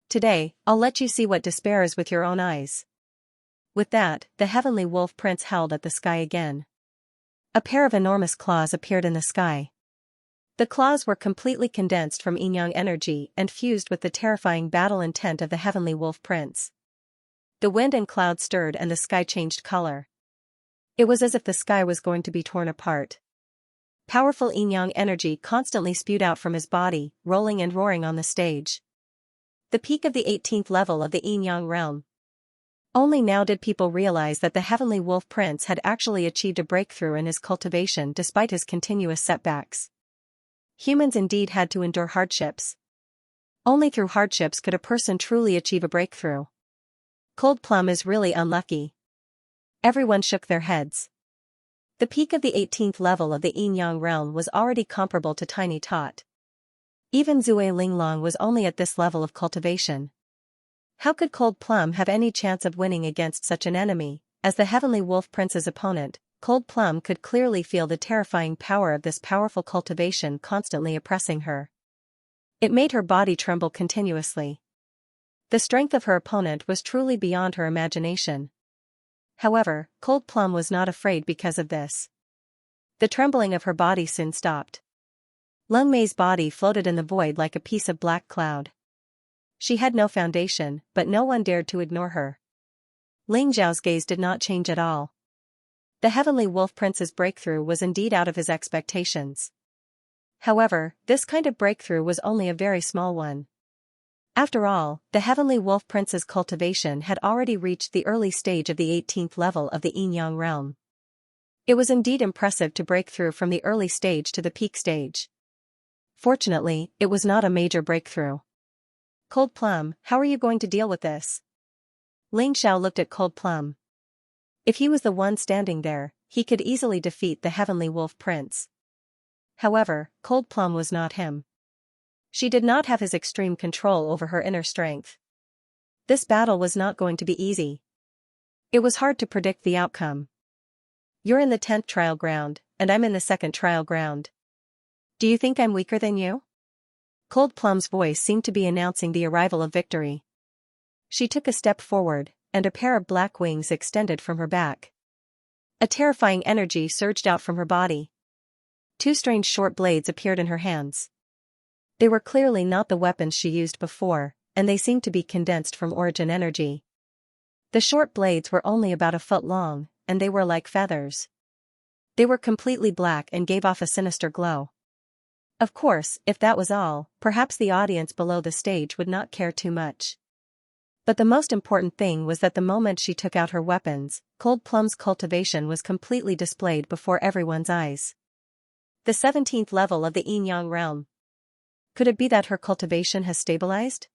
Today, I'll let you see what despair is with your own eyes. With that, the Heavenly Wolf Prince howled at the sky again. A pair of enormous claws appeared in the sky. The claws were completely condensed from yin-yang energy and fused with the terrifying battle intent of the Heavenly Wolf Prince. The wind and clouds stirred and the sky changed color. It was as if the sky was going to be torn apart. Powerful yin-yang energy constantly spewed out from his body, rolling and roaring on the stage. The peak of the 18th level of the yin-yang realm. Only now did people realize that the Heavenly Wolf Prince had actually achieved a breakthrough in his cultivation despite his continuous setbacks. Humans indeed had to endure hardships. Only through hardships could a person truly achieve a breakthrough. Cold Plum is really unlucky. Everyone shook their heads. The peak of the 18th level of the yin-yang realm was already comparable to Tiny Tot. Even Zui Linglong was only at this level of cultivation. How could Cold Plum have any chance of winning against such an enemy? As the Heavenly Wolf Prince's opponent, Cold Plum could clearly feel the terrifying power of this powerful cultivation constantly oppressing her. It made her body tremble continuously. The strength of her opponent was truly beyond her imagination. However, Cold Plum was not afraid because of this. The trembling of her body soon stopped. Lung Mei's body floated in the void like a piece of black cloud. She had no foundation, but no one dared to ignore her. Ling Zhao's gaze did not change at all. The Heavenly Wolf Prince's breakthrough was indeed out of his expectations. However, this kind of breakthrough was only a very small one. After all, the Heavenly Wolf Prince's cultivation had already reached the early stage of the 18th level of the yin-yang realm. It was indeed impressive to break through from the early stage to the peak stage. Fortunately, it was not a major breakthrough. Cold Plum, how are you going to deal with this? Ling Xiao looked at Cold Plum. If he was the one standing there, he could easily defeat the Heavenly Wolf Prince. However, Cold Plum was not him. She did not have his extreme control over her inner strength. This battle was not going to be easy. It was hard to predict the outcome. You're in the 10th trial ground, and I'm in the 2nd trial ground. Do you think I'm weaker than you? Cold Plum's voice seemed to be announcing the arrival of victory. She took a step forward, and a pair of black wings extended from her back. A terrifying energy surged out from her body. Two strange short blades appeared in her hands. They were clearly not the weapons she used before, and they seemed to be condensed from origin energy. The short blades were only about a foot long, and they were like feathers. They were completely black and gave off a sinister glow. Of course, if that was all, perhaps the audience below the stage would not care too much. But the most important thing was that the moment she took out her weapons, Cold Plum's cultivation was completely displayed before everyone's eyes. The 17th level of the yin-yang realm. Could it be that her cultivation has stabilized?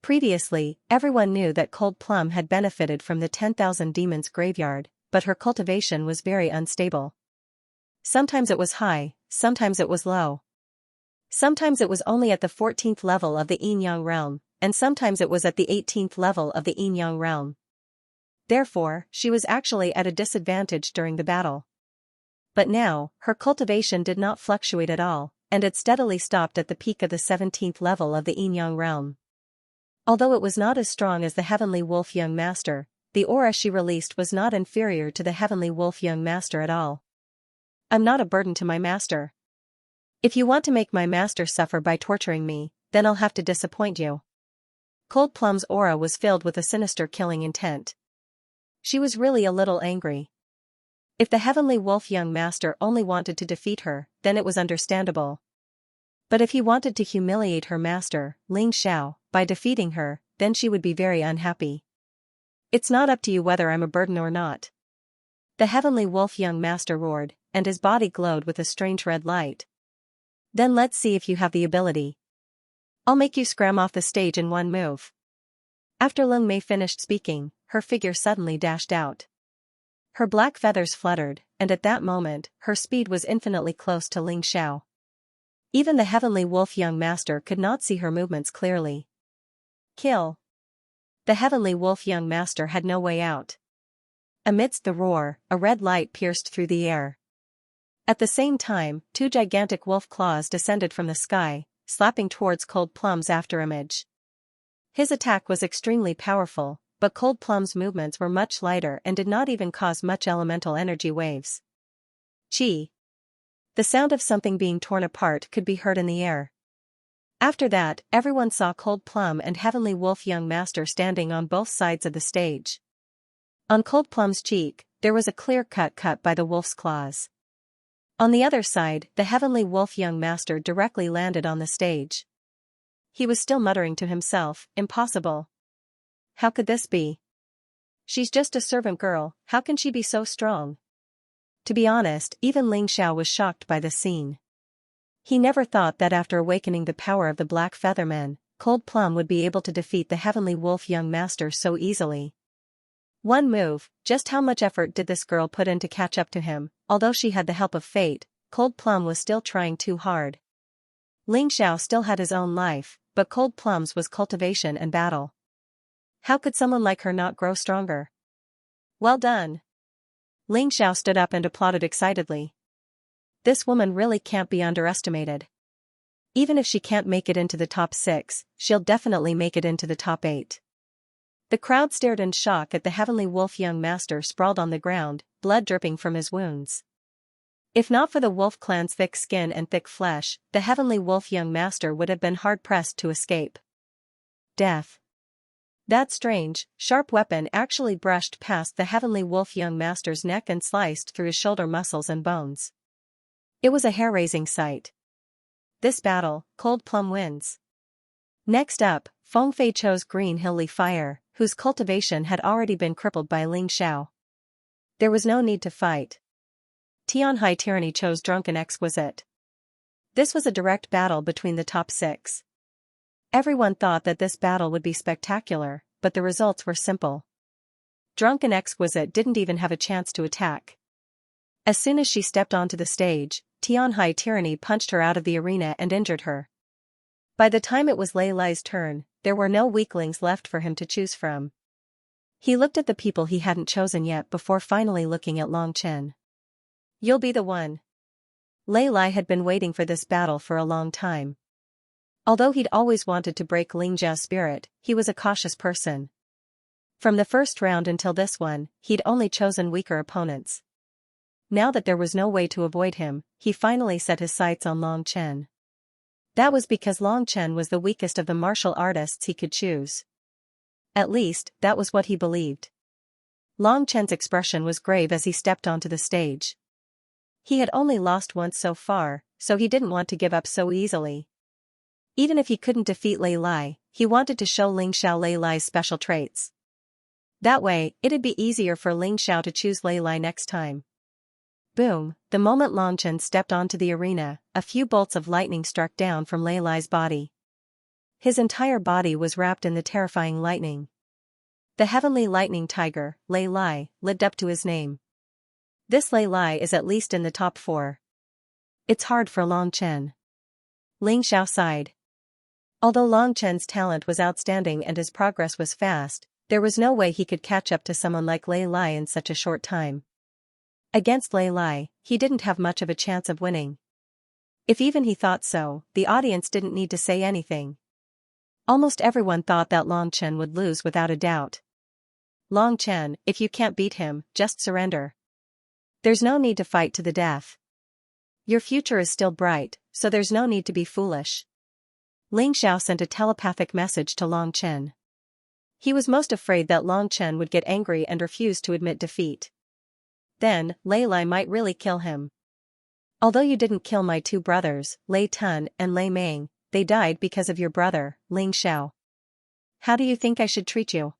Previously, everyone knew that Cold Plum had benefited from the 10,000 demons graveyard, but her cultivation was very unstable. Sometimes it was high, sometimes it was low. Sometimes it was only at the 14th level of the yin-yang realm, and sometimes it was at the 18th level of the yin-yang realm. Therefore, she was actually at a disadvantage during the battle. But now, her cultivation did not fluctuate at all, and it steadily stopped at the peak of the 17th level of the yin-yang realm. Although it was not as strong as the Heavenly Wolf Young Master, the aura she released was not inferior to the Heavenly Wolf Young Master at all. I'm not a burden to my master. If you want to make my master suffer by torturing me, then I'll have to disappoint you. Cold Plum's aura was filled with a sinister killing intent. She was really a little angry. If the Heavenly Wolf Young Master only wanted to defeat her, then it was understandable. But if he wanted to humiliate her master, Ling Xiao, by defeating her, then she would be very unhappy. It's not up to you whether I'm a burden or not. The Heavenly Wolf Young Master roared, and his body glowed with a strange red light. Then let's see if you have the ability. I'll make you scram off the stage in one move. After Ling Mei finished speaking, her figure suddenly dashed out. Her black feathers fluttered, and at that moment, her speed was infinitely close to Ling Xiao. Even the Heavenly Wolf young master could not see her movements clearly. Kill. The Heavenly Wolf young master had no way out. Amidst the roar, a red light pierced through the air. At the same time, two gigantic wolf claws descended from the sky, slapping towards Cold Plum's afterimage. His attack was extremely powerful, but Cold Plum's movements were much lighter and did not even cause much elemental energy waves. Chi. The sound of something being torn apart could be heard in the air. After that, everyone saw Cold Plum and Heavenly Wolf young master standing on both sides of the stage. On Cold Plum's cheek, there was a clear cut by the wolf's claws. On the other side, the Heavenly Wolf young master directly landed on the stage. He was still muttering to himself, impossible. How could this be? She's just a servant girl, how can she be so strong? To be honest, even Ling Xiao was shocked by this scene. He never thought that after awakening the power of the Black Featherman, Cold Plum would be able to defeat the Heavenly Wolf young master so easily. One move, just how much effort did this girl put in to catch up to him? Although she had the help of fate, Cold Plum was still trying too hard. Ling Xiao still had his own life, but Cold Plum's was cultivation and battle. How could someone like her not grow stronger? Well done. Ling Xiao stood up and applauded excitedly. This woman really can't be underestimated. Even if she can't make it into the top 6, she'll definitely make it into the top 8. The crowd stared in shock at the Heavenly Wolf young master sprawled on the ground, blood dripping from his wounds. If not for the wolf clan's thick skin and thick flesh, the Heavenly Wolf young master would have been hard-pressed to escape. Death. That strange, sharp weapon actually brushed past the Heavenly Wolf young master's neck and sliced through his shoulder muscles and bones. It was a hair-raising sight. This battle, Cold Plum wins. Next up, Feng Fei chose Green Hill Fire, whose cultivation had already been crippled by Ling Xiao. There was no need to fight. Tianhai Tyranny chose Drunken Exquisite. This was a direct battle between the top 6. Everyone thought that this battle would be spectacular, but the results were simple. Drunken Exquisite didn't even have a chance to attack. As soon as she stepped onto the stage, Tianhai Tyranny punched her out of the arena and injured her. By the time it was Lei Lai's turn, there were no weaklings left for him to choose from. He looked at the people he hadn't chosen yet before finally looking at Long Chen. You'll be the one. Lei Lai had been waiting for this battle for a long time. Although he'd always wanted to break Ling Jia's spirit, he was a cautious person. From the first round until this one, he'd only chosen weaker opponents. Now that there was no way to avoid him, he finally set his sights on Long Chen. That was because Long Chen was the weakest of the martial artists he could choose. At least, that was what he believed. Long Chen's expression was grave as he stepped onto the stage. He had only lost once so far, so he didn't want to give up so easily. Even if he couldn't defeat Lei Lai, he wanted to show Ling Xiao Lei Lai's special traits. That way, it'd be easier for Ling Xiao to choose Lei Lai next time. Boom, the moment Long Chen stepped onto the arena, a few bolts of lightning struck down from Lei Lai's body. His entire body was wrapped in the terrifying lightning. The Heavenly Lightning Tiger, Lei Lai, lived up to his name. This Lei Lai is at least in the top 4. It's hard for Long Chen. Ling Xiao sighed. Although Long Chen's talent was outstanding and his progress was fast, there was no way he could catch up to someone like Lei Lai in such a short time. Against Lei Lai, he didn't have much of a chance of winning. If even he thought so, the audience didn't need to say anything. Almost everyone thought that Long Chen would lose without a doubt. Long Chen, if you can't beat him, just surrender. There's no need to fight to the death. Your future is still bright, so there's no need to be foolish. Ling Xiao sent a telepathic message to Long Chen. He was most afraid that Long Chen would get angry and refuse to admit defeat. Then, Lei Lai might really kill him. Although you didn't kill my 2 brothers, Lei Tun and Lei Meng, they died because of your brother, Ling Xiao. How do you think I should treat you?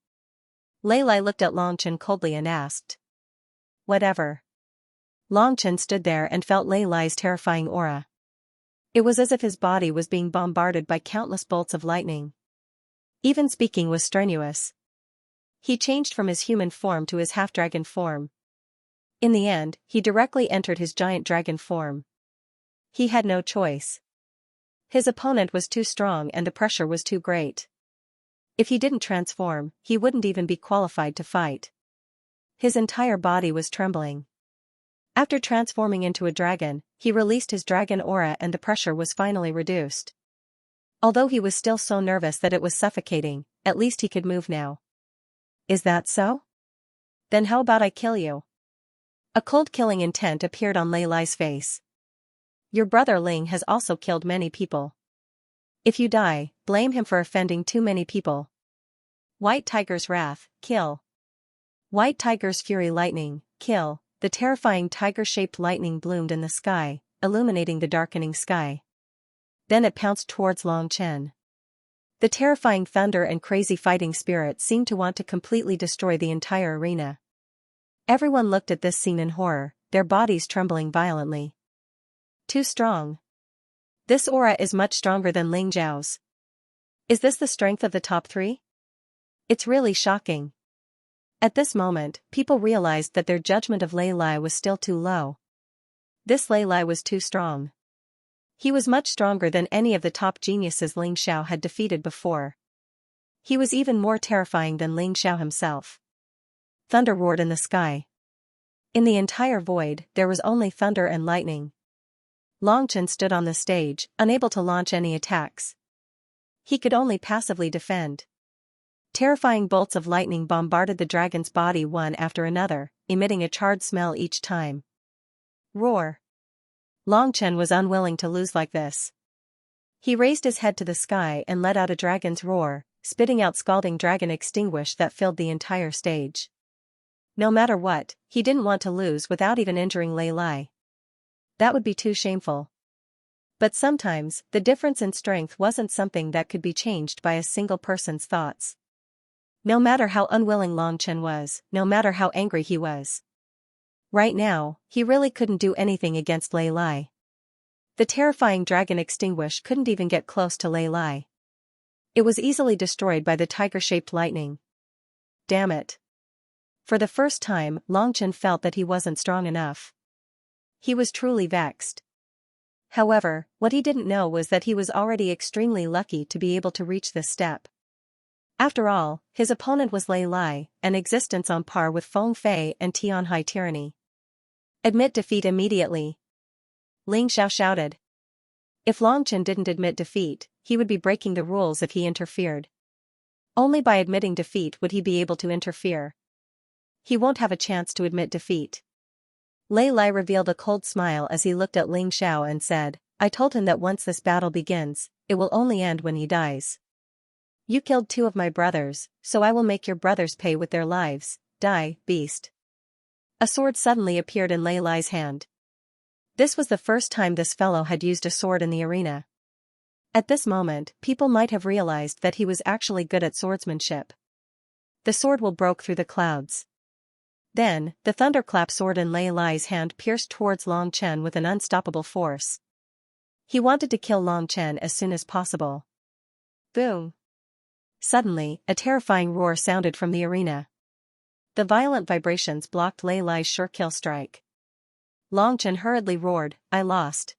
Lei Lai looked at Long Chen coldly and asked. Whatever. Long Chen stood there and felt Lei Lai's terrifying aura. It was as if his body was being bombarded by countless bolts of lightning. Even speaking was strenuous. He changed from his human form to his half-dragon form. In the end, he directly entered his giant dragon form. He had no choice. His opponent was too strong and the pressure was too great. If he didn't transform, he wouldn't even be qualified to fight. His entire body was trembling. After transforming into a dragon, he released his dragon aura and the pressure was finally reduced. Although he was still so nervous that it was suffocating, at least he could move now. Is that so? Then how about I kill you? A cold killing intent appeared on Lei Lai's face. Your brother Ling has also killed many people. If you die, blame him for offending too many people. White Tiger's wrath, kill. White Tiger's fury lightning, kill. The terrifying tiger-shaped lightning bloomed in the sky, illuminating the darkening sky. Then it pounced towards Long Chen. The terrifying thunder and crazy fighting spirit seemed to want to completely destroy the entire arena. Everyone looked at this scene in horror, their bodies trembling violently. Too strong. This aura is much stronger than Ling Zhao's. Is this the strength of the top three? It's really shocking. At this moment, people realized that their judgment of Lei Lai was still too low. This Lei Lai was too strong. He was much stronger than any of the top geniuses Ling Xiao had defeated before. He was even more terrifying than Ling Xiao himself. Thunder roared in the sky. In the entire void, there was only thunder and lightning. Long Chen stood on the stage, unable to launch any attacks. He could only passively defend. Terrifying bolts of lightning bombarded the dragon's body one after another, emitting a charred smell each time. Roar! Long Chen was unwilling to lose like this. He raised his head to the sky and let out a dragon's roar, spitting out scalding dragon extinguish that filled the entire stage. No matter what, he didn't want to lose without even injuring Lei Lai. That would be too shameful. But sometimes, the difference in strength wasn't something that could be changed by a single person's thoughts. No matter how unwilling Long Chen was, no matter how angry he was. Right now, he really couldn't do anything against Lei Lai. The terrifying dragon extinguish couldn't even get close to Lei Lai. It was easily destroyed by the tiger-shaped lightning. Damn it. For the first time, Long Chen felt that he wasn't strong enough. He was truly vexed. However, what he didn't know was that he was already extremely lucky to be able to reach this step. After all, his opponent was Lei Lai, an existence on par with Feng Fei and Tianhai tyranny. Admit defeat immediately. Ling Xiao shouted. If Long Chen didn't admit defeat, he would be breaking the rules if he interfered. Only by admitting defeat would he be able to interfere. He won't have a chance to admit defeat. Lei Lai revealed a cold smile as he looked at Ling Xiao and said, I told him that once this battle begins, it will only end when he dies. You killed 2 of my brothers, so I will make your brothers pay with their lives. Die, beast. A sword suddenly appeared in Lei Lai's hand. This was the first time this fellow had used a sword in the arena. At this moment, people might have realized that he was actually good at swordsmanship. The sword will broke through the clouds. Then, the thunderclap sword in Lei Lai's hand pierced towards Long Chen with an unstoppable force. He wanted to kill Long Chen as soon as possible. Boom! Suddenly, a terrifying roar sounded from the arena. The violent vibrations blocked Lei Lai's sure kill strike. Long Chen hurriedly roared, I lost.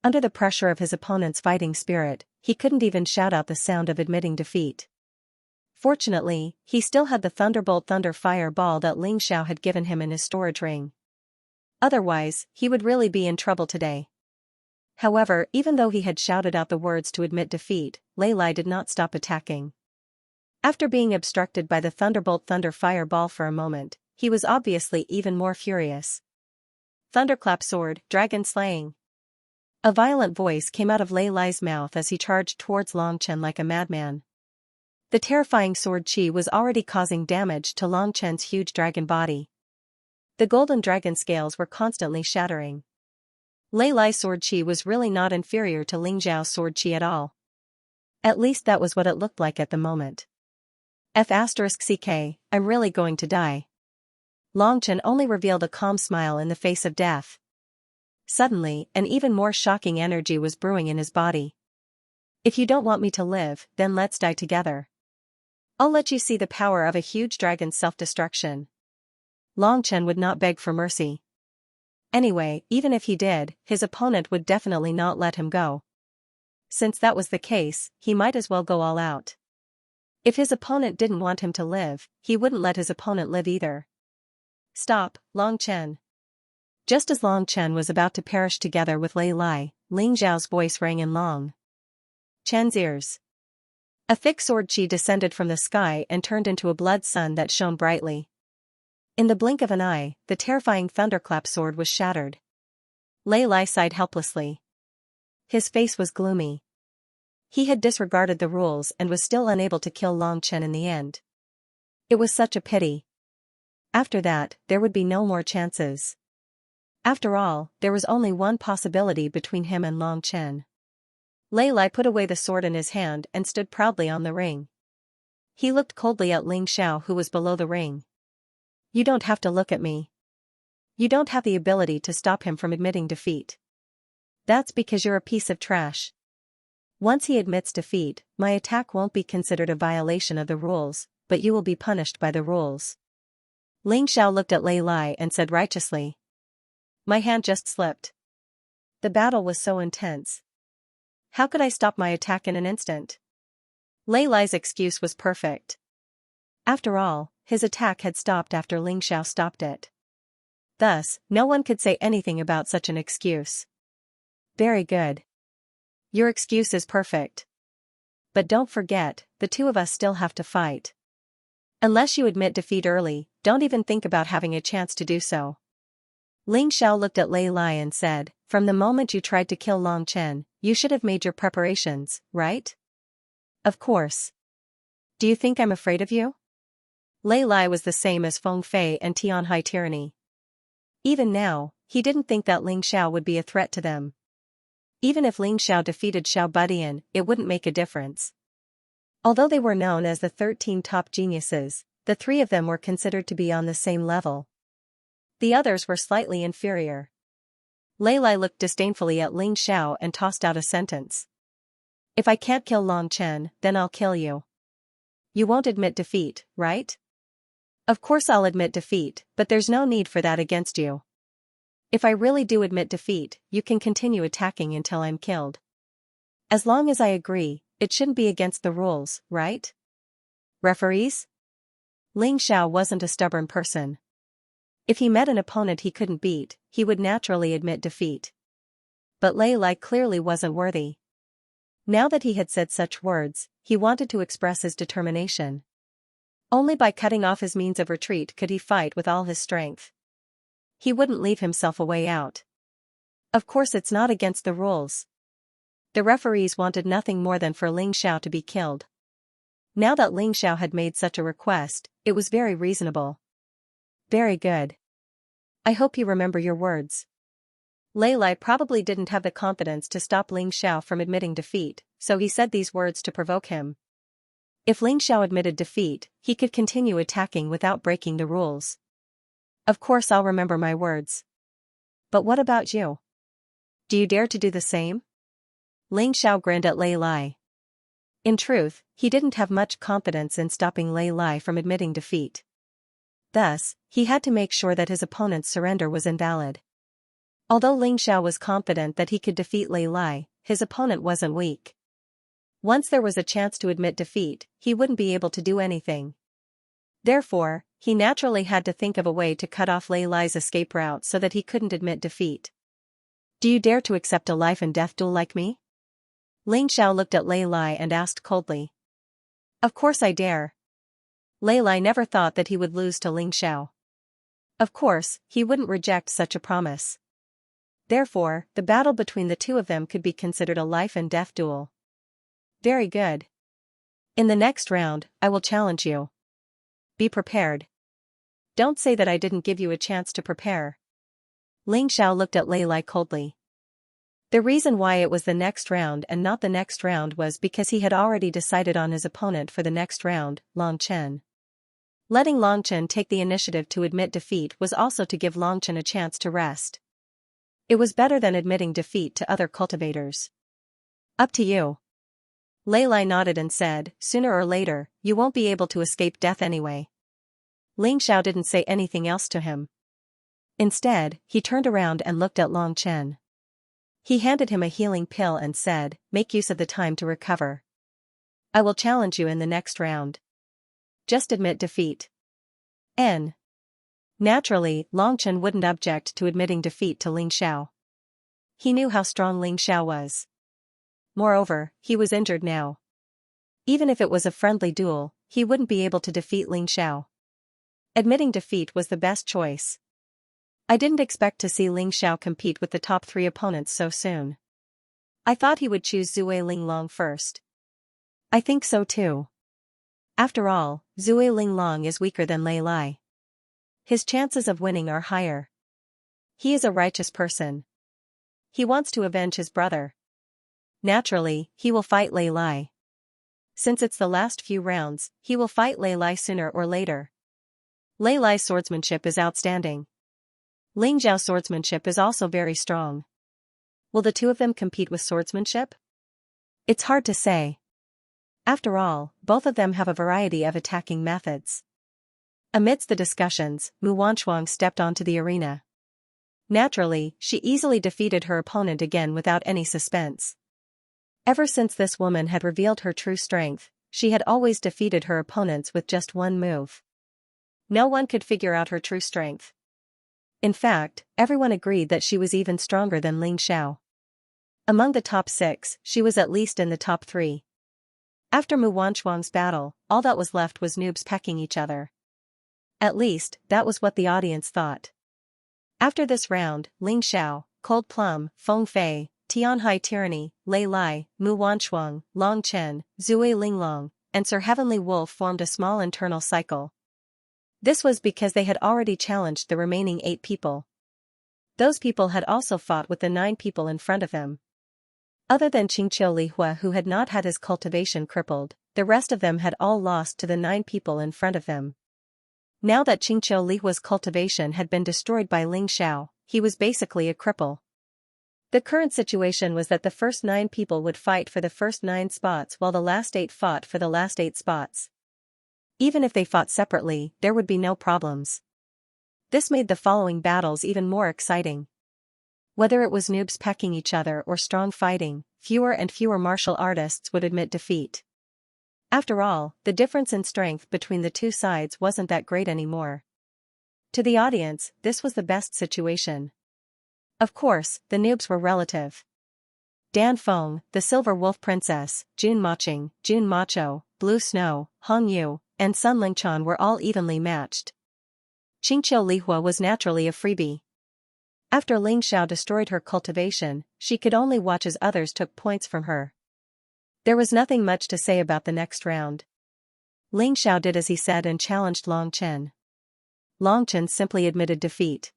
Under the pressure of his opponent's fighting spirit, he couldn't even shout out the sound of admitting defeat. Fortunately, he still had the Thunderbolt Thunder Fire Ball that Ling Xiao had given him in his storage ring. Otherwise, he would really be in trouble today. However, even though he had shouted out the words to admit defeat, Lei Lai did not stop attacking. After being obstructed by the Thunderbolt Thunder Fire Ball for a moment, he was obviously even more furious. Thunderclap sword, dragon slaying. A violent voice came out of Lei Lai's mouth as he charged towards Long Chen like a madman. The terrifying sword chi was already causing damage to Long Chen's huge dragon body. The golden dragon scales were constantly shattering. Lei Lai's sword chi was really not inferior to Ling Zhao's sword chi at all. At least that was what it looked like at the moment. F***ck, I'm really going to die. Long Chen only revealed a calm smile in the face of death. Suddenly, an even more shocking energy was brewing in his body. If you don't want me to live, then let's die together. I'll let you see the power of a huge dragon's self-destruction. Long Chen would not beg for mercy. Anyway, even if he did, his opponent would definitely not let him go. Since that was the case, he might as well go all out. If his opponent didn't want him to live, he wouldn't let his opponent live either. Stop, Long Chen. Just as Long Chen was about to perish together with Lei Lai, Ling Zhao's voice rang in Long Chen's ears. A thick sword chi descended from the sky and turned into a blood sun that shone brightly. In the blink of an eye, the terrifying thunderclap sword was shattered. Lei Lai sighed helplessly. His face was gloomy. He had disregarded the rules and was still unable to kill Long Chen in the end. It was such a pity. After that, there would be no more chances. After all, there was only one possibility between him and Long Chen. Lei Lai put away the sword in his hand and stood proudly on the ring. He looked coldly at Ling Xiao, who was below the ring. You don't have to look at me. You don't have the ability to stop him from admitting defeat. That's because you're a piece of trash. Once he admits defeat, my attack won't be considered a violation of the rules, but you will be punished by the rules. Ling Xiao looked at Lei Lai and said righteously. My hand just slipped. The battle was so intense. How could I stop my attack in an instant? Lei Lai's excuse was perfect. After all, his attack had stopped after Ling Xiao stopped it. Thus, no one could say anything about such an excuse. Very good. Your excuse is perfect. But don't forget, the two of us still have to fight. Unless you admit defeat early, don't even think about having a chance to do so. Ling Xiao looked at Lei Lai and said, from the moment you tried to kill Long Chen, you should have made your preparations, right? Of course. Do you think I'm afraid of you? Lei Lai was the same as Feng Fei and Tianhai tyranny. Even now, he didn't think that Ling Xiao would be a threat to them. Even if Ling Xiao defeated Xiao Budian, it wouldn't make a difference. Although they were known as the 13 top geniuses, the three of them were considered to be on the same level. The others were slightly inferior. Lei Lai looked disdainfully at Ling Xiao and tossed out a sentence. If I can't kill Long Chen, then I'll kill you. You won't admit defeat, right? Of course I'll admit defeat, but there's no need for that against you. If I really do admit defeat, you can continue attacking until I'm killed. As long as I agree, it shouldn't be against the rules, right? Referees? Ling Xiao wasn't a stubborn person. If he met an opponent he couldn't beat, he would naturally admit defeat. But Lei Lai clearly wasn't worthy. Now that he had said such words, he wanted to express his determination. Only by cutting off his means of retreat could he fight with all his strength. He wouldn't leave himself a way out. Of course it's not against the rules. The referees wanted nothing more than for Ling Xiao to be killed. Now that Ling Xiao had made such a request, it was very reasonable. Very good. I hope you remember your words. Lei Lai probably didn't have the confidence to stop Ling Xiao from admitting defeat, so he said these words to provoke him. If Ling Xiao admitted defeat, he could continue attacking without breaking the rules. Of course I'll remember my words. But what about you? Do you dare to do the same? Ling Xiao grinned at Lei Lai. In truth, he didn't have much confidence in stopping Lei Lai from admitting defeat. Thus, he had to make sure that his opponent's surrender was invalid. Although Ling Xiao was confident that he could defeat Lei Lai, his opponent wasn't weak. Once there was a chance to admit defeat, he wouldn't be able to do anything. Therefore, he naturally had to think of a way to cut off Lei Lai's escape route so that he couldn't admit defeat. Do you dare to accept a life-and-death duel like me? Ling Xiao looked at Lei Lai and asked coldly. Of course I dare. Lei Lai never thought that he would lose to Ling Xiao. Of course, he wouldn't reject such a promise. Therefore, the battle between the two of them could be considered a life-and-death duel. Very good. In the next round, I will challenge you. Be prepared. Don't say that I didn't give you a chance to prepare. Ling Xiao looked at Lei Lai coldly. The reason why it was the next round and not the next round was because he had already decided on his opponent for the next round, Long Chen. Letting Long Chen take the initiative to admit defeat was also to give Long Chen a chance to rest. It was better than admitting defeat to other cultivators. Up to you. Lei Lai nodded and said, sooner or later, you won't be able to escape death anyway. Ling Xiao didn't say anything else to him. Instead, he turned around and looked at Long Chen. He handed him a healing pill and said, make use of the time to recover. I will challenge you in the next round. Just admit defeat. N. Naturally, Long Chen wouldn't object to admitting defeat to Ling Xiao. He knew how strong Ling Xiao was. Moreover, he was injured now. Even if it was a friendly duel, he wouldn't be able to defeat Ling Xiao. Admitting defeat was the best choice. I didn't expect to see Ling Xiao compete with the top 3 opponents so soon. I thought he would choose Zui Linglong first. I think so too. After all, Zui Linglong is weaker than Lei Lai. His chances of winning are higher. He is a righteous person. He wants to avenge his brother. Naturally, he will fight Lei Lai. Since it's the last few rounds, he will fight Lei Lai sooner or later. Lei Lai's swordsmanship is outstanding. Ling Xiao's swordsmanship is also very strong. Will the two of them compete with swordsmanship? It's hard to say. After all, both of them have a variety of attacking methods. Amidst the discussions, Mu Wanchuang stepped onto the arena. Naturally, she easily defeated her opponent again without any suspense. Ever since this woman had revealed her true strength, she had always defeated her opponents with just one move. No one could figure out her true strength. In fact, everyone agreed that she was even stronger than Ling Xiao. Among the top 6, she was at least in the top 3. After Mu Wanchuang's battle, all that was left was noobs pecking each other. At least, that was what the audience thought. After this round, Ling Xiao, Cold Plum, Feng Fei, Tianhai Tyranny, Lei Lai, Mu Wanchuang, Long Chen, Zui Linglong, and Sir Heavenly Wolf formed a small internal cycle. This was because they had already challenged the remaining 8 people. Those people had also fought with the 9 people in front of him. Other than Qingqiu Lihua, who had not had his cultivation crippled, the rest of them had all lost to the 9 people in front of them. Now that Qingqiu Lihua's cultivation had been destroyed by Ling Xiao, he was basically a cripple. The current situation was that the first 9 people would fight for the first 9 spots while the last 8 fought for the last 8 spots. Even if they fought separately, there would be no problems. This made the following battles even more exciting. Whether it was noobs pecking each other or strong fighting, fewer and fewer martial artists would admit defeat. After all, the difference in strength between the two sides wasn't that great anymore. To the audience, this was the best situation. Of course, the noobs were relative. Dan Feng, the Silver Wolf Princess, Jun Maching, Jun Macho, Blue Snow, Hong Yu, and Sun Lingchan were all evenly matched. Qingqiu Lihua was naturally a freebie. After Ling Xiao destroyed her cultivation, she could only watch as others took points from her. There was nothing much to say about the next round. Ling Xiao did as he said and challenged Long Chen. Long Chen simply admitted defeat.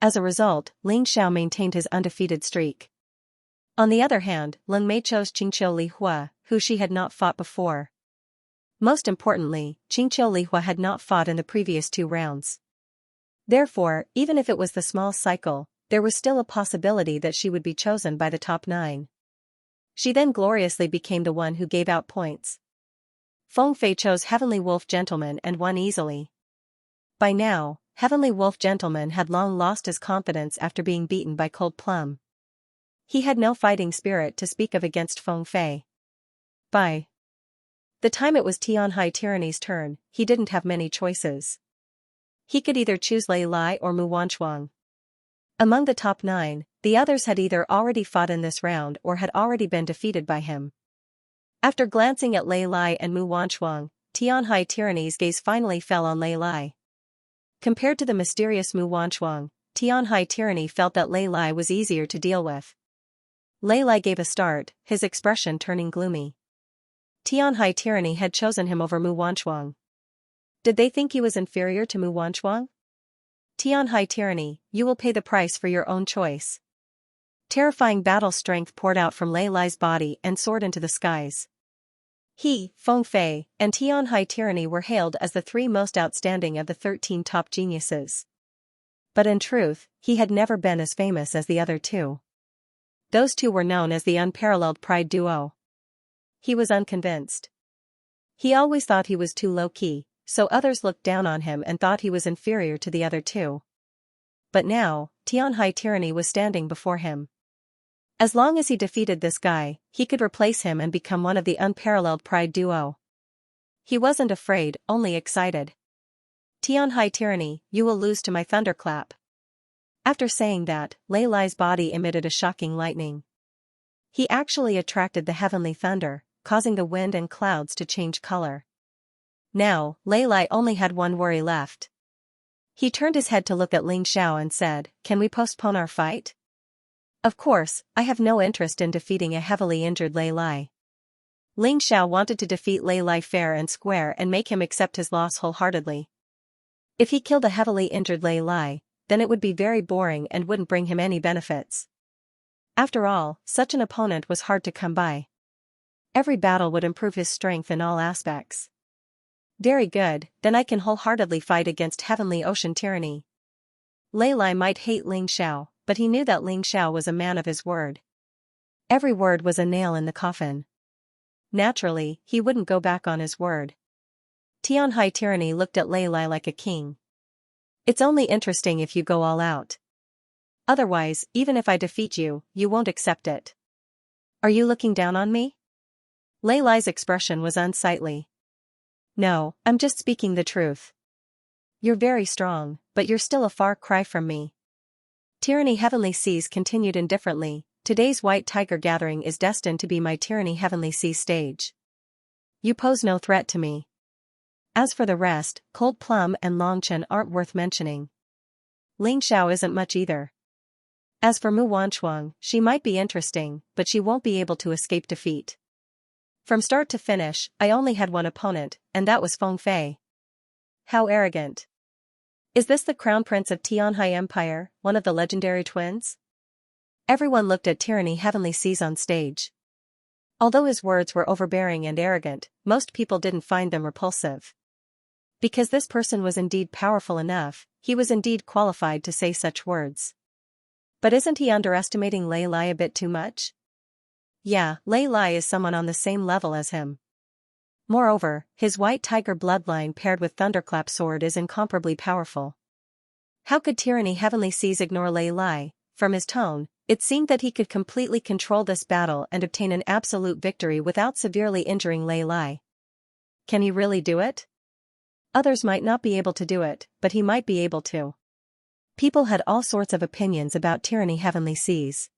As a result, Ling Xiao maintained his undefeated streak. On the other hand, Leng Mei chose Qingqiu Lihua, who she had not fought before. Most importantly, Qingqiu Lihua had not fought in the previous 2 rounds. Therefore, even if it was the small cycle, there was still a possibility that she would be chosen by the top 9. She then gloriously became the one who gave out points. Feng Fei chose Heavenly Wolf Gentleman and won easily. By now, Heavenly Wolf Gentleman had long lost his confidence after being beaten by Cold Plum. He had no fighting spirit to speak of against Feng Fei. By the time it was Tianhai Tyranny's turn, he didn't have many choices. He could either choose Lei Lai or Mu Wanchuang. Among the top 9, the others had either already fought in this round or had already been defeated by him. After glancing at Lei Lai and Mu Wanchuang, Tianhai Tyranny's gaze finally fell on Lei Lai. Compared to the mysterious Mu Wanchuang, Tianhai Tyranny felt that Lei Lai was easier to deal with. Lei Lai gave a start, his expression turning gloomy. Tianhai Tyranny had chosen him over Mu Wanchuang. Did they think he was inferior to Mu Wanchuang? Tianhai Tyranny, you will pay the price for your own choice. Terrifying battle strength poured out from Lei Lai's body and soared into the skies. He, Feng Fei, and Tianhai Tyranny were hailed as the 3 most outstanding of the 13 top geniuses. But in truth, he had never been as famous as the other two. Those two were known as the unparalleled pride duo. He was unconvinced. He always thought he was too low-key, so others looked down on him and thought he was inferior to the other two. But now, Xianxia Tyranny was standing before him. As long as he defeated this guy, he could replace him and become one of the unparalleled pride duo. He wasn't afraid, only excited. Xianxia Tyranny, you will lose to my thunderclap. After saying that, Lei Lai's body emitted a shocking lightning. He actually attracted the heavenly thunder, causing the wind and clouds to change color. Now, Lei Lai only had one worry left. He turned his head to look at Ling Xiao and said, "Can we postpone our fight?" Of course, I have no interest in defeating a heavily injured Lei Lai. Ling Xiao wanted to defeat Lei Lai fair and square and make him accept his loss wholeheartedly. If he killed a heavily injured Lei Lai, then it would be very boring and wouldn't bring him any benefits. After all, such an opponent was hard to come by. Every battle would improve his strength in all aspects. Very good, then I can wholeheartedly fight against Heavenly Ocean Tyranny. Lei Lai might hate Ling Xiao, but he knew that Ling Xiao was a man of his word. Every word was a nail in the coffin. Naturally, he wouldn't go back on his word. Xianxia Tyranny looked at Lei Lai like a king. It's only interesting if you go all out. Otherwise, even if I defeat you, you won't accept it. Are you looking down on me? Lei Lai's expression was unsightly. No, I'm just speaking the truth. You're very strong, but you're still a far cry from me. Tyranny Heavenly Seas continued indifferently. Today's White Tiger gathering is destined to be my Tyranny Heavenly Seas stage. You pose no threat to me. As for the rest, Cold Plum and Longchen aren't worth mentioning. Ling Xiao isn't much either. As for Mu Wanchuang, she might be interesting, but she won't be able to escape defeat. From start to finish, I only had one opponent, and that was Feng Fei. How arrogant. Is this the Crown Prince of Tianhai Empire, one of the legendary twins? Everyone looked at Tyranny Heavenly Seas on stage. Although his words were overbearing and arrogant, most people didn't find them repulsive. Because this person was indeed powerful enough, he was indeed qualified to say such words. But isn't he underestimating Lei Lai a bit too much? Yeah, Lei Lai is someone on the same level as him. Moreover, his White Tiger bloodline paired with Thunderclap sword is incomparably powerful. How could Tyranny Heavenly Seas ignore Lei Lai? From his tone, it seemed that he could completely control this battle and obtain an absolute victory without severely injuring Lei Lai. Can he really do it? Others might not be able to do it, but he might be able to. People had all sorts of opinions about Tyranny Heavenly Seas.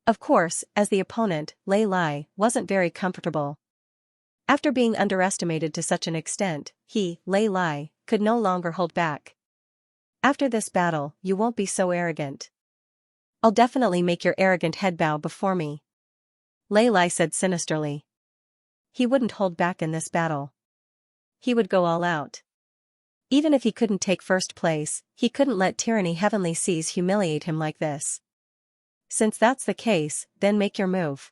Of course, as the opponent, Lei Lai wasn't very comfortable. After being underestimated to such an extent, he, Lei Lai, could no longer hold back. After this battle, you won't be so arrogant. I'll definitely make your arrogant head bow before me. Lei Lai said sinisterly. He wouldn't hold back in this battle. He would go all out. Even if he couldn't take first place, he couldn't let Tyranny Heavenly Seas humiliate him like this. Since that's the case, then make your move.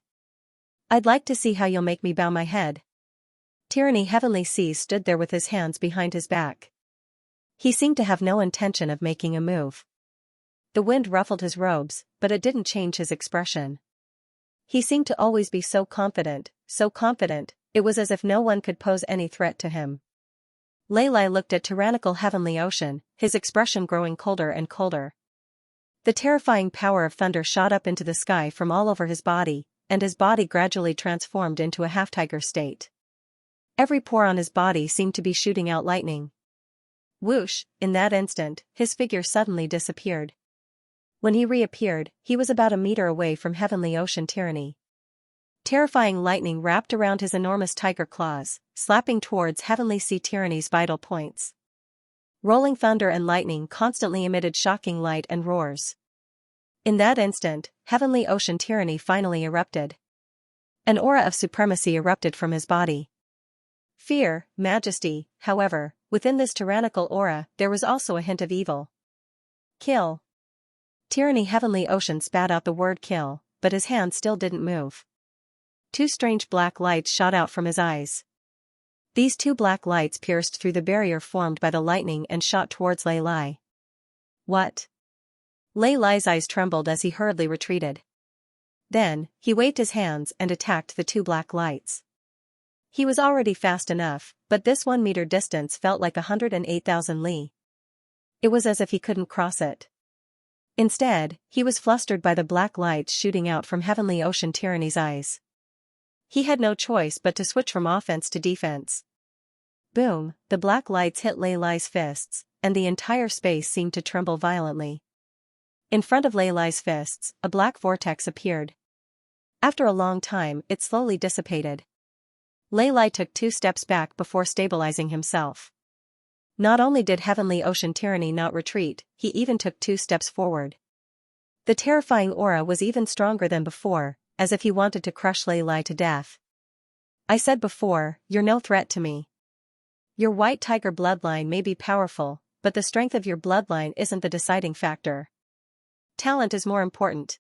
I'd like to see how you'll make me bow my head. Tyranny Heavenly Seas stood there with his hands behind his back. He seemed to have no intention of making a move. The wind ruffled his robes, but it didn't change his expression. He seemed to always be so confident, it was as if no one could pose any threat to him. Lei Lai looked at tyrannical Heavenly Ocean, his expression growing colder and colder. The terrifying power of thunder shot up into the sky from all over his body, and his body gradually transformed into a half-tiger state. Every pore on his body seemed to be shooting out lightning. Whoosh, in that instant, his figure suddenly disappeared. When he reappeared, he was about a meter away from Heavenly Ocean Tyranny. Terrifying lightning wrapped around his enormous tiger claws, slapping towards Heavenly Sea Tyranny's vital points. Rolling thunder and lightning constantly emitted shocking light and roars. In that instant, Heavenly Ocean Tyranny finally erupted. An aura of supremacy erupted from his body. Fear, majesty, however, within this tyrannical aura, there was also a hint of evil. Kill. Tyranny Heavenly Ocean spat out the word kill, but his hand still didn't move. Two strange black lights shot out from his eyes. These two black lights pierced through the barrier formed by the lightning and shot towards Lei Lai. What? Lei Lai's eyes trembled as he hurriedly retreated. Then, he waved his hands and attacked the two black lights. He was already fast enough, but this 1 meter distance felt like 108,000 li. It was as if he couldn't cross it. Instead, he was flustered by the black lights shooting out from Heavenly Ocean Tyranny's eyes. He had no choice but to switch from offense to defense. Boom, the black lights hit Lei Lai's fists, and the entire space seemed to tremble violently. In front of Lei Lai's fists, a black vortex appeared. After a long time, it slowly dissipated. Lei Lai took 2 steps back before stabilizing himself. Not only did Heavenly Ocean Tyranny not retreat, he even took 2 steps forward. The terrifying aura was even stronger than before, as if he wanted to crush Lei Lai to death. I said before, you're no threat to me. Your white tiger bloodline may be powerful, but the strength of your bloodline isn't the deciding factor. Talent is more important.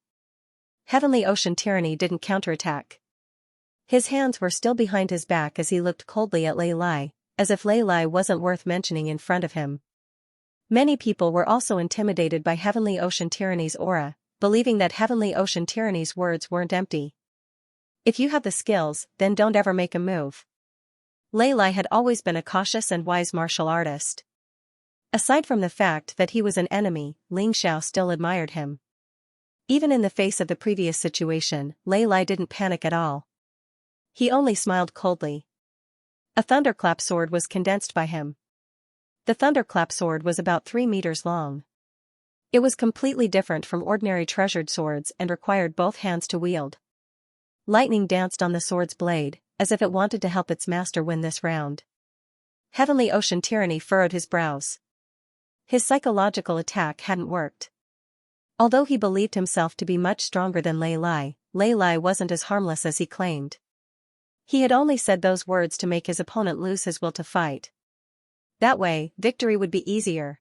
Heavenly Ocean Tyranny didn't counterattack. His hands were still behind his back as he looked coldly at Lei Lai, as if Lei Lai wasn't worth mentioning in front of him. Many people were also intimidated by Heavenly Ocean Tyranny's aura, believing that Heavenly Ocean Tyranny's words weren't empty. If you have the skills, then don't ever make a move. Lei Lai had always been a cautious and wise martial artist. Aside from the fact that he was an enemy, Xianxia still admired him. Even in the face of the previous situation, Lei Lai didn't panic at all. He only smiled coldly. A thunderclap sword was condensed by him. The thunderclap sword was about 3 meters long. It was completely different from ordinary treasured swords and required both hands to wield. Lightning danced on the sword's blade, as if it wanted to help its master win this round. Heavenly Ocean Tyranny furrowed his brows. His psychological attack hadn't worked. Although he believed himself to be much stronger than Lei Lai wasn't as harmless as he claimed. He had only said those words to make his opponent lose his will to fight. That way, victory would be easier.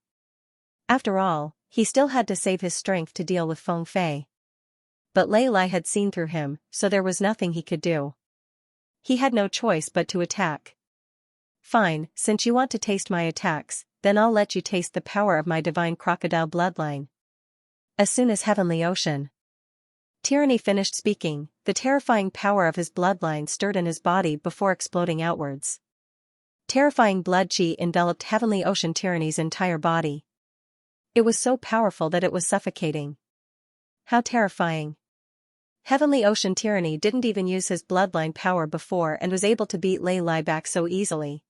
After all, he still had to save his strength to deal with Feng Fei. But Lei Lai had seen through him, so there was nothing he could do. He had no choice but to attack. Fine, since you want to taste my attacks, then I'll let you taste the power of my divine crocodile bloodline. As soon as Heavenly Ocean Tyranny finished speaking, the terrifying power of his bloodline stirred in his body before exploding outwards. Terrifying blood chi enveloped Heavenly Ocean Tyranny's entire body. It was so powerful that it was suffocating. How terrifying. Heavenly Ocean Tyranny didn't even use his bloodline power before and was able to beat Lei Lai back so easily.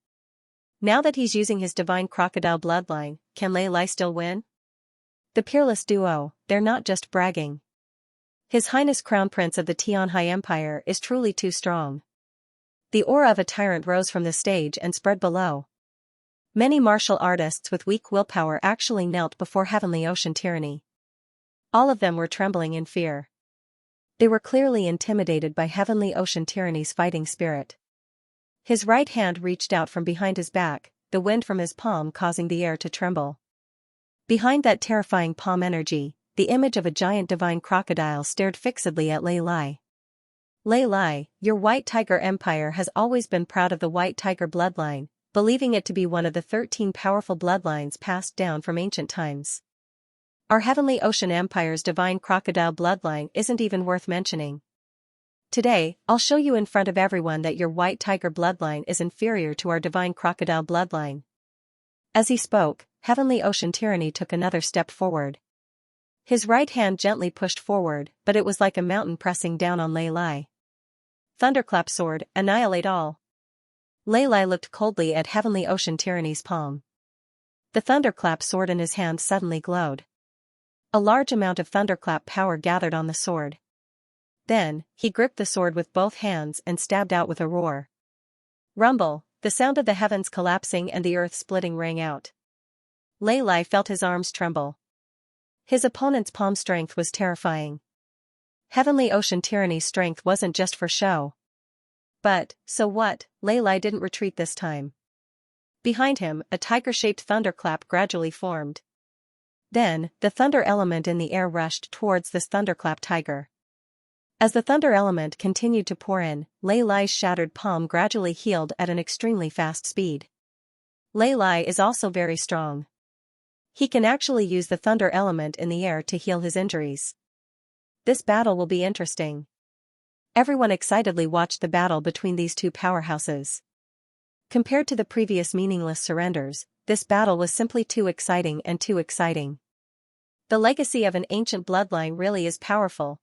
Now that he's using his divine crocodile bloodline, can Lei Lai still win? The peerless duo, they're not just bragging. His Highness Crown Prince of the Tianhai Empire is truly too strong. The aura of a tyrant rose from the stage and spread below. Many martial artists with weak willpower actually knelt before Heavenly Ocean Tyranny. All of them were trembling in fear. They were clearly intimidated by Heavenly Ocean Tyranny's fighting spirit. His right hand reached out from behind his back, the wind from his palm causing the air to tremble. Behind that terrifying palm energy, the image of a giant divine crocodile stared fixedly at Lei Lai. Lei Lai, your White Tiger Empire has always been proud of the White Tiger bloodline, believing it to be one of the 13 powerful bloodlines passed down from ancient times. Our Heavenly Ocean Empire's divine crocodile bloodline isn't even worth mentioning. Today, I'll show you in front of everyone that your White Tiger bloodline is inferior to our divine crocodile bloodline. As he spoke, Heavenly Ocean Tyranny took another step forward. His right hand gently pushed forward, but it was like a mountain pressing down on Lei Lai. Thunderclap sword, annihilate all. Lei Lai looked coldly at Heavenly Ocean Tyranny's palm. The thunderclap sword in his hand suddenly glowed. A large amount of thunderclap power gathered on the sword. Then, he gripped the sword with both hands and stabbed out with a roar. Rumble, the sound of the heavens collapsing and the earth splitting rang out. Lei Lai felt his arms tremble. His opponent's palm strength was terrifying. Heavenly Ocean Tyranny's strength wasn't just for show. But, so what, Lei Lai didn't retreat this time. Behind him, a tiger-shaped thunderclap gradually formed. Then, the thunder element in the air rushed towards this thunderclap tiger. As the thunder element continued to pour in, Lei Lai's shattered palm gradually healed at an extremely fast speed. Lei Lai is also very strong. He can actually use the thunder element in the air to heal his injuries. This battle will be interesting. Everyone excitedly watched the battle between these two powerhouses. Compared to the previous meaningless surrenders, this battle was simply too exciting and too exciting. The legacy of an ancient bloodline really is powerful.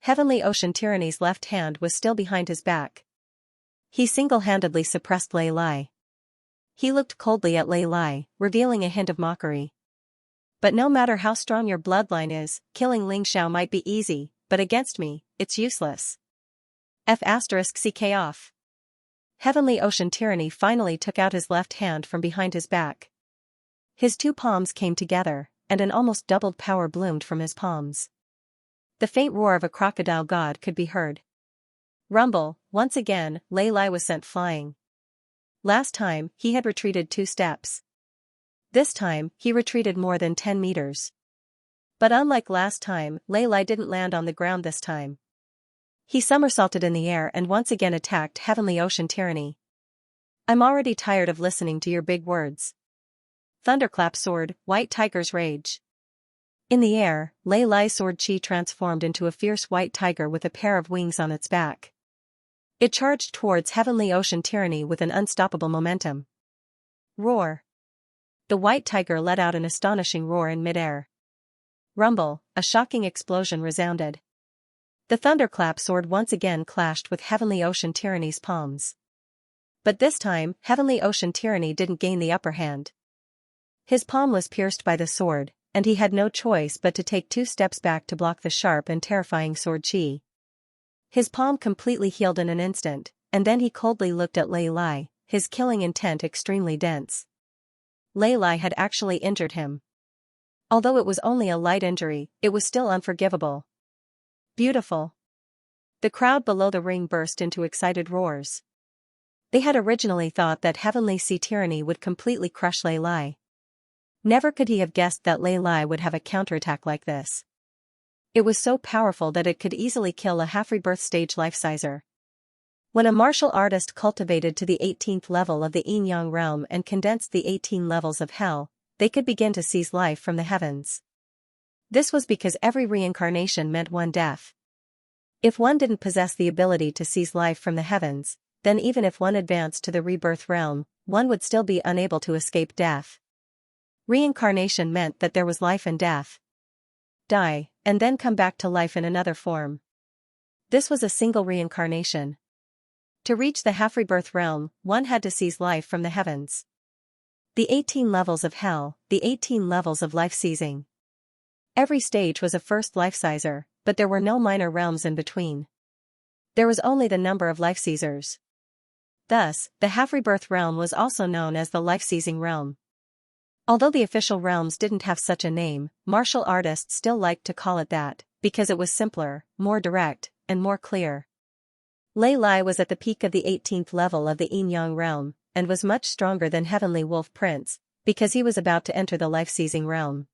Heavenly Ocean Tyranny's left hand was still behind his back. He single-handedly suppressed Lei Lai. He looked coldly at Lei Lai, revealing a hint of mockery. But no matter how strong your bloodline is, killing Ling Xiao might be easy, but against me, it's useless. CK off. Heavenly Ocean Tyranny finally took out his left hand from behind his back. His two palms came together, and an almost doubled power bloomed from his palms. The faint roar of a crocodile god could be heard. Rumble, once again, Lei Lai was sent flying. Last time, he had retreated 2 steps. This time, he retreated more than 10 meters. But unlike last time, Lei Lai didn't land on the ground this time. He somersaulted in the air and once again attacked Heavenly Ocean Tyranny. I'm already tired of listening to your big words. Thunderclap sword, White Tiger's rage. In the air, Lei Lai's sword chi transformed into a fierce white tiger with a pair of wings on its back. It charged towards Heavenly Ocean Tyranny with an unstoppable momentum. Roar. The white tiger let out an astonishing roar in midair. Rumble, a shocking explosion resounded. The thunderclap sword once again clashed with Heavenly Ocean Tyranny's palms. But this time, Heavenly Ocean Tyranny didn't gain the upper hand. His palm was pierced by the sword, and he had no choice but to take 2 steps back to block the sharp and terrifying sword chi. His palm completely healed in an instant, and then he coldly looked at Lei Lai, his killing intent extremely dense. Lei Lai had actually injured him. Although it was only a light injury, it was still unforgivable. Beautiful. The crowd below the ring burst into excited roars. They had originally thought that Heavenly Sea Tyranny would completely crush Lei Lai. Never could he have guessed that Lei Lai would have a counterattack like this. It was so powerful that it could easily kill a half-rebirth stage life-sizer. When a martial artist cultivated to the 18th level of the yin-yang realm and condensed the 18 levels of hell, they could begin to seize life from the heavens. This was because every reincarnation meant one death. If one didn't possess the ability to seize life from the heavens, then even if one advanced to the rebirth realm, one would still be unable to escape death. Reincarnation meant that there was life and death. Die, and then come back to life in another form. This was a single reincarnation. To reach the half-rebirth realm, one had to seize life from the heavens. The 18 levels of hell, the 18 levels of life-seizing. Every stage was a first life-sizer, but there were no minor realms in between. There was only the number of life-seizers. Thus, the half-rebirth realm was also known as the life-seizing realm. Although the official realms didn't have such a name, martial artists still liked to call it that, because it was simpler, more direct, and more clear. Lei Lai was at the peak of the 18th level of the yin-yang realm, and was much stronger than Heavenly Wolf Prince, because he was about to enter the life-seizing realm.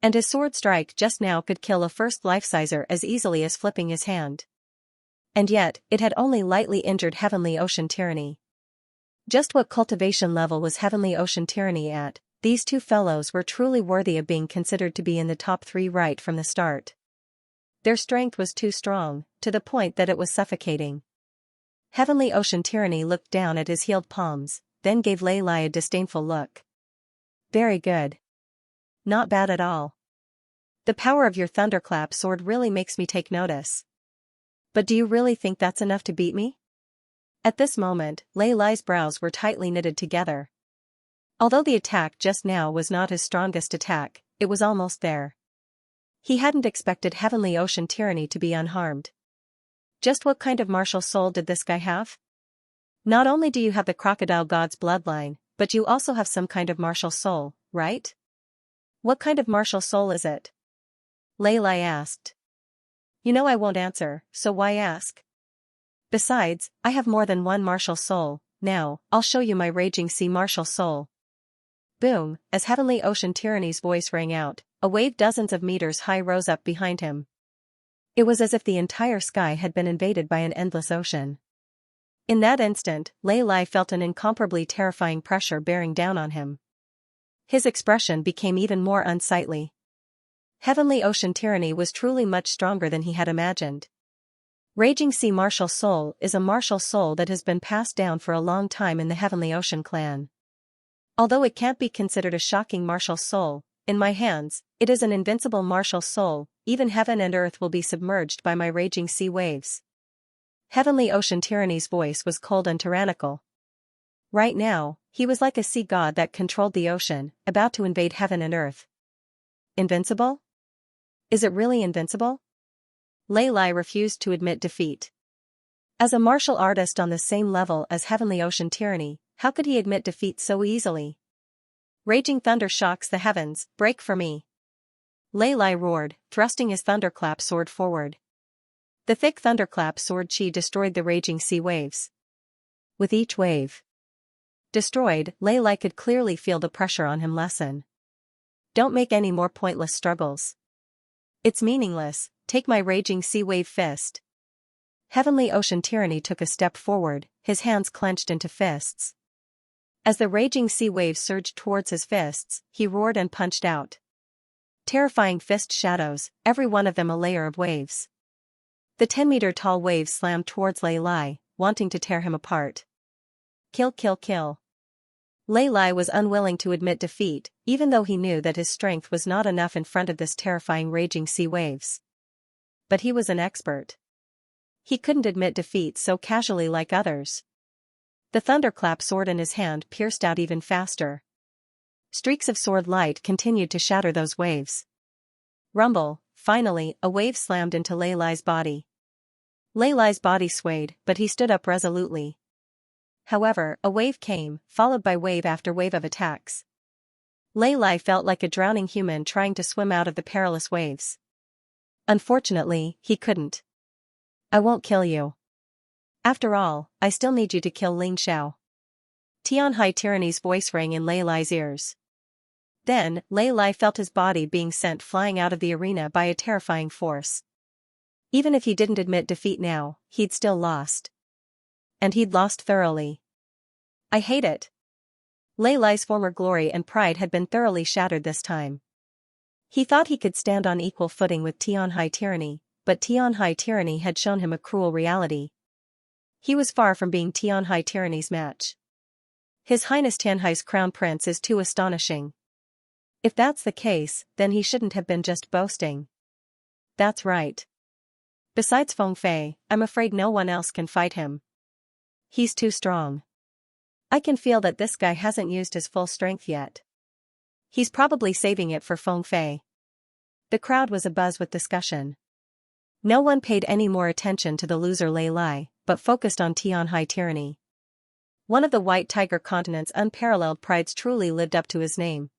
And his sword strike just now could kill a first life-sizer as easily as flipping his hand. And yet, it had only lightly injured Heavenly Ocean Tyranny. Just what cultivation level was Heavenly Ocean Tyranny at? These two fellows were truly worthy of being considered to be in the top 3 right from the start. Their strength was too strong, to the point that it was suffocating. Heavenly Ocean Tyranny looked down at his healed palms, then gave Lei Lai a disdainful look. Very good. Not bad at all. The power of your thunderclap sword really makes me take notice. But do you really think that's enough to beat me? At this moment, Lei Lai's brows were tightly knitted together. Although the attack just now was not his strongest attack, it was almost there. He hadn't expected Heavenly Ocean Tyranny to be unharmed. Just what kind of martial soul did this guy have? Not only do you have the crocodile god's bloodline, but you also have some kind of martial soul, right? What kind of martial soul is it? Lei Lai asked. You know I won't answer, so why ask? Besides, I have more than one martial soul. Now, I'll show you my raging sea martial soul. Boom, as Heavenly Ocean Tyranny's voice rang out, a wave dozens of meters high rose up behind him. It was as if the entire sky had been invaded by an endless ocean. In that instant, Lei Lai felt an incomparably terrifying pressure bearing down on him. His expression became even more unsightly. Heavenly Ocean Tyranny was truly much stronger than he had imagined. Raging Sea Martial Soul is a martial soul that has been passed down for a long time in the Heavenly Ocean clan. Although it can't be considered a shocking martial soul, in my hands, it is an invincible martial soul. Even heaven and earth will be submerged by my raging sea waves. Heavenly Ocean Tyranny's voice was cold and tyrannical. Right now, he was like a sea god that controlled the ocean, about to invade heaven and earth. Invincible? Is it really invincible? Lei Lai refused to admit defeat. As a martial artist on the same level as Heavenly Ocean Tyranny, how could he admit defeat so easily? Raging thunder shocks the heavens, break for me. Lei Lai roared, thrusting his thunderclap sword forward. The thick thunderclap sword chi destroyed the raging sea waves. With each wave destroyed, Lei Lai could clearly feel the pressure on him lessen. Don't make any more pointless struggles. It's meaningless, take my raging sea wave fist. Heavenly Ocean Tyranny took a step forward, his hands clenched into fists. As the raging sea waves surged towards his fists, he roared and punched out. Terrifying fist shadows, every one of them a layer of waves. The 10-meter-tall waves slammed towards Lei Lai, wanting to tear him apart. Kill, kill, kill. Lei Lai was unwilling to admit defeat, even though he knew that his strength was not enough in front of this terrifying raging sea waves. But he was an expert. He couldn't admit defeat so casually like others. The thunderclap sword in his hand pierced out even faster. Streaks of sword light continued to shatter those waves. Rumble, finally, a wave slammed into Lei Lai's body. Lei Lai's body swayed, but he stood up resolutely. However, a wave came, followed by wave after wave of attacks. Lei Lai felt like a drowning human trying to swim out of the perilous waves. Unfortunately, he couldn't. I won't kill you. After all, I still need you to kill Ling Xiao. Tianhai Tyranny's voice rang in Lei Lai's ears. Then, Lei Lai felt his body being sent flying out of the arena by a terrifying force. Even if he didn't admit defeat now, he'd still lost. And he'd lost thoroughly. I hate it. Lei Lai's former glory and pride had been thoroughly shattered this time. He thought he could stand on equal footing with Tianhai Tyranny, but Tianhai Tyranny had shown him a cruel reality. He was far from being Tianhai Tyranny's match. His Highness Tianhai's crown prince is too astonishing. If that's the case, then he shouldn't have been just boasting. That's right. Besides Feng Fei, I'm afraid no one else can fight him. He's too strong. I can feel that this guy hasn't used his full strength yet. He's probably saving it for Feng Fei. The crowd was abuzz with discussion. No one paid any more attention to the loser Lei Lai, but focused on Tianhai Tyranny. One of the White Tiger continent's unparalleled prides truly lived up to his name.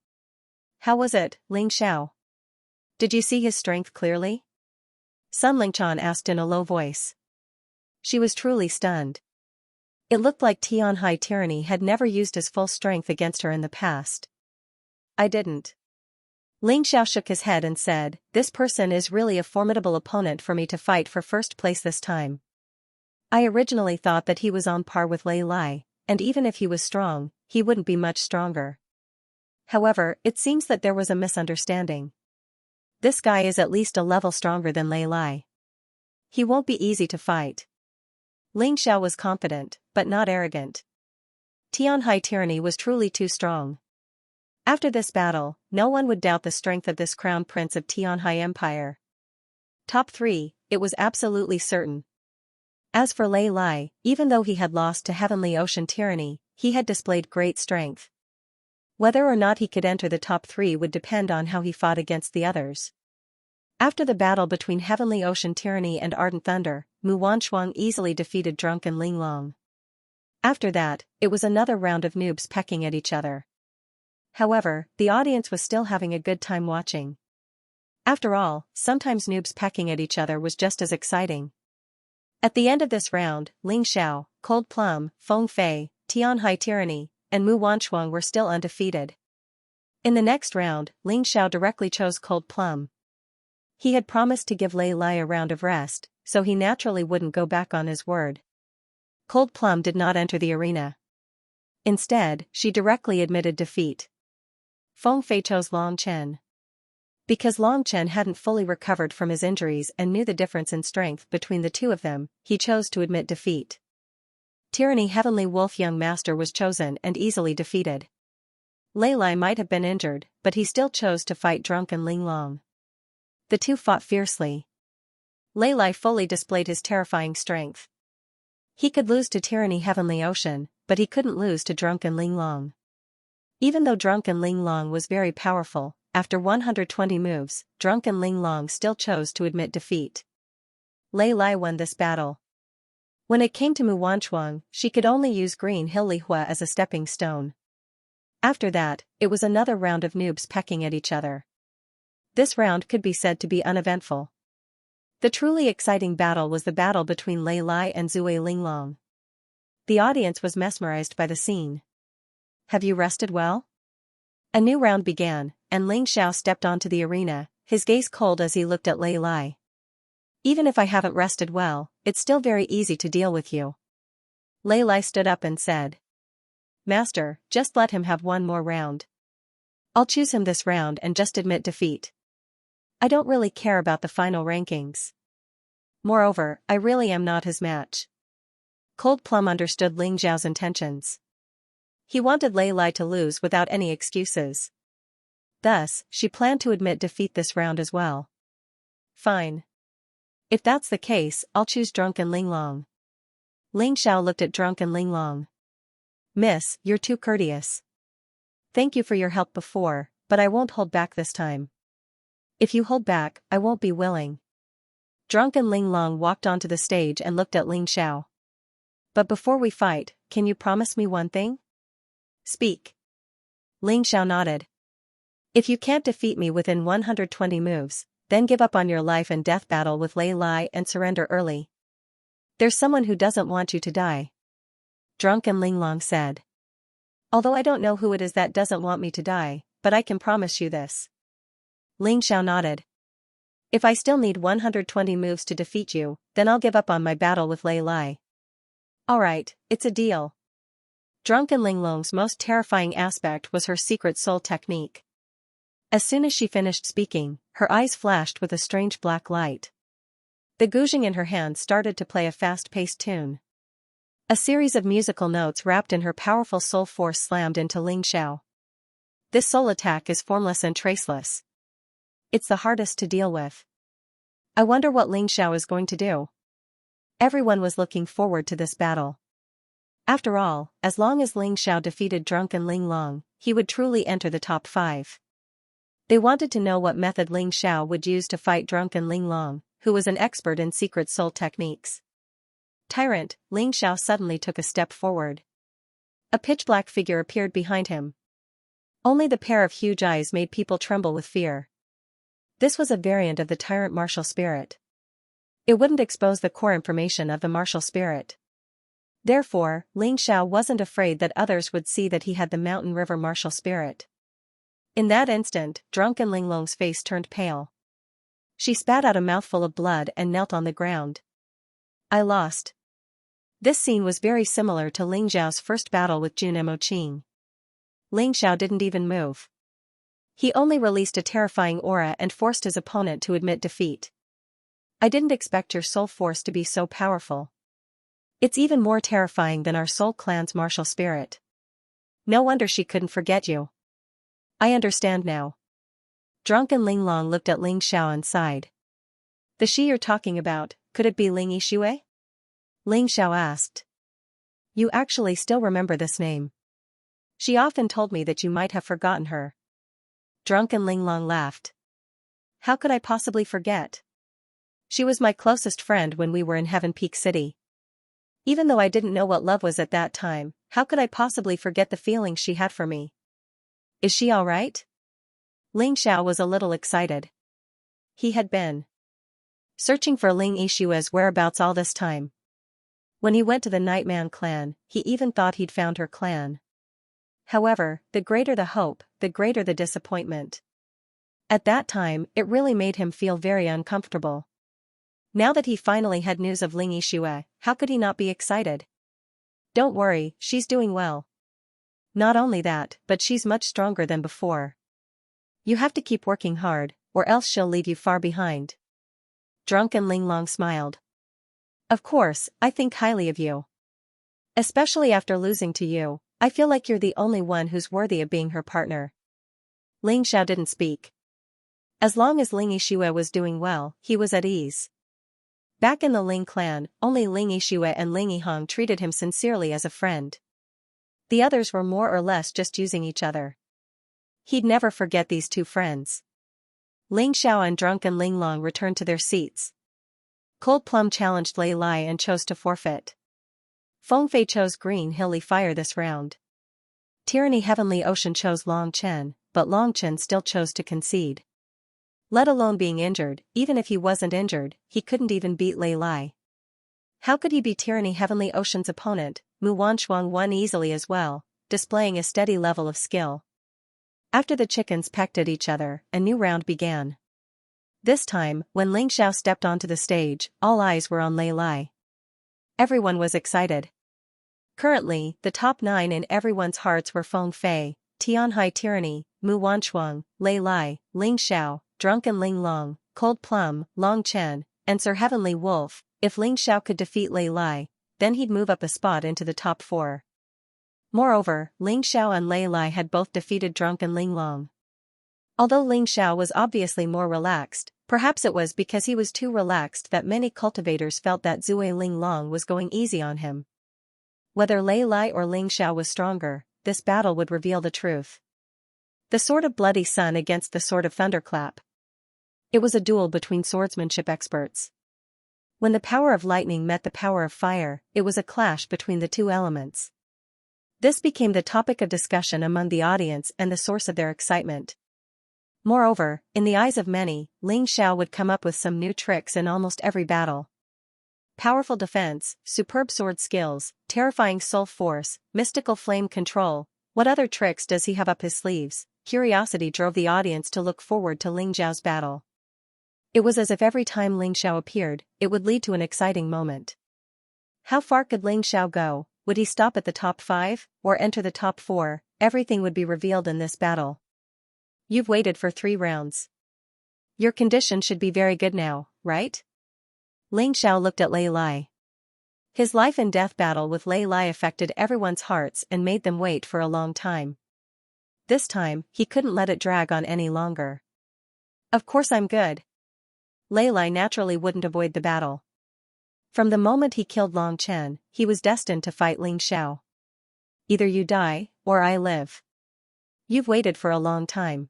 How was it, Ling Xiao? Did you see his strength clearly? Sun Lingchan asked in a low voice. She was truly stunned. It looked like Tianhai Tyranny had never used his full strength against her in the past. I didn't. Ling Xiao shook his head and said, this person is really a formidable opponent for me to fight for first place this time. I originally thought that he was on par with Lei Lai, and even if he was strong, he wouldn't be much stronger. However, it seems that there was a misunderstanding. This guy is at least a level stronger than Lei Lai. He won't be easy to fight. Ling Xiao was confident, but not arrogant. Tianhai Tyranny was truly too strong. After this battle, no one would doubt the strength of this crown prince of Tianhai Empire. Top 3, it was absolutely certain. As for Lei Lai, even though he had lost to Heavenly Ocean Tyranny, he had displayed great strength. Whether or not he could enter the top 3 would depend on how he fought against the others. After the battle between Heavenly Ocean Tyranny and Ardent Thunder, Mu Wanshuang easily defeated drunken Ling Long. After that, it was another round of noobs pecking at each other. However, the audience was still having a good time watching. After all, sometimes noobs pecking at each other was just as exciting. At the end of this round, Ling Xiao, Cold Plum, Feng Fei, Tianhai Tyranny, and Mu Wanshuang were still undefeated. In the next round, Ling Xiao directly chose Cold Plum. He had promised to give Lei Lai a round of rest, so he naturally wouldn't go back on his word. Cold Plum did not enter the arena. Instead, she directly admitted defeat. Feng Fei chose Long Chen. Because Long Chen hadn't fully recovered from his injuries and knew the difference in strength between the two of them, he chose to admit defeat. Tyranny Heavenly Wolf Young Master was chosen and easily defeated. Lei Lai might have been injured, but he still chose to fight drunken Ling Long. The two fought fiercely. Lei Lai fully displayed his terrifying strength. He could lose to Tyranny Heavenly Ocean, but he couldn't lose to drunken Ling Long. Even though drunken Ling Long was very powerful, after 120 moves, drunken Ling Long still chose to admit defeat. Lei Lai won this battle. When it came to Mu Wanchuang, she could only use Green Hill Lihua as a stepping stone. After that, it was another round of noobs pecking at each other. This round could be said to be uneventful. The truly exciting battle was the battle between Lei Lai and Zui Linglong. The audience was mesmerized by the scene. Have you rested well? A new round began, and Ling Xiao stepped onto the arena, his gaze cold as he looked at Lei Lai. Even if I haven't rested well, it's still very easy to deal with you. Lei Lai stood up and said. Master, just let him have one more round. I'll choose him this round and just admit defeat. I don't really care about the final rankings. Moreover, I really am not his match. Cold Plum understood Ling Xiao's intentions. He wanted Lei Lai to lose without any excuses. Thus, she planned to admit defeat this round as well. Fine. If that's the case, I'll choose drunken Linglong. Ling Xiao looked at drunken Linglong. Miss, you're too courteous. Thank you for your help before, but I won't hold back this time. If you hold back, I won't be willing. Drunken Linglong walked onto the stage and looked at Ling Xiao. But before we fight, can you promise me one thing? Speak. Ling Xiao nodded. If you can't defeat me within 120 moves, then give up on your life and death battle with Lei Lai and surrender early. There's someone who doesn't want you to die. Drunken Linglong said. Although I don't know who it is that doesn't want me to die, but I can promise you this. Ling Xiao nodded. If I still need 120 moves to defeat you, then I'll give up on my battle with Lei Lai. Alright, it's a deal. Drunken Linglong's most terrifying aspect was her secret soul technique. As soon as she finished speaking, her eyes flashed with a strange black light. The guzheng in her hand started to play a fast-paced tune. A series of musical notes wrapped in her powerful soul force slammed into Ling Xiao. This soul attack is formless and traceless. It's the hardest to deal with. I wonder what Ling Xiao is going to do. Everyone was looking forward to this battle. After all, as long as Ling Xiao defeated drunken Ling Long, he would truly enter the top 5. They wanted to know what method Ling Xiao would use to fight drunken Ling Long, who was an expert in secret soul techniques. Tyrant, Ling Xiao suddenly took a step forward. A pitch-black figure appeared behind him. Only the pair of huge eyes made people tremble with fear. This was a variant of the Tyrant martial spirit. It wouldn't expose the core information of the martial spirit. Therefore, Ling Xiao wasn't afraid that others would see that he had the Mountain River martial spirit. In that instant, drunken Linglong's face turned pale. She spat out a mouthful of blood and knelt on the ground. I lost. This scene was very similar to Ling Xiao's first battle with Jun Emoqing. Ling Xiao didn't even move. He only released a terrifying aura and forced his opponent to admit defeat. I didn't expect your soul force to be so powerful. It's even more terrifying than our soul clan's martial spirit. No wonder she couldn't forget you. I understand now. Drunken Linglong looked at Ling Xiao and sighed. The she you're talking about, could it be Ling Yixue? Ling Xiao asked. You actually still remember this name. She often told me that you might have forgotten her. Drunken Linglong laughed. How could I possibly forget? She was my closest friend when we were in Heaven Peak City. Even though I didn't know what love was at that time, how could I possibly forget the feelings she had for me? Is she all right? Ling Xiao was a little excited. He had been searching for Ling Yixue's whereabouts all this time. When he went to the Nightman clan, he even thought he'd found her clan. However, the greater the hope, the greater the disappointment. At that time, it really made him feel very uncomfortable. Now that he finally had news of Ling Yixue, how could he not be excited? Don't worry, she's doing well. Not only that, but she's much stronger than before. You have to keep working hard, or else she'll leave you far behind. Drunken Linglong smiled. Of course, I think highly of you. Especially after losing to you, I feel like you're the only one who's worthy of being her partner. Ling Xiao didn't speak. As long as Ling Yixue was doing well, he was at ease. Back in the Ling clan, only Ling Yixue and Ling Yihong treated him sincerely as a friend. The others were more or less just using each other. He'd never forget these two friends. Ling Xiao and Drunken Linglong returned to their seats. Cold Plum challenged Lei Lai and chose to forfeit. Fengfei chose Green Hilly Fire this round. Tyranny Heavenly Ocean chose Long Chen, but Long Chen still chose to concede. Let alone being injured, even if he wasn't injured, he couldn't even beat Lei Lai. How could he be Tyranny Heavenly Ocean's opponent? Mu Wanshuang won easily as well, displaying a steady level of skill. After the chickens pecked at each other, a new round began. This time, when Ling Xiao stepped onto the stage, all eyes were on Lei Lai. Everyone was excited. Currently, the top 9 in everyone's hearts were Fengfei, Tianhai Tyranny, Mu Wanshuang, Lei Lai, Ling Xiao, Drunken Linglong, Cold Plum, Long Chen, and Sir Heavenly Wolf. If Ling Xiao could defeat Lei Lai, then he'd move up a spot into the top 4. Moreover, Ling Xiao and Lei Lai had both defeated Drunken Linglong. Although Ling Xiao was obviously more relaxed, perhaps it was because he was too relaxed that many cultivators felt that Zui Linglong was going easy on him. Whether Lei Lai or Ling Xiao was stronger, this battle would reveal the truth. The Sword of Bloody Sun against the Sword of Thunderclap. It was a duel between swordsmanship experts. When the power of lightning met the power of fire, it was a clash between the two elements. This became the topic of discussion among the audience and the source of their excitement. Moreover, in the eyes of many, Ling Xiao would come up with some new tricks in almost every battle. Powerful defense, superb sword skills, terrifying soul force, mystical flame control. What other tricks does he have up his sleeves? Curiosity drove the audience to look forward to Ling Xiao's battle. It was as if every time Ling Xiao appeared, it would lead to an exciting moment. How far could Ling Xiao go? Would he stop at the top 5, or enter the top 4? Everything would be revealed in this battle. You've waited for 3 rounds. Your condition should be very good now, right? Ling Xiao looked at Lei Lai. His life and death battle with Lei Lai affected everyone's hearts and made them wait for a long time. This time, he couldn't let it drag on any longer. Of course I'm good. Lei Lai naturally wouldn't avoid the battle. From the moment he killed Long Chen, he was destined to fight Ling Xiao. Either you die, or I live. You've waited for a long time.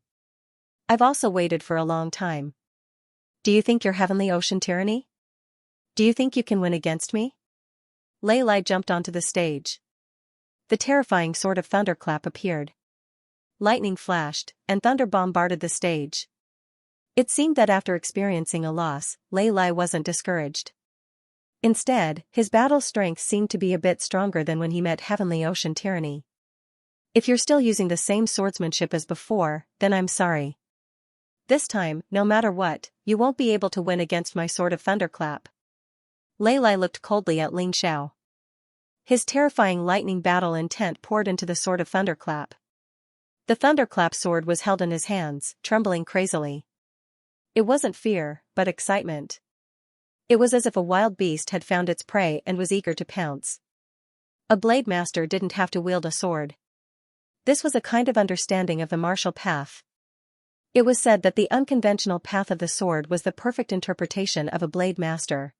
I've also waited for a long time. Do you think you're Heavenly Ocean Tyranny? Do you think you can win against me? Lei Lai jumped onto the stage. The terrifying Sword of Thunderclap appeared. Lightning flashed, and thunder bombarded the stage. It seemed that after experiencing a loss, Lei Lai wasn't discouraged. Instead, his battle strength seemed to be a bit stronger than when he met Heavenly Ocean Tyranny. If you're still using the same swordsmanship as before, then I'm sorry. This time, no matter what, you won't be able to win against my Sword of Thunderclap. Lei Lai looked coldly at Ling Xiao. His terrifying lightning battle intent poured into the Sword of Thunderclap. The Thunderclap sword was held in his hands, trembling crazily. It wasn't fear, but excitement. It was as if a wild beast had found its prey and was eager to pounce. A blade master didn't have to wield a sword. This was a kind of understanding of the martial path. It was said that the unconventional path of the sword was the perfect interpretation of a blade master.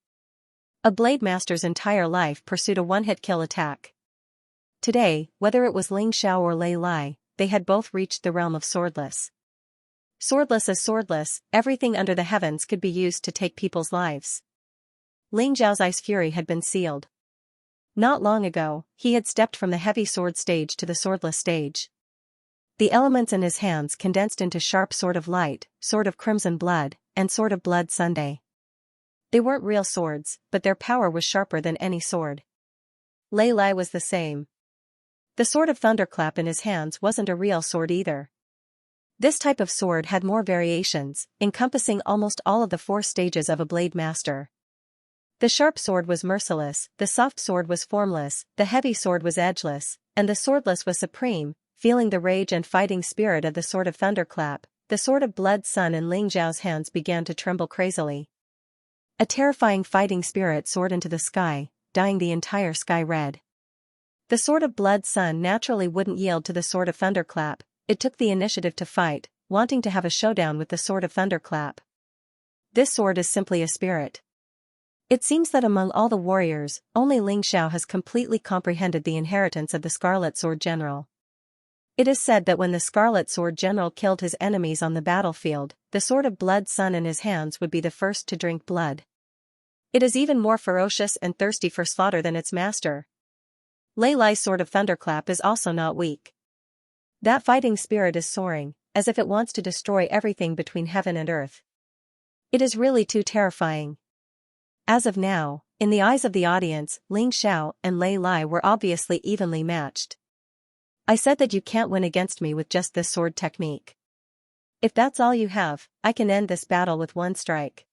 A blade master's entire life pursued a one-hit kill attack. Today, whether it was Ling Xiao or Lei Lai, they had both reached the realm of swordless. Swordless as swordless, everything under the heavens could be used to take people's lives. Ling Xiao's ice fury had been sealed. Not long ago, he had stepped from the heavy sword stage to the swordless stage. The elements in his hands condensed into sharp Sword of Light, Sword of Crimson Blood, and Sword of Blood Sunday. They weren't real swords, but their power was sharper than any sword. Lei Lai was the same. The Sword of Thunderclap in his hands wasn't a real sword either. This type of sword had more variations, encompassing almost all of the 4 stages of a blade master. The sharp sword was merciless, the soft sword was formless, the heavy sword was edgeless, and the swordless was supreme. Feeling the rage and fighting spirit of the Sword of Thunderclap, the sword of blood sun in Ling Zhao's hands began to tremble crazily. A terrifying fighting spirit soared into the sky, dyeing the entire sky red. The sword of blood sun naturally wouldn't yield to the sword of thunderclap. It took the initiative to fight, wanting to have a showdown with the sword of thunderclap. This sword is simply a spirit. It seems that among all the warriors, only Ling Xiao has completely comprehended the inheritance of the Scarlet Sword General. It is said that when the Scarlet Sword General killed his enemies on the battlefield, the sword of blood sun in his hands would be the first to drink blood. It is even more ferocious and thirsty for slaughter than its master. Lei Lai's sword of thunderclap is also not weak. That fighting spirit is soaring, as if it wants to destroy everything between heaven and earth. It is really too terrifying. As of now, in the eyes of the audience, Ling Xiao and Lei Lai were obviously evenly matched. I said that you can't win against me with just this sword technique. If that's all you have, I can end this battle with one strike.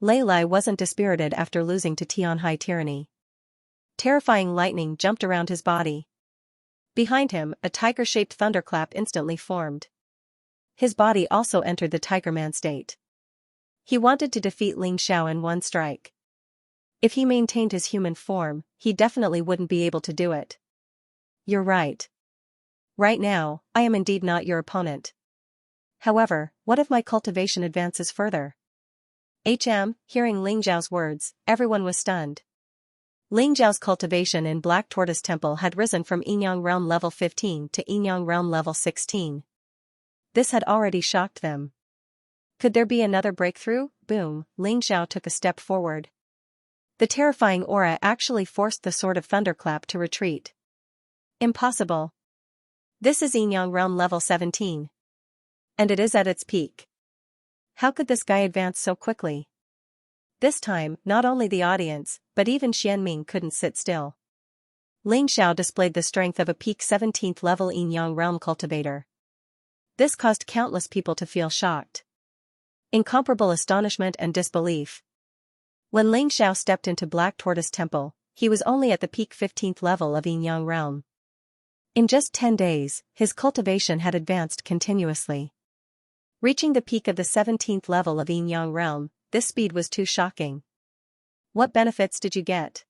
Lei Lai wasn't dispirited after losing to Tianhai Tyranny. Terrifying lightning jumped around his body. Behind him, a tiger-shaped thunderclap instantly formed. His body also entered the Tiger Man state. He wanted to defeat Ling Xiao in one strike. If he maintained his human form, he definitely wouldn't be able to do it. You're right. Right now, I am indeed not your opponent. However, what if my cultivation advances further? Hearing Ling Zhao's words, everyone was stunned. Ling Zhao's cultivation in Black Tortoise Temple had risen from Yinyang Realm level 15 to Yinyang Realm level 16. This had already shocked them. Could there be another breakthrough? Boom, Ling Xiao took a step forward. The terrifying aura actually forced the sword of thunderclap to retreat. Impossible. This is Yinyang Realm level 17. And it is at its peak. How could this guy advance so quickly? This time, not only the audience, but even Xianming couldn't sit still. Ling Xiao displayed the strength of a peak 17th level Yinyang Realm cultivator. This caused countless people to feel shocked. Incomparable astonishment and disbelief. When Ling Xiao stepped into Black Tortoise Temple, he was only at the peak 15th level of Yinyang Realm. In just 10 days, his cultivation had advanced continuously. Reaching the peak of the 17th level of Yinyang Realm, this speed was too shocking. What benefits did you get?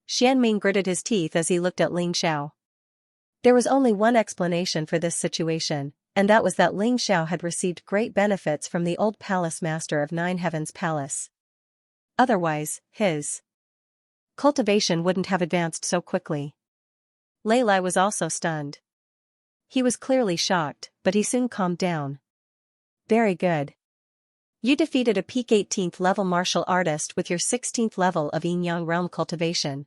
Xianming gritted his teeth as he looked at Ling Xiao. There was only one explanation for this situation, and that was that Ling Xiao had received great benefits from the old palace master of Nine Heavens Palace. Otherwise, his cultivation wouldn't have advanced so quickly. Lei Lai was also stunned. He was clearly shocked, but he soon calmed down. Very good. You defeated a peak 18th level martial artist with your 16th level of Yinyang Realm cultivation.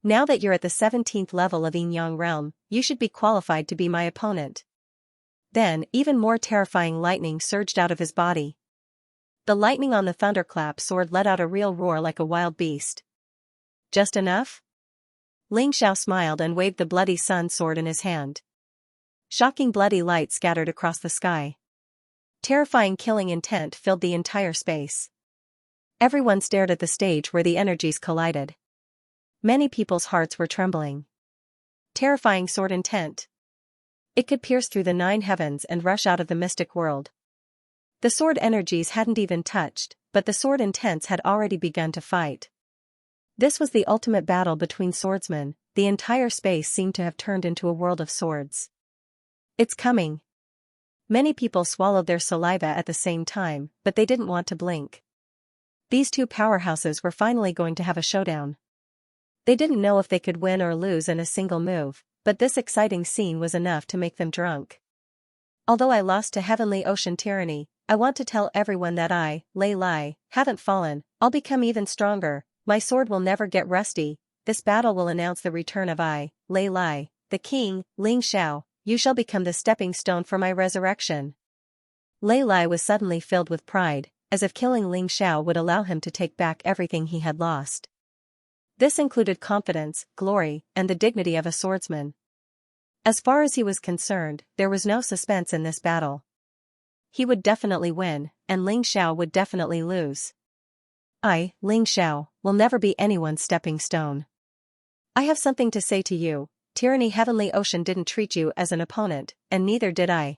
Now that you're at the 17th level of Yinyang Realm, you should be qualified to be my opponent. Then, even more terrifying lightning surged out of his body. The lightning on the thunderclap sword let out a real roar like a wild beast. Just enough? Ling Xiao smiled and waved the bloody sun sword in his hand. Shocking bloody light scattered across the sky. Terrifying killing intent filled the entire space. Everyone stared at the stage where the energies collided. Many people's hearts were trembling. Terrifying sword intent. It could pierce through the 9 heavens and rush out of the mystic world. The sword energies hadn't even touched, but the sword intents had already begun to fight. This was the ultimate battle between swordsmen. The entire space seemed to have turned into a world of swords. It's coming. Many people swallowed their saliva at the same time, but they didn't want to blink. These two powerhouses were finally going to have a showdown. They didn't know if they could win or lose in a single move, but this exciting scene was enough to make them drunk. Although I lost to Heavenly Ocean Tyranny, I want to tell everyone that I, Lei Lai, haven't fallen. I'll become even stronger. My sword will never get rusty. This battle will announce the return of I, Lei Lai, the king, Ling Xiao. You shall become the stepping stone for my resurrection. Lei Lai was suddenly filled with pride, as if killing Ling Xiao would allow him to take back everything he had lost. This included confidence, glory, and the dignity of a swordsman. As far as he was concerned, there was no suspense in this battle. He would definitely win, and Ling Xiao would definitely lose. I, Ling Xiao, will never be anyone's stepping stone. I have something to say to you. Tyranny Heavenly Ocean didn't treat you as an opponent, and neither did I.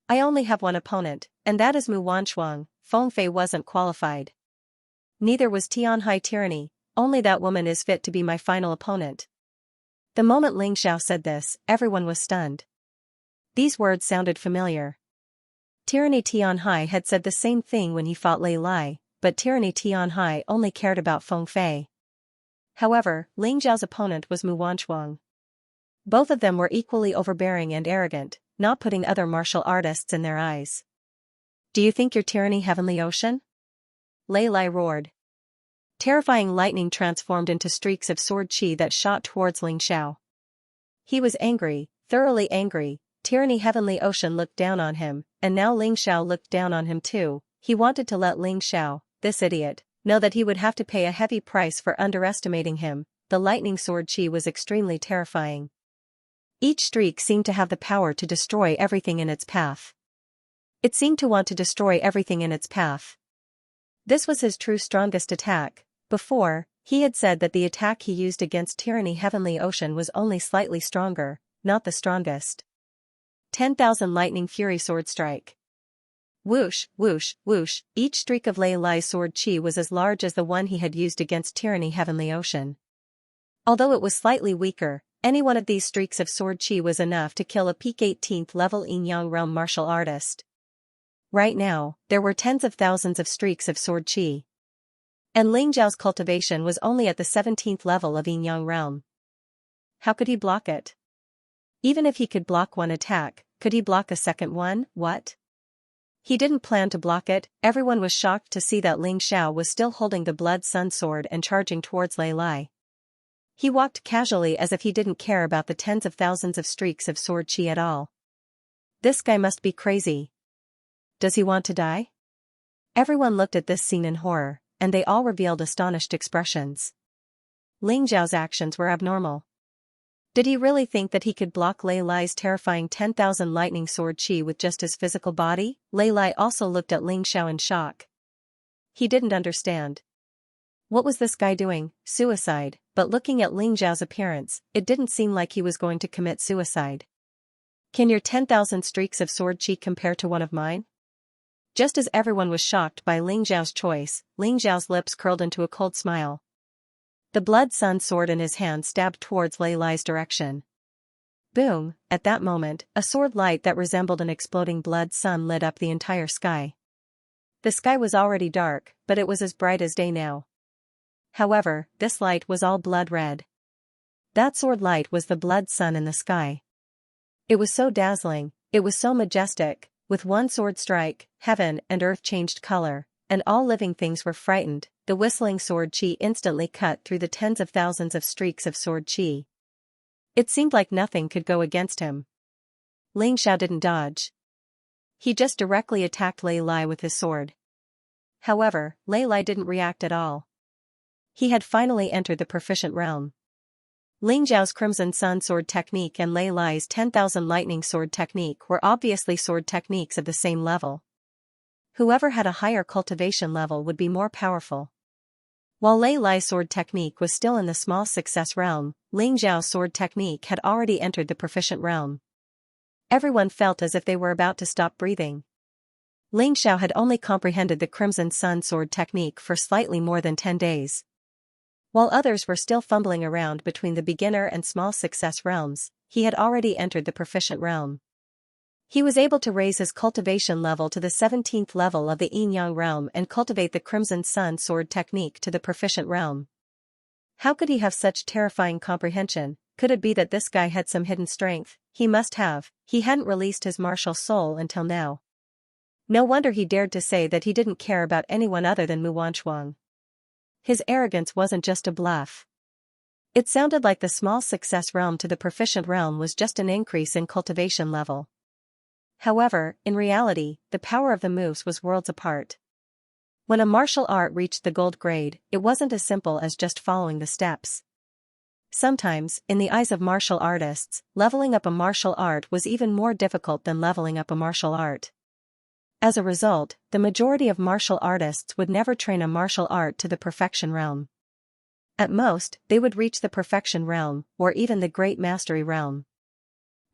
I only have one opponent, and that is Mu Wanchuang. Feng Fei wasn't qualified. Neither was Tianhai Tyranny, only that woman is fit to be my final opponent. The moment Ling Xiao said this, everyone was stunned. These words sounded familiar. Tyranny Tianhai had said the same thing when he fought Lei Lai, but Tyranny Tianhai only cared about Feng Fei. However, Ling Xiao's opponent was Mu Wanchuang. Both of them were equally overbearing and arrogant, not putting other martial artists in their eyes. Do you think your tyranny Heavenly Ocean? Lei Lai roared. Terrifying lightning transformed into streaks of sword chi that shot towards Ling Xiao. He was angry, thoroughly angry. Tyranny Heavenly Ocean looked down on him, and now Ling Xiao looked down on him too. He wanted to let Ling Xiao, this idiot, know that he would have to pay a heavy price for underestimating him. The lightning sword chi was extremely terrifying. Each streak seemed to have the power to destroy everything in its path. It seemed to want to destroy everything in its path. This was his true strongest attack. Before, he had said that the attack he used against Tyranny Heavenly Ocean was only slightly stronger, not the strongest. 10,000 Lightning Fury Sword Strike. Whoosh, whoosh, whoosh, each streak of Lei Lai's sword chi was as large as the one he had used against Tyranny Heavenly Ocean. Although it was slightly weaker, any one of these streaks of sword chi was enough to kill a peak 18th level Yin Yang realm martial artist. Right now, there were tens of thousands of streaks of sword chi. And Ling Zhao's cultivation was only at the 17th level of Yin Yang realm. How could he block it? Even if he could block one attack, could he block a second one? What? He didn't plan to block it. Everyone was shocked to see that Ling Xiao was still holding the Blood Sun sword and charging towards Lei Lai. He walked casually as if he didn't care about the tens of thousands of streaks of sword chi at all. This guy must be crazy. Does he want to die? Everyone looked at this scene in horror, and they all revealed astonished expressions. Ling Zhao's actions were abnormal. Did he really think that he could block Lei Lai's terrifying 10,000 lightning sword chi with just his physical body? Lei Lai also looked at Ling Xiao in shock. He didn't understand. What was this guy doing? Suicide, but looking at Ling Zhao's appearance, it didn't seem like he was going to commit suicide. Can your 10,000 streaks of sword chi compare to one of mine? Just as everyone was shocked by Ling Zhao's choice, Ling Zhao's lips curled into a cold smile. The Blood Sun sword in his hand stabbed towards Lei Lai's direction. Boom! At that moment, a sword light that resembled an exploding blood sun lit up the entire sky. The sky was already dark, but it was as bright as day now. However, this light was all blood red. That sword light was the blood sun in the sky. It was so dazzling, it was so majestic. With one sword strike, heaven and earth changed color, and all living things were frightened. The whistling sword chi instantly cut through the tens of thousands of streaks of sword chi. It seemed like nothing could go against him. Ling Xiao didn't dodge. He just directly attacked Lei Lai with his sword. However, Lei Lai didn't react at all. He had finally entered the proficient realm. Ling Zhao's Crimson Sun sword technique and Lei Lai's 10,000 lightning sword technique were obviously sword techniques of the same level. Whoever had a higher cultivation level would be more powerful. While Lei Lai's sword technique was still in the small success realm, Ling Zhao's sword technique had already entered the proficient realm. Everyone felt as if they were about to stop breathing. Ling Xiao had only comprehended the Crimson Sun sword technique for slightly more than 10 days. While others were still fumbling around between the beginner and small success realms, he had already entered the proficient realm. He was able to raise his cultivation level to the 17th level of the Yin Yang realm and cultivate the Crimson Sun sword technique to the proficient realm. How could he have such terrifying comprehension? Could it be that this guy had some hidden strength? He must have. He hadn't released his martial soul until now. No wonder he dared to say that he didn't care about anyone other than Mu Wanchuang. His arrogance wasn't just a bluff. It sounded like the small success realm to the proficient realm was just an increase in cultivation level. However, in reality, the power of the moves was worlds apart. When a martial art reached the gold grade, it wasn't as simple as just following the steps. Sometimes, in the eyes of martial artists, leveling up a martial art was even more difficult than leveling up a martial art. As a result, the majority of martial artists would never train a martial art to the perfection realm. At most, they would reach the perfection realm, or even the great mastery realm.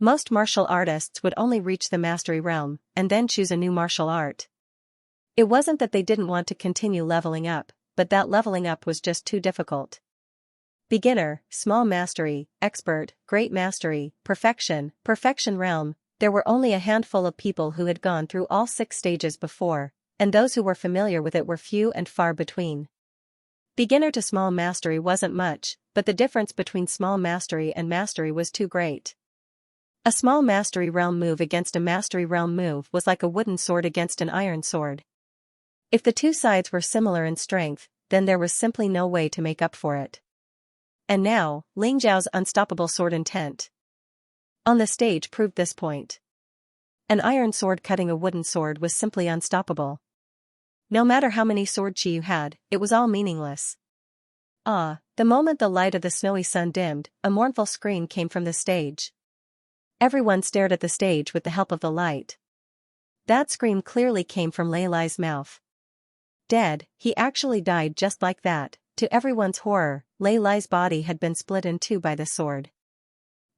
Most martial artists would only reach the mastery realm and then choose a new martial art. It wasn't that they didn't want to continue leveling up, but that leveling up was just too difficult. Beginner, small mastery, expert, great mastery, perfection realm. There were only a handful of people who had gone through all 6 stages before, and those who were familiar with it were few and far between. Beginner to small mastery wasn't much, but the difference between small mastery and mastery was too great. A small mastery realm move against a mastery realm move was like a wooden sword against an iron sword. If the two sides were similar in strength, then there was simply no way to make up for it. And now, Ling Zhao's unstoppable sword intent on the stage proved this point. An iron sword cutting a wooden sword was simply unstoppable. No matter how many sword chi you had, it was all meaningless. The moment the light of the snowy sun dimmed, a mournful scream came from the stage. Everyone stared at the stage with the help of the light. That scream clearly came from Lei Lai's mouth. Dead, he actually died just like that. To everyone's horror, Lei Lai's body had been split in 2 by the sword.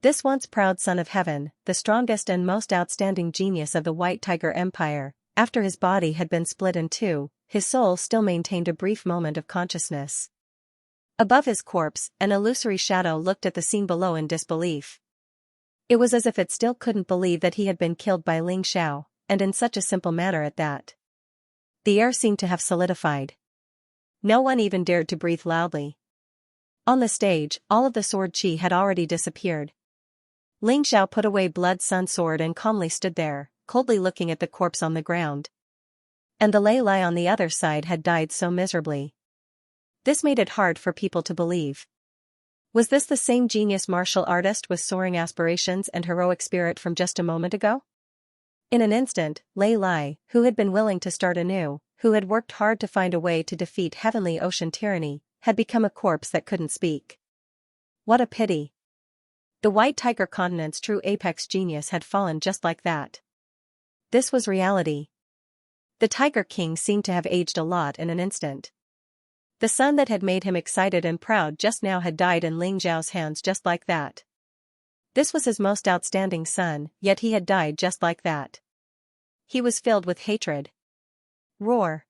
This once proud son of heaven, the strongest and most outstanding genius of the White Tiger Empire, after his body had been split in 2, his soul still maintained a brief moment of consciousness. Above his corpse, an illusory shadow looked at the scene below in disbelief. It was as if it still couldn't believe that he had been killed by Ling Xiao, and in such a simple manner at that. The air seemed to have solidified. No one even dared to breathe loudly. On the stage, all of the sword chi had already disappeared. Ling Xiao put away Blood Sun sword and calmly stood there, coldly looking at the corpse on the ground. And the Lei Lai on the other side had died so miserably. This made it hard for people to believe. Was this the same genius martial artist with soaring aspirations and heroic spirit from just a moment ago? In an instant, Lei Lai, who had been willing to start anew, who had worked hard to find a way to defeat Heavenly Ocean tyranny, had become a corpse that couldn't speak. What a pity. The White Tiger Continent's true apex genius had fallen just like that. This was reality. The Tiger King seemed to have aged a lot in an instant. The son that had made him excited and proud just now had died in Ling Zhao's hands just like that. This was his most outstanding son, yet he had died just like that. He was filled with hatred. Roar.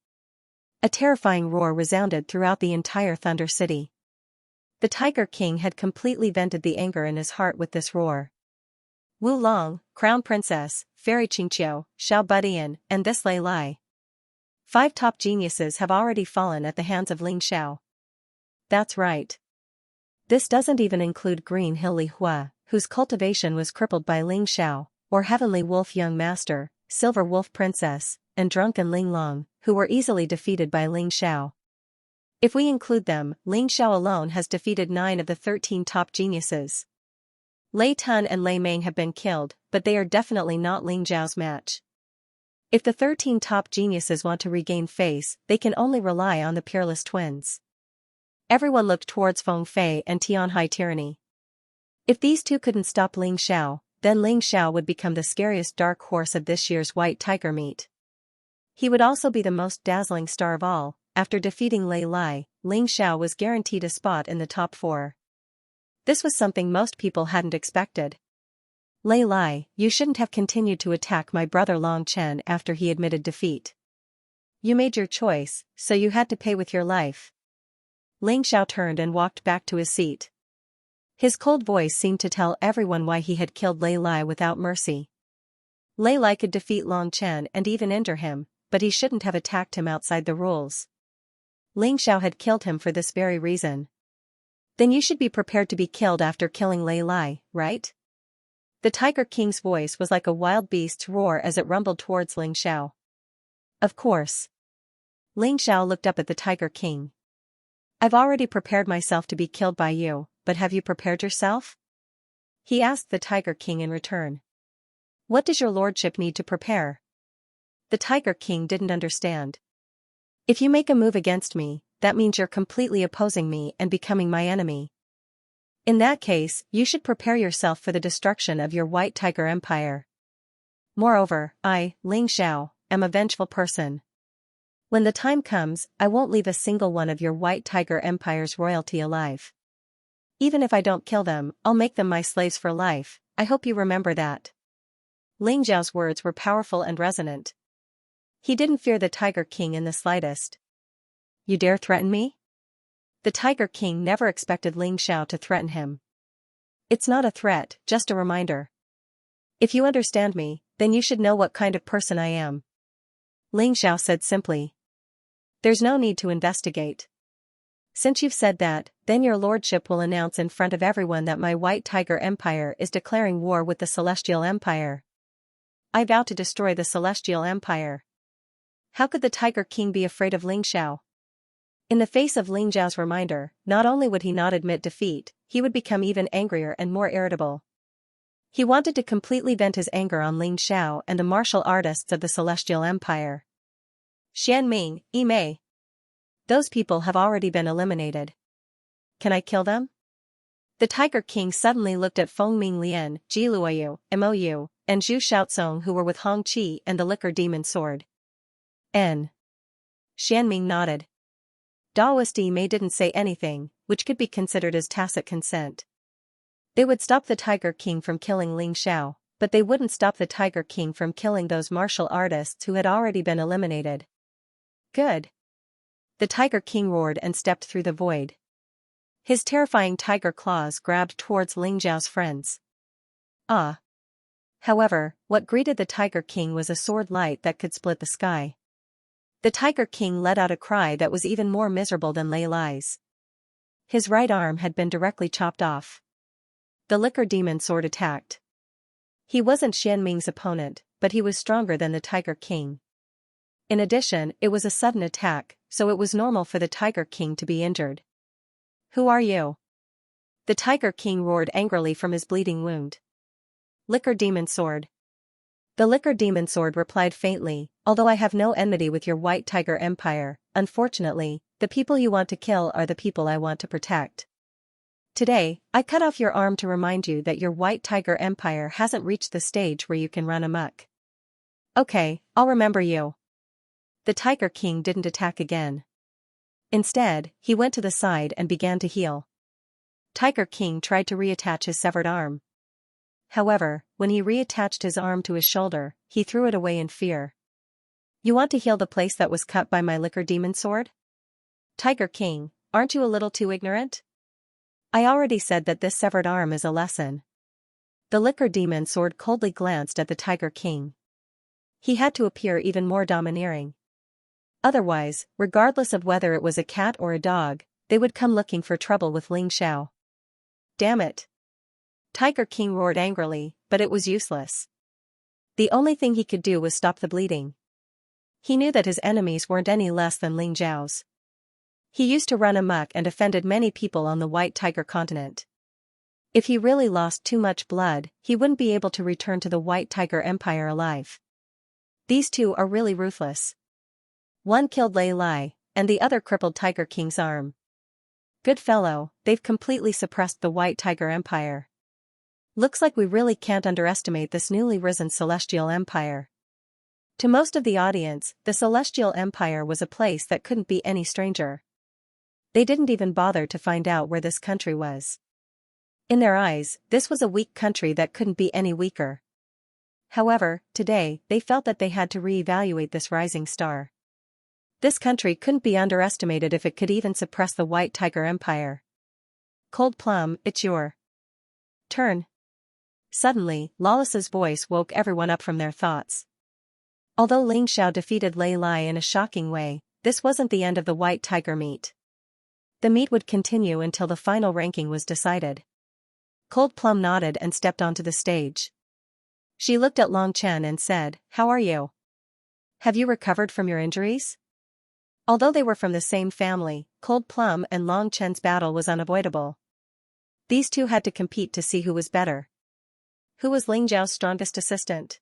A terrifying roar resounded throughout the entire Thunder City. The Tiger King had completely vented the anger in his heart with this roar. Wu Long, Crown Princess, Fairy Qingqiu, Xiao Budian, and this Lei Lai. 5 top geniuses have already fallen at the hands of Ling Xiao. That's right. This doesn't even include Green Hill Li Hua, whose cultivation was crippled by Ling Xiao, or Heavenly Wolf Young Master, Silver Wolf Princess, and Drunken Ling Long, who were easily defeated by Ling Xiao. If we include them, Ling Xiao alone has defeated 9 of the 13 top geniuses. Lei Tun and Lei Meng have been killed, but they are definitely not Ling Zhao's match. If the 13 top geniuses want to regain face, they can only rely on the Peerless Twins. Everyone looked towards Feng Fei and Tianhai Tyranny. If these two couldn't stop Ling Xiao, then Ling Xiao would become the scariest dark horse of this year's White Tiger meet. He would also be the most dazzling star of all. After defeating Lei Lai, Ling Xiao was guaranteed a spot in the top 4. This was something most people hadn't expected. Lei Lai, you shouldn't have continued to attack my brother Long Chen after he admitted defeat. You made your choice, so you had to pay with your life. Ling Xiao turned and walked back to his seat. His cold voice seemed to tell everyone why he had killed Lei Lai without mercy. Lei Lai could defeat Long Chen and even injure him, but he shouldn't have attacked him outside the rules. Ling Xiao had killed him for this very reason. Then you should be prepared to be killed after killing Lei Lai, right? The Tiger King's voice was like a wild beast's roar as it rumbled towards Ling Xiao. Of course. Ling Xiao looked up at the Tiger King. I've already prepared myself to be killed by you, but have you prepared yourself? He asked the Tiger King in return. What does your lordship need to prepare? The Tiger King didn't understand. If you make a move against me, that means you're completely opposing me and becoming my enemy. In that case, you should prepare yourself for the destruction of your White Tiger Empire. Moreover, I, Ling Xiao, am a vengeful person. When the time comes, I won't leave a single one of your White Tiger Empire's royalty alive. Even if I don't kill them, I'll make them my slaves for life, I hope you remember that. Ling Zhao's words were powerful and resonant. He didn't fear the Tiger King in the slightest. You dare threaten me? The Tiger King never expected Ling Xiao to threaten him. It's not a threat, just a reminder. If you understand me, then you should know what kind of person I am. Ling Xiao said simply. There's no need to investigate. Since you've said that, then your lordship will announce in front of everyone that my White Tiger Empire is declaring war with the Celestial Empire. I vow to destroy the Celestial Empire. How could the Tiger King be afraid of Ling Xiao? In the face of Ling Zhao's reminder, not only would he not admit defeat, he would become even angrier and more irritable. He wanted to completely vent his anger on Ling Xiao and the martial artists of the Celestial Empire. Xian Ming, Yi Mei. Those people have already been eliminated. Can I kill them? The Tiger King suddenly looked at Feng Ming Lian, Ji Luoyu, Mou, and Zhu Xiaozong, who were with Hong Qi and the Liquor Demon Sword. N. Xianming nodded. Daoist Yi Mei didn't say anything, which could be considered as tacit consent. They would stop the Tiger King from killing Ling Xiao, but they wouldn't stop the Tiger King from killing those martial artists who had already been eliminated. Good. The Tiger King roared and stepped through the void. His terrifying tiger claws grabbed towards Ling Zhao's friends. Ah! However, what greeted the Tiger King was a sword light that could split the sky. The Tiger King let out a cry that was even more miserable than Lei Lai's. His right arm had been directly chopped off. The Liquor Demon Sword attacked. He wasn't Xianming's opponent, but he was stronger than the Tiger King. In addition, it was a sudden attack, so it was normal for the Tiger King to be injured. Who are you? The Tiger King roared angrily from his bleeding wound. Liquor Demon Sword. The Liquor Demon Sword replied faintly, although I have no enmity with your White Tiger Empire, unfortunately, the people you want to kill are the people I want to protect. Today, I cut off your arm to remind you that your White Tiger Empire hasn't reached the stage where you can run amok. Okay, I'll remember you. The Tiger King didn't attack again. Instead, he went to the side and began to heal. Tiger King tried to reattach his severed arm. However, when he reattached his arm to his shoulder, he threw it away in fear. You want to heal the place that was cut by my Liquor Demon Sword? Tiger King, aren't you a little too ignorant? I already said that this severed arm is a lesson. The Liquor Demon Sword coldly glanced at the Tiger King. He had to appear even more domineering. Otherwise, regardless of whether it was a cat or a dog, they would come looking for trouble with Ling Xiao. Damn it! Tiger King roared angrily, but it was useless. The only thing he could do was stop the bleeding. He knew that his enemies weren't any less than Ling Zhao's. He used to run amok and offended many people on the White Tiger continent. If he really lost too much blood, he wouldn't be able to return to the White Tiger Empire alive. These two are really ruthless. One killed Lei Lai, and the other crippled Tiger King's arm. Good fellow, they've completely suppressed the White Tiger Empire. Looks like we really can't underestimate this newly risen Celestial Empire. To most of the audience, the Celestial Empire was a place that couldn't be any stranger. They didn't even bother to find out where this country was. In their eyes, this was a weak country that couldn't be any weaker. However, today, they felt that they had to reevaluate this rising star. This country couldn't be underestimated if it could even suppress the White Tiger Empire. Cold Plum, it's your turn. Suddenly, Lawless's voice woke everyone up from their thoughts. Although Ling Xiao defeated Lei Lai in a shocking way, this wasn't the end of the White Tiger meet. The meet would continue until the final ranking was decided. Cold Plum nodded and stepped onto the stage. She looked at Long Chen and said, "How are you? Have you recovered from your injuries?" Although they were from the same family, Cold Plum and Long Chen's battle was unavoidable. These two had to compete to see who was better. Who was Ling Zhao's strongest assistant?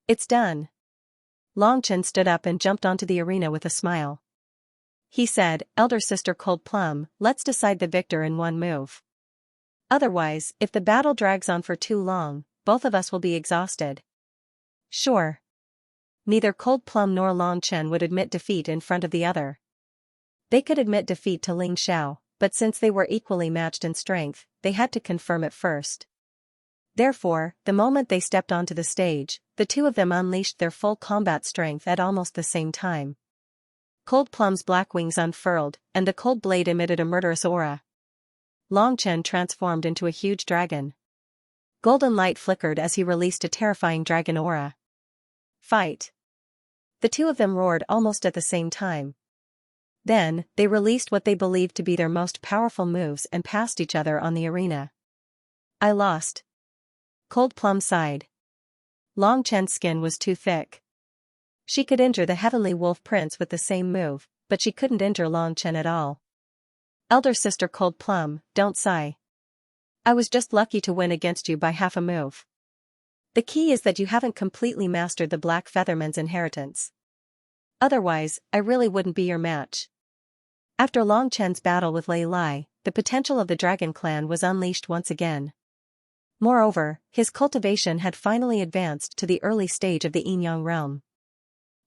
It's done. Long Chen stood up and jumped onto the arena with a smile. He said, "Elder sister Cold Plum, let's decide the victor in one move. Otherwise, if the battle drags on for too long, both of us will be exhausted." Sure. Neither Cold Plum nor Long Chen would admit defeat in front of the other. They could admit defeat to Ling Xiao, but since they were equally matched in strength, they had to confirm it first. Therefore, the moment they stepped onto the stage, the two of them unleashed their full combat strength at almost the same time. Cold Plum's black wings unfurled, and the cold blade emitted a murderous aura. Long Chen transformed into a huge dragon. Golden light flickered as he released a terrifying dragon aura. Fight! The two of them roared almost at the same time. Then, they released what they believed to be their most powerful moves and passed each other on the arena. I lost. Cold Plum sighed. Long Chen's skin was too thick. She could injure the Heavenly Wolf Prince with the same move, but she couldn't injure Long Chen at all. Elder sister Cold Plum, don't sigh. I was just lucky to win against you by half a move. The key is that you haven't completely mastered the Black Featherman's inheritance. Otherwise, I really wouldn't be your match. After Long Chen's battle with Lei Lai, the potential of the Dragon Clan was unleashed once again. Moreover, his cultivation had finally advanced to the early stage of the Yin-Yang realm.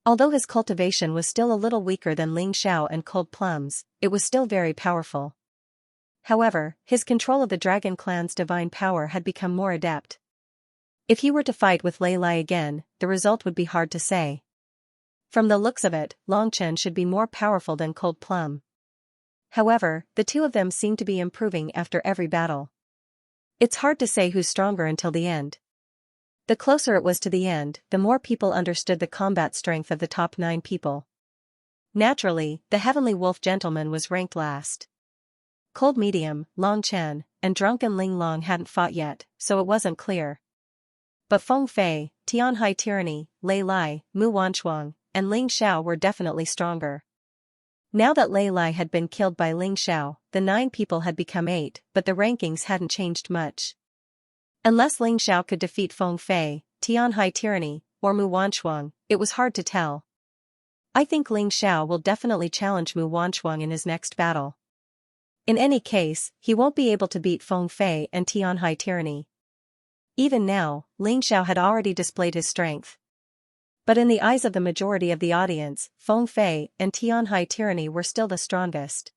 Although his cultivation was still a little weaker than Ling Xiao and Cold Plum's, it was still very powerful. However, his control of the Dragon Clan's divine power had become more adept. If he were to fight with Lei Lai again, the result would be hard to say. From the looks of it, Long Chen should be more powerful than Cold Plum. However, the two of them seemed to be improving after every battle. It's hard to say who's stronger until the end. The closer it was to the end, the more people understood the combat strength of the top 9 people. Naturally, the Heavenly Wolf Gentleman was ranked last. Cold Medium, Long Chen, and Drunken Ling Long hadn't fought yet, so it wasn't clear. But Feng Fei, Tianhai Tyranny, Lei Lai, Mu Wanchuang, and Ling Xiao were definitely stronger. Now that Lei Lai had been killed by Ling Xiao, the 9 people had become 8, but the rankings hadn't changed much. Unless Ling Xiao could defeat Feng Fei, Tianhai Tyranny, or Mu Wanchuang, it was hard to tell. I think Ling Xiao will definitely challenge Mu Wanchuang in his next battle. In any case, he won't be able to beat Feng Fei and Tianhai Tyranny. Even now, Ling Xiao had already displayed his strength. But in the eyes of the majority of the audience, Feng Fei and Tianhai Tyranny were still the strongest.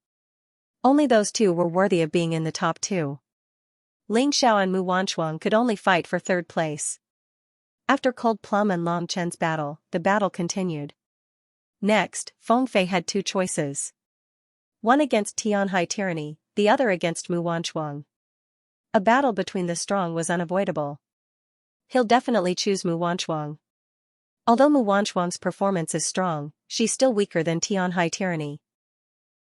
Only those two were worthy of being in the top 2. Ling Xiao and Mu Wanchuang could only fight for 3rd place. After Cold Plum and Long Chen's battle, the battle continued. Next, Feng Fei had 2 choices. One against Tianhai Tyranny, the other against Mu Wanchuang. A battle between the strong was unavoidable. He'll definitely choose Mu Wanchuang. Although Mu Wanchuang's performance is strong, she's still weaker than Tianhai Tyranny.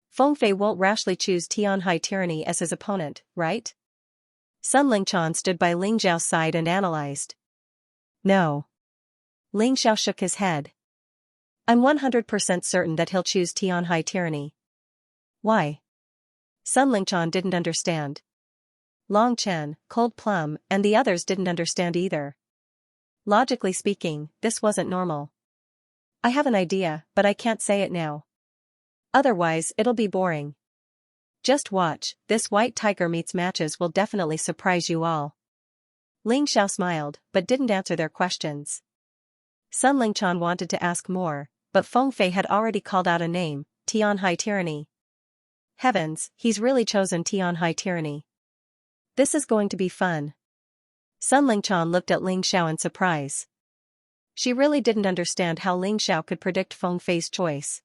Feng Fei won't rashly choose Tianhai Tyranny as his opponent, right? Sun Lingchan stood by Ling Xiao's side and analyzed. No. Ling Xiao shook his head. I'm 100% certain that he'll choose Tianhai Tyranny. Why? Sun Lingchan didn't understand. Long Chen, Cold Plum, and the others didn't understand either. Logically speaking, this wasn't normal. I have an idea, but I can't say it now. Otherwise, it'll be boring. Just watch, this white tiger meets matches will definitely surprise you all. Ling Xiao smiled, but didn't answer their questions. Sun Lingchan wanted to ask more, but Feng Fei had already called out a name, Tianhai Tyranny. Heavens, he's really chosen Tianhai Tyranny. This is going to be fun. Sun Lingchan looked at Ling Xiao in surprise. She really didn't understand how Ling Xiao could predict Feng Fei's choice.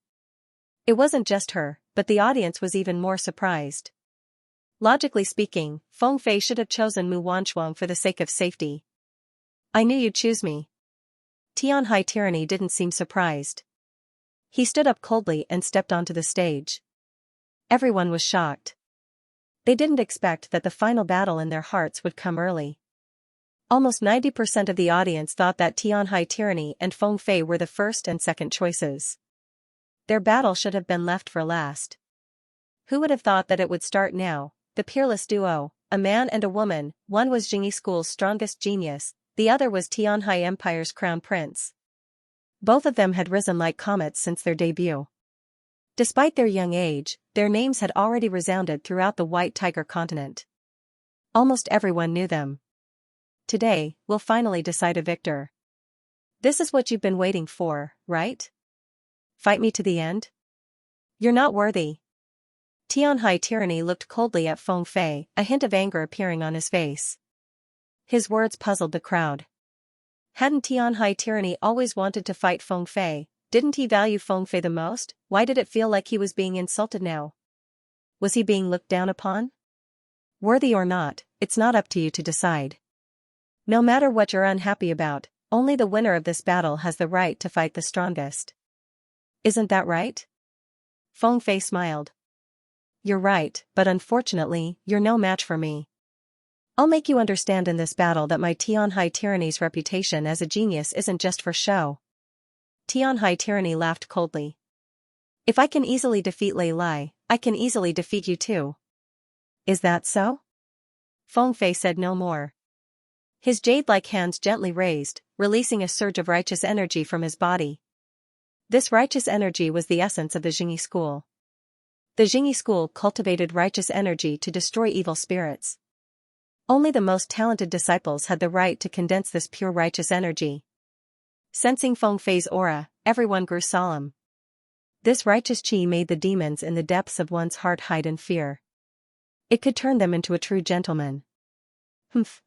It wasn't just her, but the audience was even more surprised. Logically speaking, Feng Fei should have chosen Mu Wanchuang for the sake of safety. I knew you'd choose me. Tianhai Tyranny didn't seem surprised. He stood up coldly and stepped onto the stage. Everyone was shocked. They didn't expect that the final battle in their hearts would come early. Almost 90% of the audience thought that Tianhai Tyranny and Feng Fei were the first and second choices. Their battle should have been left for last. Who would have thought that it would start now? The peerless duo, a man and a woman, one was Jingyi School's strongest genius, the other was Tianhai Empire's crown prince. Both of them had risen like comets since their debut. Despite their young age, their names had already resounded throughout the White Tiger continent. Almost everyone knew them. Today, we'll finally decide a victor. This is what you've been waiting for, right? Fight me to the end? You're not worthy. Tianhai Tyranny looked coldly at Feng Fei, a hint of anger appearing on his face. His words puzzled the crowd. Hadn't Tianhai tyranny always wanted to fight Feng Fei? Didn't he value Feng Fei the most? Why did it feel like he was being insulted now? Was he being looked down upon? Worthy or not, it's not up to you to decide. No matter what you're unhappy about, only the winner of this battle has the right to fight the strongest. Isn't that right? Feng Fei smiled. You're right, but unfortunately, you're no match for me. I'll make you understand in this battle that my Tianhai tyranny's reputation as a genius isn't just for show. Tianhai tyranny laughed coldly. If I can easily defeat Lei Lai, I can easily defeat you too. Is that so? Feng Fei said no more. His jade-like hands gently raised, releasing a surge of righteous energy from his body. This righteous energy was the essence of the Jingyi school. The Jingyi school cultivated righteous energy to destroy evil spirits. Only the most talented disciples had the right to condense this pure righteous energy. Sensing Feng Fei's aura, everyone grew solemn. This righteous qi made the demons in the depths of one's heart hide in fear. It could turn them into a true gentleman. Humph.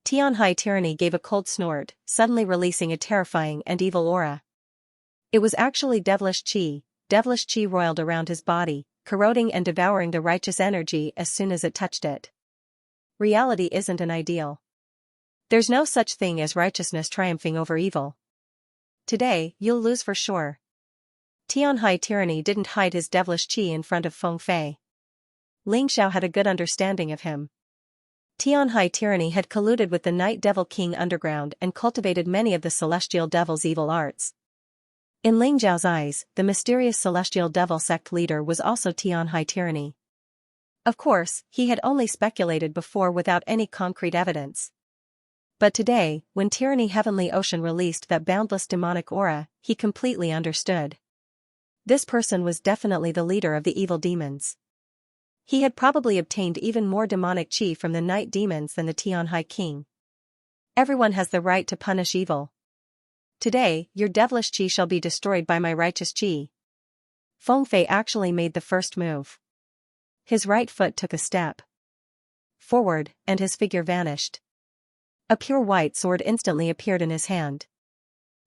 Tianhai tyranny gave a cold snort, suddenly releasing a terrifying and evil aura. It was actually devilish qi. Devilish qi roiled around his body, corroding and devouring the righteous energy as soon as it touched it. Reality isn't an ideal. There's no such thing as righteousness triumphing over evil. Today, you'll lose for sure. Tianhai tyranny didn't hide his devilish qi in front of Feng Fei. Ling Xiao had a good understanding of him. Tianhai tyranny had colluded with the Night Devil King underground and cultivated many of the celestial devil's evil arts. In Ling Xiao's eyes, the mysterious celestial devil sect leader was also Tianhai tyranny. Of course, he had only speculated before without any concrete evidence. But today, when Tyranny Heavenly Ocean released that boundless demonic aura, he completely understood. This person was definitely the leader of the evil demons. He had probably obtained even more demonic qi from the night demons than the Tianhai king. Everyone has the right to punish evil. Today, your devilish qi shall be destroyed by my righteous qi. Feng Fei actually made the first move. His right foot took a step forward, and his figure vanished. A pure white sword instantly appeared in his hand.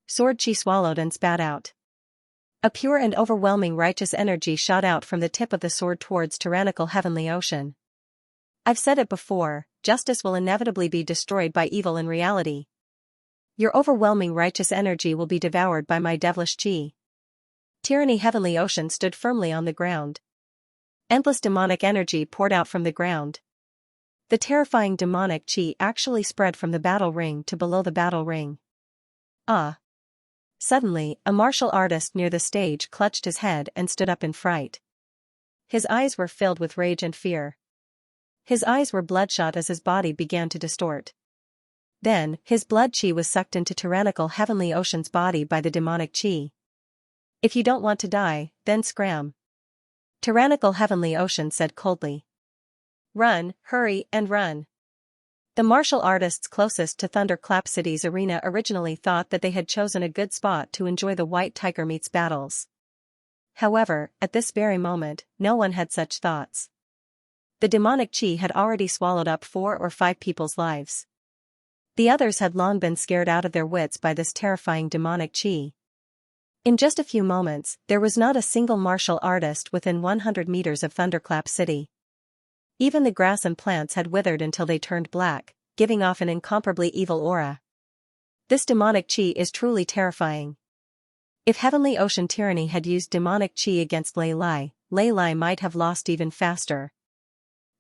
Sword qi swallowed and spat out. A pure and overwhelming righteous energy shot out from the tip of the sword towards tyrannical heavenly ocean. I've said it before, justice will inevitably be destroyed by evil in reality. Your overwhelming righteous energy will be devoured by my devilish qi. Tyranny Heavenly Ocean stood firmly on the ground. Endless demonic energy poured out from the ground. The terrifying demonic qi actually spread from the battle ring to below the battle ring. Ah! Suddenly, a martial artist near the stage clutched his head and stood up in fright. His eyes were filled with rage and fear. His eyes were bloodshot as his body began to distort. Then, his blood qi was sucked into tyrannical Heavenly Ocean's body by the demonic qi. If you don't want to die, then scram. Tyrannical Heavenly Ocean said coldly. Run, hurry, and run. The martial artists closest to Thunderclap City's arena originally thought that they had chosen a good spot to enjoy the White Tiger meets battles. However, at this very moment, no one had such thoughts. The demonic qi had already swallowed up 4 or 5 people's lives. The others had long been scared out of their wits by this terrifying demonic qi. In just a few moments, there was not a single martial artist within 100 meters of Thunderclap City. Even the grass and plants had withered until they turned black, giving off an incomparably evil aura. This demonic qi is truly terrifying. If Heavenly Ocean Tyranny had used demonic qi against Lei Lai might have lost even faster.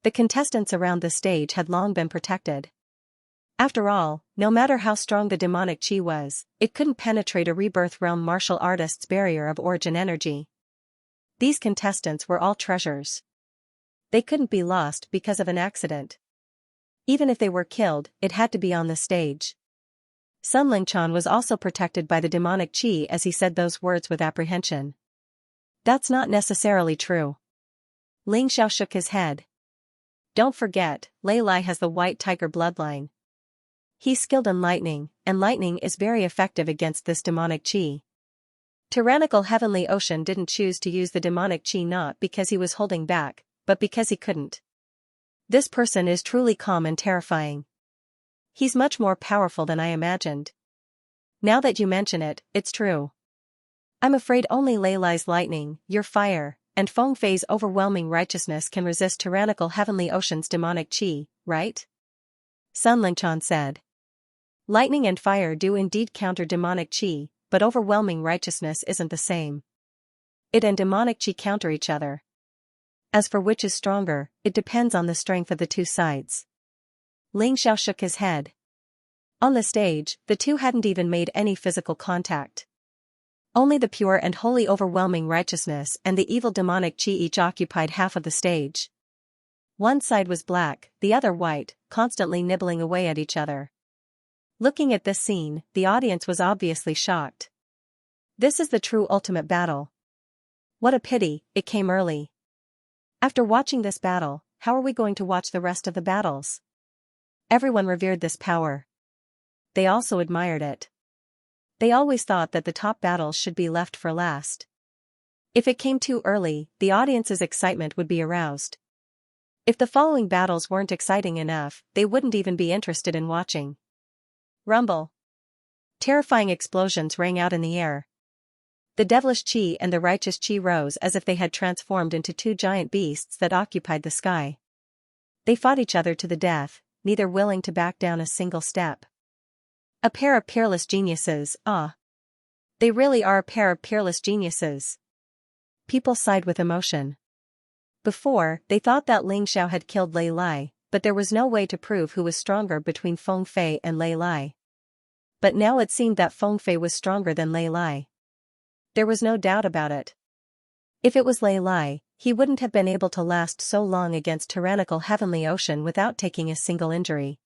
The contestants around the stage had long been protected. After all, no matter how strong the demonic qi was, it couldn't penetrate a rebirth realm martial artist's barrier of origin energy. These contestants were all treasures. They couldn't be lost because of an accident. Even if they were killed, it had to be on the stage. Sun Lingchan was also protected by the demonic qi as he said those words with apprehension. That's not necessarily true. Ling Xiao shook his head. Don't forget, Lei Lai has the White Tiger bloodline. He's skilled in lightning, and lightning is very effective against this demonic qi. Tyrannical Heavenly Ocean didn't choose to use the demonic qi not because he was holding back, but because he couldn't. This person is truly calm and terrifying. He's much more powerful than I imagined. Now that you mention it, it's true. I'm afraid only Lei Lai's lightning, your fire, and Feng Fei's overwhelming righteousness can resist tyrannical heavenly ocean's demonic qi, right? Sun Lingchan said. Lightning and fire do indeed counter demonic qi, but overwhelming righteousness isn't the same. It and demonic qi counter each other. As for which is stronger, it depends on the strength of the two sides. Ling Xiao shook his head. On the stage, the two hadn't even made any physical contact. Only the pure and wholly overwhelming righteousness and the evil demonic qi each occupied half of the stage. One side was black, the other white, constantly nibbling away at each other. Looking at this scene, the audience was obviously shocked. This is the true ultimate battle. What a pity, it came early. After watching this battle, how are we going to watch the rest of the battles? Everyone revered this power. They also admired it. They always thought that the top battles should be left for last. If it came too early, the audience's excitement would be aroused. If the following battles weren't exciting enough, they wouldn't even be interested in watching. Rumble. Terrifying explosions rang out in the air. The devilish qi and the righteous qi rose as if they had transformed into two giant beasts that occupied the sky. They fought each other to the death, neither willing to back down a single step. A pair of peerless geniuses, ah. They really are a pair of peerless geniuses. People sighed with emotion. Before, they thought that Ling Xiao had killed Lei Lai, but there was no way to prove who was stronger between Feng Fei and Lei Lai. But now it seemed that Feng Fei was stronger than Lei Lai. There was no doubt about it. If it was Lei Lai, he wouldn't have been able to last so long against tyrannical heavenly ocean without taking a single injury.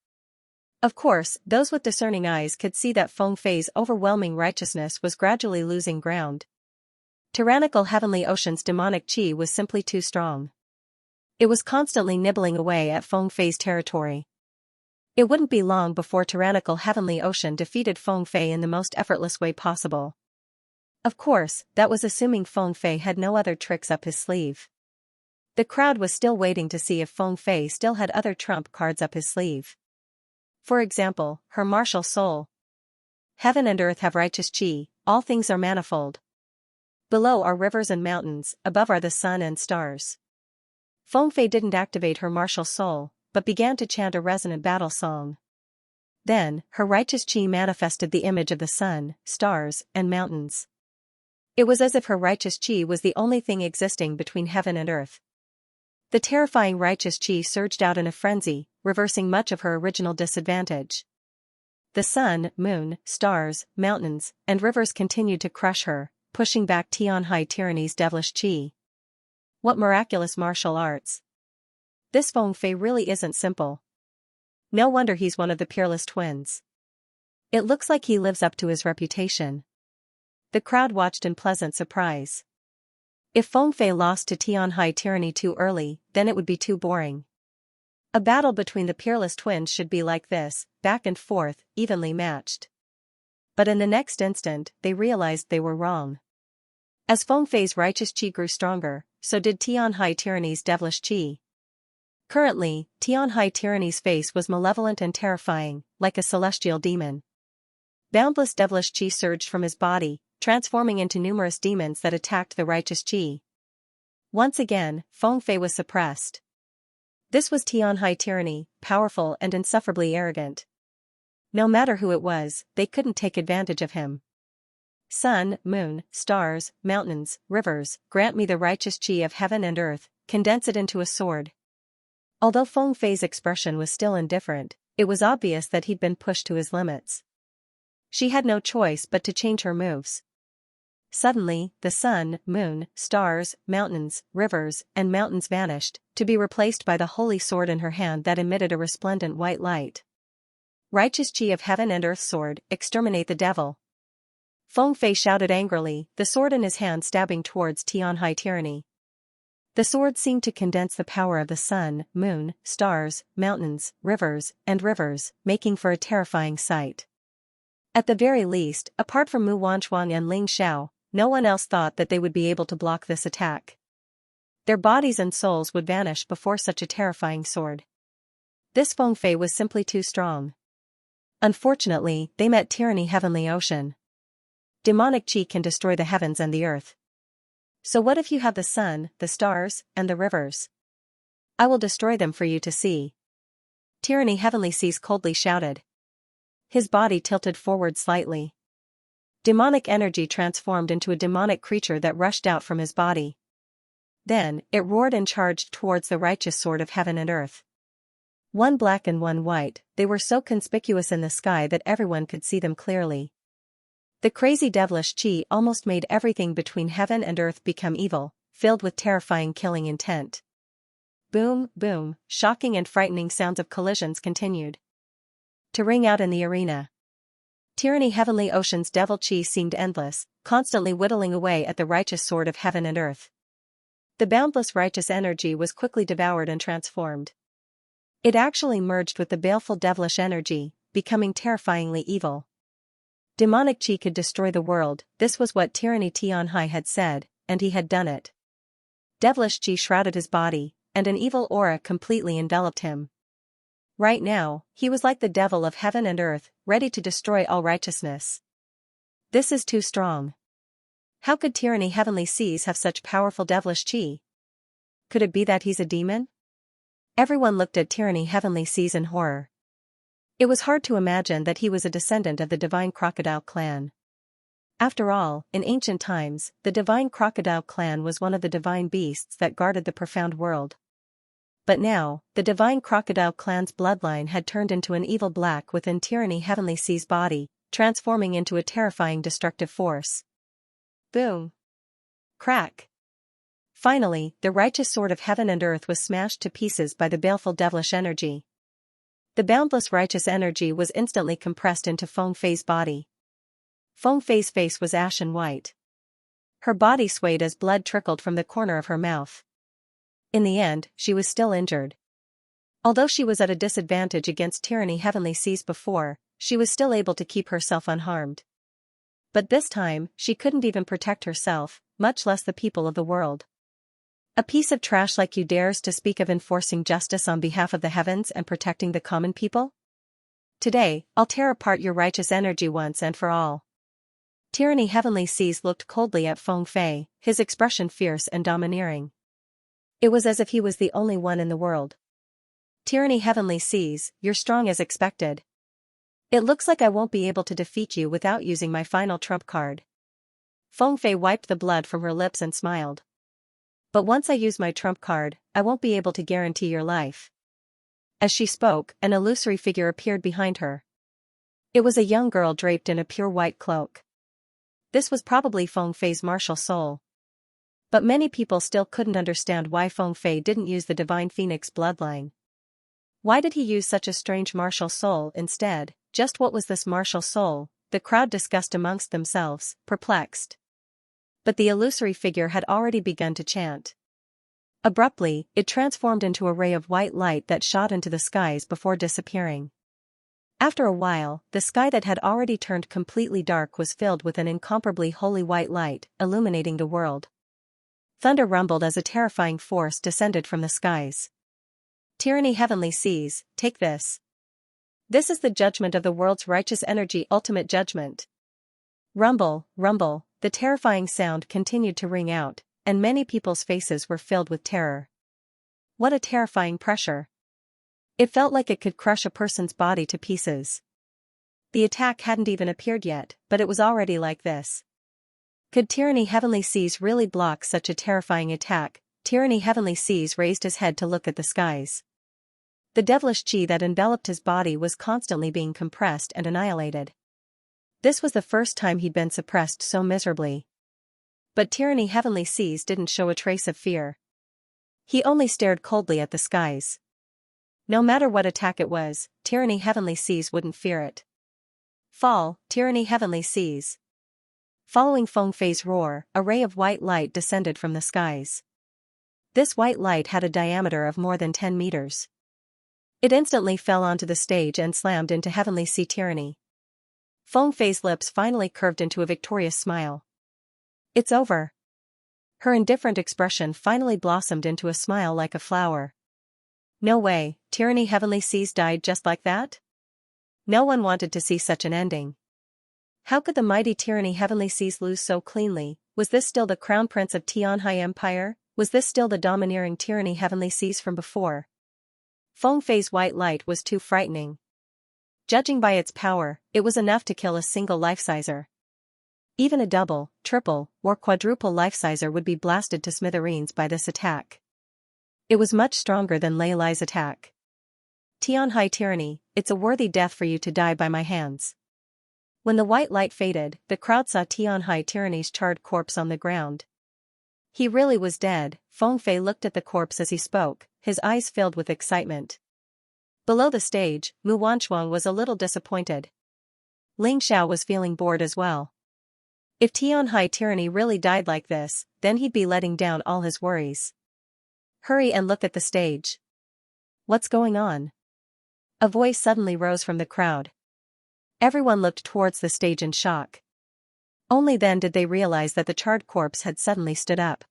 Of course, those with discerning eyes could see that Feng Fei's overwhelming righteousness was gradually losing ground. Tyrannical heavenly ocean's demonic qi was simply too strong. It was constantly nibbling away at Feng Fei's territory. It wouldn't be long before tyrannical heavenly ocean defeated Feng Fei in the most effortless way possible. Of course, that was assuming Feng Fei had no other tricks up his sleeve. The crowd was still waiting to see if Feng Fei still had other trump cards up his sleeve. For example, her martial soul. Heaven and earth have righteous qi, all things are manifold. Below are rivers and mountains, above are the sun and stars. Feng Fei didn't activate her martial soul, but began to chant a resonant battle song. Then, her righteous qi manifested the image of the sun, stars, and mountains. It was as if her righteous qi was the only thing existing between heaven and earth. The terrifying righteous qi surged out in a frenzy, reversing much of her original disadvantage. The sun, moon, stars, mountains, and rivers continued to crush her, pushing back Tianhai Tyranny's devilish qi. What miraculous martial arts! This Feng Fei really isn't simple. No wonder he's one of the peerless twins. It looks like he lives up to his reputation. The crowd watched in pleasant surprise. If Feng Fei lost to Tianhai Tyranny too early, then it would be too boring. A battle between the peerless twins should be like this, back and forth, evenly matched. But in the next instant, they realized they were wrong. As Feng Fei's righteous qi grew stronger, so did Tianhai Tyranny's devilish qi. Currently, Tianhai Tyranny's face was malevolent and terrifying, like a celestial demon. Boundless devilish qi surged from his body, transforming into numerous demons that attacked the righteous qi. Once again, Feng Fei was suppressed. This was Tianhai Tyranny, powerful and insufferably arrogant. No matter who it was, they couldn't take advantage of him. Sun, moon, stars, mountains, rivers, grant me the righteous qi of heaven and earth, condense it into a sword. Although Feng Fei's expression was still indifferent, it was obvious that he'd been pushed to his limits. She had no choice but to change her moves. Suddenly, the sun, moon, stars, mountains, rivers, and mountains vanished, to be replaced by the holy sword in her hand that emitted a resplendent white light. Righteous qi of heaven and earth sword, exterminate the devil. Feng Fei shouted angrily, the sword in his hand stabbing towards Tianhai Tyranny. The sword seemed to condense the power of the sun, moon, stars, mountains, rivers, making for a terrifying sight. At the very least, apart from Mu Wanchuang and Ling Xiao, no one else thought that they would be able to block this attack. Their bodies and souls would vanish before such a terrifying sword. This Feng Fei was simply too strong. Unfortunately, they met Tyranny Heavenly Ocean. Demonic chi can destroy the heavens and the earth. So what if you have the sun, the stars, and the rivers? I will destroy them for you to see. Tyranny Heavenly Seas coldly shouted. His body tilted forward slightly. Demonic energy transformed into a demonic creature that rushed out from his body. Then, it roared and charged towards the righteous sword of heaven and earth. One black and one white, they were so conspicuous in the sky that everyone could see them clearly. The crazy devilish chi almost made everything between heaven and earth become evil, filled with terrifying killing intent. Boom, boom, shocking and frightening sounds of collisions continued to ring out in the arena. Tyranny Heavenly Ocean's devil chi seemed endless, constantly whittling away at the righteous sword of heaven and earth. The boundless righteous energy was quickly devoured and transformed. It actually merged with the baleful devilish energy, becoming terrifyingly evil. Demonic chi could destroy the world, this was what Tyranny Tianhai had said, and he had done it. Devilish chi shrouded his body, and an evil aura completely enveloped him. Right now, he was like the devil of heaven and earth, ready to destroy all righteousness. This is too strong. How could Tyranny Heavenly Seas have such powerful devilish chi? Could it be that he's a demon? Everyone looked at Tyranny Heavenly Seas in horror. It was hard to imagine that he was a descendant of the divine crocodile clan. After all, in ancient times, the divine crocodile clan was one of the divine beasts that guarded the profound world. But now, the divine crocodile clan's bloodline had turned into an evil black within Tyranny Heavenly Seas' body, transforming into a terrifying destructive force. Boom. Crack. Finally, the righteous sword of heaven and earth was smashed to pieces by the baleful devilish energy. The boundless righteous energy was instantly compressed into Feng Fei's body. Feng Fei's face was ashen white. Her body swayed as blood trickled from the corner of her mouth. In the end, she was still injured. Although she was at a disadvantage against Tyranny Heavenly Seas before, she was still able to keep herself unharmed. But this time, she couldn't even protect herself, much less the people of the world. A piece of trash like you dares to speak of enforcing justice on behalf of the heavens and protecting the common people? Today, I'll tear apart your righteous energy once and for all. Tyranny Heavenly Seas looked coldly at Feng Fei, his expression fierce and domineering. It was as if he was the only one in the world. Tyranny Heavenly Seas, you're strong as expected. It looks like I won't be able to defeat you without using my final trump card. Feng Fei wiped the blood from her lips and smiled. But once I use my trump card, I won't be able to guarantee your life. As she spoke, an illusory figure appeared behind her. It was a young girl draped in a pure white cloak. This was probably Feng Fei's martial soul. But many people still couldn't understand why Feng Fei didn't use the divine phoenix bloodline. Why did he use such a strange martial soul instead? Just what was this martial soul? The crowd discussed amongst themselves, perplexed. But the illusory figure had already begun to chant. Abruptly, it transformed into a ray of white light that shot into the skies before disappearing. After a while, the sky that had already turned completely dark was filled with an incomparably holy white light, illuminating the world. Thunder rumbled as a terrifying force descended from the skies. Tyranny Heavenly Seas, take this. This is the judgment of the world's righteous energy, ultimate judgment. Rumble, rumble, the terrifying sound continued to ring out, and many people's faces were filled with terror. What a terrifying pressure. It felt like it could crush a person's body to pieces. The attack hadn't even appeared yet, but it was already like this. Could Tyranny Heavenly Seas really block such a terrifying attack? Tyranny Heavenly Seas raised his head to look at the skies. The devilish chi that enveloped his body was constantly being compressed and annihilated. This was the first time he'd been suppressed so miserably. But Tyranny Heavenly Seas didn't show a trace of fear. He only stared coldly at the skies. No matter what attack it was, Tyranny Heavenly Seas wouldn't fear it. Fall, Tyranny Heavenly Seas. Following Feng Fei's roar, a ray of white light descended from the skies. This white light had a diameter of more than 10 meters. It instantly fell onto the stage and slammed into Heavenly Sea Tyranny. Feng Fei's lips finally curved into a victorious smile. It's over. Her indifferent expression finally blossomed into a smile like a flower. No way, Tyranny Heavenly Seas died just like that? No one wanted to see such an ending. How could the mighty tyranny Heavenly Seas lose so cleanly? Was this still the crown prince of Tianhai Empire? Was this still the domineering tyranny Heavenly Seas from before? Feng Fei's white light was too frightening. Judging by its power, it was enough to kill a single life-sizer. Even a double, triple, or quadruple life-sizer would be blasted to smithereens by this attack. It was much stronger than Lei Lai's attack. Tianhai tyranny, it's a worthy death for you to die by my hands. When the white light faded, the crowd saw Tianhai tyranny's charred corpse on the ground. He really was dead. Feng Fei looked at the corpse as he spoke, his eyes filled with excitement. Below the stage, Mu Wanchuang was a little disappointed. Ling Xiao was feeling bored as well. If Tianhai tyranny really died like this, then he'd be letting down all his worries. Hurry and look at the stage. What's going on? A voice suddenly rose from the crowd. Everyone looked towards the stage in shock. Only then did they realize that the charred corpse had suddenly stood up.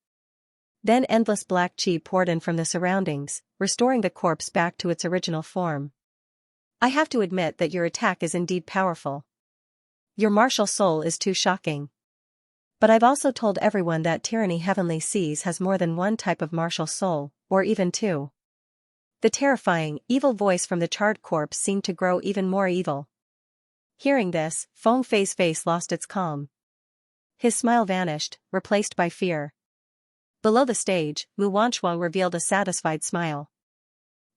Then endless black qi poured in from the surroundings, restoring the corpse back to its original form. I have to admit that your attack is indeed powerful. Your martial soul is too shocking. But I've also told everyone that Tyranny Heavenly Seas has more than one type of martial soul, or even two. The terrifying, evil voice from the charred corpse seemed to grow even more evil. Hearing this, Feng Fei's face lost its calm. His smile vanished, replaced by fear. Below the stage, Mu Wanchuang revealed a satisfied smile.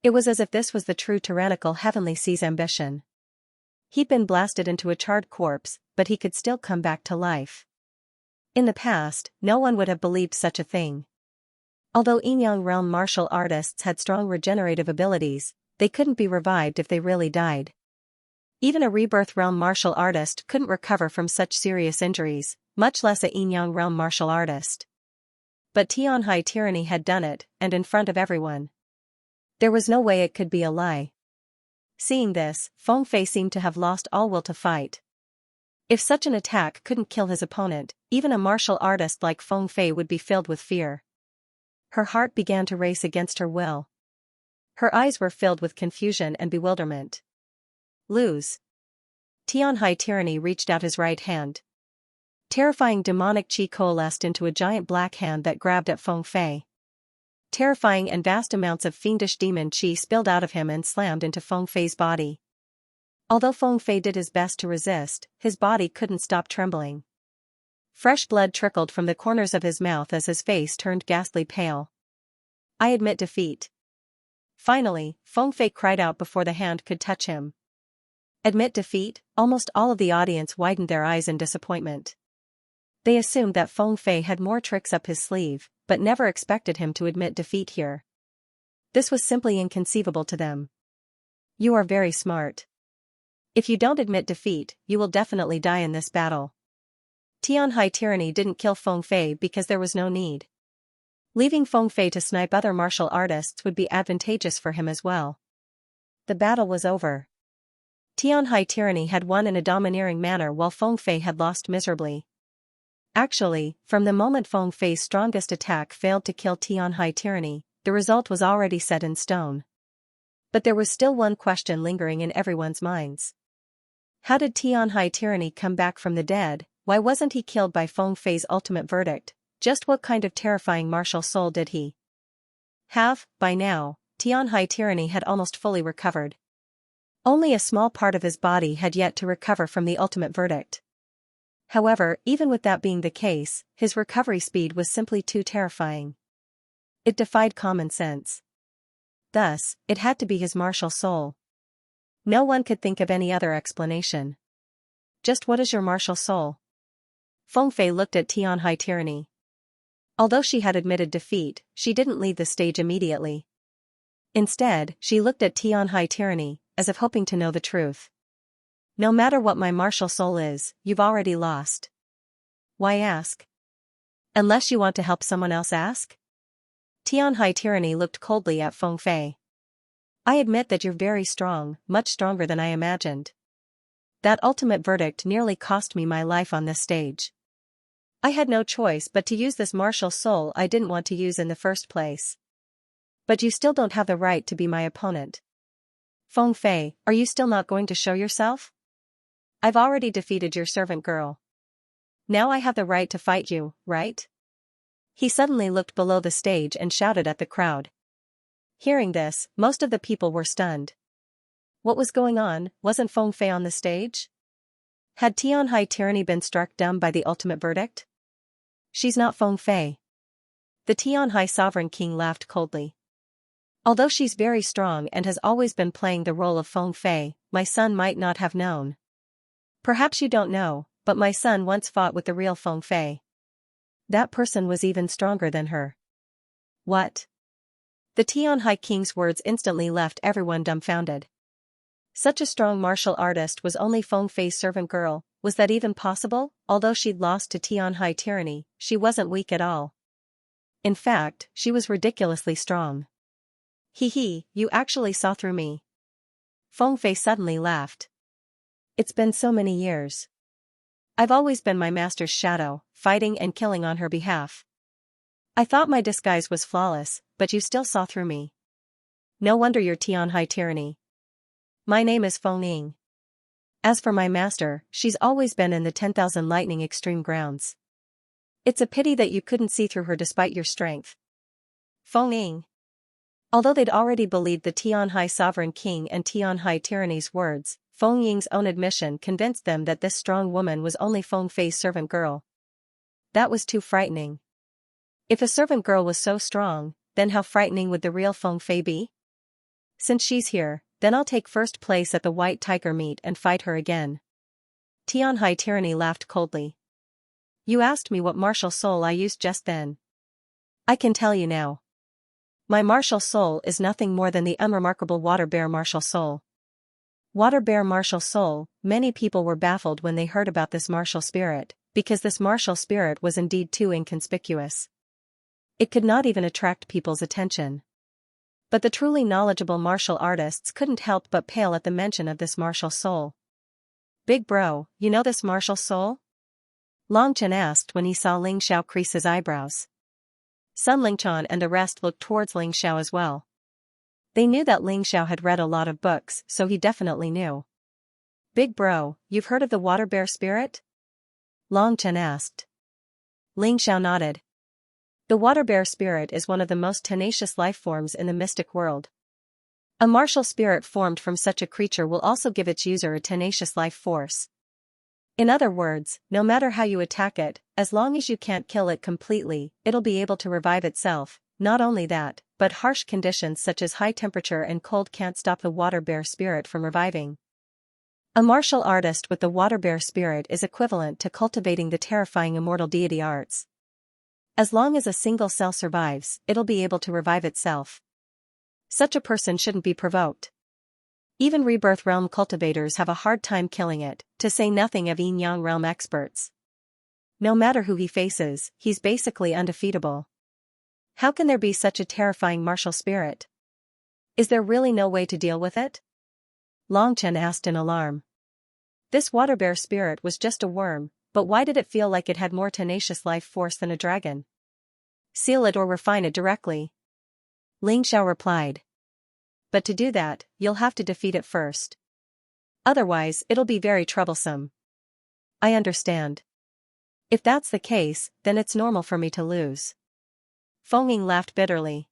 It was as if this was the true tyrannical Heavenly Seas ambition. He'd been blasted into a charred corpse, but he could still come back to life. In the past, no one would have believed such a thing. Although Yin-Yang realm martial artists had strong regenerative abilities, they couldn't be revived if they really died. Even a rebirth realm martial artist couldn't recover from such serious injuries, much less a Yin-Yang realm martial artist. But Tianhai tyranny had done it, and in front of everyone. There was no way it could be a lie. Seeing this, Feng Fei seemed to have lost all will to fight. If such an attack couldn't kill his opponent, even a martial artist like Feng Fei would be filled with fear. Her heart began to race against her will. Her eyes were filled with confusion and bewilderment. Lose. Tianhai tyranny reached out his right hand. Terrifying demonic qi coalesced into a giant black hand that grabbed at Feng Fei. Terrifying and vast amounts of fiendish demon qi spilled out of him and slammed into Feng Fei's body. Although Feng Fei did his best to resist, his body couldn't stop trembling. Fresh blood trickled from the corners of his mouth as his face turned ghastly pale. I admit defeat. Finally, Feng Fei cried out before the hand could touch him. Admit defeat? Almost all of the audience widened their eyes in disappointment. They assumed that Feng Fei had more tricks up his sleeve, but never expected him to admit defeat here. This was simply inconceivable to them. You are very smart. If you don't admit defeat, you will definitely die in this battle. Tianhai tyranny didn't kill Feng Fei because there was no need. Leaving Feng Fei to snipe other martial artists would be advantageous for him as well. The battle was over. Tianhai tyranny had won in a domineering manner while Feng Fei had lost miserably. Actually, from the moment Feng Fei's strongest attack failed to kill Tianhai tyranny, the result was already set in stone. But there was still one question lingering in everyone's minds. How did Tianhai tyranny come back from the dead? Why wasn't he killed by Feng Fei's ultimate verdict? Just what kind of terrifying martial soul did he have? By now, Tianhai tyranny had almost fully recovered. Only a small part of his body had yet to recover from the ultimate verdict. However, even with that being the case, his recovery speed was simply too terrifying. It defied common sense. Thus, it had to be his martial soul. No one could think of any other explanation. Just what is your martial soul? Feng Fei looked at Tianhai tyranny. Although she had admitted defeat, she didn't leave the stage immediately. Instead, she looked at Tianhai tyranny, as if hoping to know the truth. No matter what my martial soul is, you've already lost. Why ask? Unless you want to help someone else ask? Tianhai tyranny looked coldly at Feng Fei. I admit that you're very strong, much stronger than I imagined. That ultimate verdict nearly cost me my life on this stage. I had no choice but to use this martial soul I didn't want to use in the first place. But you still don't have the right to be my opponent. Feng Fei, are you still not going to show yourself? I've already defeated your servant girl. Now I have the right to fight you, right? He suddenly looked below the stage and shouted at the crowd. Hearing this, most of the people were stunned. What was going on? Wasn't Feng Fei on the stage? Had Tianhai tyranny been struck dumb by the ultimate verdict? She's not Feng Fei. The Tianhai sovereign king laughed coldly. Although she's very strong and has always been playing the role of Feng Fei, my son might not have known. Perhaps you don't know, but my son once fought with the real Feng Fei. That person was even stronger than her. What? The Tianhai king's words instantly left everyone dumbfounded. Such a strong martial artist was only Feng Fei's servant girl. Was that even possible? Although she'd lost to Tianhai tyranny, she wasn't weak at all. In fact, she was ridiculously strong. Hee, you actually saw through me. Feng Fei suddenly laughed. It's been so many years. I've always been my master's shadow, fighting and killing on her behalf. I thought my disguise was flawless, but you still saw through me. No wonder you're Tianhai tyranny. My name is Feng Ying. As for my master, she's always been in the 10,000 lightning extreme grounds. It's a pity that you couldn't see through her despite your strength. Feng Ying. Although they'd already believed the Tianhai sovereign king and Tianhai tyranny's words, Feng Ying's own admission convinced them that this strong woman was only Feng Fei's servant girl. That was too frightening. If a servant girl was so strong, then how frightening would the real Feng Fei be? Since she's here, then I'll take first place at the White Tiger meet and fight her again. Tianhai tyranny laughed coldly. You asked me what martial soul I used just then. I can tell you now. My martial soul is nothing more than the unremarkable water bear martial soul. Water bear martial soul. Many people were baffled when they heard about this martial spirit, because this martial spirit was indeed too inconspicuous. It could not even attract people's attention. But the truly knowledgeable martial artists couldn't help but pale at the mention of this martial soul. Big bro, you know this martial soul? Long Chen asked when he saw Ling Xiao crease his eyebrows. Sun Lingchan and the rest looked towards Ling Xiao as well. They knew that Ling Xiao had read a lot of books, so he definitely knew. Big bro, you've heard of the water bear spirit? Long Chen asked. Ling Xiao nodded. The water bear spirit is one of the most tenacious life forms in the mystic world. A martial spirit formed from such a creature will also give its user a tenacious life force. In other words, no matter how you attack it, as long as you can't kill it completely, it'll be able to revive itself. Not only that, but harsh conditions such as high temperature and cold can't stop the water bear spirit from reviving. A martial artist with the water bear spirit is equivalent to cultivating the terrifying immortal deity arts. As long as a single cell survives, it'll be able to revive itself. Such a person shouldn't be provoked. Even Rebirth Realm cultivators have a hard time killing it, to say nothing of Yin Yang Realm experts. No matter who he faces, he's basically undefeatable. How can there be such a terrifying martial spirit? Is there really no way to deal with it? Long Chen asked in alarm. This water bear spirit was just a worm, but why did it feel like it had more tenacious life force than a dragon? Seal it or refine it directly. Ling Xiao replied. But to do that, you'll have to defeat it first. Otherwise, it'll be very troublesome. I understand. If that's the case, then it's normal for me to lose. Feng Ying laughed bitterly.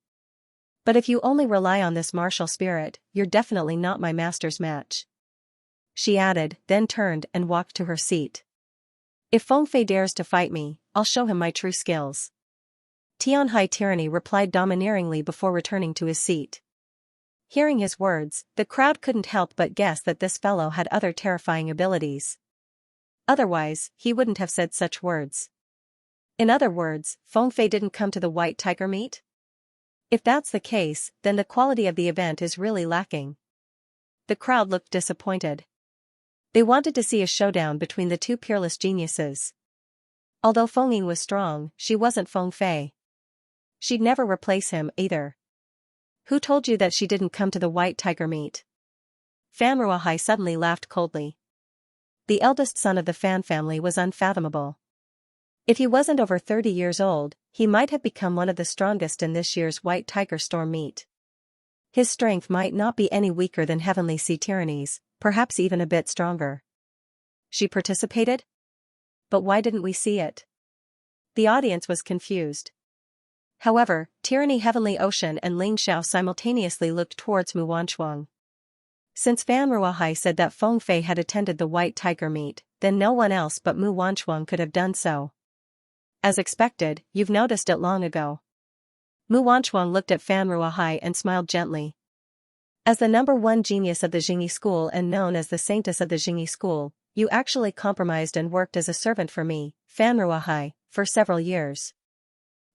But if you only rely on this martial spirit, you're definitely not my master's match. She added, then turned and walked to her seat. If Feng Fei dares to fight me, I'll show him my true skills. Tianhai tyranny replied domineeringly before returning to his seat. Hearing his words, the crowd couldn't help but guess that this fellow had other terrifying abilities. Otherwise, he wouldn't have said such words. In other words, Feng Fei didn't come to the White Tiger meet? If that's the case, then the quality of the event is really lacking. The crowd looked disappointed. They wanted to see a showdown between the two peerless geniuses. Although Feng Ying was strong, she wasn't Feng Fei. She'd never replace him, either. Who told you that she didn't come to the White Tiger meet? Fan Ruahai suddenly laughed coldly. The eldest son of the Fan family was unfathomable. If he wasn't over 30 years old, he might have become one of the strongest in this year's White Tiger Storm meet. His strength might not be any weaker than Heavenly Sea Tyranny's, perhaps even a bit stronger. She participated? But why didn't we see it? The audience was confused. However, Tyranny Heavenly Ocean and Ling Xiao simultaneously looked towards Mu Wanchuang. Since Fan Ruohai said that Feng Fei had attended the White Tiger meet, then no one else but Mu Wanchuang could have done so. As expected, you've noticed it long ago. Mu Wanchuang looked at Fan Ruohai and smiled gently. As the #1 genius of the Jingyi school and known as the saintess of the Jingyi school, you actually compromised and worked as a servant for me, Fan Ruohai, for several years.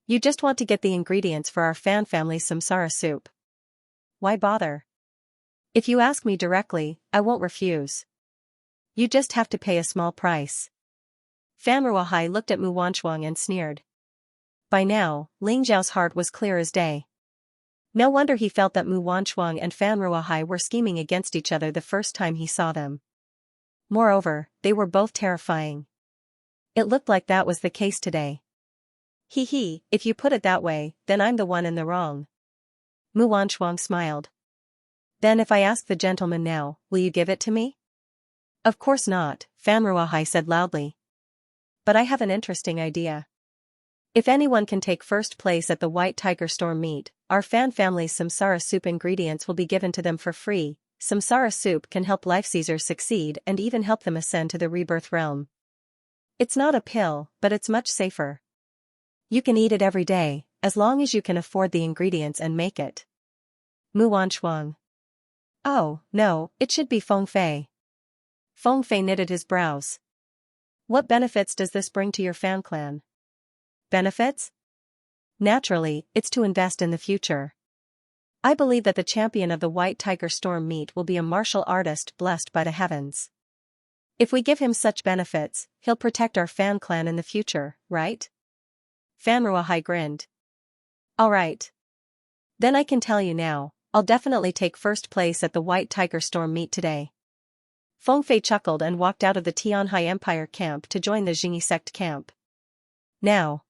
You just want to get the ingredients for our Fan family's samsara soup. Why bother? If you ask me directly, I won't refuse. You just have to pay a small price. Fan Ruohai looked at Mu Wanchuang and sneered. By now, Ling Zhao's heart was clear as day. No wonder he felt that Mu Wanchuang and Fan Ruohai were scheming against each other the first time he saw them. Moreover, they were both terrifying. It looked like that was the case today. Hee, if you put it that way, then I'm the one in the wrong. Mu Wanchuang smiled. Then if I ask the gentleman now, will you give it to me? Of course not, Fan Ruohai said loudly. But I have an interesting idea. If anyone can take first place at the White Tiger Storm meet, our Fan family's samsara soup ingredients will be given to them for free. Samsara soup can help life seizers succeed and even help them ascend to the rebirth realm. It's not a pill, but it's much safer. You can eat it every day, as long as you can afford the ingredients and make it. Mu Wanchuang. Oh, no, it should be Feng Fei. Feng Fei knitted his brows. What benefits does this bring to your Fan clan? Benefits? Naturally, it's to invest in the future. I believe that the champion of the White Tiger Storm meet will be a martial artist blessed by the heavens. If we give him such benefits, he'll protect our Fan clan in the future, right? Fan Ruohai grinned. All right. Then I can tell you now, I'll definitely take first place at the White Tiger Storm meet today. Feng Fei chuckled and walked out of the Tianhai Empire camp to join the Jingyi sect camp. Now,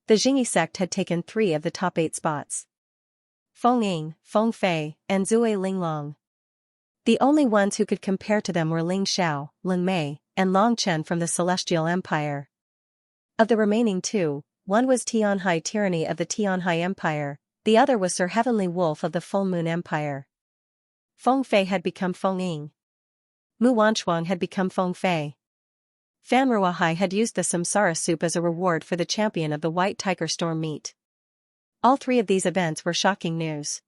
the Jingyi sect had taken 3 of the top 8 spots. Feng Ying, Feng Fei, and Zui Linglong. The only ones who could compare to them were Ling Xiao, Lin Mei, and Long Chen from the Celestial Empire. Of the remaining 2, one was Tianhai Tyranny of the Tianhai Empire, the other was Sir Heavenly Wolf of the Full Moon Empire. Feng Fei had become Feng Ying. Mu Wanchuang had become Feng Fei. Fan Ruohai had used the samsara soup as a reward for the champion of the White Tiger Storm meet. All 3 of these events were shocking news.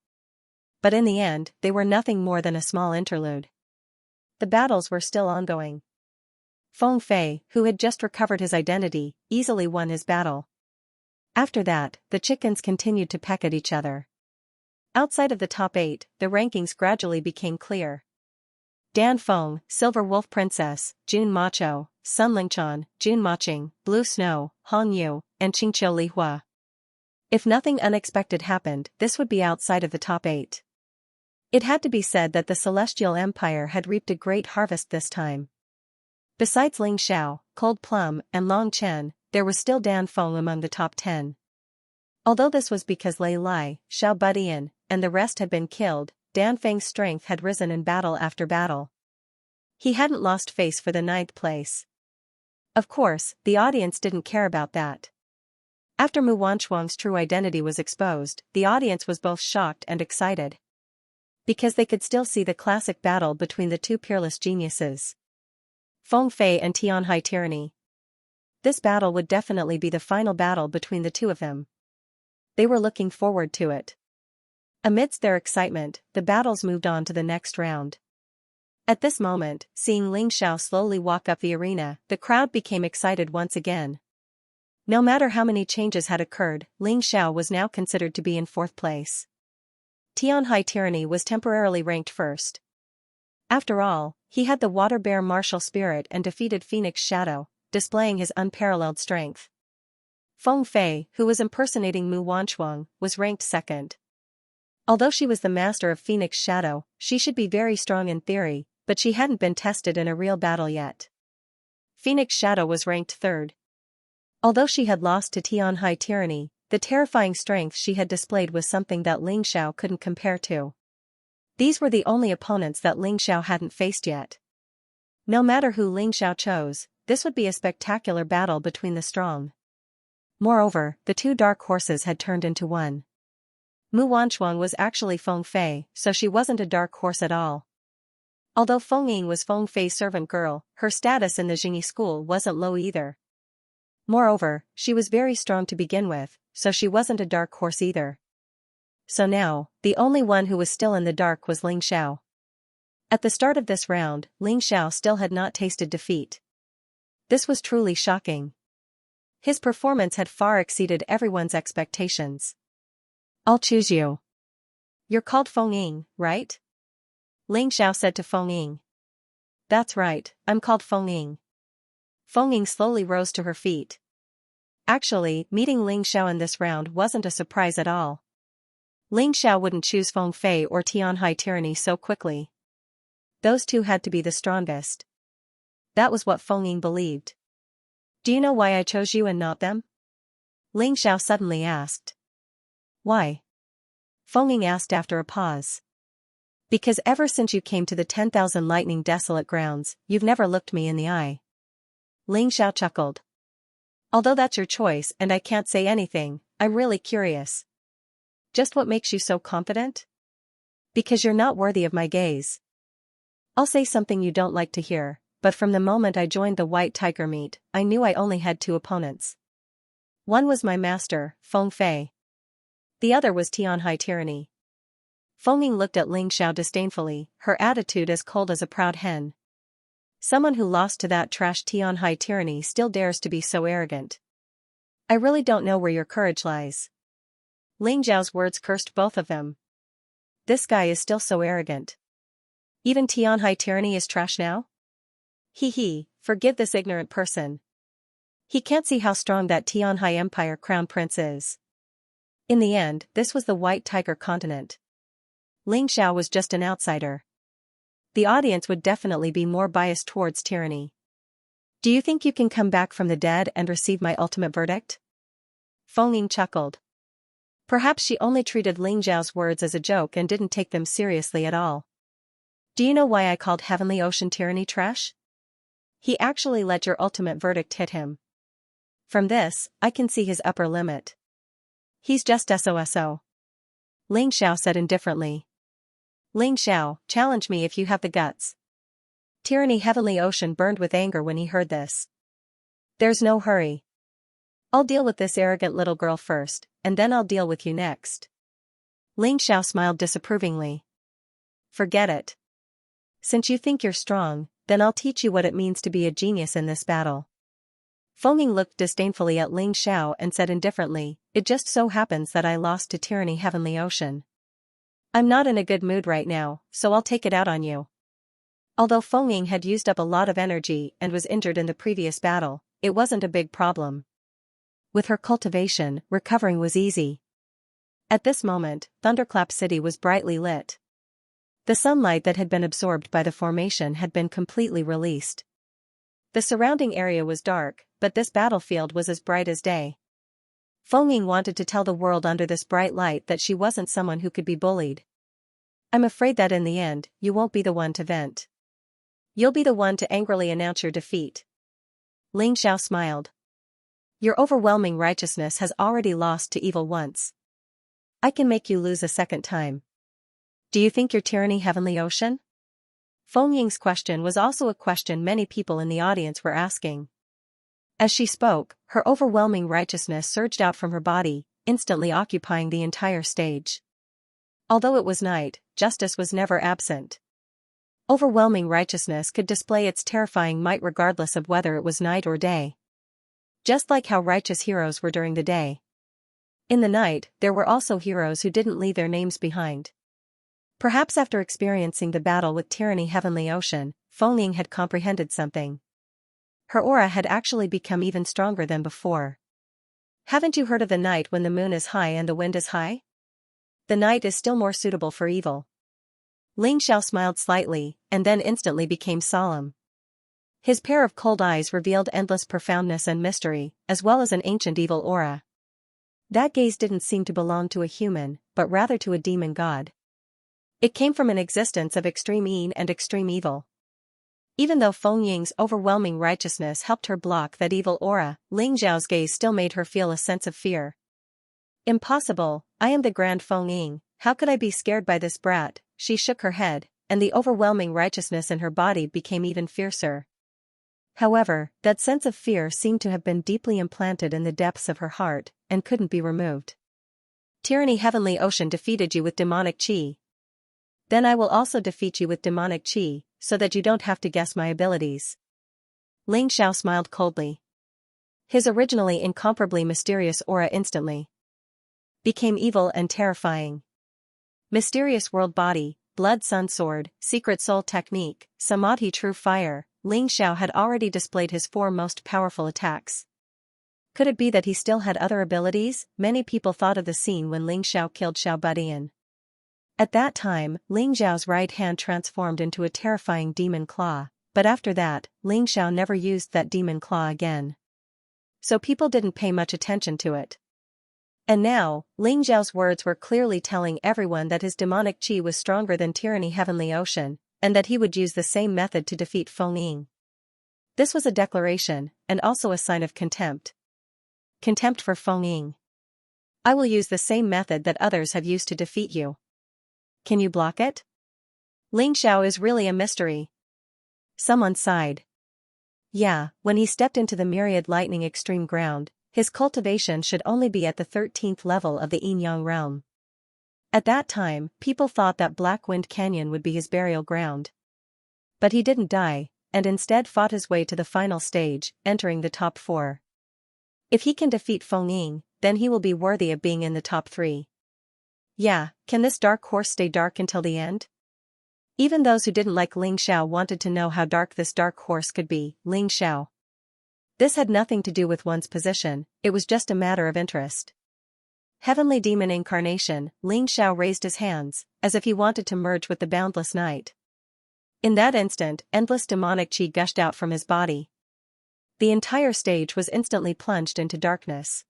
But in the end, they were nothing more than a small interlude. The battles were still ongoing. Feng Fei, who had just recovered his identity, easily won his battle. After that, the chickens continued to peck at each other. Outside of the top 8, the rankings gradually became clear. Dan Feng, Silver Wolf Princess, Jun Macho, Sun Lingchan, Jun Maching, Blue Snow, Hong Yu, and Qingqiu Li Hua. If nothing unexpected happened, this would be outside of the top 8. It had to be said that the Celestial Empire had reaped a great harvest this time. Besides Ling Xiao, Cold Plum, and Long Chen, there was still Dan Feng among the top 10. Although this was because Lei Lai, Xiao Budian, and the rest had been killed, Dan Feng's strength had risen in battle after battle. He hadn't lost face for the 9th place. Of course, the audience didn't care about that. After Mu Wanchuang's true identity was exposed, the audience was both shocked and excited. Because they could still see the classic battle between the 2 peerless geniuses. Feng Fei and Tianhai Tyranny. This battle would definitely be the final battle between the 2 of them. They were looking forward to it. Amidst their excitement, the battles moved on to the next round. At this moment, seeing Ling Xiao slowly walk up the arena, the crowd became excited once again. No matter how many changes had occurred, Ling Xiao was now considered to be in 4th place. Tianhai Tyranny was temporarily ranked 1st. After all, he had the Water Bear martial spirit and defeated Phoenix Shadow, displaying his unparalleled strength. Feng Fei, who was impersonating Mu Wanchuang, was ranked 2nd. Although she was the master of Phoenix Shadow, she should be very strong in theory, but she hadn't been tested in a real battle yet. Phoenix Shadow was ranked 3rd. Although she had lost to Tianhai Tyranny, the terrifying strength she had displayed was something that Ling Xiao couldn't compare to. These were the only opponents that Ling Xiao hadn't faced yet. No matter who Ling Xiao chose, this would be a spectacular battle between the strong. Moreover, the two dark horses had turned into one. Mu Wanchuang was actually Feng Fei, so she wasn't a dark horse at all. Although Feng Ying was Feng Fei's servant girl, her status in the Jingyi school wasn't low either. Moreover, she was very strong to begin with, so she wasn't a dark horse either. So now, the only one who was still in the dark was Ling Xiao. At the start of this round, Ling Xiao still had not tasted defeat. This was truly shocking. His performance had far exceeded everyone's expectations. "I'll choose you. You're called Feng Ying, right?" Ling Xiao said to Feng Ying. "That's right, I'm called Feng Ying." Feng Ying slowly rose to her feet. Actually, meeting Ling Xiao in this round wasn't a surprise at all. Ling Xiao wouldn't choose Feng Fei or Tianhai Tyranny so quickly. Those two had to be the strongest. That was what Feng Ying believed. "Do you know why I chose you and not them?" Ling Xiao suddenly asked. "Why?" Feng Ying asked after a pause. "Because ever since you came to the 10,000 lightning desolate grounds, you've never looked me in the eye." Ling Xiao chuckled. "Although that's your choice and I can't say anything, I'm really curious. Just what makes you so confident?" "Because you're not worthy of my gaze. I'll say something you don't like to hear, but from the moment I joined the White Tiger meet, I knew I only had two opponents. One was my master, Feng Fei. The other was Tianhai Tyranny." Feng Ying looked at Ling Xiao disdainfully, her attitude as cold as a proud hen. Someone who lost to that trash Tianhai Tyranny still dares to be so arrogant. "I really don't know where your courage lies." Ling Xiao's words cursed both of them. This guy is still so arrogant. Even Tianhai Tyranny is trash now? He, forgive this ignorant person. He can't see how strong that Tianhai Empire crown prince is. In the end, this was the White Tiger continent. Ling Xiao was just an outsider. The audience would definitely be more biased towards tyranny. "Do you think you can come back from the dead and receive my ultimate verdict?" Feng Ying chuckled. Perhaps she only treated Ling Xiao's words as a joke and didn't take them seriously at all. "Do you know why I called Heavenly Ocean Tyranny trash? He actually let your ultimate verdict hit him. From this, I can see his upper limit. He's just SOSO. Ling Xiao said indifferently. "Ling Xiao, challenge me if you have the guts." Tyranny Heavenly Ocean burned with anger when he heard this. "There's no hurry. I'll deal with this arrogant little girl first, and then I'll deal with you next." Ling Xiao smiled disapprovingly. "Forget it. Since you think you're strong, then I'll teach you what it means to be a genius in this battle." Feng Ying looked disdainfully at Ling Xiao and said indifferently, "It just so happens that I lost to Tyranny Heavenly Ocean. I'm not in a good mood right now, so I'll take it out on you." Although Feng Ying had used up a lot of energy and was injured in the previous battle, it wasn't a big problem. With her cultivation, recovering was easy. At this moment, Thunderclap City was brightly lit. The sunlight that had been absorbed by the formation had been completely released. The surrounding area was dark, but this battlefield was as bright as day. Feng Ying wanted to tell the world under this bright light that she wasn't someone who could be bullied. "I'm afraid that in the end, you won't be the one to vent. You'll be the one to angrily announce your defeat." Ling Xiao smiled. "Your overwhelming righteousness has already lost to evil once. I can make you lose a second time. Do you think you're Tyranny Heavenly Ocean?" Feng Ying's question was also a question many people in the audience were asking. As she spoke, her overwhelming righteousness surged out from her body, instantly occupying the entire stage. Although it was night, justice was never absent. Overwhelming righteousness could display its terrifying might regardless of whether it was night or day. Just like how righteous heroes were during the day. In the night, there were also heroes who didn't leave their names behind. Perhaps after experiencing the battle with Tyranny Heavenly Ocean, Feng Ying had comprehended something. Her aura had actually become even stronger than before. Haven't you heard of the night when the moon is high and the wind is high? The night is still more suitable for evil. Ling Xiao smiled slightly, and then instantly became solemn. His pair of cold eyes revealed endless profoundness and mystery, as well as an ancient evil aura. That gaze didn't seem to belong to a human, but rather to a demon god. It came from an existence of extreme yin and extreme evil. Even though Feng Ying's overwhelming righteousness helped her block that evil aura, Ling Zhao's gaze still made her feel a sense of fear. Impossible, I am the Grand Feng Ying, how could I be scared by this brat? She shook her head, and the overwhelming righteousness in her body became even fiercer. However, that sense of fear seemed to have been deeply implanted in the depths of her heart, and couldn't be removed. Tyranny Heavenly Ocean defeated you with demonic chi. Then I will also defeat you with demonic chi, so that you don't have to guess my abilities. Ling Xiao smiled coldly. His originally incomparably mysterious aura instantly became evil and terrifying. Mysterious world body, blood sun sword, secret soul technique, samadhi true fire, Ling Xiao had already displayed his 4 most powerful attacks. Could it be that he still had other abilities? Many people thought of the scene when Ling Xiao killed Xiao Budian. At that time, Ling Xiao's right hand transformed into a terrifying demon claw, but after that, Ling Xiao never used that demon claw again. So people didn't pay much attention to it. And now, Ling Xiao's words were clearly telling everyone that his demonic chi was stronger than Tyranny Heavenly Ocean, and that he would use the same method to defeat Feng Ying. This was a declaration, and also a sign of contempt. Contempt for Feng Ying. I will use the same method that others have used to defeat you. Can you block it? Ling Xiao is really a mystery. Someone sighed. Yeah, when he stepped into the myriad lightning extreme ground, his cultivation should only be at the 13th level of the Yin-Yang realm. At that time, people thought that Black Wind Canyon would be his burial ground. But he didn't die, and instead fought his way to the final stage, entering the top 4. If he can defeat Feng Ying, then he will be worthy of being in the top 3. Yeah, can this dark horse stay dark until the end? Even those who didn't like Ling Xiao wanted to know how dark this dark horse could be. Ling Xiao. This had nothing to do with one's position, it was just a matter of interest. Heavenly Demon Incarnation, Ling Xiao raised his hands, as if he wanted to merge with the boundless night. In that instant, endless demonic chi gushed out from his body. The entire stage was instantly plunged into darkness.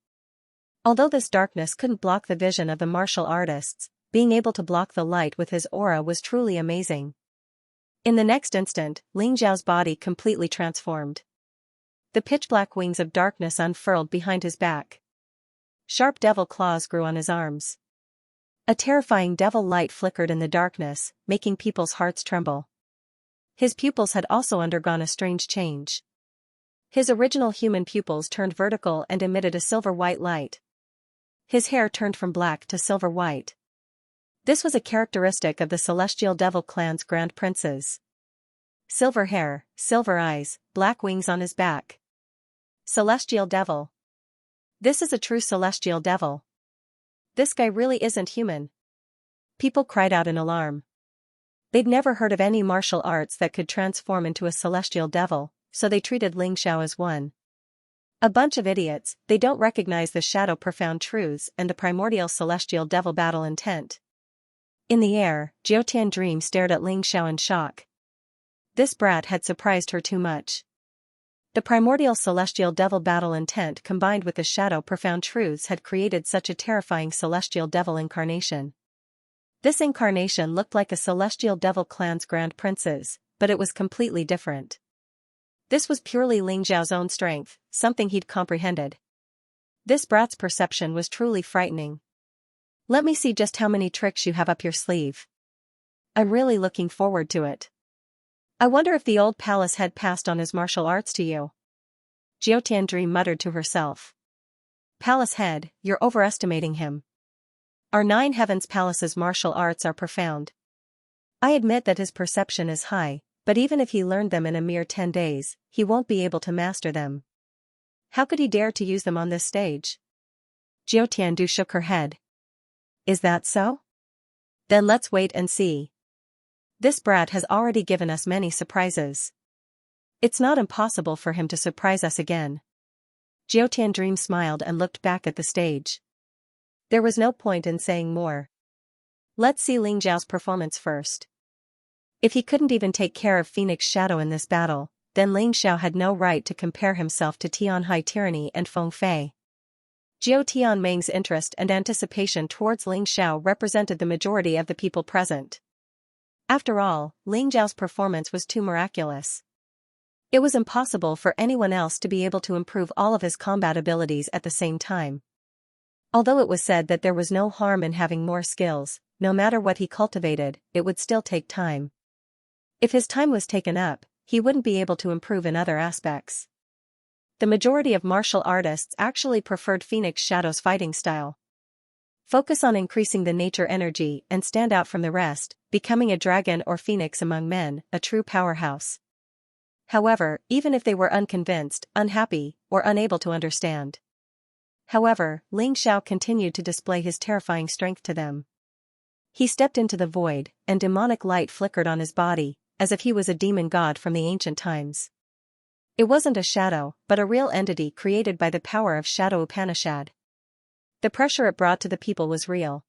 Although this darkness couldn't block the vision of the martial artists, being able to block the light with his aura was truly amazing. In the next instant, Ling Xiao's body completely transformed. The pitch-black wings of darkness unfurled behind his back. Sharp devil claws grew on his arms. A terrifying devil light flickered in the darkness, making people's hearts tremble. His pupils had also undergone a strange change. His original human pupils turned vertical and emitted a silver-white light. His hair turned from black to silver-white. This was a characteristic of the Celestial Devil clan's Grand Princes. Silver hair, silver eyes, black wings on his back. Celestial Devil. This is a true Celestial Devil. This guy really isn't human. People cried out in alarm. They'd never heard of any martial arts that could transform into a Celestial Devil, so they treated Ling Xiao as one. A bunch of idiots, they don't recognize the shadow profound truths and the primordial Celestial Devil battle intent. In the air, Jiutian Dream stared at Ling Xiao in shock. This brat had surprised her too much. The primordial Celestial Devil battle intent combined with the shadow profound truths had created such a terrifying Celestial Devil incarnation. This incarnation looked like a Celestial Devil clan's Grand Princes, but it was completely different. This was purely Ling Xiao's own strength, something he'd comprehended. This brat's perception was truly frightening. Let me see just how many tricks you have up your sleeve. I'm really looking forward to it. I wonder if the old palace head passed on his martial arts to you. Jiutian Dream muttered to herself. Palace head, you're overestimating him. Our 9 Heavens Palace's martial arts are profound. I admit that his perception is high, but even if he learned them in a mere 10 days, he won't be able to master them. How could he dare to use them on this stage? Jiutian Du shook her head. Is that so? Then let's wait and see. This brat has already given us many surprises. It's not impossible for him to surprise us again. Jiutian Dream smiled and looked back at the stage. There was no point in saying more. Let's see Ling Xiao's performance first. If he couldn't even take care of Phoenix Shadow in this battle, then Ling Xiao had no right to compare himself to Tianhai Tyranny and Feng Fei. Jiao Tianming's interest and anticipation towards Ling Xiao represented the majority of the people present. After all, Ling Xiao's performance was too miraculous. It was impossible for anyone else to be able to improve all of his combat abilities at the same time. Although it was said that there was no harm in having more skills, no matter what he cultivated, it would still take time. If his time was taken up, he wouldn't be able to improve in other aspects. The majority of martial artists actually preferred Phoenix Shadow's fighting style. Focus on increasing the nature energy and stand out from the rest, becoming a dragon or phoenix among men, a true powerhouse. However, even if they were unconvinced, unhappy, or unable to understand. However, Ling Xiao continued to display his terrifying strength to them. He stepped into the void, and demonic light flickered on his body, as if he was a demon god from the ancient times. It wasn't a shadow, but a real entity created by the power of Shadow Upanishad. The pressure it brought to the people was real.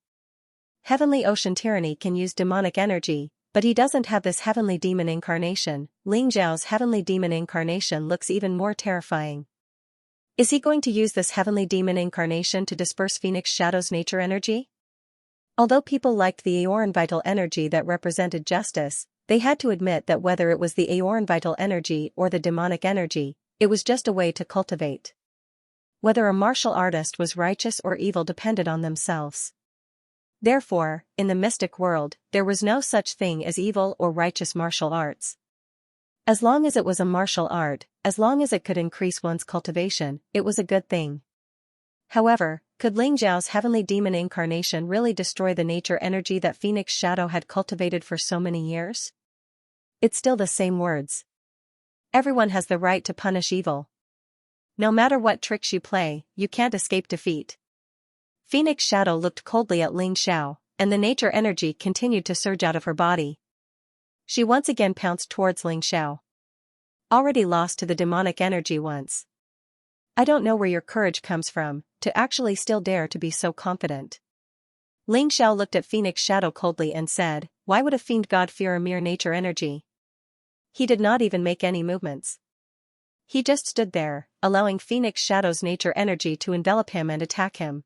Heavenly Ocean Tyranny can use demonic energy, but he doesn't have this heavenly demon incarnation. Ling Xiao's heavenly demon incarnation looks even more terrifying. Is he going to use this heavenly demon incarnation to disperse Phoenix Shadow's nature energy? Although people liked the Aeoran vital energy that represented justice, they had to admit that whether it was the Aeoran vital energy or the demonic energy, it was just a way to cultivate. Whether a martial artist was righteous or evil depended on themselves. Therefore, in the mystic world, there was no such thing as evil or righteous martial arts. As long as it was a martial art, as long as it could increase one's cultivation, it was a good thing. However, could Ling Xiao's heavenly demon incarnation really destroy the nature energy that Phoenix Shadow had cultivated for so many years? It's still the same words. Everyone has the right to punish evil. No matter what tricks you play, you can't escape defeat. Phoenix Shadow looked coldly at Ling Xiao, and the nature energy continued to surge out of her body. She once again pounced towards Ling Xiao. Already lost to the demonic energy once. I don't know where your courage comes from, to actually still dare to be so confident. Ling Xiao looked at Phoenix Shadow coldly and said, why would a fiend god fear a mere nature energy? He did not even make any movements. He just stood there, allowing Phoenix Shadow's nature energy to envelop him and attack him.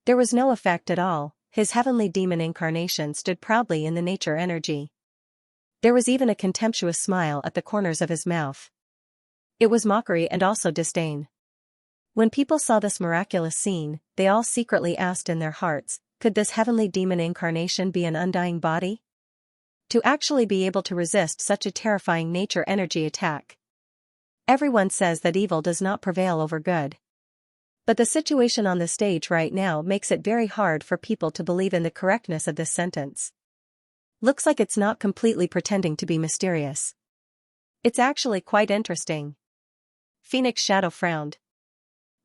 There was no effect at all. His heavenly demon incarnation stood proudly in the nature energy. There was even a contemptuous smile at the corners of his mouth. It was mockery and also disdain. When people saw this miraculous scene, they all secretly asked in their hearts, could this heavenly demon incarnation be an undying body? To actually be able to resist such a terrifying nature energy attack. Everyone says that evil does not prevail over good. But the situation on the stage right now makes it very hard for people to believe in the correctness of this sentence. Looks like it's not completely pretending to be mysterious. It's actually quite interesting. Phoenix Shadow frowned.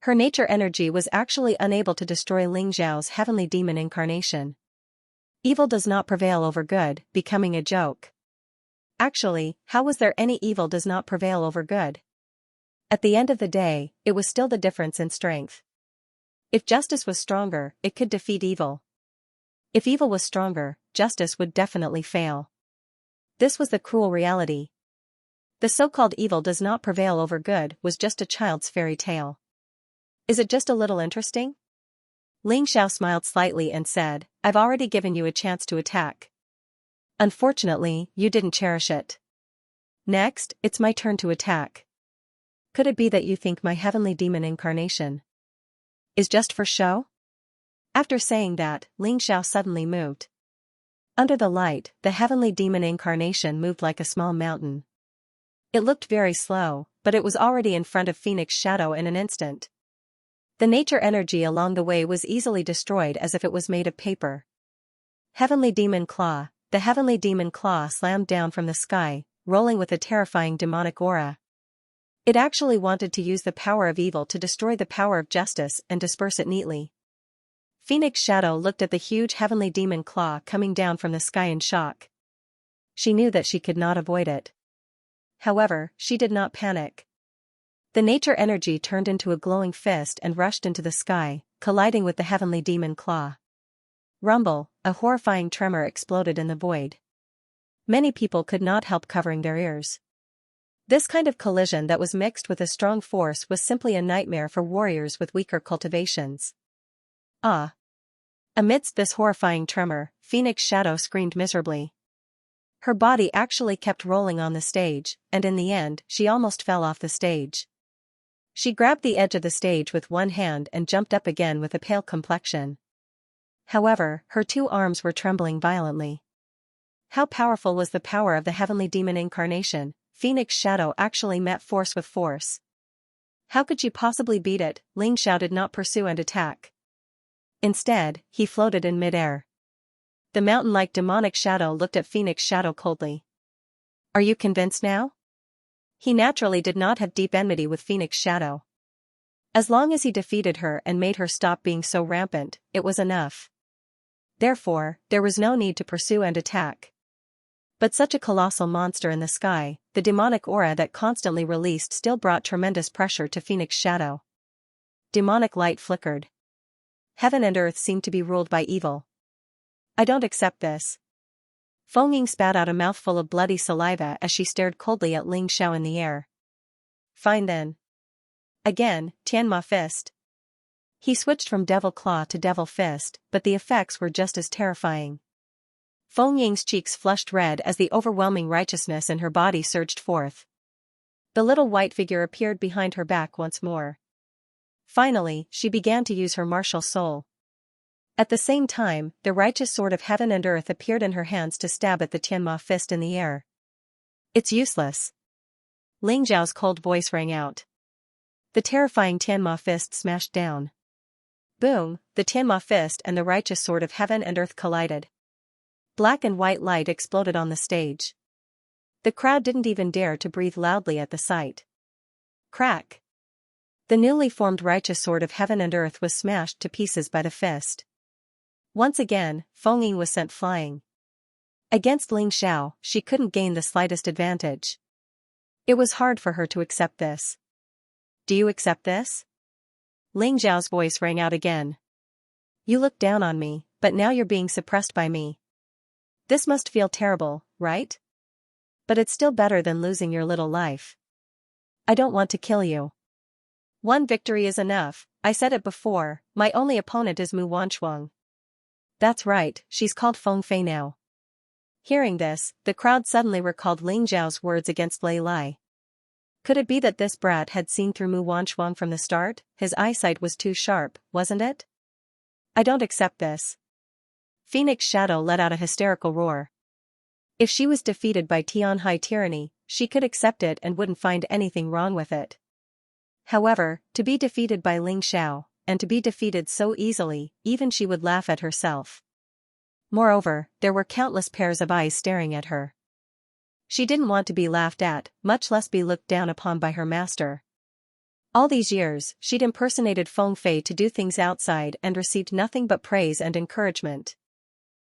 Her nature energy was actually unable to destroy Ling Xiao's heavenly demon incarnation. Evil does not prevail over good, becoming a joke. Actually, how was there any evil does not prevail over good? At the end of the day, it was still the difference in strength. If justice was stronger, it could defeat evil. If evil was stronger, justice would definitely fail. This was the cruel reality. The so-called evil does not prevail over good was just a child's fairy tale. Is it just a little interesting? Ling Xiao smiled slightly and said, I've already given you a chance to attack. Unfortunately, you didn't cherish it. Next, it's my turn to attack. Could it be that you think my heavenly demon incarnation is just for show? After saying that, Ling Xiao suddenly moved. Under the light, the heavenly demon incarnation moved like a small mountain. It looked very slow, but it was already in front of Phoenix Shadow in an instant. The nature energy along the way was easily destroyed as if it was made of paper. Heavenly Demon Claw. The heavenly demon claw slammed down from the sky, rolling with a terrifying demonic aura. It actually wanted to use the power of evil to destroy the power of justice and disperse it neatly. Phoenix Shadow looked at the huge heavenly demon claw coming down from the sky in shock. She knew that she could not avoid it. However, she did not panic. The nature energy turned into a glowing fist and rushed into the sky, colliding with the heavenly demon claw. Rumble, a horrifying tremor exploded in the void. Many people could not help covering their ears. This kind of collision that was mixed with a strong force was simply a nightmare for warriors with weaker cultivations. Ah! Amidst this horrifying tremor, Phoenix Shadow screamed miserably. Her body actually kept rolling on the stage, and in the end, she almost fell off the stage. She grabbed the edge of the stage with one hand and jumped up again with a pale complexion. However, her two arms were trembling violently. How powerful was the power of the heavenly demon incarnation? Phoenix Shadow actually met force with force. How could she possibly beat it? Ling Xiao did not pursue and attack. Instead, he floated in midair. The mountain-like demonic shadow looked at Phoenix Shadow coldly. Are you convinced now? He naturally did not have deep enmity with Phoenix Shadow. As long as he defeated her and made her stop being so rampant, it was enough. Therefore, there was no need to pursue and attack. But such a colossal monster in the sky, the demonic aura that constantly released still brought tremendous pressure to Phoenix Shadow. Demonic light flickered. Heaven and earth seemed to be ruled by evil. I don't accept this. Feng Ying spat out a mouthful of bloody saliva as she stared coldly at Ling Xiao in the air. Fine then. Again, Tianma Fist. He switched from Devil Claw to Devil Fist, but the effects were just as terrifying. Feng Ying's cheeks flushed red as the overwhelming righteousness in her body surged forth. The little white figure appeared behind her back once more. Finally, she began to use her martial soul. At the same time, the righteous sword of heaven and earth appeared in her hands to stab at the Tianma Fist in the air. It's useless. Ling Zhao's cold voice rang out. The terrifying Tianma Fist smashed down. Boom, the Tianma Fist and the righteous sword of heaven and earth collided. Black and white light exploded on the stage. The crowd didn't even dare to breathe loudly at the sight. Crack! The newly formed righteous sword of heaven and earth was smashed to pieces by the fist. Once again, Feng Ying was sent flying. Against Ling Xiao, she couldn't gain the slightest advantage. It was hard for her to accept this. Do you accept this? Ling Xiao's voice rang out again. You look down on me, but now you're being suppressed by me. This must feel terrible, right? But it's still better than losing your little life. I don't want to kill you. One victory is enough, I said it before, my only opponent is Mu Wanchuang. That's right, she's called Feng Fei now. Hearing this, the crowd suddenly recalled Ling Zhao's words against Lei Lai. Could it be that this brat had seen through Mu Wanchuang from the start? His eyesight was too sharp, wasn't it? I don't accept this. Phoenix Shadow let out a hysterical roar. If she was defeated by Tianhai tyranny, she could accept it and wouldn't find anything wrong with it. However, to be defeated by Ling Xiao, and to be defeated so easily, even she would laugh at herself. Moreover, there were countless pairs of eyes staring at her. She didn't want to be laughed at, much less be looked down upon by her master. All these years, she'd impersonated Feng Fei to do things outside and received nothing but praise and encouragement.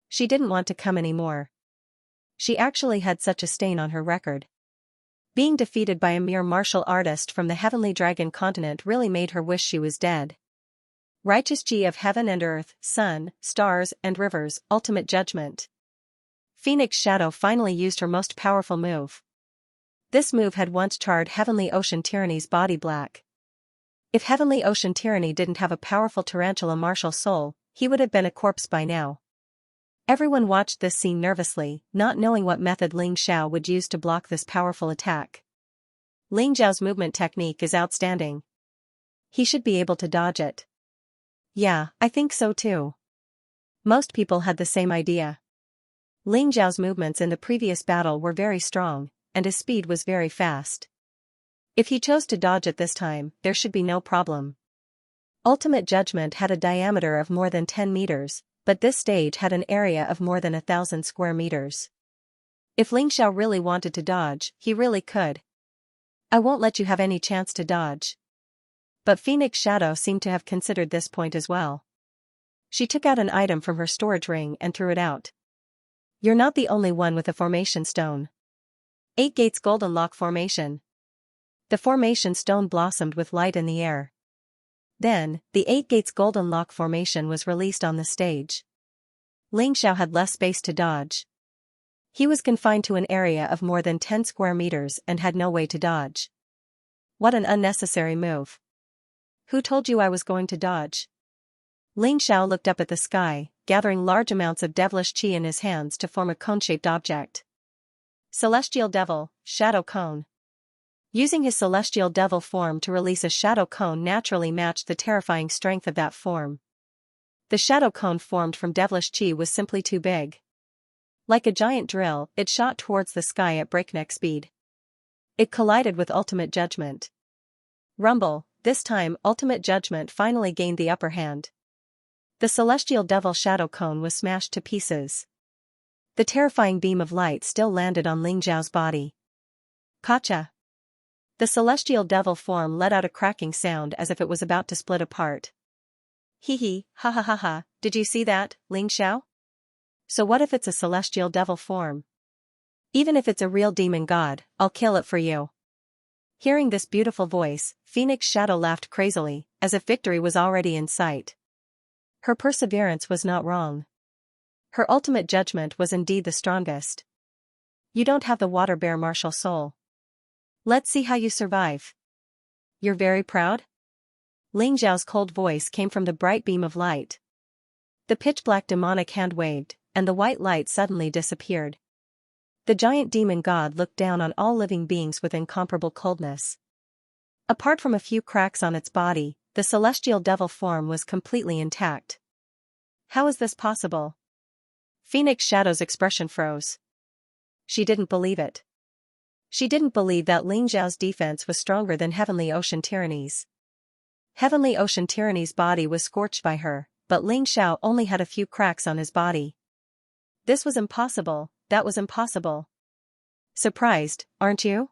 She didn't want to come anymore. She actually had such a stain on her record. Being defeated by a mere martial artist from the heavenly dragon continent really made her wish she was dead. Righteous G of heaven and earth, sun, stars, and rivers, ultimate judgment. Phoenix Shadow finally used her most powerful move. This move had once charred Heavenly Ocean Tyranny's body black. If Heavenly Ocean Tyranny didn't have a powerful tarantula martial soul, he would have been a corpse by now. Everyone watched this scene nervously, not knowing what method Ling Xiao would use to block this powerful attack. Ling Xiao's movement technique is outstanding. He should be able to dodge it. Yeah, I think so too. Most people had the same idea. Ling Xiao's movements in the previous battle were very strong, and his speed was very fast. If he chose to dodge it this time, there should be no problem. Ultimate Judgment had a diameter of more than 10 meters, but this stage had an area of more than 1,000 square meters. If Ling Xiao really wanted to dodge, he really could. I won't let you have any chance to dodge. But Phoenix Shadow seemed to have considered this point as well. She took out an item from her storage ring and threw it out. You're not the only one with a formation stone. 8 Gates Golden Lock Formation. The formation stone blossomed with light in the air. Then, the 8 Gates Golden Lock Formation was released on the stage. Ling Xiao had less space to dodge. He was confined to an area of more than 10 square meters and had no way to dodge. What an unnecessary move. Who told you I was going to dodge? Ling Xiao looked up at the sky, gathering large amounts of devilish qi in his hands to form a cone-shaped object. Celestial Devil, Shadow Cone. Using his celestial devil form to release a shadow cone naturally matched the terrifying strength of that form. The shadow cone formed from devilish qi was simply too big. Like a giant drill, it shot towards the sky at breakneck speed. It collided with Ultimate Judgment. Rumble, this time Ultimate Judgment finally gained the upper hand. The celestial devil shadow cone was smashed to pieces. The terrifying beam of light still landed on Ling Zhao's body. Kacha! The celestial devil form let out a cracking sound as if it was about to split apart. Hee hee, ha ha ha ha, did you see that, Ling Xiao? So what if it's a celestial devil form? Even if it's a real demon god, I'll kill it for you. Hearing this beautiful voice, Phoenix Shadow laughed crazily, as if victory was already in sight. Her perseverance was not wrong. Her ultimate judgment was indeed the strongest. You don't have the water bear martial soul. Let's see how you survive. You're very proud? Ling Zhao's cold voice came from the bright beam of light. The pitch-black demonic hand waved, and the white light suddenly disappeared. The giant demon god looked down on all living beings with incomparable coldness. Apart from a few cracks on its body, the celestial devil form was completely intact. How is this possible? Phoenix Shadow's expression froze. She didn't believe it. She didn't believe that Ling Zhao's defense was stronger than Heavenly Ocean Tyranny's. Heavenly Ocean Tyranny's body was scorched by her, but Ling Xiao only had a few cracks on his body. This was impossible, that was impossible. Surprised, aren't you?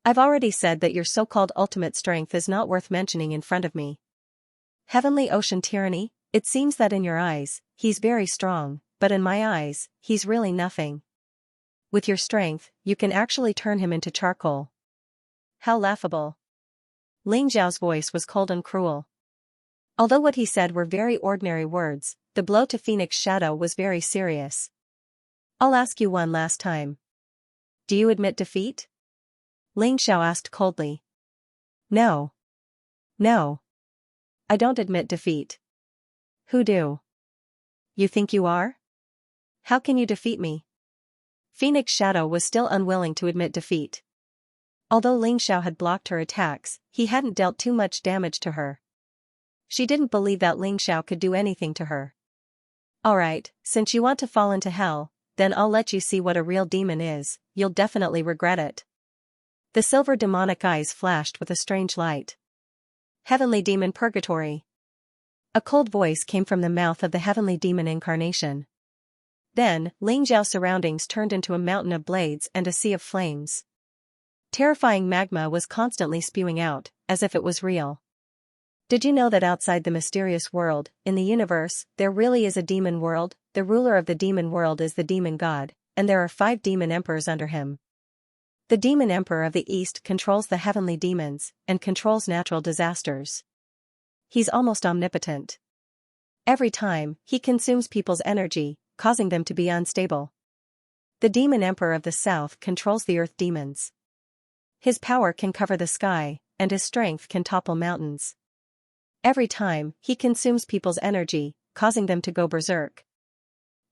I've already said that your so-called ultimate strength is not worth mentioning in front of me. Heavenly Ocean Tyranny, it seems that in your eyes, he's very strong, but in my eyes, he's really nothing. With your strength, you can actually turn him into charcoal. How laughable. Ling Zhao's voice was cold and cruel. Although what he said were very ordinary words, the blow to Phoenix Shadow was very serious. I'll ask you one last time. Do you admit defeat? Ling Xiao asked coldly. No. No. I don't admit defeat. Who do? You think you are? How can you defeat me? Phoenix Shadow was still unwilling to admit defeat. Although Ling Xiao had blocked her attacks, he hadn't dealt too much damage to her. She didn't believe that Ling Xiao could do anything to her. Alright, since you want to fall into hell, then I'll let you see what a real demon is, you'll definitely regret it. The silver demonic eyes flashed with a strange light. Heavenly Demon Purgatory. A cold voice came from the mouth of the heavenly demon incarnation. Then, Ling Zhao's surroundings turned into a mountain of blades and a sea of flames. Terrifying magma was constantly spewing out, as if it was real. Did you know that outside the mysterious world, in the universe, there really is a demon world? The ruler of the demon world is the demon god, and there are 5 demon emperors under him. The demon emperor of the east controls the heavenly demons, and controls natural disasters. He's almost omnipotent. Every time, he consumes people's energy, causing them to be unstable. The demon emperor of the south controls the earth demons. His power can cover the sky, and his strength can topple mountains. Every time, he consumes people's energy, causing them to go berserk.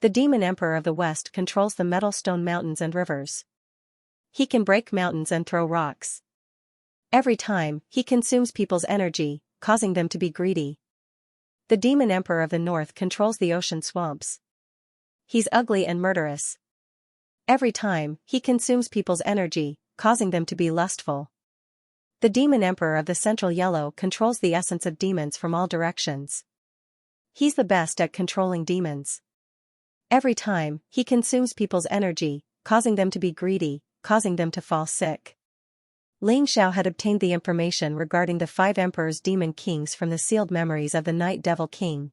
The demon emperor of the west controls the metal stone mountains and rivers. He can break mountains and throw rocks. Every time, he consumes people's energy, causing them to be greedy. The demon emperor of the north controls the ocean swamps. He's ugly and murderous. Every time, he consumes people's energy, causing them to be lustful. The demon emperor of the central yellow controls the essence of demons from all directions. He's the best at controlling demons. Every time, he consumes people's energy, causing them to be greedy, causing them to fall sick. Ling Xiao had obtained the information regarding the 5 emperors' demon kings from the sealed memories of the Night Devil King.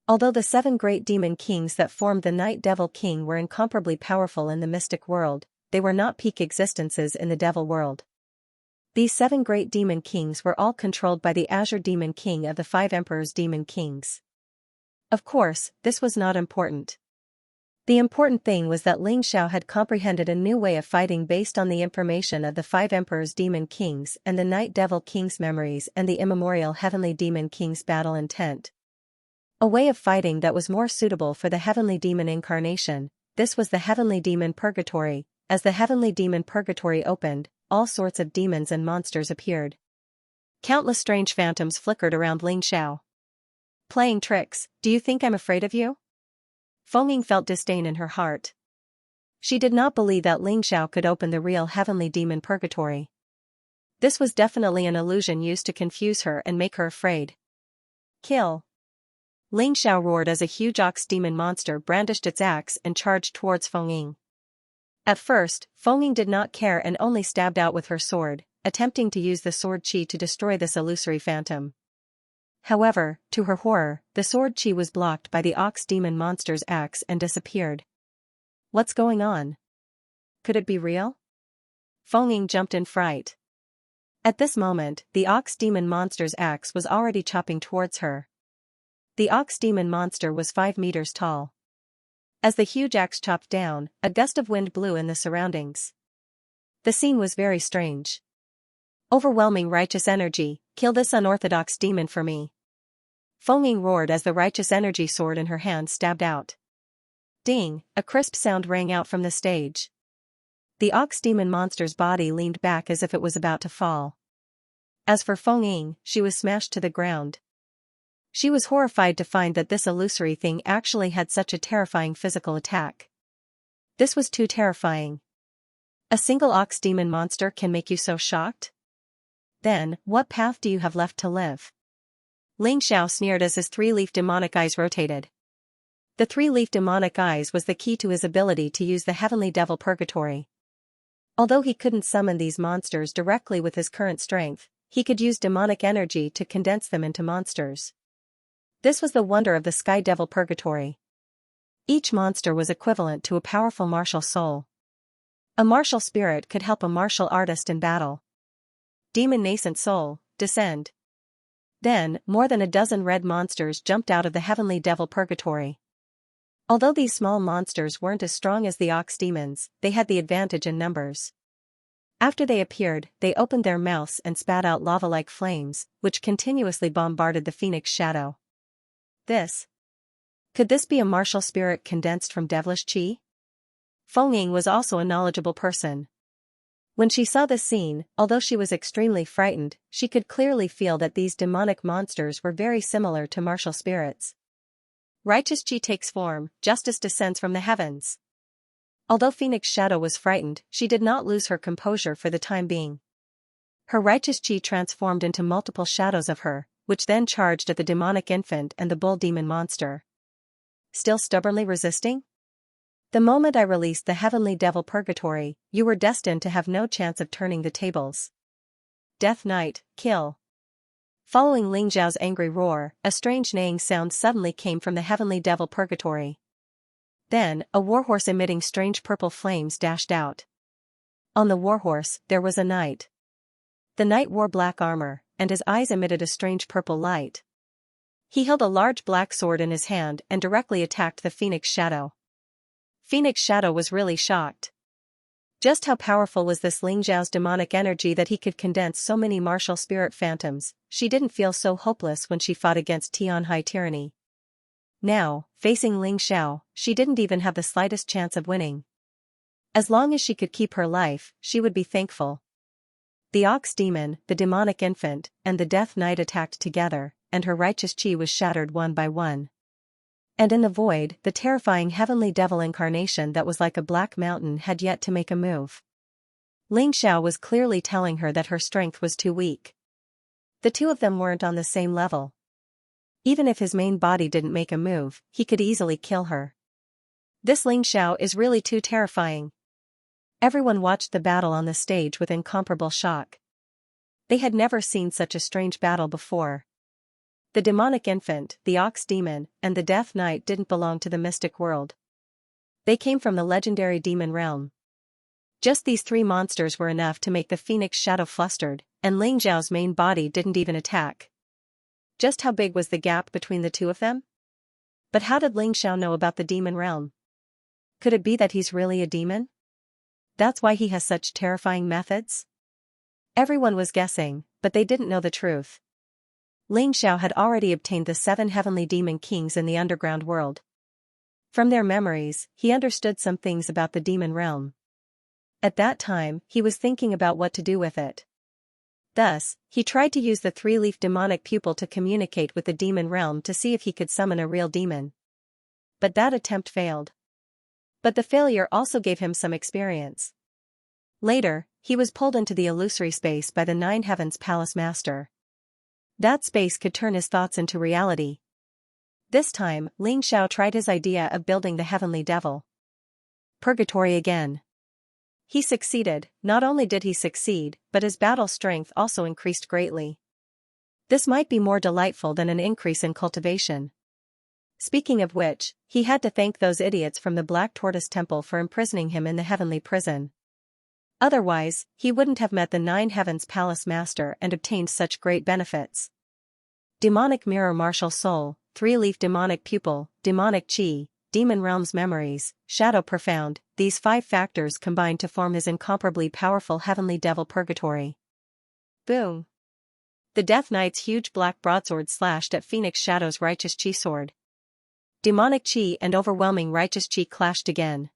Although the 7 great demon kings that formed the Night Devil King were incomparably powerful in the mystic world, they were not peak existences in the devil world. These 7 great demon kings were all controlled by the Azure Demon King of the 5 emperors' demon kings. Of course, this was not important. The important thing was that Ling Xiao had comprehended a new way of fighting based on the information of the 5 Emperor's Demon Kings and the Night Devil King's memories and the immemorial Heavenly Demon King's battle intent. A way of fighting that was more suitable for the Heavenly Demon incarnation. This was the Heavenly Demon Purgatory. As the Heavenly Demon Purgatory opened, all sorts of demons and monsters appeared. Countless strange phantoms flickered around Ling Xiao. Playing tricks, do you think I'm afraid of you? Fengying felt disdain in her heart. She did not believe that Ling Xiao could open the real Heavenly Demon Purgatory. This was definitely an illusion used to confuse her and make her afraid. Kill! Ling Xiao roared as a huge ox demon monster brandished its axe and charged towards Fengying. At first, Fengying did not care and only stabbed out with her sword, attempting to use the sword chi to destroy this illusory phantom. However, to her horror, the sword chi was blocked by the ox demon monster's axe and disappeared. What's going on? Could it be real? Fengying jumped in fright. At this moment, the ox demon monster's axe was already chopping towards her. The ox demon monster was 5 meters tall. As the huge axe chopped down, a gust of wind blew in the surroundings. The scene was very strange. Overwhelming righteous energy, kill this unorthodox demon for me. Fengying roared as the righteous energy sword in her hand stabbed out. Ding, a crisp sound rang out from the stage. The ox demon monster's body leaned back as if it was about to fall. As for Fengying, she was smashed to the ground. She was horrified to find that this illusory thing actually had such a terrifying physical attack. This was too terrifying. A single ox demon monster can make you so shocked? Then, what path do you have left to live? Ling Xiao sneered as his 3-leaf demonic eyes rotated. The 3-leaf demonic eyes was the key to his ability to use the Heavenly Devil Purgatory. Although he couldn't summon these monsters directly with his current strength, he could use demonic energy to condense them into monsters. This was the wonder of the Sky Devil Purgatory. Each monster was equivalent to a powerful martial soul. A martial spirit could help a martial artist in battle. Demon Nascent Soul, descend. Then, more than a dozen red monsters jumped out of the Heavenly Devil Purgatory. Although these small monsters weren't as strong as the ox demons, they had the advantage in numbers. After they appeared, they opened their mouths and spat out lava-like flames, which continuously bombarded the Phoenix Shadow. Could this be a martial spirit condensed from devilish chi? Fengying was also a knowledgeable person. When she saw this scene, although she was extremely frightened, she could clearly feel that these demonic monsters were very similar to martial spirits. Righteous chi takes form, justice descends from the heavens. Although Phoenix Shadow was frightened, she did not lose her composure for the time being. Her righteous chi transformed into multiple shadows of her, which then charged at the demonic infant and the bull demon monster. Still stubbornly resisting? The moment I released the Heavenly Devil Purgatory, you were destined to have no chance of turning the tables. Death Knight, kill. Following Ling Xiao's angry roar, a strange neighing sound suddenly came from the Heavenly Devil Purgatory. Then, a warhorse emitting strange purple flames dashed out. On the warhorse, there was a knight. The knight wore black armor, and his eyes emitted a strange purple light. He held a large black sword in his hand and directly attacked the Phoenix Shadow. Phoenix Shadow was really shocked. Just how powerful was this Ling Xiao's demonic energy that he could condense so many martial spirit phantoms? She didn't feel so hopeless when she fought against Tianhai tyranny. Now, facing Ling Xiao, she didn't even have the slightest chance of winning. As long as she could keep her life, she would be thankful. The ox demon, the demonic infant, and the death knight attacked together, and her righteous chi was shattered one by one. And in the void, the terrifying Heavenly Devil incarnation that was like a black mountain had yet to make a move. Ling Xiao was clearly telling her that her strength was too weak. The two of them weren't on the same level. Even if his main body didn't make a move, he could easily kill her. This Ling Xiao is really too terrifying. Everyone watched the battle on the stage with incomparable shock. They had never seen such a strange battle before. The demonic infant, the ox demon, and the death knight didn't belong to the mystic world. They came from the legendary demon realm. Just these 3 monsters were enough to make the Phoenix Shadow flustered, and Ling Xiao's main body didn't even attack. Just how big was the gap between the two of them? But how did Ling Xiao know about the demon realm? Could it be that he's really a demon? That's why he has such terrifying methods? Everyone was guessing, but they didn't know the truth. Ling Xiao had already obtained the 7 heavenly demon kings in the underground world. From their memories, he understood some things about the demon realm. At that time, he was thinking about what to do with it. Thus, he tried to use the 3-leaf demonic pupil to communicate with the demon realm to see if he could summon a real demon. But that attempt failed. But the failure also gave him some experience. Later, he was pulled into the illusory space by the 9 Heavens Palace Master. That space could turn his thoughts into reality. This time, Ling Xiao tried his idea of building the heavenly devil. Purgatory again. He succeeded. Not only did he succeed, but his battle strength also increased greatly. This might be more delightful than an increase in cultivation. Speaking of which, he had to thank those idiots from the Black Tortoise Temple for imprisoning him in the heavenly prison. Otherwise, he wouldn't have met the 9 Heavens Palace Master and obtained such great benefits. Demonic Mirror Martial Soul, 3-leaf Demonic Pupil, Demonic Chi, Demon Realm's Memories, Shadow Profound, these 5 factors combined to form his incomparably powerful Heavenly Devil Purgatory. Boom! The Death Knight's huge black broadsword slashed at Phoenix Shadow's righteous Chi sword. Demonic Chi and overwhelming righteous Chi clashed again.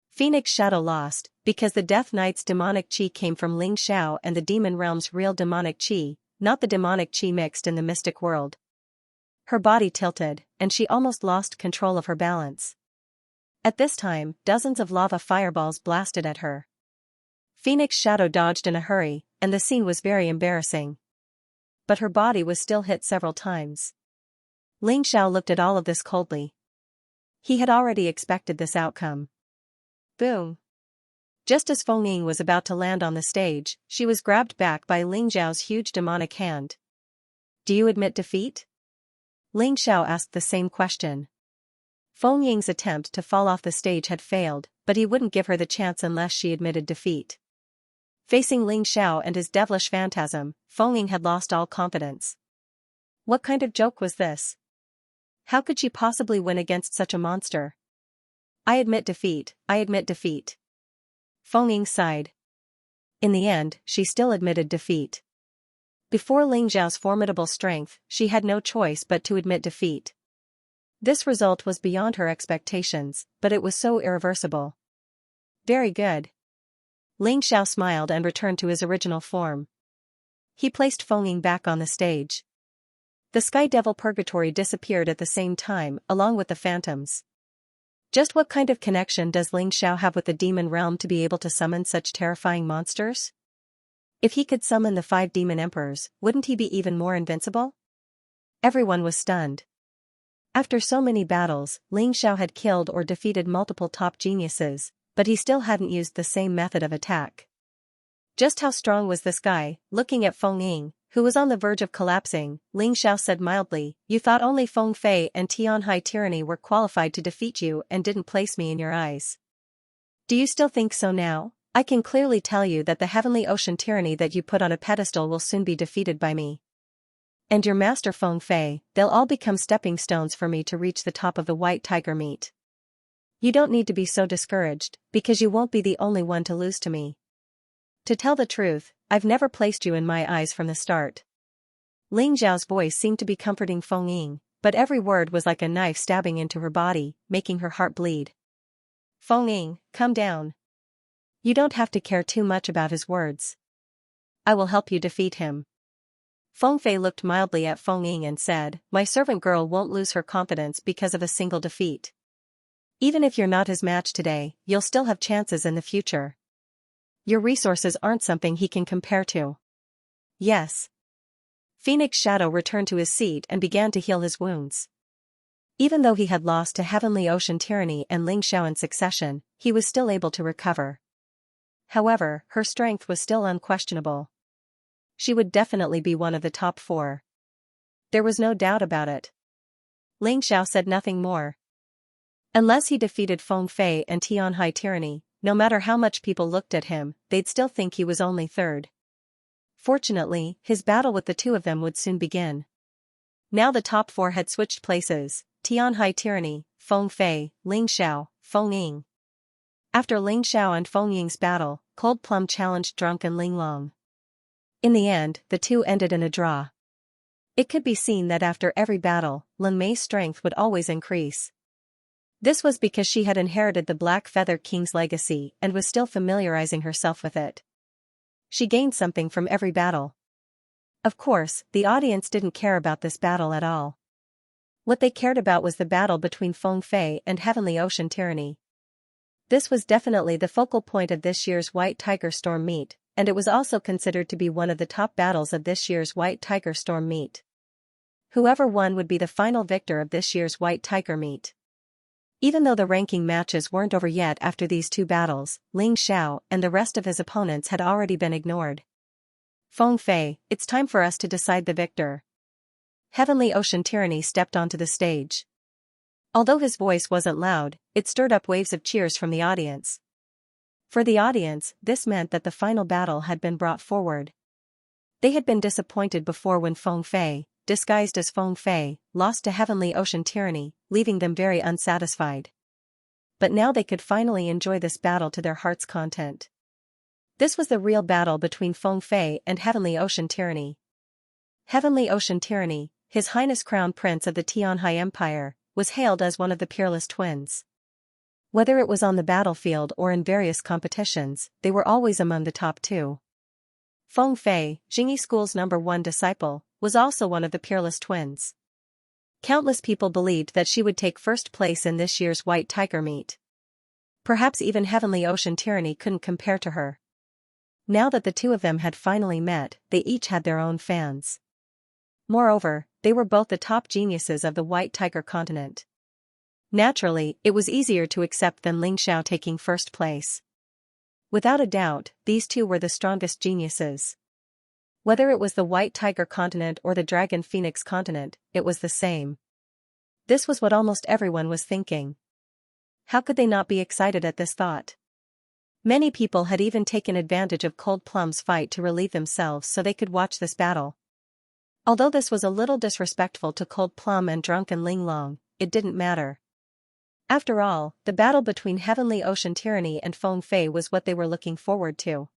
Phoenix Shadow lost, because the Death Knight's demonic Chi came from Ling Xiao and the Demon Realm's real demonic Chi, not the demonic Chi mixed in the mystic world. Her body tilted, and she almost lost control of her balance. At this time, dozens of lava fireballs blasted at her. Phoenix Shadow dodged in a hurry, and the scene was very embarrassing. But her body was still hit several times. Ling Xiao looked at all of this coldly. He had already expected this outcome. Boom! Just as Feng Ying was about to land on the stage, she was grabbed back by Ling Xiao's huge demonic hand. Do you admit defeat? Ling Xiao asked the same question. Feng Ying's attempt to fall off the stage had failed, but he wouldn't give her the chance unless she admitted defeat. Facing Ling Xiao and his devilish phantasm, Feng Ying had lost all confidence. What kind of joke was this? How could she possibly win against such a monster? I admit defeat, I admit defeat. Feng Ying sighed. In the end, she still admitted defeat. Before Ling Xiao's formidable strength, she had no choice but to admit defeat. This result was beyond her expectations, but it was so irreversible. Very good. Ling Xiao smiled and returned to his original form. He placed Feng Ying back on the stage. The Sky Devil Purgatory disappeared at the same time, along with the phantoms. Just what kind of connection does Ling Xiao have with the demon realm to be able to summon such terrifying monsters? If he could summon the 5 demon emperors, wouldn't he be even more invincible? Everyone was stunned. After so many battles, Ling Xiao had killed or defeated multiple top geniuses, but he still hadn't used the same method of attack. Just how strong was this guy? Looking at Feng Ying, who was on the verge of collapsing, Ling Xiao said mildly, you thought only Feng Fei and Tianhai Tyranny were qualified to defeat you and didn't place me in your eyes. Do you still think so now? I can clearly tell you that the Heavenly Ocean Tyranny that you put on a pedestal will soon be defeated by me. And your master Feng Fei, they'll all become stepping stones for me to reach the top of the white tiger meat. You don't need to be so discouraged, because you won't be the only one to lose to me. To tell the truth, I've never placed you in my eyes from the start. Ling Xiao's voice seemed to be comforting Feng Ying, but every word was like a knife stabbing into her body, making her heart bleed. Feng Ying, come down. You don't have to care too much about his words. I will help you defeat him. Feng Fei looked mildly at Feng Ying and said, my servant girl won't lose her confidence because of a single defeat. Even if you're not his match today, you'll still have chances in the future. Your resources aren't something he can compare to. Yes. Phoenix Shadow returned to his seat and began to heal his wounds. Even though he had lost to Heavenly Ocean Tyranny and Ling Xiao in succession, he was still able to recover. However, her strength was still unquestionable. She would definitely be one of the top 4. There was no doubt about it. Ling Xiao said nothing more. Unless he defeated Feng Fei and Tianhai Tyranny, no matter how much people looked at him, they'd still think he was only 3rd. Fortunately, his battle with the 2 of them would soon begin. Now the top 4 had switched places, Tianhai Tyranny, Feng Fei, Ling Xiao, Feng Ying. After Ling Xiao and Feng Ying's battle, Cold Plum challenged drunken Ling Long. In the end, the two ended in a draw. It could be seen that after every battle, Lin Mei's strength would always increase. This was because she had inherited the Black Feather King's legacy and was still familiarizing herself with it. She gained something from every battle. Of course, the audience didn't care about this battle at all. What they cared about was the battle between Feng Fei and Heavenly Ocean Tyranny. This was definitely the focal point of this year's White Tiger Storm meet, and it was also considered to be one of the top battles of this year's White Tiger Storm meet. Whoever won would be the final victor of this year's White Tiger meet. Even though the ranking matches weren't over yet after these two battles, Ling Xiao and the rest of his opponents had already been ignored. Feng Fei, it's time for us to decide the victor. Heavenly Ocean Tyranny stepped onto the stage. Although his voice wasn't loud, it stirred up waves of cheers from the audience. For the audience, this meant that the final battle had been brought forward. They had been disappointed before when Feng Fei, disguised as Feng Fei, lost to Heavenly Ocean Tyranny, leaving them very unsatisfied. But now they could finally enjoy this battle to their heart's content. This was the real battle between Feng Fei and Heavenly Ocean Tyranny. Heavenly Ocean Tyranny, His Highness Crown Prince of the Tianhai Empire, was hailed as one of the peerless twins. Whether it was on the battlefield or in various competitions, they were always among the top two. Feng Fei, Jingyi School's #1 disciple, was also one of the peerless twins. Countless people believed that she would take first place in this year's White Tiger meet. Perhaps even Heavenly Ocean Tyranny couldn't compare to her. Now that the two of them had finally met, they each had their own fans. Moreover, they were both the top geniuses of the White Tiger continent. Naturally, it was easier to accept than Ling Xiao taking first place. Without a doubt, these two were the strongest geniuses. Whether it was the White Tiger continent or the Dragon Phoenix continent, it was the same. This was what almost everyone was thinking. How could they not be excited at this thought? Many people had even taken advantage of Cold Plum's fight to relieve themselves so they could watch this battle. Although this was a little disrespectful to Cold Plum and drunken Ling Long, it didn't matter. After all, the battle between Heavenly Ocean Tyranny and Feng Fei was what they were looking forward to.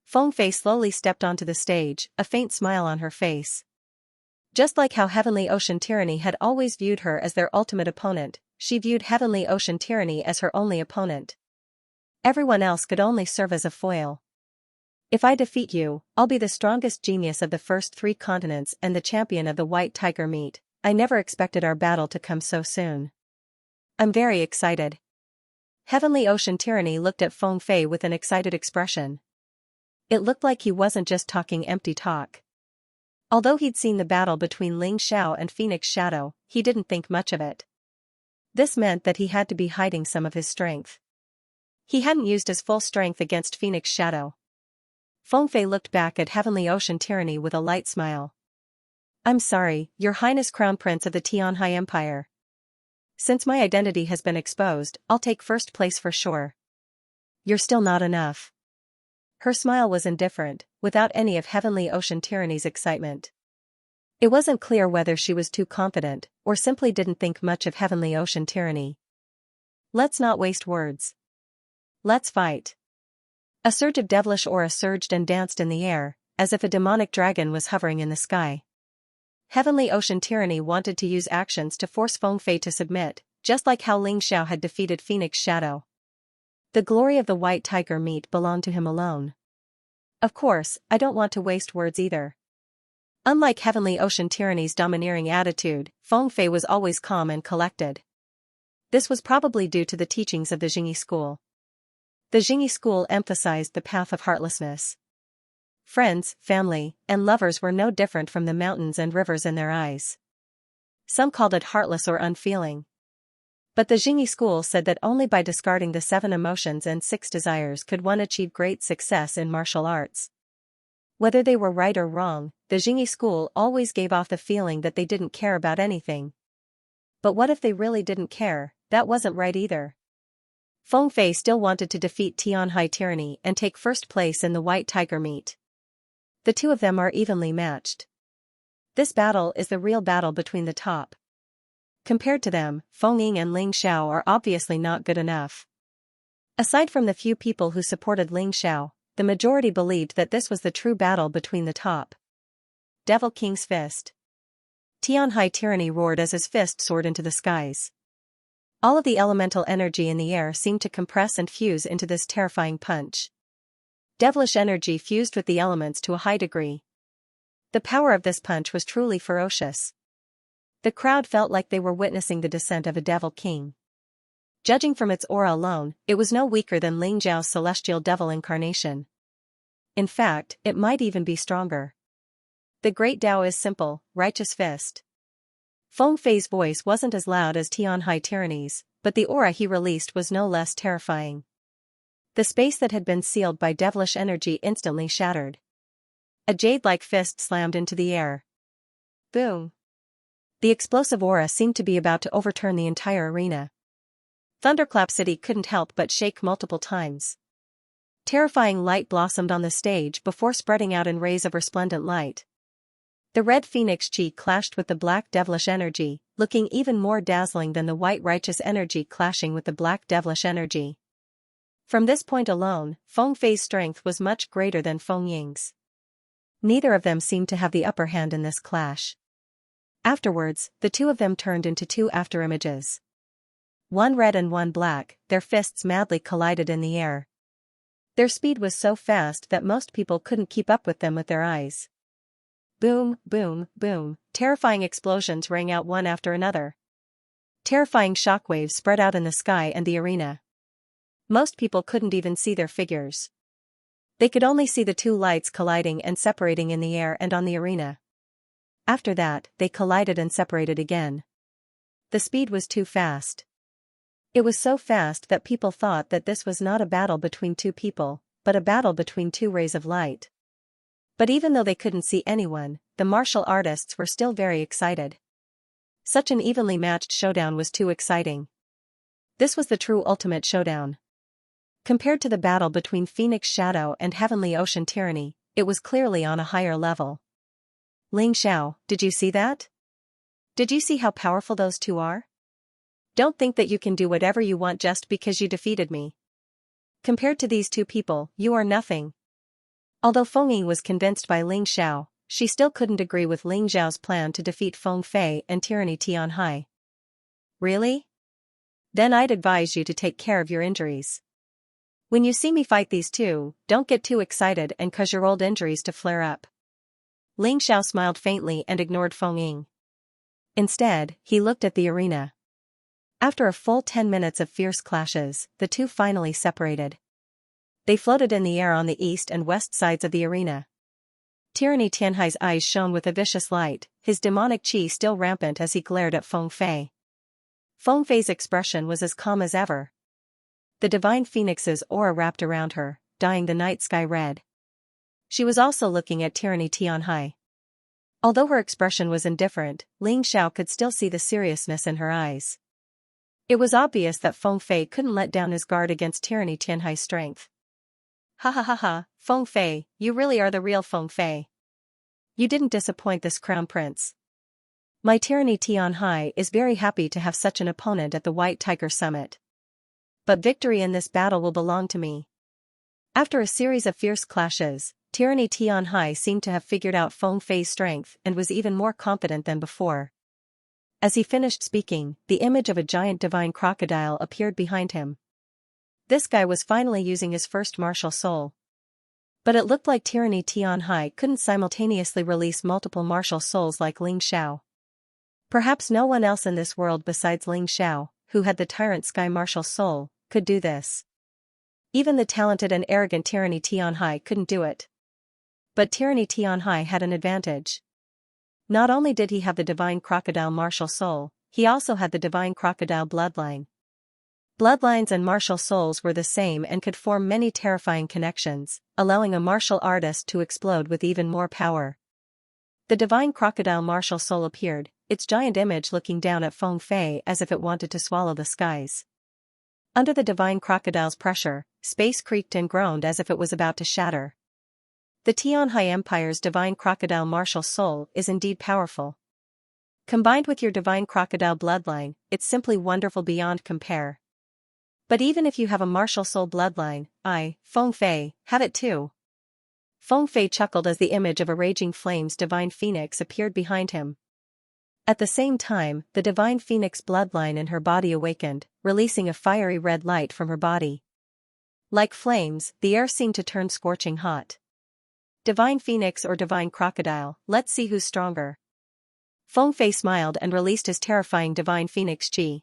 Feng Fei slowly stepped onto the stage, a faint smile on her face. Just like how Heavenly Ocean Tyranny had always viewed her as their ultimate opponent, she viewed Heavenly Ocean Tyranny as her only opponent. Everyone else could only serve as a foil. If I defeat you, I'll be the strongest genius of the first 3 continents and the champion of the White Tiger meet. I never expected our battle to come so soon. I'm very excited. Heavenly Ocean Tyranny looked at Feng Fei with an excited expression. It looked like he wasn't just talking empty talk. Although he'd seen the battle between Ling Xiao and Phoenix Shadow, he didn't think much of it. This meant that he had to be hiding some of his strength. He hadn't used his full strength against Phoenix Shadow. Feng Fei looked back at Heavenly Ocean Tyranny with a light smile. I'm sorry, Your Highness Crown Prince of the Tianhai Empire. Since my identity has been exposed, I'll take first place for sure. You're still not enough. Her smile was indifferent, without any of Heavenly Ocean Tyranny's excitement. It wasn't clear whether she was too confident, or simply didn't think much of Heavenly Ocean Tyranny. Let's not waste words. Let's fight. A surge of devilish aura surged and danced in the air, as if a demonic dragon was hovering in the sky. Heavenly Ocean Tyranny wanted to use actions to force Feng Fei to submit, just like how Ling Xiao had defeated Phoenix Shadow. The glory of the White Tiger meet belonged to him alone. Of course, I don't want to waste words either. Unlike Heavenly Ocean Tyranny's domineering attitude, Feng Fei was always calm and collected. This was probably due to the teachings of the Jingyi school. The Jingyi school emphasized the path of heartlessness. Friends, family, and lovers were no different from the mountains and rivers in their eyes. Some called it heartless or unfeeling. But the Jingyi school said that only by discarding the 7 emotions and 6 desires could one achieve great success in martial arts. Whether they were right or wrong, the Jingyi school always gave off the feeling that they didn't care about anything. But what if they really didn't care? That wasn't right either. Feng Fei still wanted to defeat Tianhai Tyranny and take first place in the White Tiger meet. The two of them are evenly matched. This battle is the real battle between the top. Compared to them, Feng Ying and Ling Xiao are obviously not good enough. Aside from the few people who supported Ling Xiao, the majority believed that this was the true battle between the top. Devil King's Fist. Tianhai Tyranny roared as his fist soared into the skies. All of the elemental energy in the air seemed to compress and fuse into this terrifying punch. Devilish energy fused with the elements to a high degree. The power of this punch was truly ferocious. The crowd felt like they were witnessing the descent of a devil king. Judging from its aura alone, it was no weaker than Ling Zhao's celestial devil incarnation. In fact, it might even be stronger. The great Tao is simple, righteous fist. Feng Fei's voice wasn't as loud as Tianhai Tyranny's, but the aura he released was no less terrifying. The space that had been sealed by devilish energy instantly shattered. A jade-like fist slammed into the air. Boom! The explosive aura seemed to be about to overturn the entire arena. Thunderclap City couldn't help but shake multiple times. Terrifying light blossomed on the stage before spreading out in rays of resplendent light. The red phoenix chi clashed with the black devilish energy, looking even more dazzling than the white righteous energy clashing with the black devilish energy. From this point alone, Feng Fei's strength was much greater than Feng Ying's. Neither of them seemed to have the upper hand in this clash. Afterwards, the two of them turned into two afterimages. One red and one black, their fists madly collided in the air. Their speed was so fast that most people couldn't keep up with them with their eyes. Boom, boom, boom, terrifying explosions rang out one after another. Terrifying shockwaves spread out in the sky and the arena. Most people couldn't even see their figures. They could only see the two lights colliding and separating in the air and on the arena. After that, they collided and separated again. The speed was too fast. It was so fast that people thought that this was not a battle between two people, but a battle between two rays of light. But even though they couldn't see anyone, the martial artists were still very excited. Such an evenly matched showdown was too exciting. This was the true ultimate showdown. Compared to the battle between Phoenix Shadow and Heavenly Ocean Tyranny, it was clearly on a higher level. Ling Xiao, did you see that? Did you see how powerful those two are? Don't think that you can do whatever you want just because you defeated me. Compared to these two people, you are nothing. Although Feng Ying was convinced by Ling Xiao, she still couldn't agree with Ling Zhao's plan to defeat Feng Fei and Tyranny Tianhai. Really? Then I'd advise you to take care of your injuries. When you see me fight these two, don't get too excited and cause your old injuries to flare up. Ling Xiao smiled faintly and ignored Feng Ying. Instead, he looked at the arena. After a full 10 minutes of fierce clashes, the two finally separated. They floated in the air on the east and west sides of the arena. Tyranny Tianhai's eyes shone with a vicious light, his demonic qi still rampant as he glared at Feng Fei. Feng Fei's expression was as calm as ever. The divine phoenix's aura wrapped around her, dyeing the night sky red. She was also looking at Tyranny Tianhai. Although her expression was indifferent, Ling Xiao could still see the seriousness in her eyes. It was obvious that Feng Fei couldn't let down his guard against Tyranny Tianhai's strength. Ha ha ha ha, Feng Fei, you really are the real Feng Fei. You didn't disappoint this crown prince. My Tyranny Tianhai is very happy to have such an opponent at the White Tiger Summit. But victory in this battle will belong to me. After a series of fierce clashes, Tyranny Tianhai seemed to have figured out Feng Fei's strength and was even more confident than before. As he finished speaking, the image of a giant divine crocodile appeared behind him. This guy was finally using his first martial soul. But it looked like Tyranny Tianhai couldn't simultaneously release multiple martial souls like Ling Xiao. Perhaps no one else in this world besides Ling Xiao, who had the Tyrant Sky martial soul, could do this. Even the talented and arrogant Tyranny Tianhai couldn't do it. But Tyranny Tianhai had an advantage. Not only did he have the divine crocodile martial soul, he also had the divine crocodile bloodline. Bloodlines and martial souls were the same and could form many terrifying connections, allowing a martial artist to explode with even more power. The divine crocodile martial soul appeared, its giant image looking down at Feng Fei as if it wanted to swallow the skies. Under the divine crocodile's pressure, space creaked and groaned as if it was about to shatter. The Tianhai Empire's divine crocodile martial soul is indeed powerful. Combined with your divine crocodile bloodline, it's simply wonderful beyond compare. But even if you have a martial soul bloodline, I, Feng Fei, have it too. Feng Fei chuckled as the image of a raging flame's divine phoenix appeared behind him. At the same time, the divine phoenix bloodline in her body awakened, releasing a fiery red light from her body. Like flames, the air seemed to turn scorching hot. Divine phoenix or divine crocodile, let's see who's stronger. Feng Fei smiled and released his terrifying divine phoenix chi.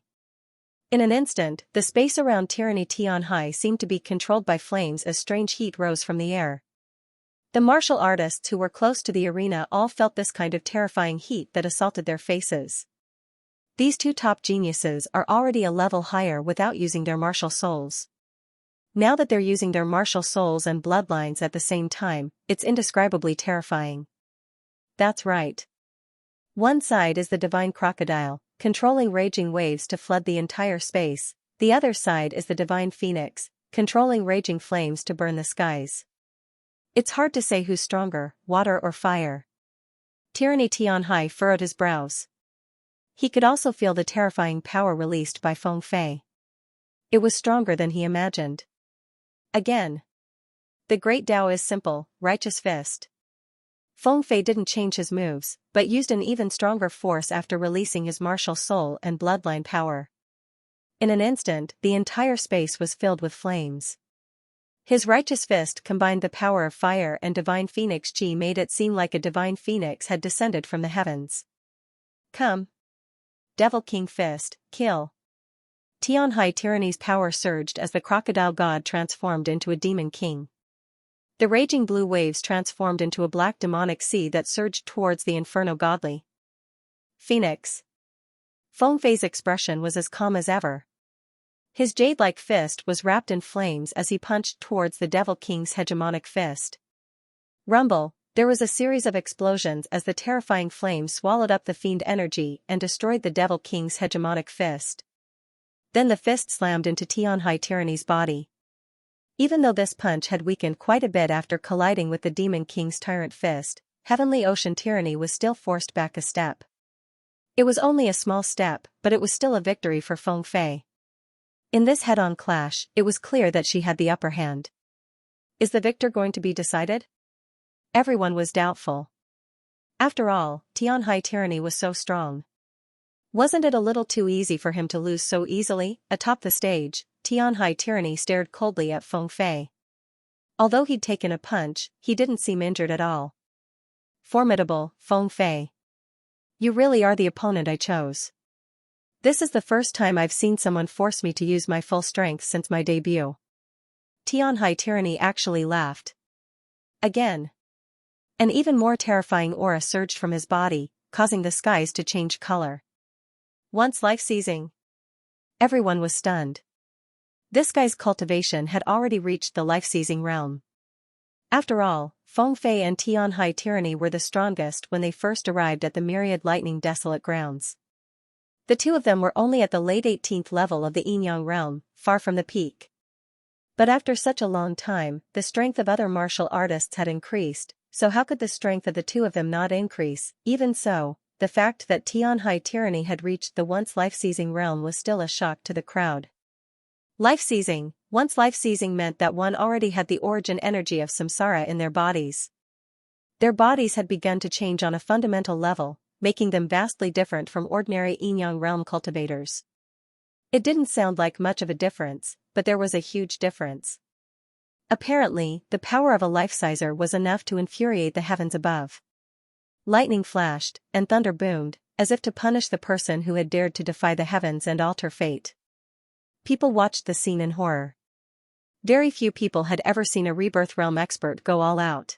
In an instant, the space around Tyranny Tianhai seemed to be controlled by flames as strange heat rose from the air. The martial artists who were close to the arena all felt this kind of terrifying heat that assaulted their faces. These two top geniuses are already a level higher without using their martial souls. Now that they're using their martial souls and bloodlines at the same time, it's indescribably terrifying. That's right. One side is the divine crocodile, controlling raging waves to flood the entire space. The other side is the divine phoenix, controlling raging flames to burn the skies. It's hard to say who's stronger, water or fire. Tyranny Tianhai furrowed his brows. He could also feel the terrifying power released by Feng Fei. It was stronger than he imagined. Again. The great Tao is simple, righteous fist. Feng Fei didn't change his moves, but used an even stronger force after releasing his martial soul and bloodline power. In an instant, the entire space was filled with flames. His righteous fist combined the power of fire and divine phoenix chi, made it seem like a divine phoenix had descended from the heavens. Come. Devil King Fist, kill. Tianhai Tyranny's power surged as the crocodile god transformed into a demon king. The raging blue waves transformed into a black demonic sea that surged towards the inferno godly. Phoenix. Feng Fei's expression was as calm as ever. His jade-like fist was wrapped in flames as he punched towards the Devil King's hegemonic fist. Rumble, there was a series of explosions as the terrifying flame swallowed up the fiend energy and destroyed the Devil King's hegemonic fist. Then the fist slammed into Tianhai Tyranny's body. Even though this punch had weakened quite a bit after colliding with the Demon King's Tyrant fist, Heavenly Ocean Tyranny was still forced back a step. It was only a small step, but it was still a victory for Feng Fei. In this head-on clash, it was clear that she had the upper hand. Is the victor going to be decided? Everyone was doubtful. After all, Tianhai Tyranny was so strong. Wasn't it a little too easy for him to lose so easily? Atop the stage, Tianhai Tyranny stared coldly at Feng Fei. Although he'd taken a punch, he didn't seem injured at all. Formidable, Feng Fei. You really are the opponent I chose. This is the first time I've seen someone force me to use my full strength since my debut. Tianhai Tyranny actually laughed. Again. An even more terrifying aura surged from his body, causing the skies to change color. Once life-seizing. Everyone was stunned. This guy's cultivation had already reached the life-seizing realm. After all, Feng Fei and Tianhai Tyranny were the strongest when they first arrived at the Myriad Lightning Desolate Grounds. The two of them were only at the late 18th level of the Yin-Yang realm, far from the peak. But after such a long time, the strength of other martial artists had increased, so how could the strength of the two of them not increase? Even so, the fact that Tianhai Tyranny had reached the once life-seizing realm was still a shock to the crowd. Life-seizing, once life-seizing meant that one already had the origin energy of samsara in their bodies. Their bodies had begun to change on a fundamental level, making them vastly different from ordinary yin-yang realm cultivators. It didn't sound like much of a difference, but there was a huge difference. Apparently, the power of a life-sizer was enough to infuriate the heavens above. Lightning flashed, and thunder boomed, as if to punish the person who had dared to defy the heavens and alter fate. People watched the scene in horror. Very few people had ever seen a rebirth realm expert go all out.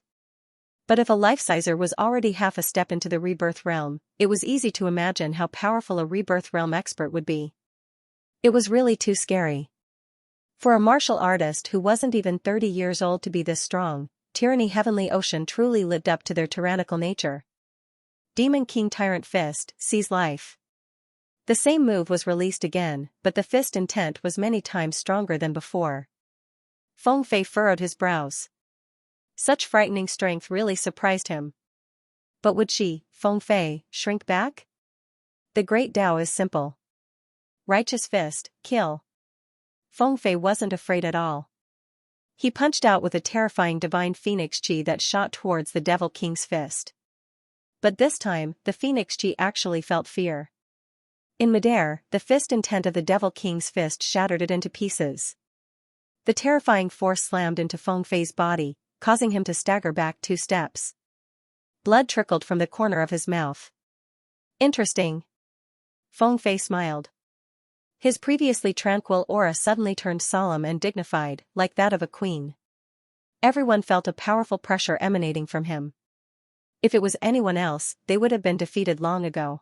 But if a life-sizer was already half a step into the rebirth realm, it was easy to imagine how powerful a rebirth realm expert would be. It was really too scary. For a martial artist who wasn't even 30 years old to be this strong, Tyranny Heavenly Ocean truly lived up to their tyrannical nature. Demon King Tyrant Fist, seize life. The same move was released again, but the fist intent was many times stronger than before. Feng Fei furrowed his brows. Such frightening strength really surprised him. But would she, Feng Fei, shrink back? The great Tao is simple. Righteous fist, kill. Feng Fei wasn't afraid at all. He punched out with a terrifying divine phoenix chi that shot towards the Devil King's fist. But this time, the phoenix chi actually felt fear. In midair, the fist intent of the Devil King's fist shattered it into pieces. The terrifying force slammed into Feng Fei's body, causing him to stagger back 2 steps. Blood trickled from the corner of his mouth. Interesting. Feng Fei smiled. His previously tranquil aura suddenly turned solemn and dignified, like that of a queen. Everyone felt a powerful pressure emanating from him. If it was anyone else, they would have been defeated long ago.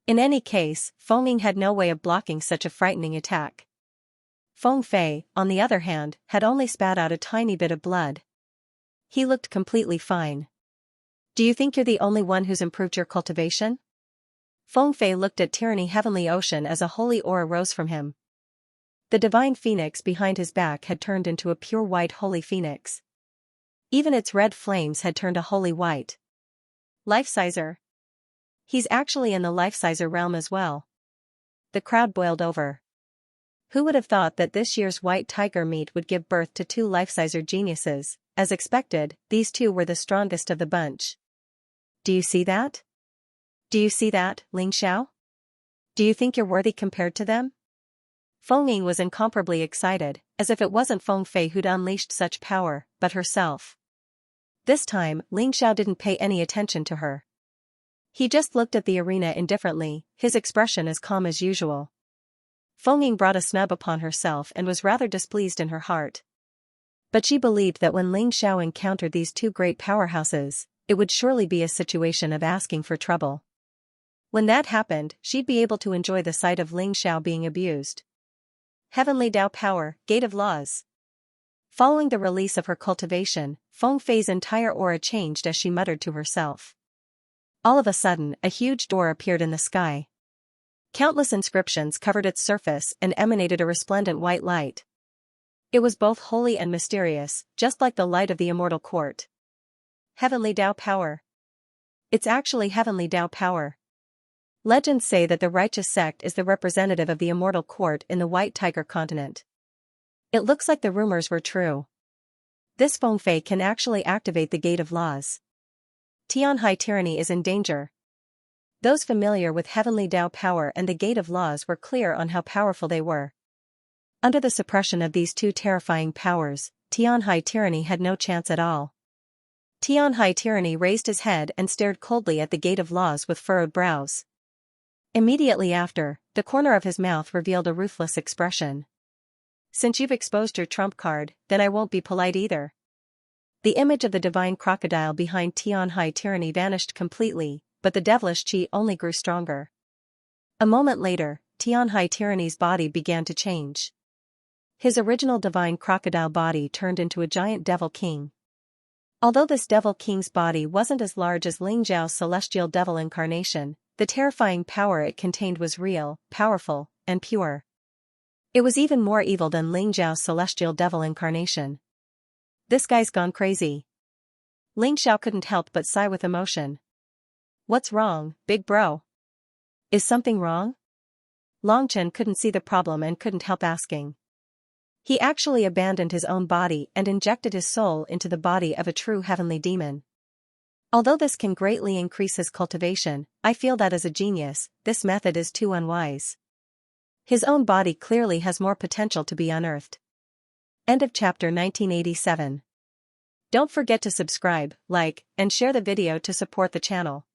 In any case, Feng Ying had no way of blocking such a frightening attack. Feng Fei, on the other hand, had only spat out a tiny bit of blood. He looked completely fine. Do you think you're the only one who's improved your cultivation? Feng Fei looked at Tyranny Heavenly Ocean as a holy aura rose from him. The divine phoenix behind his back had turned into a pure white holy phoenix. Even its red flames had turned a holy white. Life-sizer. He's actually in the life-sizer realm as well. The crowd boiled over. Who would have thought that this year's white tiger meet would give birth to 2 life-sizer geniuses? As expected, these 2 were the strongest of the bunch. Do you see that? Do you see that, Ling Xiao? Do you think you're worthy compared to them? Feng Ying was incomparably excited, as if it wasn't Feng Fei who'd unleashed such power, but herself. This time, Ling Xiao didn't pay any attention to her. He just looked at the arena indifferently, his expression as calm as usual. Feng Ying brought a snub upon herself and was rather displeased in her heart. But she believed that when Ling Xiao encountered these 2 great powerhouses, it would surely be a situation of asking for trouble. When that happened, she'd be able to enjoy the sight of Ling Xiao being abused. Heavenly Tao Power, Gate of Laws. Following the release of her cultivation, Feng Fei's entire aura changed as she muttered to herself. All of a sudden, a huge door appeared in the sky. Countless inscriptions covered its surface and emanated a resplendent white light. It was both holy and mysterious, just like the light of the immortal court. Heavenly Tao Power. It's actually Heavenly Tao Power. Legends say that the righteous sect is the representative of the immortal court in the White Tiger continent. It looks like the rumors were true. This Feng Fei can actually activate the Gate of Laws. Tianhai tyranny is in danger. Those familiar with Heavenly Tao Power and the Gate of Laws were clear on how powerful they were. Under the suppression of these 2 terrifying powers, Tianhai tyranny had no chance at all. Tianhai tyranny raised his head and stared coldly at the Gate of Laws with furrowed brows. Immediately after, the corner of his mouth revealed a ruthless expression. Since you've exposed your trump card, then I won't be polite either. The image of the divine crocodile behind Tianhai tyranny vanished completely, but the devilish chi only grew stronger. A moment later, Tianhai tyranny's body began to change. His original divine crocodile body turned into a giant devil king. Although this devil king's body wasn't as large as Ling Zhao's celestial devil incarnation, the terrifying power it contained was real, powerful, and pure. It was even more evil than Ling Zhao's celestial devil incarnation. This guy's gone crazy. Ling Xiao couldn't help but sigh with emotion. What's wrong, big bro? Is something wrong? Longchen couldn't see the problem and couldn't help asking. He actually abandoned his own body and injected his soul into the body of a true heavenly demon. Although this can greatly increase his cultivation, I feel that as a genius, this method is too unwise. His own body clearly has more potential to be unearthed. End of chapter 1987. Don't forget to subscribe, like, and share the video to support the channel.